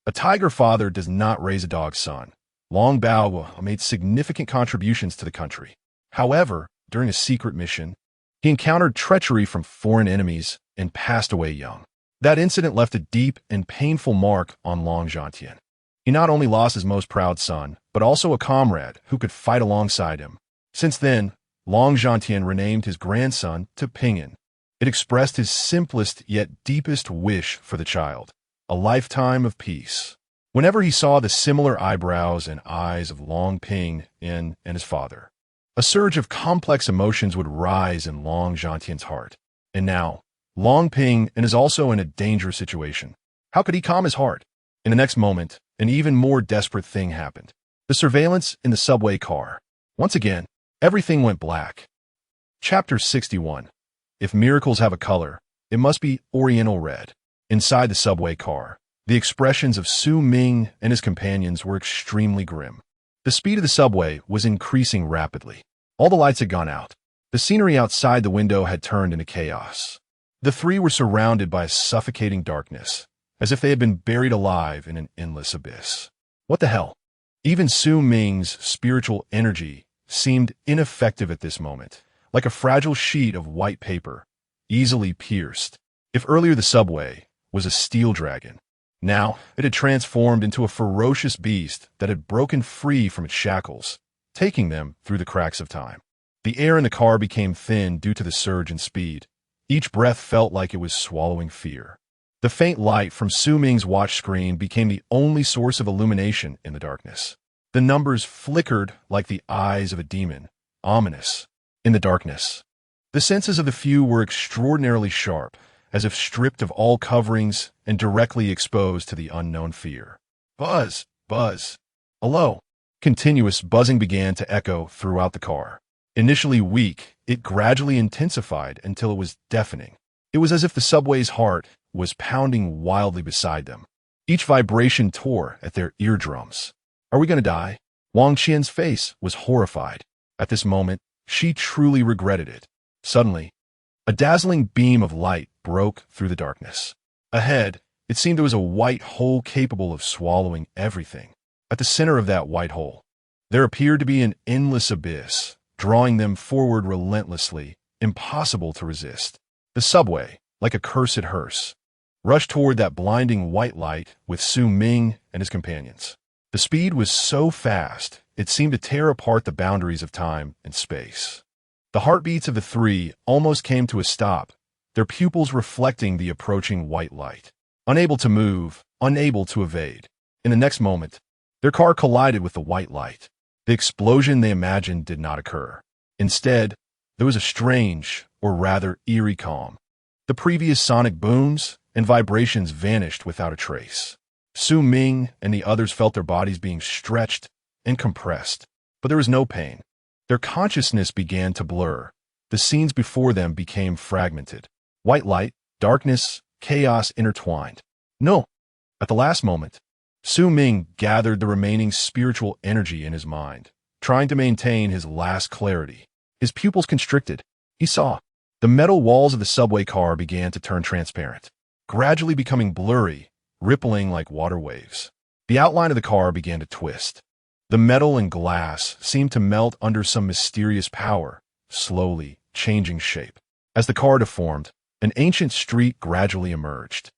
A tiger father does not raise a dog son. Long Baogua made significant contributions to the country. However, during a secret mission, he encountered treachery from foreign enemies and passed away young. That incident left a deep and painful mark on Long Zhantian. He not only lost his most proud son, but also a comrade who could fight alongside him. Since then, Long Zhantian renamed his grandson to Pingyan. It expressed his simplest yet deepest wish for the child, a lifetime of peace. Whenever he saw the similar eyebrows and eyes of Long Pingyan and his father, a surge of complex emotions would rise in Long Zhantian's heart. And now, Long Pingyan is also in a dangerous situation. How could he calm his heart? In the next moment, an even more desperate thing happened. The surveillance in the subway car. Once again, everything went black. Chapter 61. If miracles have a color, it must be Oriental red. Inside the subway car, the expressions of Ming and his companions were extremely grim. The speed of the subway was increasing rapidly. All the lights had gone out. The scenery outside the window had turned into chaos. The 3 were surrounded by a suffocating darkness, as if they had been buried alive in an endless abyss. What the hell? Even Ming's spiritual energy seemed ineffective at this moment, like a fragile sheet of white paper, easily pierced. If earlier the subway was a steel dragon, now it had transformed into a ferocious beast that had broken free from its shackles, taking them through the cracks of time. The air in the car became thin due to the surge in speed. Each breath felt like it was swallowing fear. The faint light from Ming's watch screen became the only source of illumination in the darkness. The numbers flickered like the eyes of a demon, ominous. In the darkness, the senses of the few were extraordinarily sharp, as if stripped of all coverings and directly exposed to the unknown fear. Buzz, buzz. A low, continuous buzzing began to echo throughout the car. Initially weak, it gradually intensified until it was deafening. It was as if the subway's heart was pounding wildly beside them. Each vibration tore at their eardrums. Are we going to die? Wang Qian's face was horrified. At this moment, she truly regretted it. Suddenly, a dazzling beam of light broke through the darkness. Ahead, it seemed there was a white hole capable of swallowing everything. At the center of that white hole, there appeared to be an endless abyss, drawing them forward relentlessly, impossible to resist. The subway, like a cursed hearse, rushed toward that blinding white light with Ming and his companions. The speed was so fast, it seemed to tear apart the boundaries of time and space. The heartbeats of the 3 almost came to a stop, their pupils reflecting the approaching white light. Unable to move, unable to evade. In the next moment, their car collided with the white light. The explosion they imagined did not occur. Instead, there was a strange, or rather eerie calm. The previous sonic booms and vibrations vanished without a trace. Ming and the others felt their bodies being stretched and compressed, but there was no pain. Their consciousness began to blur. The scenes before them became fragmented. White light, darkness, chaos intertwined. No! At the last moment, Ming gathered the remaining spiritual energy in his mind, trying to maintain his last clarity. His pupils constricted. He saw. The metal walls of the subway car began to turn transparent, gradually becoming blurry, rippling like water waves. The outline of the car began to twist. The metal and glass seemed to melt under some mysterious power, slowly changing shape. As the car deformed, an ancient street gradually emerged.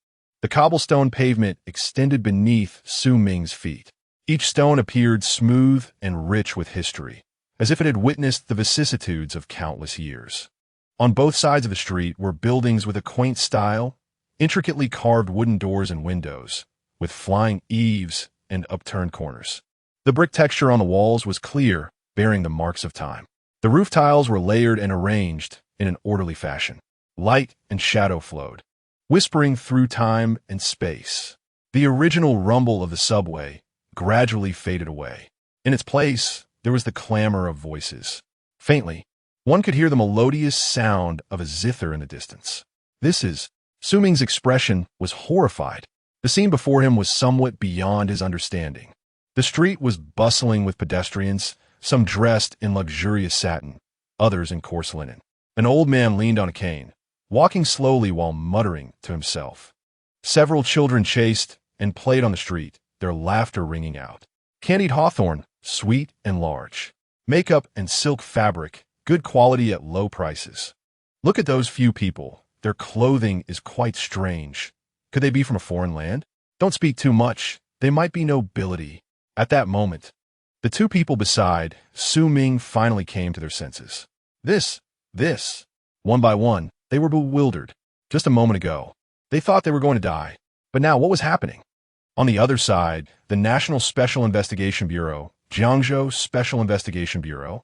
The cobblestone pavement extended beneath Ming's feet. Each stone appeared smooth and rich with history, as if it had witnessed the vicissitudes of countless years. On both sides of the street were buildings with a quaint style, intricately carved wooden doors and windows, with flying eaves and upturned corners. The brick texture on the walls was clear, bearing the marks of time. The roof tiles were layered and arranged in an orderly fashion. Light and shadow flowed, whispering through time and space. The original rumble of the subway gradually faded away. In its place, there was the clamor of voices. Faintly, one could hear the melodious sound of a zither in the distance. Su Ming's expression was horrified. The scene before him was somewhat beyond his understanding. The street was bustling with pedestrians, some dressed in luxurious satin, others in coarse linen. An old man leaned on a cane, walking slowly while muttering to himself. Several children chased and played on the street, their laughter ringing out. Candied hawthorn, sweet and large. Makeup and silk fabric, good quality at low prices. Look at those few people. Their clothing is quite strange. Could they be from a foreign land? Don't speak too much. They might be nobility. At that moment, the two people beside Su Ming finally came to their senses. This. One by one, they were bewildered. Just a moment ago, they thought they were going to die. But now what was happening? On the other side, the National Special Investigation Bureau, Jiangzhou Special Investigation Bureau,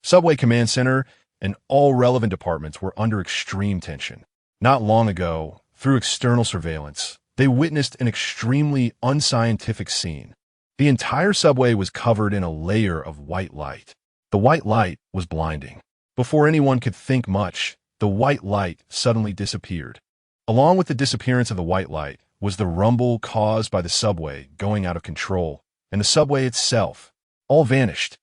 Subway Command Center, and all relevant departments were under extreme tension. Not long ago, through external surveillance, they witnessed an extremely unscientific scene. The entire subway was covered in a layer of white light. The white light was blinding. Before anyone could think much, the white light suddenly disappeared. Along with the disappearance of the white light was the rumble caused by the subway going out of control, and the subway itself, all vanished,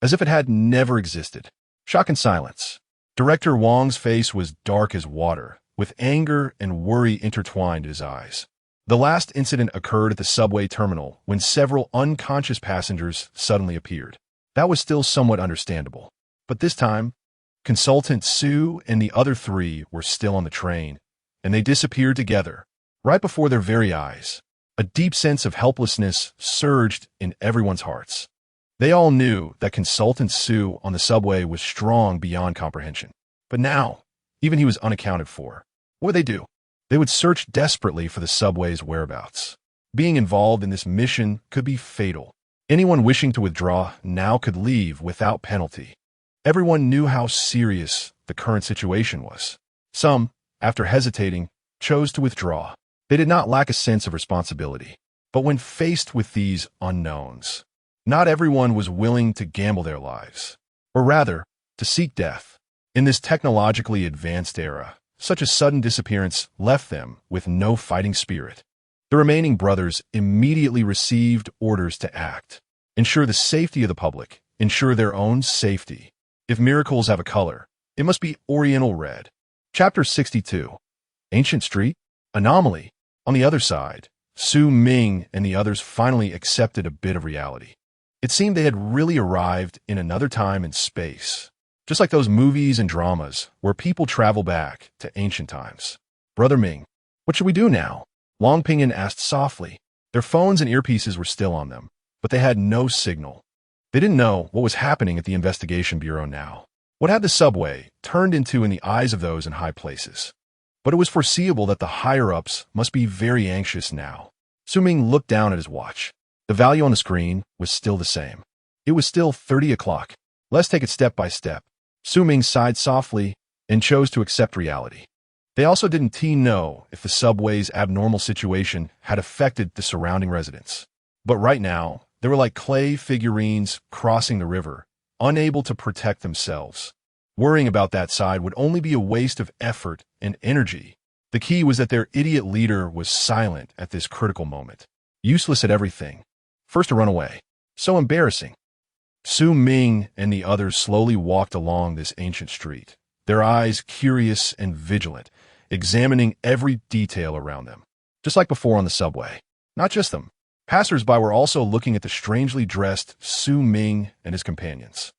as if it had never existed. Shock and silence. Director Wang's face was dark as water, with anger and worry intertwined in his eyes. The last incident occurred at the subway terminal when several unconscious passengers suddenly appeared. That was still somewhat understandable. But this time, Consultant Su and the other three were still on the train, and they disappeared together, right before their very eyes. A deep sense of helplessness surged in everyone's hearts. They all knew that Consultant Su on the subway was strong beyond comprehension. But now, even he was unaccounted for. What would they do? They would search desperately for the subway's whereabouts. Being involved in this mission could be fatal. Anyone wishing to withdraw now could leave without penalty. Everyone knew how serious the current situation was. Some, after hesitating, chose to withdraw. They did not lack a sense of responsibility. But when faced with these unknowns, not everyone was willing to gamble their lives, or rather, to seek death. In this technologically advanced era, such a sudden disappearance left them with no fighting spirit. The remaining brothers immediately received orders to act, ensure the safety of the public, ensure their own safety. If miracles have a color, it must be Oriental red. Chapter 62. Ancient Street? Anomaly. On the other side, Su Ming and the others finally accepted a bit of reality. It seemed they had really arrived in another time and space. Just like those movies and dramas where people travel back to ancient times. Brother Ming, what should we do now? Wang Pingyan asked softly. Their phones and earpieces were still on them, but they had no signal. They didn't know what was happening at the investigation bureau now. What had the subway turned into in the eyes of those in high places? But it was foreseeable that the higher-ups must be very anxious now. Su Ming looked down at his watch. The value on the screen was still the same. It was still 30 o'clock. Let's take it step by step. Su Ming sighed softly and chose to accept reality. They also didn't know if the subway's abnormal situation had affected the surrounding residents. But right now, they were like clay figurines crossing the river, unable to protect themselves. Worrying about that side would only be a waste of effort and energy. The key was that their idiot leader was silent at this critical moment. Useless at everything. First to run away. So embarrassing. Su Ming and the others slowly walked along this ancient street, their eyes curious and vigilant, examining every detail around them. Just like before on the subway. Not just them. Passers-by were also looking at the strangely dressed Su Ming and his companions.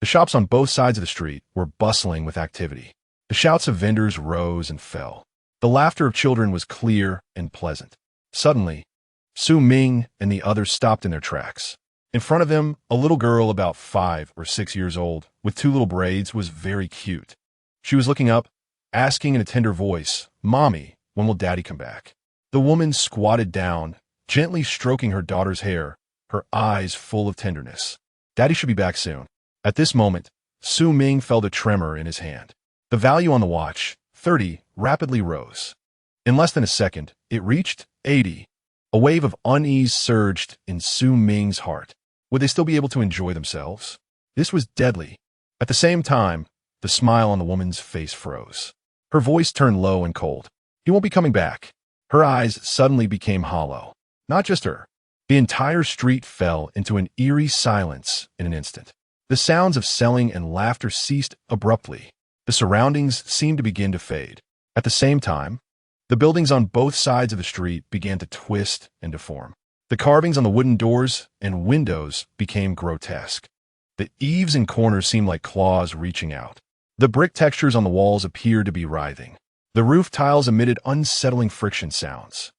The shops on both sides of the street were bustling with activity. The shouts of vendors rose and fell. The laughter of children was clear and pleasant. Suddenly, Su Ming and the others stopped in their tracks. In front of them, a little girl about 5 or 6 years old, with 2 little braids, was very cute. She was looking up, asking in a tender voice, "Mommy, when will Daddy come back?" The woman squatted down, gently stroking her daughter's hair, her eyes full of tenderness. "Daddy should be back soon." At this moment, Ming felt a tremor in his hand. The value on the watch, 30, rapidly rose. In less than a second, it reached 80. A wave of unease surged in Ming's heart. Would they still be able to enjoy themselves? This was deadly. At the same time, the smile on the woman's face froze. Her voice turned low and cold. "He won't be coming back." Her eyes suddenly became hollow. Not just her. The entire street fell into an eerie silence in an instant. The sounds of selling and laughter ceased abruptly. The surroundings seemed to begin to fade. At the same time, the buildings on both sides of the street began to twist and deform. The carvings on the wooden doors and windows became grotesque. The eaves and corners seemed like claws reaching out. The brick textures on the walls appeared to be writhing. The roof tiles emitted unsettling friction sounds.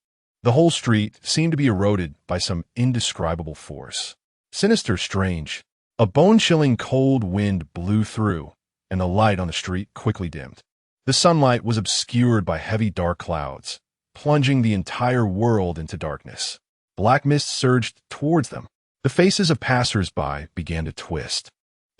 The whole street seemed to be eroded by some indescribable force. Sinister, strange. A bone-chilling cold wind blew through, and the light on the street quickly dimmed. The sunlight was obscured by heavy dark clouds, plunging the entire world into darkness. Black mist surged towards them. The faces of passers-by began to twist,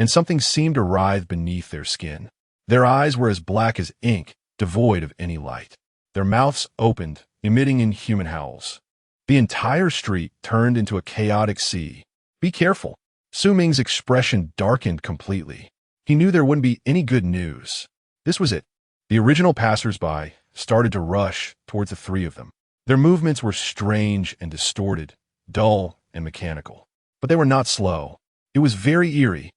and something seemed to writhe beneath their skin. Their eyes were as black as ink, devoid of any light. Their mouths opened, emitting inhuman howls. The entire street turned into a chaotic sea. "Be careful." Ming's expression darkened completely. He knew there wouldn't be any good news. This was it. The original passers-by started to rush towards the three of them. Their movements were strange and distorted, dull and mechanical. But they were not slow. It was very eerie.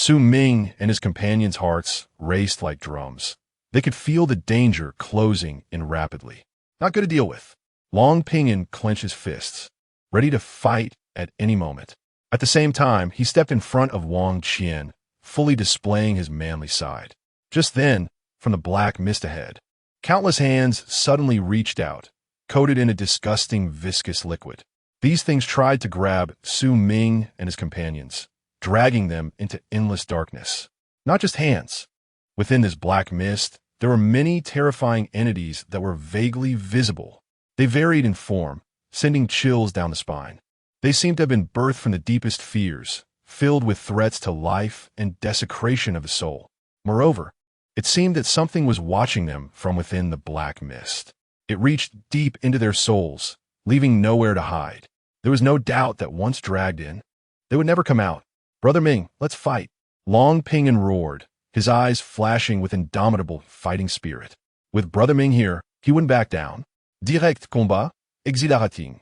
Ming and his companions' hearts raced like drums. They could feel the danger closing in rapidly. Not good to deal with. Long Pinyin clenched his fists, ready to fight at any moment. At the same time, he stepped in front of Wang Qian, fully displaying his manly side. Just then, from the black mist ahead, countless hands suddenly reached out, coated in a disgusting viscous liquid. These things tried to grab Ming and his companions, dragging them into endless darkness. Not just hands. Within this black mist, there were many terrifying entities that were vaguely visible. They varied in form, sending chills down the spine. They seemed to have been birthed from the deepest fears, filled with threats to life and desecration of the soul. Moreover, it seemed that something was watching them from within the black mist. It reached deep into their souls, leaving nowhere to hide. There was no doubt that once dragged in, they would never come out. "Brother Ming, let's fight." Long Pinyin roared, his eyes flashing with indomitable fighting spirit. With Brother Ming here, he wouldn't back down. Direct combat, exhilarating.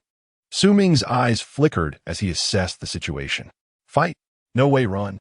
Ming's eyes flickered as he assessed the situation. "Fight? No way, run."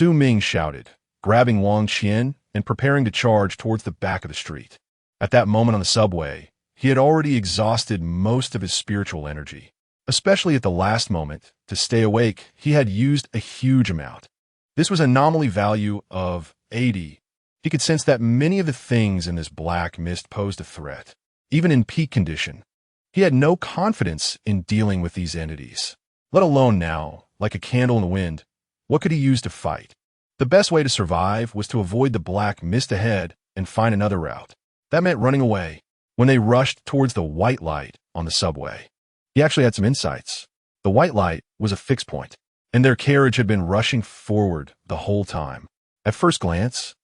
Ming shouted, grabbing Wang Qian and preparing to charge towards the back of the street. At that moment on the subway, he had already exhausted most of his spiritual energy. Especially at the last moment, to stay awake, he had used a huge amount. This was an anomaly value of 80. He could sense that many of the things in this black mist posed a threat. Even in peak condition, he had no confidence in dealing with these entities. Let alone now, like a candle in the wind, what could he use to fight? The best way to survive was to avoid the black mist ahead and find another route. That meant running away. When they rushed towards the white light on the subway, he actually had some insights. The white light was a fixed point, and their carriage had been rushing forward the whole time. At first glance,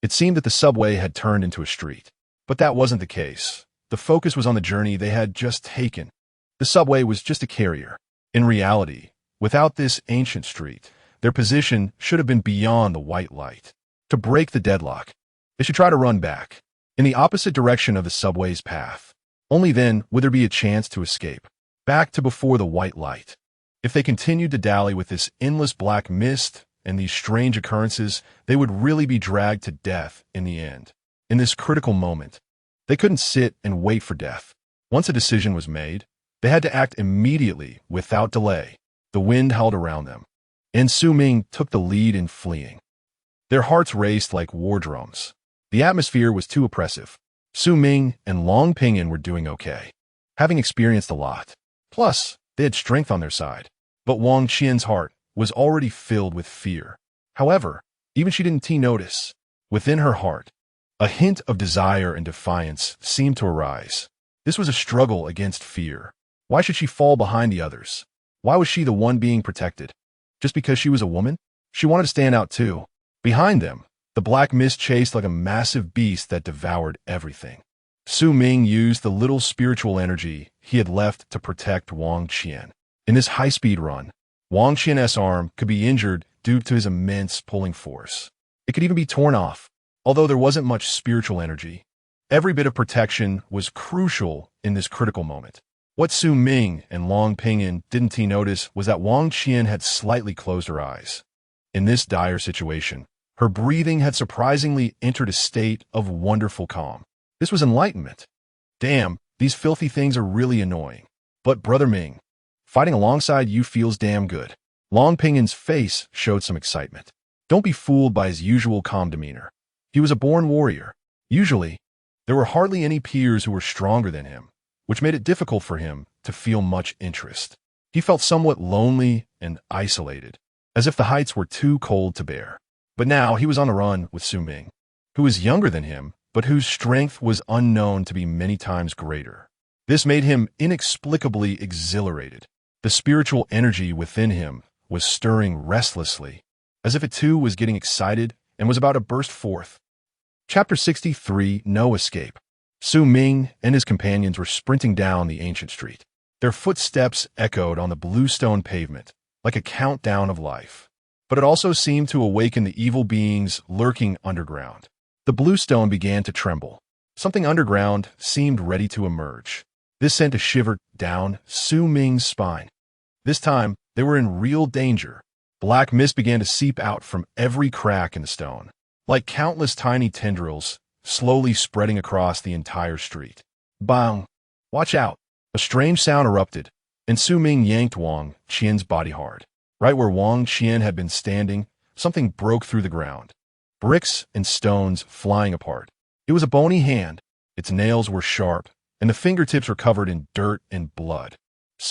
it seemed that the subway had turned into a street. But that wasn't the case. The focus was on the journey they had just taken. The subway was just a carrier. In reality, without this ancient street, their position should have been beyond the white light. To break the deadlock, they should try to run back, in the opposite direction of the subway's path. Only then would there be a chance to escape, back to before the white light. If they continued to dally with this endless black mist and these strange occurrences, they would really be dragged to death in the end. In this critical moment, they couldn't sit and wait for death. Once a decision was made, they had to act immediately without delay. The wind howled around them, and Ming took the lead in fleeing. Their hearts raced like war drums. The atmosphere was too oppressive. Ming and Long Pinyin were doing okay, having experienced a lot. Plus, they had strength on their side. But Wang Qian's heart was already filled with fear. However, even she didn't notice. Within her heart, A hint of desire and defiance seemed to arise. This was a struggle against fear. Why should she fall behind the others? Why was she the one being protected? Just because she was a woman? She wanted to stand out too. Behind them, the black mist chased like a massive beast that devoured everything. Ming used the little spiritual energy he had left to protect Wang Qian. In this high-speed run, Wang Qian's arm could be injured due to his immense pulling force. It could even be torn off. Although there wasn't much spiritual energy, every bit of protection was crucial in this critical moment. What Ming and Long Pinyin didn't notice was that Wang Qian had slightly closed her eyes. In this dire situation, her breathing had surprisingly entered a state of wonderful calm. This was enlightenment. Damn, these filthy things are really annoying. But Brother Ming, fighting alongside you feels damn good. Long Pingyin's face showed some excitement. Don't be fooled by his usual calm demeanor. He was a born warrior. Usually, there were hardly any peers who were stronger than him, which made it difficult for him to feel much interest. He felt somewhat lonely and isolated, as if the heights were too cold to bear. But now he was on a run with Ming, who was younger than him, but whose strength was unknown to be many times greater. This made him inexplicably exhilarated. The spiritual energy within him was stirring restlessly, as if it too was getting excited and was about to burst forth. Chapter 63, No Escape. Ming and his companions were sprinting down the ancient street. Their footsteps echoed on the bluestone pavement, like a countdown of life. But it also seemed to awaken the evil beings lurking underground. The bluestone began to tremble. Something underground seemed ready to emerge. This sent a shiver down Ming's spine. This time, they were in real danger. Black mist began to seep out from every crack in the stone, like countless tiny tendrils, slowly spreading across the entire street. Bang! Watch out! A strange sound erupted, and Ming yanked Wang Qian's body hard. Right where Wang Qian had been standing, something broke through the ground. Bricks and stones flying apart. It was a bony hand. Its nails were sharp, and the fingertips were covered in dirt and blood.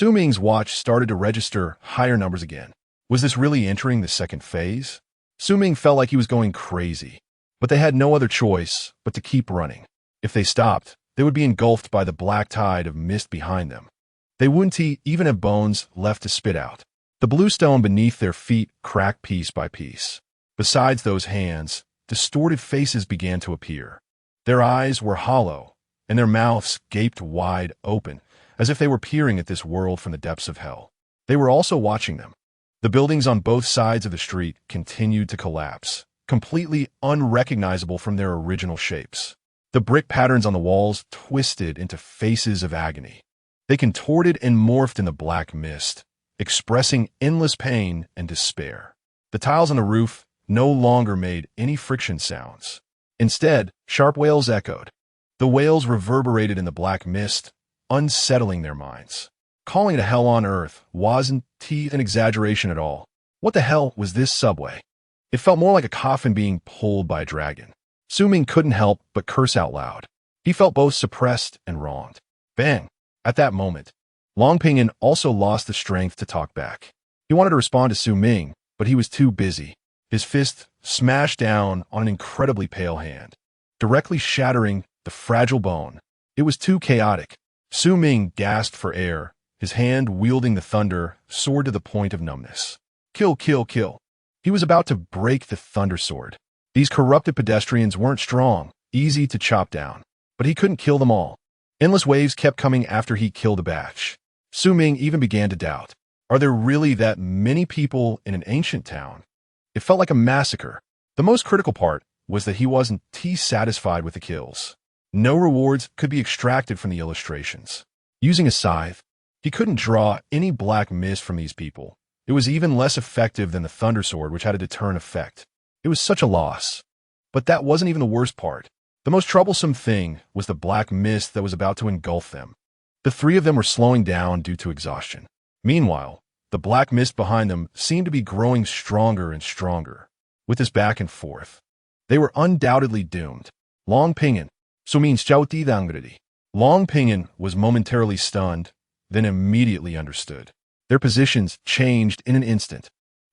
Ming's watch started to register higher numbers again. Was this really entering the second phase? Ming felt like he was going crazy, but they had no other choice but to keep running. If they stopped, they would be engulfed by the black tide of mist behind them. They wouldn't even have bones left to spit out. The bluestone beneath their feet cracked piece by piece. Besides those hands, distorted faces began to appear. Their eyes were hollow, and their mouths gaped wide open, as if they were peering at this world from the depths of hell. They were also watching them. The buildings on both sides of the street continued to collapse, completely unrecognizable from their original shapes. The brick patterns on the walls twisted into faces of agony. They contorted and morphed in the black mist, expressing endless pain and despair. The tiles on the roof no longer made any friction sounds. Instead, sharp wails echoed. The wails reverberated in the black mist, unsettling their minds. Calling it a hell on earth wasn't an exaggeration at all. What the hell was this subway? It felt more like a coffin being pulled by a dragon. Ming couldn't help but curse out loud. He felt both suppressed and wronged. Bang! At that moment, Long Pinyin also lost the strength to talk back. He wanted to respond to Ming, but he was too busy. His fist smashed down on an incredibly pale hand, directly shattering the fragile bone. It was too chaotic. Ming gasped for air, his hand wielding the thunder sword to the point of numbness. Kill, kill, kill. He was about to break the thunder sword. These corrupted pedestrians weren't strong, easy to chop down, but he couldn't kill them all. Endless waves kept coming after he killed a batch. Ming even began to doubt. Are there really that many people in an ancient town? It felt like a massacre. The most critical part was that he wasn't satisfied with the kills. No rewards could be extracted from the illustrations. Using a scythe, he couldn't draw any black mist from these people. It was even less effective than the thunder sword, which had a deterrent effect. It was such a loss. But that wasn't even the worst part. The most troublesome thing was the black mist that was about to engulf them. The three of them were slowing down due to exhaustion. Meanwhile, the black mist behind them seemed to be growing stronger and stronger. With this back and forth, they were undoubtedly doomed. Long Pinyin, Long Pinyin was momentarily stunned, then immediately understood. Their positions changed in an instant.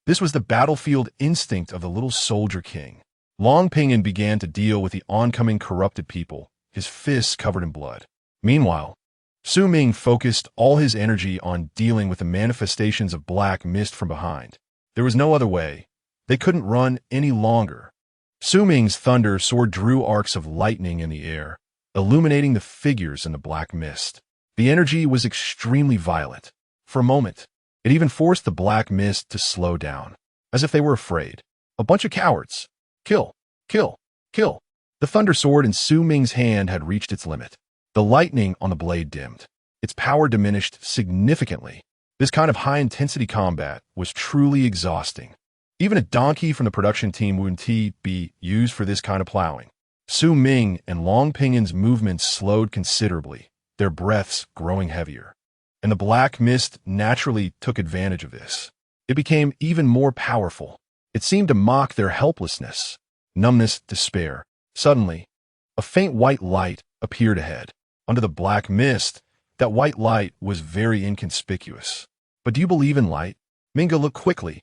This was the battlefield instinct of the little soldier king. Long Pinyin began to deal with the oncoming corrupted people, his fists covered in blood. Meanwhile, Su Ming focused all his energy on dealing with the manifestations of black mist from behind. There was no other way. They couldn't run any longer. Su Ming's thunder sword drew arcs of lightning in the air, illuminating the figures in the black mist. The energy was extremely violent. For a moment, it even forced the black mist to slow down, as if they were afraid. A bunch of cowards. Kill, kill, kill. The thunder sword in Su Ming's hand had reached its limit. The lightning on the blade dimmed. Its power diminished significantly. This kind of high-intensity combat was truly exhausting. Even a donkey from the production team wouldn't be used for this kind of plowing. Su Ming and Long Pinyin's movements slowed considerably, their breaths growing heavier. And the black mist naturally took advantage of this. It became even more powerful. It seemed to mock their helplessness, numbness, despair. Suddenly, a faint white light appeared ahead. Under the black mist, that white light was very inconspicuous. But do you believe in light? Minga looked quickly.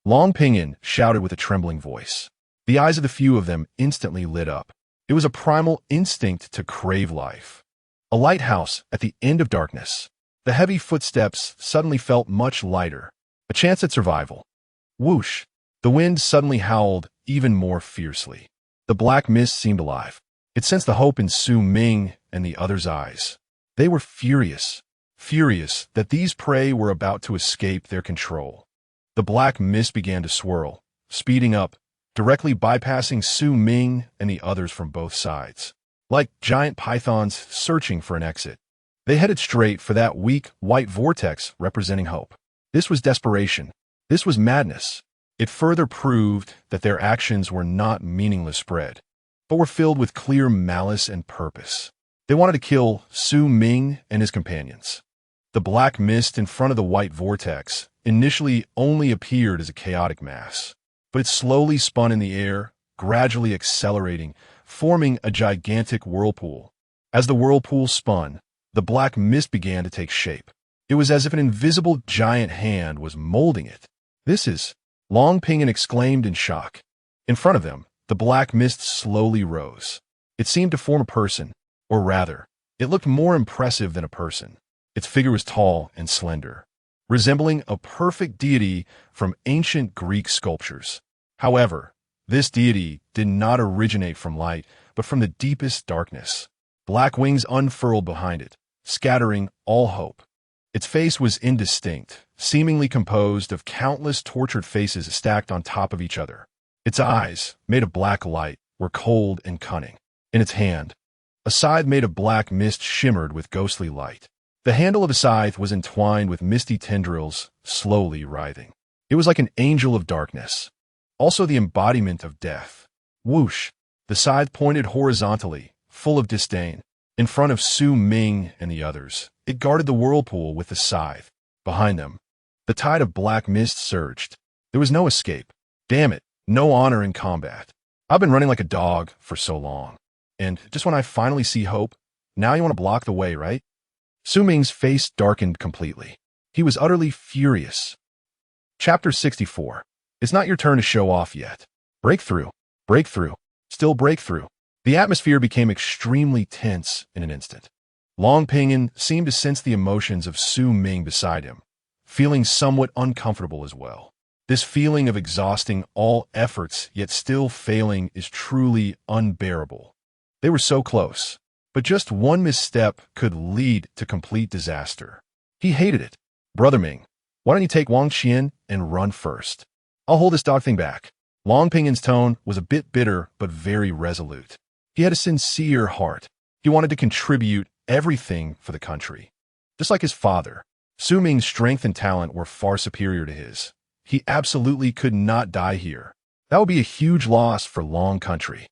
Long Pinyin shouted with a trembling voice. The eyes of the few of them instantly lit up. It was a primal instinct to crave life. A lighthouse at the end of darkness. The heavy footsteps suddenly felt much lighter. A chance at survival. Whoosh! The wind suddenly howled even more fiercely. The black mist seemed alive. It sensed the hope in Su Ming and the others' eyes. They were furious that these prey were about to escape their control. The black mist began to swirl, speeding up, directly bypassing Su Ming and the others from both sides. Like giant pythons searching for an exit, they headed straight for that weak, white vortex representing hope. This was desperation. This was madness. It further proved that their actions were not meaningless spread, but were filled with clear malice and purpose. They wanted to kill Su Ming and his companions. The black mist in front of the white vortex initially only appeared as a chaotic mass, but it slowly spun in the air, gradually accelerating, forming a gigantic whirlpool. As the whirlpool spun, the black mist began to take shape. It was as if an invisible giant hand was molding it. "This is..." Long Pinyin exclaimed in shock. In front of them, the black mist slowly rose. It seemed to form a person, or rather, it looked more impressive than a person. Its figure was tall and slender, resembling a perfect deity from ancient Greek sculptures. However, this deity did not originate from light, but from the deepest darkness. Black wings unfurled behind it, scattering all hope. Its face was indistinct, seemingly composed of countless tortured faces stacked on top of each other. Its eyes, made of black light, were cold and cunning. In its hand, a scythe made of black mist shimmered with ghostly light. The handle of the scythe was entwined with misty tendrils, slowly writhing. It was like an angel of darkness, also the embodiment of death. Whoosh! The scythe pointed horizontally, full of disdain. In front of Su Ming and the others, it guarded the whirlpool with the scythe. Behind them, the tide of black mist surged. There was no escape. Damn it, no honor in combat. I've been running like a dog for so long. And just when I finally see hope, now you want to block the way, right? Su Ming's face darkened completely. He was utterly furious. Chapter 64. It's not your turn to show off yet. Breakthrough. Breakthrough. Still breakthrough. The atmosphere became extremely tense in an instant. Long Pinyin seemed to sense the emotions of Su Ming beside him, feeling somewhat uncomfortable as well. This feeling of exhausting all efforts yet still failing is truly unbearable. They were so close, but just one misstep could lead to complete disaster. He hated it. "Brother Ming, why don't you take Wang Qian and run first? I'll hold this dog thing back." Long Pinyin's tone was a bit bitter but very resolute. He had a sincere heart. He wanted to contribute everything for the country. Just like his father, Su Ming's strength and talent were far superior to his. He absolutely could not die here. That would be a huge loss for Long Country.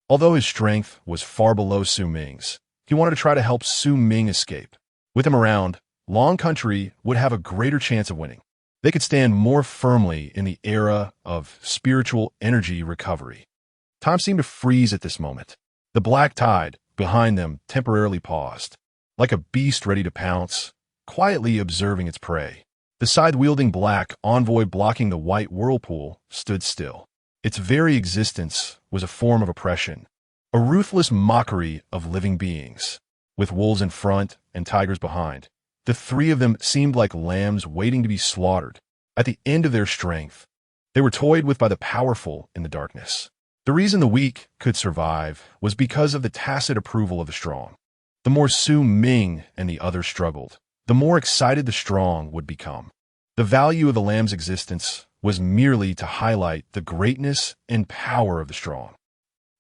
Although his strength was far below Su Ming's, he wanted to try to help Su Ming escape. With him around, Long Country would have a greater chance of winning. They could stand more firmly in the era of spiritual energy recovery. Time seemed to freeze at this moment. The black tide behind them temporarily paused, like a beast ready to pounce, quietly observing its prey. The scythe-wielding black envoy blocking the white whirlpool stood still. Its very existence was a form of oppression, a ruthless mockery of living beings. With wolves in front and tigers behind, the three of them seemed like lambs waiting to be slaughtered. At the end of their strength, they were toyed with by the powerful in the darkness. The reason the weak could survive was because of the tacit approval of the strong. The more Ming and the others struggled, the more excited the strong would become. The value of the lamb's existence was merely to highlight the greatness and power of the strong.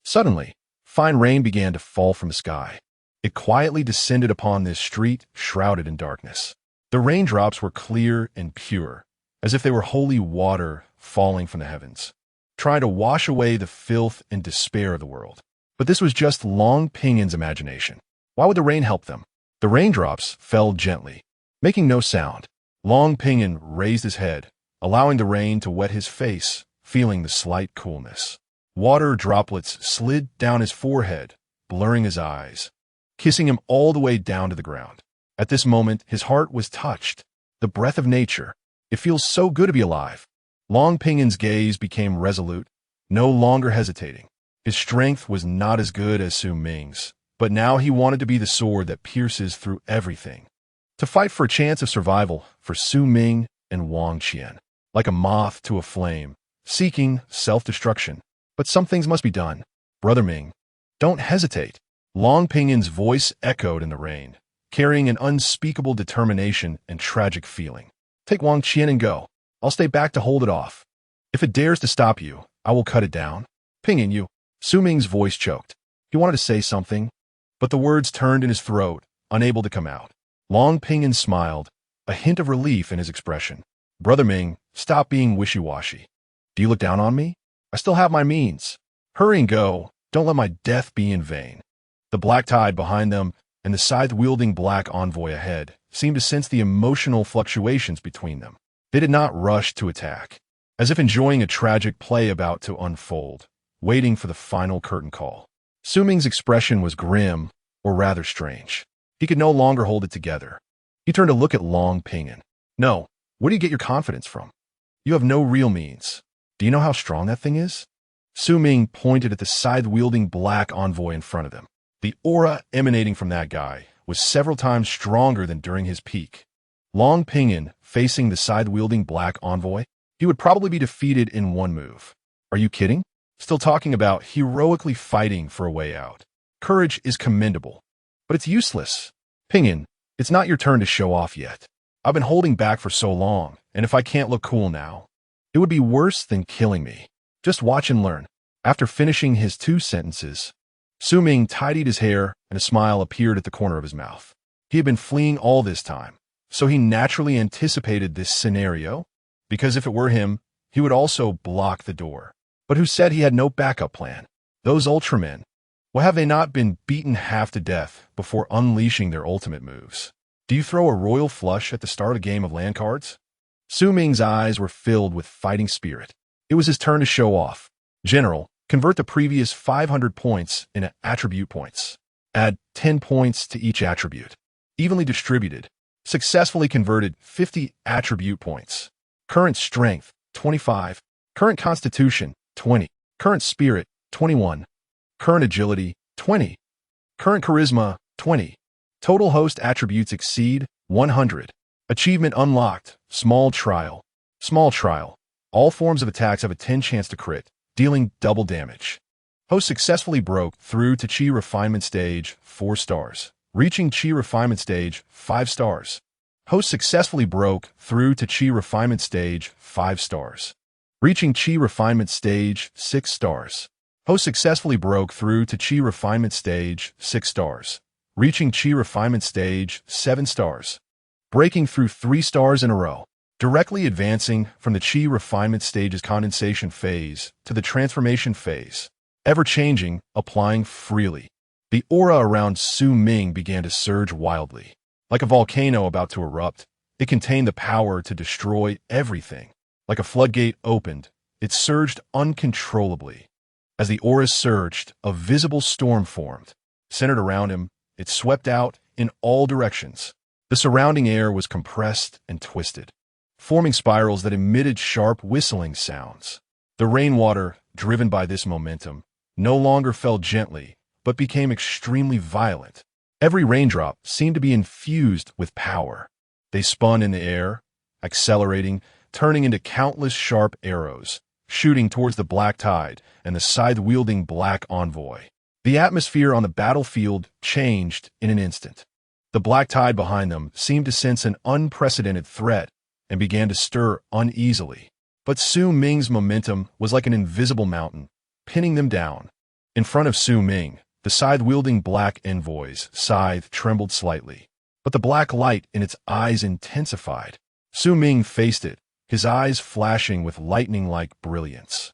Suddenly, fine rain began to fall from the sky. It quietly descended upon this street shrouded in darkness. The raindrops were clear and pure, as if they were holy water falling from the heavens, trying to wash away the filth and despair of the world. But this was just Long Pingin's imagination. Why would the rain help them? The raindrops fell gently, making no sound. Long Pingin raised his head, allowing the rain to wet his face, feeling the slight coolness. Water droplets slid down his forehead, blurring his eyes, kissing him all the way down to the ground. At this moment, his heart was touched. The breath of nature. It feels so good to be alive. Long Pingin's gaze became resolute, no longer hesitating. His strength was not as good as Ming's, but now he wanted to be the sword that pierces through everything. To fight for a chance of survival for Ming and Wang Qian, like a moth to a flame, seeking self-destruction. But some things must be done. Brother Ming, don't hesitate. Long Pingin's voice echoed in the rain, carrying an unspeakable determination and tragic feeling. Take Wang Qian and go. I'll stay back to hold it off. If it dares to stop you, I will cut it down. Pingin, you. Ming's voice choked. He wanted to say something, but the words turned in his throat, unable to come out. Long Pingin smiled, a hint of relief in his expression. Brother Ming, stop being wishy-washy. Do you look down on me? I still have my means. Hurry and go. Don't let my death be in vain. The black tide behind them and the scythe-wielding black envoy ahead seemed to sense the emotional fluctuations between them. They did not rush to attack, as if enjoying a tragic play about to unfold, waiting for the final curtain call. Ming's expression was grim, or rather strange. He could no longer hold it together. He turned to look at Long Pingin. No, where do you get your confidence from? You have no real means. Do you know how strong that thing is? Ming pointed at the scythe-wielding black envoy in front of them. The aura emanating from that guy was several times stronger than during his peak. Long Pingin, facing the scythe-wielding black envoy, he would probably be defeated in one move. Are you kidding? Still talking about heroically fighting for a way out. Courage is commendable, but it's useless. Pingin, it's not your turn to show off yet. I've been holding back for so long, and if I can't look cool now, it would be worse than killing me. Just watch and learn. After finishing his 2 sentences, Ming tidied his hair and a smile appeared at the corner of his mouth. He had been fleeing all this time, so he naturally anticipated this scenario, because if it were him, he would also block the door. But who said he had no backup plan? Those Ultramen. Why have they not been beaten half to death before unleashing their ultimate moves? Do you throw a royal flush at the start of a game of land cards? Ming's eyes were filled with fighting spirit. It was his turn to show off. General, convert the previous 500 points into attribute points. Add 10 points to each attribute. Evenly distributed. Successfully converted 50 attribute points. Current strength, 25. Current constitution, 20. Current spirit, 21. Current agility, 20. Current charisma, 20. Total host attributes exceed 100. Achievement unlocked. Small trial. Small trial. All forms of attacks have a 10 chance to crit, dealing double damage. Host successfully broke through to Chi Refinement Stage, 4 stars. Reaching Chi Refinement Stage, 5 stars. Host successfully broke through to Chi Refinement Stage, 5 stars. Reaching Chi Refinement Stage, 6 stars. Host successfully broke through to Chi Refinement Stage, 6 stars. Reaching Chi Refinement Stage, 7 stars. Breaking through 3 stars in a row. Directly advancing from the Chi Refinement Stage's condensation phase to the transformation phase. Ever-changing, applying freely. The aura around Ming began to surge wildly. Like a volcano about to erupt, it contained the power to destroy everything. Like a floodgate opened, it surged uncontrollably. As the aura surged, a visible storm formed. Centered around him, it swept out in all directions. The surrounding air was compressed and twisted, forming spirals that emitted sharp whistling sounds. The rainwater driven by this momentum, no longer fell gently, but became extremely violent. Every raindrop seemed to be infused with power. They spun in the air, accelerating, turning into countless sharp arrows, shooting towards the black tide and the scythe-wielding black envoy. The atmosphere on the battlefield changed in an instant. The black tide behind them seemed to sense an unprecedented threat and began to stir uneasily. But Su Ming's momentum was like an invisible mountain, pinning them down. In front of Su Ming, the scythe-wielding black envoy's scythe trembled slightly, but the black light in its eyes intensified. Su Ming faced it, his eyes flashing with lightning-like brilliance.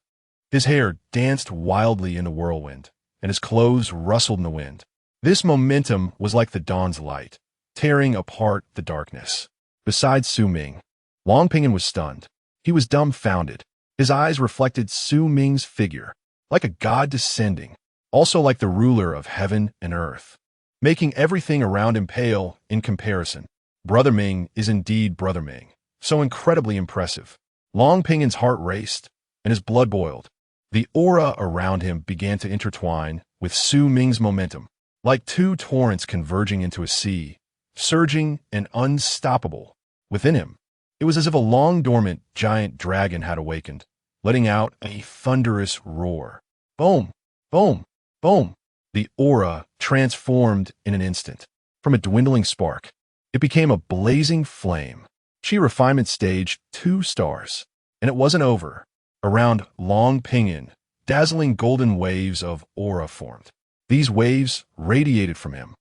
His hair danced wildly in the whirlwind, and his clothes rustled in the wind. This momentum was like the dawn's light, tearing apart the darkness. Beside Su Ming, Long Pinyin was stunned. He was dumbfounded. His eyes reflected Su Ming's figure, like a god descending, also like the ruler of heaven and earth, making everything around him pale in comparison. Brother Ming is indeed Brother Ming, so incredibly impressive. Long Pinyin's heart raced, and his blood boiled. The aura around him began to intertwine with Su Ming's momentum, like two torrents converging into a sea, surging and unstoppable. Within him, it was as if a long-dormant giant dragon had awakened, letting out a thunderous roar. Boom! Boom! Boom! The aura transformed in an instant. From a dwindling spark, it became a blazing flame. Chi refinement stage 2 stars. And it wasn't over. Around Long Pinyin, dazzling golden waves of aura formed. These waves radiated from him,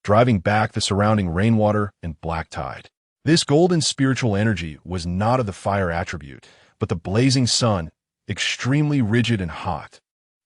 driving back the surrounding rainwater and black tide. This golden spiritual energy was not of the fire attribute, but the blazing sun, extremely rigid and hot.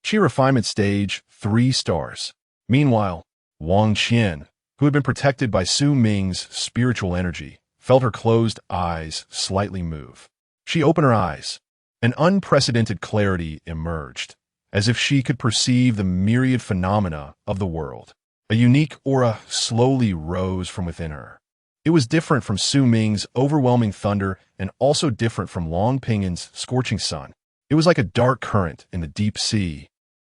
Chi refinement stage 3 stars. Meanwhile, Wang Qian, who had been protected by Su Ming's spiritual energy, felt her closed eyes slightly move. She opened her eyes. An unprecedented clarity emerged, as if she could perceive the myriad phenomena of the world. A unique aura slowly rose from within her. It was different from Su Ming's overwhelming thunder and also different from Long Pinyin's scorching sun. It was like a dark current in the deep sea,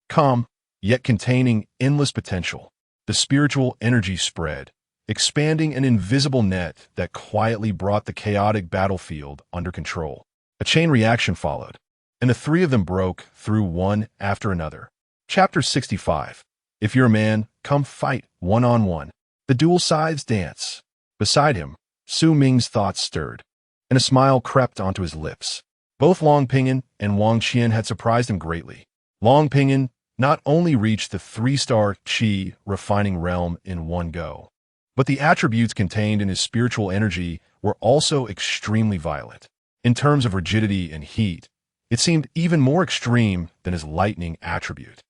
calm, yet containing endless potential. The spiritual energy spread, expanding an invisible net that quietly brought the chaotic battlefield under control. A chain reaction followed, and the three of them broke through one after another. Chapter 65. If you're a man, come fight one-on-one. The dual sides dance. Beside him, Su Ming's thoughts stirred, and a smile crept onto his lips. Both Long Pinyin and Wang Qian had surprised him greatly. Long Pinyin not only reached the 3-star Qi refining realm in one go, but the attributes contained in his spiritual energy were also extremely violent. In terms of rigidity and heat, it seemed even more extreme than his lightning attribute.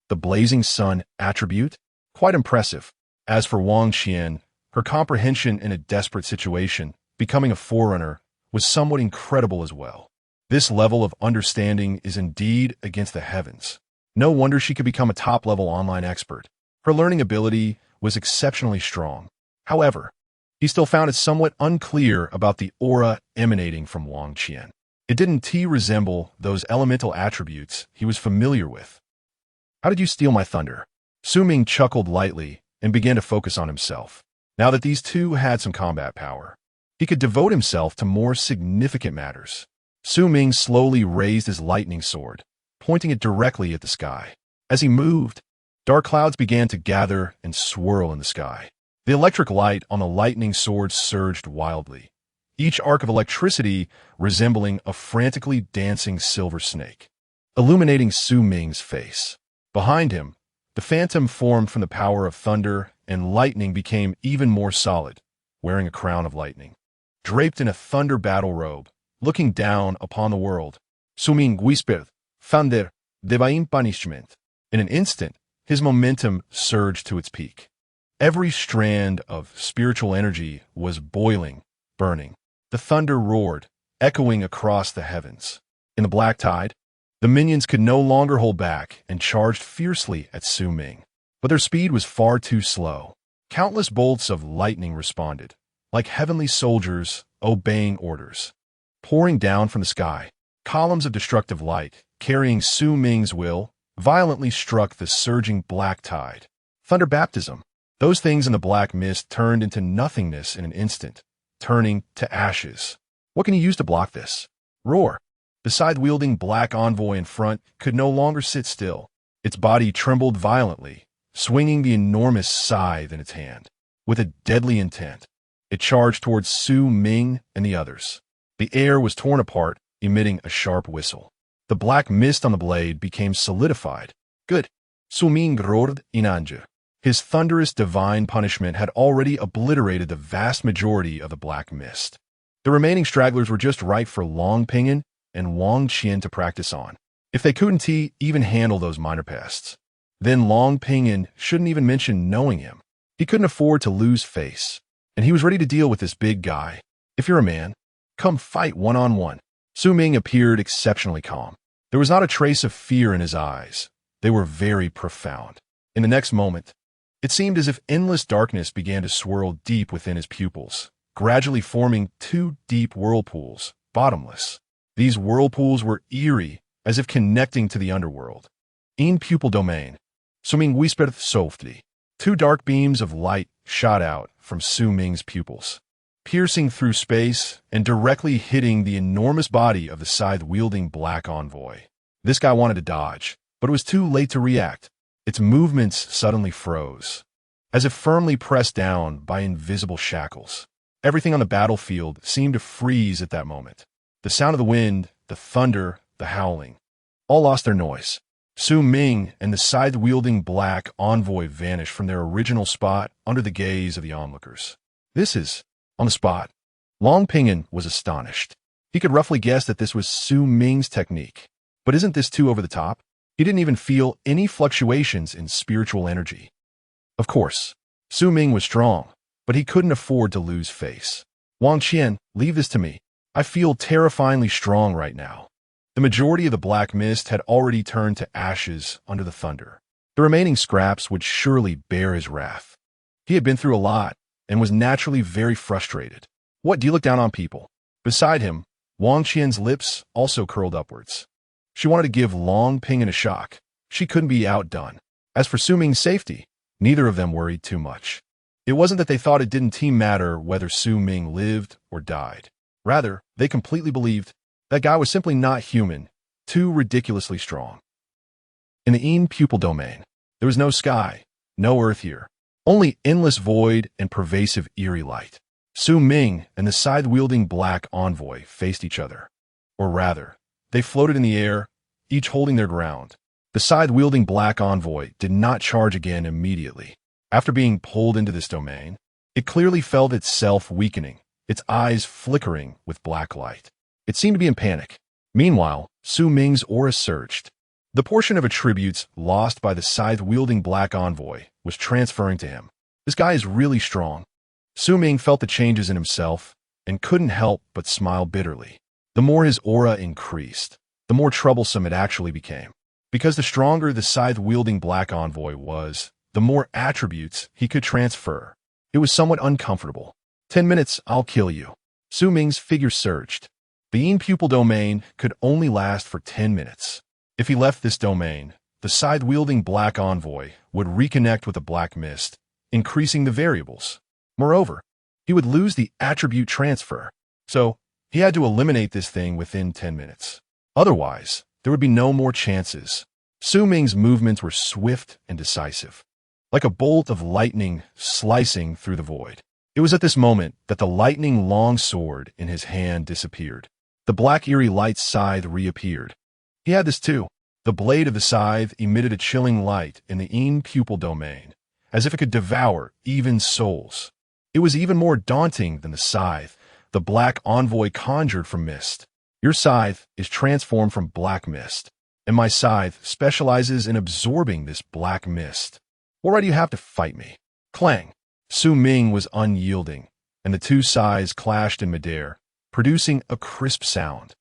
The blazing sun attribute? Quite impressive. As for Wang Qian, her comprehension in a desperate situation, becoming a forerunner, was somewhat incredible as well. This level of understanding is indeed against the heavens. No wonder she could become a top-level online expert. Her learning ability was exceptionally strong. However, he still found it somewhat unclear about the aura emanating from Wang Qian. It didn't resemble those elemental attributes he was familiar with. How did you steal my thunder? Su Ming chuckled lightly and began to focus on himself. Now that these two had some combat power, he could devote himself to more significant matters. Su Ming slowly raised his lightning sword, pointing it directly at the sky. As he moved, dark clouds began to gather and swirl in the sky. The electric light on the lightning sword surged wildly, each arc of electricity resembling a frantically dancing silver snake, illuminating Su Ming's face. Behind him, the phantom formed from the power of thunder and lightning became even more solid, wearing a crown of lightning. Draped in a thunder battle robe, looking down upon the world, Su Ming whispered, "Thunder, divine punishment." In an instant, his momentum surged to its peak. Every strand of spiritual energy was boiling, burning. The thunder roared, echoing across the heavens. In the black tide, the minions could no longer hold back and charged fiercely at Su Ming. But their speed was far too slow. Countless bolts of lightning responded, like heavenly soldiers obeying orders. Pouring down from the sky, columns of destructive light carrying Su Ming's will, violently struck the surging black tide. Thunder baptism. Those things in the black mist turned into nothingness in an instant, turning to ashes. What can you use to block this? Roar. The scythe-wielding black envoy in front could no longer sit still. Its body trembled violently, swinging the enormous scythe in its hand. With a deadly intent, it charged towards Su Ming and the others. The air was torn apart, emitting a sharp whistle. The black mist on the blade became solidified. Good. Su Ming roared in anger. His thunderous divine punishment had already obliterated the vast majority of the black mist. The remaining stragglers were just right for Long Pinyin and Wang Qian to practice on. If they couldn't even handle those minor pests, then Long Pinyin shouldn't even mention knowing him. He couldn't afford to lose face, and he was ready to deal with this big guy. If you're a man, come fight one-on-one. Su Ming appeared exceptionally calm. There was not a trace of fear in his eyes. They were very profound. In the next moment, it seemed as if endless darkness began to swirl deep within his pupils, gradually forming two deep whirlpools, bottomless. These whirlpools were eerie, as if connecting to the underworld. In pupil domain, Su Ming whispered softly. Two dark beams of light shot out from Su Ming's pupils, piercing through space and directly hitting the enormous body of the scythe-wielding black envoy. This guy wanted to dodge, but it was too late to react. Its movements suddenly froze, as if firmly pressed down by invisible shackles. Everything on the battlefield seemed to freeze at that moment. The sound of the wind, the thunder, the howling, all lost their noise. Su Ming and the scythe-wielding black envoy vanished from their original spot under the gaze of the onlookers. This is, on the spot. Long Pinyin was astonished. He could roughly guess that this was Su Ming's technique. But isn't this too over the top? He didn't even feel any fluctuations in spiritual energy. Of course, Su Ming was strong, but he couldn't afford to lose face. Wang Qian, leave this to me. I feel terrifyingly strong right now. The majority of the black mist had already turned to ashes under the thunder. The remaining scraps would surely bear his wrath. He had been through a lot and was naturally very frustrated. What, do you look down on people? Beside him, Wang Qian's lips also curled upwards. She wanted to give Long Pinyin a shock. She couldn't be outdone. As for Su Ming's safety, neither of them worried too much. It wasn't that they thought it didn't matter whether Su Ming lived or died. Rather, they completely believed that guy was simply not human, too ridiculously strong. In the Yin pupil domain, there was no sky, no earth here, only endless void and pervasive eerie light. Su Ming and the scythe-wielding black envoy faced each other. Or rather, they floated in the air, each holding their ground. The scythe-wielding black envoy did not charge again immediately. After being pulled into this domain, it clearly felt itself weakening, its eyes flickering with black light. It seemed to be in panic. Meanwhile, Su Ming's aura surged. The portion of attributes lost by the scythe-wielding black envoy was transferring to him. This guy is really strong. Su Ming felt the changes in himself and couldn't help but smile bitterly. The more his aura increased, the more troublesome it actually became. Because the stronger the scythe-wielding black envoy was, the more attributes he could transfer. It was somewhat uncomfortable. 10 minutes, I'll kill you. Su Ming's figure surged. The Yin pupil domain could only last for 10 minutes. If he left this domain, the scythe-wielding black envoy would reconnect with the black mist, increasing the variables. Moreover, he would lose the attribute transfer. So, he had to eliminate this thing within 10 minutes. Otherwise, there would be no more chances. Su Ming's movements were swift and decisive, like a bolt of lightning slicing through the void. It was at this moment that the lightning long sword in his hand disappeared. The black eerie light scythe reappeared. He had this too. The blade of the scythe emitted a chilling light in the Yin pupil domain, as if it could devour even souls. It was even more daunting than the scythe the black envoy conjured from mist. Your scythe is transformed from black mist, and my scythe specializes in absorbing this black mist. Why do you have to fight me? Clang! Su Ming was unyielding, and the two scythes clashed in midair, producing a crisp sound.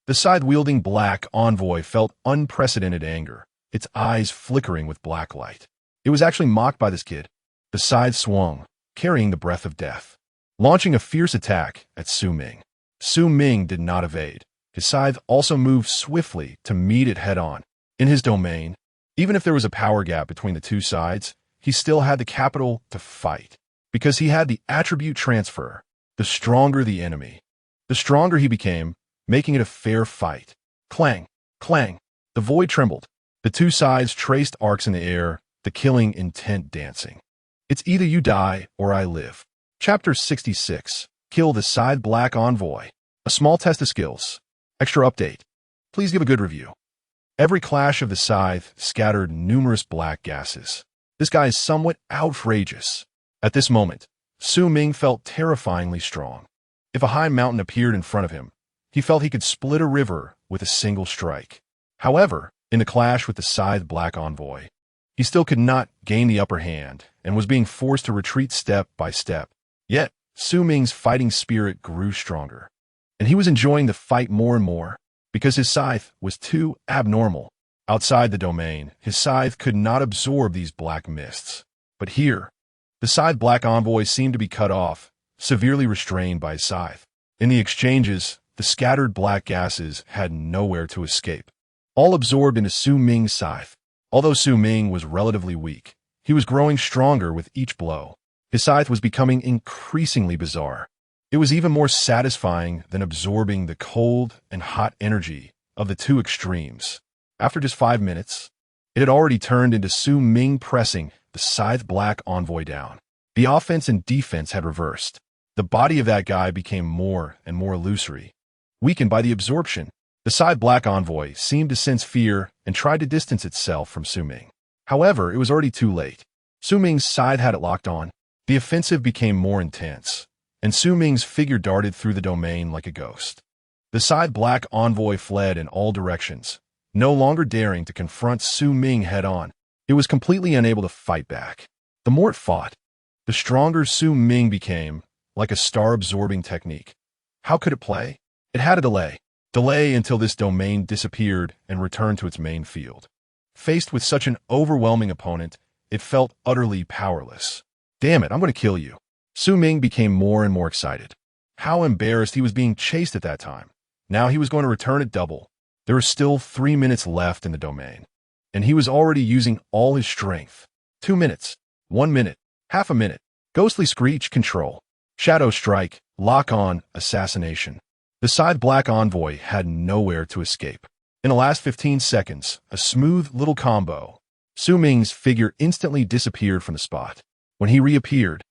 The scythe-wielding black envoy felt unprecedented anger, its eyes flickering with black light. It was actually mocked by this kid. The scythe swung, carrying the breath of death, launching a fierce attack at Su Ming. Su Ming did not evade. His scythe also moved swiftly to meet it head-on. In his domain, even if there was a power gap between the two sides, he still had the capital to fight. Because he had the attribute transfer, the stronger the enemy, the stronger he became, making it a fair fight. Clang, clang. The void trembled. The two sides traced arcs in the air, the killing intent dancing. It's either you die or I live. Chapter 66. Kill the Scythe Black Envoy. A small test of skills. Extra update. Please give a good review. Every clash of the scythe scattered numerous black gases. This guy is somewhat outrageous. At this moment, Ming felt terrifyingly strong. If a high mountain appeared in front of him, he felt he could split a river with a single strike. However, in the clash with the Scythe Black Envoy, he still could not gain the upper hand and was being forced to retreat step by step. Yet, Ming's fighting spirit grew stronger, and he was enjoying the fight more and more because his scythe was too abnormal. Outside the domain, his scythe could not absorb these black mists. But here, the Scythe Black Envoy seemed to be cut off, severely restrained by his scythe. In the exchanges, the scattered black gases had nowhere to escape, all absorbed into Ming's scythe. Although Ming was relatively weak, he was growing stronger with each blow. His scythe was becoming increasingly bizarre. It was even more satisfying than absorbing the cold and hot energy of the two extremes. After just 5 minutes, it had already turned into Ming pressing the Scythe Black Envoy down. The offense and defense had reversed. The body of that guy became more and more illusory. Weakened by the absorption, the Scythe Black Envoy seemed to sense fear and tried to distance itself from Ming. However, it was already too late. Ming's scythe had it locked on. The offensive became more intense, and Ming's figure darted through the domain like a ghost. The Scythe Black Envoy fled in all directions, no longer daring to confront Ming head-on. It was completely unable to fight back. The more it fought, the stronger Ming became, like a star-absorbing technique. How could it play? It had a delay. Delay until this domain disappeared and returned to its main field. Faced with such an overwhelming opponent, it felt utterly powerless. Damn it, I'm going to kill you. Ming became more and more excited. How embarrassed he was being chased at that time. Now he was going to return at double. There were still 3 minutes left in the domain, and he was already using all his strength. 2 minutes, 1 minute, half a minute. Ghostly Screech, control. Shadow Strike, lock on, assassination. The Scythe Black Envoy had nowhere to escape. In the last 15 seconds, a smooth little combo. Ming's figure instantly disappeared from the spot. When he reappeared,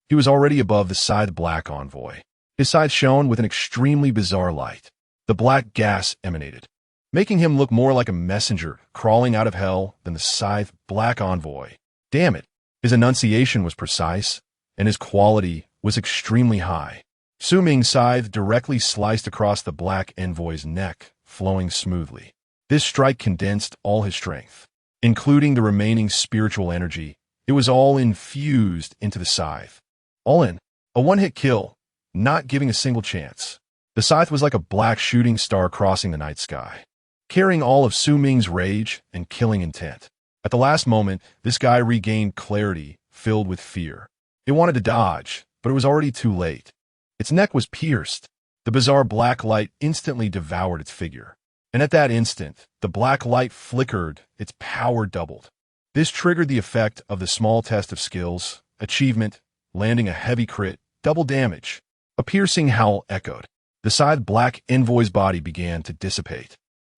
he was already above the Scythe Black Envoy. His scythe shone with an extremely bizarre light. The black gas emanated, making him look more like a messenger crawling out of hell than the Scythe Black Envoy. Damn it, his enunciation was precise, and his quality was extremely high. Ming's scythe directly sliced across the Black Envoy's neck, flowing smoothly. This strike condensed all his strength, including the remaining spiritual energy. It was all infused into the scythe. All in. A one-hit kill, not giving a single chance. The scythe was like a black shooting star crossing the night sky, carrying all of Ming's rage and killing intent. At the last moment, this guy regained clarity, filled with fear. It wanted to dodge, but it was already too late. Its neck was pierced. The bizarre black light instantly devoured its figure. And at that instant, the black light flickered, its power doubled. This triggered the effect of the small test of skills, achievement, landing a heavy crit, double damage. A piercing howl echoed. The Scythe Black Envoy's body began to dissipate,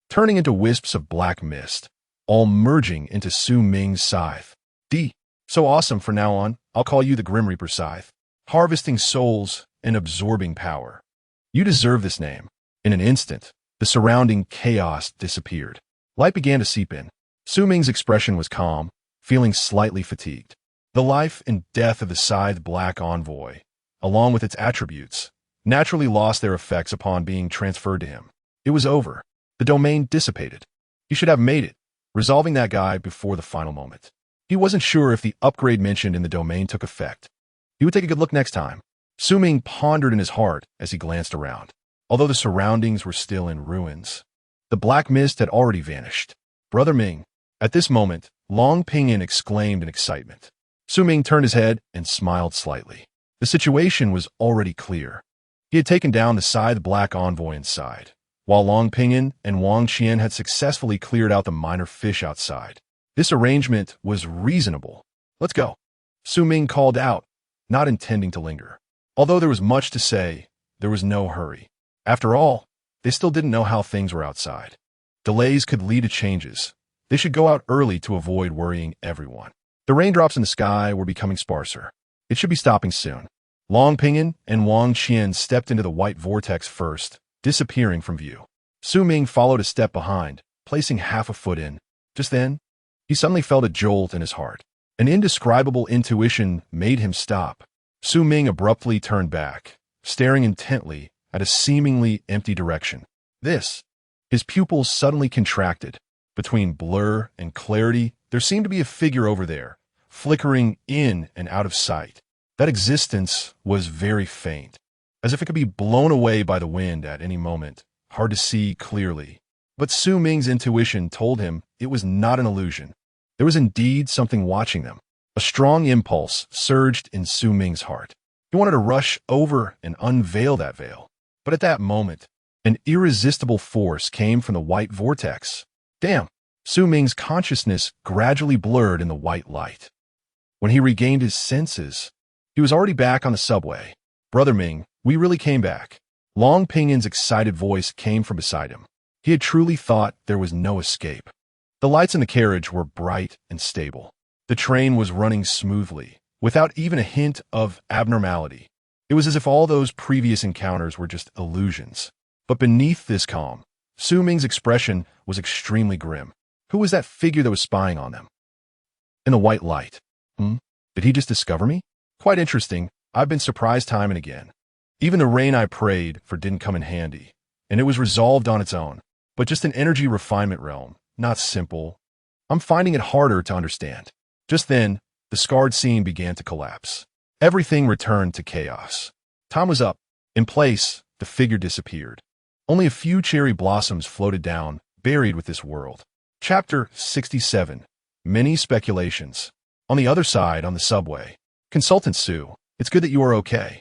turning into wisps of black mist, all merging into Ming's scythe. So awesome from now on, I'll call you the Grim Reaper Scythe, harvesting souls and absorbing power. You deserve this name. In an instant, the surrounding chaos disappeared. Light began to seep in. Ming's expression was calm, feeling slightly fatigued. The life and death of the Scythe Black Envoy, along with its attributes, naturally lost their effects upon being transferred to him. It was over. The domain dissipated. He should have made it, resolving that guy before the final moment. He wasn't sure if the upgrade mentioned in the domain took effect. He would take a good look next time. Ming pondered in his heart as he glanced around. Although the surroundings were still in ruins, the black mist had already vanished. Brother Ming. At this moment, Long Pinyin exclaimed in excitement. Ming turned his head and smiled slightly. The situation was already clear. He had taken down the Scythe Black Envoy inside, while Long Pinyin and Wang Qian had successfully cleared out the minor fish outside. This arrangement was reasonable. Let's go. Su Ming called out, not intending to linger. Although there was much to say, there was no hurry. After all, they still didn't know how things were outside. Delays could lead to changes. They should go out early to avoid worrying everyone. The raindrops in the sky were becoming sparser. It should be stopping soon. Long Pinyin and Wang Qian stepped into the white vortex first, disappearing from view. Su Ming followed a step behind, placing half a foot in. Just then, he suddenly felt a jolt in his heart. An indescribable intuition made him stop. Su Ming abruptly turned back, staring intently at a seemingly empty direction. His pupils suddenly contracted. Between blur and clarity, there seemed to be a figure over there, flickering in and out of sight. That existence was very faint, as if it could be blown away by the wind at any moment, hard to see clearly. But Su Ming's intuition told him it was not an illusion. There was indeed something watching them. A strong impulse surged in Su Ming's heart. He wanted to rush over and unveil that veil. But at that moment, an irresistible force came from the white vortex. Damn! Su Ming's consciousness gradually blurred in the white light. When he regained his senses, he was already back on the subway. Brother Ming, we really came back. Long Pingyin's excited voice came from beside him. He had truly thought there was no escape. The lights in the carriage were bright and stable. The train was running smoothly, without even a hint of abnormality. It was as if all those previous encounters were just illusions. But beneath this calm, Su Ming's expression was extremely grim. Who was that figure that was spying on them? In the white light. Did he just discover me? Quite interesting. I've been surprised time and again. Even the rain I prayed for didn't come in handy, and it was resolved on its own. But just an energy refinement realm, not simple. I'm finding it harder to understand. Just then, the scarred scene began to collapse. Everything returned to chaos. Time was up. In place, the figure disappeared. Only a few cherry blossoms floated down, buried with this world. Chapter 67. Many Speculations. On the other side, on the subway. Consultant Su, it's good that you are okay.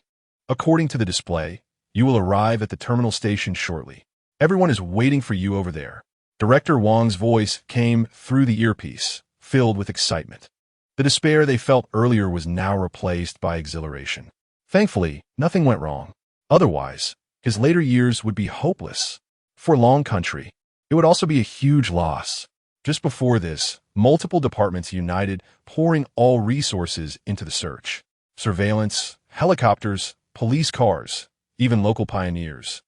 According to the display, you will arrive at the terminal station shortly. Everyone is waiting for you over there. Director Wang's voice came through the earpiece, filled with excitement. The despair they felt earlier was now replaced by exhilaration. Thankfully, nothing went wrong. Otherwise, his later years would be hopeless. For Long Country, it would also be a huge loss. Just before this, multiple departments united, pouring all resources into the search. Surveillance, helicopters, police cars, even local pioneers.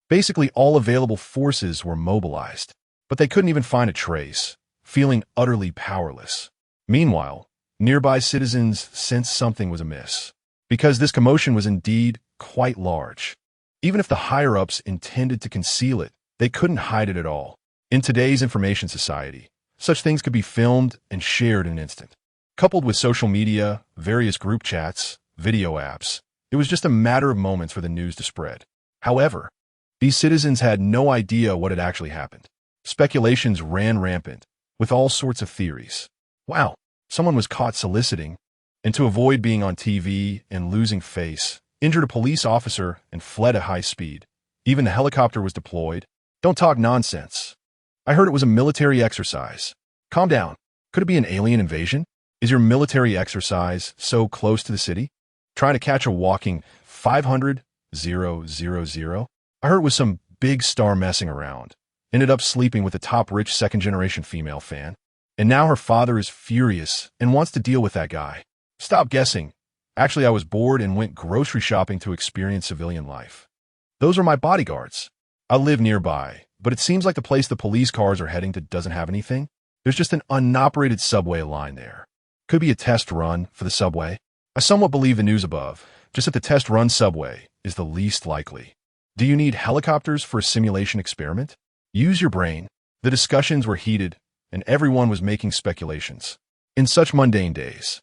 Basically, all available forces were mobilized, but they couldn't even find a trace, feeling utterly powerless. Meanwhile, nearby citizens sensed something was amiss, because this commotion was indeed quite large. Even if the higher-ups intended to conceal it, they couldn't hide it at all. In today's information society, such things could be filmed and shared in an instant. Coupled with social media, various group chats, video apps, it was just a matter of moments for the news to spread. However, these citizens had no idea what had actually happened. Speculations ran rampant, with all sorts of theories. Wow, someone was caught soliciting, and to avoid being on TV and losing face, injured a police officer and fled at high speed. Even the helicopter was deployed. Don't talk nonsense. I heard it was a military exercise. Calm down. Could it be an alien invasion? Is your military exercise so close to the city? Trying to catch a walking 500,000? I heard it was some big star messing around. Ended up sleeping with a top-rich second-generation female fan. And now her father is furious and wants to deal with that guy. Stop guessing. Actually, I was bored and went grocery shopping to experience civilian life. Those are my bodyguards. I live nearby, but it seems like the place the police cars are heading to doesn't have anything. There's just an unoperated subway line there. Could be a test run for the subway. I somewhat believe the news above, just that the test run subway is the least likely. Do you need helicopters for a simulation experiment? Use your brain. The discussions were heated, and everyone was making speculations. In such mundane days,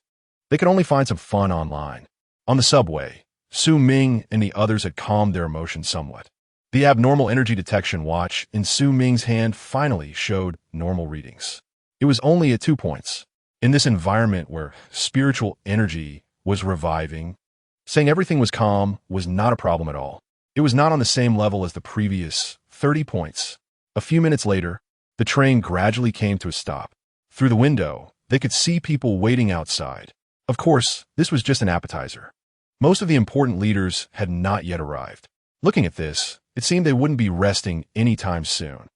they could only find some fun online. On the subway, Su Ming and the others had calmed their emotions somewhat. The abnormal energy detection watch in Su Ming's hand finally showed normal readings. It was only at 2 points. In this environment where spiritual energy was reviving, saying everything was calm was not a problem at all. It was not on the same level as the previous 30 points. A few minutes later, the train gradually came to a stop. Through the window, they could see people waiting outside. Of course, this was just an appetizer. Most of the important leaders had not yet arrived. Looking at this, it seemed they wouldn't be resting anytime soon.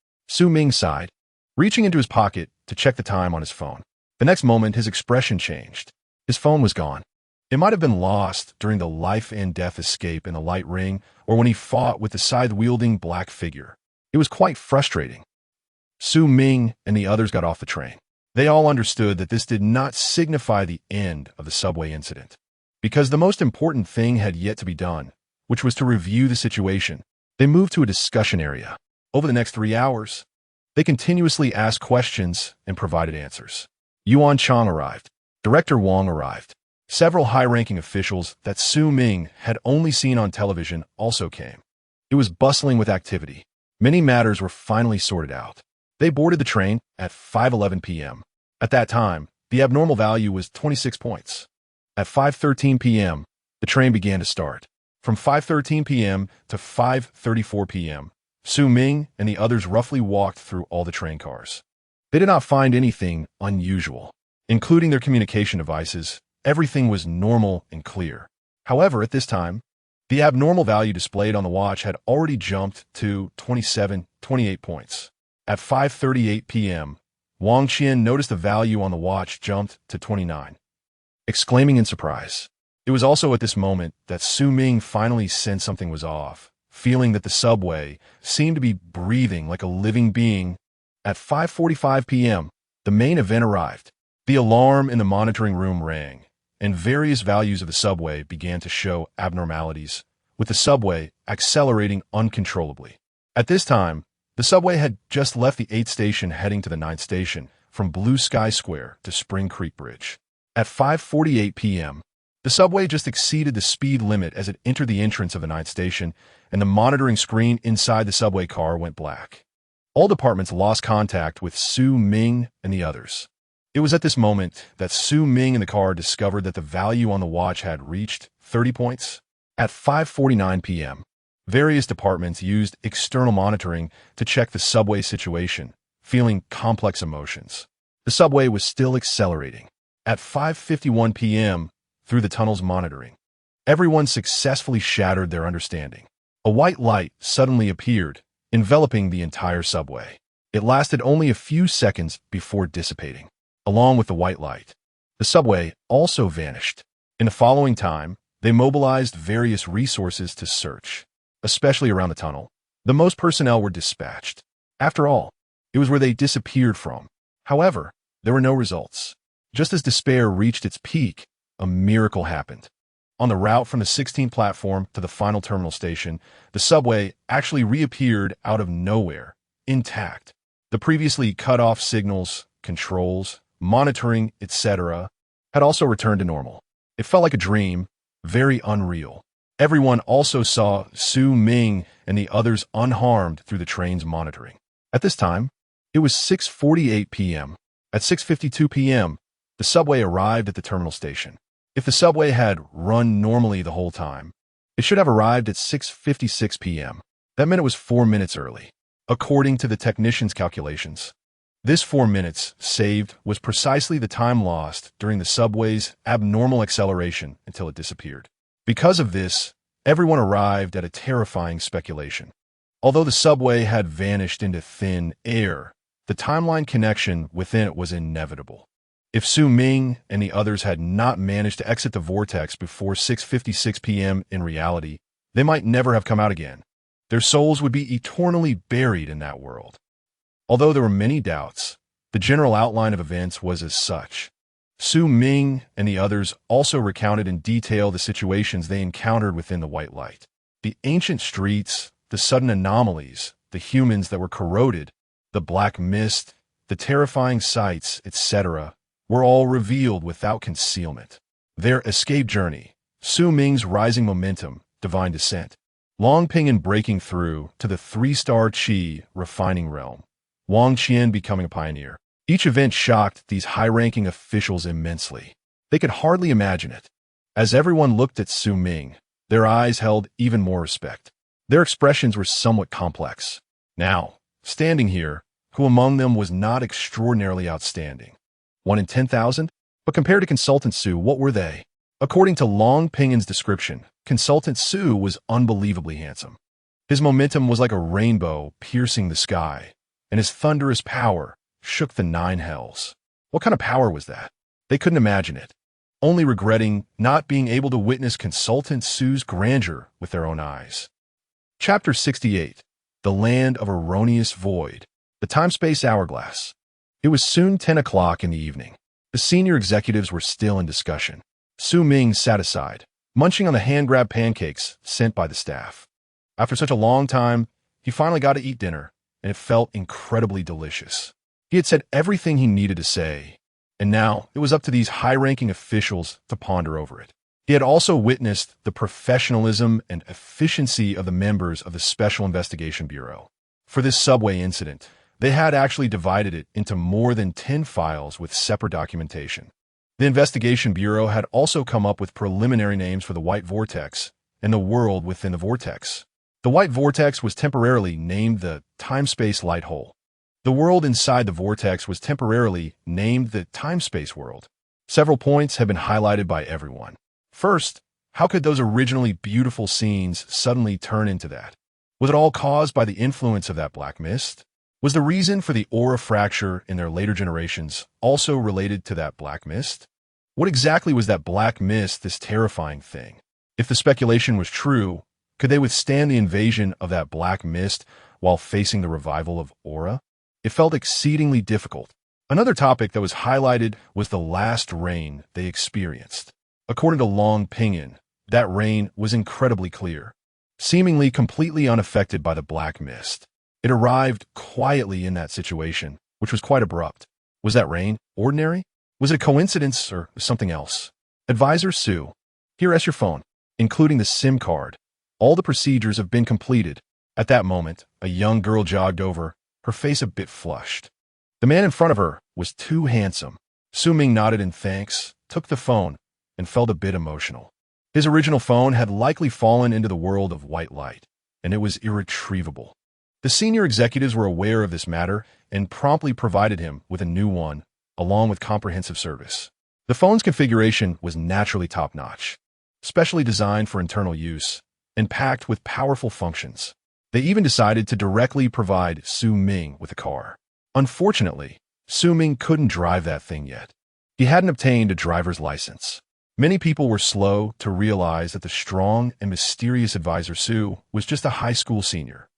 Ming sighed, reaching into his pocket to check the time on his phone. The next moment, his expression changed. His phone was gone. It might have been lost during the life-and-death escape in the light ring or when he fought with the scythe-wielding black figure. It was quite frustrating. Ming and the others got off the train. They all understood that this did not signify the end of the subway incident, because the most important thing had yet to be done, which was to review the situation. They moved to a discussion area. Over the next 3 hours, they continuously asked questions and provided answers. Yuan Chang arrived. Director Wang arrived. Several high-ranking officials that Ming had only seen on television also came. It was bustling with activity. Many matters were finally sorted out. They boarded the train at 5:11 p.m. At that time, the abnormal value was 26 points. At 5:13 p.m., the train began to start. From 5:13 p.m. to 5:34 p.m., Ming and the others roughly walked through all the train cars. They did not find anything unusual. Including their communication devices, everything was normal and clear. However, at this time, the abnormal value displayed on the watch had already jumped to 28 points. At 5:38 p.m., Wang Qian noticed the value on the watch jumped to 29, exclaiming in surprise. It was also at this moment that Ming finally sensed something was off, feeling that the subway seemed to be breathing like a living being. At 5:45 p.m., the main event arrived. The alarm in the monitoring room rang, and various values of the subway began to show abnormalities, with the subway accelerating uncontrollably. At this time, the subway had just left the 8th station heading to the 9th station from Blue Sky Square to Spring Creek Bridge. At 5:48 p.m., the subway just exceeded the speed limit as it entered the entrance of the 9th station, and the monitoring screen inside the subway car went black. All departments lost contact with Ming and the others. It was at this moment that Ming in the car discovered that the value on the watch had reached 30 points. At 5:49 p.m., various departments used external monitoring to check the subway situation, feeling complex emotions. The subway was still accelerating. At 5:51 p.m., through the tunnel's monitoring, everyone successfully shattered their understanding. A white light suddenly appeared, enveloping the entire subway. It lasted only a few seconds before dissipating. Along with the white light, the subway also vanished. In the following time, they mobilized various resources to search, especially around the tunnel. The most personnel were dispatched. After all, it was where they disappeared from. However, there were no results. Just as despair reached its peak, a miracle happened. On the route from the 16th platform to the final terminal station, the subway actually reappeared out of nowhere, intact. The previously cut-off signals, controls, monitoring, etc., had also returned to normal. It felt like a dream, very unreal. Everyone also saw Ming and the others unharmed through the train's monitoring. At this time, it was 6:48 p.m. At 6:52 p.m., the subway arrived at the terminal station. If the subway had run normally the whole time, it should have arrived at 6:56 p.m. That meant it was 4 minutes early. According to the technician's calculations, this 4 minutes saved was precisely the time lost during the subway's abnormal acceleration until it disappeared. Because of this, everyone arrived at a terrifying speculation. Although the subway had vanished into thin air, the timeline connection within it was inevitable. If Ming and the others had not managed to exit the vortex before 6:56 p.m. in reality, they might never have come out again. Their souls would be eternally buried in that world. Although there were many doubts, the general outline of events was as such. Ming and the others also recounted in detail the situations they encountered within the white light. The ancient streets, the sudden anomalies, the humans that were corroded, the black mist, the terrifying sights, etc., were all revealed without concealment. Their escape journey, Ming's rising momentum, divine descent, Long Ping breaking through to the 3-star Qi refining realm, Wang Qian becoming a pioneer. Each event shocked these high-ranking officials immensely. They could hardly imagine it. As everyone looked at Ming, their eyes held even more respect. Their expressions were somewhat complex. Now, standing here, who among them was not extraordinarily outstanding? 1 in 10,000? But compared to Consultant Su, what were they? According to Long Pingin's description, Consultant Su was unbelievably handsome. His momentum was like a rainbow piercing the sky, and his thunderous power shook the 9 hells. What kind of power was that? They couldn't imagine it, only regretting not being able to witness Consultant Su's grandeur with their own eyes. Chapter 68. The Land of Erroneous Void. The Time-Space Hourglass. It was soon 10 o'clock in the evening. The senior executives were still in discussion. Su Ming sat aside, munching on the hand-grabbed pancakes sent by the staff. After such a long time, he finally got to eat dinner, and it felt incredibly delicious. He had said everything he needed to say, and now it was up to these high-ranking officials to ponder over it. He had also witnessed the professionalism and efficiency of the members of the Special Investigation Bureau. For this subway incident, they had actually divided it into more than 10 files with separate documentation. The Investigation Bureau had also come up with preliminary names for the White Vortex and the world within the vortex. The White Vortex was temporarily named the Time-Space Light Hole. The world inside the vortex was temporarily named the Time-Space World. Several points have been highlighted by everyone. First, how could those originally beautiful scenes suddenly turn into that? Was it all caused by the influence of that black mist? Was the reason for the aura fracture in their later generations also related to that black mist? What exactly was that black mist, this terrifying thing? If the speculation was true, could they withstand the invasion of that black mist while facing the revival of aura? It felt exceedingly difficult. Another topic that was highlighted was the last rain they experienced. According to Long Pinyin, that rain was incredibly clear, seemingly completely unaffected by the black mist. It arrived quietly in that situation, which was quite abrupt. Was that rain ordinary? Was it a coincidence or something else? Advisor Su, here is your phone, including the SIM card. All the procedures have been completed. At that moment, a young girl jogged over, her face a bit flushed. The man in front of her was too handsome. Su Ming nodded in thanks, took the phone, and felt a bit emotional. His original phone had likely fallen into the world of white light, and it was irretrievable. The senior executives were aware of this matter and promptly provided him with a new one, along with comprehensive service. The phone's configuration was naturally top-notch, specially designed for internal use, and packed with powerful functions. They even decided to directly provide Su Ming with a car. Unfortunately, Su Ming couldn't drive that thing yet. He hadn't obtained a driver's license. Many people were slow to realize that the strong and mysterious Advisor Su was just a high school senior.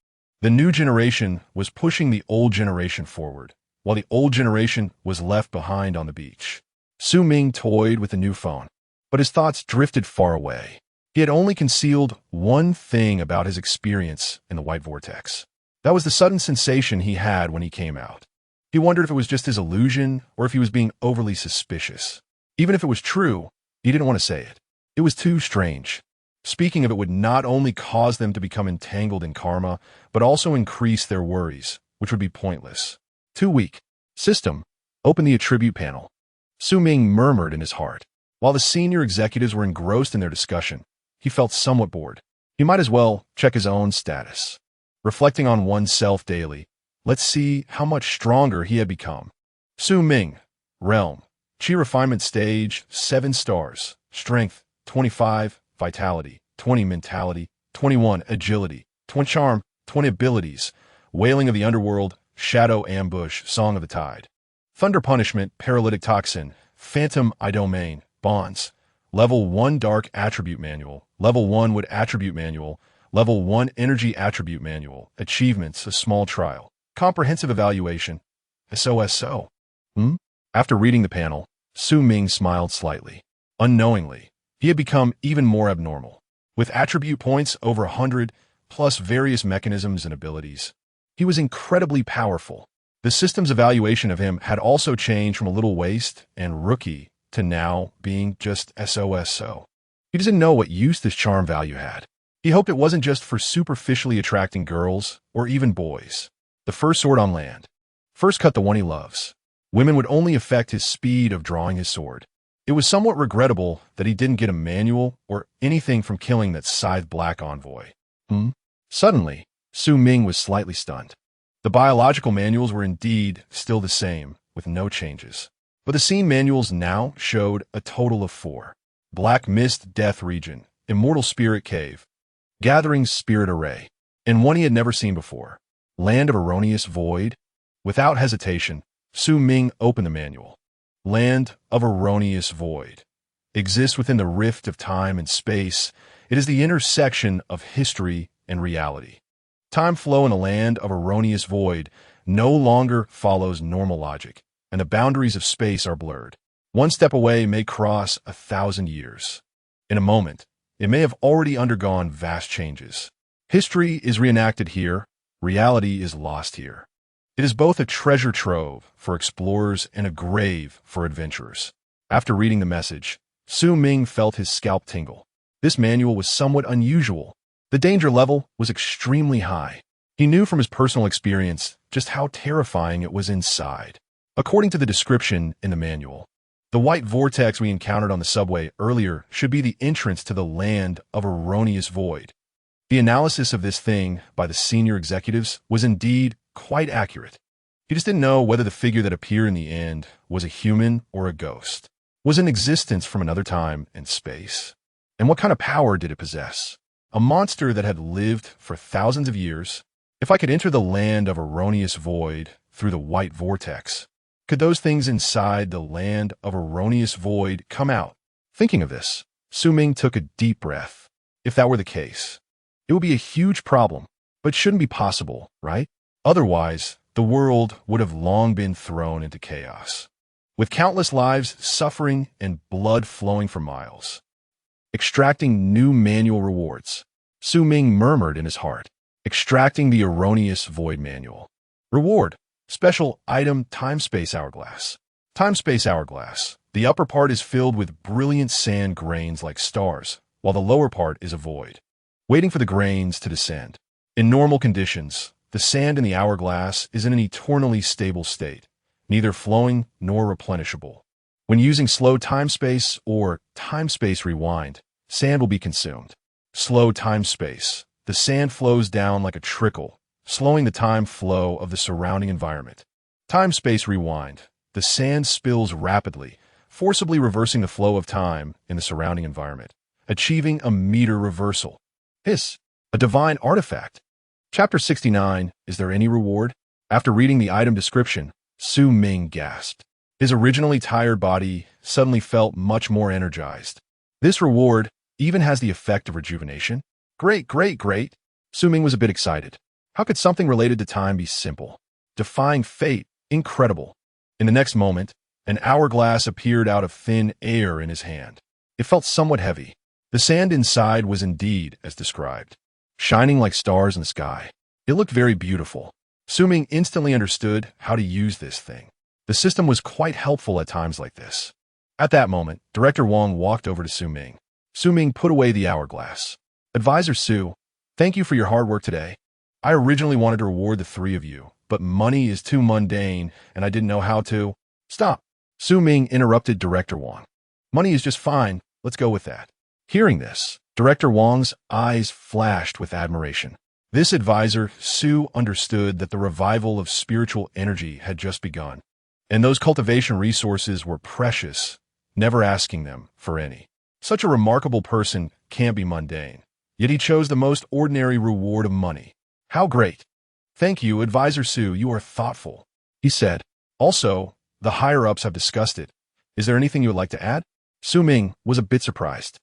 The new generation was pushing the old generation forward, while the old generation was left behind on the beach. Su Ming toyed with the new phone, but his thoughts drifted far away. He had only concealed one thing about his experience in the White Vortex. That was the sudden sensation he had when he came out. He wondered if it was just his illusion or if he was being overly suspicious. Even if it was true, he didn't want to say it. It was too strange. Speaking of it would not only cause them to become entangled in karma, but also increase their worries, which would be pointless. Too weak. System, open the attribute panel. Su Ming murmured in his heart. While the senior executives were engrossed in their discussion, he felt somewhat bored. He might as well check his own status. Reflecting on oneself daily, let's see how much stronger he had become. Su Ming, Realm, Chi Refinement Stage, 7 stars, Strength, 25, Vitality, 20 Mentality, 21 Agility, 20 Charm, 20 Abilities, Wailing of the Underworld, Shadow Ambush, Song of the Tide, Thunder Punishment, Paralytic Toxin, Phantom Domain, Bonds, Level 1 Dark Attribute Manual, Level 1 Wood Attribute Manual, Level 1 Energy Attribute Manual, Achievements, A Small Trial, Comprehensive Evaluation, SOSO. After reading the panel, Su Ming smiled slightly. Unknowingly, he had become even more abnormal. With attribute points over 100, plus various mechanisms and abilities, he was incredibly powerful. The system's evaluation of him had also changed from a little waste and rookie to now being just SOSO. He doesn't know what use this charm value had. He hoped it wasn't just for superficially attracting girls or even boys. The first sword on land. First cut the one he loves. Women would only affect his speed of drawing his sword. It was somewhat regrettable that he didn't get a manual or anything from killing that scythe black envoy. Suddenly, Su Ming was slightly stunned. The biological manuals were indeed still the same, with no changes. But the scene manuals now showed a total of 4. Black Mist Death Region, Immortal Spirit Cave, Gathering Spirit Array, and one he had never seen before, Land of Erroneous Void. Without hesitation, Su Ming opened the manual. Land of Erroneous Void exists within the rift of time and space. It is the intersection of history and reality. Time flow in a land of erroneous void no longer follows normal logic, and the boundaries of space are blurred. One step away may cross 1,000 years. In a moment, it may have already undergone vast changes. History is reenacted here, reality is lost here. It is both a treasure trove for explorers and a grave for adventurers. After reading the message, Su Ming felt his scalp tingle. This manual was somewhat unusual. The danger level was extremely high. He knew from his personal experience just how terrifying it was inside. According to the description in the manual, the white vortex we encountered on the subway earlier should be the entrance to the land of erroneous void. The analysis of this thing by the senior executives was indeed quite accurate. He just didn't know whether the figure that appeared in the end was a human or a ghost, was in existence from another time and space. And what kind of power did it possess? A monster that had lived for thousands of years? If I could enter the land of erroneous void through the white vortex, could those things inside the land of erroneous void come out? Thinking of this, Su Ming took a deep breath. If that were the case, it would be a huge problem, but shouldn't be possible, right? Otherwise, the world would have long been thrown into chaos, with countless lives suffering and blood flowing for miles. Extracting new manual rewards, Su Ming murmured in his heart. Extracting the erroneous void manual. Reward. Special item time-space hourglass. Time-space hourglass. The upper part is filled with brilliant sand grains like stars, while the lower part is a void, waiting for the grains to descend. In normal conditions, the sand in the hourglass is in an eternally stable state, neither flowing nor replenishable. When using slow time-space or time-space rewind, sand will be consumed. Slow time-space. The sand flows down like a trickle, slowing the time flow of the surrounding environment. Time-space rewind. The sand spills rapidly, forcibly reversing the flow of time in the surrounding environment, achieving a meter reversal. Hiss. A divine artifact. Chapter 69. Is there any reward? After reading the item description, Su Ming gasped. His originally tired body suddenly felt much more energized. This reward even has the effect of rejuvenation? Great, great, great. Su Ming was a bit excited. How could something related to time be simple? Defying fate, incredible. In the next moment, an hourglass appeared out of thin air in his hand. It felt somewhat heavy. The sand inside was indeed as described, shining like stars in the sky. It looked very beautiful. Su Ming instantly understood how to use this thing. The system was quite helpful at times like this. At that moment, Director Wong walked over to Su Ming. Su Ming put away the hourglass. Advisor Su, thank you for your hard work today. I originally wanted to reward the 3 of you, but money is too mundane, and I didn't know how to. Stop. Su Ming interrupted Director Wong. Money is just fine. Let's go with that. Hearing this, Director Wong's eyes flashed with admiration. This advisor, Su, understood that the revival of spiritual energy had just begun, and those cultivation resources were precious, never asking them for any. Such a remarkable person can't be mundane, yet he chose the most ordinary reward of money. How great! Thank you, Advisor Su, you are thoughtful, he said. Also, the higher-ups have discussed it. Is there anything you would like to add? Su Ming was a bit surprised.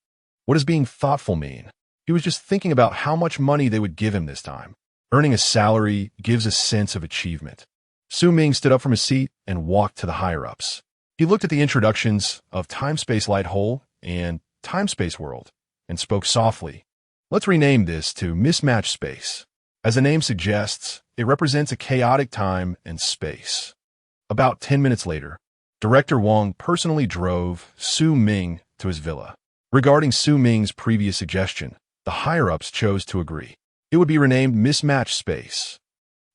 What does being thoughtful mean? He was just thinking about how much money they would give him this time. Earning a salary gives a sense of achievement. Su Ming stood up from his seat and walked to the higher-ups. He looked at the introductions of Time-Space Light Hole and Time-Space World and spoke softly. Let's rename this to Mismatched Space. As the name suggests, it represents a chaotic time and space. About 10 minutes later, Director Wong personally drove Su Ming to his villa. Regarding Su Ming's previous suggestion, the higher-ups chose to agree. It would be renamed Mismatched Space.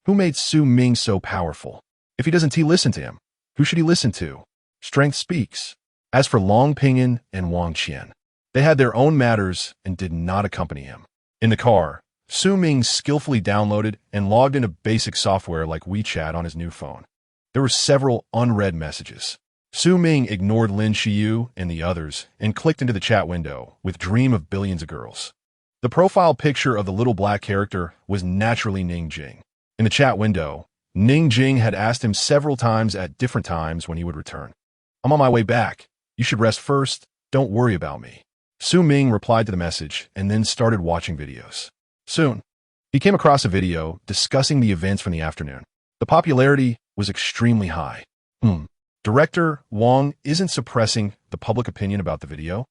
Who made Su Ming so powerful? If he doesn't listen to him, who should he listen to? Strength speaks. As for Long Pinyin and Wang Qian, they had their own matters and did not accompany him. In the car, Ming skillfully downloaded and logged into basic software like WeChat on his new phone. There were several unread messages. Ming ignored Lin Xiyu and the others and clicked into the chat window with Dream of Billions of Girls. The profile picture of the little black character was naturally Ning Jing. In the chat window, Ning Jing had asked him several times at different times when he would return. "I'm on my way back. You should rest first. Don't worry about me." Ming replied to the message and then started watching videos. Soon, he came across a video discussing the events from the afternoon. The popularity was extremely high. Director Wang isn't suppressing the public opinion about the video?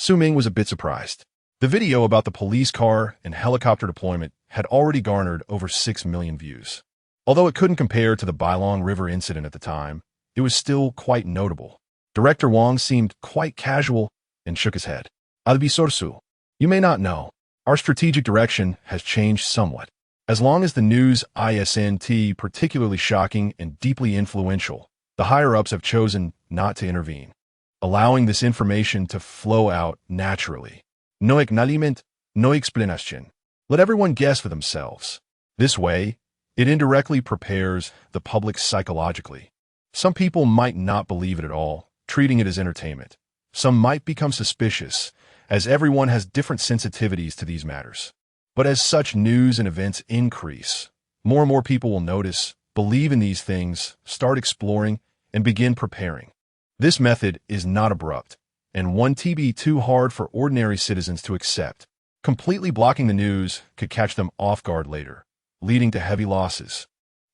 Ming was a bit surprised. The video about the police car and helicopter deployment had already garnered over 6 million views. Although it couldn't compare to the Bailong River incident at the time, it was still quite notable. Director Wang seemed quite casual and shook his head. "Albisorsu, you may not know. Our strategic direction has changed somewhat. As long as the news isn't particularly shocking and deeply influential, the higher-ups have chosen not to intervene, allowing this information to flow out naturally. No acknowledgement, no explanation. Let everyone guess for themselves. This way, it indirectly prepares the public psychologically. Some people might not believe it at all, treating it as entertainment. Some might become suspicious, as everyone has different sensitivities to these matters. But as such news and events increase, more and more people will notice, believe in these things, start exploring, and begin preparing. This method is not abrupt, and one to be too hard for ordinary citizens to accept. Completely blocking the news could catch them off guard later, leading to heavy losses.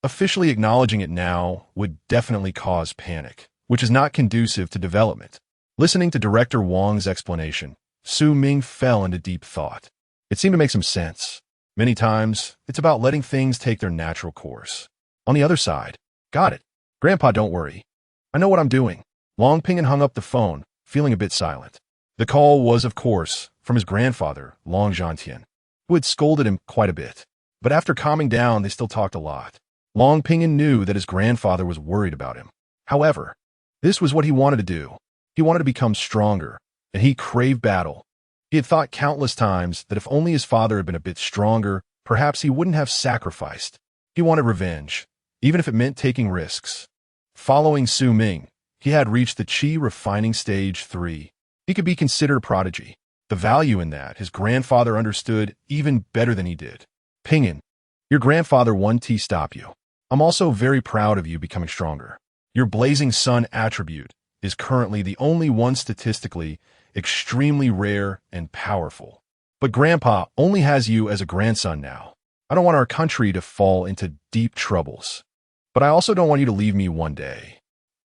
Officially acknowledging it now would definitely cause panic, which is not conducive to development. Listening to Director Wang's explanation, Ming fell into deep thought. It seemed to make some sense. Many times, it's about letting things take their natural course. On the other side, "Got it. Grandpa, don't worry. I know what I'm doing." Long Ping hung up the phone, feeling a bit silent. The call was, of course, from his grandfather, Long Zhantian, who had scolded him quite a bit. But after calming down, they still talked a lot. Long Ping knew that his grandfather was worried about him. However, this was what he wanted to do. He wanted to become stronger, and he craved battle. He had thought countless times that if only his father had been a bit stronger, perhaps he wouldn't have sacrificed. He wanted revenge, even if it meant taking risks. Following Ming, he had reached the Qi refining stage 3. He could be considered a prodigy. The value in that his grandfather understood even better than he did. "Ping'an, your grandfather won't stop you. I'm also very proud of you becoming stronger. Your blazing sun attribute is currently the only one statistically extremely rare and powerful. But Grandpa only has you as a grandson now. I don't want our country to fall into deep troubles. But I also don't want you to leave me one day."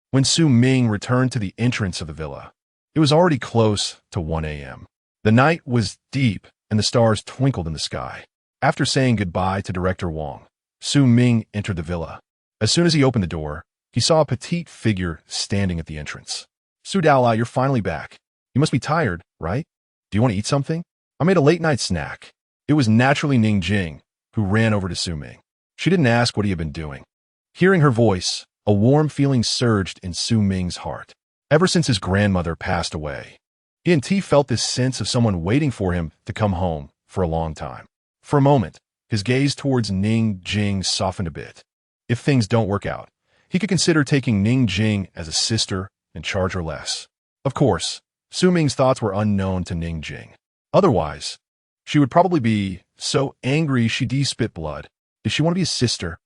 When Ming returned to the entrance of the villa, it was already close to 1 a.m. The night was deep and the stars twinkled in the sky. After saying goodbye to Director Wang, Ming entered the villa. As soon as he opened the door, he saw a petite figure standing at the entrance. "Su Daolao, you're finally back. You must be tired, right? Do you want to eat something? I made a late-night snack." It was naturally Ning Jing, who ran over to Ming. She didn't ask what he had been doing. Hearing her voice, a warm feeling surged in Ming's heart. Ever since his grandmother passed away, he felt this sense of someone waiting for him to come home for a long time. For a moment, his gaze towards Ning Jing softened a bit. If things don't work out, he could consider taking Ning Jing as a sister and charge her less. Of course, Ming's thoughts were unknown to Ning Jing. Otherwise, she would probably be so angry she'd spit blood. Did she want to be a sister?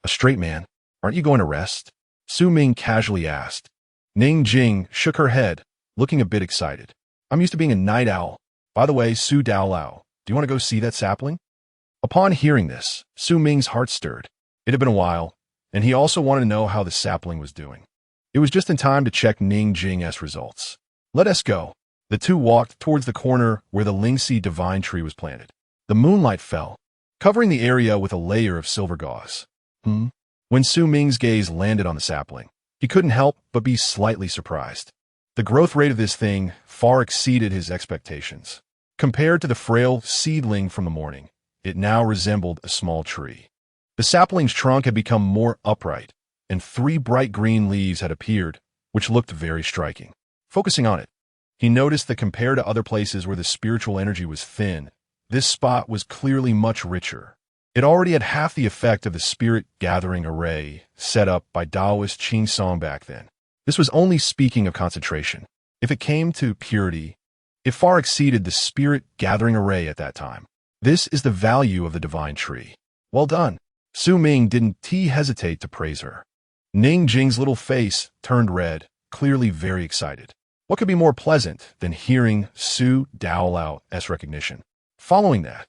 A straight man? Aren't you going to rest? Ming casually asked. Ning Jing shook her head, looking a bit excited. "I'm used to being a night owl. By the way, Su Daolao, do you want to go see that sapling?" Upon hearing this, Ming's heart stirred. It had been a while, and he also wanted to know how the sapling was doing. It was just in time to check Ning Jing's results. "Let us go." The two walked towards the corner where the Lingxi divine tree was planted. The moonlight fell, covering the area with a layer of silver gauze. When Ming's gaze landed on the sapling, he couldn't help but be slightly surprised. The growth rate of this thing far exceeded his expectations. Compared to the frail seedling from the morning, it now resembled a small tree. The sapling's trunk had become more upright, and 3 bright green leaves had appeared, which looked very striking. Focusing on it, he noticed that compared to other places where the spiritual energy was thin, This spot was clearly much richer. It already had half the effect of the spirit-gathering array set up by Taoist Qing Song back then. This was only speaking of concentration. If it came to purity, it far exceeded the spirit-gathering array at that time. This is the value of the divine tree. Well done. Su Ming didn't hesitate to praise her. Ning Jing's little face turned red, clearly very excited. What could be more pleasant than hearing Su Daolao's recognition? Following that,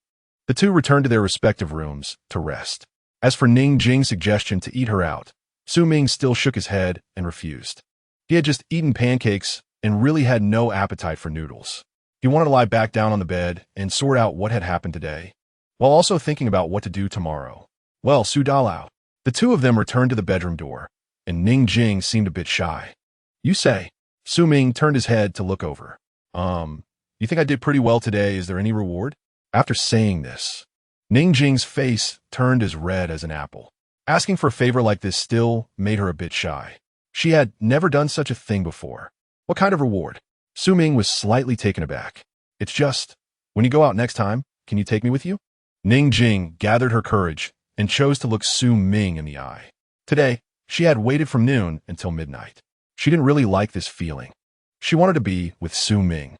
the two returned to their respective rooms to rest. As for Ning Jing's suggestion to eat her out, Su Ming still shook his head and refused. He had just eaten pancakes and really had no appetite for noodles. He wanted to lie back down on the bed and sort out what had happened today, while also thinking about what to do tomorrow. Well, Su Dalao. The two of them returned to the bedroom door, and Ning Jing seemed a bit shy. You say? Su Ming turned his head to look over. You think I did pretty well today? Is there any reward? After saying this, Ning Jing's face turned as red as an apple. Asking for a favor like this still made her a bit shy. She had never done such a thing before. What kind of reward? Su Ming was slightly taken aback. It's just, when you go out next time, can you take me with you? Ning Jing gathered her courage and chose to look Su Ming in the eye. Today, she had waited from noon until midnight. She didn't really like this feeling. She wanted to be with Su Ming.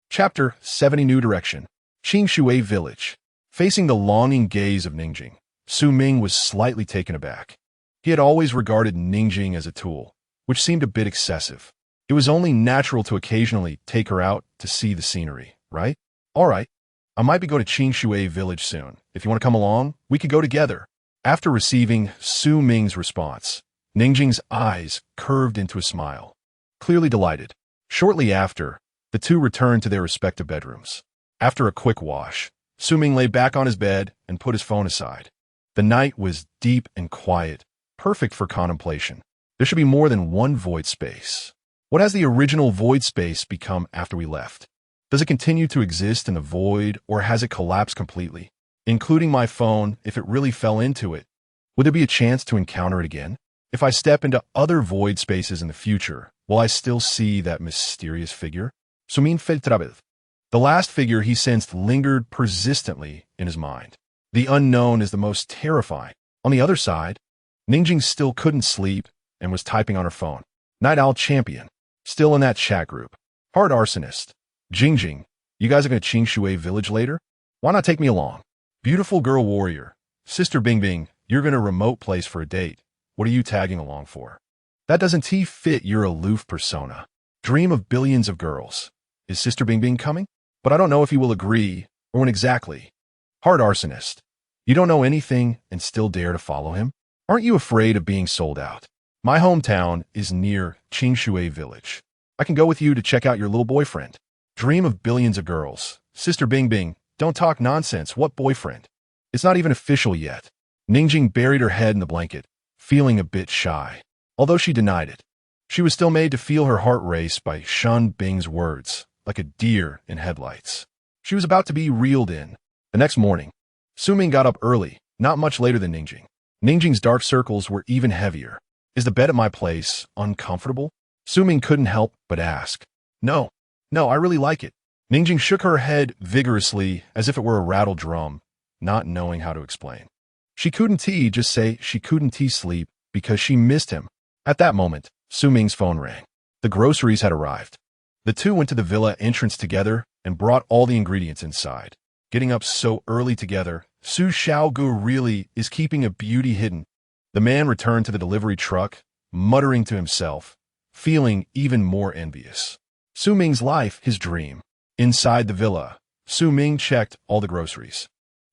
Chapter 70 New Direction. Qingshui Village. Facing the longing gaze of Ningjing, Su Ming was slightly taken aback. He had always regarded Ningjing as a tool, which seemed a bit excessive. It was only natural to occasionally take her out to see the scenery, right? All right. I might be going to Qingshui Village soon. If you want to come along, we could go together. After receiving Su Ming's response, Ningjing's eyes curved into a smile, clearly delighted. Shortly after, the two returned to their respective bedrooms. After a quick wash, Su Ming lay back on his bed and put his phone aside. The night was deep and quiet, perfect for contemplation. There should be more than one void space. What has the original void space become after we left? Does it continue to exist in the void, or has it collapsed completely? Including my phone, if it really fell into it, would there be a chance to encounter it again? If I step into other void spaces in the future, will I still see that mysterious figure? Sumin Feltrabeth. The last figure he sensed lingered persistently in his mind. The unknown is the most terrifying. On the other side, Ningjing still couldn't sleep and was typing on her phone. Night Owl Champion. Still in that chat group. Hard Arsonist. Jingjing, you guys are going to Qingshui Village later? Why not take me along? Beautiful Girl Warrior. Sister Bing Bing, you're going to a remote place for a date. What are you tagging along for? That doesn't fit your aloof persona. Dream of billions of girls. Is Sister Bing Bing coming? But I don't know if he will agree, or when exactly. Hard Arsonist. You don't know anything and still dare to follow him? Aren't you afraid of being sold out? My hometown is near Qingshui Village. I can go with you to check out your little boyfriend. Dream of billions of girls. Sister Bing Bing, don't talk nonsense. What boyfriend? It's not even official yet. Ningjing buried her head in the blanket, feeling a bit shy. Although she denied it, she was still made to feel her heart race by Shun Bing's words, like a deer in headlights. She was about to be reeled in. The next morning, Su Ming got up early, not much later than Ningjing. Ningjing's dark circles were even heavier. Is the bed at my place uncomfortable? Su Ming couldn't help but ask. No, I really like it. Ningjing shook her head vigorously as if it were a rattle drum, not knowing how to explain. She couldn't just say she couldn't sleep because she missed him. At that moment, Su Ming's phone rang. The groceries had arrived. The two went to the villa entrance together and brought all the ingredients inside. Getting up so early together, Su Xiaogu really is keeping a beauty hidden. The man returned to the delivery truck, muttering to himself, feeling even more envious. Su Ming's life, his dream. Inside the villa, Su Ming checked all the groceries.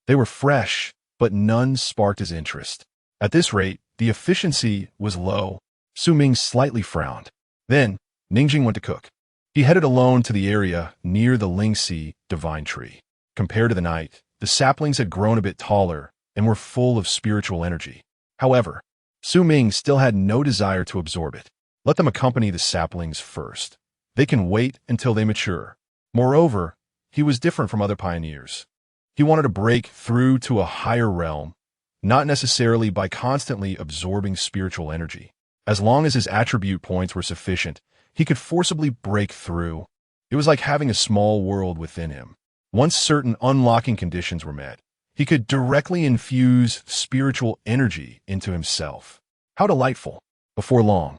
They were fresh, but none sparked his interest. At this rate, the efficiency was low. Su Ming slightly frowned. Then, Ningjing went to cook. He headed alone to the area near the Lingxi divine tree. Compared to the night, the saplings had grown a bit taller and were full of spiritual energy. However, Su Ming still had no desire to absorb it. Let them accompany the saplings first. They can wait until they mature. Moreover, he was different from other pioneers. He wanted to break through to a higher realm, not necessarily by constantly absorbing spiritual energy. As long as his attribute points were sufficient, he could forcibly break through. It was like having a small world within him. Once certain unlocking conditions were met, he could directly infuse spiritual energy into himself. How delightful. Before long,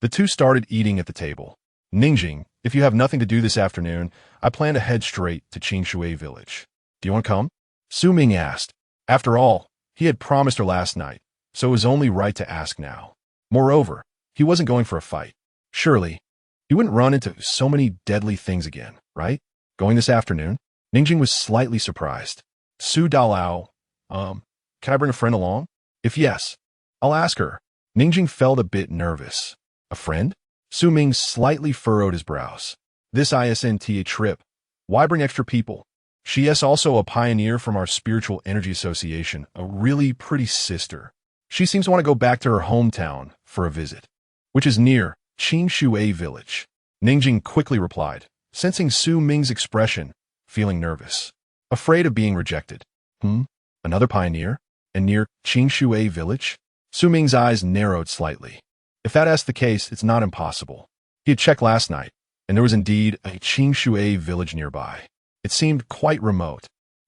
the two started eating at the table. Ningjing, if you have nothing to do this afternoon, I plan to head straight to Qingshui village. Do you want to come? Su Ming asked. After all, he had promised her last night, so it was only right to ask now. Moreover, he wasn't going for a fight. Surely, he wouldn't run into so many deadly things again, right? Going this afternoon? Ningjing was slightly surprised. Su Dalao, can I bring a friend along? If yes, I'll ask her. Ningjing felt a bit nervous. A friend? Su Ming slightly furrowed his brows. This isn't a trip. Why bring extra people? She is also a pioneer from our Spiritual Energy Association, a really pretty sister. She seems to want to go back to her hometown for a visit, which is near Qingshui village. Ningjing quickly replied, sensing Su Ming's expression, feeling nervous. Afraid of being rejected. Another pioneer? And near Qingshui village? Su Ming's eyes narrowed slightly. If that's the case, it's not impossible. He had checked last night, and there was indeed a Qingshui village nearby. It seemed quite remote,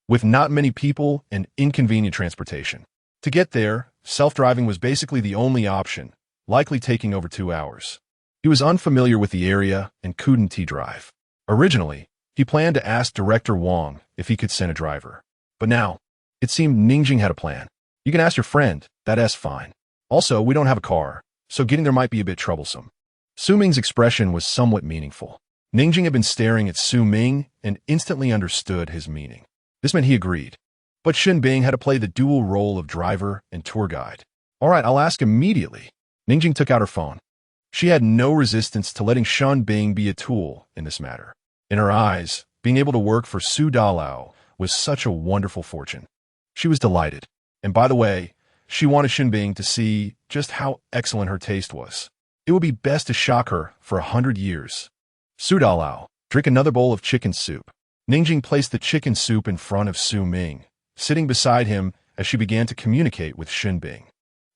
with not many people and inconvenient transportation. To get there, self-driving was basically the only option, likely taking over 2 hours. He was unfamiliar with the area and couldn't drive. Originally, he planned to ask Director Wang if he could send a driver. But now, it seemed Ningjing had a plan. You can ask your friend, that's fine. Also, we don't have a car, so getting there might be a bit troublesome. Su Ming's expression was somewhat meaningful. Ningjing had been staring at Su Ming and instantly understood his meaning. This meant he agreed. But Shinbing had to play the dual role of driver and tour guide. All right, I'll ask immediately. Ningjing took out her phone. She had no resistance to letting Shinbing be a tool in this matter. In her eyes, being able to work for Su Dalao was such a wonderful fortune. She was delighted. And by the way, she wanted Shinbing to see just how excellent her taste was. It would be best to shock her for 100 years. Su Dalao, drink another bowl of chicken soup. Ningjing placed the chicken soup in front of Su Ming, sitting beside him as she began to communicate with Shinbing.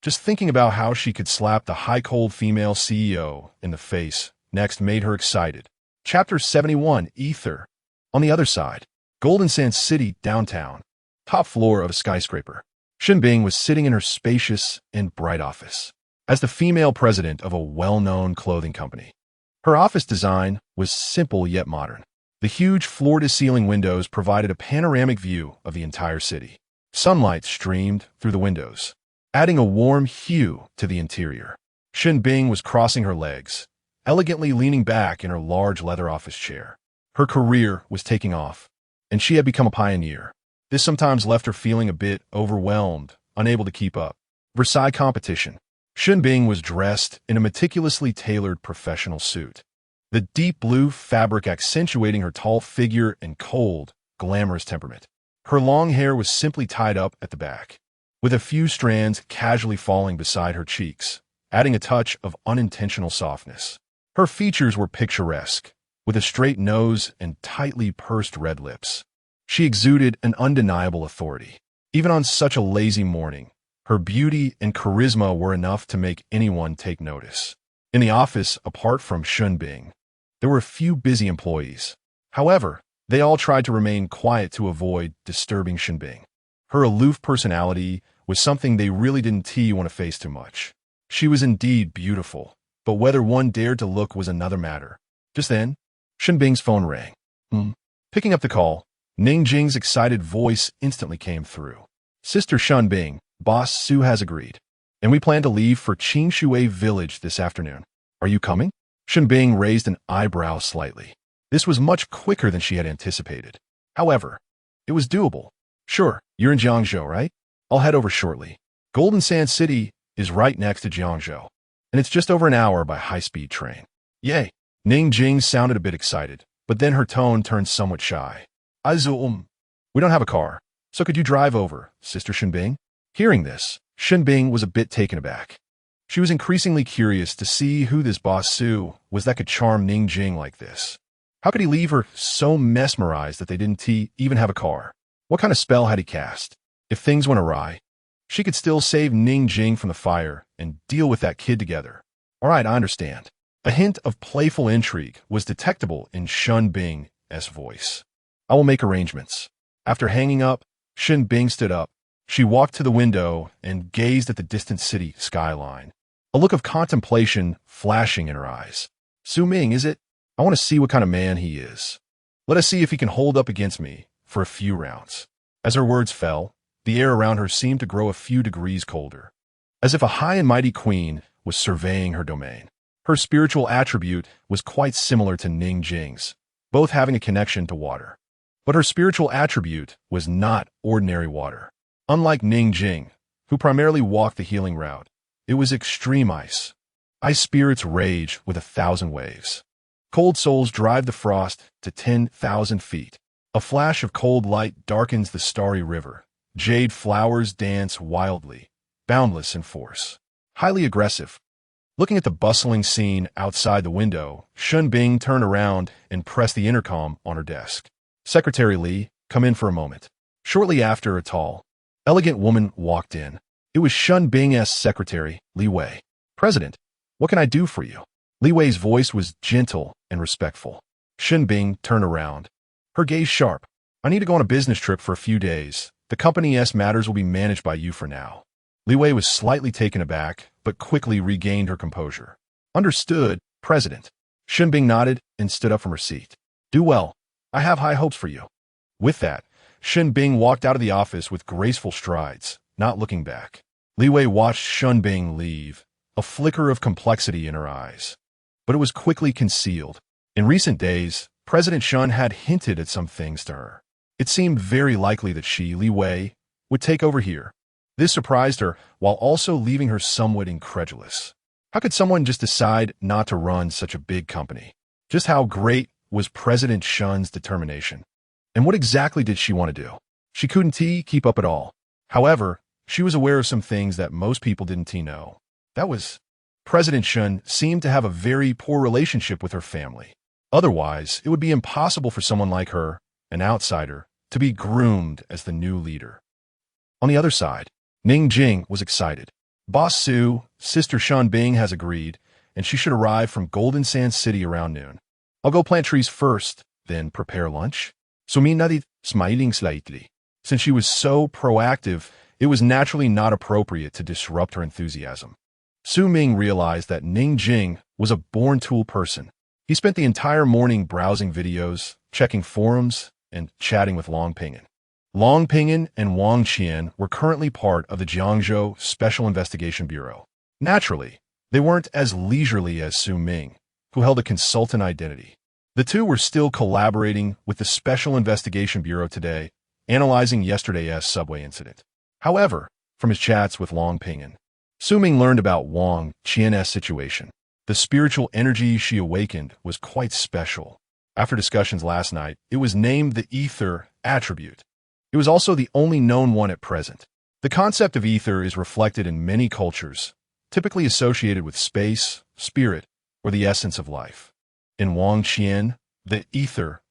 Just thinking about how she could slap the high-cold female CEO in the face next made her excited. Chapter 71, Ether. On the other side, Golden Sand City, downtown, top floor of a skyscraper. Shinbing was sitting in her spacious and bright office. As the female president of a well-known clothing company, her office design was simple yet modern. The huge floor-to-ceiling windows provided a panoramic view of the entire city. Sunlight streamed through the windows, adding a warm hue to the interior. Shinbing was crossing her legs, elegantly leaning back in her large leather office chair. Her career was taking off, and she had become a pioneer. This sometimes left her feeling a bit overwhelmed, unable to keep up. Versailles competition. Shinbing was dressed in a meticulously tailored professional suit, the deep blue fabric accentuating her tall figure and cold, glamorous temperament. Her long hair was simply tied up at the back, with a few strands casually falling beside her cheeks, adding a touch of unintentional softness. Her features were picturesque, with a straight nose and tightly pursed red lips. She exuded an undeniable authority. Even on such a lazy morning, her beauty and charisma were enough to make anyone take notice. In the office, apart from Shinbing, there were a few busy employees. However, they all tried to remain quiet to avoid disturbing Shinbing. Her aloof personality was something they really didn't want to face too much. She was indeed beautiful, but whether one dared to look was another matter. Just then, Shinbing's phone rang. Picking up the call, Ningjing's excited voice instantly came through. Sister Shinbing, Boss Su has agreed, and we plan to leave for Qingshui village this afternoon. Are you coming? Shinbing raised an eyebrow slightly. This was much quicker than she had anticipated. However, it was doable. Sure, you're in Jiangzhou, right? I'll head over shortly. Golden Sand City is right next to Jiangzhou, and it's just over an hour by high-speed train. Yay! Ningjing sounded a bit excited, but then her tone turned somewhat shy. We don't have a car, so could you drive over, Sister Shinbing? Hearing this, Shinbing was a bit taken aback. She was increasingly curious to see who this Boss Su was that could charm Ningjing like this. How could he leave her so mesmerized that they didn't even have a car? What kind of spell had he cast? If things went awry, she could still save Ningjing from the fire and deal with that kid together. All right, I understand. A hint of playful intrigue was detectable in Shinbing's voice. I will make arrangements. After hanging up, Shen Bing stood up. She walked to the window and gazed at the distant city skyline, a look of contemplation flashing in her eyes. Su Ming, is it? I want to see what kind of man he is. Let us see if he can hold up against me for a few rounds. As her words fell, the air around her seemed to grow a few degrees colder, as if a high and mighty queen was surveying her domain. Her spiritual attribute was quite similar to Ning Jing's, both having a connection to water. But her spiritual attribute was not ordinary water. Unlike Ning Jing, who primarily walked the healing route, it was extreme ice. Ice spirits rage with 1,000 waves. Cold souls drive the frost to 10,000 feet. A flash of cold light darkens the starry river. Jade flowers dance wildly, boundless in force. Highly aggressive. Looking at the bustling scene outside the window, Shen Bing turned around and pressed the intercom on her desk. Secretary Li, come in for a moment. Shortly after, a tall, elegant woman walked in. It was Shen Bing's secretary, Li Wei. President, what can I do for you? Li Wei's voice was gentle and respectful. Shen Bing turned around, her gaze sharp. I need to go on a business trip for a few days. The company's matters will be managed by you for now. Li Wei was slightly taken aback, but quickly regained her composure. Understood, President. Shen Bing nodded and stood up from her seat. Do well. I have high hopes for you. With that, Shen Bing walked out of the office with graceful strides, not looking back. Li Wei watched Shen Bing leave, a flicker of complexity in her eyes. But it was quickly concealed. In recent days, President Shen had hinted at some things to her. It seemed very likely that she, Li Wei, would take over here. This surprised her, while also leaving her somewhat incredulous. How could someone just decide not to run such a big company? Just how great was President Shen's determination? And what exactly did she want to do? She couldn't keep up at all. However, she was aware of some things that most people didn't know. That was, President Shen seemed to have a very poor relationship with her family. Otherwise, it would be impossible for someone like her, an outsider, to be groomed as the new leader. On the other side, Ning Jing was excited. Boss Su, Sister Shen Bing has agreed, and she should arrive from Golden Sand City around noon. I'll go plant trees first, then prepare lunch. Suminadi smiling slightly. Since she was so proactive, it was naturally not appropriate to disrupt her enthusiasm. Su Ming realized that Ning Jing was a born-tool person. He spent the entire morning browsing videos, checking forums, and chatting with Long Pingan. Long Pingan and Wang Qian were currently part of the Jiangzhou Special Investigation Bureau. Naturally, they weren't as leisurely as Su Ming, who held a consultant identity. The two were still collaborating with the Special Investigation Bureau today, analyzing yesterday's subway incident. However, from his chats with Long Pingan, Su Ming learned about Wang Qian's situation. The spiritual energy she awakened was quite special. After discussions last night, it was named the ether attribute. It was also the only known one at present. The concept of ether is reflected in many cultures, typically associated with space, spirit, or the essence of life. In Wang Qian, the ether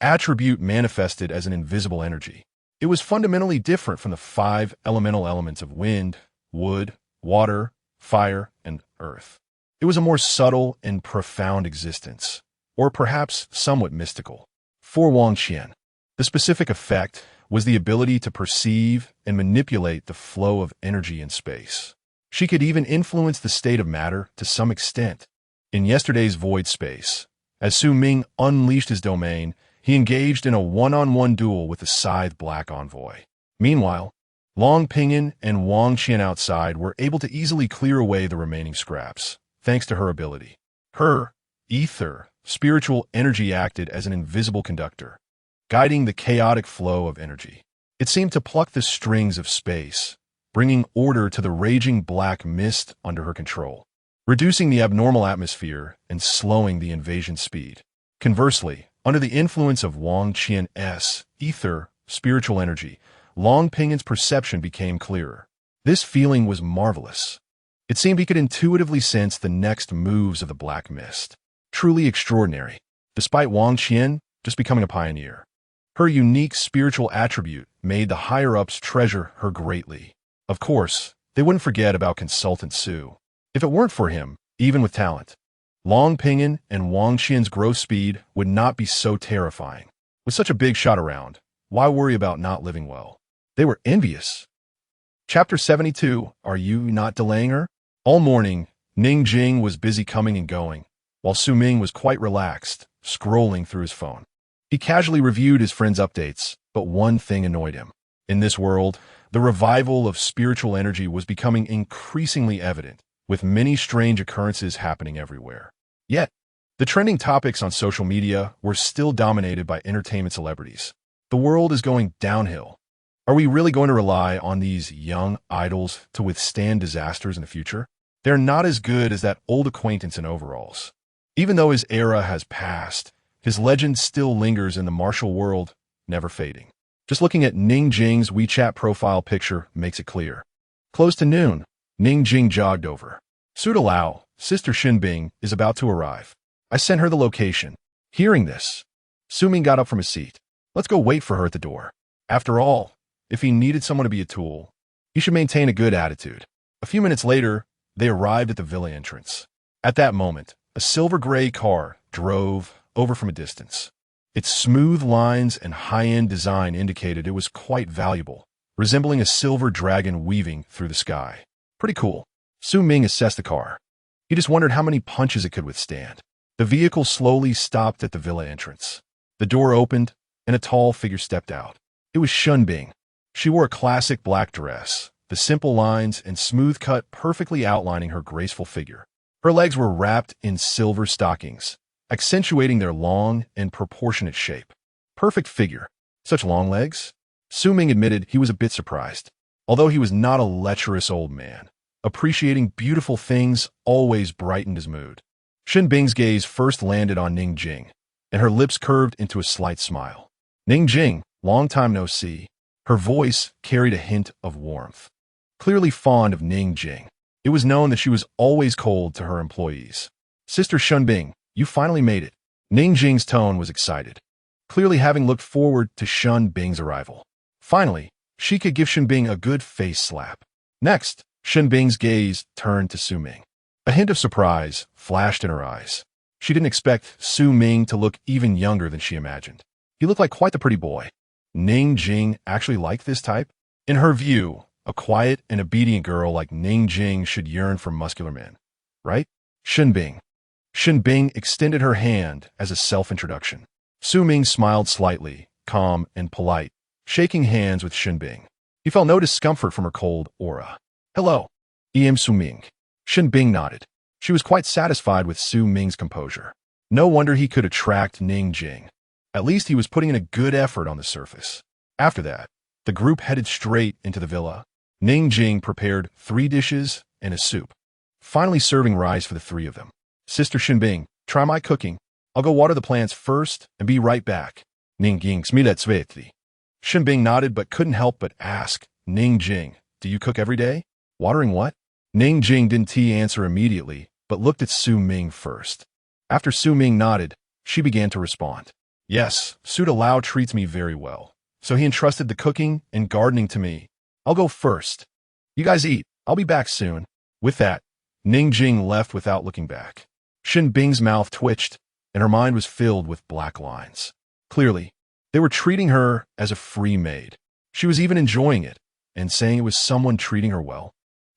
attribute manifested as an invisible energy. It was fundamentally different from the 5 elemental elements of wind, wood, water, fire, and earth. It was a more subtle and profound existence, or perhaps somewhat mystical. For Wang Qian, the specific effect was the ability to perceive and manipulate the flow of energy in space. She could even influence the state of matter to some extent. In yesterday's void space, as Su Ming unleashed his domain, he engaged in a one-on-one duel with the Scythe Black Envoy. Meanwhile, Long Pingan and Wang Qian outside were able to easily clear away the remaining scraps, thanks to her ability. Her ether, spiritual energy acted as an invisible conductor, guiding the chaotic flow of energy. It seemed to pluck the strings of space, bringing order to the raging black mist under her control, reducing the abnormal atmosphere and slowing the invasion speed. Conversely, under the influence of Wang Qian's ether, spiritual energy, Long Pingan's perception became clearer. This feeling was marvelous. It seemed he could intuitively sense the next moves of the black mist. Truly extraordinary, despite Wang Qian just becoming a pioneer. Her unique spiritual attribute made the higher-ups treasure her greatly. Of course, they wouldn't forget about Consultant Su. If it weren't for him, even with talent, Long Pingan and Wang Qian's growth speed would not be so terrifying. With such a big shot around, why worry about not living well? They were envious. Chapter 72, Are You Not Delaying Her? All morning, Ning Jing was busy coming and going, while Su Ming was quite relaxed, scrolling through his phone. He casually reviewed his friend's updates, but one thing annoyed him. In this world, the revival of spiritual energy was becoming increasingly evident, with many strange occurrences happening everywhere. Yet, the trending topics on social media were still dominated by entertainment celebrities. The world is going downhill. Are we really going to rely on these young idols to withstand disasters in the future? They're not as good as that old acquaintance in overalls. Even though his era has passed, his legend still lingers in the martial world, never fading. Just looking at Ning Jing's WeChat profile picture makes it clear. Close to noon, Ning Jing jogged over. Suda Lao, Sister Xinbing, is about to arrive. I sent her the location. Hearing this, Su Ming got up from his seat. Let's go wait for her at the door. After all, if he needed someone to be a tool, he should maintain a good attitude. A few minutes later, they arrived at the villa entrance. At that moment, a silver-gray car drove over from a distance. Its smooth lines and high-end design indicated it was quite valuable, resembling a silver dragon weaving through the sky. Pretty cool. Su Ming assessed the car. He just wondered how many punches it could withstand. The vehicle slowly stopped at the villa entrance. The door opened, and a tall figure stepped out. It was Xinbing. She wore a classic black dress, the simple lines and smooth cut perfectly outlining her graceful figure. Her legs were wrapped in silver stockings, accentuating their long and proportionate shape. Perfect figure. Such long legs? Su Ming admitted he was a bit surprised. Although he was not a lecherous old man, appreciating beautiful things always brightened his mood. Xinbing's gaze first landed on Ning Jing, and her lips curved into a slight smile. Ning Jing, long time no see. Her voice carried a hint of warmth. Clearly fond of Ning Jing, it was known that she was always cold to her employees. Sister Xinbing, you finally made it. Ning Jing's tone was excited, clearly having looked forward to Xinbing's arrival. Finally, she could give Xinbing a good face slap. Next, Xinbing's gaze turned to Su Ming. A hint of surprise flashed in her eyes. She didn't expect Su Ming to look even younger than she imagined. He looked like quite the pretty boy. Ning Jing actually liked this type? In her view, a quiet and obedient girl like Ning Jing should yearn for muscular men, right? Xinbing. Xinbing extended her hand as a self-introduction. Su Ming smiled slightly, calm and polite, shaking hands with Xinbing. He felt no discomfort from her cold aura. Hello, I am Su Ming. Xinbing nodded. She was quite satisfied with Su Ming's composure. No wonder he could attract Ning Jing. At least he was putting in a good effort on the surface. After that, the group headed straight into the villa. Ning Jing prepared 3 dishes and a soup, finally serving rice for the 3 of them. Sister Xinbing, try my cooking. I'll go water the plants first and be right back. Ning Jing smilet svetli. Xinbing nodded but couldn't help but ask, Ning Jing, do you cook every day? Watering what? Ning Jing didn't answer immediately, but looked at Su Ming first. After Su Ming nodded, she began to respond. Yes, Suda Lao treats me very well, so he entrusted the cooking and gardening to me. I'll go first. You guys eat. I'll be back soon. With that, Ning Jing left without looking back. Xinbing's mouth twitched, and her mind was filled with black lines. Clearly, they were treating her as a free maid. She was even enjoying it, and saying it was someone treating her well.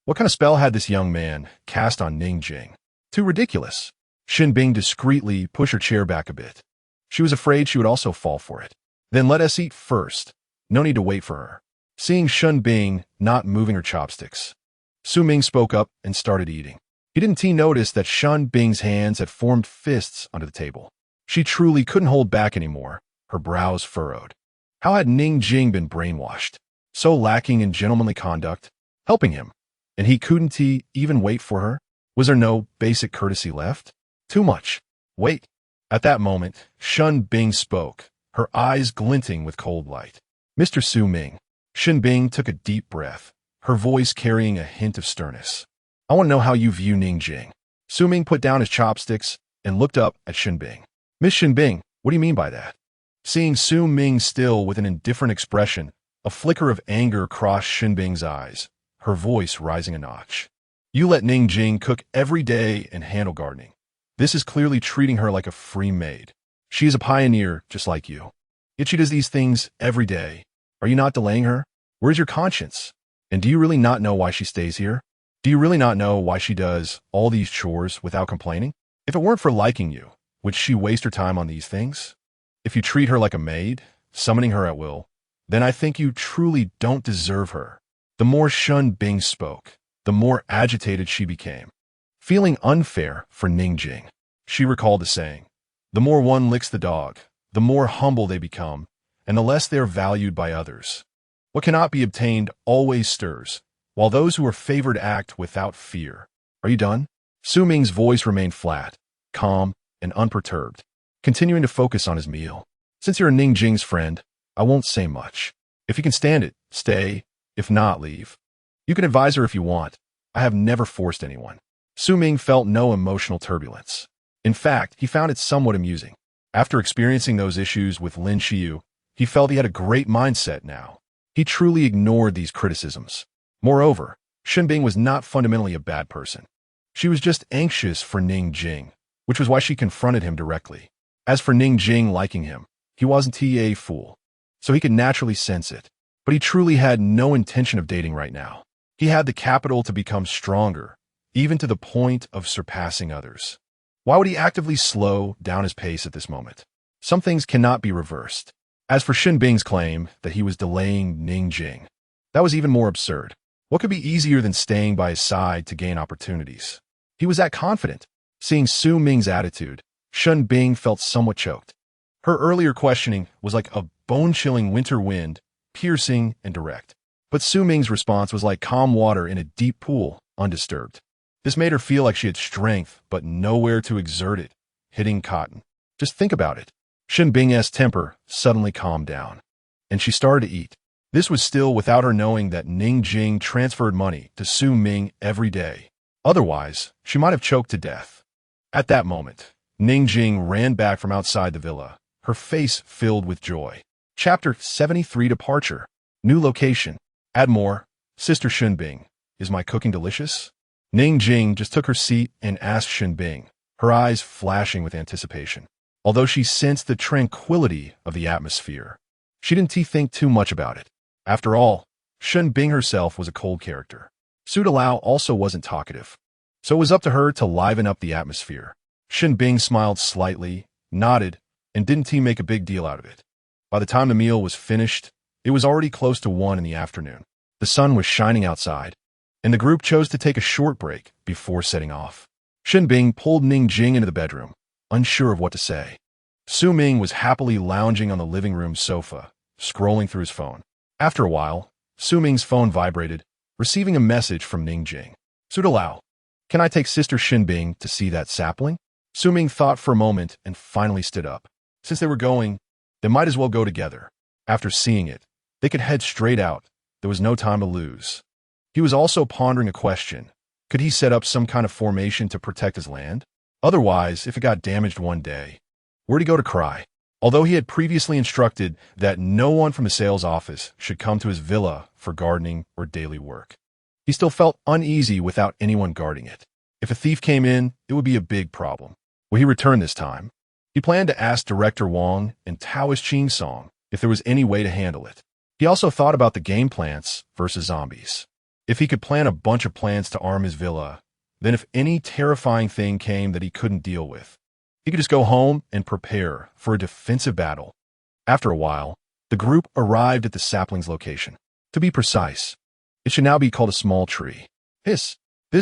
What kind of spell had this young man cast on Ning Jing? Too ridiculous. Xinbing discreetly pushed her chair back a bit. She was afraid she would also fall for it. Then let us eat first. No need to wait for her. Seeing Xinbing not moving her chopsticks, Su Ming spoke up and started eating. He didn't notice that Xinbing's hands had formed fists under the table. She truly couldn't hold back anymore, her brows furrowed. How had Ning Jing been brainwashed? So lacking in gentlemanly conduct, helping him, and he couldn't even wait for her? Was there no basic courtesy left? Too much. Wait. At that moment, Xinbing spoke, her eyes glinting with cold light. Mr. Su Ming. Xinbing took a deep breath, her voice carrying a hint of sternness. I want to know how you view Ning Jing. Su Ming put down his chopsticks and looked up at Xinbing. Miss Xinbing, what do you mean by that? Seeing Su Ming still with an indifferent expression, a flicker of anger crossed Xinbing's eyes, her voice rising a notch. You let Ning Jing cook every day and handle gardening. This is clearly treating her like a free maid. She is a pioneer just like you. Yet she does these things every day. Are you not delaying her? Where's your conscience? And do you really not know why she stays here? Do you really not know why she does all these chores without complaining? If it weren't for liking you, would she waste her time on these things? If you treat her like a maid, summoning her at will, then I think you truly don't deserve her. The more Shun Bing spoke, the more agitated she became. Feeling unfair for Ning Jing, she recalled the saying, the more one licks the dog, the more humble they become, and the less they are valued by others. What cannot be obtained always stirs, while those who are favored act without fear. Are you done? Su Ming's voice remained flat, calm, and unperturbed, continuing to focus on his meal. Since you're Ning Jing's friend, I won't say much. If you can stand it, stay. If not, leave. You can advise her if you want. I have never forced anyone. Su Ming felt no emotional turbulence. In fact, he found it somewhat amusing. After experiencing those issues with Lin Xiu, he felt he had a great mindset now. He truly ignored these criticisms. Moreover, Shun Bing was not fundamentally a bad person. She was just anxious for Ning Jing, which was why she confronted him directly. As for Ning Jing liking him, he wasn't a fool, so he could naturally sense it. But he truly had no intention of dating right now. He had the capital to become stronger, even to the point of surpassing others. Why would he actively slow down his pace at this moment? Some things cannot be reversed. As for Shun Bing's claim that he was delaying Ning Jing, that was even more absurd. What could be easier than staying by his side to gain opportunities? He was that confident. Seeing Su Ming's attitude, Shun Bing felt somewhat choked. Her earlier questioning was like a bone-chilling winter wind, piercing and direct. But Su Ming's response was like calm water in a deep pool, undisturbed. This made her feel like she had strength, but nowhere to exert it, hitting cotton. Just think about it. Shun Bing's temper suddenly calmed down, and she started to eat. This was still without her knowing that Ning Jing transferred money to Su Ming every day. Otherwise, she might have choked to death. At that moment, Ning Jing ran back from outside the villa, her face filled with joy. Chapter 73 Departure. New location. Add more. Sister Shun Bing, is my cooking delicious? Ning Jing just took her seat and asked Shun Bing, her eyes flashing with anticipation. Although she sensed the tranquility of the atmosphere, she didn't think too much about it. After all, Shun Bing herself was a cold character. Su Dalao also wasn't talkative, so it was up to her to liven up the atmosphere. Shun Bing smiled slightly, nodded, and didn't make a big deal out of it. By the time the meal was finished, it was already close to 1 in the afternoon. The sun was shining outside, and the group chose to take a short break before setting off. Shun Bing pulled Ning Jing into the bedroom, unsure of what to say. Su Ming was happily lounging on the living room sofa, scrolling through his phone. After a while, Su Ming's phone vibrated, receiving a message from Ning Jing. Su Dalao, can I take Sister Shun Bing to see that sapling? Su Ming thought for a moment and finally stood up. Since they were going, they might as well go together. After seeing it, they could head straight out. There was no time to lose. He was also pondering a question. Could he set up some kind of formation to protect his land? Otherwise, if it got damaged one day, where'd he go to cry? Although he had previously instructed that no one from the sales office should come to his villa for gardening or daily work, he still felt uneasy without anyone guarding it. If a thief came in, it would be a big problem. Will he return this time? He planned to ask Director Wang and Taoist Ching Song if there was any way to handle it. He also thought about the game plants versus zombies. If he could plan a bunch of plans to arm his villa, then if any terrifying thing came that he couldn't deal with, he could just go home and prepare for a defensive battle. After a while, the group arrived at the sapling's location. To be precise, it should now be called a small tree. This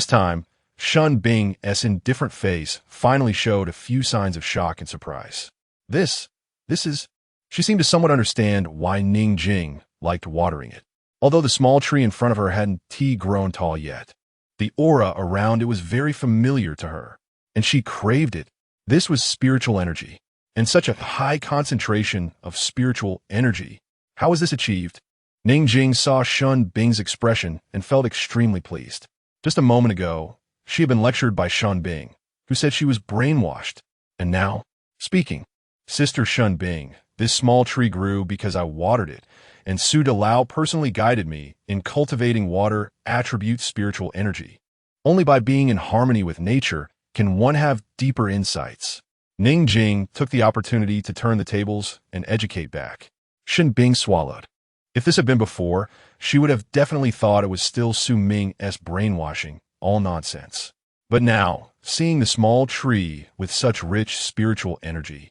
time, Shun Bing's indifferent face finally showed a few signs of shock and surprise. This is... She seemed to somewhat understand why Ning Jing liked watering it. Although the small tree in front of her hadn't grown tall yet, the aura around it was very familiar to her, and she craved it. This was spiritual energy, and such a high concentration of spiritual energy. How was this achieved? Ning Jing saw Shun Bing's expression and felt extremely pleased. Just a moment ago, she had been lectured by Shun Bing, who said she was brainwashed. And now, speaking, Sister Shun Bing, this small tree grew because I watered it, and Su Dalao personally guided me in cultivating water attribute spiritual energy. Only by being in harmony with nature can one have deeper insights. Ning Jing took the opportunity to turn the tables and educate back. Shen Bing swallowed. If this had been before, she would have definitely thought it was still Su Ming's brainwashing, all nonsense. But now, seeing the small tree with such rich spiritual energy,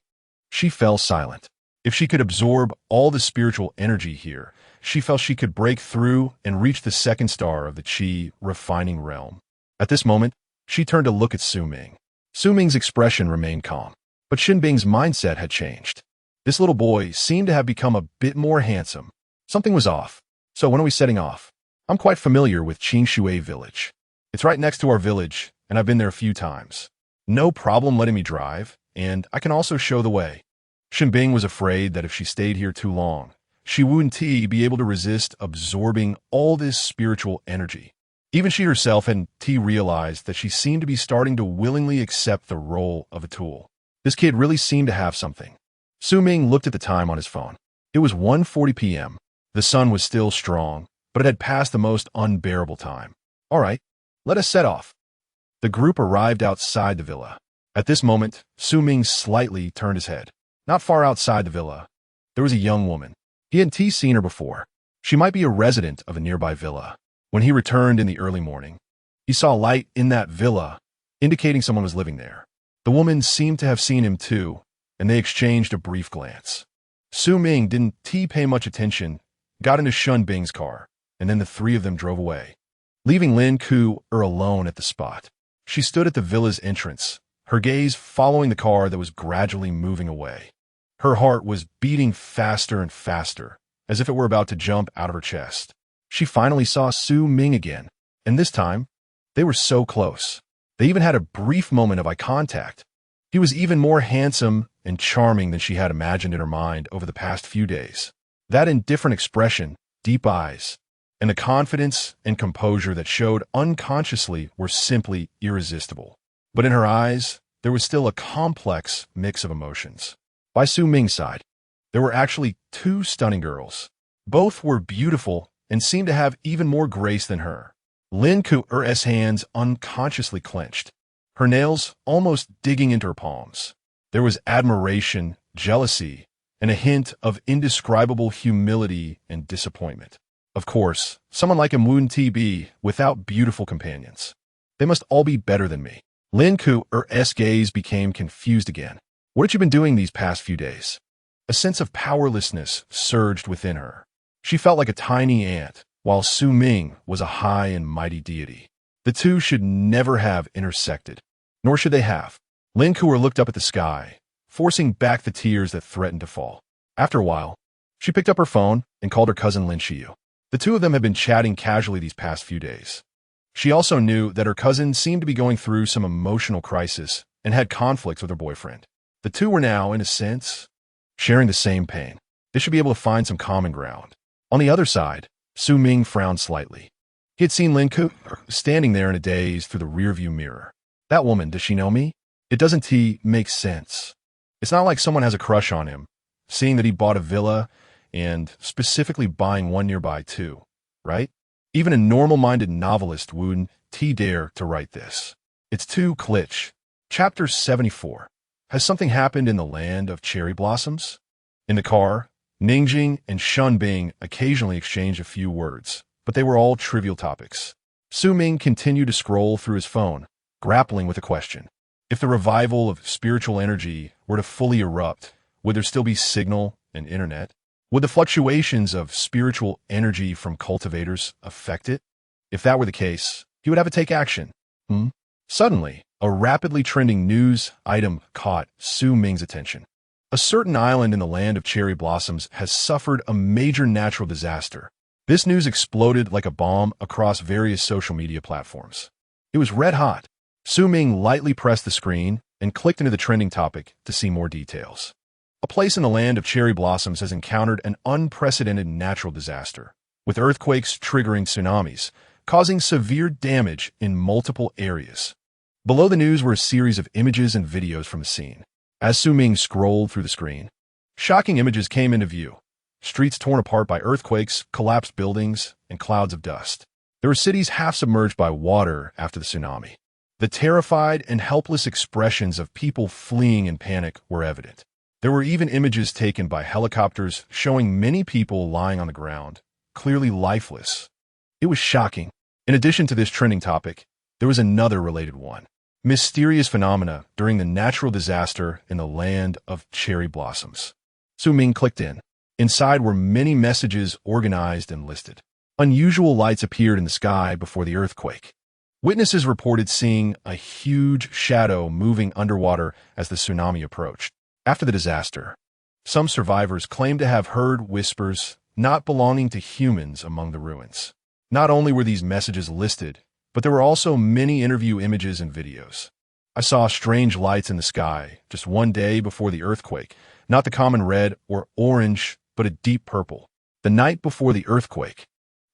she fell silent. If she could absorb all the spiritual energy here, she felt she could break through and reach the second star of the Qi refining realm. At this moment, she turned to look at Su Ming. Su Ming's expression remained calm, but Shen Bing's mindset had changed. This little boy seemed to have become a bit more handsome. Something was off. So when are we setting off? I'm quite familiar with Qingshui village. It's right next to our village, and I've been there a few times. No problem letting me drive, and I can also show the way. Shen Bing was afraid that if she stayed here too long, she wouldn't be able to resist absorbing all this spiritual energy. Even she herself hadn't realized that she seemed to be starting to willingly accept the role of a tool. This kid really seemed to have something. Su Ming looked at the time on his phone. It was 1:40 p.m. The sun was still strong, but it had passed the most unbearable time. All right, let us set off. The group arrived outside the villa. At this moment, Su Ming slightly turned his head. Not far outside the villa, there was a young woman. He hadn't seen her before. She might be a resident of a nearby villa. When he returned in the early morning, he saw light in that villa, indicating someone was living there. The woman seemed to have seen him too, and they exchanged a brief glance. Su Ming didn't pay much attention, got into Shen Bing's car, and then the three of them drove away, leaving Lin Ku alone at the spot. She stood at the villa's entrance, her gaze following the car that was gradually moving away. Her heart was beating faster and faster, as if it were about to jump out of her chest. She finally saw Su Ming again, and this time, they were so close. They even had a brief moment of eye contact. He was even more handsome and charming than she had imagined in her mind over the past few days. That indifferent expression, deep eyes, and the confidence and composure that showed unconsciously were simply irresistible. But in her eyes, there was still a complex mix of emotions. By Su Ming's side, there were actually two stunning girls. Both were beautiful and seemed to have even more grace than her. Lin Ku's hands unconsciously clenched, her nails almost digging into her palms. There was admiration, jealousy, and a hint of indescribable humility and disappointment. Of course, someone like him wouldn't be without beautiful companions. They must all be better than me. Lin Ku's gaze became confused again. What had you been doing these past few days? A sense of powerlessness surged within her. She felt like a tiny ant, while Su Ming was a high and mighty deity. The two should never have intersected, nor should they have. Lin Ku looked up at the sky, forcing back the tears that threatened to fall. After a while, she picked up her phone and called her cousin Lin Xiu. The two of them had been chatting casually these past few days. She also knew that her cousin seemed to be going through some emotional crisis and had conflicts with her boyfriend. The two were now, in a sense, sharing the same pain. They should be able to find some common ground. On the other side, Su Ming frowned slightly. He had seen Lin Ku standing there in a daze through the rearview mirror. That woman, does she know me? It doesn't make sense. It's not like someone has a crush on him, seeing that he bought a villa and specifically buying one nearby too, right? Even a normal-minded novelist wouldn't dare to write this. It's too kitsch. Chapter 74. Has something happened in the land of cherry blossoms? In the car, Ningjing and Shen Bing occasionally exchanged a few words, but they were all trivial topics. Su Ming continued to scroll through his phone, grappling with a question. If the revival of spiritual energy were to fully erupt, would there still be signal and internet? Would the fluctuations of spiritual energy from cultivators affect it? If that were the case, he would have to take action. Suddenly, a rapidly trending news item caught Su Ming's attention. A certain island in the land of cherry blossoms has suffered a major natural disaster. This news exploded like a bomb across various social media platforms. It was red hot. Su Ming lightly pressed the screen and clicked into the trending topic to see more details. A place in the land of cherry blossoms has encountered an unprecedented natural disaster, with earthquakes triggering tsunamis, causing severe damage in multiple areas. Below the news were a series of images and videos from the scene. As Su Ming scrolled through the screen, shocking images came into view. Streets torn apart by earthquakes, collapsed buildings, and clouds of dust. There were cities half submerged by water after the tsunami. The terrified and helpless expressions of people fleeing in panic were evident. There were even images taken by helicopters showing many people lying on the ground, clearly lifeless. It was shocking. In addition to this trending topic, there was another related one. Mysterious phenomena during the natural disaster in the land of cherry blossoms. Ming clicked in. Inside were many messages organized and listed. Unusual lights appeared in the sky before the earthquake. Witnesses reported seeing a huge shadow moving underwater as the tsunami approached. After the disaster, some survivors claimed to have heard whispers not belonging to humans among the ruins. Not only were these messages listed, but there were also many interview images and videos. I saw strange lights in the sky just one day before the earthquake, not the common red or orange, but a deep purple. The night before the earthquake,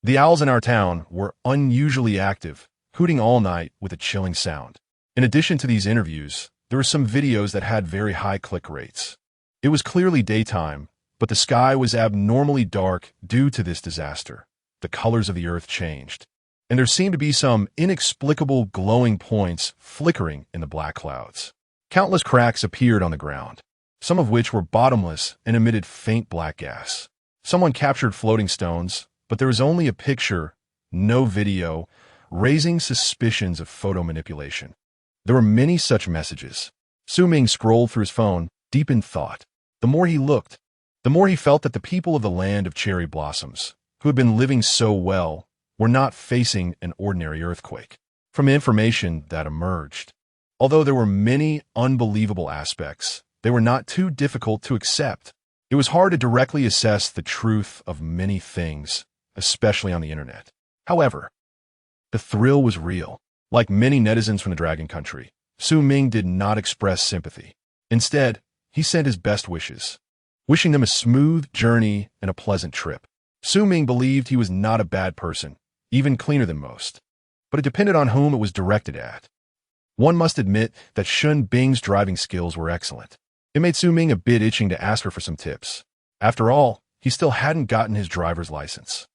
the owls in our town were unusually active, hooting all night with a chilling sound. In addition to these interviews, there were some videos that had very high click rates. It was clearly daytime, but the sky was abnormally dark due to this disaster. The colors of the earth changed, and there seemed to be some inexplicable glowing points flickering in the black clouds. Countless cracks appeared on the ground, some of which were bottomless and emitted faint black gas. Someone captured floating stones, but there was only a picture, no video, raising suspicions of photo manipulation. There were many such messages. Ming scrolled through his phone, deep in thought. The more he looked, the more he felt that the people of the land of cherry blossoms, who had been living so well, were not facing an ordinary earthquake. From information that emerged, although there were many unbelievable aspects, they were not too difficult to accept. It was hard to directly assess the truth of many things, especially on the internet. However, the thrill was real. Like many netizens from the Dragon Country, Ming did not express sympathy. Instead, he sent his best wishes, wishing them a smooth journey and a pleasant trip. Ming believed he was not a bad person, even cleaner than most, but it depended on whom it was directed at. One must admit that Shun Bing's driving skills were excellent. It made Ming a bit itching to ask her for some tips. After all, he still hadn't gotten his driver's license.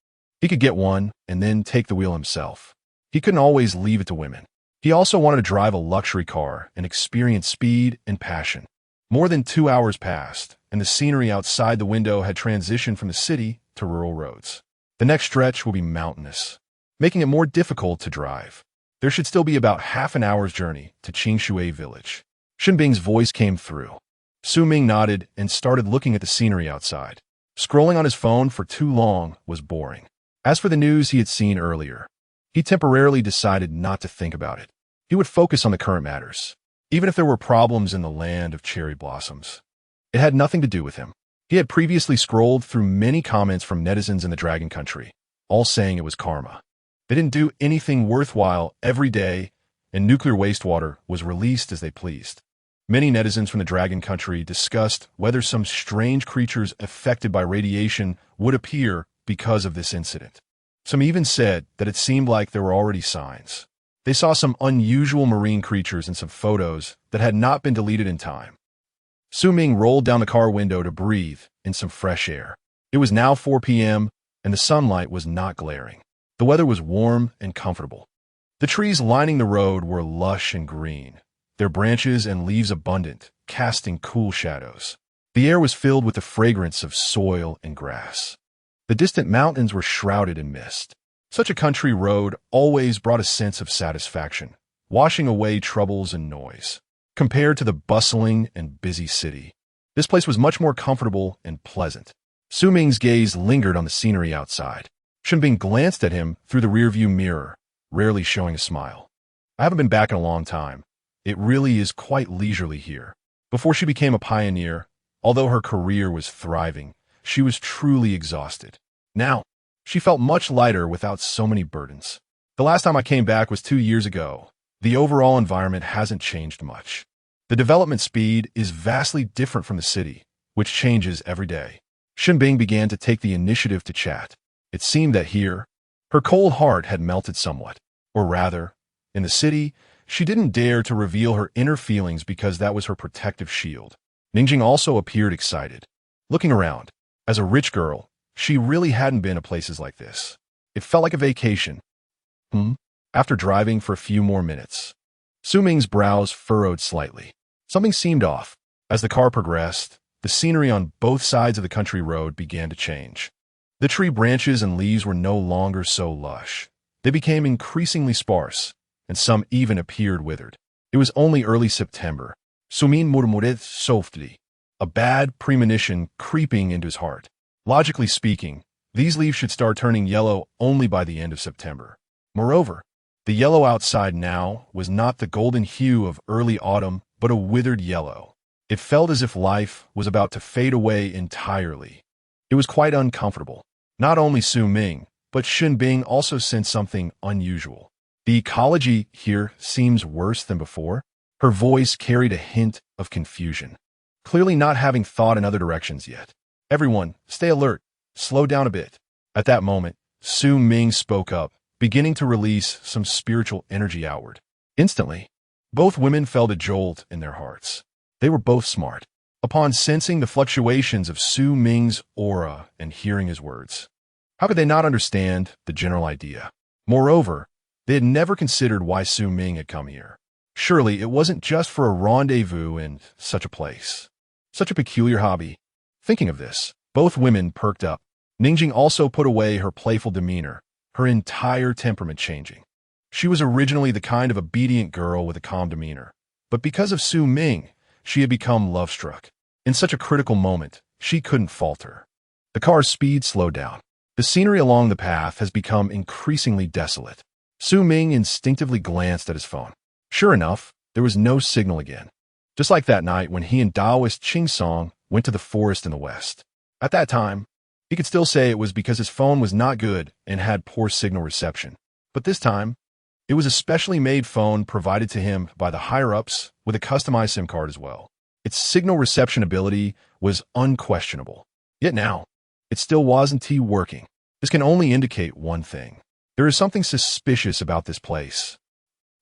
He could get one and then take the wheel himself. He couldn't always leave it to women. He also wanted to drive a luxury car and experience speed and passion. More than 2 hours passed, and the scenery outside the window had transitioned from the city to rural roads. The next stretch will be mountainous, making it more difficult to drive. There should still be about half an hour's journey to Qingshui village. Bing's voice came through. Ming nodded and started looking at the scenery outside. Scrolling on his phone for too long was boring. As for the news he had seen earlier, he temporarily decided not to think about it. He would focus on the current matters, even if there were problems in the land of cherry blossoms. It had nothing to do with him. He had previously scrolled through many comments from netizens in the Dragon Country, all saying it was karma. They didn't do anything worthwhile every day, and nuclear wastewater was released as they pleased. Many netizens from the Dragon Country discussed whether some strange creatures affected by radiation would appear because of this incident. Some even said that it seemed like there were already signs. They saw some unusual marine creatures in some photos that had not been deleted in time. Ming rolled down the car window to breathe in some fresh air. It was now 4 p.m., and the sunlight was not glaring. The weather was warm and comfortable. The trees lining the road were lush and green, their branches and leaves abundant, casting cool shadows. The air was filled with the fragrance of soil and grass. The distant mountains were shrouded in mist. Such a country road always brought a sense of satisfaction, washing away troubles and noise. Compared to the bustling and busy city, this place was much more comfortable and pleasant. Ming's gaze lingered on the scenery outside. Bing glanced at him through the rearview mirror, rarely showing a smile. I haven't been back in a long time. It really is quite leisurely here. Before she became a pioneer, although her career was thriving, she was truly exhausted. Now, she felt much lighter without so many burdens. The last time I came back was 2 years ago. The overall environment hasn't changed much. The development speed is vastly different from the city, which changes every day. Bing began to take the initiative to chat. It seemed that here, her cold heart had melted somewhat. Or rather, in the city, she didn't dare to reveal her inner feelings because that was her protective shield. Ningjing also appeared excited. Looking around, as a rich girl, she really hadn't been to places like this. It felt like a vacation. After driving for a few more minutes, Su Ming's brows furrowed slightly. Something seemed off. As the car progressed, the scenery on both sides of the country road began to change. The tree branches and leaves were no longer so lush. They became increasingly sparse, and some even appeared withered. It was only early September. Su Ming murmured softly, a bad premonition creeping into his heart. Logically speaking, these leaves should start turning yellow only by the end of September. Moreover, the yellow outside now was not the golden hue of early autumn, but a withered yellow. It felt as if life was about to fade away entirely. It was quite uncomfortable. Not only Su Ming, but Shen Bing also sensed something unusual. The ecology here seems worse than before. Her voice carried a hint of confusion, clearly not having thought in other directions yet. Everyone, stay alert. Slow down a bit. At that moment, Su Ming spoke up, beginning to release some spiritual energy outward. Instantly, both women felt a jolt in their hearts. They were both smart. Upon sensing the fluctuations of Su Ming's aura and hearing his words, how could they not understand the general idea? Moreover, they had never considered why Su Ming had come here. Surely it wasn't just for a rendezvous in such a place. Such a peculiar hobby. Thinking of this, both women perked up. Ningjing also put away her playful demeanor, her entire temperament changing. She was originally the kind of obedient girl with a calm demeanor, but because of Su Ming, she had become love-struck. In such a critical moment, she couldn't falter. The car's speed slowed down. The scenery along the path has become increasingly desolate. Su Ming instinctively glanced at his phone. Sure enough, there was no signal again. Just like that night when he and Taoist Ching Song went to the forest in the west. At that time, he could still say it was because his phone was not good and had poor signal reception. But this time, it was a specially made phone provided to him by the higher-ups with a customized SIM card as well. Its signal reception ability was unquestionable. Yet now, it still wasn't working. This can only indicate one thing. There is something suspicious about this place.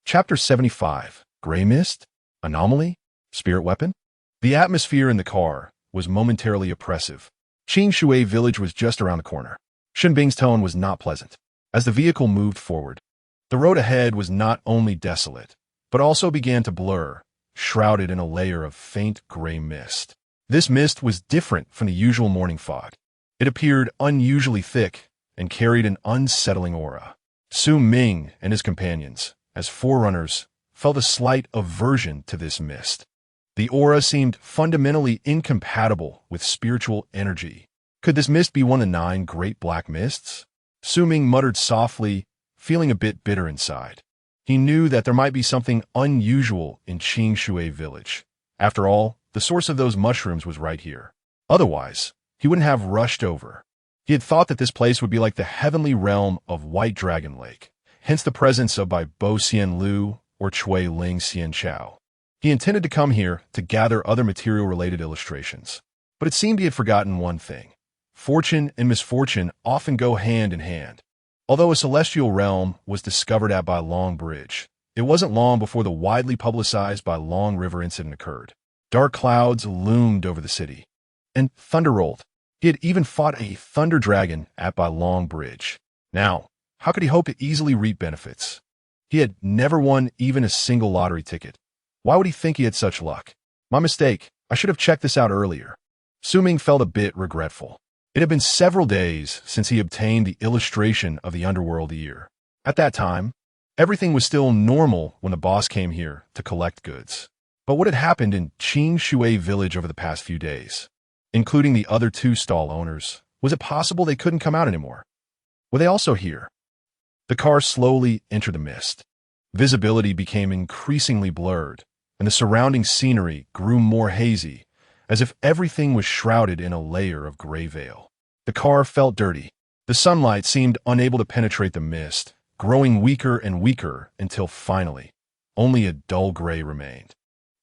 Chapter 75. Gray Mist? Anomaly? Spirit Weapon? The atmosphere in the car was momentarily oppressive. Qing Shui village was just around the corner. Shen Bing's tone was not pleasant. As the vehicle moved forward, the road ahead was not only desolate, but also began to blur, shrouded in a layer of faint gray mist. This mist was different from the usual morning fog. It appeared unusually thick and carried an unsettling aura. Su Ming and his companions, as forerunners, felt a slight aversion to this mist. The aura seemed fundamentally incompatible with spiritual energy. Could this mist be one of the 9 great black mists? Su Ming muttered softly, feeling a bit bitter inside. He knew that there might be something unusual in Qing Shui village. After all, the source of those mushrooms was right here. Otherwise, he wouldn't have rushed over. He had thought that this place would be like the heavenly realm of White Dragon Lake, hence the presence of by Bo Xian Lu or Chui Ling Xian Chao. He intended to come here to gather other material-related illustrations. But it seemed he had forgotten one thing. Fortune and misfortune often go hand in hand. Although a celestial realm was discovered at Bai Long Bridge, it wasn't long before the widely publicized Bai Long River incident occurred. Dark clouds loomed over the city, and thunder rolled. He had even fought a thunder dragon at Bai Long Bridge. Now, how could he hope to easily reap benefits? He had never won even a single lottery ticket. Why would he think he had such luck? My mistake. I should have checked this out earlier. Su Ming felt a bit regretful. It had been several days since he obtained the illustration of the underworld year. At that time, everything was still normal when the boss came here to collect goods. But what had happened in Qing Shui village over the past few days, including the other 2 stall owners, was it possible they couldn't come out anymore? Were they also here? The car slowly entered the mist. Visibility became increasingly blurred, and the surrounding scenery grew more hazy, as if everything was shrouded in a layer of gray veil. The car felt dirty. The sunlight seemed unable to penetrate the mist, growing weaker and weaker until finally, only a dull gray remained.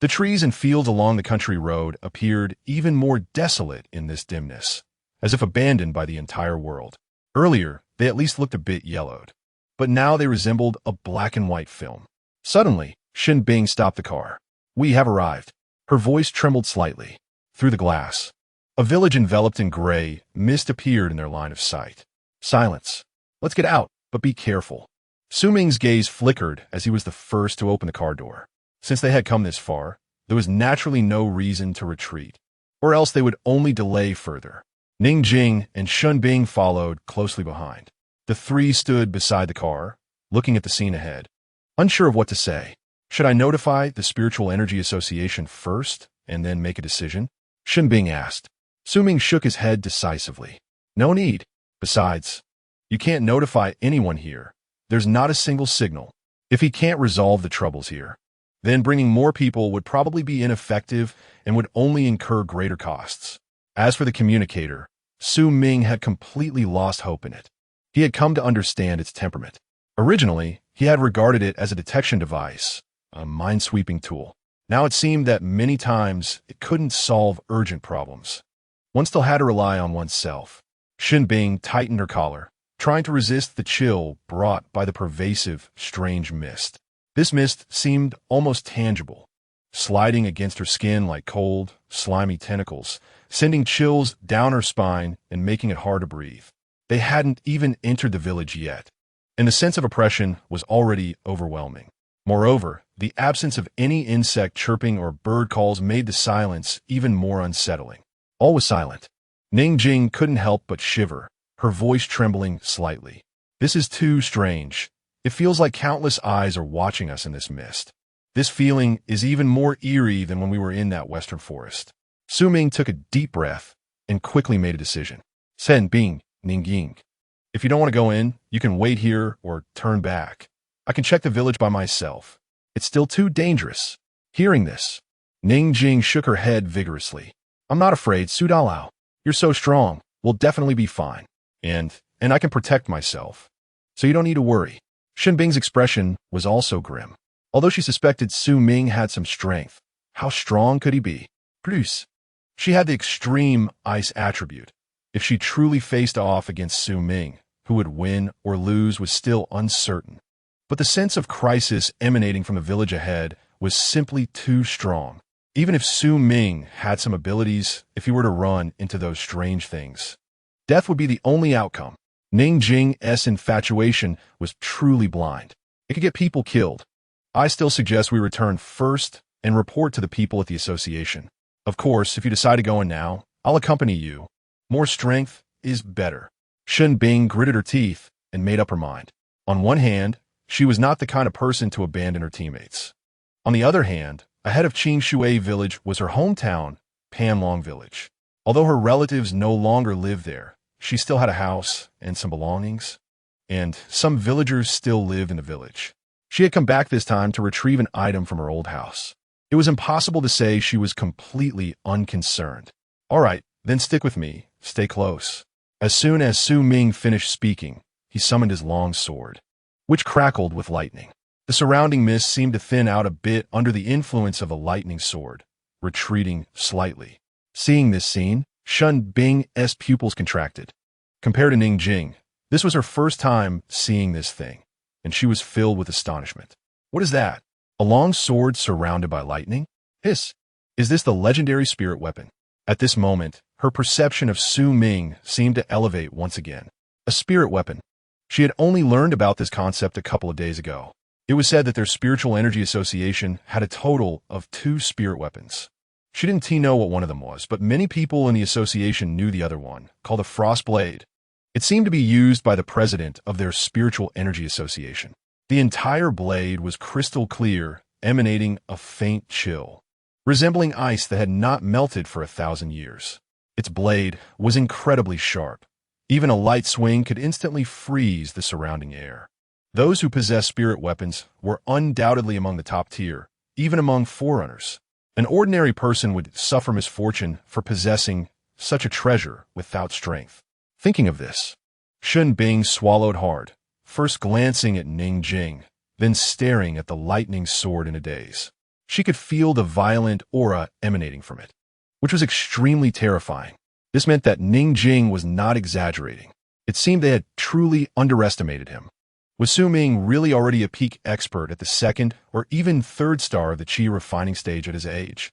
The trees and fields along the country road appeared even more desolate in this dimness, as if abandoned by the entire world. Earlier, they at least looked a bit yellowed, but now they resembled a black and white film. Suddenly, Shen Bing stopped the car. "We have arrived." Her voice trembled slightly. Through the glass, a village enveloped in gray mist appeared in their line of sight. "Silence. Let's get out, but be careful." Su Ming's gaze flickered as he was the first to open the car door. Since they had come this far, there was naturally no reason to retreat, or else they would only delay further. Ning Jing and Shun Bing followed closely behind. The three stood beside the car, looking at the scene ahead, unsure of what to say. Should I notify the Spiritual Energy Association first and then make a decision? Shun Bing asked. Su Ming shook his head decisively. No need. Besides, you can't notify anyone here. There's not a single signal. If he can't resolve the troubles here, then bringing more people would probably be ineffective and would only incur greater costs. As for the communicator, Su Ming had completely lost hope in it. He had come to understand its temperament. Originally, he had regarded it as a detection device, a mind-sweeping tool. Now it seemed that many times it couldn't solve urgent problems. One still had to rely on oneself. Shun Bing tightened her collar, trying to resist the chill brought by the pervasive, strange mist. This mist seemed almost tangible, sliding against her skin like cold, slimy tentacles, sending chills down her spine and making it hard to breathe. They hadn't even entered the village yet, and the sense of oppression was already overwhelming. Moreover, the absence of any insect chirping or bird calls made the silence even more unsettling. All was silent. Ning Jing couldn't help but shiver, her voice trembling slightly. This is too strange. It feels like countless eyes are watching us in this mist. This feeling is even more eerie than when we were in that western forest. Su Ming took a deep breath and quickly made a decision. Sen Bing, Ning Ying. If you don't want to go in, you can wait here or turn back. I can check the village by myself. It's still too dangerous. Hearing this, Ning Jing shook her head vigorously. I'm not afraid, Su Dalao. You're so strong. We'll definitely be fine. And I can protect myself. So you don't need to worry. Shun Bing's expression was also grim. Although she suspected Su Ming had some strength, how strong could he be? Plus, she had the extreme ice attribute. If she truly faced off against Su Ming, who would win or lose was still uncertain. But the sense of crisis emanating from the village ahead was simply too strong. Even if Su Ming had some abilities, if he were to run into those strange things, death would be the only outcome. Ning Jing's infatuation was truly blind. It could get people killed. I still suggest we return first and report to the people at the association. Of course, if you decide to go in now, I'll accompany you. More strength is better. Shun Bing gritted her teeth and made up her mind. On one hand, she was not the kind of person to abandon her teammates. On the other hand, ahead of Qing Shui village was her hometown, Panlong village. Although her relatives no longer lived there, she still had a house and some belongings, and some villagers still lived in the village. She had come back this time to retrieve an item from her old house. It was impossible to say she was completely unconcerned. All right, then stick with me. Stay close. As soon as Su Ming finished speaking, he summoned his long sword, which crackled with lightning. The surrounding mist seemed to thin out a bit under the influence of a lightning sword, retreating slightly. Seeing this scene, Shun Bing's pupils contracted. Compared to Ning Jing, this was her first time seeing this thing, and she was filled with astonishment. What is that? A long sword surrounded by lightning? Hiss! Is this the legendary spirit weapon? At this moment, her perception of Su Ming seemed to elevate once again. A spirit weapon. She had only learned about this concept a couple of days ago. It was said that their Spiritual Energy Association had a total of 2 spirit weapons. She didn't know what one of them was, but many people in the association knew the other one, called a frost blade. It seemed to be used by the president of their Spiritual Energy Association. The entire blade was crystal clear, emanating a faint chill, resembling ice that had not melted for 1,000 years. Its blade was incredibly sharp. Even a light swing could instantly freeze the surrounding air. Those who possessed spirit weapons were undoubtedly among the top tier, even among forerunners. An ordinary person would suffer misfortune for possessing such a treasure without strength. Thinking of this, Shun Bing swallowed hard, first glancing at Ning Jing, then staring at the lightning sword in a daze. She could feel the violent aura emanating from it, which was extremely terrifying. This meant that Ning Jing was not exaggerating. It seemed they had truly underestimated him. Was Su Ming really already a peak expert at the 2nd or even 3rd star of the Qi refining stage at his age?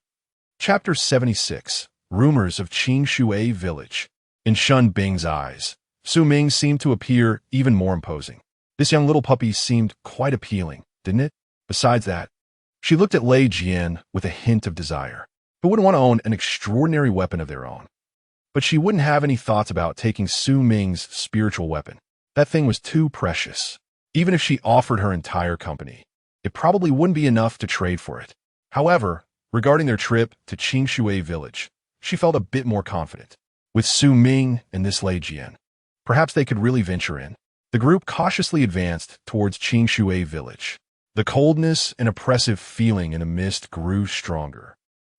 Chapter 76. Rumors of Qing Shui Village. In Shun Bing's eyes, Su Ming seemed to appear even more imposing. This young little puppy seemed quite appealing, didn't it? Besides that, she looked at Lei Jian with a hint of desire. Who wouldn't want to own an extraordinary weapon of their own? But she wouldn't have any thoughts about taking Su Ming's spiritual weapon. That thing was too precious. Even if she offered her entire company, it probably wouldn't be enough to trade for it. However, regarding their trip to Qingshui village, she felt a bit more confident. With Su Ming and this Lei Jian, perhaps they could really venture in. The group cautiously advanced towards Qingshui village. The coldness and oppressive feeling in the mist grew stronger,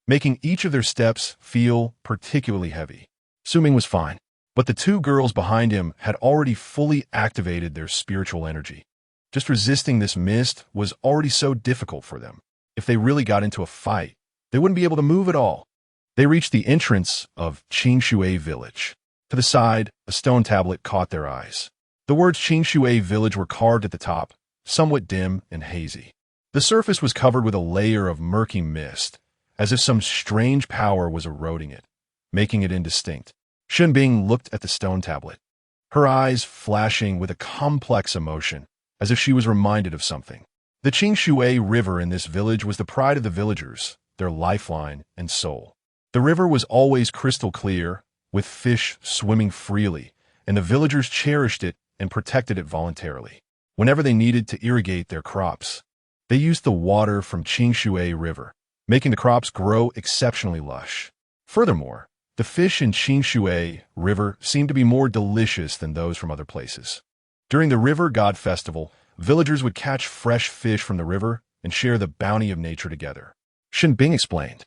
making each of their steps feel particularly heavy. Su Ming was fine, but the two girls behind him had already fully activated their spiritual energy. Just resisting this mist was already so difficult for them. If they really got into a fight, they wouldn't be able to move at all. They reached the entrance of Qingshui village. To the side, a stone tablet caught their eyes. The words Qingshui village were carved at the top, somewhat dim and hazy. The surface was covered with a layer of murky mist, as if some strange power was eroding it, making it indistinct. Xinbing looked at the stone tablet, her eyes flashing with a complex emotion, as if she was reminded of something. The Qingshui River in this village was the pride of the villagers, their lifeline and soul. The river was always crystal clear, with fish swimming freely, and the villagers cherished it and protected it voluntarily. Whenever they needed to irrigate their crops, they used the water from Qingshui River, making the crops grow exceptionally lush. Furthermore, the fish in Qingshui River seemed to be more delicious than those from other places. During the River God Festival, villagers would catch fresh fish from the river and share the bounty of nature together. Xinbing explained.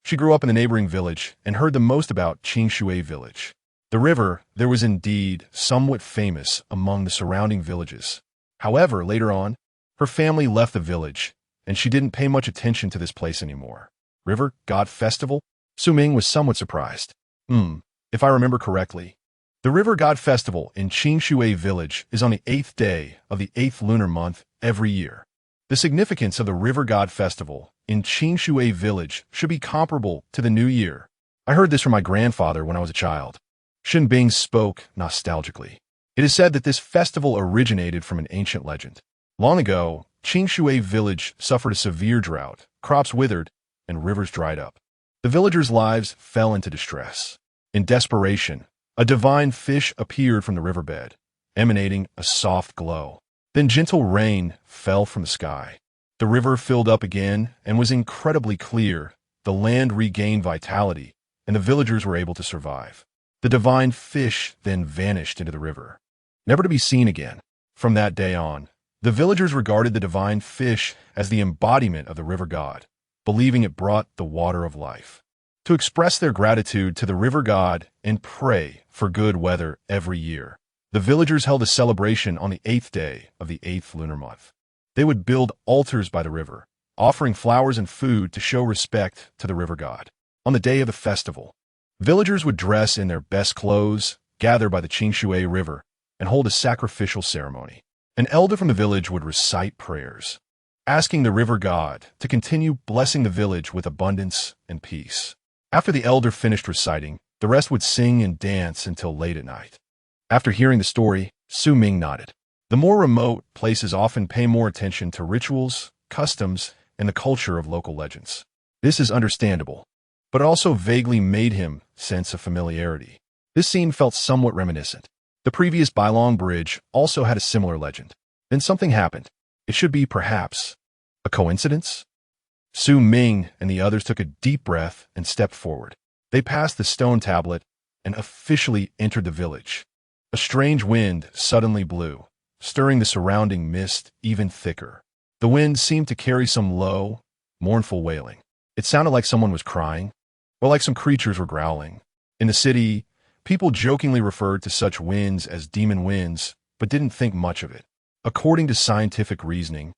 She grew up in the neighboring village and heard the most about Qingshui village. The river there was indeed somewhat famous among the surrounding villages. However, later on, her family left the village, and she didn't pay much attention to this place anymore. River God Festival? Su Ming was somewhat surprised. If I remember correctly, the River God Festival in Qingshui village is on the 8th day of the 8th lunar month every year. The significance of the River God Festival in Qingshui village should be comparable to the New Year. I heard this from my grandfather when I was a child. Xinbing spoke nostalgically. It is said that this festival originated from an ancient legend. Long ago, Qingshui village suffered a severe drought, crops withered, and rivers dried up. The villagers' lives fell into distress. In desperation, a divine fish appeared from the riverbed, emanating a soft glow. Then gentle rain fell from the sky. The river filled up again and was incredibly clear. The land regained vitality, and the villagers were able to survive. The divine fish then vanished into the river, never to be seen again. From that day on, the villagers regarded the divine fish as the embodiment of the river god, believing it brought the water of life. To express their gratitude to the river god and pray for good weather every year, the villagers held a celebration on the 8th day of the 8th lunar month. They would build altars by the river, offering flowers and food to show respect to the river god. On the day of the festival, villagers would dress in their best clothes, gather by the Qingshui River, and hold a sacrificial ceremony. An elder from the village would recite prayers, asking the river god to continue blessing the village with abundance and peace. After the elder finished reciting, the rest would sing and dance until late at night. After hearing the story, Su Ming nodded. The more remote places often pay more attention to rituals, customs, and the culture of local legends. This is understandable, but it also vaguely made him sense a familiarity. This scene felt somewhat reminiscent. The previous Bailong Bridge also had a similar legend. Then something happened. It should be, perhaps, a coincidence? Su Ming and the others took a deep breath and stepped forward. They passed the stone tablet and officially entered the village. A strange wind suddenly blew, stirring the surrounding mist even thicker. The wind seemed to carry some low, mournful wailing. It sounded like someone was crying, or like some creatures were growling. In the city, people jokingly referred to such winds as demon winds, but didn't think much of it. According to scientific reasoning,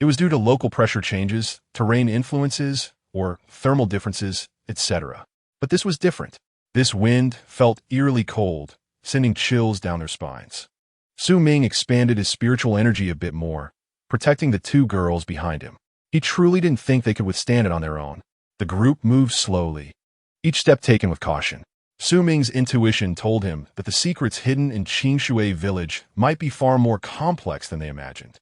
it was due to local pressure changes, terrain influences, or thermal differences, etc. But this was different. This wind felt eerily cold, sending chills down their spines. Su Ming expanded his spiritual energy a bit more, protecting the two girls behind him. He truly didn't think they could withstand it on their own. The group moved slowly, each step taken with caution. Su Ming's intuition told him that the secrets hidden in Qingshui village might be far more complex than they imagined.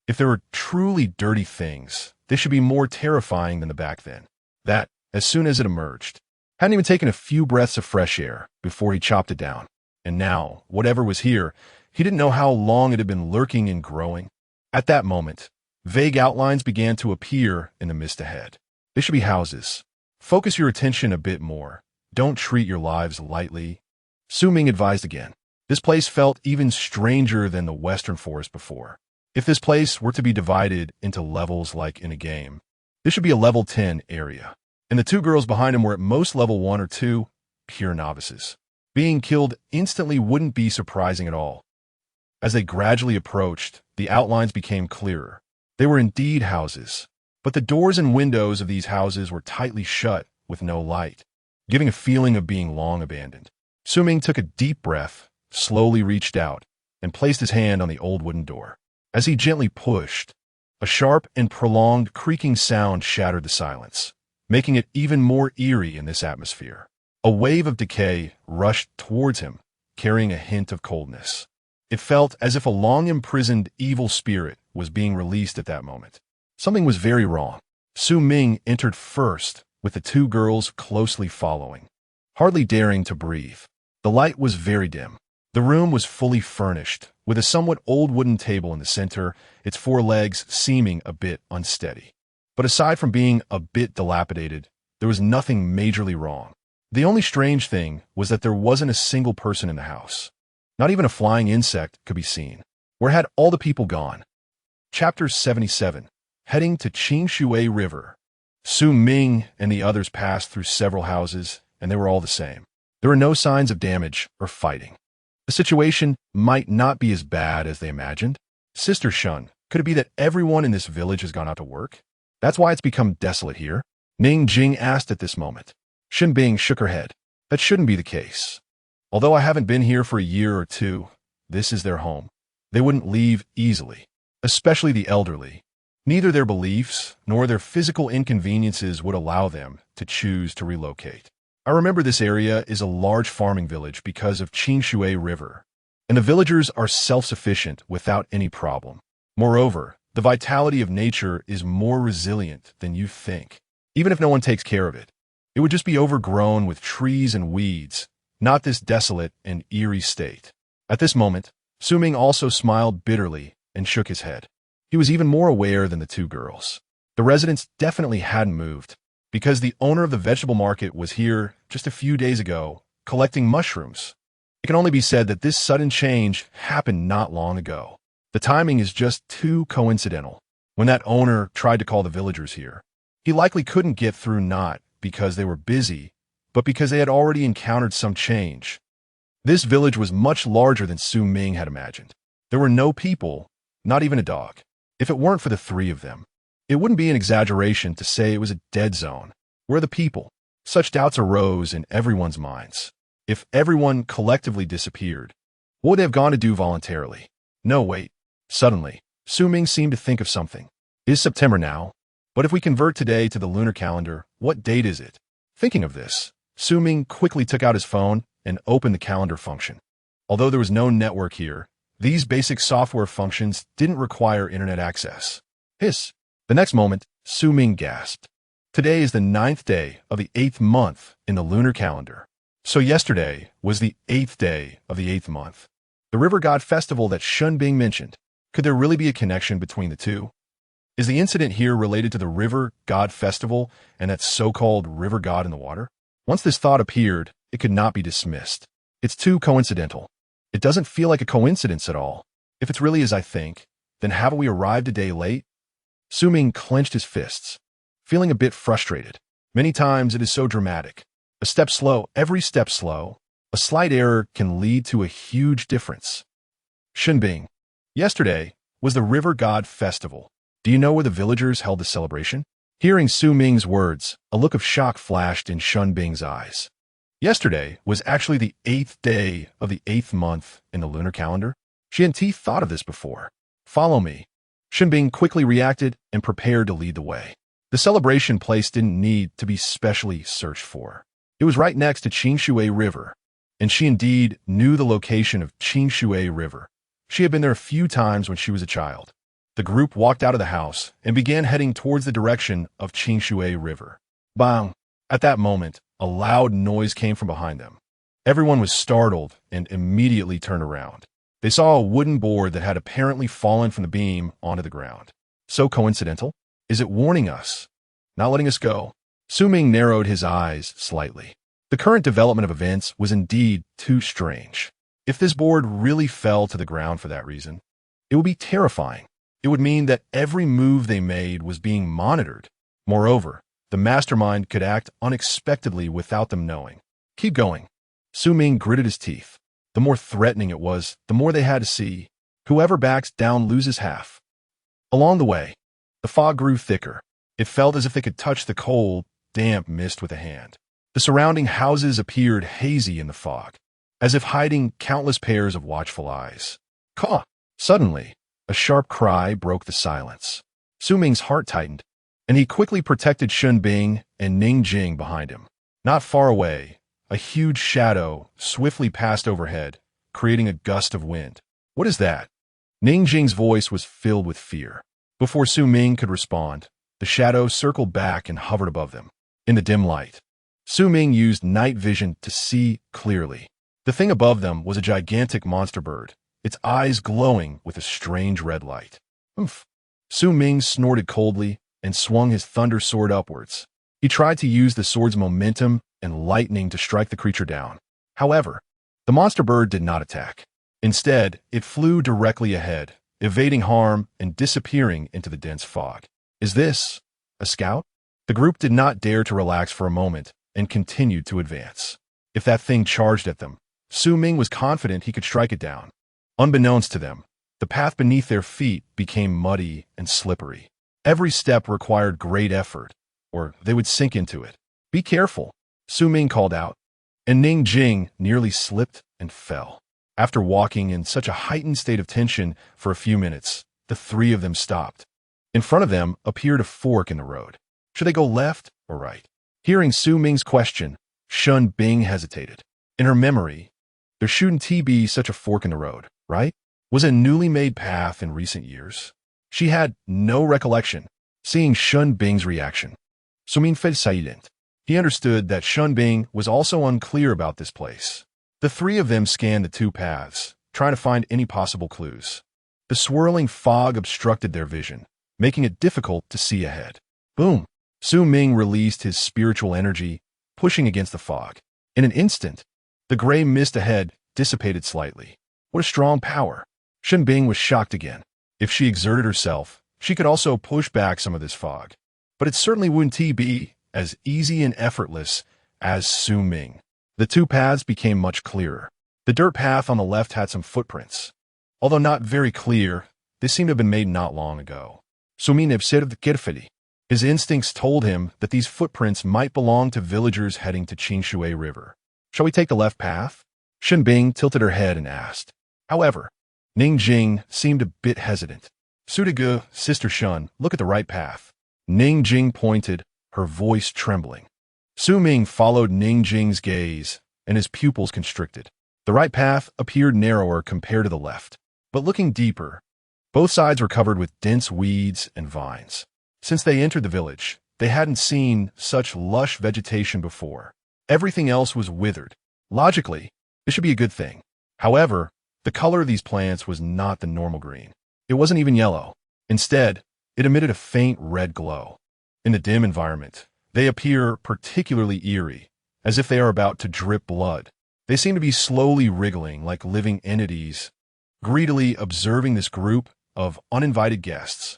If there were truly dirty things, they should be more terrifying than the back then. That, as soon as it emerged, hadn't even taken a few breaths of fresh air before he chopped it down. And now, whatever was here, he didn't know how long it had been lurking and growing. At that moment, vague outlines began to appear in the mist ahead. They should be houses. Focus your attention a bit more. Don't treat your lives lightly. Su Ming advised again. This place felt even stranger than the Western Forest before. If this place were to be divided into levels like in a game, this should be a level 10 area. And the two girls behind him were at most level 1 or 2, pure novices. Being killed instantly wouldn't be surprising at all. As they gradually approached, the outlines became clearer. They were indeed houses, but the doors and windows of these houses were tightly shut with no light, giving a feeling of being long abandoned. Su Ming took a deep breath, slowly reached out, and placed his hand on the old wooden door. As he gently pushed, a sharp and prolonged creaking sound shattered the silence, making it even more eerie in this atmosphere. A wave of decay rushed towards him, carrying a hint of coldness. It felt as if a long-imprisoned evil spirit was being released at that moment. Something was very wrong. Su Ming entered first, with the two girls closely following, hardly daring to breathe. The light was very dim. The room was fully furnished, with a somewhat old wooden table in the center, its four legs seeming a bit unsteady. But aside from being a bit dilapidated, there was nothing majorly wrong. The only strange thing was that there wasn't a single person in the house. Not even a flying insect could be seen. Where had all the people gone? Chapter 77. Heading to Qingshui River. Su Ming and the others passed through several houses, and they were all the same. There were no signs of damage or fighting. The situation might not be as bad as they imagined. Sister Shun, could it be that everyone in this village has gone out to work? That's why it's become desolate here? Ning Jing asked at this moment. Shen Bing shook her head. That shouldn't be the case. Although I haven't been here for a year or two, this is their home. They wouldn't leave easily, especially the elderly. Neither their beliefs nor their physical inconveniences would allow them to choose to relocate. I remember this area is a large farming village because of Qingshui River, and the villagers are self-sufficient without any problem. Moreover, the vitality of nature is more resilient than you think. Even if no one takes care of it, it would just be overgrown with trees and weeds, not this desolate and eerie state. At this moment, Su Ming also smiled bitterly and shook his head. He was even more aware than the two girls. The residents definitely hadn't moved, because the owner of the vegetable market was here just a few days ago, collecting mushrooms. It can only be said that this sudden change happened not long ago. The timing is just too coincidental. When that owner tried to call the villagers here, he likely couldn't get through, not because they were busy, but because they had already encountered some change. This village was much larger than Su Ming had imagined. There were no people, not even a dog. If it weren't for the three of them, it wouldn't be an exaggeration to say it was a dead zone. Where are the people? Such doubts arose in everyone's minds. If everyone collectively disappeared, what would they have gone to do voluntarily? No, wait. Suddenly, Su Ming seemed to think of something. It is September now, but if we convert today to the lunar calendar, what date is it? Thinking of this, Su Ming quickly took out his phone and opened the calendar function. Although there was no network here, these basic software functions didn't require internet access. Hiss. The next moment, Su Ming gasped. Today is the 9th day of the 8th month in the lunar calendar. So yesterday was the 8th day of the 8th month. The river god festival that Shun Bing mentioned. Could there really be a connection between the two? Is the incident here related to the river god festival and that so-called river god in the water? Once this thought appeared, it could not be dismissed. It's too coincidental. It doesn't feel like a coincidence at all. If it's really as I think, then haven't we arrived a day late? Su Ming clenched his fists, feeling a bit frustrated. Many times it is so dramatic. A step slow, every step slow. A slight error can lead to a huge difference. Shen Bing. Yesterday was the River God Festival. Do you know where the villagers held the celebration? Hearing Su Ming's words, a look of shock flashed in Shun Bing's eyes. Yesterday was actually the 8th day of the 8th month in the lunar calendar. She hadn't thought of this before. Follow me. Shen Bing quickly reacted and prepared to lead the way. The celebration place didn't need to be specially searched for. It was right next to Qingshui River, and she indeed knew the location of Qingshui River. She had been there a few times when she was a child. The group walked out of the house and began heading towards the direction of Qingshui River. Bang! At that moment, a loud noise came from behind them. Everyone was startled and immediately turned around. They saw a wooden board that had apparently fallen from the beam onto the ground. So coincidental? Is it warning us? Not letting us go? Su Ming narrowed his eyes slightly. The current development of events was indeed too strange. If this board really fell to the ground for that reason, it would be terrifying. It would mean that every move they made was being monitored. Moreover, the mastermind could act unexpectedly without them knowing. Keep going. Su Ming gritted his teeth. The more threatening it was, the more they had to see. Whoever backs down loses half. Along the way, the fog grew thicker. It felt as if they could touch the cold, damp mist with a hand. The surrounding houses appeared hazy in the fog, as if hiding countless pairs of watchful eyes. Caw! Suddenly, a sharp cry broke the silence. Su Ming's heart tightened, and he quickly protected Shun Bing and Ning Jing behind him. Not far away, a huge shadow swiftly passed overhead, creating a gust of wind. What is that? Ning Jing's voice was filled with fear. Before Su Ming could respond, the shadow circled back and hovered above them. In the dim light, Su Ming used night vision to see clearly. The thing above them was a gigantic monster bird, its eyes glowing with a strange red light. Oomph! Su Ming snorted coldly and swung his thunder sword upwards. He tried to use the sword's momentum and lightning to strike the creature down. However, the monster bird did not attack. Instead, it flew directly ahead, evading harm and disappearing into the dense fog. Is this a scout? The group did not dare to relax for a moment and continued to advance. If that thing charged at them, Su Ming was confident he could strike it down. Unbeknownst to them, the path beneath their feet became muddy and slippery. Every step required great effort, or they would sink into it. Be careful, Su Ming called out, and Ning Jing nearly slipped and fell. After walking in such a heightened state of tension for a few minutes, the three of them stopped. In front of them appeared a fork in the road. Should they go left or right? Hearing Su Ming's question, Shun Bing hesitated. In her memory, there shouldn't be such a fork in the road, right? Was a newly made path in recent years. She had no recollection, seeing Shun Bing's reaction. Su Ming felt silent. He understood that Shun Bing was also unclear about this place. The three of them scanned the two paths, trying to find any possible clues. The swirling fog obstructed their vision, making it difficult to see ahead. Boom! Su Ming released his spiritual energy, pushing against the fog. In an instant, the gray mist ahead dissipated slightly. What a strong power! Shun Bing was shocked again. If she exerted herself, she could also push back some of this fog. But it certainly wouldn't be as easy and effortless as Su Ming. The two paths became much clearer. The dirt path on the left had some footprints. Although not very clear, they seemed to have been made not long ago. Su Ming observed carefully. His instincts told him that these footprints might belong to villagers heading to Qingshui River. Shall we take the left path? Shun Bing tilted her head and asked. However, Ning Jing seemed a bit hesitant. Sudigu, Sister Shun, look at the right path. Ning Jing pointed, her voice trembling. Su Ming followed Ning Jing's gaze, and his pupils constricted. The right path appeared narrower compared to the left. But looking deeper, both sides were covered with dense weeds and vines. Since they entered the village, they hadn't seen such lush vegetation before. Everything else was withered. Logically, this should be a good thing. However, the color of these plants was not the normal green. It wasn't even yellow. Instead, it emitted a faint red glow. In the dim environment, they appear particularly eerie, as if they are about to drip blood. They seem to be slowly wriggling like living entities, greedily observing this group of uninvited guests.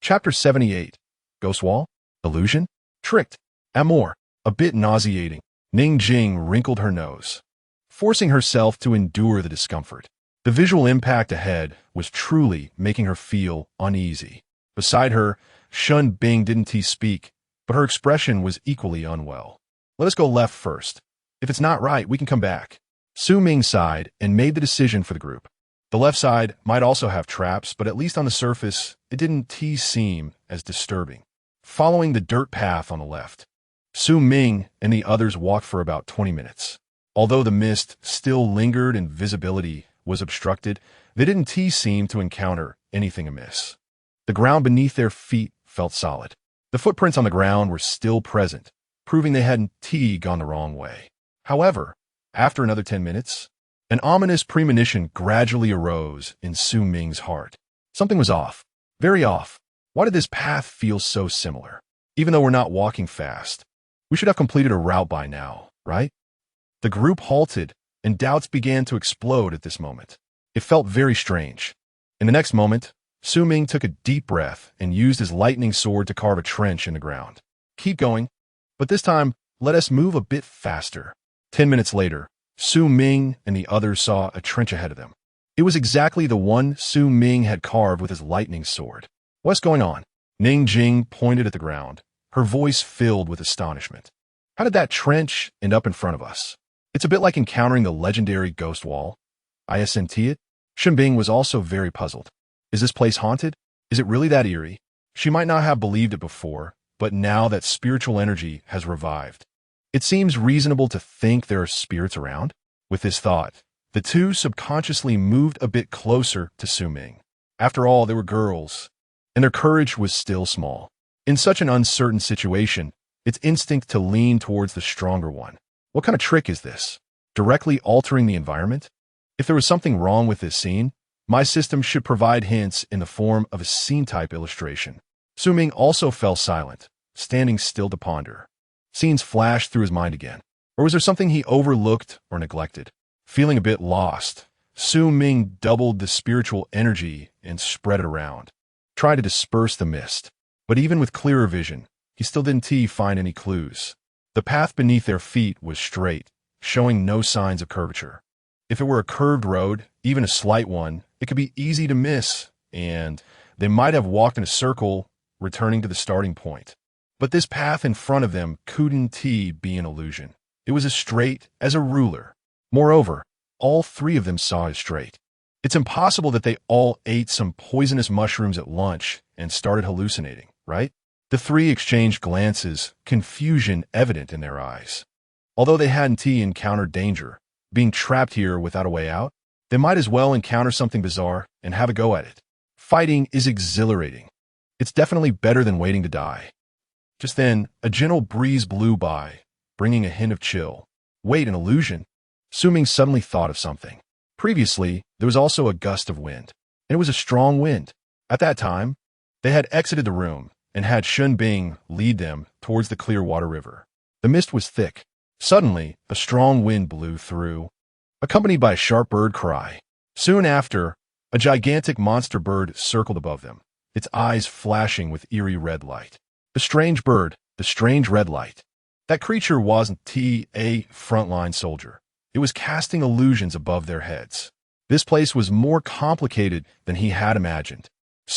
Chapter 78. Ghost Wall? Illusion? Tricked? Amour? A bit nauseating. Ning Jing wrinkled her nose, forcing herself to endure the discomfort. The visual impact ahead was truly making her feel uneasy. Beside her, Shun Bing didn't speak, but her expression was equally unwell. Let us go left first. If it's not right, we can come back. Su Ming sighed and made the decision for the group. The left side might also have traps, but at least on the surface, it didn't seem as disturbing. Following the dirt path on the left, Ming and the others walked for about 20 minutes. Although the mist still lingered and visibility was obstructed, they didn't seem to encounter anything amiss. The ground beneath their feet felt solid. The footprints on the ground were still present, proving they hadn't gone the wrong way. However, after another 10 minutes, an ominous premonition gradually arose in Ming's heart. Something was off. Very off. Why did this path feel so similar? Even though we're not walking fast, we should have completed a route by now, right? The group halted, and doubts began to explode at this moment. It felt very strange. In the next moment, Ming took a deep breath and used his lightning sword to carve a trench in the ground. Keep going, but this time, let us move a bit faster. 10 minutes later, Ming and the others saw a trench ahead of them. It was exactly the one Ming had carved with his lightning sword. What's going on? Ning Jing pointed at the ground, her voice filled with astonishment. How did that trench end up in front of us? It's a bit like encountering the legendary ghost wall. Isn't it? Bing was also very puzzled. Is this place haunted? Is it really that eerie? She might not have believed it before, but now that spiritual energy has revived, it seems reasonable to think there are spirits around. With this thought, the two subconsciously moved a bit closer to Ming. After all, they were girls, and their courage was still small. In such an uncertain situation, it's instinct to lean towards the stronger one. What kind of trick is this? Directly altering the environment? If there was something wrong with this scene, my system should provide hints in the form of a scene-type illustration. Ming also fell silent, standing still to ponder. Scenes flashed through his mind again. Or was there something he overlooked or neglected? Feeling a bit lost, Ming doubled the spiritual energy and spread it around, trying to disperse the mist. But even with clearer vision, he still didn't find any clues. The path beneath their feet was straight, showing no signs of curvature. If it were a curved road, even a slight one, it could be easy to miss, and they might have walked in a circle, returning to the starting point. But this path in front of them couldn't be an illusion. It was as straight as a ruler. Moreover, all three of them saw as straight. It's impossible that they all ate some poisonous mushrooms at lunch and started hallucinating, right? The three exchanged glances, confusion evident in their eyes. Although they hadn't encountered danger, being trapped here without a way out, they might as well encounter something bizarre and have a go at it. Fighting is exhilarating. It's definitely better than waiting to die. Just then, a gentle breeze blew by, bringing a hint of chill. Wait, an illusion? Ming suddenly thought of something. Previously, there was also a gust of wind, and it was a strong wind. At that time, they had exited the room and had Bing lead them towards the Clearwater River. The mist was thick. Suddenly, a strong wind blew through, accompanied by a sharp bird cry. Soon after, a gigantic monster bird circled above them, its eyes flashing with eerie red light. The strange bird, the strange red light. That creature wasn't a frontline soldier. It was casting illusions above their heads. This place was more complicated than he had imagined.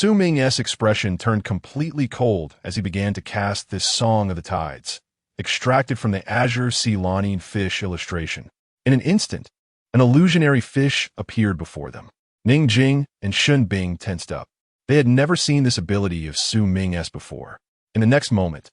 Ming's expression turned completely cold as he began to cast this Song of the Tides, extracted from the Azure Sea Lion fish illustration. In an instant, an illusionary fish appeared before them. Ning Jing and Bing tensed up. They had never seen this ability of Ming's before. In the next moment,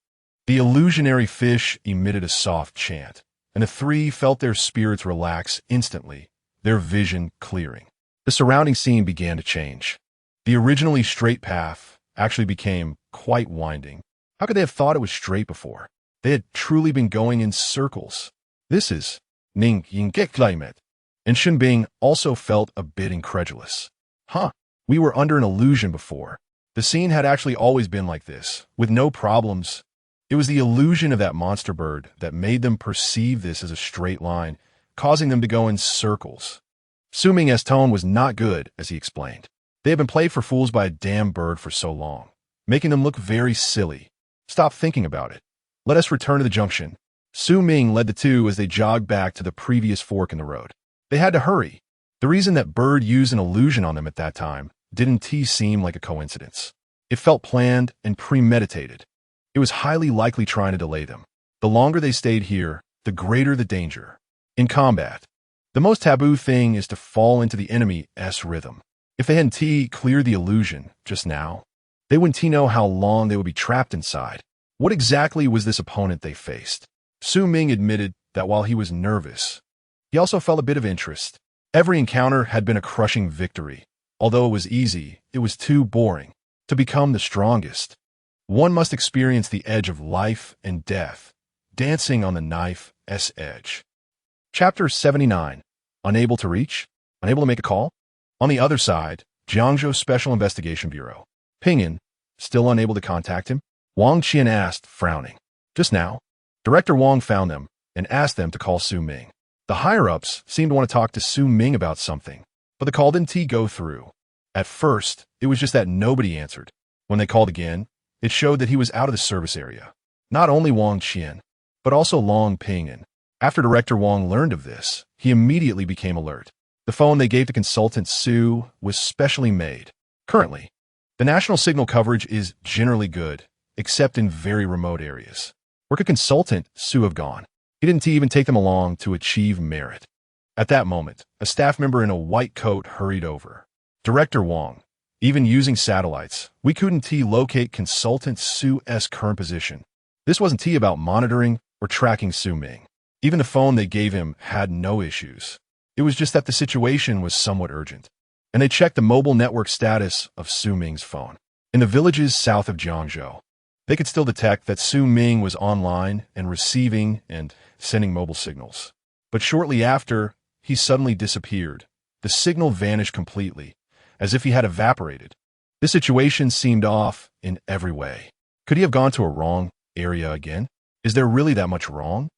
the illusionary fish emitted a soft chant, and the three felt their spirits relax instantly, their vision clearing. The surrounding scene began to change. The originally straight path actually became quite winding. How could they have thought it was straight before? They had truly been going in circles. This is Ning Ying Climate. And Bing also felt a bit incredulous. We were under an illusion before. The scene had actually always been like this, with no problems. It was the illusion of that monster bird that made them perceive this as a straight line, causing them to go in circles. Ming's tone was not good, as he explained. They had been played for fools by a damn bird for so long, making them look very silly. Stop thinking about it. Let us return to the junction. Ming led the two as they jogged back to the previous fork in the road. They had to hurry. The reason that bird used an illusion on them at that time didn't seem like a coincidence. It felt planned and premeditated. It was highly likely trying to delay them. The longer they stayed here, the greater the danger. In combat, the most taboo thing is to fall into the enemy's rhythm. If they hadn't cleared the illusion just now, they wouldn't know how long they would be trapped inside. What exactly was this opponent they faced? Su Ming admitted that while he was nervous, he also felt a bit of interest. Every encounter had been a crushing victory. Although it was easy, it was too boring. To become the strongest, one must experience the edge of life and death, dancing on the knife's edge. Chapter 79. Unable to reach? Unable to make a call? On the other side, Jiangzhou Special Investigation Bureau. Pinyin, still unable to contact him? Wang Qian asked, frowning. Just now, Director Wang found them and asked them to call Su Ming. The higher-ups seemed to want to talk to Su Ming about something, but the call didn't go through. At first, it was just that nobody answered. When they called again, it showed that he was out of the service area. Not only Wang Qian, but also Long Pinyin. After Director Wang learned of this, he immediately became alert. The phone they gave to consultant Su was specially made. Currently, the national signal coverage is generally good, except in very remote areas. Where could consultant Su have gone? He didn't even take them along to achieve merit. At that moment, a staff member in a white coat hurried over. Director Wang, even using satellites, we couldn't locate consultant Su's current position. This wasn't about monitoring or tracking Su Ming. Even the phone they gave him had no issues. It was just that the situation was somewhat urgent. And they checked the mobile network status of Su Ming's phone. In the villages south of Jiangzhou, they could still detect that Su Ming was online and receiving and sending mobile signals. But shortly after, he suddenly disappeared. The signal vanished completely, as if he had evaporated. This situation seemed off in every way. Could he have gone to a wrong area again? Is there really that much wrong?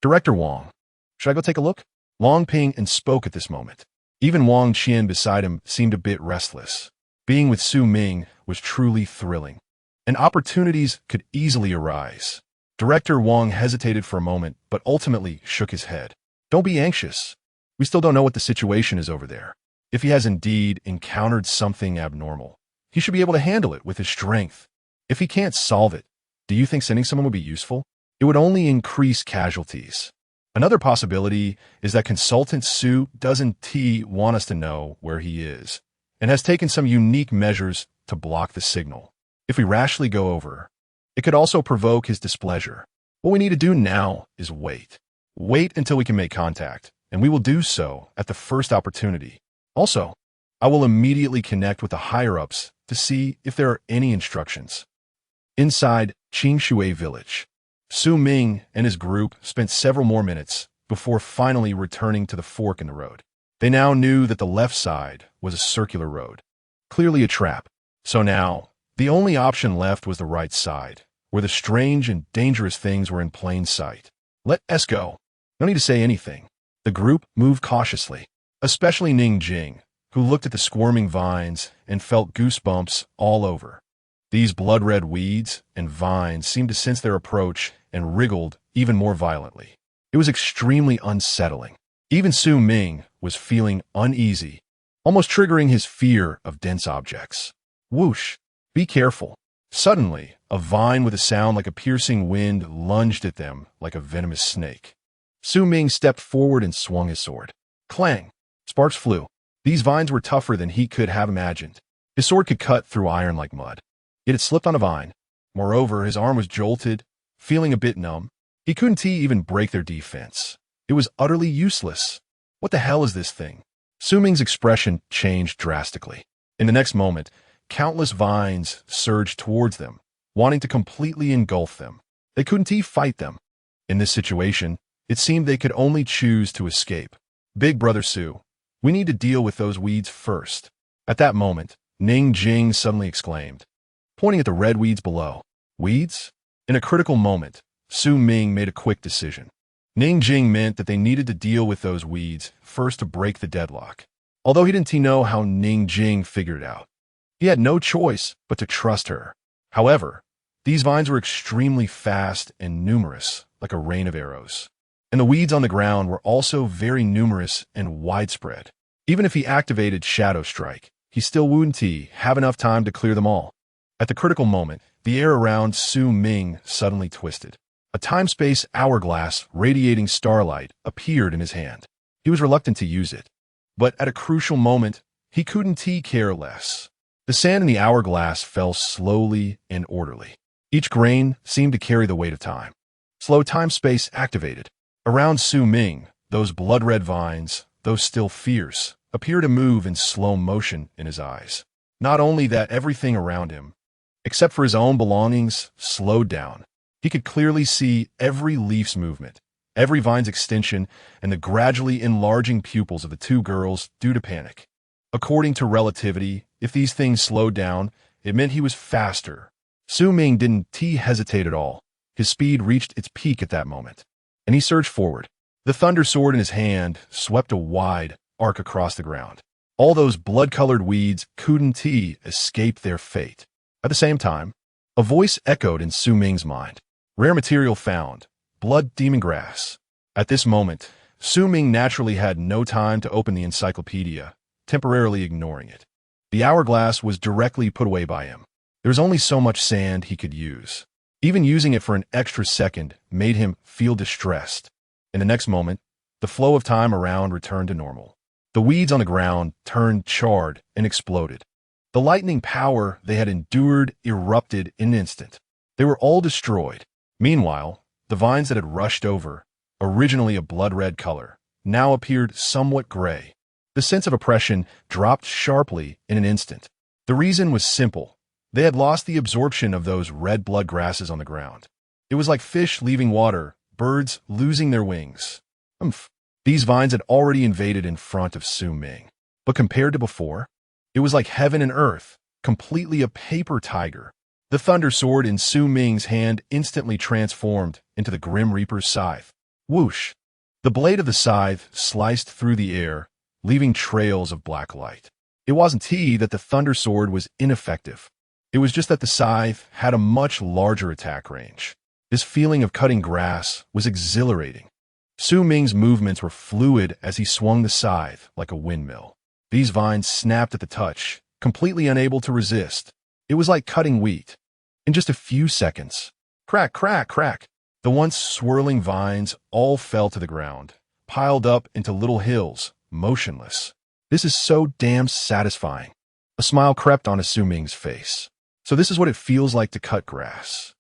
Director Wang, should I go take a look? Long Pinyin spoke at this moment. Even Wang Qian beside him seemed a bit restless. Being with Su Ming was truly thrilling, and opportunities could easily arise. Director Wang hesitated for a moment, but ultimately shook his head. Don't be anxious. We still don't know what the situation is over there. If he has indeed encountered something abnormal, he should be able to handle it with his strength. If he can't solve it, do you think sending someone would be useful? It would only increase casualties. Another possibility is that consultant Su doesn't want us to know where he is, and has taken some unique measures to block the signal. If we rashly go over, it could also provoke his displeasure. What we need to do now is wait. Wait until we can make contact, and we will do so at the first opportunity. Also, I will immediately connect with the higher-ups to see if there are any instructions. Inside Qingshui village, Su Ming and his group spent several more minutes before finally returning to the fork in the road. They now knew that the left side was a circular road, clearly a trap. So now, the only option left was the right side, where the strange and dangerous things were in plain sight. Let us go. No need to say anything. The group moved cautiously, especially Ning Jing, who looked at the squirming vines and felt goosebumps all over. These blood-red weeds and vines seemed to sense their approach and wriggled even more violently. It was extremely unsettling. Even Su Ming was feeling uneasy, almost triggering his fear of dense objects. Whoosh! Be careful. Suddenly, a vine with a sound like a piercing wind lunged at them like a venomous snake. Su Ming stepped forward and swung his sword. Clang! Sparks flew. These vines were tougher than he could have imagined. His sword could cut through iron like mud. Yet it slipped on a vine. Moreover, his arm was jolted, feeling a bit numb. He couldn't even break their defense. It was utterly useless. What the hell is this thing? Su Ming's expression changed drastically. In the next moment, countless vines surged towards them, wanting to completely engulf them. They couldn't fight them. In this situation, it seemed they could only choose to escape. Big Brother Su, we need to deal with those weeds first. At that moment, Ning Jing suddenly exclaimed, pointing at the red weeds below. Weeds? In a critical moment, Su Ming made a quick decision. Ning Jing meant that they needed to deal with those weeds first to break the deadlock. Although he didn't know how Ning Jing figured it out, he had no choice but to trust her. However, these vines were extremely fast and numerous, like a rain of arrows. And the weeds on the ground were also very numerous and widespread. Even if he activated Shadow Strike, he still wouldn't have enough time to clear them all. At the critical moment, the air around Su Ming suddenly twisted. A time-space hourglass radiating starlight appeared in his hand. He was reluctant to use it, but at a crucial moment, he couldn't care less. The sand in the hourglass fell slowly and orderly. Each grain seemed to carry the weight of time. Slow time-space activated. Around Su Ming, those blood-red vines, though still fierce, appear to move in slow motion in his eyes. Not only that, everything around him, except for his own belongings, slowed down. He could clearly see every leaf's movement, every vine's extension, and the gradually enlarging pupils of the two girls due to panic. According to relativity, if these things slowed down, it meant he was faster. Su Ming didn't hesitate at all. His speed reached its peak at that moment, and he surged forward. The thunder sword in his hand swept a wide arc across the ground. All those blood-colored weeds couldn't escape their fate. At the same time, a voice echoed in Su Ming's mind. Rare material found. Blood demon grass. At this moment, Su Ming naturally had no time to open the encyclopedia, temporarily ignoring it. The hourglass was directly put away by him. There was only so much sand he could use. Even using it for an extra second made him feel distressed. In the next moment, the flow of time around returned to normal. The weeds on the ground turned charred and exploded. The lightning power they had endured erupted in an instant. They were all destroyed. Meanwhile, the vines that had rushed over, originally a blood-red color, now appeared somewhat gray. The sense of oppression dropped sharply in an instant. The reason was simple. They had lost the absorption of those red blood grasses on the ground. It was like fish leaving water, birds losing their wings. These vines had already invaded in front of Su Ming. But compared to before, it was like heaven and earth, completely a paper tiger. The thunder sword in Su Ming's hand instantly transformed into the Grim Reaper's scythe. Whoosh! The blade of the scythe sliced through the air, leaving trails of black light. It wasn't that the thunder sword was ineffective. It was just that the scythe had a much larger attack range. This feeling of cutting grass was exhilarating. Su Ming's movements were fluid as he swung the scythe like a windmill. These vines snapped at the touch, completely unable to resist. It was like cutting wheat. In just a few seconds, crack, crack, crack, the once swirling vines all fell to the ground, piled up into little hills, motionless. This is so damn satisfying. A smile crept onto Su Ming's face. So this is what it feels like to cut grass.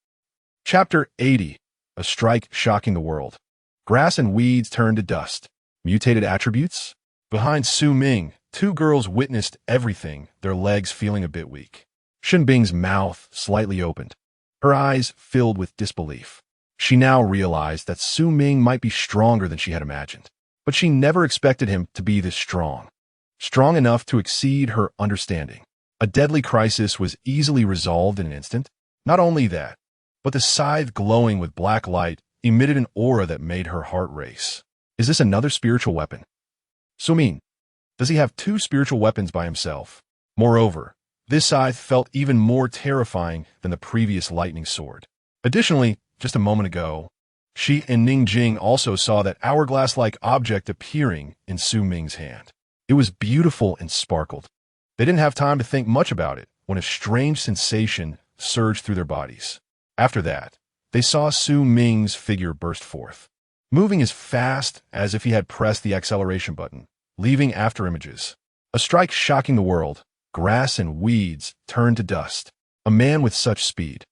Chapter 80. A strike shocking the world. Grass and weeds turned to dust. Mutated attributes? Behind Su Ming, two girls witnessed everything, their legs feeling a bit weak. Shen Bing's mouth slightly opened, her eyes filled with disbelief. She now realized that Su Ming might be stronger than she had imagined, but she never expected him to be this strong. Strong enough to exceed her understanding. A deadly crisis was easily resolved in an instant. Not only that, but the scythe glowing with black light emitted an aura that made her heart race. Is this another spiritual weapon? Su Ming, does he have two spiritual weapons by himself? Moreover, this scythe felt even more terrifying than the previous lightning sword. Additionally, just a moment ago, she and Ning Jing also saw that hourglass-like object appearing in Su Ming's hand. It was beautiful and sparkled. They didn't have time to think much about it when a strange sensation surged through their bodies. After that, they saw Su Ming's figure burst forth, moving as fast as if he had pressed the acceleration button, leaving after images. A strike shocking the world. Grass and weeds turned to dust. A man with such speed.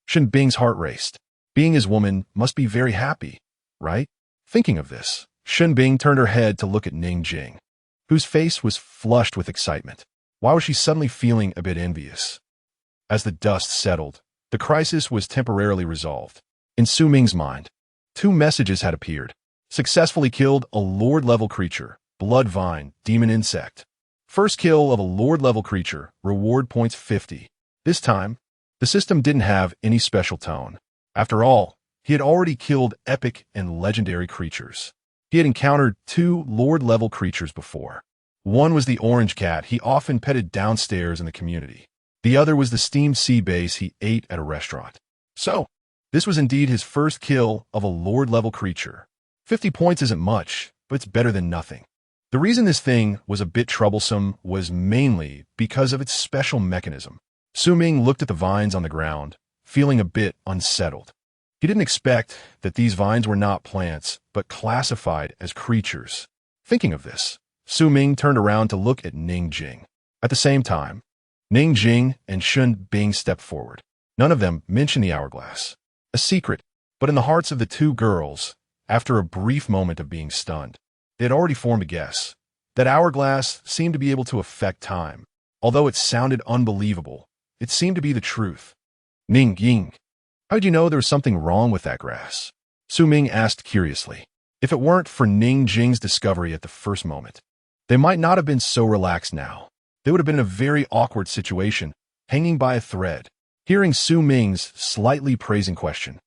Shen Bing's heart raced. Being his woman must be very happy, right? Thinking of this, Shen Bing turned her head to look at Ning Jing, whose face was flushed with excitement. Why was she suddenly feeling a bit envious? As the dust settled, the crisis was temporarily resolved. In Su Ming's mind, two messages had appeared. Successfully killed a Lord-level creature, Blood Vine, Demon Insect. First kill of a Lord-level creature, reward points 50. This time, the system didn't have any special tone. After all, he had already killed epic and legendary creatures. He had encountered two Lord-level creatures before. One was the orange cat he often petted downstairs in the community. The other was the steamed sea bass he ate at a restaurant. So, this was indeed his first kill of a Lord-level creature. 50 points isn't much, but it's better than nothing. The reason this thing was a bit troublesome was mainly because of its special mechanism. Su Ming looked at the vines on the ground, feeling a bit unsettled. He didn't expect that these vines were not plants, but classified as creatures. Thinking of this, Su Ming turned around to look at Ning Jing. At the same time, Ning Jing and Shen Bing stepped forward. None of them mentioned the hourglass. A secret, but in the hearts of the two girls, after a brief moment of being stunned, they had already formed a guess. That hourglass seemed to be able to affect time. Although it sounded unbelievable, it seemed to be the truth. Ming, Ying, how did you know there was something wrong with that grass? Su Ming asked curiously. If it weren't for Ning Jing's discovery at the first moment, they might not have been so relaxed now. They would have been in a very awkward situation, hanging by a thread. Hearing Su Ming's slightly praising question,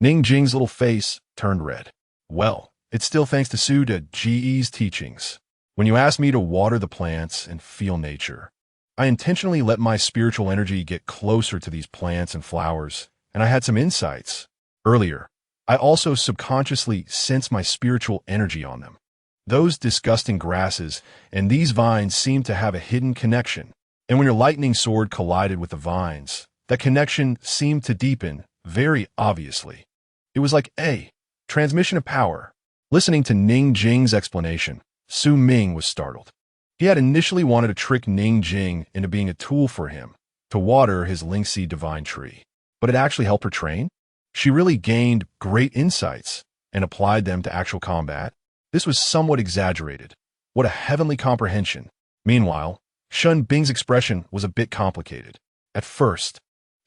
Ning Jing's little face turned red. Well, it's still thanks to Su Ji's teachings. When you asked me to water the plants and feel nature, I intentionally let my spiritual energy get closer to these plants and flowers, and I had some insights. Earlier, I also subconsciously sensed my spiritual energy on them. Those disgusting grasses and these vines seemed to have a hidden connection, and when your lightning sword collided with the vines, that connection seemed to deepen very obviously. It was like a transmission of power. Listening to Ning Jing's explanation, Su Ming was startled. He had initially wanted to trick Ning Jing into being a tool for him to water his Lingxi divine tree, but it actually helped her train. She really gained great insights and applied them to actual combat. This was somewhat exaggerated. What a heavenly comprehension. Meanwhile, Shun Bing's expression was a bit complicated. At first,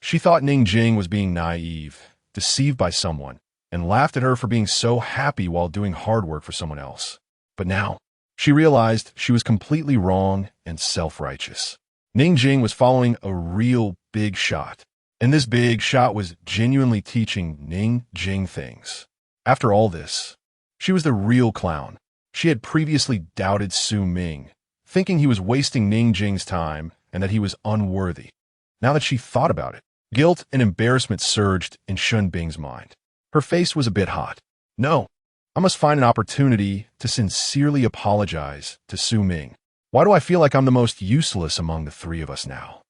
she thought Ning Jing was being naive, deceived by someone, and laughed at her for being so happy while doing hard work for someone else. But now, she realized she was completely wrong and self-righteous. Ning Jing was following a real big shot, and this big shot was genuinely teaching Ning Jing things. After all this, she was the real clown. She had previously doubted Su Ming, thinking he was wasting Ning Jing's time and that he was unworthy. Now that she thought about it, guilt and embarrassment surged in Shun Bing's mind. Her face was a bit hot. No, I must find an opportunity to sincerely apologize to Su Ming. Why do I feel like I'm the most useless among the three of us now?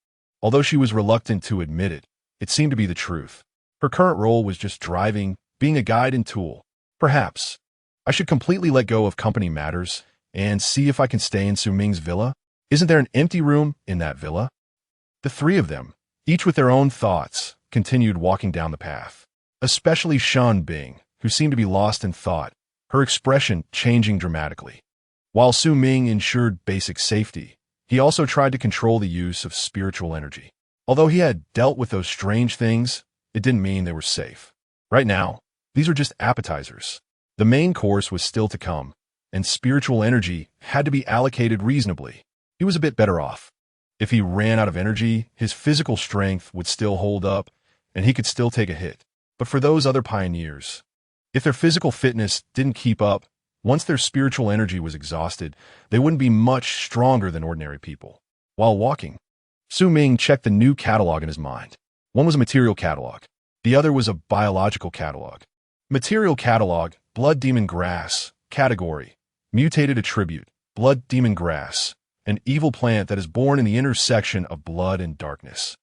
Although she was reluctant to admit it, it seemed to be the truth. Her current role was just driving, being a guide and tool. Perhaps I should completely let go of company matters and see if I can stay in Su Ming's villa. Isn't there an empty room in that villa? The three of them, each with their own thoughts, continued walking down the path. Especially Shun Bing, who seemed to be lost in thought, her expression changing dramatically. While Su Ming ensured basic safety, he also tried to control the use of spiritual energy. Although he had dealt with those strange things, it didn't mean they were safe. Right now, these were just appetizers. The main course was still to come, and spiritual energy had to be allocated reasonably. He was a bit better off. If he ran out of energy, his physical strength would still hold up, and he could still take a hit. But for those other pioneers, if their physical fitness didn't keep up, once their spiritual energy was exhausted, they wouldn't be much stronger than ordinary people. While walking, Su Ming checked the new catalog in his mind. One was a material catalog. The other was a biological catalog. Material catalog, blood demon grass, category, mutated attribute, blood demon grass, an evil plant that is born in the intersection of blood and darkness.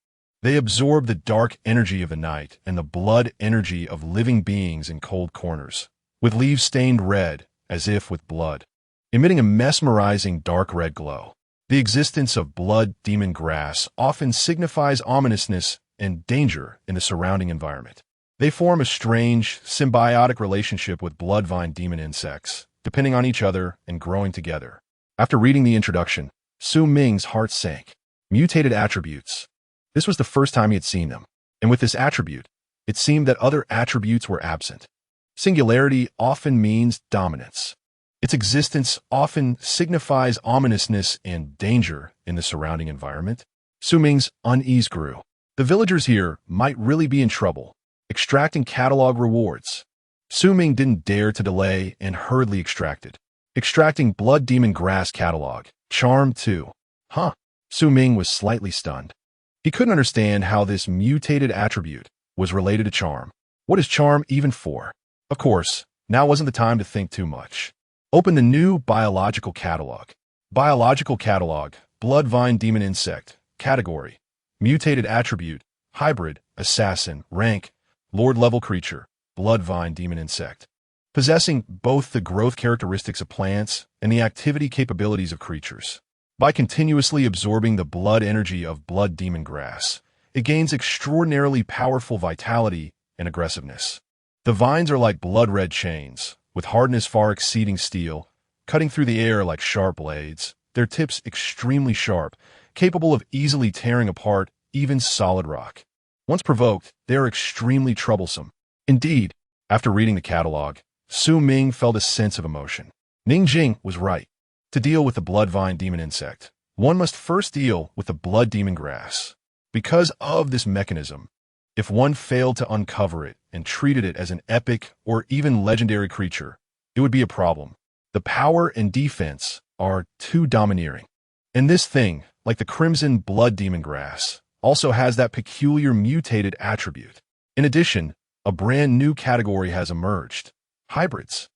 They absorb the dark energy of the night and the blood energy of living beings in cold corners, with leaves stained red, as if with blood, emitting a mesmerizing dark red glow. The existence of blood demon grass often signifies ominousness and danger in the surrounding environment. They form a strange, symbiotic relationship with bloodvine demon insects, depending on each other and growing together. After reading the introduction, Su Ming's heart sank. Mutated attributes. This was the first time he had seen them, and with this attribute, it seemed that other attributes were absent. Singularity often means dominance. Its existence often signifies ominousness and danger in the surrounding environment. Su Ming's unease grew. The villagers here might really be in trouble, extracting catalog rewards. Su Ming didn't dare to delay and hurriedly extracted. Extracting blood demon grass catalog. Charm 2. Huh. Su Ming was slightly stunned. He couldn't understand how this mutated attribute was related to charm. What is charm even for? Of course, now wasn't the time to think too much. Open the new biological catalog. Biological catalog, bloodvine demon insect, category, mutated attribute, hybrid, assassin, rank, lord-level creature, bloodvine demon insect. Possessing both the growth characteristics of plants and the activity capabilities of creatures. By continuously absorbing the blood energy of blood demon grass it gains extraordinarily powerful vitality and aggressiveness. The vines are like blood-red chains, with hardness far exceeding steel, cutting through the air like sharp blades, their tips extremely sharp, capable of easily tearing apart even solid rock. Once provoked, they are extremely troublesome. Indeed, after reading the catalog, Ming felt a sense of emotion. Ning Jing was right. To deal with the blood vine demon insect, one must first deal with the blood demon grass. Because of this mechanism, if one failed to uncover it and treated it as an epic or even legendary creature, it would be a problem. The power and defense are too domineering. And this thing, like the crimson blood demon grass, also has that peculiar mutated attribute. In addition, a brand new category has emerged: hybrids.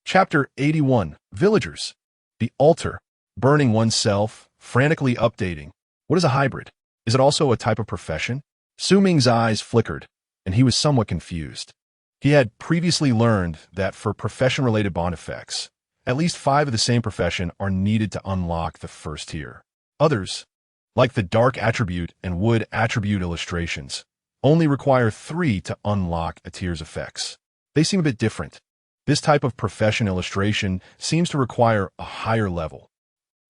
Chapter 81, Villagers. The altar, burning oneself, frantically updating. What is a hybrid? Is it also a type of profession? Ming's eyes flickered, and he was somewhat confused. He had previously learned that for profession-related bond effects, at least 5 of the same profession are needed to unlock the first tier. Others, like the dark attribute and wood attribute illustrations, only require 3 to unlock a tier's effects. They seem a bit different. This type of profession illustration seems to require a higher level.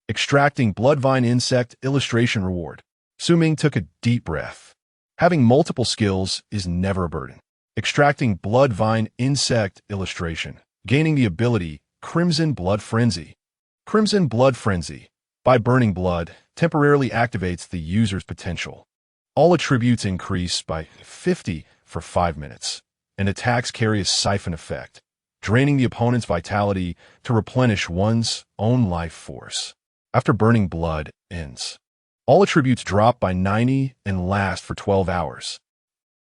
Extracting Bloodvine Insect Illustration Reward. Ming took a deep breath. Having multiple skills is never a burden. Extracting Bloodvine Insect Illustration. Gaining the ability Crimson Blood Frenzy. Crimson Blood Frenzy, by burning blood, temporarily activates the user's potential. All attributes increase by 50 for 5 minutes, and attacks carry a siphon effect, draining the opponent's vitality to replenish one's own life force. After burning blood ends, all attributes drop by 90 and last for 12 hours.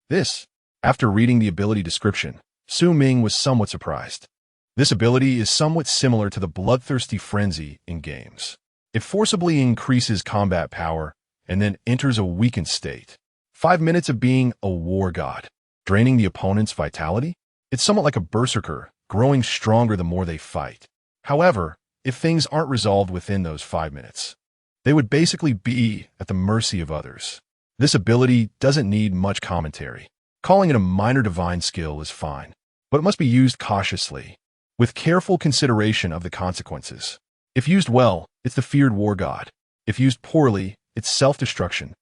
This, after reading the ability description, Ming was somewhat surprised. This ability is somewhat similar to the Bloodthirsty Frenzy in games. It forcibly increases combat power and then enters a weakened state. 5 minutes of being a war god, draining the opponent's vitality? It's somewhat like a berserker, growing stronger the more they fight. However, if things aren't resolved within those 5 minutes, they would basically be at the mercy of others. This ability doesn't need much commentary. Calling it a minor divine skill is fine, but it must be used cautiously, with careful consideration of the consequences. If used well, it's the feared war god. If used poorly, it's self-destruction.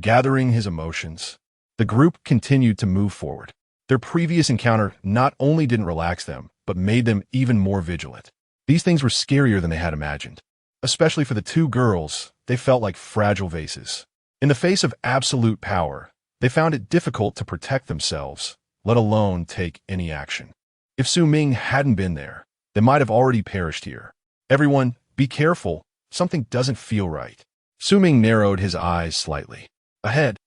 Gathering his emotions, the group continued to move forward. Their previous encounter not only didn't relax them, but made them even more vigilant. These things were scarier than they had imagined. Especially for the 2 girls, they felt like fragile vases. In the face of absolute power, they found it difficult to protect themselves, let alone take any action. If Ming hadn't been there, they might have already perished here. Everyone, be careful. Something doesn't feel right. Ming narrowed his eyes slightly. Ahead,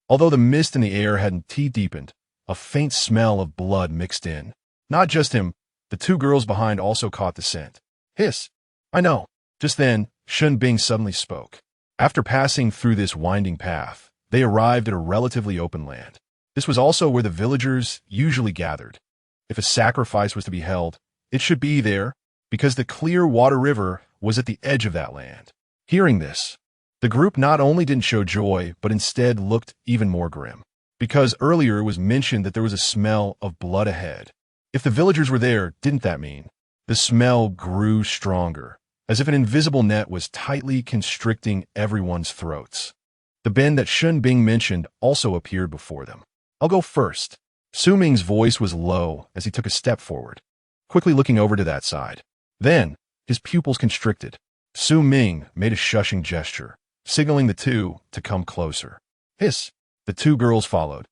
although the mist in the air hadn't deepened, a faint smell of blood mixed in. Not just him, the 2 girls behind also caught the scent. Hiss. I know. Just then, Bing suddenly spoke. After passing through this winding path, they arrived at a relatively open land. This was also where the villagers usually gathered. If a sacrifice was to be held, it should be there, because the clear water river was at the edge of that land. Hearing this, the group not only didn't show joy, but instead looked even more grim. Because earlier it was mentioned that there was a smell of blood ahead. If the villagers were there, didn't that mean? The smell grew stronger, as if an invisible net was tightly constricting everyone's throats. The bend that Bing mentioned also appeared before them. I'll go first. Ming's voice was low as he took a step forward, quickly looking over to that side. Then, his pupils constricted. Ming made a shushing gesture, signaling the 2 to come closer. Hiss. The 2 girls followed,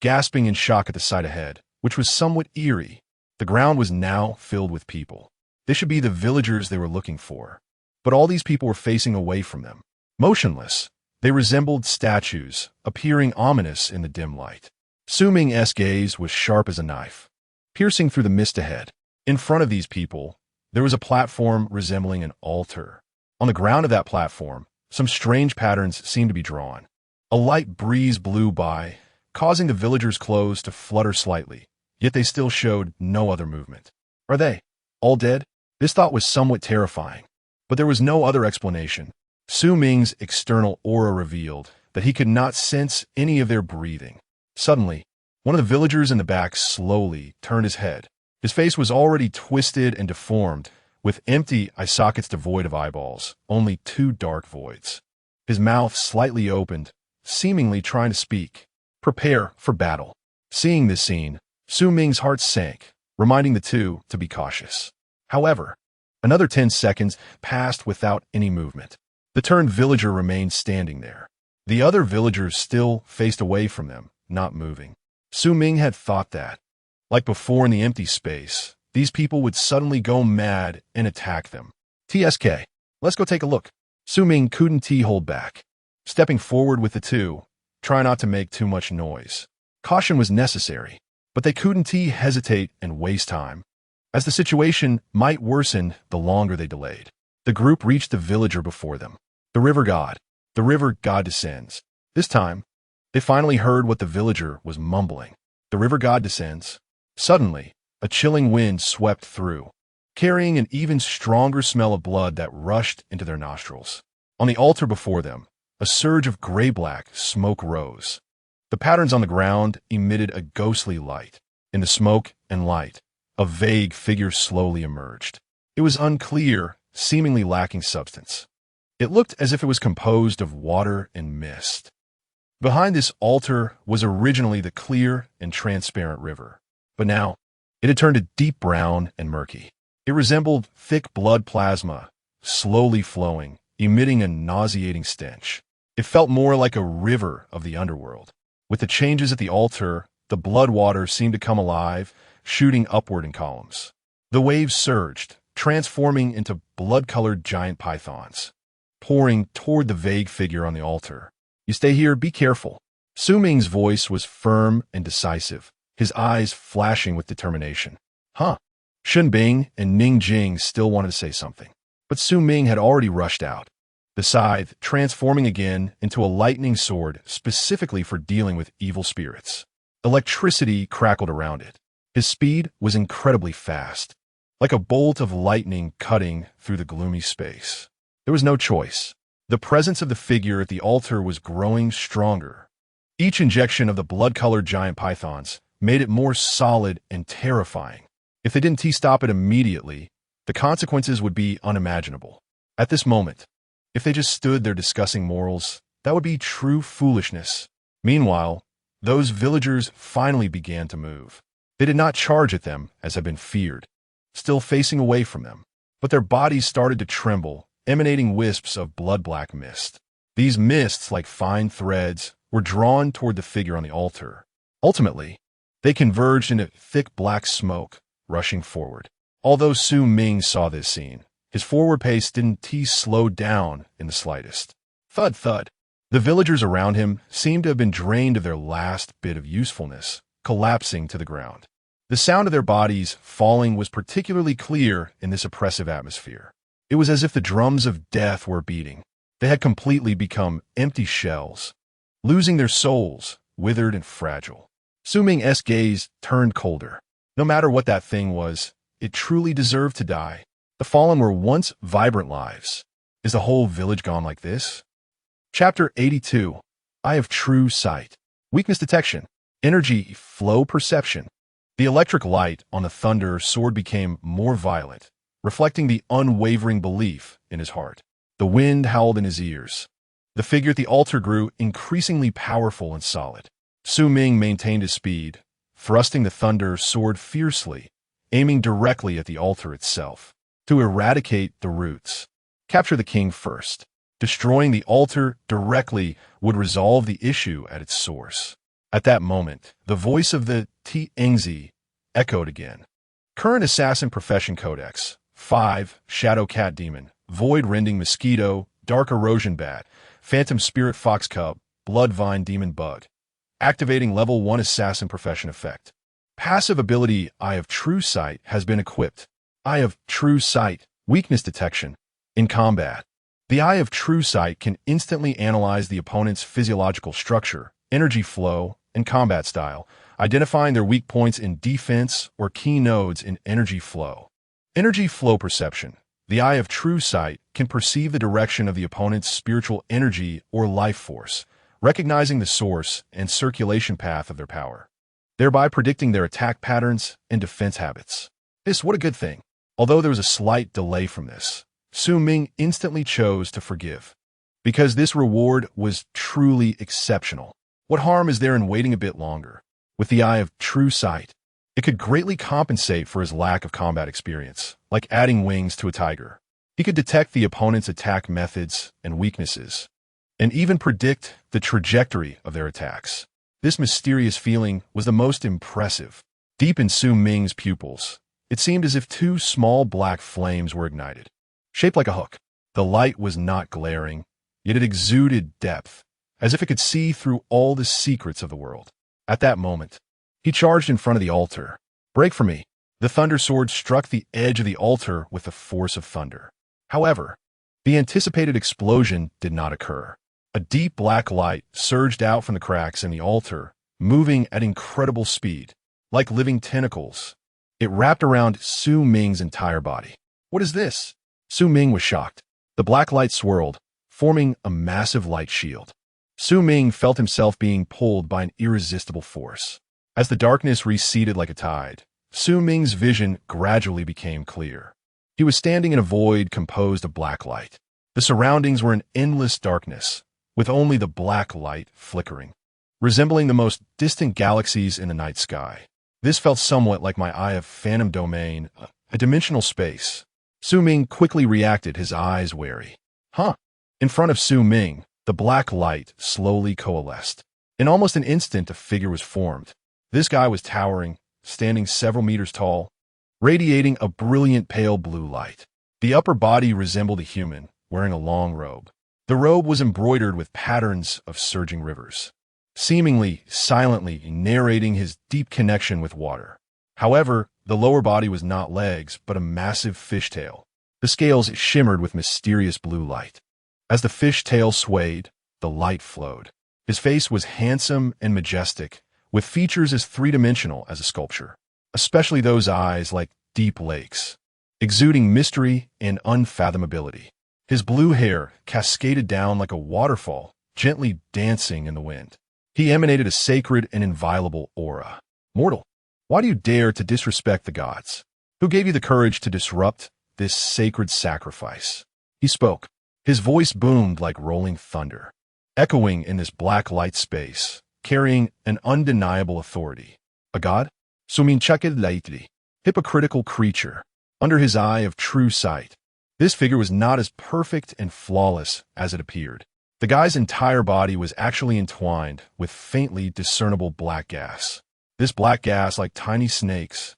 gasping in shock at the sight ahead, which was somewhat eerie. The ground was now filled with people. They should be the villagers they were looking for. But all these people were facing away from them. Motionless, they resembled statues, appearing ominous in the dim light. Ming's gaze was sharp as a knife, piercing through the mist ahead. In front of these people, there was a platform resembling an altar. On the ground of that platform, some strange patterns seemed to be drawn. A light breeze blew by, causing the villagers' clothes to flutter slightly, yet they still showed no other movement. Are they all dead? This thought was somewhat terrifying, but there was no other explanation. Ming's external aura revealed that he could not sense any of their breathing. Suddenly, one of the villagers in the back slowly turned his head. His face was already twisted and deformed, with empty eye sockets devoid of eyeballs, only two dark voids. His mouth slightly opened, seemingly trying to speak. Prepare for battle. Seeing this scene, Su Ming's heart sank, reminding the two to be cautious. However, another 10 seconds passed without any movement. The turned villager remained standing there. The other villagers still faced away from them, not moving. Su Ming had thought that, like before in the empty space, these people would suddenly go mad and attack them. TSK, let's go take a look. Su Ming couldn't hold back. Stepping forward with the two, try not to make too much noise. Caution was necessary, but they couldn't hesitate and waste time, as the situation might worsen the longer they delayed. The group reached the villager before them. The river god. The river god descends. This time, they finally heard what the villager was mumbling. The river god descends. Suddenly, a chilling wind swept through, carrying an even stronger smell of blood that rushed into their nostrils. On the altar before them, a surge of gray-black smoke rose. The patterns on the ground emitted a ghostly light. In the smoke and light, a vague figure slowly emerged. It was unclear, seemingly lacking substance. It looked as if it was composed of water and mist. Behind this altar was originally the clear and transparent river, but now it had turned a deep brown and murky. It resembled thick blood plasma, slowly flowing, emitting a nauseating stench. It felt more like a river of the underworld. With the changes at the altar, the blood water seemed to come alive, shooting upward in columns. The waves surged, transforming into blood-colored giant pythons, pouring toward the vague figure on the altar. You stay here, be careful. Su Ming's voice was firm and decisive, his eyes flashing with determination. Shun Bing and Ning Jing still wanted to say something, but Su Ming had already rushed out, the scythe transforming again into a lightning sword specifically for dealing with evil spirits. Electricity crackled around it. His speed was incredibly fast, like a bolt of lightning cutting through the gloomy space. There was no choice. The presence of the figure at the altar was growing stronger. Each injection of the blood-colored giant pythons made it more solid and terrifying. If they didn't stop it immediately, the consequences would be unimaginable. At this moment, if they just stood there discussing morals, that would be true foolishness. Meanwhile, those villagers finally began to move. They did not charge at them, as had been feared, still facing away from them, but their bodies started to tremble, emanating wisps of blood-black mist. These mists, like fine threads, were drawn toward the figure on the altar. Ultimately, they converged into thick black smoke, rushing forward. Although Su Ming saw this scene, his forward pace didn't slow down in the slightest. Thud, thud. The villagers around him seemed to have been drained of their last bit of usefulness, collapsing to the ground. The sound of their bodies falling was particularly clear in this oppressive atmosphere. It was as if the drums of death were beating. They had completely become empty shells, losing their souls, withered and fragile. Su Ming's gaze turned colder. No matter what that thing was, it truly deserved to die. The fallen were once vibrant lives. Is the whole village gone like this? Chapter 82. Eye of True Sight. Weakness detection. Energy flow perception. The electric light on the thunder sword became more violent, reflecting the unwavering belief in his heart. The wind howled in his ears. The figure at the altar grew increasingly powerful and solid. Su Ming maintained his speed, thrusting the thunder sword fiercely, aiming directly at the altar itself. To eradicate the roots. Capture the king first. Destroying the altar directly would resolve the issue at its source. At that moment, the voice of the Tengzi echoed again. Current Assassin Profession Codex. 5. Shadow Cat Demon. Void Rending Mosquito. Dark Erosion Bat. Phantom Spirit Fox Cub. Bloodvine Demon Bug. Activating Level 1 Assassin Profession Effect. Passive ability Eye of True Sight has been equipped. Eye of True Sight. Weakness detection. In combat, the Eye of True Sight can instantly analyze the opponent's physiological structure, energy flow, and combat style, identifying their weak points in defense or key nodes in energy flow. Energy flow perception. The Eye of True Sight can perceive the direction of the opponent's spiritual energy or life force, recognizing the source and circulation path of their power, thereby predicting their attack patterns and defense habits. What a good thing. Although there was a slight delay from this, Ming instantly chose to forgive, because this reward was truly exceptional. What harm is there in waiting a bit longer? With the eye of true sight, it could greatly compensate for his lack of combat experience, like adding wings to a tiger. He could detect the opponent's attack methods and weaknesses, and even predict the trajectory of their attacks. This mysterious feeling was the most impressive. Deep in Ming's pupils, it seemed as if two small black flames were ignited, shaped like a hook. The light was not glaring, yet it exuded depth, as if it could see through all the secrets of the world. At that moment, he charged in front of the altar. "Break for me." The thunder sword struck the edge of the altar with the force of thunder. However, the anticipated explosion did not occur. A deep black light surged out from the cracks in the altar, moving at incredible speed. Like living tentacles, it wrapped around Ming's entire body. "What is this?" Ming was shocked. The black light swirled, forming a massive light shield. Ming felt himself being pulled by an irresistible force. As the darkness receded like a tide, Ming's vision gradually became clear. He was standing in a void composed of black light. The surroundings were in endless darkness, with only the black light flickering, resembling the most distant galaxies in the night sky. This felt somewhat like my eye of phantom domain, a dimensional space. Ming quickly reacted, his eyes wary. "Huh?" In front of Ming, the black light slowly coalesced. In almost an instant, a figure was formed. This guy was towering, standing several meters tall, radiating a brilliant pale blue light. The upper body resembled a human, wearing a long robe. The robe was embroidered with patterns of surging rivers, seemingly silently narrating his deep connection with water. However, the lower body was not legs, but a massive fishtail. The scales shimmered with mysterious blue light. As the fishtail swayed, the light flowed. His face was handsome and majestic, with features as three-dimensional as a sculpture, especially those eyes like deep lakes, exuding mystery and unfathomability. His blue hair cascaded down like a waterfall, gently dancing in the wind. He emanated a sacred and inviolable aura. "Mortal, why do you dare to disrespect the gods? Who gave you the courage to disrupt this sacred sacrifice?" He spoke. His voice boomed like rolling thunder, echoing in this black light space, carrying an undeniable authority. A god? Suminchaked lightly, hypocritical creature. Under his eye of true sight, this figure was not as perfect and flawless as it appeared. The guy's entire body was actually entwined with faintly discernible black gas. This black gas, like tiny snakes,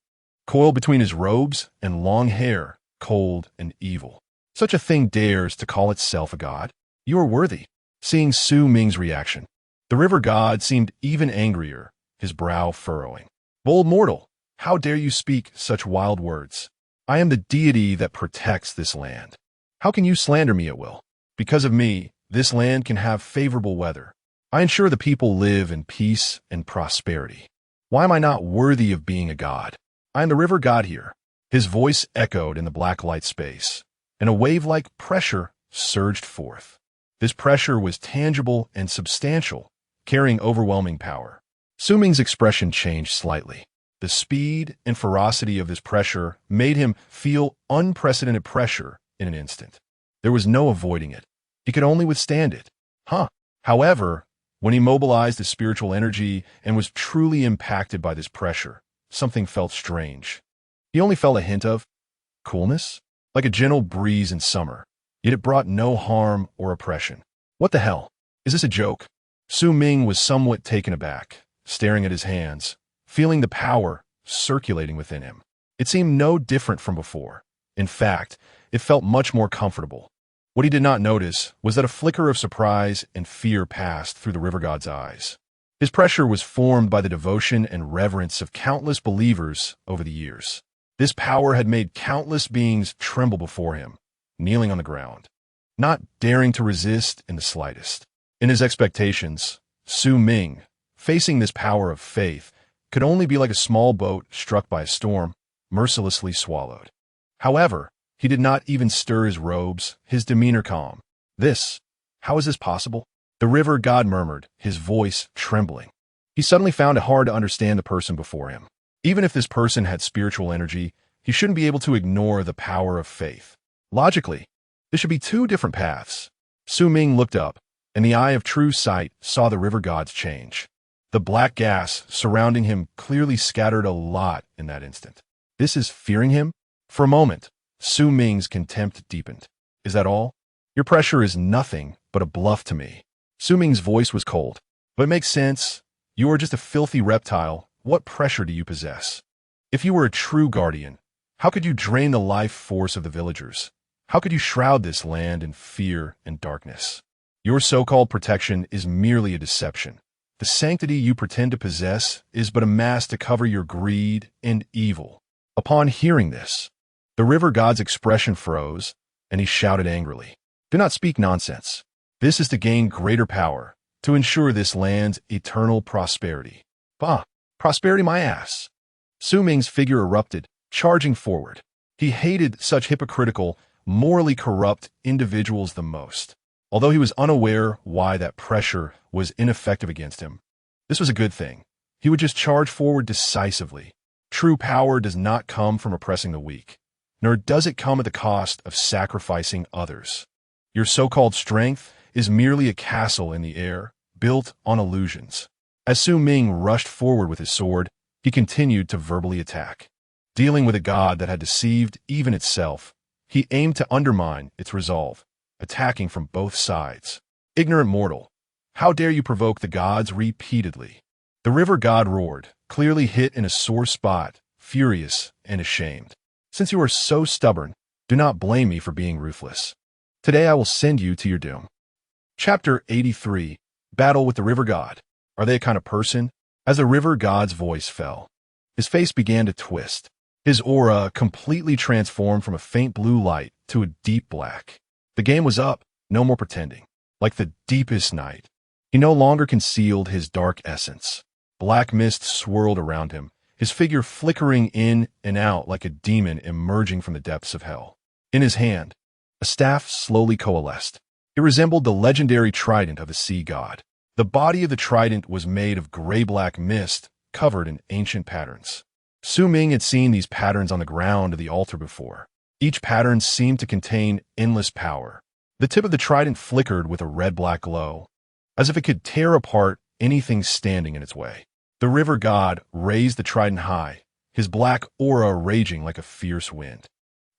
coiled between his robes and long hair, cold and evil. Such a thing dares to call itself a god? You are worthy. Seeing Ming's reaction, the river god seemed even angrier, his brow furrowing. "Bold mortal, how dare you speak such wild words? I am the deity that protects this land. How can you slander me at will? Because of me, this land can have favorable weather. I ensure the people live in peace and prosperity. Why am I not worthy of being a god? I am the river god here." His voice echoed in the black light space, and a wave-like pressure surged forth. This pressure was tangible and substantial, carrying overwhelming power. Ming's expression changed slightly. The speed and ferocity of this pressure made him feel unprecedented pressure in an instant. There was no avoiding it. He could only withstand it. However, when he mobilized his spiritual energy and was truly impacted by this pressure, something felt strange. He only felt a hint of coolness, like a gentle breeze in summer, yet it brought no harm or oppression. What the hell? Is this a joke? Ming was somewhat taken aback, staring at his hands, feeling the power circulating within him. It seemed no different from before. In fact, it felt much more comfortable. What he did not notice was that a flicker of surprise and fear passed through the river god's eyes. His pressure was formed by the devotion and reverence of countless believers over the years. This power had made countless beings tremble before him, kneeling on the ground, not daring to resist in the slightest. In his expectations, Ming, facing this power of faith, could only be like a small boat struck by a storm, mercilessly swallowed. However, he did not even stir his robes, his demeanor calm. How is this possible? The river god murmured, his voice trembling. He suddenly found it hard to understand the person before him. Even if this person had spiritual energy, he shouldn't be able to ignore the power of faith. Logically, there should be two different paths. Ming looked up, and the eye of true sight saw the river gods change. The black gas surrounding him clearly scattered a lot in that instant. This is fearing him? For a moment, Ming's contempt deepened. Is that all? Your pressure is nothing but a bluff to me. Ming's voice was cold. But it makes sense. You are just a filthy reptile. What pressure do you possess? If you were a true guardian, how could you drain the life force of the villagers? How could you shroud this land in fear and darkness? Your so-called protection is merely a deception. The sanctity you pretend to possess is but a mask to cover your greed and evil. Upon hearing this, the river god's expression froze, and he shouted angrily, "Do not speak nonsense. This is to gain greater power, to ensure this land's eternal prosperity." "Bah, prosperity my ass." Ming's figure erupted, charging forward. He hated such hypocritical, morally corrupt individuals the most. Although he was unaware why that pressure was ineffective against him, this was a good thing. He would just charge forward decisively. True power does not come from oppressing the weak, nor does it come at the cost of sacrificing others. Your so-called strength is merely a castle in the air, built on illusions. As Ming rushed forward with his sword, he continued to verbally attack. Dealing with a god that had deceived even itself, he aimed to undermine its resolve, attacking from both sides. "Ignorant mortal, how dare you provoke the gods repeatedly?" The river god roared, clearly hit in a sore spot, furious and ashamed. "Since you are so stubborn, do not blame me for being ruthless. Today I will send you to your doom." Chapter 83. Battle with the river god. Are they a kind of person? As the river god's voice fell, his face began to twist. His aura completely transformed from a faint blue light to a deep black. The game was up, no more pretending. Like the deepest night, he no longer concealed his dark essence. Black mist swirled around him, his figure flickering in and out like a demon emerging from the depths of hell. In his hand, a staff slowly coalesced. It resembled the legendary trident of the sea god. The body of the trident was made of gray-black mist, covered in ancient patterns. Ming had seen these patterns on the ground of the altar before. Each pattern seemed to contain endless power. The tip of the trident flickered with a red-black glow, as if it could tear apart anything standing in its way. The river god raised the trident high, his black aura raging like a fierce wind.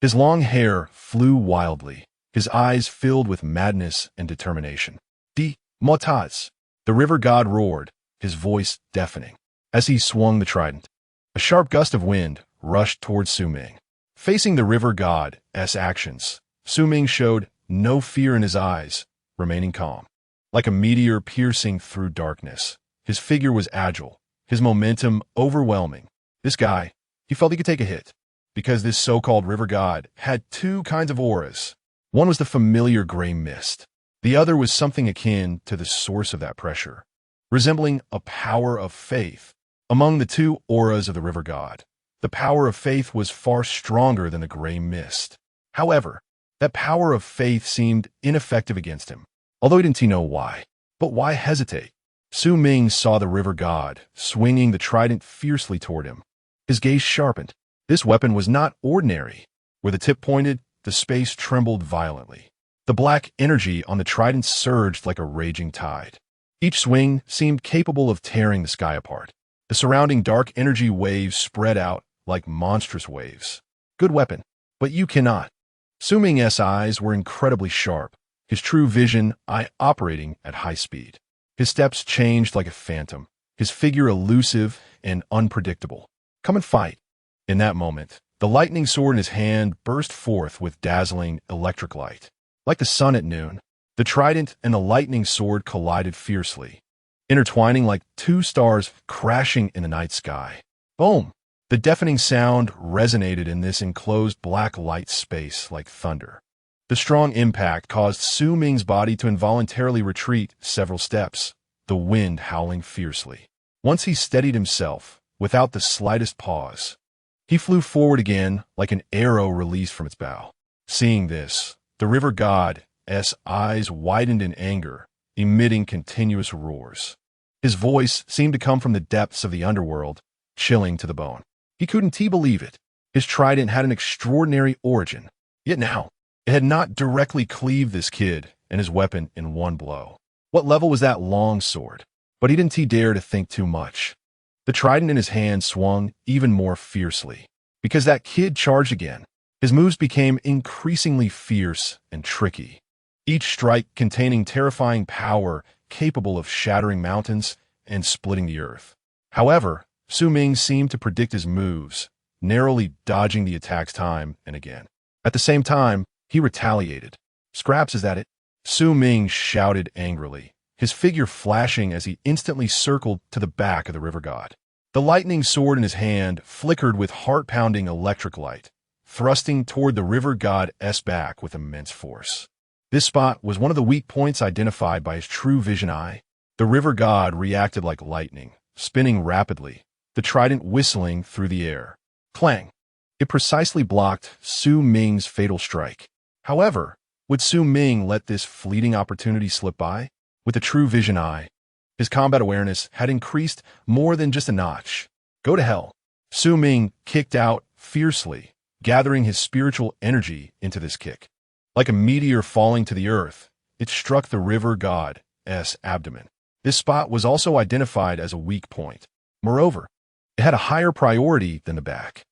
His long hair flew wildly, his eyes filled with madness and determination. "Di Motaz!" The river god roared, his voice deafening. As he swung the trident, a sharp gust of wind rushed towards Ming. Facing the river god's actions, Ming showed no fear in his eyes, remaining calm. Like a meteor piercing through darkness, his figure was agile, his momentum overwhelming. This guy, he felt he could take a hit, because this so-called river god had two kinds of auras. One was the familiar gray mist. The other was something akin to the source of that pressure, resembling a power of faith. Among the two auras of the river god, the power of faith was far stronger than the gray mist. However, that power of faith seemed ineffective against him, although he didn't know why. But why hesitate? Ming saw the river god swinging the trident fiercely toward him. His gaze sharpened. This weapon was not ordinary. Where the tip pointed, the space trembled violently. The black energy on the trident surged like a raging tide. Each swing seemed capable of tearing the sky apart. The surrounding dark energy waves spread out like monstrous waves. Good weapon, but you cannot. Ming's eyes were incredibly sharp, his true vision eye operating at high speed. His steps changed like a phantom, his figure elusive and unpredictable. "Come and fight." In that moment, the lightning sword in his hand burst forth with dazzling electric light. Like the sun at noon, the trident and the lightning sword collided fiercely, intertwining like two stars crashing in the night sky. Boom! The deafening sound resonated in this enclosed black light space like thunder. The strong impact caused Ming's body to involuntarily retreat several steps, the wind howling fiercely. Once he steadied himself, without the slightest pause, he flew forward again like an arrow released from its bow. Seeing this, the river god's eyes widened in anger, emitting continuous roars. His voice seemed to come from the depths of the underworld, chilling to the bone. He couldn't believe it. His trident had an extraordinary origin. Yet now, it had not directly cleaved this kid and his weapon in one blow. What level was that long sword? But he didn't dare to think too much. The trident in his hand swung even more fiercely. Because that kid charged again, his moves became increasingly fierce and tricky. Each strike containing terrifying power capable of shattering mountains and splitting the earth. However, Su Ming seemed to predict his moves, narrowly dodging the attacks time and again. At the same time, he retaliated. "Scraps, is that it?" Su Ming shouted angrily, his figure flashing as he instantly circled to the back of the river god. The lightning sword in his hand flickered with heart-pounding electric light, thrusting toward the river god's back with immense force. This spot was one of the weak points identified by his true vision eye. The river god reacted like lightning, spinning rapidly, the trident whistling through the air. Clang! It precisely blocked Su Ming's fatal strike. However, would Su Ming let this fleeting opportunity slip by? With a true vision eye, his combat awareness had increased more than just a notch. Go to hell. Su Ming kicked out fiercely, gathering his spiritual energy into this kick. Like a meteor falling to the earth, it struck the river god's abdomen. This spot was also identified as a weak point. Moreover, it had a higher priority than the back.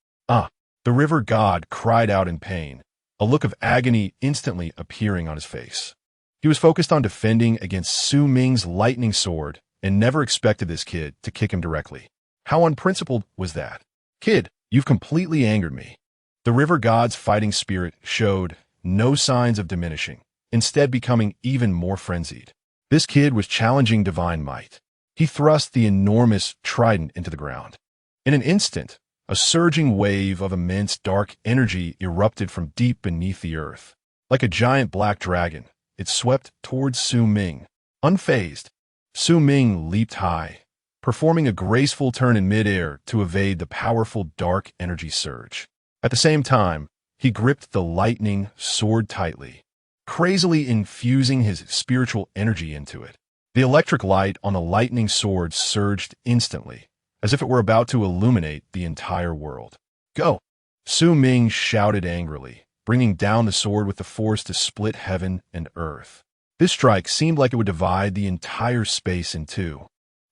The river god cried out in pain, a look of agony instantly appearing on his face. He was focused on defending against Su Ming's lightning sword and never expected this kid to kick him directly. How unprincipled was that? "Kid, you've completely angered me." The river god's fighting spirit showed no signs of diminishing, instead becoming even more frenzied. This kid was challenging divine might. He thrust the enormous trident into the ground. In an instant, a surging wave of immense dark energy erupted from deep beneath the earth. Like a giant black dragon, it swept towards Su Ming. Unfazed, Su Ming leaped high, performing a graceful turn in midair to evade the powerful dark energy surge. At the same time, he gripped the lightning sword tightly, crazily infusing his spiritual energy into it. The electric light on the lightning sword surged instantly, as if it were about to illuminate the entire world. "Go!" Su Ming shouted angrily, bringing down the sword with the force to split heaven and earth. This strike seemed like it would divide the entire space in two.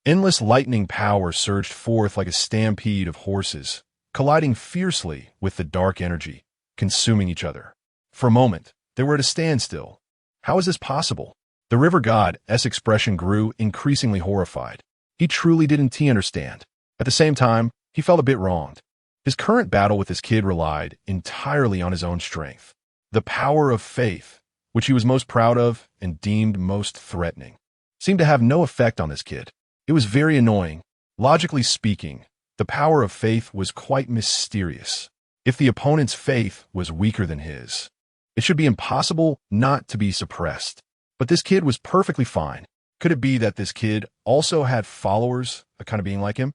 Endless lightning power surged forth like a stampede of horses, colliding fiercely with the dark energy, consuming each other. For a moment, they were at a standstill. How is this possible? The river god's expression grew increasingly horrified. He truly didn't understand. At the same time, he felt a bit wronged. His current battle with this kid relied entirely on his own strength. The power of faith, which he was most proud of and deemed most threatening, seemed to have no effect on this kid. It was very annoying. Logically speaking, the power of faith was quite mysterious. If the opponent's faith was weaker than his, it should be impossible not to be suppressed. But this kid was perfectly fine. Could it be that this kid also had followers, a kind of being like him?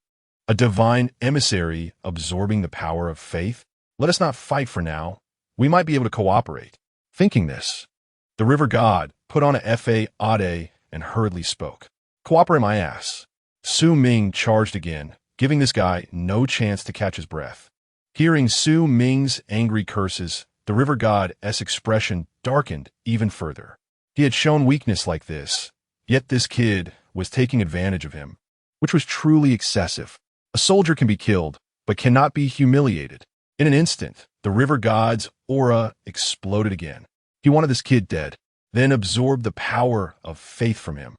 A divine emissary absorbing the power of faith? Let us not fight for now. We might be able to cooperate. Thinking this, the river god put on a fa and hurriedly spoke. "Cooperate my ass." Su Ming charged again, giving this guy no chance to catch his breath. Hearing Su Ming's angry curses, the river god's expression darkened even further. He had shown weakness like this, yet this kid was taking advantage of him, which was truly excessive. A soldier can be killed, but cannot be humiliated. In an instant, the river god's aura exploded again. He wanted this kid dead, then absorbed the power of faith from him.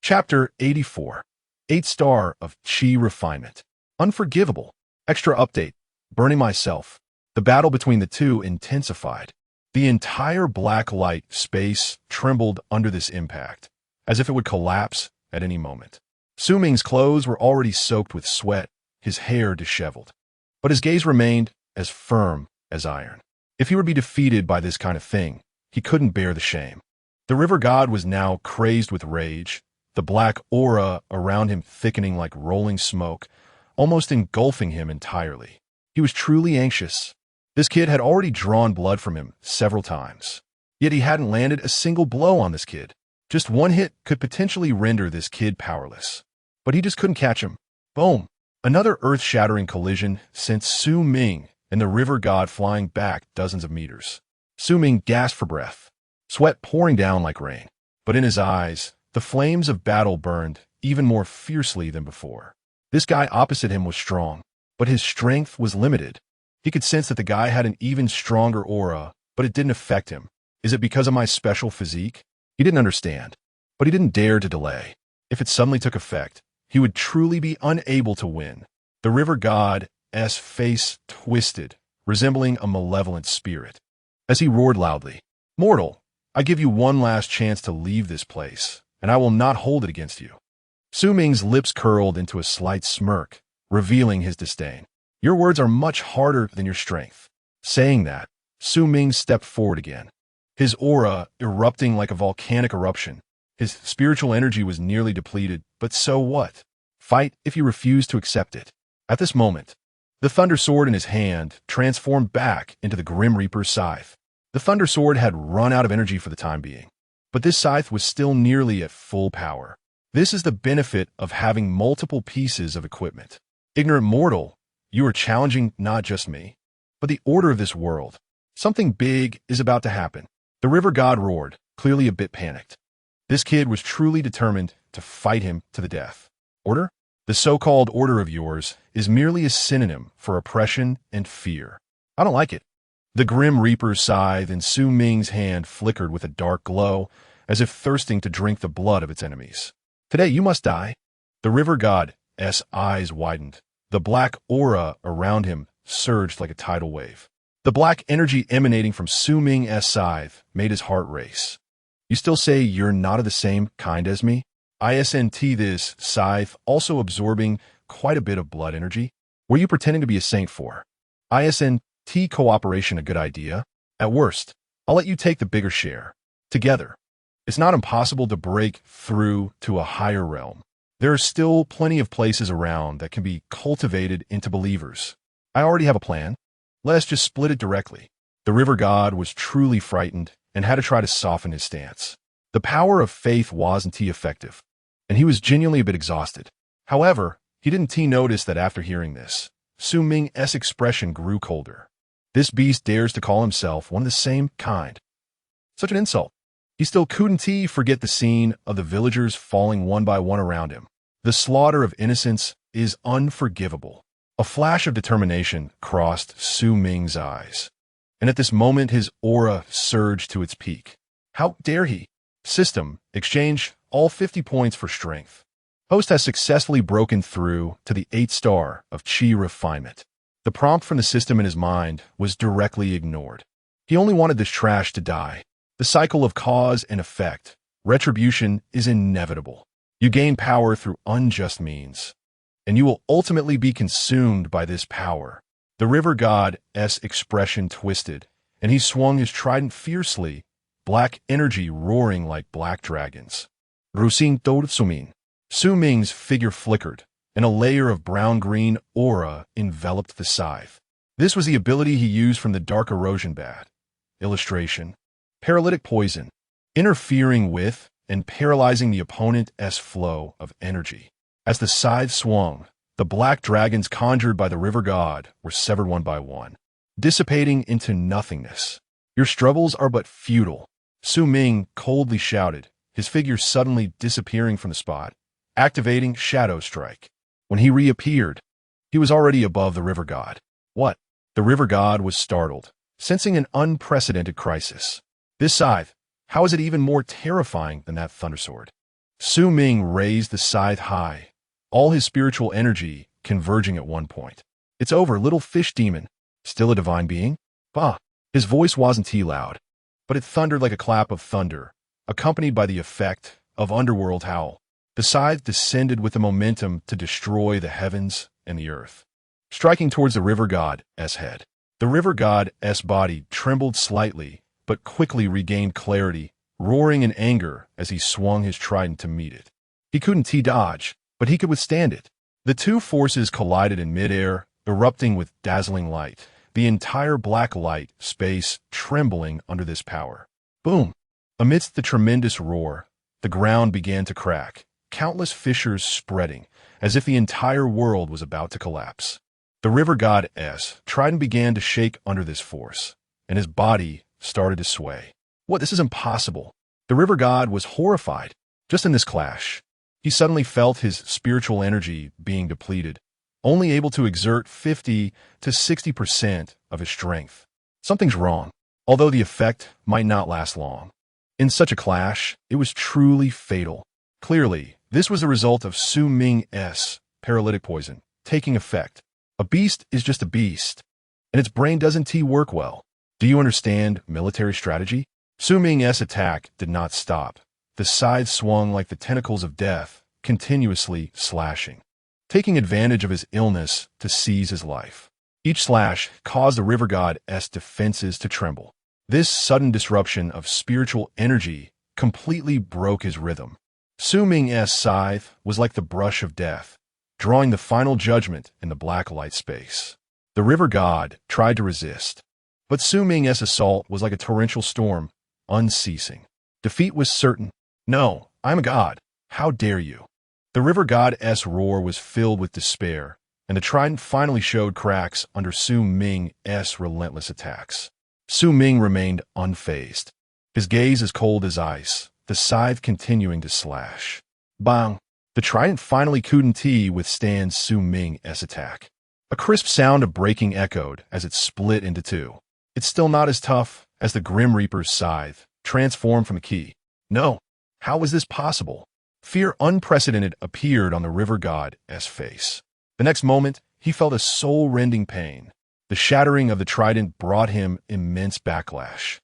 Chapter 84. 8-star of Chi Refinement. Unforgivable. Extra update. Burning myself. The battle between the two intensified. The entire black light space trembled under this impact, as if it would collapse at any moment. Su Ming's clothes were already soaked with sweat, his hair disheveled. But his gaze remained as firm as iron. If he would be defeated by this kind of thing, he couldn't bear the shame. The river god was now crazed with rage, the black aura around him thickening like rolling smoke, almost engulfing him entirely. He was truly anxious. This kid had already drawn blood from him several times. Yet he hadn't landed a single blow on this kid. Just one hit could potentially render this kid powerless. But he just couldn't catch him. Boom! Another earth-shattering collision sent Su Ming and the river god flying back dozens of meters. Su Ming gasped for breath, sweat pouring down like rain. But in his eyes, the flames of battle burned even more fiercely than before. This guy opposite him was strong, but his strength was limited. He could sense that the guy had an even stronger aura, but it didn't affect him. Is it because of my special physique? He didn't understand, but he didn't dare to delay. If it suddenly took effect, he would truly be unable to win. The river god's face twisted, resembling a malevolent spirit. As he roared loudly, "Mortal, I give you one last chance to leave this place, and I will not hold it against you." Su Ming's lips curled into a slight smirk, revealing his disdain. "Your words are much harder than your strength." Saying that, Su Ming stepped forward again, his aura erupting like a volcanic eruption. His spiritual energy was nearly depleted, but so what? Fight if you refuse to accept it. At this moment, the Thunder Sword in his hand transformed back into the Grim Reaper's scythe. The Thunder Sword had run out of energy for the time being, but this scythe was still nearly at full power. This is the benefit of having multiple pieces of equipment. Ignorant mortal, you are challenging not just me, but the order of this world. Something big is about to happen. The river god roared, clearly a bit panicked. This kid was truly determined to fight him to the death. Order? The so-called order of yours is merely a synonym for oppression and fear. I don't like it. The Grim Reaper's scythe in Su Ming's hand flickered with a dark glow, as if thirsting to drink the blood of its enemies. Today you must die. The river god's eyes widened. The black aura around him surged like a tidal wave. The black energy emanating from Su Ming's scythe made his heart race. You still say you're not of the same kind as me? Isn't this scythe also absorbing quite a bit of blood energy? Were you pretending to be a saint for? Isn't cooperation a good idea? At worst, I'll let you take the bigger share. Together. It's not impossible to break through to a higher realm. There are still plenty of places around that can be cultivated into believers. I already have a plan. Let us just split it directly. The river god was truly frightened and had to try to soften his stance. The power of faith wasn't effective, and he was genuinely a bit exhausted. However, he didn't notice that after hearing this, Su Ming's expression grew colder. This beast dares to call himself one of the same kind. Such an insult. He still couldn't forget the scene of the villagers falling one by one around him. The slaughter of innocents is unforgivable. A flash of determination crossed Su Ming's eyes, and at this moment his aura surged to its peak. How dare he? System, exchange all 50 points for strength. Host has successfully broken through to the 8-star of Chi refinement. The prompt from the system in his mind was directly ignored. He only wanted this trash to die. The cycle of cause and effect, retribution, is inevitable. You gain power through unjust means, and you will ultimately be consumed by this power. The river god's expression twisted, and he swung his trident fiercely, black energy roaring like black dragons. Rusin Sumin. Su Ming's figure flickered, and a layer of brown-green aura enveloped the scythe. This was the ability he used from the Dark Erosion Bat. Illustration. Paralytic poison, interfering with and paralyzing the opponent's flow of energy. As the scythe swung, the black dragons conjured by the river god were severed one by one, dissipating into nothingness. Your struggles are but futile, Su Ming coldly shouted, his figure suddenly disappearing from the spot, activating Shadow Strike. When he reappeared, he was already above the river god. What? The river god was startled, sensing an unprecedented crisis. This scythe, how is it even more terrifying than that thundersword? Su Ming raised the scythe high, all his spiritual energy converging at one point. It's over, little fish demon. Still a divine being? Bah! His voice wasn't loud, but it thundered like a clap of thunder, accompanied by the effect of underworld howl. The scythe descended with the momentum to destroy the heavens and the earth, striking towards the river god's head. The river god's body trembled slightly, but quickly regained clarity, roaring in anger as he swung his trident to meet it. He couldn't dodge, but he could withstand it. The two forces collided in midair, erupting with dazzling light, the entire black light space trembling under this power. Boom! Amidst the tremendous roar, The ground began to crack, countless fissures spreading, as if the entire world was about to collapse. The river god Trident began to shake under this force, and his body started to sway. What? This is impossible. The river god was horrified. Just in this clash, he suddenly felt his spiritual energy being depleted, only able to exert 50 to 60% of his strength. Something's wrong, although the effect might not last long. In such a clash, it was truly fatal. Clearly, this was the result of Ming's paralytic poison taking effect. A beast is just a beast, and its brain doesn't work well. Do you understand military strategy? Ming's attack did not stop. The scythe swung like the tentacles of death, continuously slashing, taking advantage of his illness to seize his life. Each slash caused the river god's defenses to tremble. This sudden disruption of spiritual energy completely broke his rhythm. Ming's scythe was like the brush of death, drawing the final judgment in the black light space. The river god tried to resist, but Ming's assault was like a torrential storm, unceasing. Defeat was certain. No, I'm a god. How dare you? The river god's roar was filled with despair, and the trident finally showed cracks under Ming's relentless attacks. Ming remained unfazed, his gaze as cold as ice, the scythe continuing to slash. Bang! The trident finally couldn't withstand Ming's attack. A crisp sound of breaking echoed as it split into two. It's still not as tough as the Grim Reaper's scythe, transformed from a key. No, how was this possible? Fear unprecedented appeared on the river god's face. The next moment, he felt a soul-rending pain. The shattering of the trident brought him immense backlash.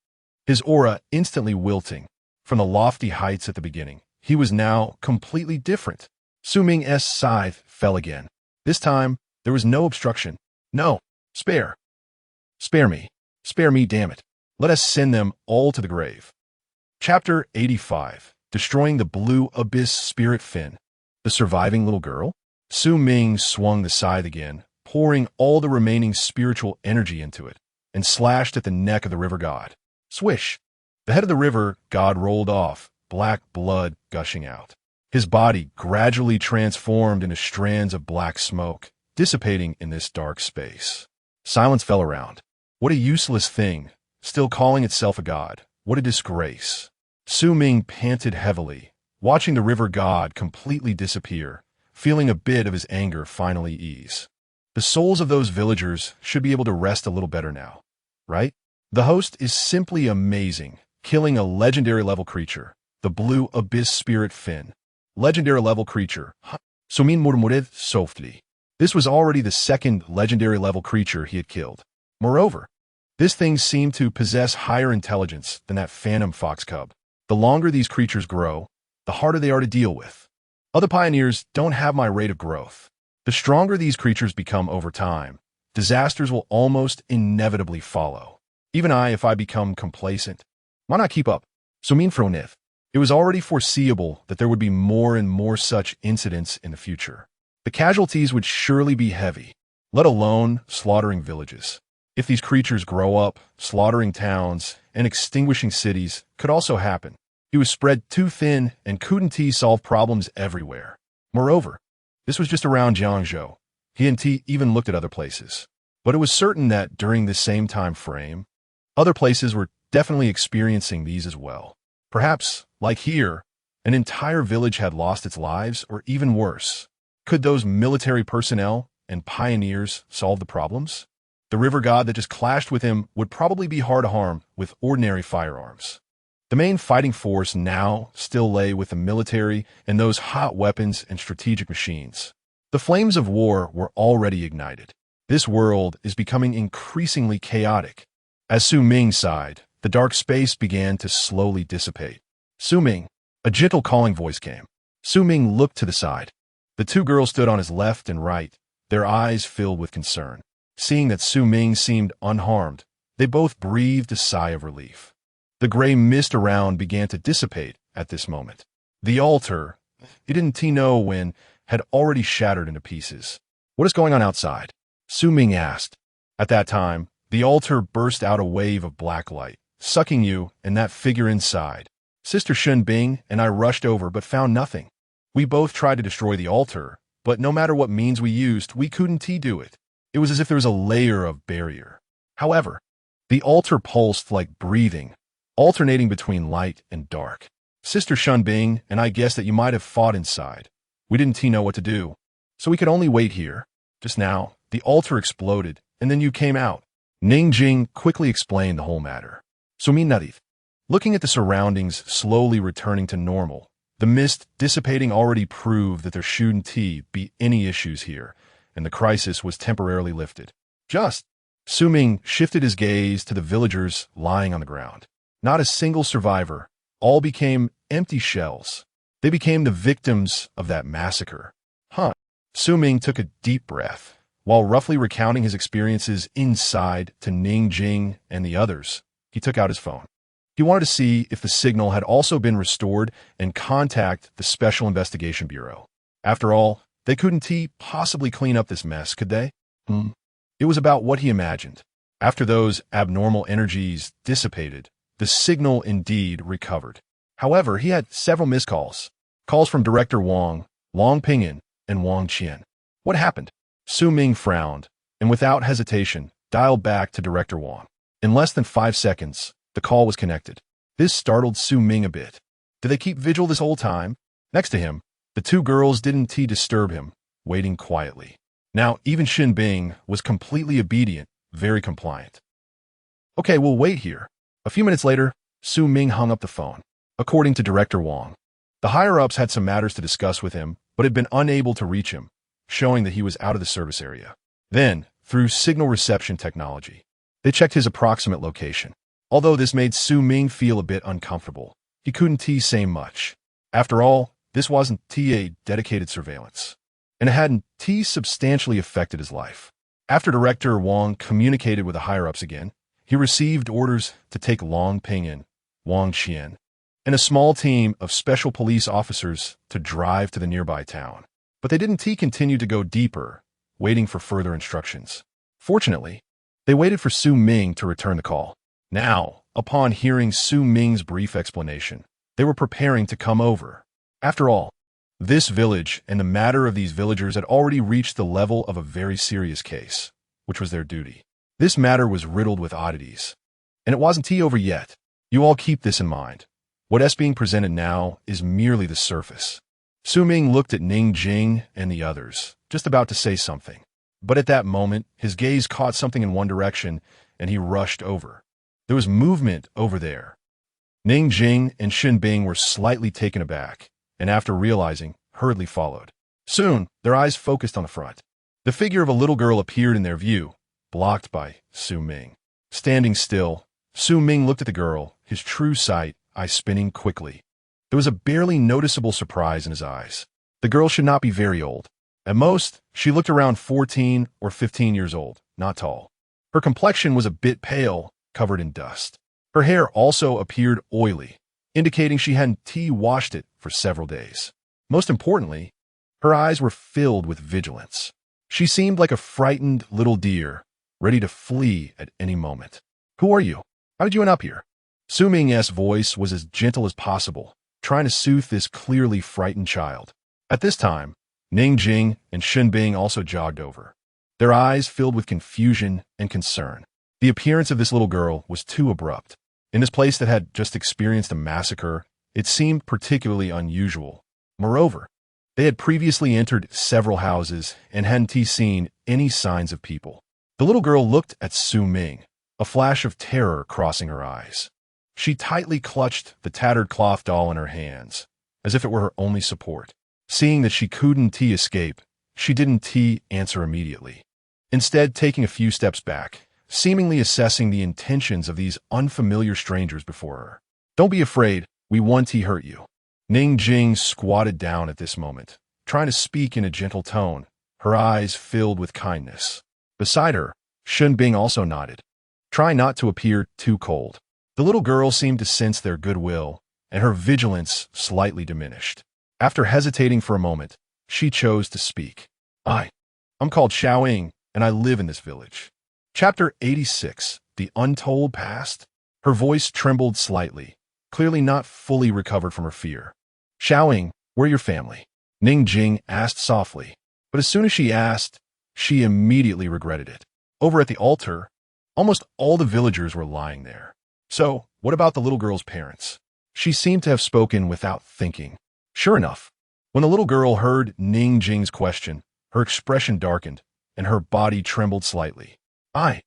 His aura instantly wilting. From the lofty heights at the beginning, he was now completely different. Ming's scythe fell again. This time, there was no obstruction. No, spare. Spare me. Spare me, damn it. Let us send them all to the grave. Chapter 85. Destroying the Blue Abyss Spirit Fin. The surviving little girl? Ming swung the scythe again, pouring all the remaining spiritual energy into it, and slashed at the neck of the river god. Swish! The head of the river god rolled off, black blood gushing out. His body gradually transformed into strands of black smoke, dissipating in this dark space. Silence fell around. What a useless thing, still calling itself a god. What a disgrace. Ming panted heavily, watching the river god completely disappear, feeling a bit of his anger finally ease. The souls of those villagers should be able to rest a little better now, right? The host is simply amazing, killing a legendary level creature, the Blue Abyss Spirit Fin. Legendary level creature. Sumin murmured softly. This was already the second legendary level creature he had killed. Moreover, this thing seemed to possess higher intelligence than that phantom fox cub. The longer these creatures grow, the harder they are to deal with. Other pioneers don't have my rate of growth. The stronger these creatures become over time, disasters will almost inevitably follow. Even if I become complacent, why not keep up? Sumin fronith. It was already foreseeable that there would be more and more such incidents in the future. The casualties would surely be heavy, let alone slaughtering villages. If these creatures grow up, slaughtering towns and extinguishing cities could also happen. He was spread too thin and couldn't solve problems everywhere. Moreover, this was just around Jiangzhou. He and even looked at other places. But it was certain that during this same time frame, other places were definitely experiencing these as well. Perhaps, like here, an entire village had lost its lives, or even worse. Could those military personnel and pioneers solve the problems? The river god that just clashed with him would probably be hard to harm with ordinary firearms. The main fighting force now still lay with the military and those hot weapons and strategic machines. The flames of war were already ignited. This world is becoming increasingly chaotic. As Ming sighed, the dark space began to slowly dissipate. Ming, a gentle calling voice came. Ming looked to the side. The two girls stood on his left and right, their eyes filled with concern. Seeing that Ming seemed unharmed, they both breathed a sigh of relief. The gray mist around began to dissipate at this moment. The altar, he didn't know when, had already shattered into pieces. What is going on outside? Ming asked. At that time, the altar burst out a wave of black light, sucking you and that figure inside. Sister Shun Bing and I rushed over but found nothing. We both tried to destroy the altar, but no matter what means we used, we couldn't do it. It was as if there was a layer of barrier. However, the altar pulsed like breathing, alternating between light and dark. Sister Shun Bing and I guessed that you might have fought inside. We didn't know what to do, so we could only wait here. Just now, the altar exploded, and then you came out. Ning Jing quickly explained the whole matter. Sumi nodded. Looking at the surroundings slowly returning to normal, the mist dissipating already proved that there shouldn't be any issues here, and the crisis was temporarily lifted. Su Ming shifted his gaze to the villagers lying on the ground. Not a single survivor. All became empty shells. They became the victims of that massacre. Su Ming took a deep breath, while roughly recounting his experiences inside to Ning Jing and the others. He took out his phone. He wanted to see if the signal had also been restored and contact the Special Investigation Bureau. After all, they couldn't possibly clean up this mess, could they? It was about what he imagined. After those abnormal energies dissipated, the signal indeed recovered. However, he had several missed calls. Calls from Director Wang, Long Pingyan, and Wang Qian. What happened? Su Ming frowned, and without hesitation, dialed back to Director Wang. In less than 5 seconds, the call was connected. This startled Su Ming a bit. Did they keep vigil this whole time? Next to him, the two girls didn't disturb him, waiting quietly. Now, even Xin Bing was completely obedient, very compliant. Okay, we'll wait here. A few minutes later, Su Ming hung up the phone. According to Director Wang, the higher-ups had some matters to discuss with him, but had been unable to reach him, showing that he was out of the service area. Then, through signal reception technology, they checked his approximate location. Although this made Su Ming feel a bit uncomfortable, he couldn't say much. After all, this wasn't a dedicated surveillance, and it hadn't substantially affected his life. After Director Wang communicated with the higher-ups again, he received orders to take Long Pingyan, Wang Qian, and a small team of special police officers to drive to the nearby town. But they didn't continue to go deeper, waiting for further instructions. Fortunately, they waited for Su Ming to return the call. Now, upon hearing Su Ming's brief explanation, they were preparing to come over. After all, this village and the matter of these villagers had already reached the level of a very serious case, which was their duty. This matter was riddled with oddities, and it wasn't over yet. You all keep this in mind. What's being presented now is merely the surface. Su Ming looked at Ning Jing and the others, just about to say something. But at that moment, his gaze caught something in one direction, and he rushed over. There was movement over there. Ning Jing and Xin Bing were slightly taken aback, and after realizing, hurriedly followed. Soon, their eyes focused on the front. The figure of a little girl appeared in their view, blocked by Su Ming. Standing still, Su Ming looked at the girl, his true sight, eyes spinning quickly. There was a barely noticeable surprise in his eyes. The girl should not be very old. At most, she looked around 14 or 15 years old, not tall. Her complexion was a bit pale, covered in dust. Her hair also appeared oily, indicating she hadn't washed it for several days. Most importantly, her eyes were filled with vigilance. She seemed like a frightened little deer, ready to flee at any moment. Who are you? How did you end up here? Su Ming's voice was as gentle as possible, trying to soothe this clearly frightened child. At this time, Ning Jing and Xin Bing also jogged over, their eyes filled with confusion and concern. The appearance of this little girl was too abrupt. In this place that had just experienced a massacre, it seemed particularly unusual. Moreover, they had previously entered several houses and hadn't seen any signs of people. The little girl looked at Su Ming, a flash of terror crossing her eyes. She tightly clutched the tattered cloth doll in her hands, as if it were her only support. Seeing that she couldn't escape, she didn't answer immediately. Instead, taking a few steps back, seemingly assessing the intentions of these unfamiliar strangers before her. Don't be afraid, we won't hurt you. Ning Jing squatted down at this moment, trying to speak in a gentle tone, her eyes filled with kindness. Beside her, Xin Bing also nodded, trying not to appear too cold. The little girl seemed to sense their goodwill, and her vigilance slightly diminished. After hesitating for a moment, she chose to speak. I'm called Xiaoying, and I live in this village. Chapter 86, The Untold Past. Her voice trembled slightly, clearly not fully recovered from her fear. "Xiaoying, where your family?" Ning Jing asked softly. But as soon as she asked, she immediately regretted it. Over at the altar, almost all the villagers were lying there. "So, what about the little girl's parents?" She seemed to have spoken without thinking. Sure enough, when the little girl heard Ning Jing's question, her expression darkened, and her body trembled slightly. I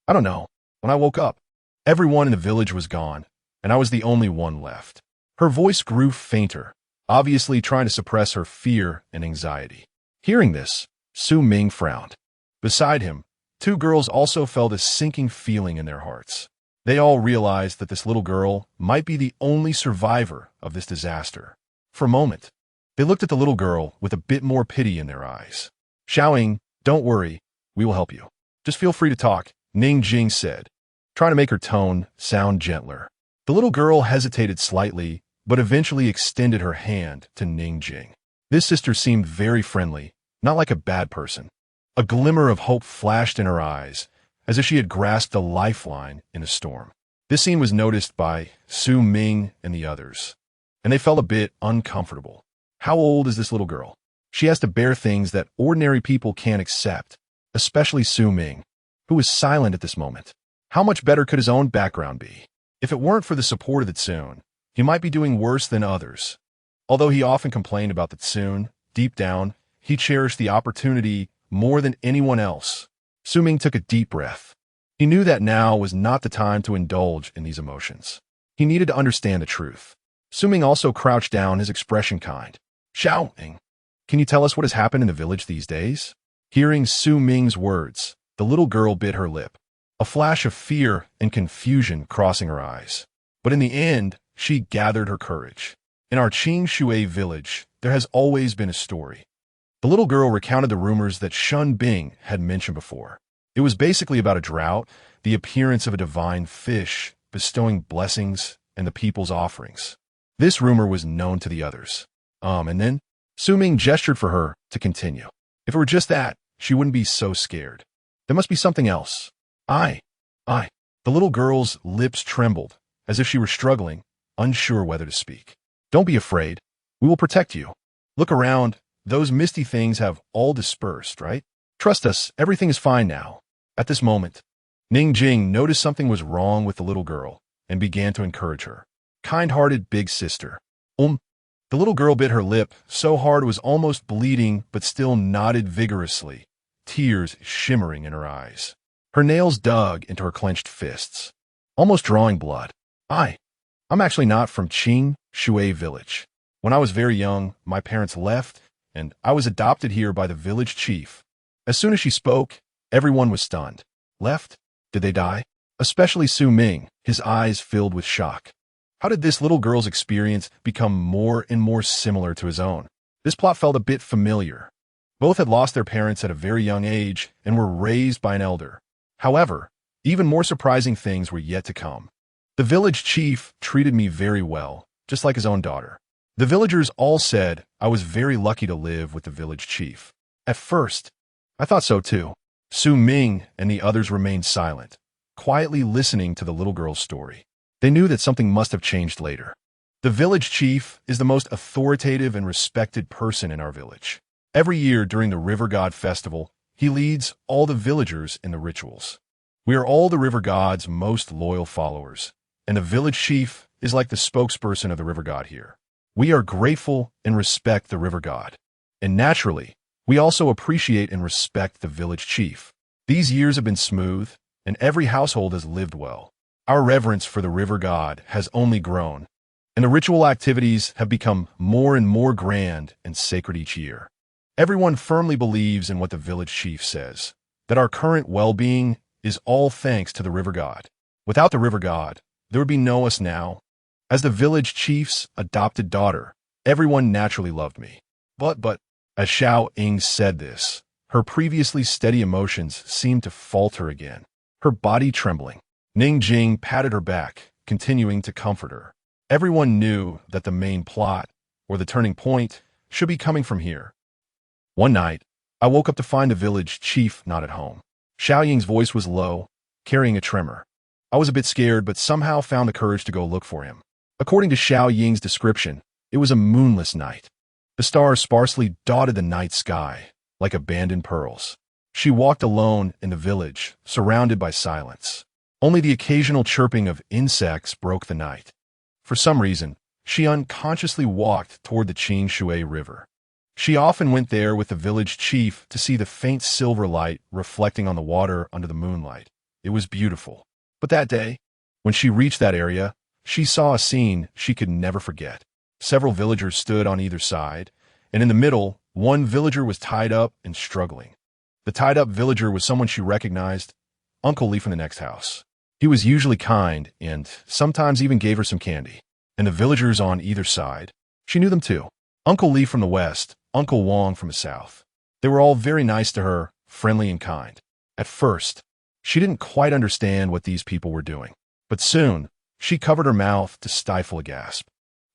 don't know. When I woke up, everyone in the village was gone, and I was the only one left." Her voice grew fainter, obviously trying to suppress her fear and anxiety. Hearing this, Ming frowned. Beside him, two girls also felt a sinking feeling in their hearts. They all realized that this little girl might be the only survivor of this disaster. For a moment, they looked at the little girl with a bit more pity in their eyes. "Xiaoying, don't worry, we will help you. Just feel free to talk," Ning Jing said, trying to make her tone sound gentler. The little girl hesitated slightly, but eventually extended her hand to Ning Jing. This sister seemed very friendly, not like a bad person. A glimmer of hope flashed in her eyes, as if she had grasped a lifeline in a storm. This scene was noticed by Ming and the others, and they felt a bit uncomfortable. How old is this little girl? She has to bear things that ordinary people can't accept, especially Ming, who was silent at this moment. How much better could his own background be? If it weren't for the support of the Tsune, he might be doing worse than others. Although he often complained about the Tsune, deep down, he cherished the opportunity more than anyone else. Ming took a deep breath. He knew that now was not the time to indulge in these emotions. He needed to understand the truth. Ming also crouched down, his expression kind. "Xiaoying, can you tell us what has happened in the village these days?" Hearing Ming's words, the little girl bit her lip, a flash of fear and confusion crossing her eyes. But in the end, she gathered her courage. "In our Qing Shui village, there has always been a story." The little girl recounted the rumors that Shun Bing had mentioned before. It was basically about a drought, the appearance of a divine fish, bestowing blessings, and the people's offerings. This rumor was known to the others. And then, Ming gestured for her to continue. If it were just that, she wouldn't be so scared. There must be something else. I. The little girl's lips trembled, as if she were struggling, unsure whether to speak. "Don't be afraid. We will protect you. Look around. Those misty things have all dispersed, right? Trust us, everything is fine now." At this moment, Ning Jing noticed something was wrong with the little girl and began to encourage her. "Kind-hearted big sister." The little girl bit her lip so hard it was almost bleeding, but still nodded vigorously, tears shimmering in her eyes. Her nails dug into her clenched fists, almost drawing blood. I'm actually not from Qing Shui village. When I was very young, my parents left, and I was adopted here by the village chief." As soon as she spoke, everyone was stunned. Left? Did they die? Especially Ming, his eyes filled with shock. How did this little girl's experience become more and more similar to his own? This plot felt a bit familiar. Both had lost their parents at a very young age and were raised by an elder. However, even more surprising things were yet to come. The village chief treated me very well, just like his own daughter. The villagers all said I was very lucky to live with the village chief. At first, I thought so too. Ming and the others remained silent, quietly listening to the little girl's story. They knew that something must have changed later. The village chief is the most authoritative and respected person in our village. Every year during the River God Festival, he leads all the villagers in the rituals. We are all the River God's most loyal followers, and the village chief is like the spokesperson of the River God here. We are grateful and respect the River God. And naturally, we also appreciate and respect the village chief. These years have been smooth, and every household has lived well. Our reverence for the River God has only grown, and the ritual activities have become more and more grand and sacred each year. Everyone firmly believes in what the village chief says, that our current well-being is all thanks to the River God. Without the River God, there would be no us now. As the village chief's adopted daughter, everyone naturally loved me. But, as Xiaoying said this, her previously steady emotions seemed to falter again, her body trembling. Ning Jing patted her back, continuing to comfort her. Everyone knew that the main plot, or the turning point, should be coming from here. One night, I woke up to find the village chief not at home. Xiaoying's voice was low, carrying a tremor. I was a bit scared, but somehow found the courage to go look for him. According to Xiao Ying's description, it was a moonless night. The stars sparsely dotted the night sky, like abandoned pearls. She walked alone in the village, surrounded by silence. Only the occasional chirping of insects broke the night. For some reason, she unconsciously walked toward the Qing Shui River. She often went there with the village chief to see the faint silver light reflecting on the water under the moonlight. It was beautiful. But that day, when she reached that area, she saw a scene she could never forget. Several villagers stood on either side, and in the middle, one villager was tied up and struggling. The tied-up villager was someone she recognized, Uncle Lee from the next house. He was usually kind and sometimes even gave her some candy. And the villagers on either side, she knew them too. Uncle Lee from the west, Uncle Wong from the south. They were all very nice to her, friendly and kind. At first, she didn't quite understand what these people were doing. But soon, she covered her mouth to stifle a gasp.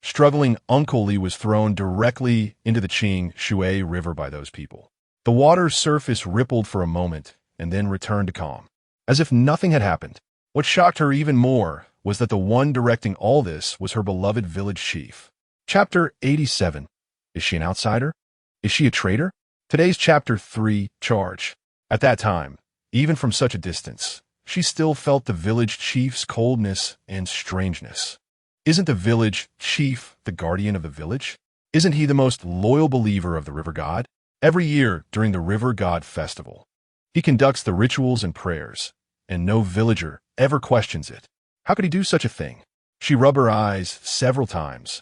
Struggling Uncle Lee was thrown directly into the Qing Shui River by those people. The water's surface rippled for a moment and then returned to calm, as if nothing had happened. What shocked her even more was that the one directing all this was her beloved village chief. Chapter 87. Is she an outsider? Is she a traitor? Today's Chapter 3, Charge. At that time, even from such a distance, she still felt the village chief's coldness and strangeness. Isn't the village chief the guardian of the village? Isn't he the most loyal believer of the river god? Every year during the river god festival, he conducts the rituals and prayers, and no villager ever questions it. How could he do such a thing? She rubbed her eyes several times,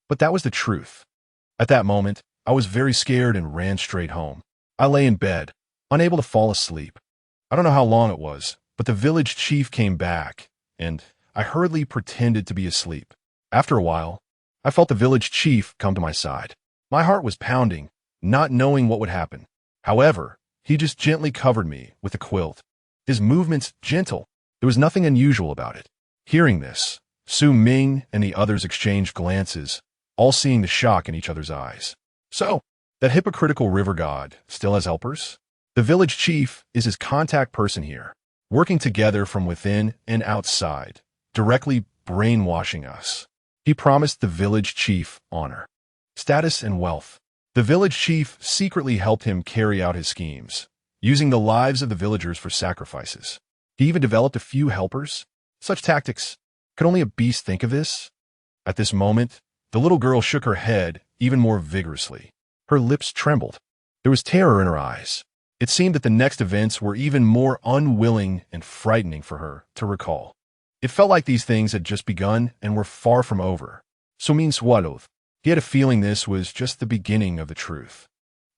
but that was the truth. At that moment, I was very scared and ran straight home. I lay in bed, unable to fall asleep. I don't know how long it was, but the village chief came back, and I hurriedly pretended to be asleep. After a while, I felt the village chief come to my side. My heart was pounding, not knowing what would happen. However, he just gently covered me with a quilt. His movements gentle. There was nothing unusual about it. Hearing this, Su Ming and the others exchanged glances, all seeing the shock in each other's eyes. So, that hypocritical river god still has helpers? The village chief is his contact person here, working together from within and outside, directly brainwashing us. He promised the village chief honor, status, and wealth. The village chief secretly helped him carry out his schemes, using the lives of the villagers for sacrifices. He even developed a few helpers. Such tactics. Could only a beast think of this? At this moment, the little girl shook her head even more vigorously. Her lips trembled. There was terror in her eyes. It seemed that the next events were even more unwilling and frightening for her to recall. It felt like these things had just begun and were far from over. So Ming swallowed. He had a feeling this was just the beginning of the truth.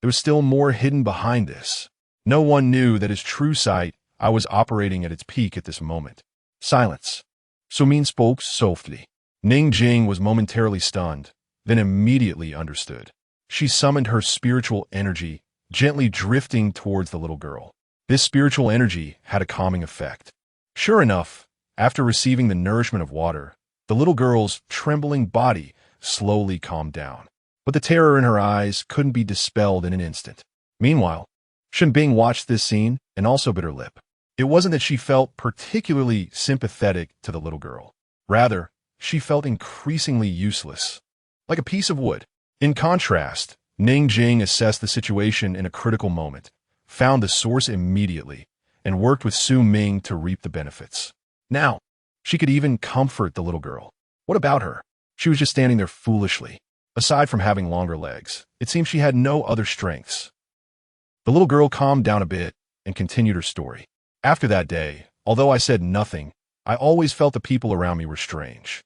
There was still more hidden behind this. No one knew that his true sight I was operating at its peak at this moment. Silence. So Ming spoke softly. Ning Jing was momentarily stunned, then immediately understood. She summoned her spiritual energy, gently drifting towards the little girl. This spiritual energy had a calming effect. Sure enough, after receiving the nourishment of water, the little girl's trembling body slowly calmed down. But the terror in her eyes couldn't be dispelled in an instant. Meanwhile, Shen Bing watched this scene and also bit her lip. It wasn't that she felt particularly sympathetic to the little girl. Rather, she felt increasingly useless, like a piece of wood. In contrast, Ning Jing assessed the situation in a critical moment, found the source immediately, and worked with Su Ming to reap the benefits. Now, she could even comfort the little girl. What about her? She was just standing there foolishly. Aside from having longer legs, it seemed she had no other strengths. The little girl calmed down a bit and continued her story. After that day, although I said nothing, I always felt the people around me were strange.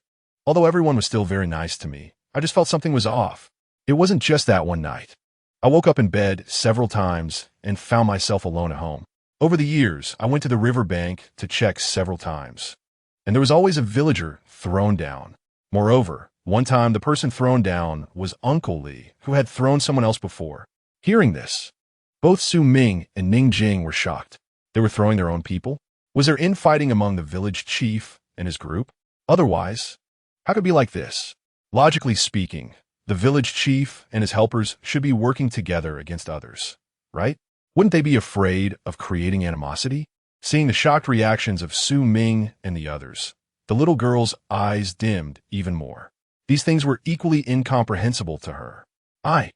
Although everyone was still very nice to me, I just felt something was off. It wasn't just that one night. I woke up in bed several times and found myself alone at home. Over the years, I went to the riverbank to check several times, and there was always a villager thrown down. Moreover, one time the person thrown down was Uncle Lee, who had thrown someone else before. Hearing this, both Su Ming and Ning Jing were shocked. They were throwing their own people? Was there infighting among the village chief and his group? Otherwise, how could it be like this? Logically speaking, the village chief and his helpers should be working together against others, right? Wouldn't they be afraid of creating animosity? Seeing the shocked reactions of Su Ming and the others, The little girl's eyes dimmed even more. These things were equally incomprehensible to her. I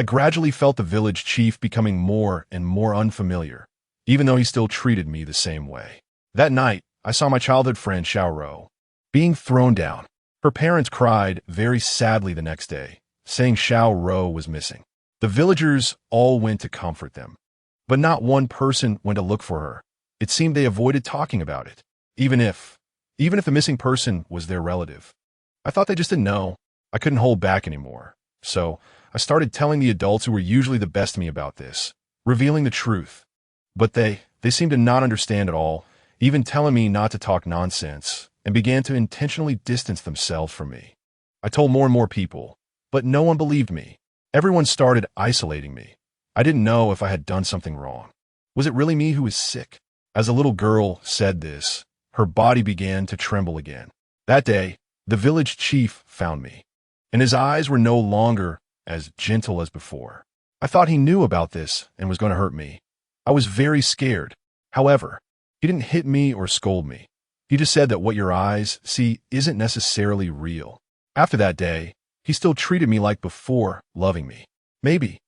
gradually felt the village chief becoming more and more unfamiliar, even though he still treated me the same way. That night, I saw my childhood friend Xiao Ro being thrown down. Her parents cried very sadly the next day, saying Xiao Ro was missing. The villagers all went to comfort them, but not one person went to look for her. It seemed they avoided talking about it, even if the missing person was their relative. I thought they just didn't know. I couldn't hold back anymore. So I started telling the adults who were usually the best to me about this, revealing the truth. But they seemed to not understand at all, even telling me not to talk nonsense, and began to intentionally distance themselves from me. I told more and more people, but no one believed me. Everyone started isolating me. I didn't know if I had done something wrong. Was it really me who was sick? As the little girl said this, her body began to tremble again. That day, the village chief found me, and his eyes were no longer as gentle as before. I thought he knew about this and was going to hurt me. I was very scared. However, he didn't hit me or scold me. He just said that what your eyes see isn't necessarily real. After that day, he still treated me like before, loving me. Maybe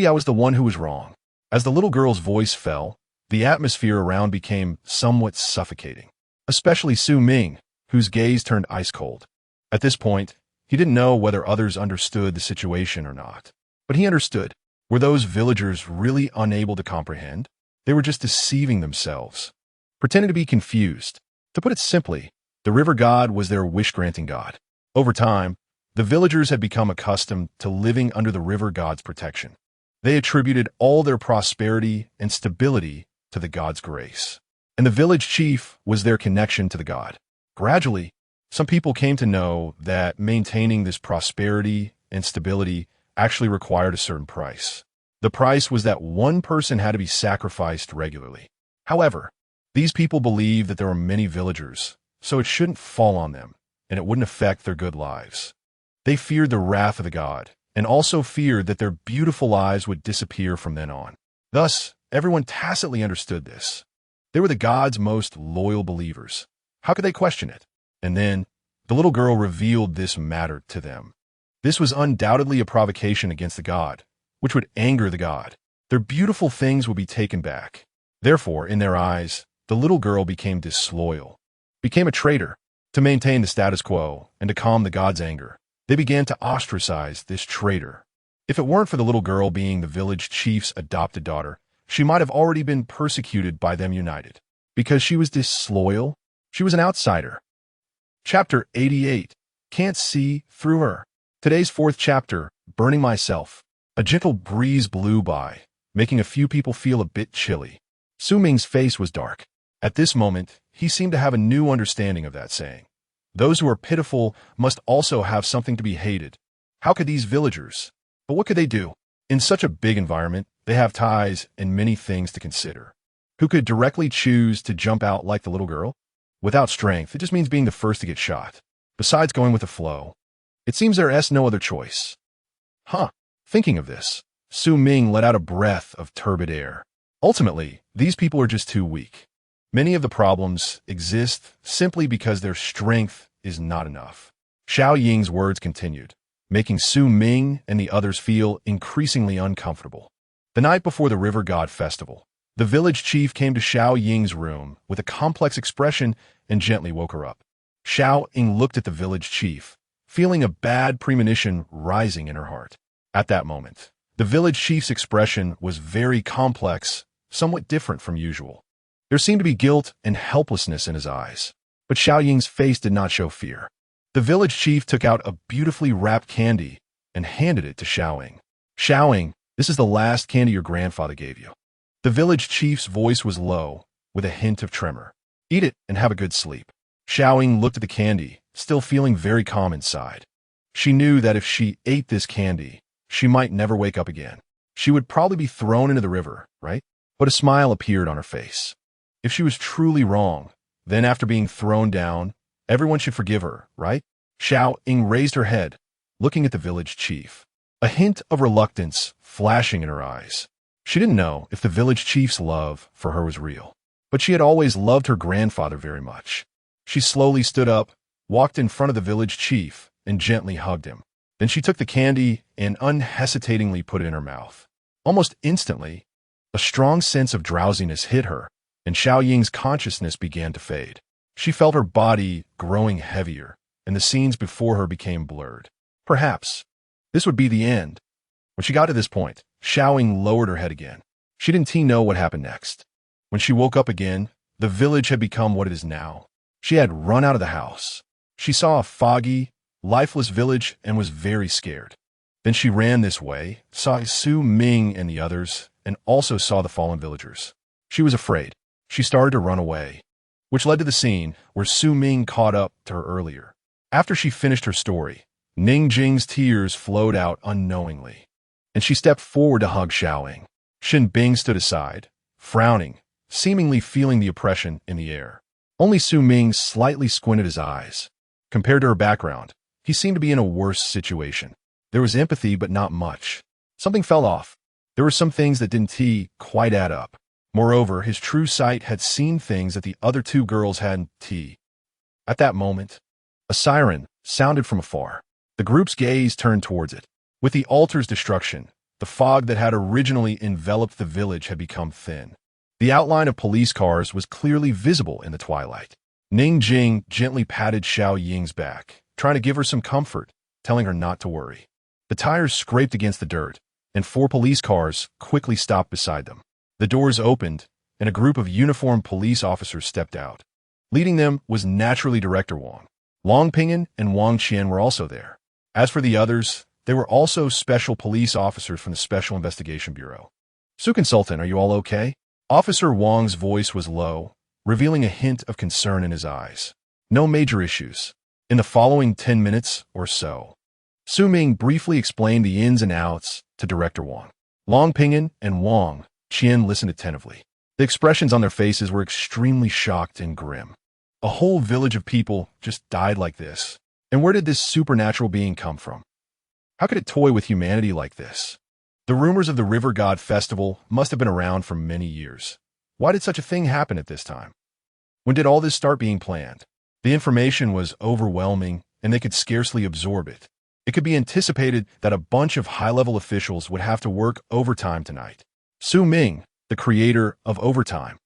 I was the one who was wrong. As the little girl's voice fell, the atmosphere around became somewhat suffocating, especially Su Ming, whose gaze turned ice cold. At this point, he didn't know whether others understood the situation or not. But he understood. Were those villagers really unable to comprehend? They were just deceiving themselves, pretending to be confused. To put it simply, the river god was their wish-granting god. Over time, the villagers had become accustomed to living under the river god's protection. They attributed all their prosperity and stability to the god's grace, and the village chief was their connection to the god. Gradually, some people came to know that maintaining this prosperity and stability actually required a certain price. The price was that one person had to be sacrificed regularly. However, these people believed that there were many villagers, so it shouldn't fall on them, and it wouldn't affect their good lives. They feared the wrath of the god, and also feared that their beautiful lives would disappear from then on. Thus, everyone tacitly understood this. They were the god's most loyal believers. How could they question it? And then, the little girl revealed this matter to them. This was undoubtedly a provocation against the god, which would anger the god. Their beautiful things would be taken back. Therefore, in their eyes, the little girl became disloyal, became a traitor. To maintain the status quo and to calm the god's anger, they began to ostracize this traitor. If it weren't for the little girl being the village chief's adopted daughter, she might have already been persecuted by them united. Because she was disloyal, she was an outsider. Chapter 88. Can't see through her. Today's fourth chapter, Burning Myself. A gentle breeze blew by, making a few people feel a bit chilly. Su Ming's face was dark. At this moment, he seemed to have a new understanding of that saying. Those who are pitiful must also have something to be hated. How could these villagers? But what could they do? In such a big environment, they have ties and many things to consider. Who could directly choose to jump out like the little girl? Without strength, it just means being the first to get shot. Besides going with the flow, it seems there's no other choice. Thinking of this, Su Ming let out a breath of turbid air. Ultimately, these people are just too weak. Many of the problems exist simply because their strength is not enough. Xiao Ying's words continued, making Su Ming and the others feel increasingly uncomfortable. The night before the River God Festival, the village chief came to Xiao Ying's room with a complex expression and gently woke her up. Xiao Ying looked at the village chief, feeling a bad premonition rising in her heart. At that moment, the village chief's expression was very complex, somewhat different from usual. There seemed to be guilt and helplessness in his eyes, but Xiao Ying's face did not show fear. The village chief took out a beautifully wrapped candy and handed it to Xiao Ying. Xiao Ying, this is the last candy your grandfather gave you. The village chief's voice was low, with a hint of tremor. Eat it and have a good sleep. Xiao Ying looked at the candy, still feeling very calm inside. She knew that if she ate this candy, she might never wake up again. She would probably be thrown into the river, right? But a smile appeared on her face. If she was truly wrong, then after being thrown down, everyone should forgive her, right? Xiao Ying raised her head, looking at the village chief, a hint of reluctance flashing in her eyes. She didn't know if the village chief's love for her was real, but she had always loved her grandfather very much. She slowly stood up, walked in front of the village chief, and gently hugged him. Then she took the candy and unhesitatingly put it in her mouth. Almost instantly, a strong sense of drowsiness hit her, and Xiao Ying's consciousness began to fade. She felt her body growing heavier, and the scenes before her became blurred. Perhaps this would be the end. When she got to this point, Xiao Ying lowered her head again. She didn't know what happened next. When she woke up again, the village had become what it is now. She had run out of the house. She saw a foggy, lifeless village and was very scared. Then she ran this way, saw Su Ming and the others, and also saw the fallen villagers. She was afraid. She started to run away, which led to the scene where Su Ming caught up to her earlier. After she finished her story, Ning Jing's tears flowed out unknowingly, and she stepped forward to hug Xiao Ying. Shin Bing stood aside, frowning, seemingly feeling the oppression in the air. Only Su Ming slightly squinted his eyes. Compared to her background, he seemed to be in a worse situation. There was empathy, but not much. Something fell off. There were some things that didn't quite add up. Moreover, his true sight had seen things that the other two girls hadn't. At that moment, a siren sounded from afar. The group's gaze turned towards it. With the altar's destruction, the fog that had originally enveloped the village had become thin. The outline of police cars was clearly visible in the twilight. Ning Jing gently patted Xiao Ying's back, trying to give her some comfort, telling her not to worry. The tires scraped against the dirt, and 4 police cars quickly stopped beside them. The doors opened, and a group of uniformed police officers stepped out. Leading them was naturally Director Wang. Long Pingan and Wang Qian were also there. As for the others, they were also special police officers from the Special Investigation Bureau. Su Consultant, are you all okay? Officer Wang's voice was low, revealing a hint of concern in his eyes. No major issues. In the following 10 minutes or so, Su Ming briefly explained the ins and outs to Director Wang. Long Pingan and Wang Qian listened attentively. The expressions on their faces were extremely shocked and grim. A whole village of people just died like this. And where did this supernatural being come from? How could it toy with humanity like this? The rumors of the River God Festival must have been around for many years. Why did such a thing happen at this time? When did all this start being planned? The information was overwhelming, and they could scarcely absorb it. It could be anticipated that a bunch of high-level officials would have to work overtime tonight. Su Ming, the creator of overtime.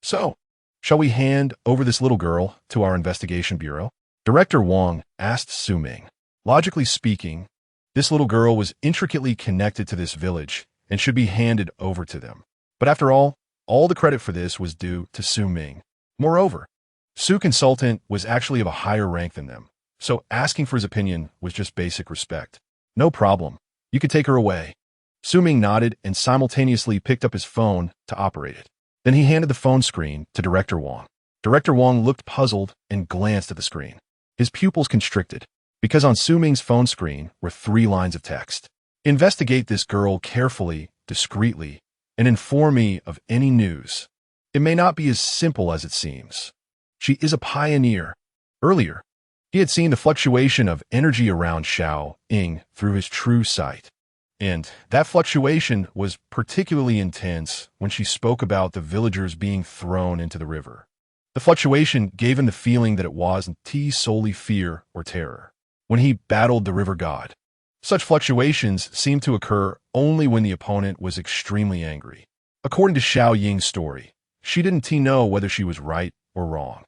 So, shall we hand over this little girl to our investigation bureau? Director Wang asked Su Ming. Logically speaking, this little girl was intricately connected to this village and should be handed over to them. But after all the credit for this was due to Su Ming. Moreover, Su Consultant was actually of a higher rank than them, so asking for his opinion was just basic respect. No problem. You could take her away. Su Ming nodded and simultaneously picked up his phone to operate it. Then he handed the phone screen to Director Wang. Director Wang looked puzzled and glanced at the screen. His pupils constricted, because on Su Ming's phone screen were 3 lines of text. Investigate this girl carefully, discreetly, and inform me of any news. It may not be as simple as it seems. She is a pioneer. Earlier, he had seen the fluctuation of energy around Xiao Ying through his true sight. And that fluctuation was particularly intense when she spoke about the villagers being thrown into the river. The fluctuation gave him the feeling that it wasn't solely fear or terror. When he battled the river god, such fluctuations seemed to occur only when the opponent was extremely angry. According to Xiao Ying's story, she didn't know whether she was right or wrong.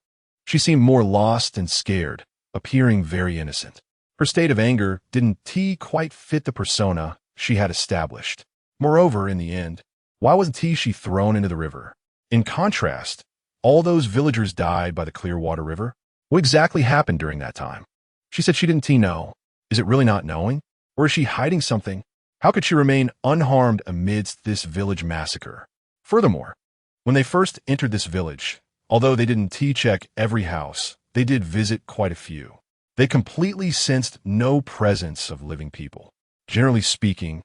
She seemed more lost and scared, appearing very innocent. Her state of anger didn't quite fit the persona she had established. Moreover, in the end, why wasn't she thrown into the river? In contrast, all those villagers died by the Clearwater River. What exactly happened during that time? She said she didn't know. Is it really not knowing? Or is she hiding something? How could she remain unharmed amidst this village massacre? Furthermore, when they first entered this village, although they didn't check every house, they did visit quite a few. They completely sensed no presence of living people. Generally speaking,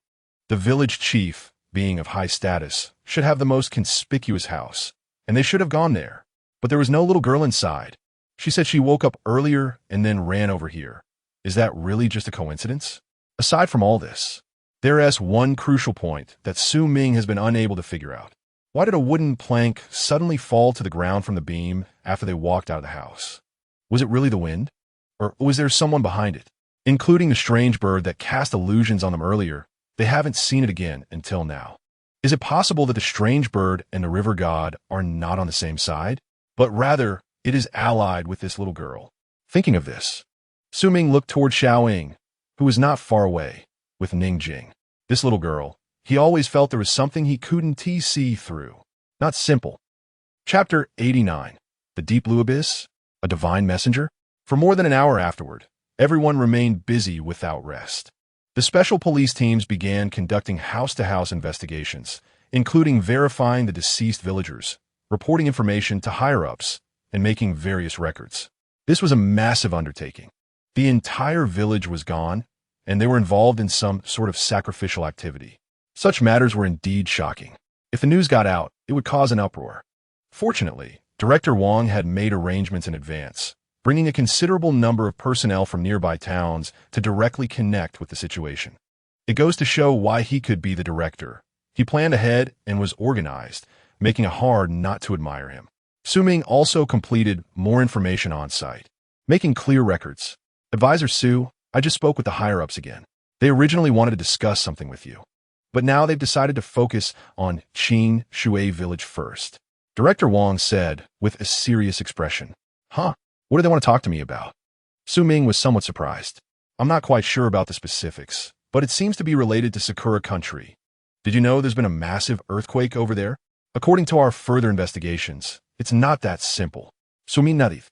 the village chief, being of high status, should have the most conspicuous house, and they should have gone there. But there was no little girl inside. She said she woke up earlier and then ran over here. Is that really just a coincidence? Aside from all this, there is one crucial point that Su Ming has been unable to figure out. Why did a wooden plank suddenly fall to the ground from the beam after they walked out of the house? Was it really the wind? Or was there someone behind it? Including the strange bird that cast illusions on them earlier, they haven't seen it again until now. Is it possible that the strange bird and the river god are not on the same side, but rather it is allied with this little girl? Thinking of this, Su Ming looked toward Xiao Ying, who was not far away, with Ning Jing. This little girl, he always felt there was something he couldn't see through. Not simple. Chapter 89. The Deep Blue Abyss? A Divine Messenger? For more than an hour afterward, everyone remained busy without rest. The special police teams began conducting house-to-house investigations, including verifying the deceased villagers, reporting information to higher-ups, and making various records. This was a massive undertaking. The entire village was gone, and they were involved in some sort of sacrificial activity. Such matters were indeed shocking. If the news got out, it would cause an uproar. Fortunately, Director Wang had made arrangements in advance, bringing a considerable number of personnel from nearby towns to directly connect with the situation. It goes to show why he could be the director. He planned ahead and was organized, making it hard not to admire him. Su Ming also completed more information on site, making clear records. Advisor Su, I just spoke with the higher-ups again. They originally wanted to discuss something with you, but now they've decided to focus on Qing Shui village first. Director Wang said with a serious expression. Huh? What do they want to talk to me about? Su Ming was somewhat surprised. I'm not quite sure about the specifics, but it seems to be related to Sakura country. Did you know there's been a massive earthquake over there? According to our further investigations, it's not that simple. Su Ming nodded.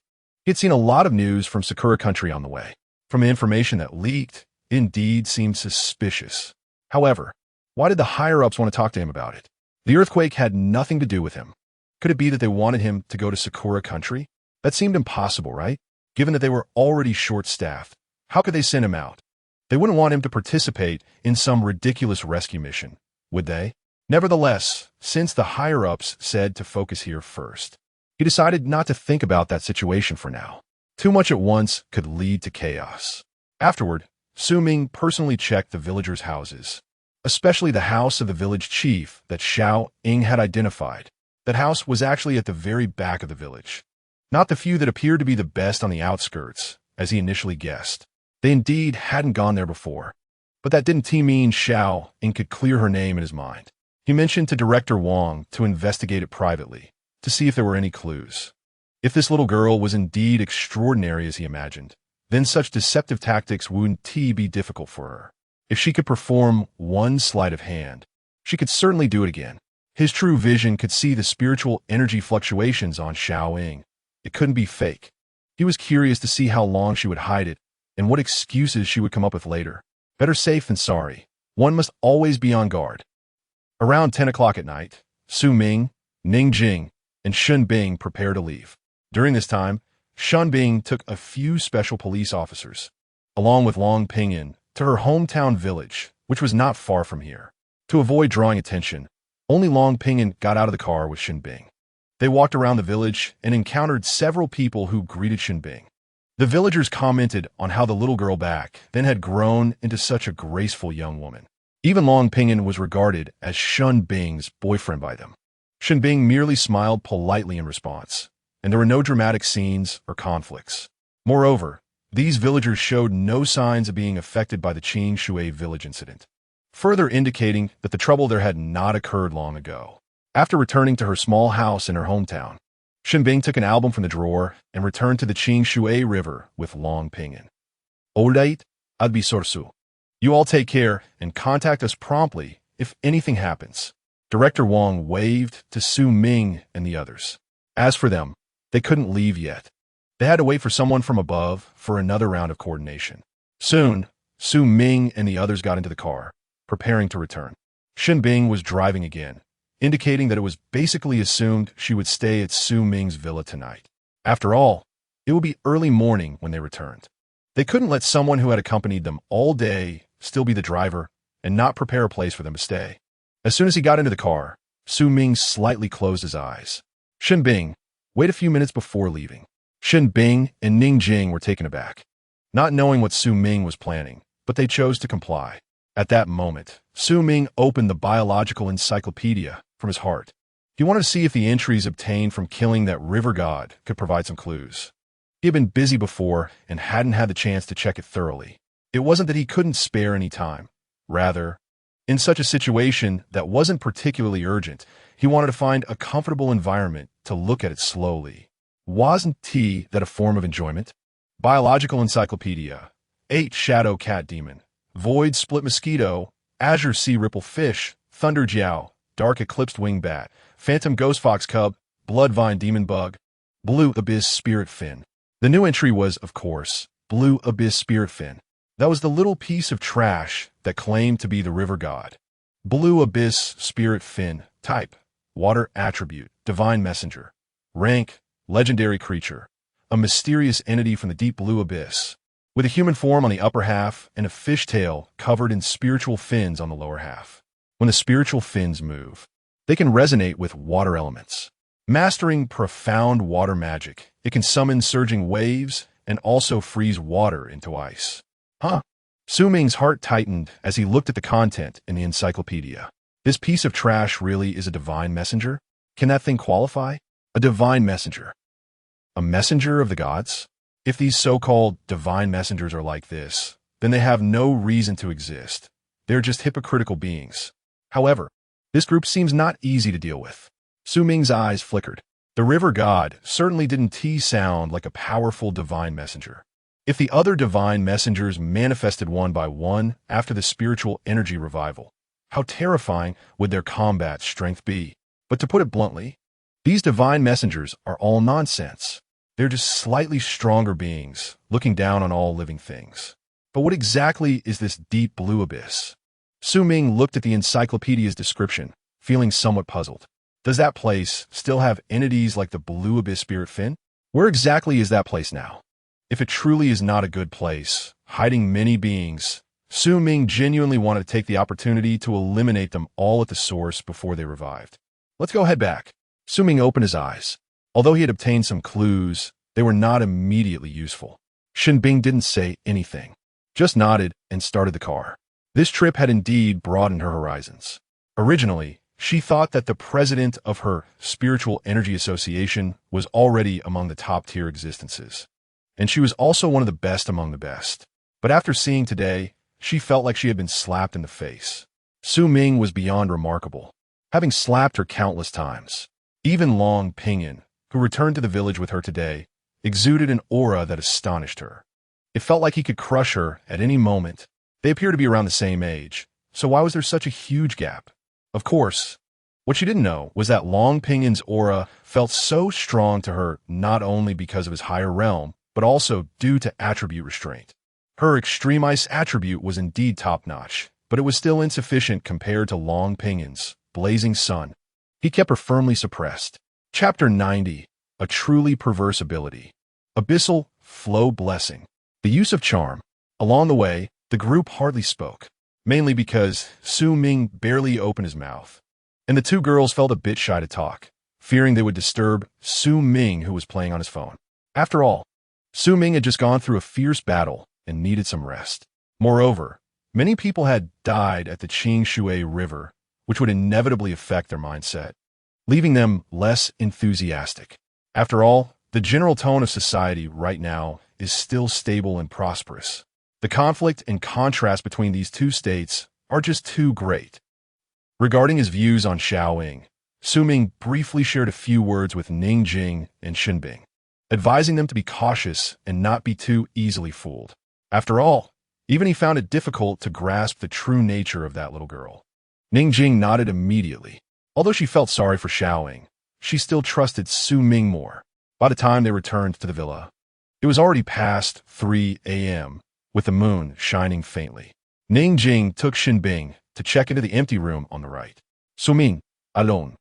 He had seen a lot of news from Sakura country on the way. From the information that leaked, it indeed seemed suspicious. However, why did the higher-ups want to talk to him about it? The earthquake had nothing to do with him. Could it be that they wanted him to go to Sakura country? That seemed impossible, right? Given that they were already short-staffed, how could they send him out? They wouldn't want him to participate in some ridiculous rescue mission, would they? Nevertheless, since the higher-ups said to focus here first, he decided not to think about that situation for now. Too much at once could lead to chaos. Afterward, Su Ming personally checked the villagers' houses, especially the house of the village chief that Xiao Ying had identified. That house was actually at the very back of the village. Not the few that appeared to be the best on the outskirts, as he initially guessed. They indeed hadn't gone there before. But that didn't mean Xiao Ying could clear her name in his mind. He mentioned to Director Wang to investigate it privately, to see if there were any clues. If this little girl was indeed extraordinary as he imagined, then such deceptive tactics wouldn't be difficult for her. If she could perform one sleight of hand, she could certainly do it again. His true vision could see the spiritual energy fluctuations on Xiao Ying. It couldn't be fake. He was curious to see how long she would hide it and what excuses she would come up with later. Better safe than sorry. One must always be on guard. Around 10 o'clock at night, Su Ming, Ning Jing, and Shun Bing prepared to leave. During this time, Shun Bing took a few special police officers, along with Long Pinyin, to her hometown village, which was not far from here. To avoid drawing attention, only Long Pinyin got out of the car with Shun Bing. They walked around the village and encountered several people who greeted Shun Bing. The villagers commented on how the little girl back then had grown into such a graceful young woman. Even Long Pinyin was regarded as Shun Bing's boyfriend by them. Shun Bing merely smiled politely in response, and there were no dramatic scenes or conflicts. Moreover, these villagers showed no signs of being affected by the Qing Shui village incident, further indicating that the trouble there had not occurred long ago. After returning to her small house in her hometown, Shun Bing took an album from the drawer and returned to the Qing Shui River with Long Pinyin. Alright, I'd be sorsu. You all take care and contact us promptly if anything happens. Director Wang waved to Su Ming and the others. As for them, they couldn't leave yet. They had to wait for someone from above for another round of coordination. Soon, Su Ming and the others got into the car, preparing to return. Shun Bing was driving again, indicating that it was basically assumed she would stay at Su Ming's villa tonight. After all, it would be early morning when they returned. They couldn't let someone who had accompanied them all day still be the driver and not prepare a place for them to stay. As soon as he got into the car, Su Ming slightly closed his eyes. Shun Bing, wait a few minutes before leaving. Shun Bing and Ning Jing were taken aback, not knowing what Su Ming was planning, but they chose to comply. At that moment, Su Ming opened the biological encyclopedia from his heart. He wanted to see if the entries obtained from killing that river god could provide some clues. He had been busy before and hadn't had the chance to check it thoroughly. It wasn't that he couldn't spare any time. Rather, in such a situation that wasn't particularly urgent, he wanted to find a comfortable environment to look at it slowly. Wasn't that a form of enjoyment? Biological Encyclopedia. 8 Shadow Cat Demon. Void Split Mosquito. Azure Sea Ripple Fish. Thunder Jiao. Dark Eclipsed Wing Bat. Phantom Ghost Fox Cub. Bloodvine Demon Bug. Blue Abyss Spirit Fin. The new entry was, of course, Blue Abyss Spirit Fin. That was the little piece of trash that claimed to be the river god. Blue Abyss Spirit Fin. Type: Water Attribute. Divine Messenger. Rank: Legendary Creature. A mysterious entity from the deep blue abyss, with a human form on the upper half and a fish tail covered in spiritual fins on the lower half. When the spiritual fins move, they can resonate with water elements. Mastering profound water magic, it can summon surging waves and also freeze water into ice. Su Ming's heart tightened as he looked at the content in the encyclopedia. This piece of trash really is a divine messenger? Can that thing qualify? A divine messenger. A messenger of the gods? If these so-called divine messengers are like this, then they have no reason to exist. They're just hypocritical beings. However, this group seems not easy to deal with. Su Ming's eyes flickered. The river god certainly didn't sound like a powerful divine messenger. If the other divine messengers manifested one by one after the spiritual energy revival, how terrifying would their combat strength be? But to put it bluntly, these divine messengers are all nonsense. They're just slightly stronger beings looking down on all living things. But what exactly is this deep blue abyss? Su Ming looked at the encyclopedia's description, feeling somewhat puzzled. Does that place still have entities like the Blue Abyss Spirit Fin? Where exactly is that place now? If it truly is not a good place, hiding many beings, Su Ming genuinely wanted to take the opportunity to eliminate them all at the source before they revived. Let's go head back. Su Ming opened his eyes. Although he had obtained some clues, they were not immediately useful. Shinbing didn't say anything, just nodded and started the car. This trip had indeed broadened her horizons. Originally, she thought that the president of her Spiritual Energy Association was already among the top-tier existences, and she was also one of the best among the best. But after seeing today, she felt like she had been slapped in the face. Su Ming was beyond remarkable, having slapped her countless times. Even Long Pinyin, who returned to the village with her today, exuded an aura that astonished her. It felt like he could crush her at any moment. They appear to be around the same age, so why was there such a huge gap? Of course, what she didn't know was that Long Pinyin's aura felt so strong to her not only because of his higher realm, but also due to attribute restraint. Her extreme ice attribute was indeed top-notch, but it was still insufficient compared to Long Pinyin's blazing sun. He kept her firmly suppressed. Chapter 90. A truly perverse ability. Abyssal Flow Blessing. The use of charm. Along the way, the group hardly spoke, mainly because Su Ming barely opened his mouth, and the two girls felt a bit shy to talk, fearing they would disturb Su Ming, who was playing on his phone. After all, Su Ming had just gone through a fierce battle and needed some rest. Moreover, many people had died at the Qingshui River, which would inevitably affect their mindset, leaving them less enthusiastic. After all, the general tone of society right now is still stable and prosperous. The conflict and contrast between these two states are just too great. Regarding his views on Xiaoying, Su Ming briefly shared a few words with Ningjing and Shinbing, advising them to be cautious and not be too easily fooled. After all, even he found it difficult to grasp the true nature of that little girl. Ningjing nodded immediately. Although she felt sorry for Xiaoying, she still trusted Su Ming more. By the time they returned to the villa, it was already past 3 a.m., with the moon shining faintly. Ningjing took Shinbing to check into the empty room on the right. Su Ming, alone,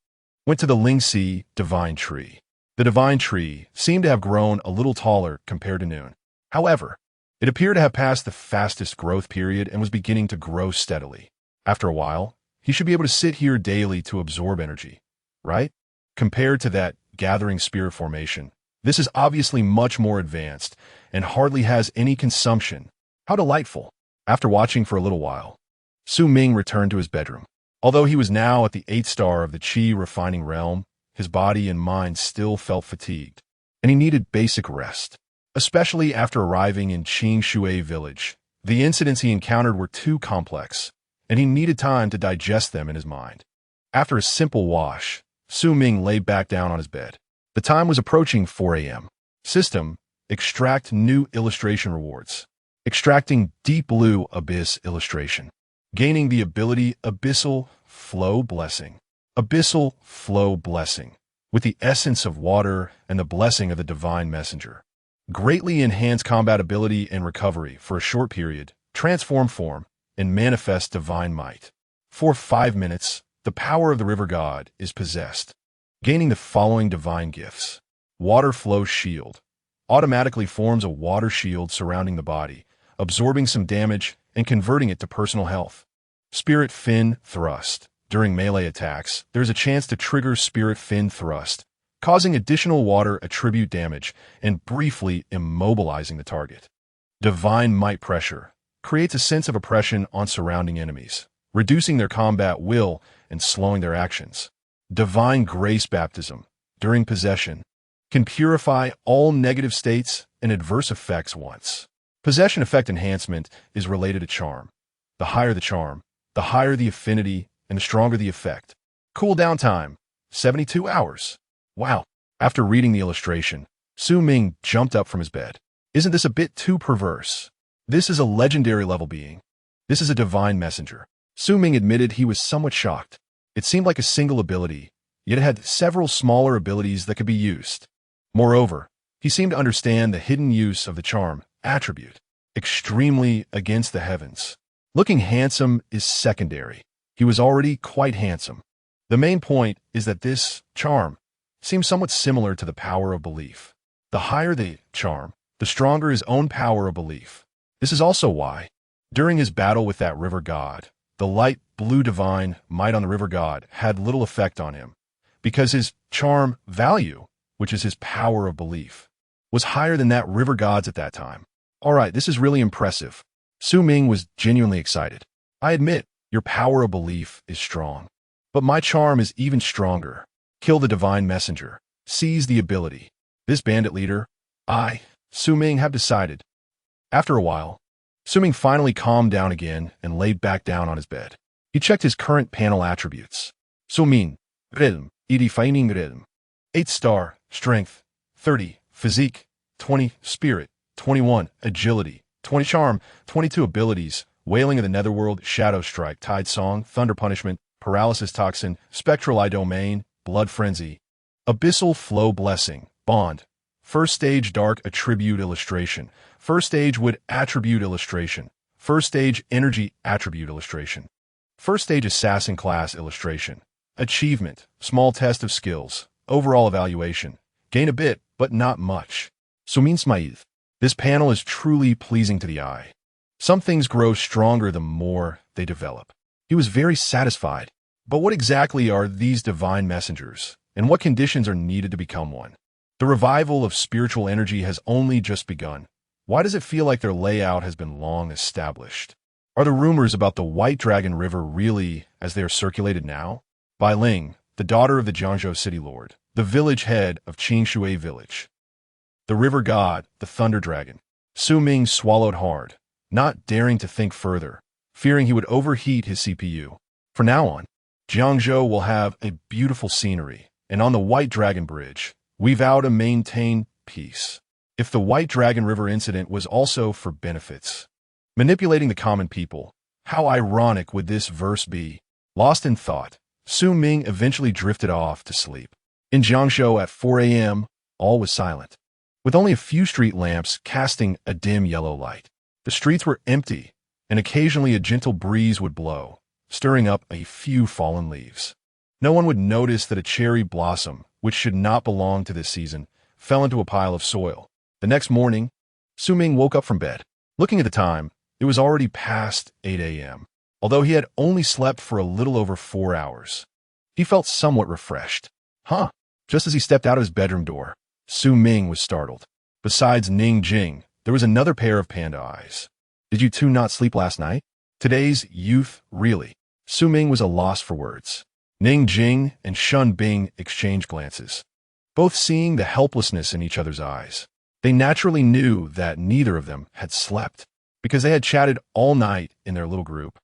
went to the Lingxi divine tree. The divine tree seemed to have grown a little taller compared to noon. However, it appeared to have passed the fastest growth period and was beginning to grow steadily. After a while, he should be able to sit here daily to absorb energy, right? Compared to that gathering spirit formation, this is obviously much more advanced and hardly has any consumption. How delightful. After watching for a little while, Su Ming returned to his bedroom. Although he was now at the 8th star of the Qi refining realm, his body and mind still felt fatigued, and he needed basic rest. especially after arriving in Shui village. The incidents he encountered were too complex, and he needed time to digest them in his mind. After a simple wash, Ming lay back down on his bed. The time was approaching 4 a.m. System: extract new illustration rewards. Extracting deep blue abyss illustration. Gaining the ability Abyssal Flow Blessing. Abyssal Flow Blessing, with the essence of water and the blessing of the Divine Messenger. Greatly enhance combat ability and recovery for a short period, transform form, and manifest divine might. For 5 minutes, the power of the river god is possessed. Gaining the following divine gifts. Water Flow Shield. Automatically forms a water shield surrounding the body, absorbing some damage and converting it to personal health. Spirit Fin Thrust. During melee attacks, there is a chance to trigger Spirit Fin Thrust, causing additional water attribute damage and briefly immobilizing the target. Divine Might Pressure. Creates a sense of oppression on surrounding enemies, reducing their combat will and slowing their actions. Divine Grace Baptism. During possession, can purify all negative states and adverse effects once. Possession effect enhancement is related to charm. The higher the charm, the higher the affinity and the stronger the effect. Cooldown time, 72 hours. Wow. After reading the illustration, Ming jumped up from his bed. Isn't this a bit too perverse? This is a legendary level being. This is a divine messenger. Ming admitted he was somewhat shocked. It seemed like a single ability, yet it had several smaller abilities that could be used. Moreover, he seemed to understand the hidden use of the charm attribute. Extremely against the heavens. Looking handsome is secondary. He was already quite handsome. The main point is that this charm seems somewhat similar to the power of belief. The higher the charm, the stronger his own power of belief. This is also why, during his battle with that river god, the light blue divine might on the river god had little effect on him, because his charm value, which is his power of belief, was higher than that river god's at that time. Alright, this is really impressive. Ming was genuinely excited. I admit, your power of belief is strong. But my charm is even stronger. Kill the divine messenger. Seize the ability. This bandit leader, Ming, have decided. After a while, Ming finally calmed down again and laid back down on his bed. He checked his current panel attributes. Ming, Rhythm, Defining Rhythm. 8-star, Strength, 30, Physique, 20, Spirit, 21, Agility, 20 Charm, 22 Abilities, Wailing of the Netherworld, Shadow Strike, Tide Song, Thunder Punishment, Paralysis Toxin, Spectral Eye Domain, Blood Frenzy, Abyssal Flow Blessing, Bond, First Stage Dark Attribute Illustration, First Stage Wood Attribute Illustration, First Stage Energy Attribute Illustration, First Stage Assassin Class Illustration, Achievement, Small Test of Skills, Overall Evaluation, Gain a bit, but not much. Sumin Smaïd. This panel is truly pleasing to the eye. Some things grow stronger the more they develop. He was very satisfied. But what exactly are these divine messengers, and what conditions are needed to become one? The revival of spiritual energy has only just begun. Why does it feel like their layout has been long established? Are the rumors about the White Dragon River really as they are circulated now? Bai Ling, the daughter of the Jiangzhou city lord, the village head of Shui village. The river god, the thunder dragon. Ming swallowed hard, not daring to think further, fearing he would overheat his CPU. From now on, Jiangzhou will have a beautiful scenery, and on the White Dragon Bridge, we vow to maintain peace. If the White Dragon River incident was also for benefits, manipulating the common people, how ironic would this verse be? Lost in thought, Ming eventually drifted off to sleep. In Jiangzhou at 4 a.m., all was silent, with only a few street lamps casting a dim yellow light. The streets were empty, and occasionally a gentle breeze would blow, stirring up a few fallen leaves. No one would notice that a cherry blossom, which should not belong to this season, fell into a pile of soil. The next morning, Ming woke up from bed. Looking at the time, it was already past 8 a.m., although he had only slept for a little over 4 hours. He felt somewhat refreshed. Just as he stepped out of his bedroom door, Ming was startled. Besides Ning Jing, there was another pair of panda eyes. Did you two not sleep last night? Today's youth, really. Ming was a loss for words. Ning Jing and Shun Bing exchanged glances, both seeing the helplessness in each other's eyes. They naturally knew that neither of them had slept because they had chatted all night in their little group,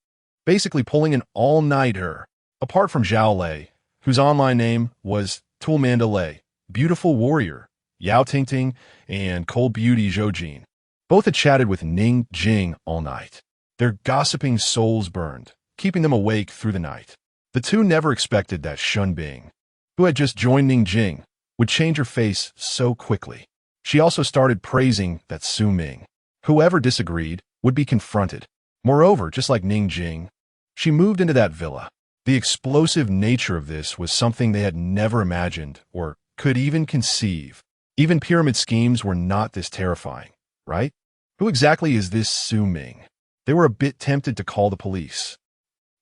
basically pulling an all-nighter, apart from Zhao Lei, whose online name was Tulmanda Lei, Beautiful Warrior, Yao Tingting, and Cold Beauty Zhoujin. Both had chatted with Ning Jing all night. Their gossiping souls burned, keeping them awake through the night. The two never expected that Shun Bing, who had just joined Ning Jing, would change her face so quickly. She also started praising that Su Ming, whoever disagreed, would be confronted. Moreover, just like Ning Jing, she moved into that villa. The explosive nature of this was something they had never imagined or could even conceive. Even pyramid schemes were not this terrifying, right? Who exactly is this Su Ming? They were a bit tempted to call the police.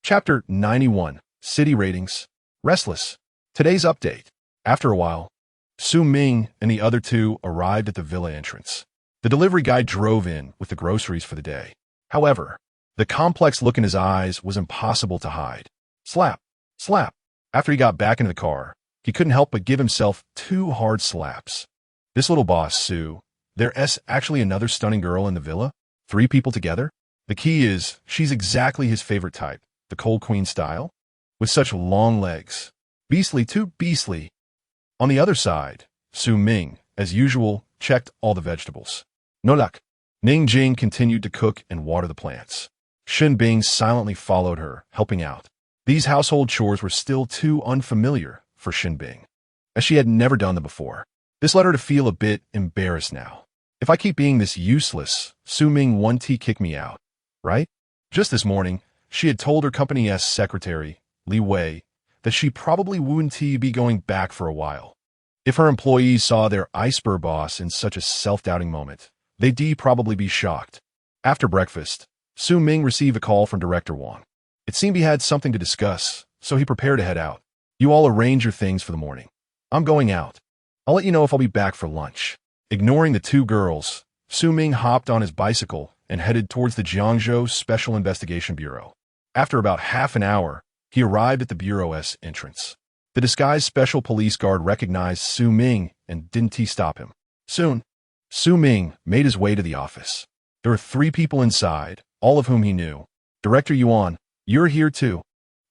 Chapter 91. City Ratings. Restless. Today's update. After a while, Su Ming and the other two arrived at the villa entrance. The delivery guy drove in with the groceries for the day. However, the complex look in his eyes was impossible to hide. Slap, slap. After he got back into the car, he couldn't help but give himself 2 hard slaps. This little boss, Su, there's actually another stunning girl in the villa? 3 people together? The key is, she's exactly his favorite type, the cold queen style, with such long legs. Beastly, too beastly. On the other side, Su Ming, as usual, checked all the vegetables. No luck. Ning Jing continued to cook and water the plants. Shen Bing silently followed her, helping out. These household chores were still too unfamiliar for Shen Bing, as she had never done them before. This led her to feel a bit embarrassed now. If I keep being this useless, Su Ming won't kick me out, right? Just this morning, she had told her company's secretary, Li Wei, that she probably wouldn't be going back for a while. If her employees saw their iceberg boss in such a self-doubting moment, they'd probably be shocked. After breakfast, Su Ming received a call from Director Wang. It seemed he had something to discuss, so he prepared to head out. You all arrange your things for the morning. I'm going out. I'll let you know if I'll be back for lunch. Ignoring the 2 girls, Su Ming hopped on his bicycle and headed towards the Jiangzhou Special Investigation Bureau. After about half an hour, he arrived at the bureau's entrance. The disguised special police guard recognized Su Ming and didn't stop him. Soon, Su Ming made his way to the office. There were 3 people inside, all of whom he knew. Director Yuan, you're here too.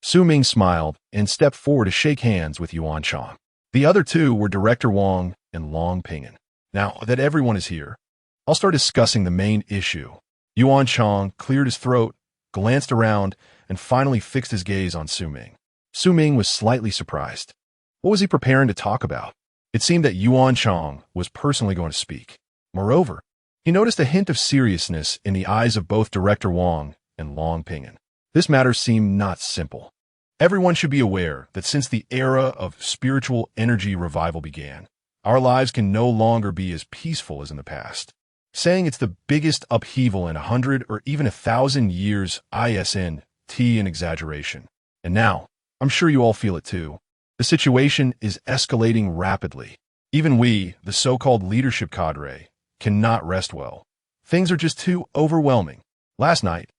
Su Ming smiled and stepped forward to shake hands with Yuan Chang. The other 2 were Director Wang and Long Ping'an. Now that everyone is here, I'll start discussing the main issue. Yuan Chang cleared his throat, glanced around, and finally fixed his gaze on Su Ming. Su Ming was slightly surprised. What was he preparing to talk about? It seemed that Yuan Chang was personally going to speak. Moreover, he noticed a hint of seriousness in the eyes of both Director Wang and Long Ping'an. This matter seemed not simple. Everyone should be aware that since the era of spiritual energy revival began, our lives can no longer be as peaceful as in the past. Saying it's the biggest upheaval in 100 or even 1,000 years isn't an exaggeration. And now, I'm sure you all feel it too. The situation is escalating rapidly. Even we, the so-called leadership cadre, cannot rest well. Things are just too overwhelming. Last night,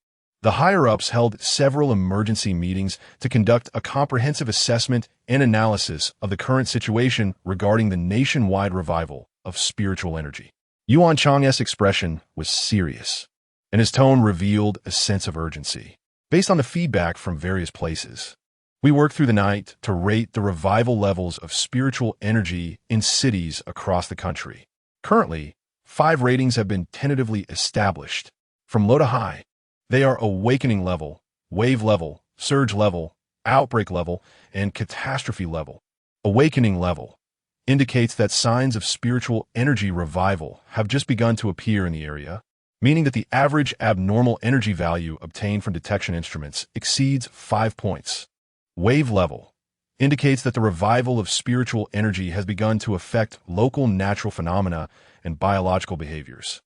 the higher-ups held several emergency meetings to conduct a comprehensive assessment and analysis of the current situation regarding the nationwide revival of spiritual energy. Yuan Chang's expression was serious, and his tone revealed a sense of urgency. Based on the feedback from various places, we worked through the night to rate the revival levels of spiritual energy in cities across the country. Currently, 5 ratings have been tentatively established. From low to high, they are awakening level, wave level, surge level, outbreak level, and catastrophe level. Awakening level indicates that signs of spiritual energy revival have just begun to appear in the area, meaning that the average abnormal energy value obtained from detection instruments exceeds 5 points. Wave level indicates that the revival of spiritual energy has begun to affect local natural phenomena and biological behaviors.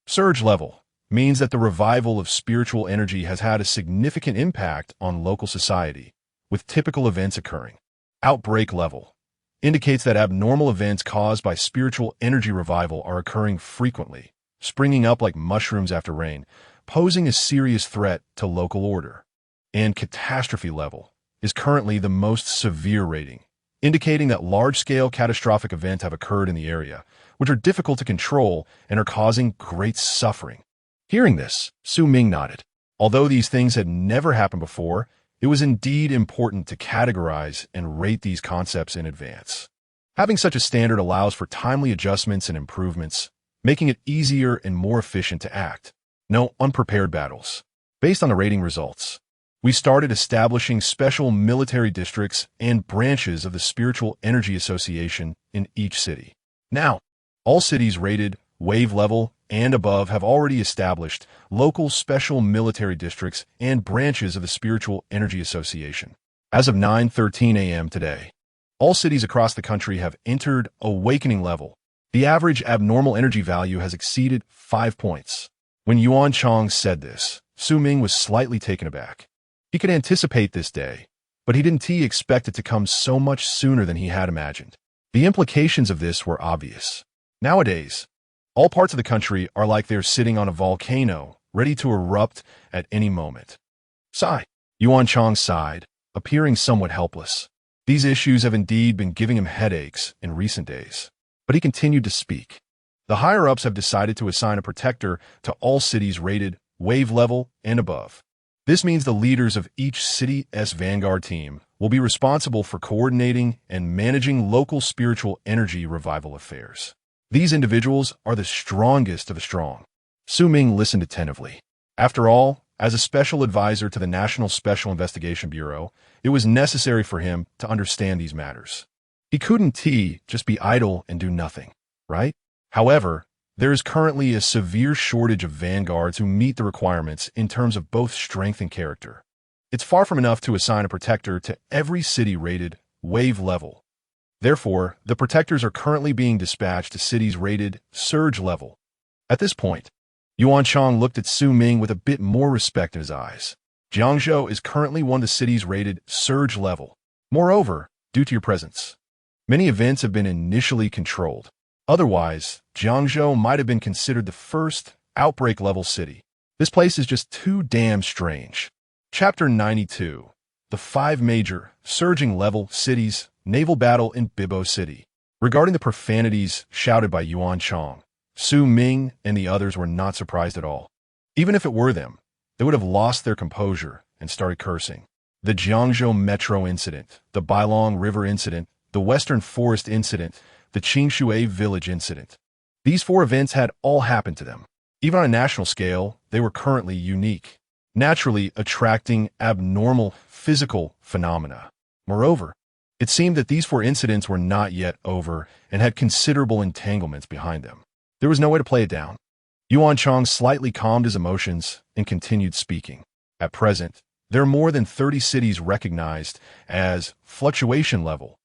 Surge level means that the revival of spiritual energy has had a significant impact on local society, with typical events occurring. Outbreak level indicates that abnormal events caused by spiritual energy revival are occurring frequently, springing up like mushrooms after rain, posing a serious threat to local order. And catastrophe level is currently the most severe rating, indicating that large-scale catastrophic events have occurred in the area, which are difficult to control and are causing great suffering. Hearing this, Ming nodded. Although these things had never happened before, it was indeed important to categorize and rate these concepts in advance. Having such a standard allows for timely adjustments and improvements, making it easier and more efficient to act. No unprepared battles. Based on the rating results, we started establishing special military districts and branches of the Spiritual Energy Association in each city. Now, all cities rated wave level and above have already established local special military districts and branches of the Spiritual Energy Association. As of 9:13 a.m. today, all cities across the country have entered awakening level. The average abnormal energy value has exceeded 5 points. When Yuan Chang said this, Ming was slightly taken aback. He could anticipate this day, but he didn't expect it to come so much sooner than he had imagined. The implications of this were obvious. Nowadays, all parts of the country are like they're sitting on a volcano, ready to erupt at any moment. Sigh. Yuan Chang sighed, appearing somewhat helpless. These issues have indeed been giving him headaches in recent days. But he continued to speak. The higher-ups have decided to assign a protector to all cities rated wave level and above. This means the leaders of each city's vanguard team will be responsible for coordinating and managing local spiritual energy revival affairs. These individuals are the strongest of the strong. Ming listened attentively. After all, as a special advisor to the National Special Investigation Bureau, it was necessary for him to understand these matters. He couldn't just be idle and do nothing, right? However, there is currently a severe shortage of vanguards who meet the requirements in terms of both strength and character. It's far from enough to assign a protector to every city rated wave level. Therefore, the protectors are currently being dispatched to cities rated surge level. At this point, Yuan Chang looked at Ming with a bit more respect in his eyes. Jiangzhou is currently one of the cities rated surge level. Moreover, due to your presence, many events have been initially controlled. Otherwise, Jiangzhou might have been considered the first outbreak level city. This place is just too damn strange. Chapter 92. The 5 major, surging level cities, naval battle in Bibo City. Regarding the profanities shouted by Yuan Chang, Ming and the others were not surprised at all. Even if it were them, they would have lost their composure and started cursing. The Jiangzhou Metro incident, the Bailong River incident, the Western Forest incident, the Qingshui Village incident. These 4 events had all happened to them. Even on a national scale, they were currently unique, naturally attracting abnormal physical phenomena. Moreover, it seemed that these 4 incidents were not yet over and had considerable entanglements behind them. There was no way to play it down. Yuan Chang slightly calmed his emotions and continued speaking. At present, there are more than 30 cities recognized as fluctuation level.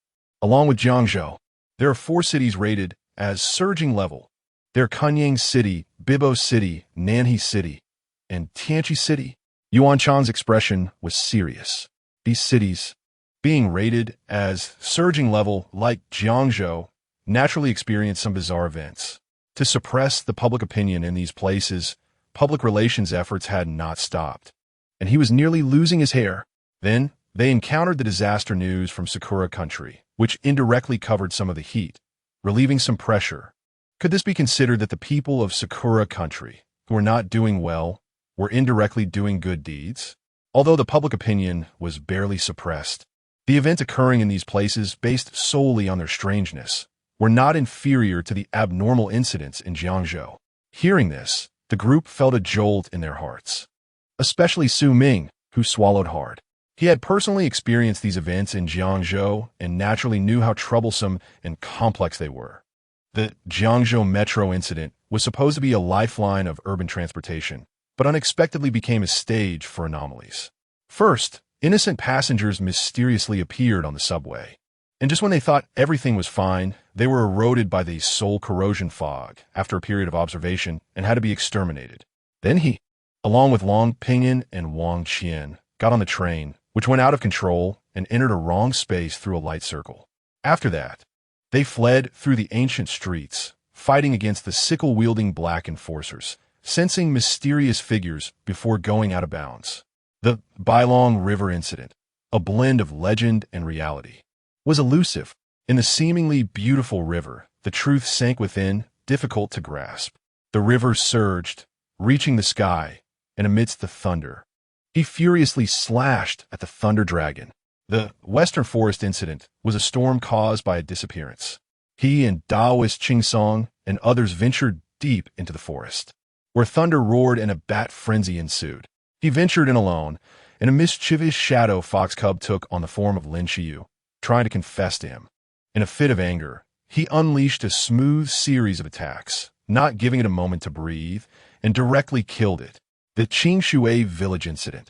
Along with Jiangzhou, there are 4 cities rated as surging level. They're Kunying City, Bibo City, Nanhe City, and Tianqi City. Yuan Chang's expression was serious. These cities, being rated as surging level like Jiangzhou, naturally experience some bizarre events. To suppress the public opinion in these places, public relations efforts had not stopped, and he was nearly losing his hair. Then, they encountered the disaster news from Sakura country, which indirectly covered some of the heat, relieving some pressure. Could this be considered that the people of Sakura country, who were not doing well, were indirectly doing good deeds? Although the public opinion was barely suppressed, the events occurring in these places, based solely on their strangeness, were not inferior to the abnormal incidents in Jiangzhou. Hearing this, the group felt a jolt in their hearts. Especially Ming, who swallowed hard. He had personally experienced these events in Jiangzhou and naturally knew how troublesome and complex they were. The Jiangzhou Metro incident was supposed to be a lifeline of urban transportation, but unexpectedly became a stage for anomalies. First, innocent passengers mysteriously appeared on the subway. And just when they thought everything was fine, they were eroded by the soul corrosion fog after a period of observation and had to be exterminated. Then he, along with Long Pingyun and Wang Qian, got on the train, which went out of control and entered a wrong space through a light circle. After that, they fled through the ancient streets, fighting against the sickle-wielding black enforcers, sensing mysterious figures before going out of bounds. The Bailong River incident, a blend of legend and reality. was elusive. In the seemingly beautiful river, the truth sank within, difficult to grasp. The river surged, reaching the sky, and amidst the thunder, he furiously slashed at the thunder dragon. The Western Forest incident was a storm caused by a disappearance. He and Taoist Chingsong and others ventured deep into the forest, where thunder roared and a bat frenzy ensued. He ventured in alone, and a mischievous shadow fox cub took on the form of Lin Xiu, trying to confess to him. In a fit of anger, he unleashed a smooth series of attacks, not giving it a moment to breathe, and directly killed it. The Qingshui village incident.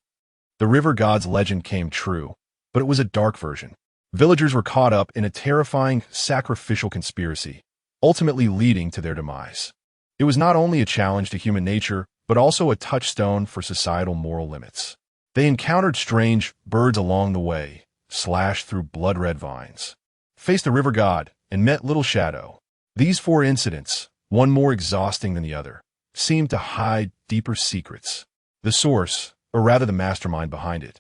The river god's legend came true, but it was a dark version. Villagers were caught up in a terrifying sacrificial conspiracy, ultimately leading to their demise. It was not only a challenge to human nature, but also a touchstone for societal moral limits. They encountered strange birds along the way, slashed through blood-red vines, faced the river god, and met Little Shadow. These 4 incidents, one more exhausting than the other, seemed to hide deeper secrets. The source, or rather the mastermind behind it,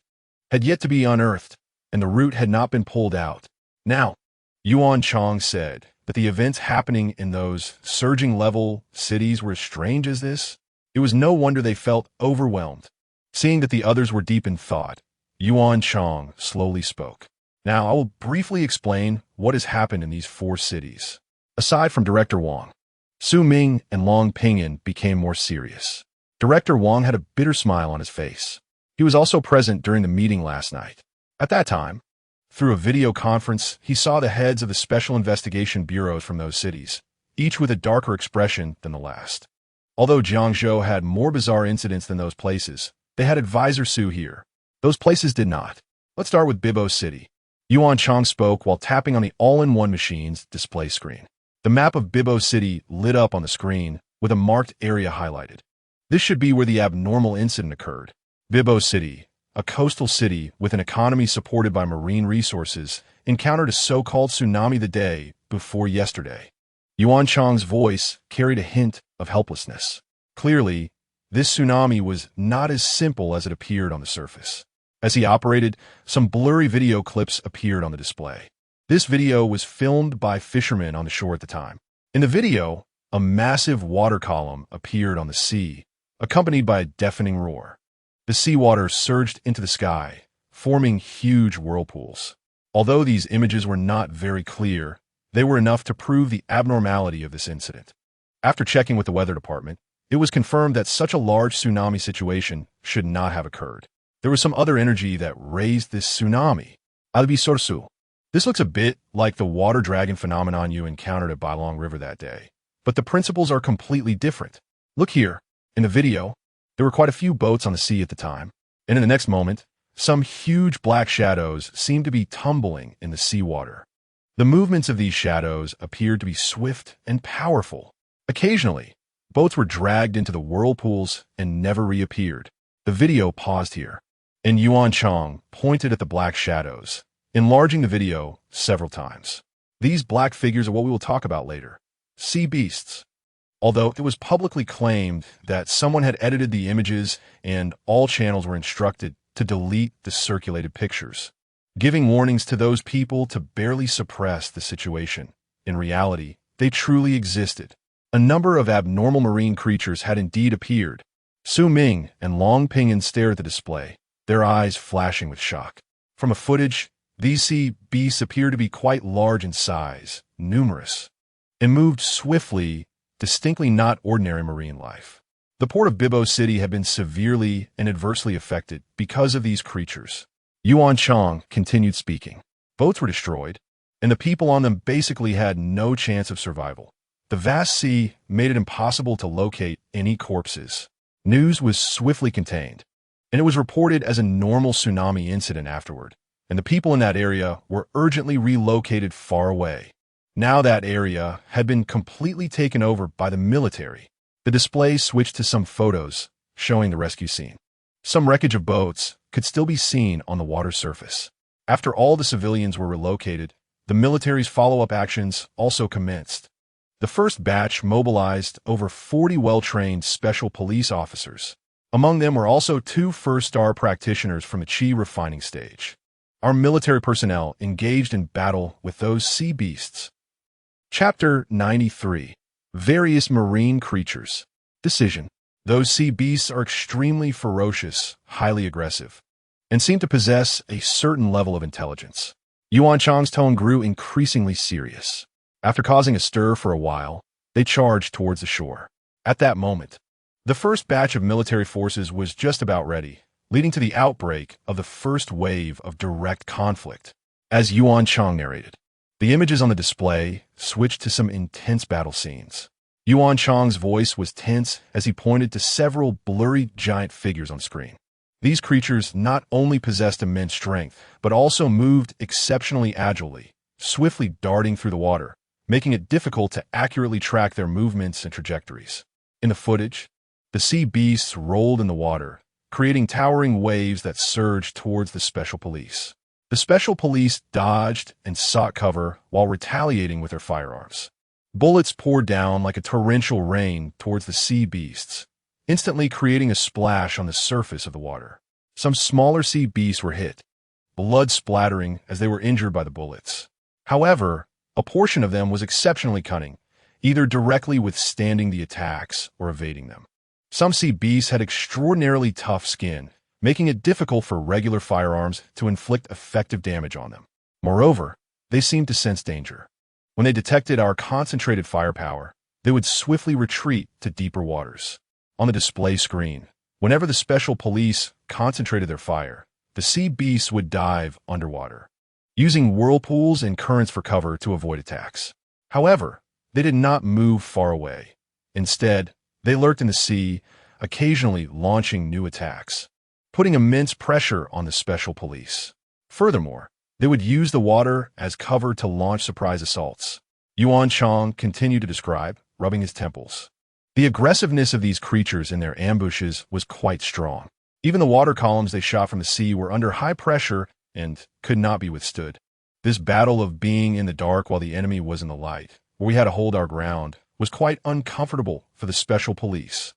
had yet to be unearthed, and the root had not been pulled out. Now, Yuan Chong said that the events happening in those surging level cities were as strange as this. It was no wonder they felt overwhelmed. Seeing that the others were deep in thought, Yuan Chong slowly spoke. Now, I will briefly explain what has happened in these 4 cities. Aside from Director Wang, Su Ming and Long Pinyin became more serious. Director Wang had a bitter smile on his face. He was also present during the meeting last night. At that time, through a video conference, he saw the heads of the special investigation bureaus from those cities, each with a darker expression than the last. Although Jiangzhou had more bizarre incidents than those places, they had Advisor Su here. Those places did not. Let's start with Bibo City. Yuan Chong spoke while tapping on the all-in-one machine's display screen. The map of Bibo City lit up on the screen with a marked area highlighted. This should be where the abnormal incident occurred. Bibo City, a coastal city with an economy supported by marine resources, encountered a so-called tsunami the day before yesterday. Yuan Chong's voice carried a hint of helplessness. Clearly, this tsunami was not as simple as it appeared on the surface. As he operated, some blurry video clips appeared on the display. This video was filmed by fishermen on the shore at the time. In the video, a massive water column appeared on the sea, accompanied by a deafening roar. The seawater surged into the sky, forming huge whirlpools. Although these images were not very clear, they were enough to prove the abnormality of this incident. After checking with the weather department, it was confirmed that such a large tsunami situation should not have occurred. There was some other energy that raised this tsunami. Albisorsu. This looks a bit like the water dragon phenomenon you encountered at Bailong River that day, but the principles are completely different. Look here. In the video, there were quite a few boats on the sea at the time, and in the next moment, some huge black shadows seemed to be tumbling in the seawater. The movements of these shadows appeared to be swift and powerful. Occasionally, boats were dragged into the whirlpools and never reappeared. The video paused here, and Yuan Chong pointed at the black shadows, enlarging the video several times. These black figures are what we will talk about later. Sea beasts. Although it was publicly claimed that someone had edited the images and all channels were instructed to delete the circulated pictures, giving warnings to those people to barely suppress the situation. In reality, they truly existed. A number of abnormal marine creatures had indeed appeared. Su Ming and Long Pinyin stared at the display, their eyes flashing with shock. From a footage, these sea beasts appeared to be quite large in size, numerous, and moved swiftly, distinctly not ordinary marine life. The port of Bibo City had been severely and adversely affected because of these creatures. Yuan Chong continued speaking. Boats were destroyed, and the people on them basically had no chance of survival. The vast sea made it impossible to locate any corpses. News was swiftly contained, and it was reported as a normal tsunami incident afterward, and the people in that area were urgently relocated far away. Now that area had been completely taken over by the military. The display switched to some photos showing the rescue scene. Some wreckage of boats could still be seen on the water surface. After all the civilians were relocated, the military's follow-up actions also commenced. The first batch mobilized over 40 well-trained special police officers. Among them were also 2 first-star practitioners from the Qi refining stage. Our military personnel engaged in battle with those sea beasts. Chapter 93. Various marine creatures. Decision. Those sea beasts are extremely ferocious, highly aggressive, and seem to possess a certain level of intelligence. Yuan Chang's tone grew increasingly serious. After causing a stir for a while, they charged towards the shore. At that moment, the first batch of military forces was just about ready, leading to the outbreak of the first wave of direct conflict. As Yuan Chang narrated, the images on the display switched to some intense battle scenes. Yuan Chang's voice was tense as he pointed to several blurry giant figures on screen. These creatures not only possessed immense strength, but also moved exceptionally agilely, swiftly darting through the water, making it difficult to accurately track their movements and trajectories. In the footage, the sea beasts rolled in the water, creating towering waves that surged towards the special police. The special police dodged and sought cover while retaliating with their firearms. Bullets poured down like a torrential rain towards the sea beasts, instantly creating a splash on the surface of the water. Some smaller sea beasts were hit, blood splattering as they were injured by the bullets. However, a portion of them was exceptionally cunning, either directly withstanding the attacks or evading them. Some sea beasts had extraordinarily tough skin, making it difficult for regular firearms to inflict effective damage on them. Moreover, they seemed to sense danger. When they detected our concentrated firepower, they would swiftly retreat to deeper waters. On the display screen, whenever the special police concentrated their fire, the sea beasts would dive underwater, using whirlpools and currents for cover to avoid attacks. However, they did not move far away. Instead, they lurked in the sea, occasionally launching new attacks, putting immense pressure on the special police. Furthermore, they would use the water as cover to launch surprise assaults. Yuan Chang continued to describe, rubbing his temples. The aggressiveness of these creatures in their ambushes was quite strong. Even the water columns they shot from the sea were under high pressure and could not be withstood. This battle of being in the dark while the enemy was in the light, where we had to hold our ground, was quite uncomfortable for the special police.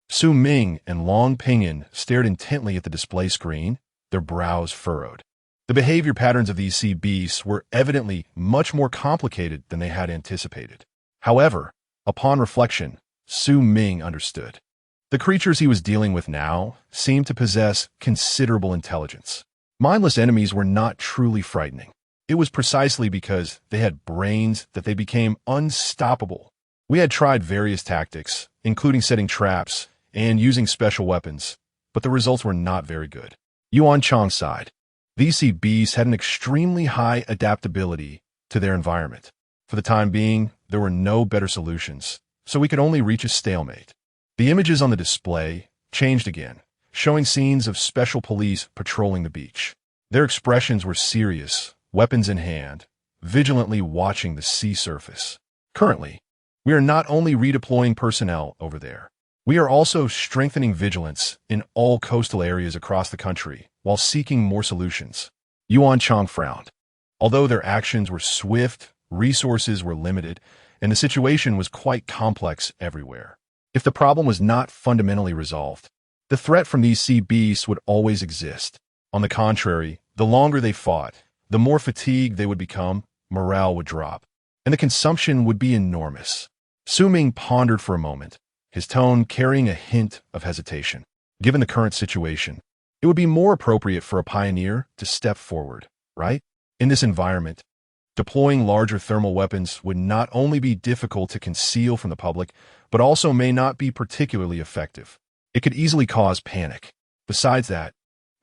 Su Ming and Long Pinyin stared intently at the display screen, their brows furrowed. The behavior patterns of these sea beasts were evidently much more complicated than they had anticipated. However, upon reflection, Su Ming understood. The creatures he was dealing with now seemed to possess considerable intelligence. Mindless enemies were not truly frightening. It was precisely because they had brains that they became unstoppable. We had tried various tactics, including setting traps and using special weapons, but the results were not very good. Yuan Chang sighed. These sea beasts had an extremely high adaptability to their environment. For the time being, there were no better solutions, so we could only reach a stalemate. The images on the display changed again, showing scenes of special police patrolling the beach. Their expressions were serious, weapons in hand, vigilantly watching the sea surface. Currently, we are not only redeploying personnel over there, we are also strengthening vigilance in all coastal areas across the country while seeking more solutions. Yuan Chang frowned. Although their actions were swift, resources were limited, and the situation was quite complex everywhere. If the problem was not fundamentally resolved, the threat from these sea beasts would always exist. On the contrary, the longer they fought, the more fatigued they would become, morale would drop, and the consumption would be enormous. Su Ming pondered for a moment, his tone carrying a hint of hesitation. Given the current situation, it would be more appropriate for a pioneer to step forward, right? In this environment, deploying larger thermal weapons would not only be difficult to conceal from the public, but also may not be particularly effective. It could easily cause panic. Besides that,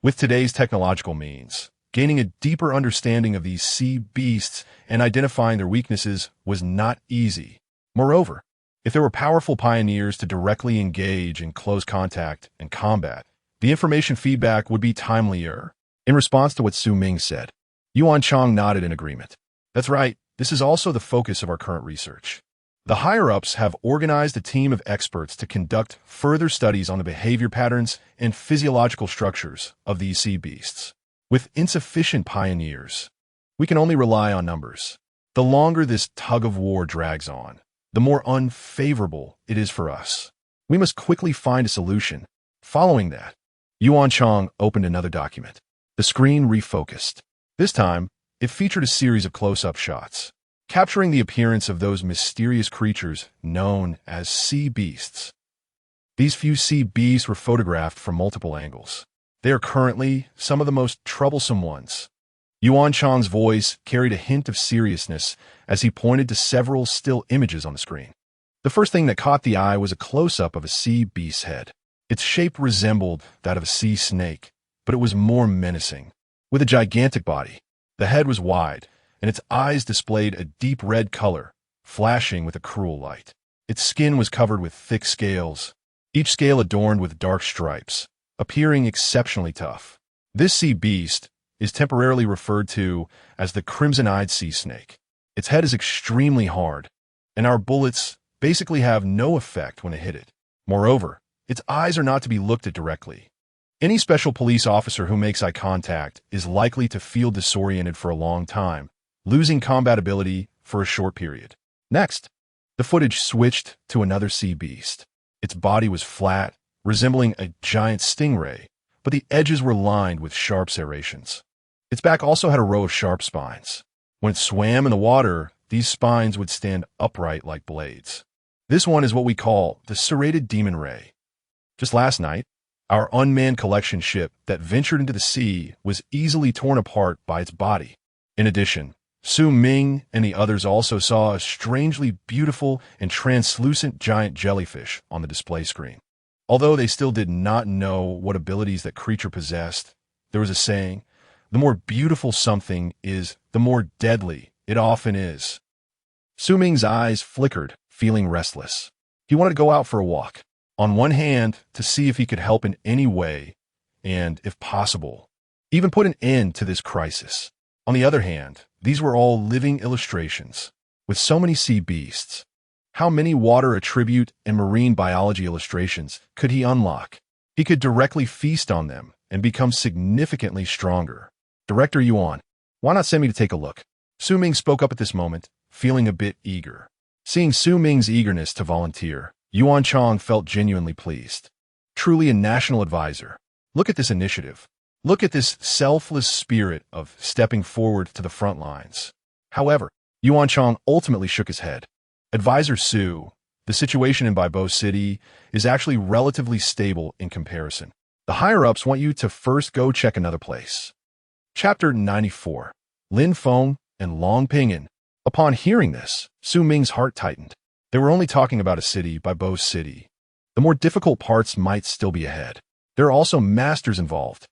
with today's technological means, gaining a deeper understanding of these sea beasts and identifying their weaknesses was not easy. Moreover, if there were powerful pioneers to directly engage in close contact and combat, the information feedback would be timelier. In response to what Su Ming said, Yuan Chang nodded in agreement. That's right, this is also the focus of our current research. The higher-ups have organized a team of experts to conduct further studies on the behavior patterns and physiological structures of these sea beasts. With insufficient pioneers, we can only rely on numbers. The longer this tug-of-war drags on, the more unfavorable it is for us. We must quickly find a solution. Following that, Yuan Chang opened another document. The screen refocused. This time, it featured a series of close-up shots, capturing the appearance of those mysterious creatures known as sea beasts. These few sea beasts were photographed from multiple angles. They are currently some of the most troublesome ones. Yuan Chang's voice carried a hint of seriousness as he pointed to several still images on the screen. The first thing that caught the eye was a close-up of a sea beast's head. Its shape resembled that of a sea snake, but it was more menacing. With a gigantic body, the head was wide, and its eyes displayed a deep red color, flashing with a cruel light. Its skin was covered with thick scales, each scale adorned with dark stripes, appearing exceptionally tough. This sea beast is temporarily referred to as the crimson-eyed sea snake. Its head is extremely hard, and our bullets basically have no effect when it hit it. Moreover, its eyes are not to be looked at directly. Any special police officer who makes eye contact is likely to feel disoriented for a long time, losing combat ability for a short period. Next, the footage switched to another sea beast. Its body was flat, resembling a giant stingray, but the edges were lined with sharp serrations. Its back also had a row of sharp spines. When it swam in the water, these spines would stand upright like blades. This one is what we call the serrated demon ray. Just last night, our unmanned collection ship that ventured into the sea was easily torn apart by its body. In addition, Ming and the others also saw a strangely beautiful and translucent giant jellyfish on the display screen. Although they still did not know what abilities that creature possessed, there was a saying, the more beautiful something is, the more deadly it often is. Ming's eyes flickered, feeling restless. He wanted to go out for a walk. On one hand, to see if he could help in any way, and, if possible, even put an end to this crisis. On the other hand, these were all living illustrations. With so many sea beasts, how many water attribute and marine biology illustrations could he unlock? He could directly feast on them and become significantly stronger. Director Yuan, why not send me to take a look? Ming spoke up at this moment, feeling a bit eager. Seeing Ming's eagerness to volunteer, Yuan Chang felt genuinely pleased. Truly a national advisor. Look at this initiative. Look at this selfless spirit of stepping forward to the front lines. However, Yuan Chang ultimately shook his head. Advisor Su, the situation in Baibo City is actually relatively stable in comparison. The higher-ups want you to first go check another place. Chapter 94. Lin Feng and Long Ping'an. Upon hearing this, Ming's heart tightened. They were only talking about a city, Baibo City. The more difficult parts might still be ahead. There are also masters involved.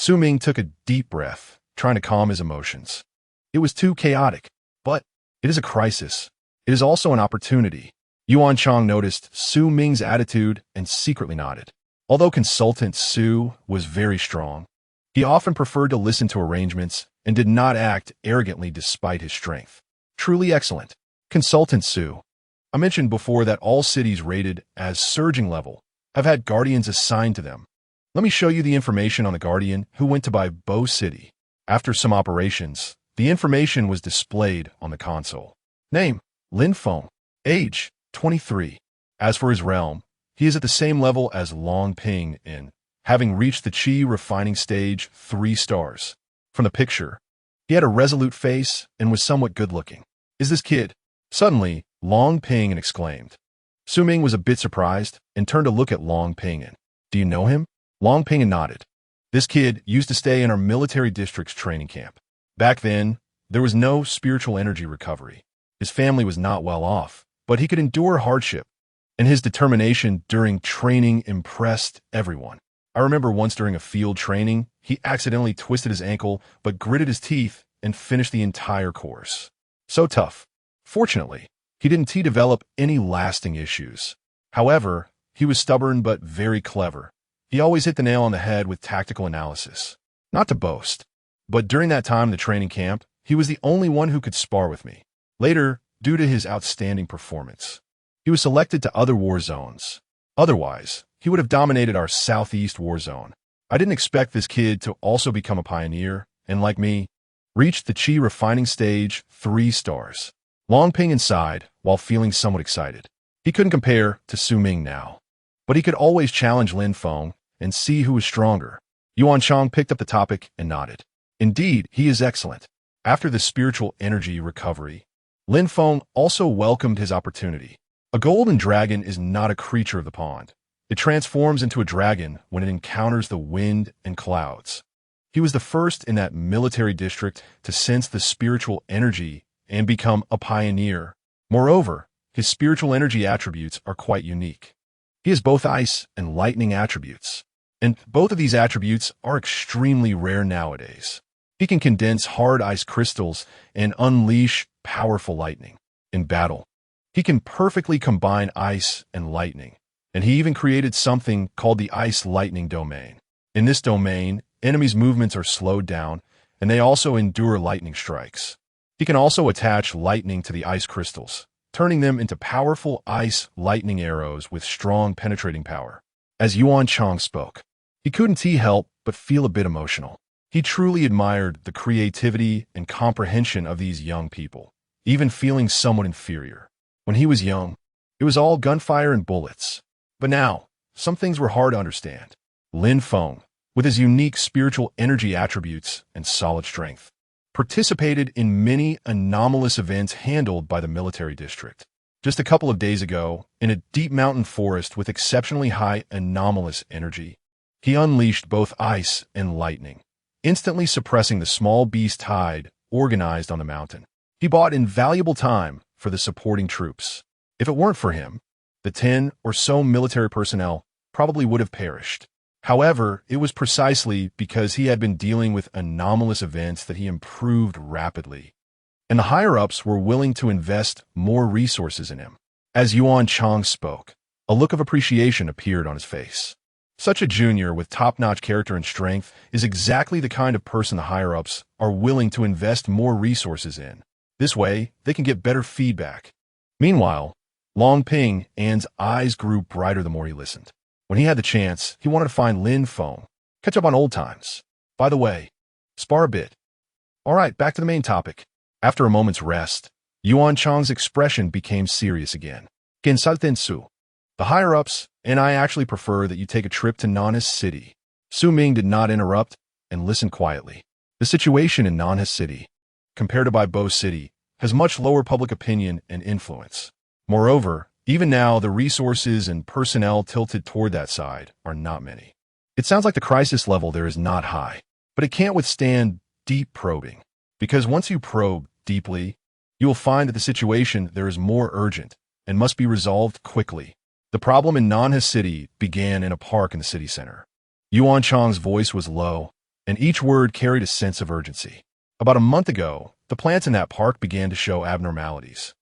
Ming took a deep breath, trying to calm his emotions. It was too chaotic, but it is a crisis. It is also an opportunity. Yuan Chang noticed Ming's attitude and secretly nodded. Although Consultant Su was very strong, he often preferred to listen to arrangements and did not act arrogantly despite his strength. Truly excellent. Consultant Su. I mentioned before that all cities rated as surging level have had guardians assigned to them. Let me show you the information on the guardian who went to Baibo City. After some operations, the information was displayed on the console. Name, Lin Feng. Age, 23. As for his realm, he is at the same level as Long Ping'an, having reached the Qi refining stage 3 stars. From the picture, he had a resolute face and was somewhat good-looking. Is this kid? Suddenly, Long Ping'an exclaimed. Ming was a bit surprised and turned to look at Long Ping'an. Do you know him? Long Ping'an nodded. This kid used to stay in our military district's training camp. Back then, there was no spiritual energy recovery. His family was not well off, but he could endure hardship, and his determination during training impressed everyone. I remember once during a field training, he accidentally twisted his ankle but gritted his teeth and finished the entire course. So tough. Fortunately, he didn't develop any lasting issues. However, he was stubborn but very clever. He always hit the nail on the head with tactical analysis. Not to boast, but during that time in the training camp, he was the only one who could spar with me. Later, due to his outstanding performance, he was selected to other war zones. Otherwise, he would have dominated our southeast war zone. I didn't expect this kid to also become a pioneer, and like me, reached the Qi refining stage 3 stars. Long Ping'an sighed while feeling somewhat excited. He couldn't compare to Ming now, but he could always challenge Lin Feng and see who was stronger. Yuan Chang picked up the topic and nodded. Indeed, he is excellent. After the spiritual energy recovery, Lin Feng also welcomed his opportunity. A golden dragon is not a creature of the pond. It transforms into a dragon when it encounters the wind and clouds. He was the first in that military district to sense the spiritual energy and become a pioneer. Moreover, his spiritual energy attributes are quite unique. He has both ice and lightning attributes, and both of these attributes are extremely rare nowadays. He can condense hard ice crystals and unleash powerful lightning. In battle, he can perfectly combine ice and lightning, and he even created something called the ice-lightning domain. In this domain, enemies' movements are slowed down, and they also endure lightning strikes. He can also attach lightning to the ice crystals, turning them into powerful ice-lightning arrows with strong penetrating power. As Yuan Chang spoke, he couldn't help but feel a bit emotional. He truly admired the creativity and comprehension of these young people, even feeling somewhat inferior. When he was young, it was all gunfire and bullets. But now, some things were hard to understand. Lin Feng, with his unique spiritual energy attributes and solid strength, participated in many anomalous events handled by the military district. Just a couple of days ago, in a deep mountain forest with exceptionally high anomalous energy, he unleashed both ice and lightning, instantly suppressing the small beast tide organized on the mountain. He bought invaluable time for the supporting troops. If it weren't for him, the 10 or so military personnel probably would have perished. However, it was precisely because he had been dealing with anomalous events that he improved rapidly, and the higher-ups were willing to invest more resources in him. As Yuan Chang spoke, a look of appreciation appeared on his face. Such a junior with top-notch character and strength is exactly the kind of person the higher-ups are willing to invest more resources in. This way, they can get better feedback. Meanwhile, Long Ping An's eyes grew brighter the more he listened. When he had the chance, he wanted to find Lin Feng, catch up on old times. By the way, spar a bit. All right, back to the main topic. After a moment's rest, Yuan Chang's expression became serious again. Gensaltensu. The higher-ups and I actually prefer that you take a trip to Nanhas City. Su Ming did not interrupt and listened quietly. The situation in Nanhas City, compared to Baibo City, has much lower public opinion and influence. Moreover, even now, the resources and personnel tilted toward that side are not many. It sounds like the crisis level there is not high, but it can't withstand deep probing. Because once you probe deeply, you will find that the situation there is more urgent and must be resolved quickly. The problem in Nanhas City began in a park in the city center. Yuan Chang's voice was low, and each word carried a sense of urgency. About a month ago, the plants in that park began to show abnormalities.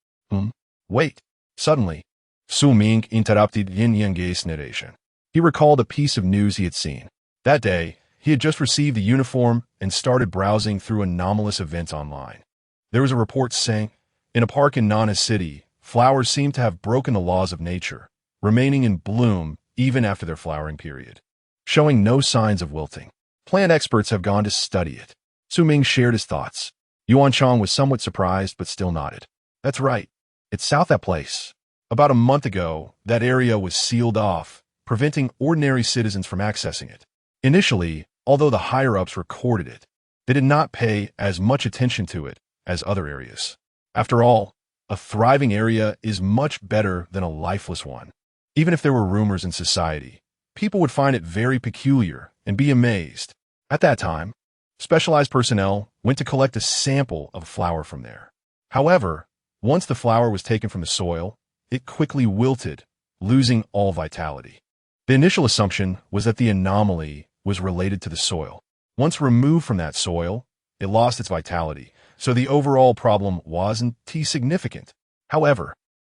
Wait. Suddenly, Su Ming interrupted Yin Yang's narration. He recalled a piece of news he had seen. That day, he had just received the uniform and started browsing through anomalous events online. There was a report saying, in a park in Nanhas City, flowers seem to have broken the laws of nature, remaining in bloom even after their flowering period, showing no signs of wilting. Plant experts have gone to study it. Su Ming shared his thoughts. Yuan Chang was somewhat surprised but still nodded. That's right. It's south that place. About a month ago, that area was sealed off, preventing ordinary citizens from accessing it. Initially, although the higher-ups recorded it, they did not pay as much attention to it as other areas. After all, a thriving area is much better than a lifeless one. Even if there were rumors in society, people would find it very peculiar and be amazed. At that time, specialized personnel went to collect a sample of a flower from there. However, once the flower was taken from the soil, it quickly wilted, losing all vitality. The initial assumption was that the anomaly was related to the soil. Once removed from that soil, it lost its vitality, so the overall problem wasn't significant. However,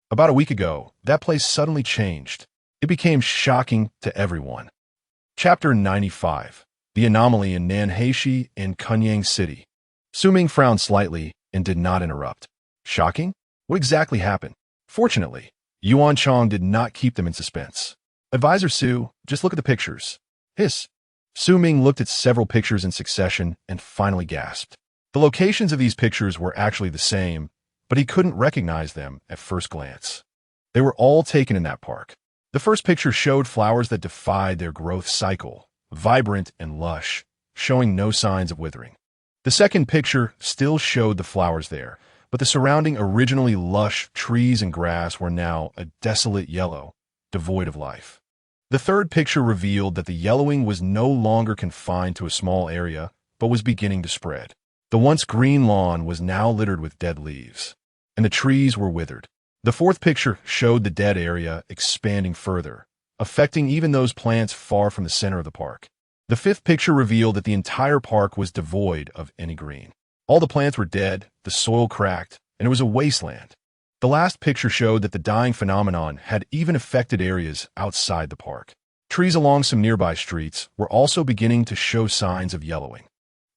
about a week ago, that place suddenly changed. It became shocking to everyone. Chapter 95. The Anomaly in Nanhaishi and Kunyang City. Su Ming frowned slightly and did not interrupt. Shocking? What exactly happened? Fortunately, Yuan Chang did not keep them in suspense. Advisor Su, just look at the pictures. Hiss. Su Ming looked at several pictures in succession and finally gasped. The locations of these pictures were actually the same, but he couldn't recognize them at first glance. They were all taken in that park. The first picture showed flowers that defied their growth cycle, vibrant and lush, showing no signs of withering. The second picture still showed the flowers there, but the surrounding originally lush trees and grass were now a desolate yellow, devoid of life. The third picture revealed that the yellowing was no longer confined to a small area, but was beginning to spread. The once green lawn was now littered with dead leaves, and the trees were withered. The fourth picture showed the dead area expanding further, affecting even those plants far from the center of the park. The fifth picture revealed that the entire park was devoid of any green. All the plants were dead, the soil cracked, and it was a wasteland. The last picture showed that the dying phenomenon had even affected areas outside the park. Trees along some nearby streets were also beginning to show signs of yellowing.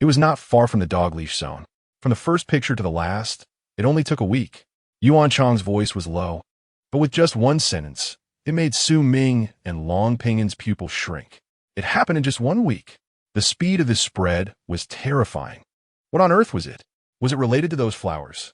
It was not far from the dog leash zone. From the first picture to the last, it only took a week. Yuan Chang's voice was low, but with just one sentence, it made Su Ming and Long Pingin's pupils shrink. It happened in just 1 week. The speed of this spread was terrifying. What on earth was it? Was it related to those flowers?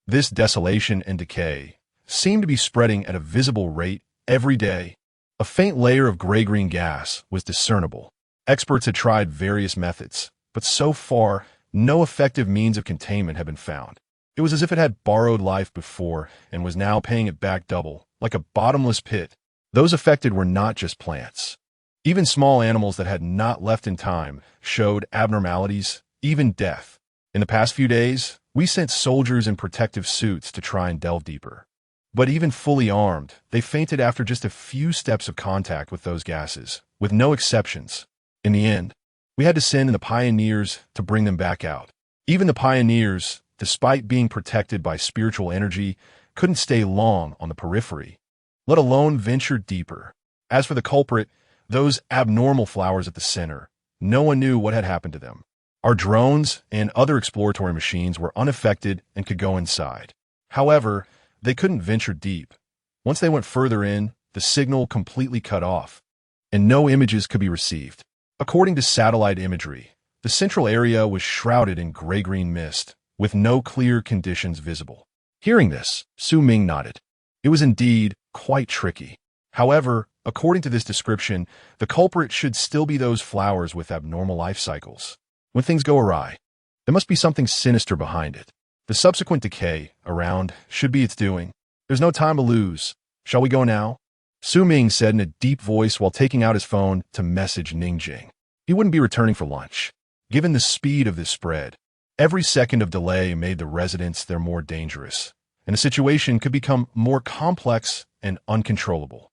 This desolation and decay seemed to be spreading at a visible rate every day. A faint layer of gray-green gas was discernible. Experts had tried various methods, but so far, no effective means of containment had been found. It was as if it had borrowed life before and was now paying it back double, like a bottomless pit. Those affected were not just plants. Even small animals that had not left in time showed abnormalities, even death. In the past few days, we sent soldiers in protective suits to try and delve deeper. But even fully armed, they fainted after just a few steps of contact with those gases, with no exceptions. In the end, we had to send in the pioneers to bring them back out. Even the pioneers, despite being protected by spiritual energy, couldn't stay long on the periphery, let alone venture deeper. As for the culprit, those abnormal flowers at the center, no one knew what had happened to them. Our drones and other exploratory machines were unaffected and could go inside. However, they couldn't venture deep. Once they went further in, the signal completely cut off, and no images could be received. According to satellite imagery, the central area was shrouded in gray-green mist, with no clear conditions visible. Hearing this, Su Ming nodded. It was indeed quite tricky. However, according to this description, the culprit should still be those flowers with abnormal life cycles. When things go awry, there must be something sinister behind it. The subsequent decay around should be its doing. There's no time to lose. Shall we go now? Su Ming said in a deep voice while taking out his phone to message Ningjing. He wouldn't be returning for lunch. Given the speed of this spread, every second of delay made the residents there more dangerous, and the situation could become more complex and uncontrollable.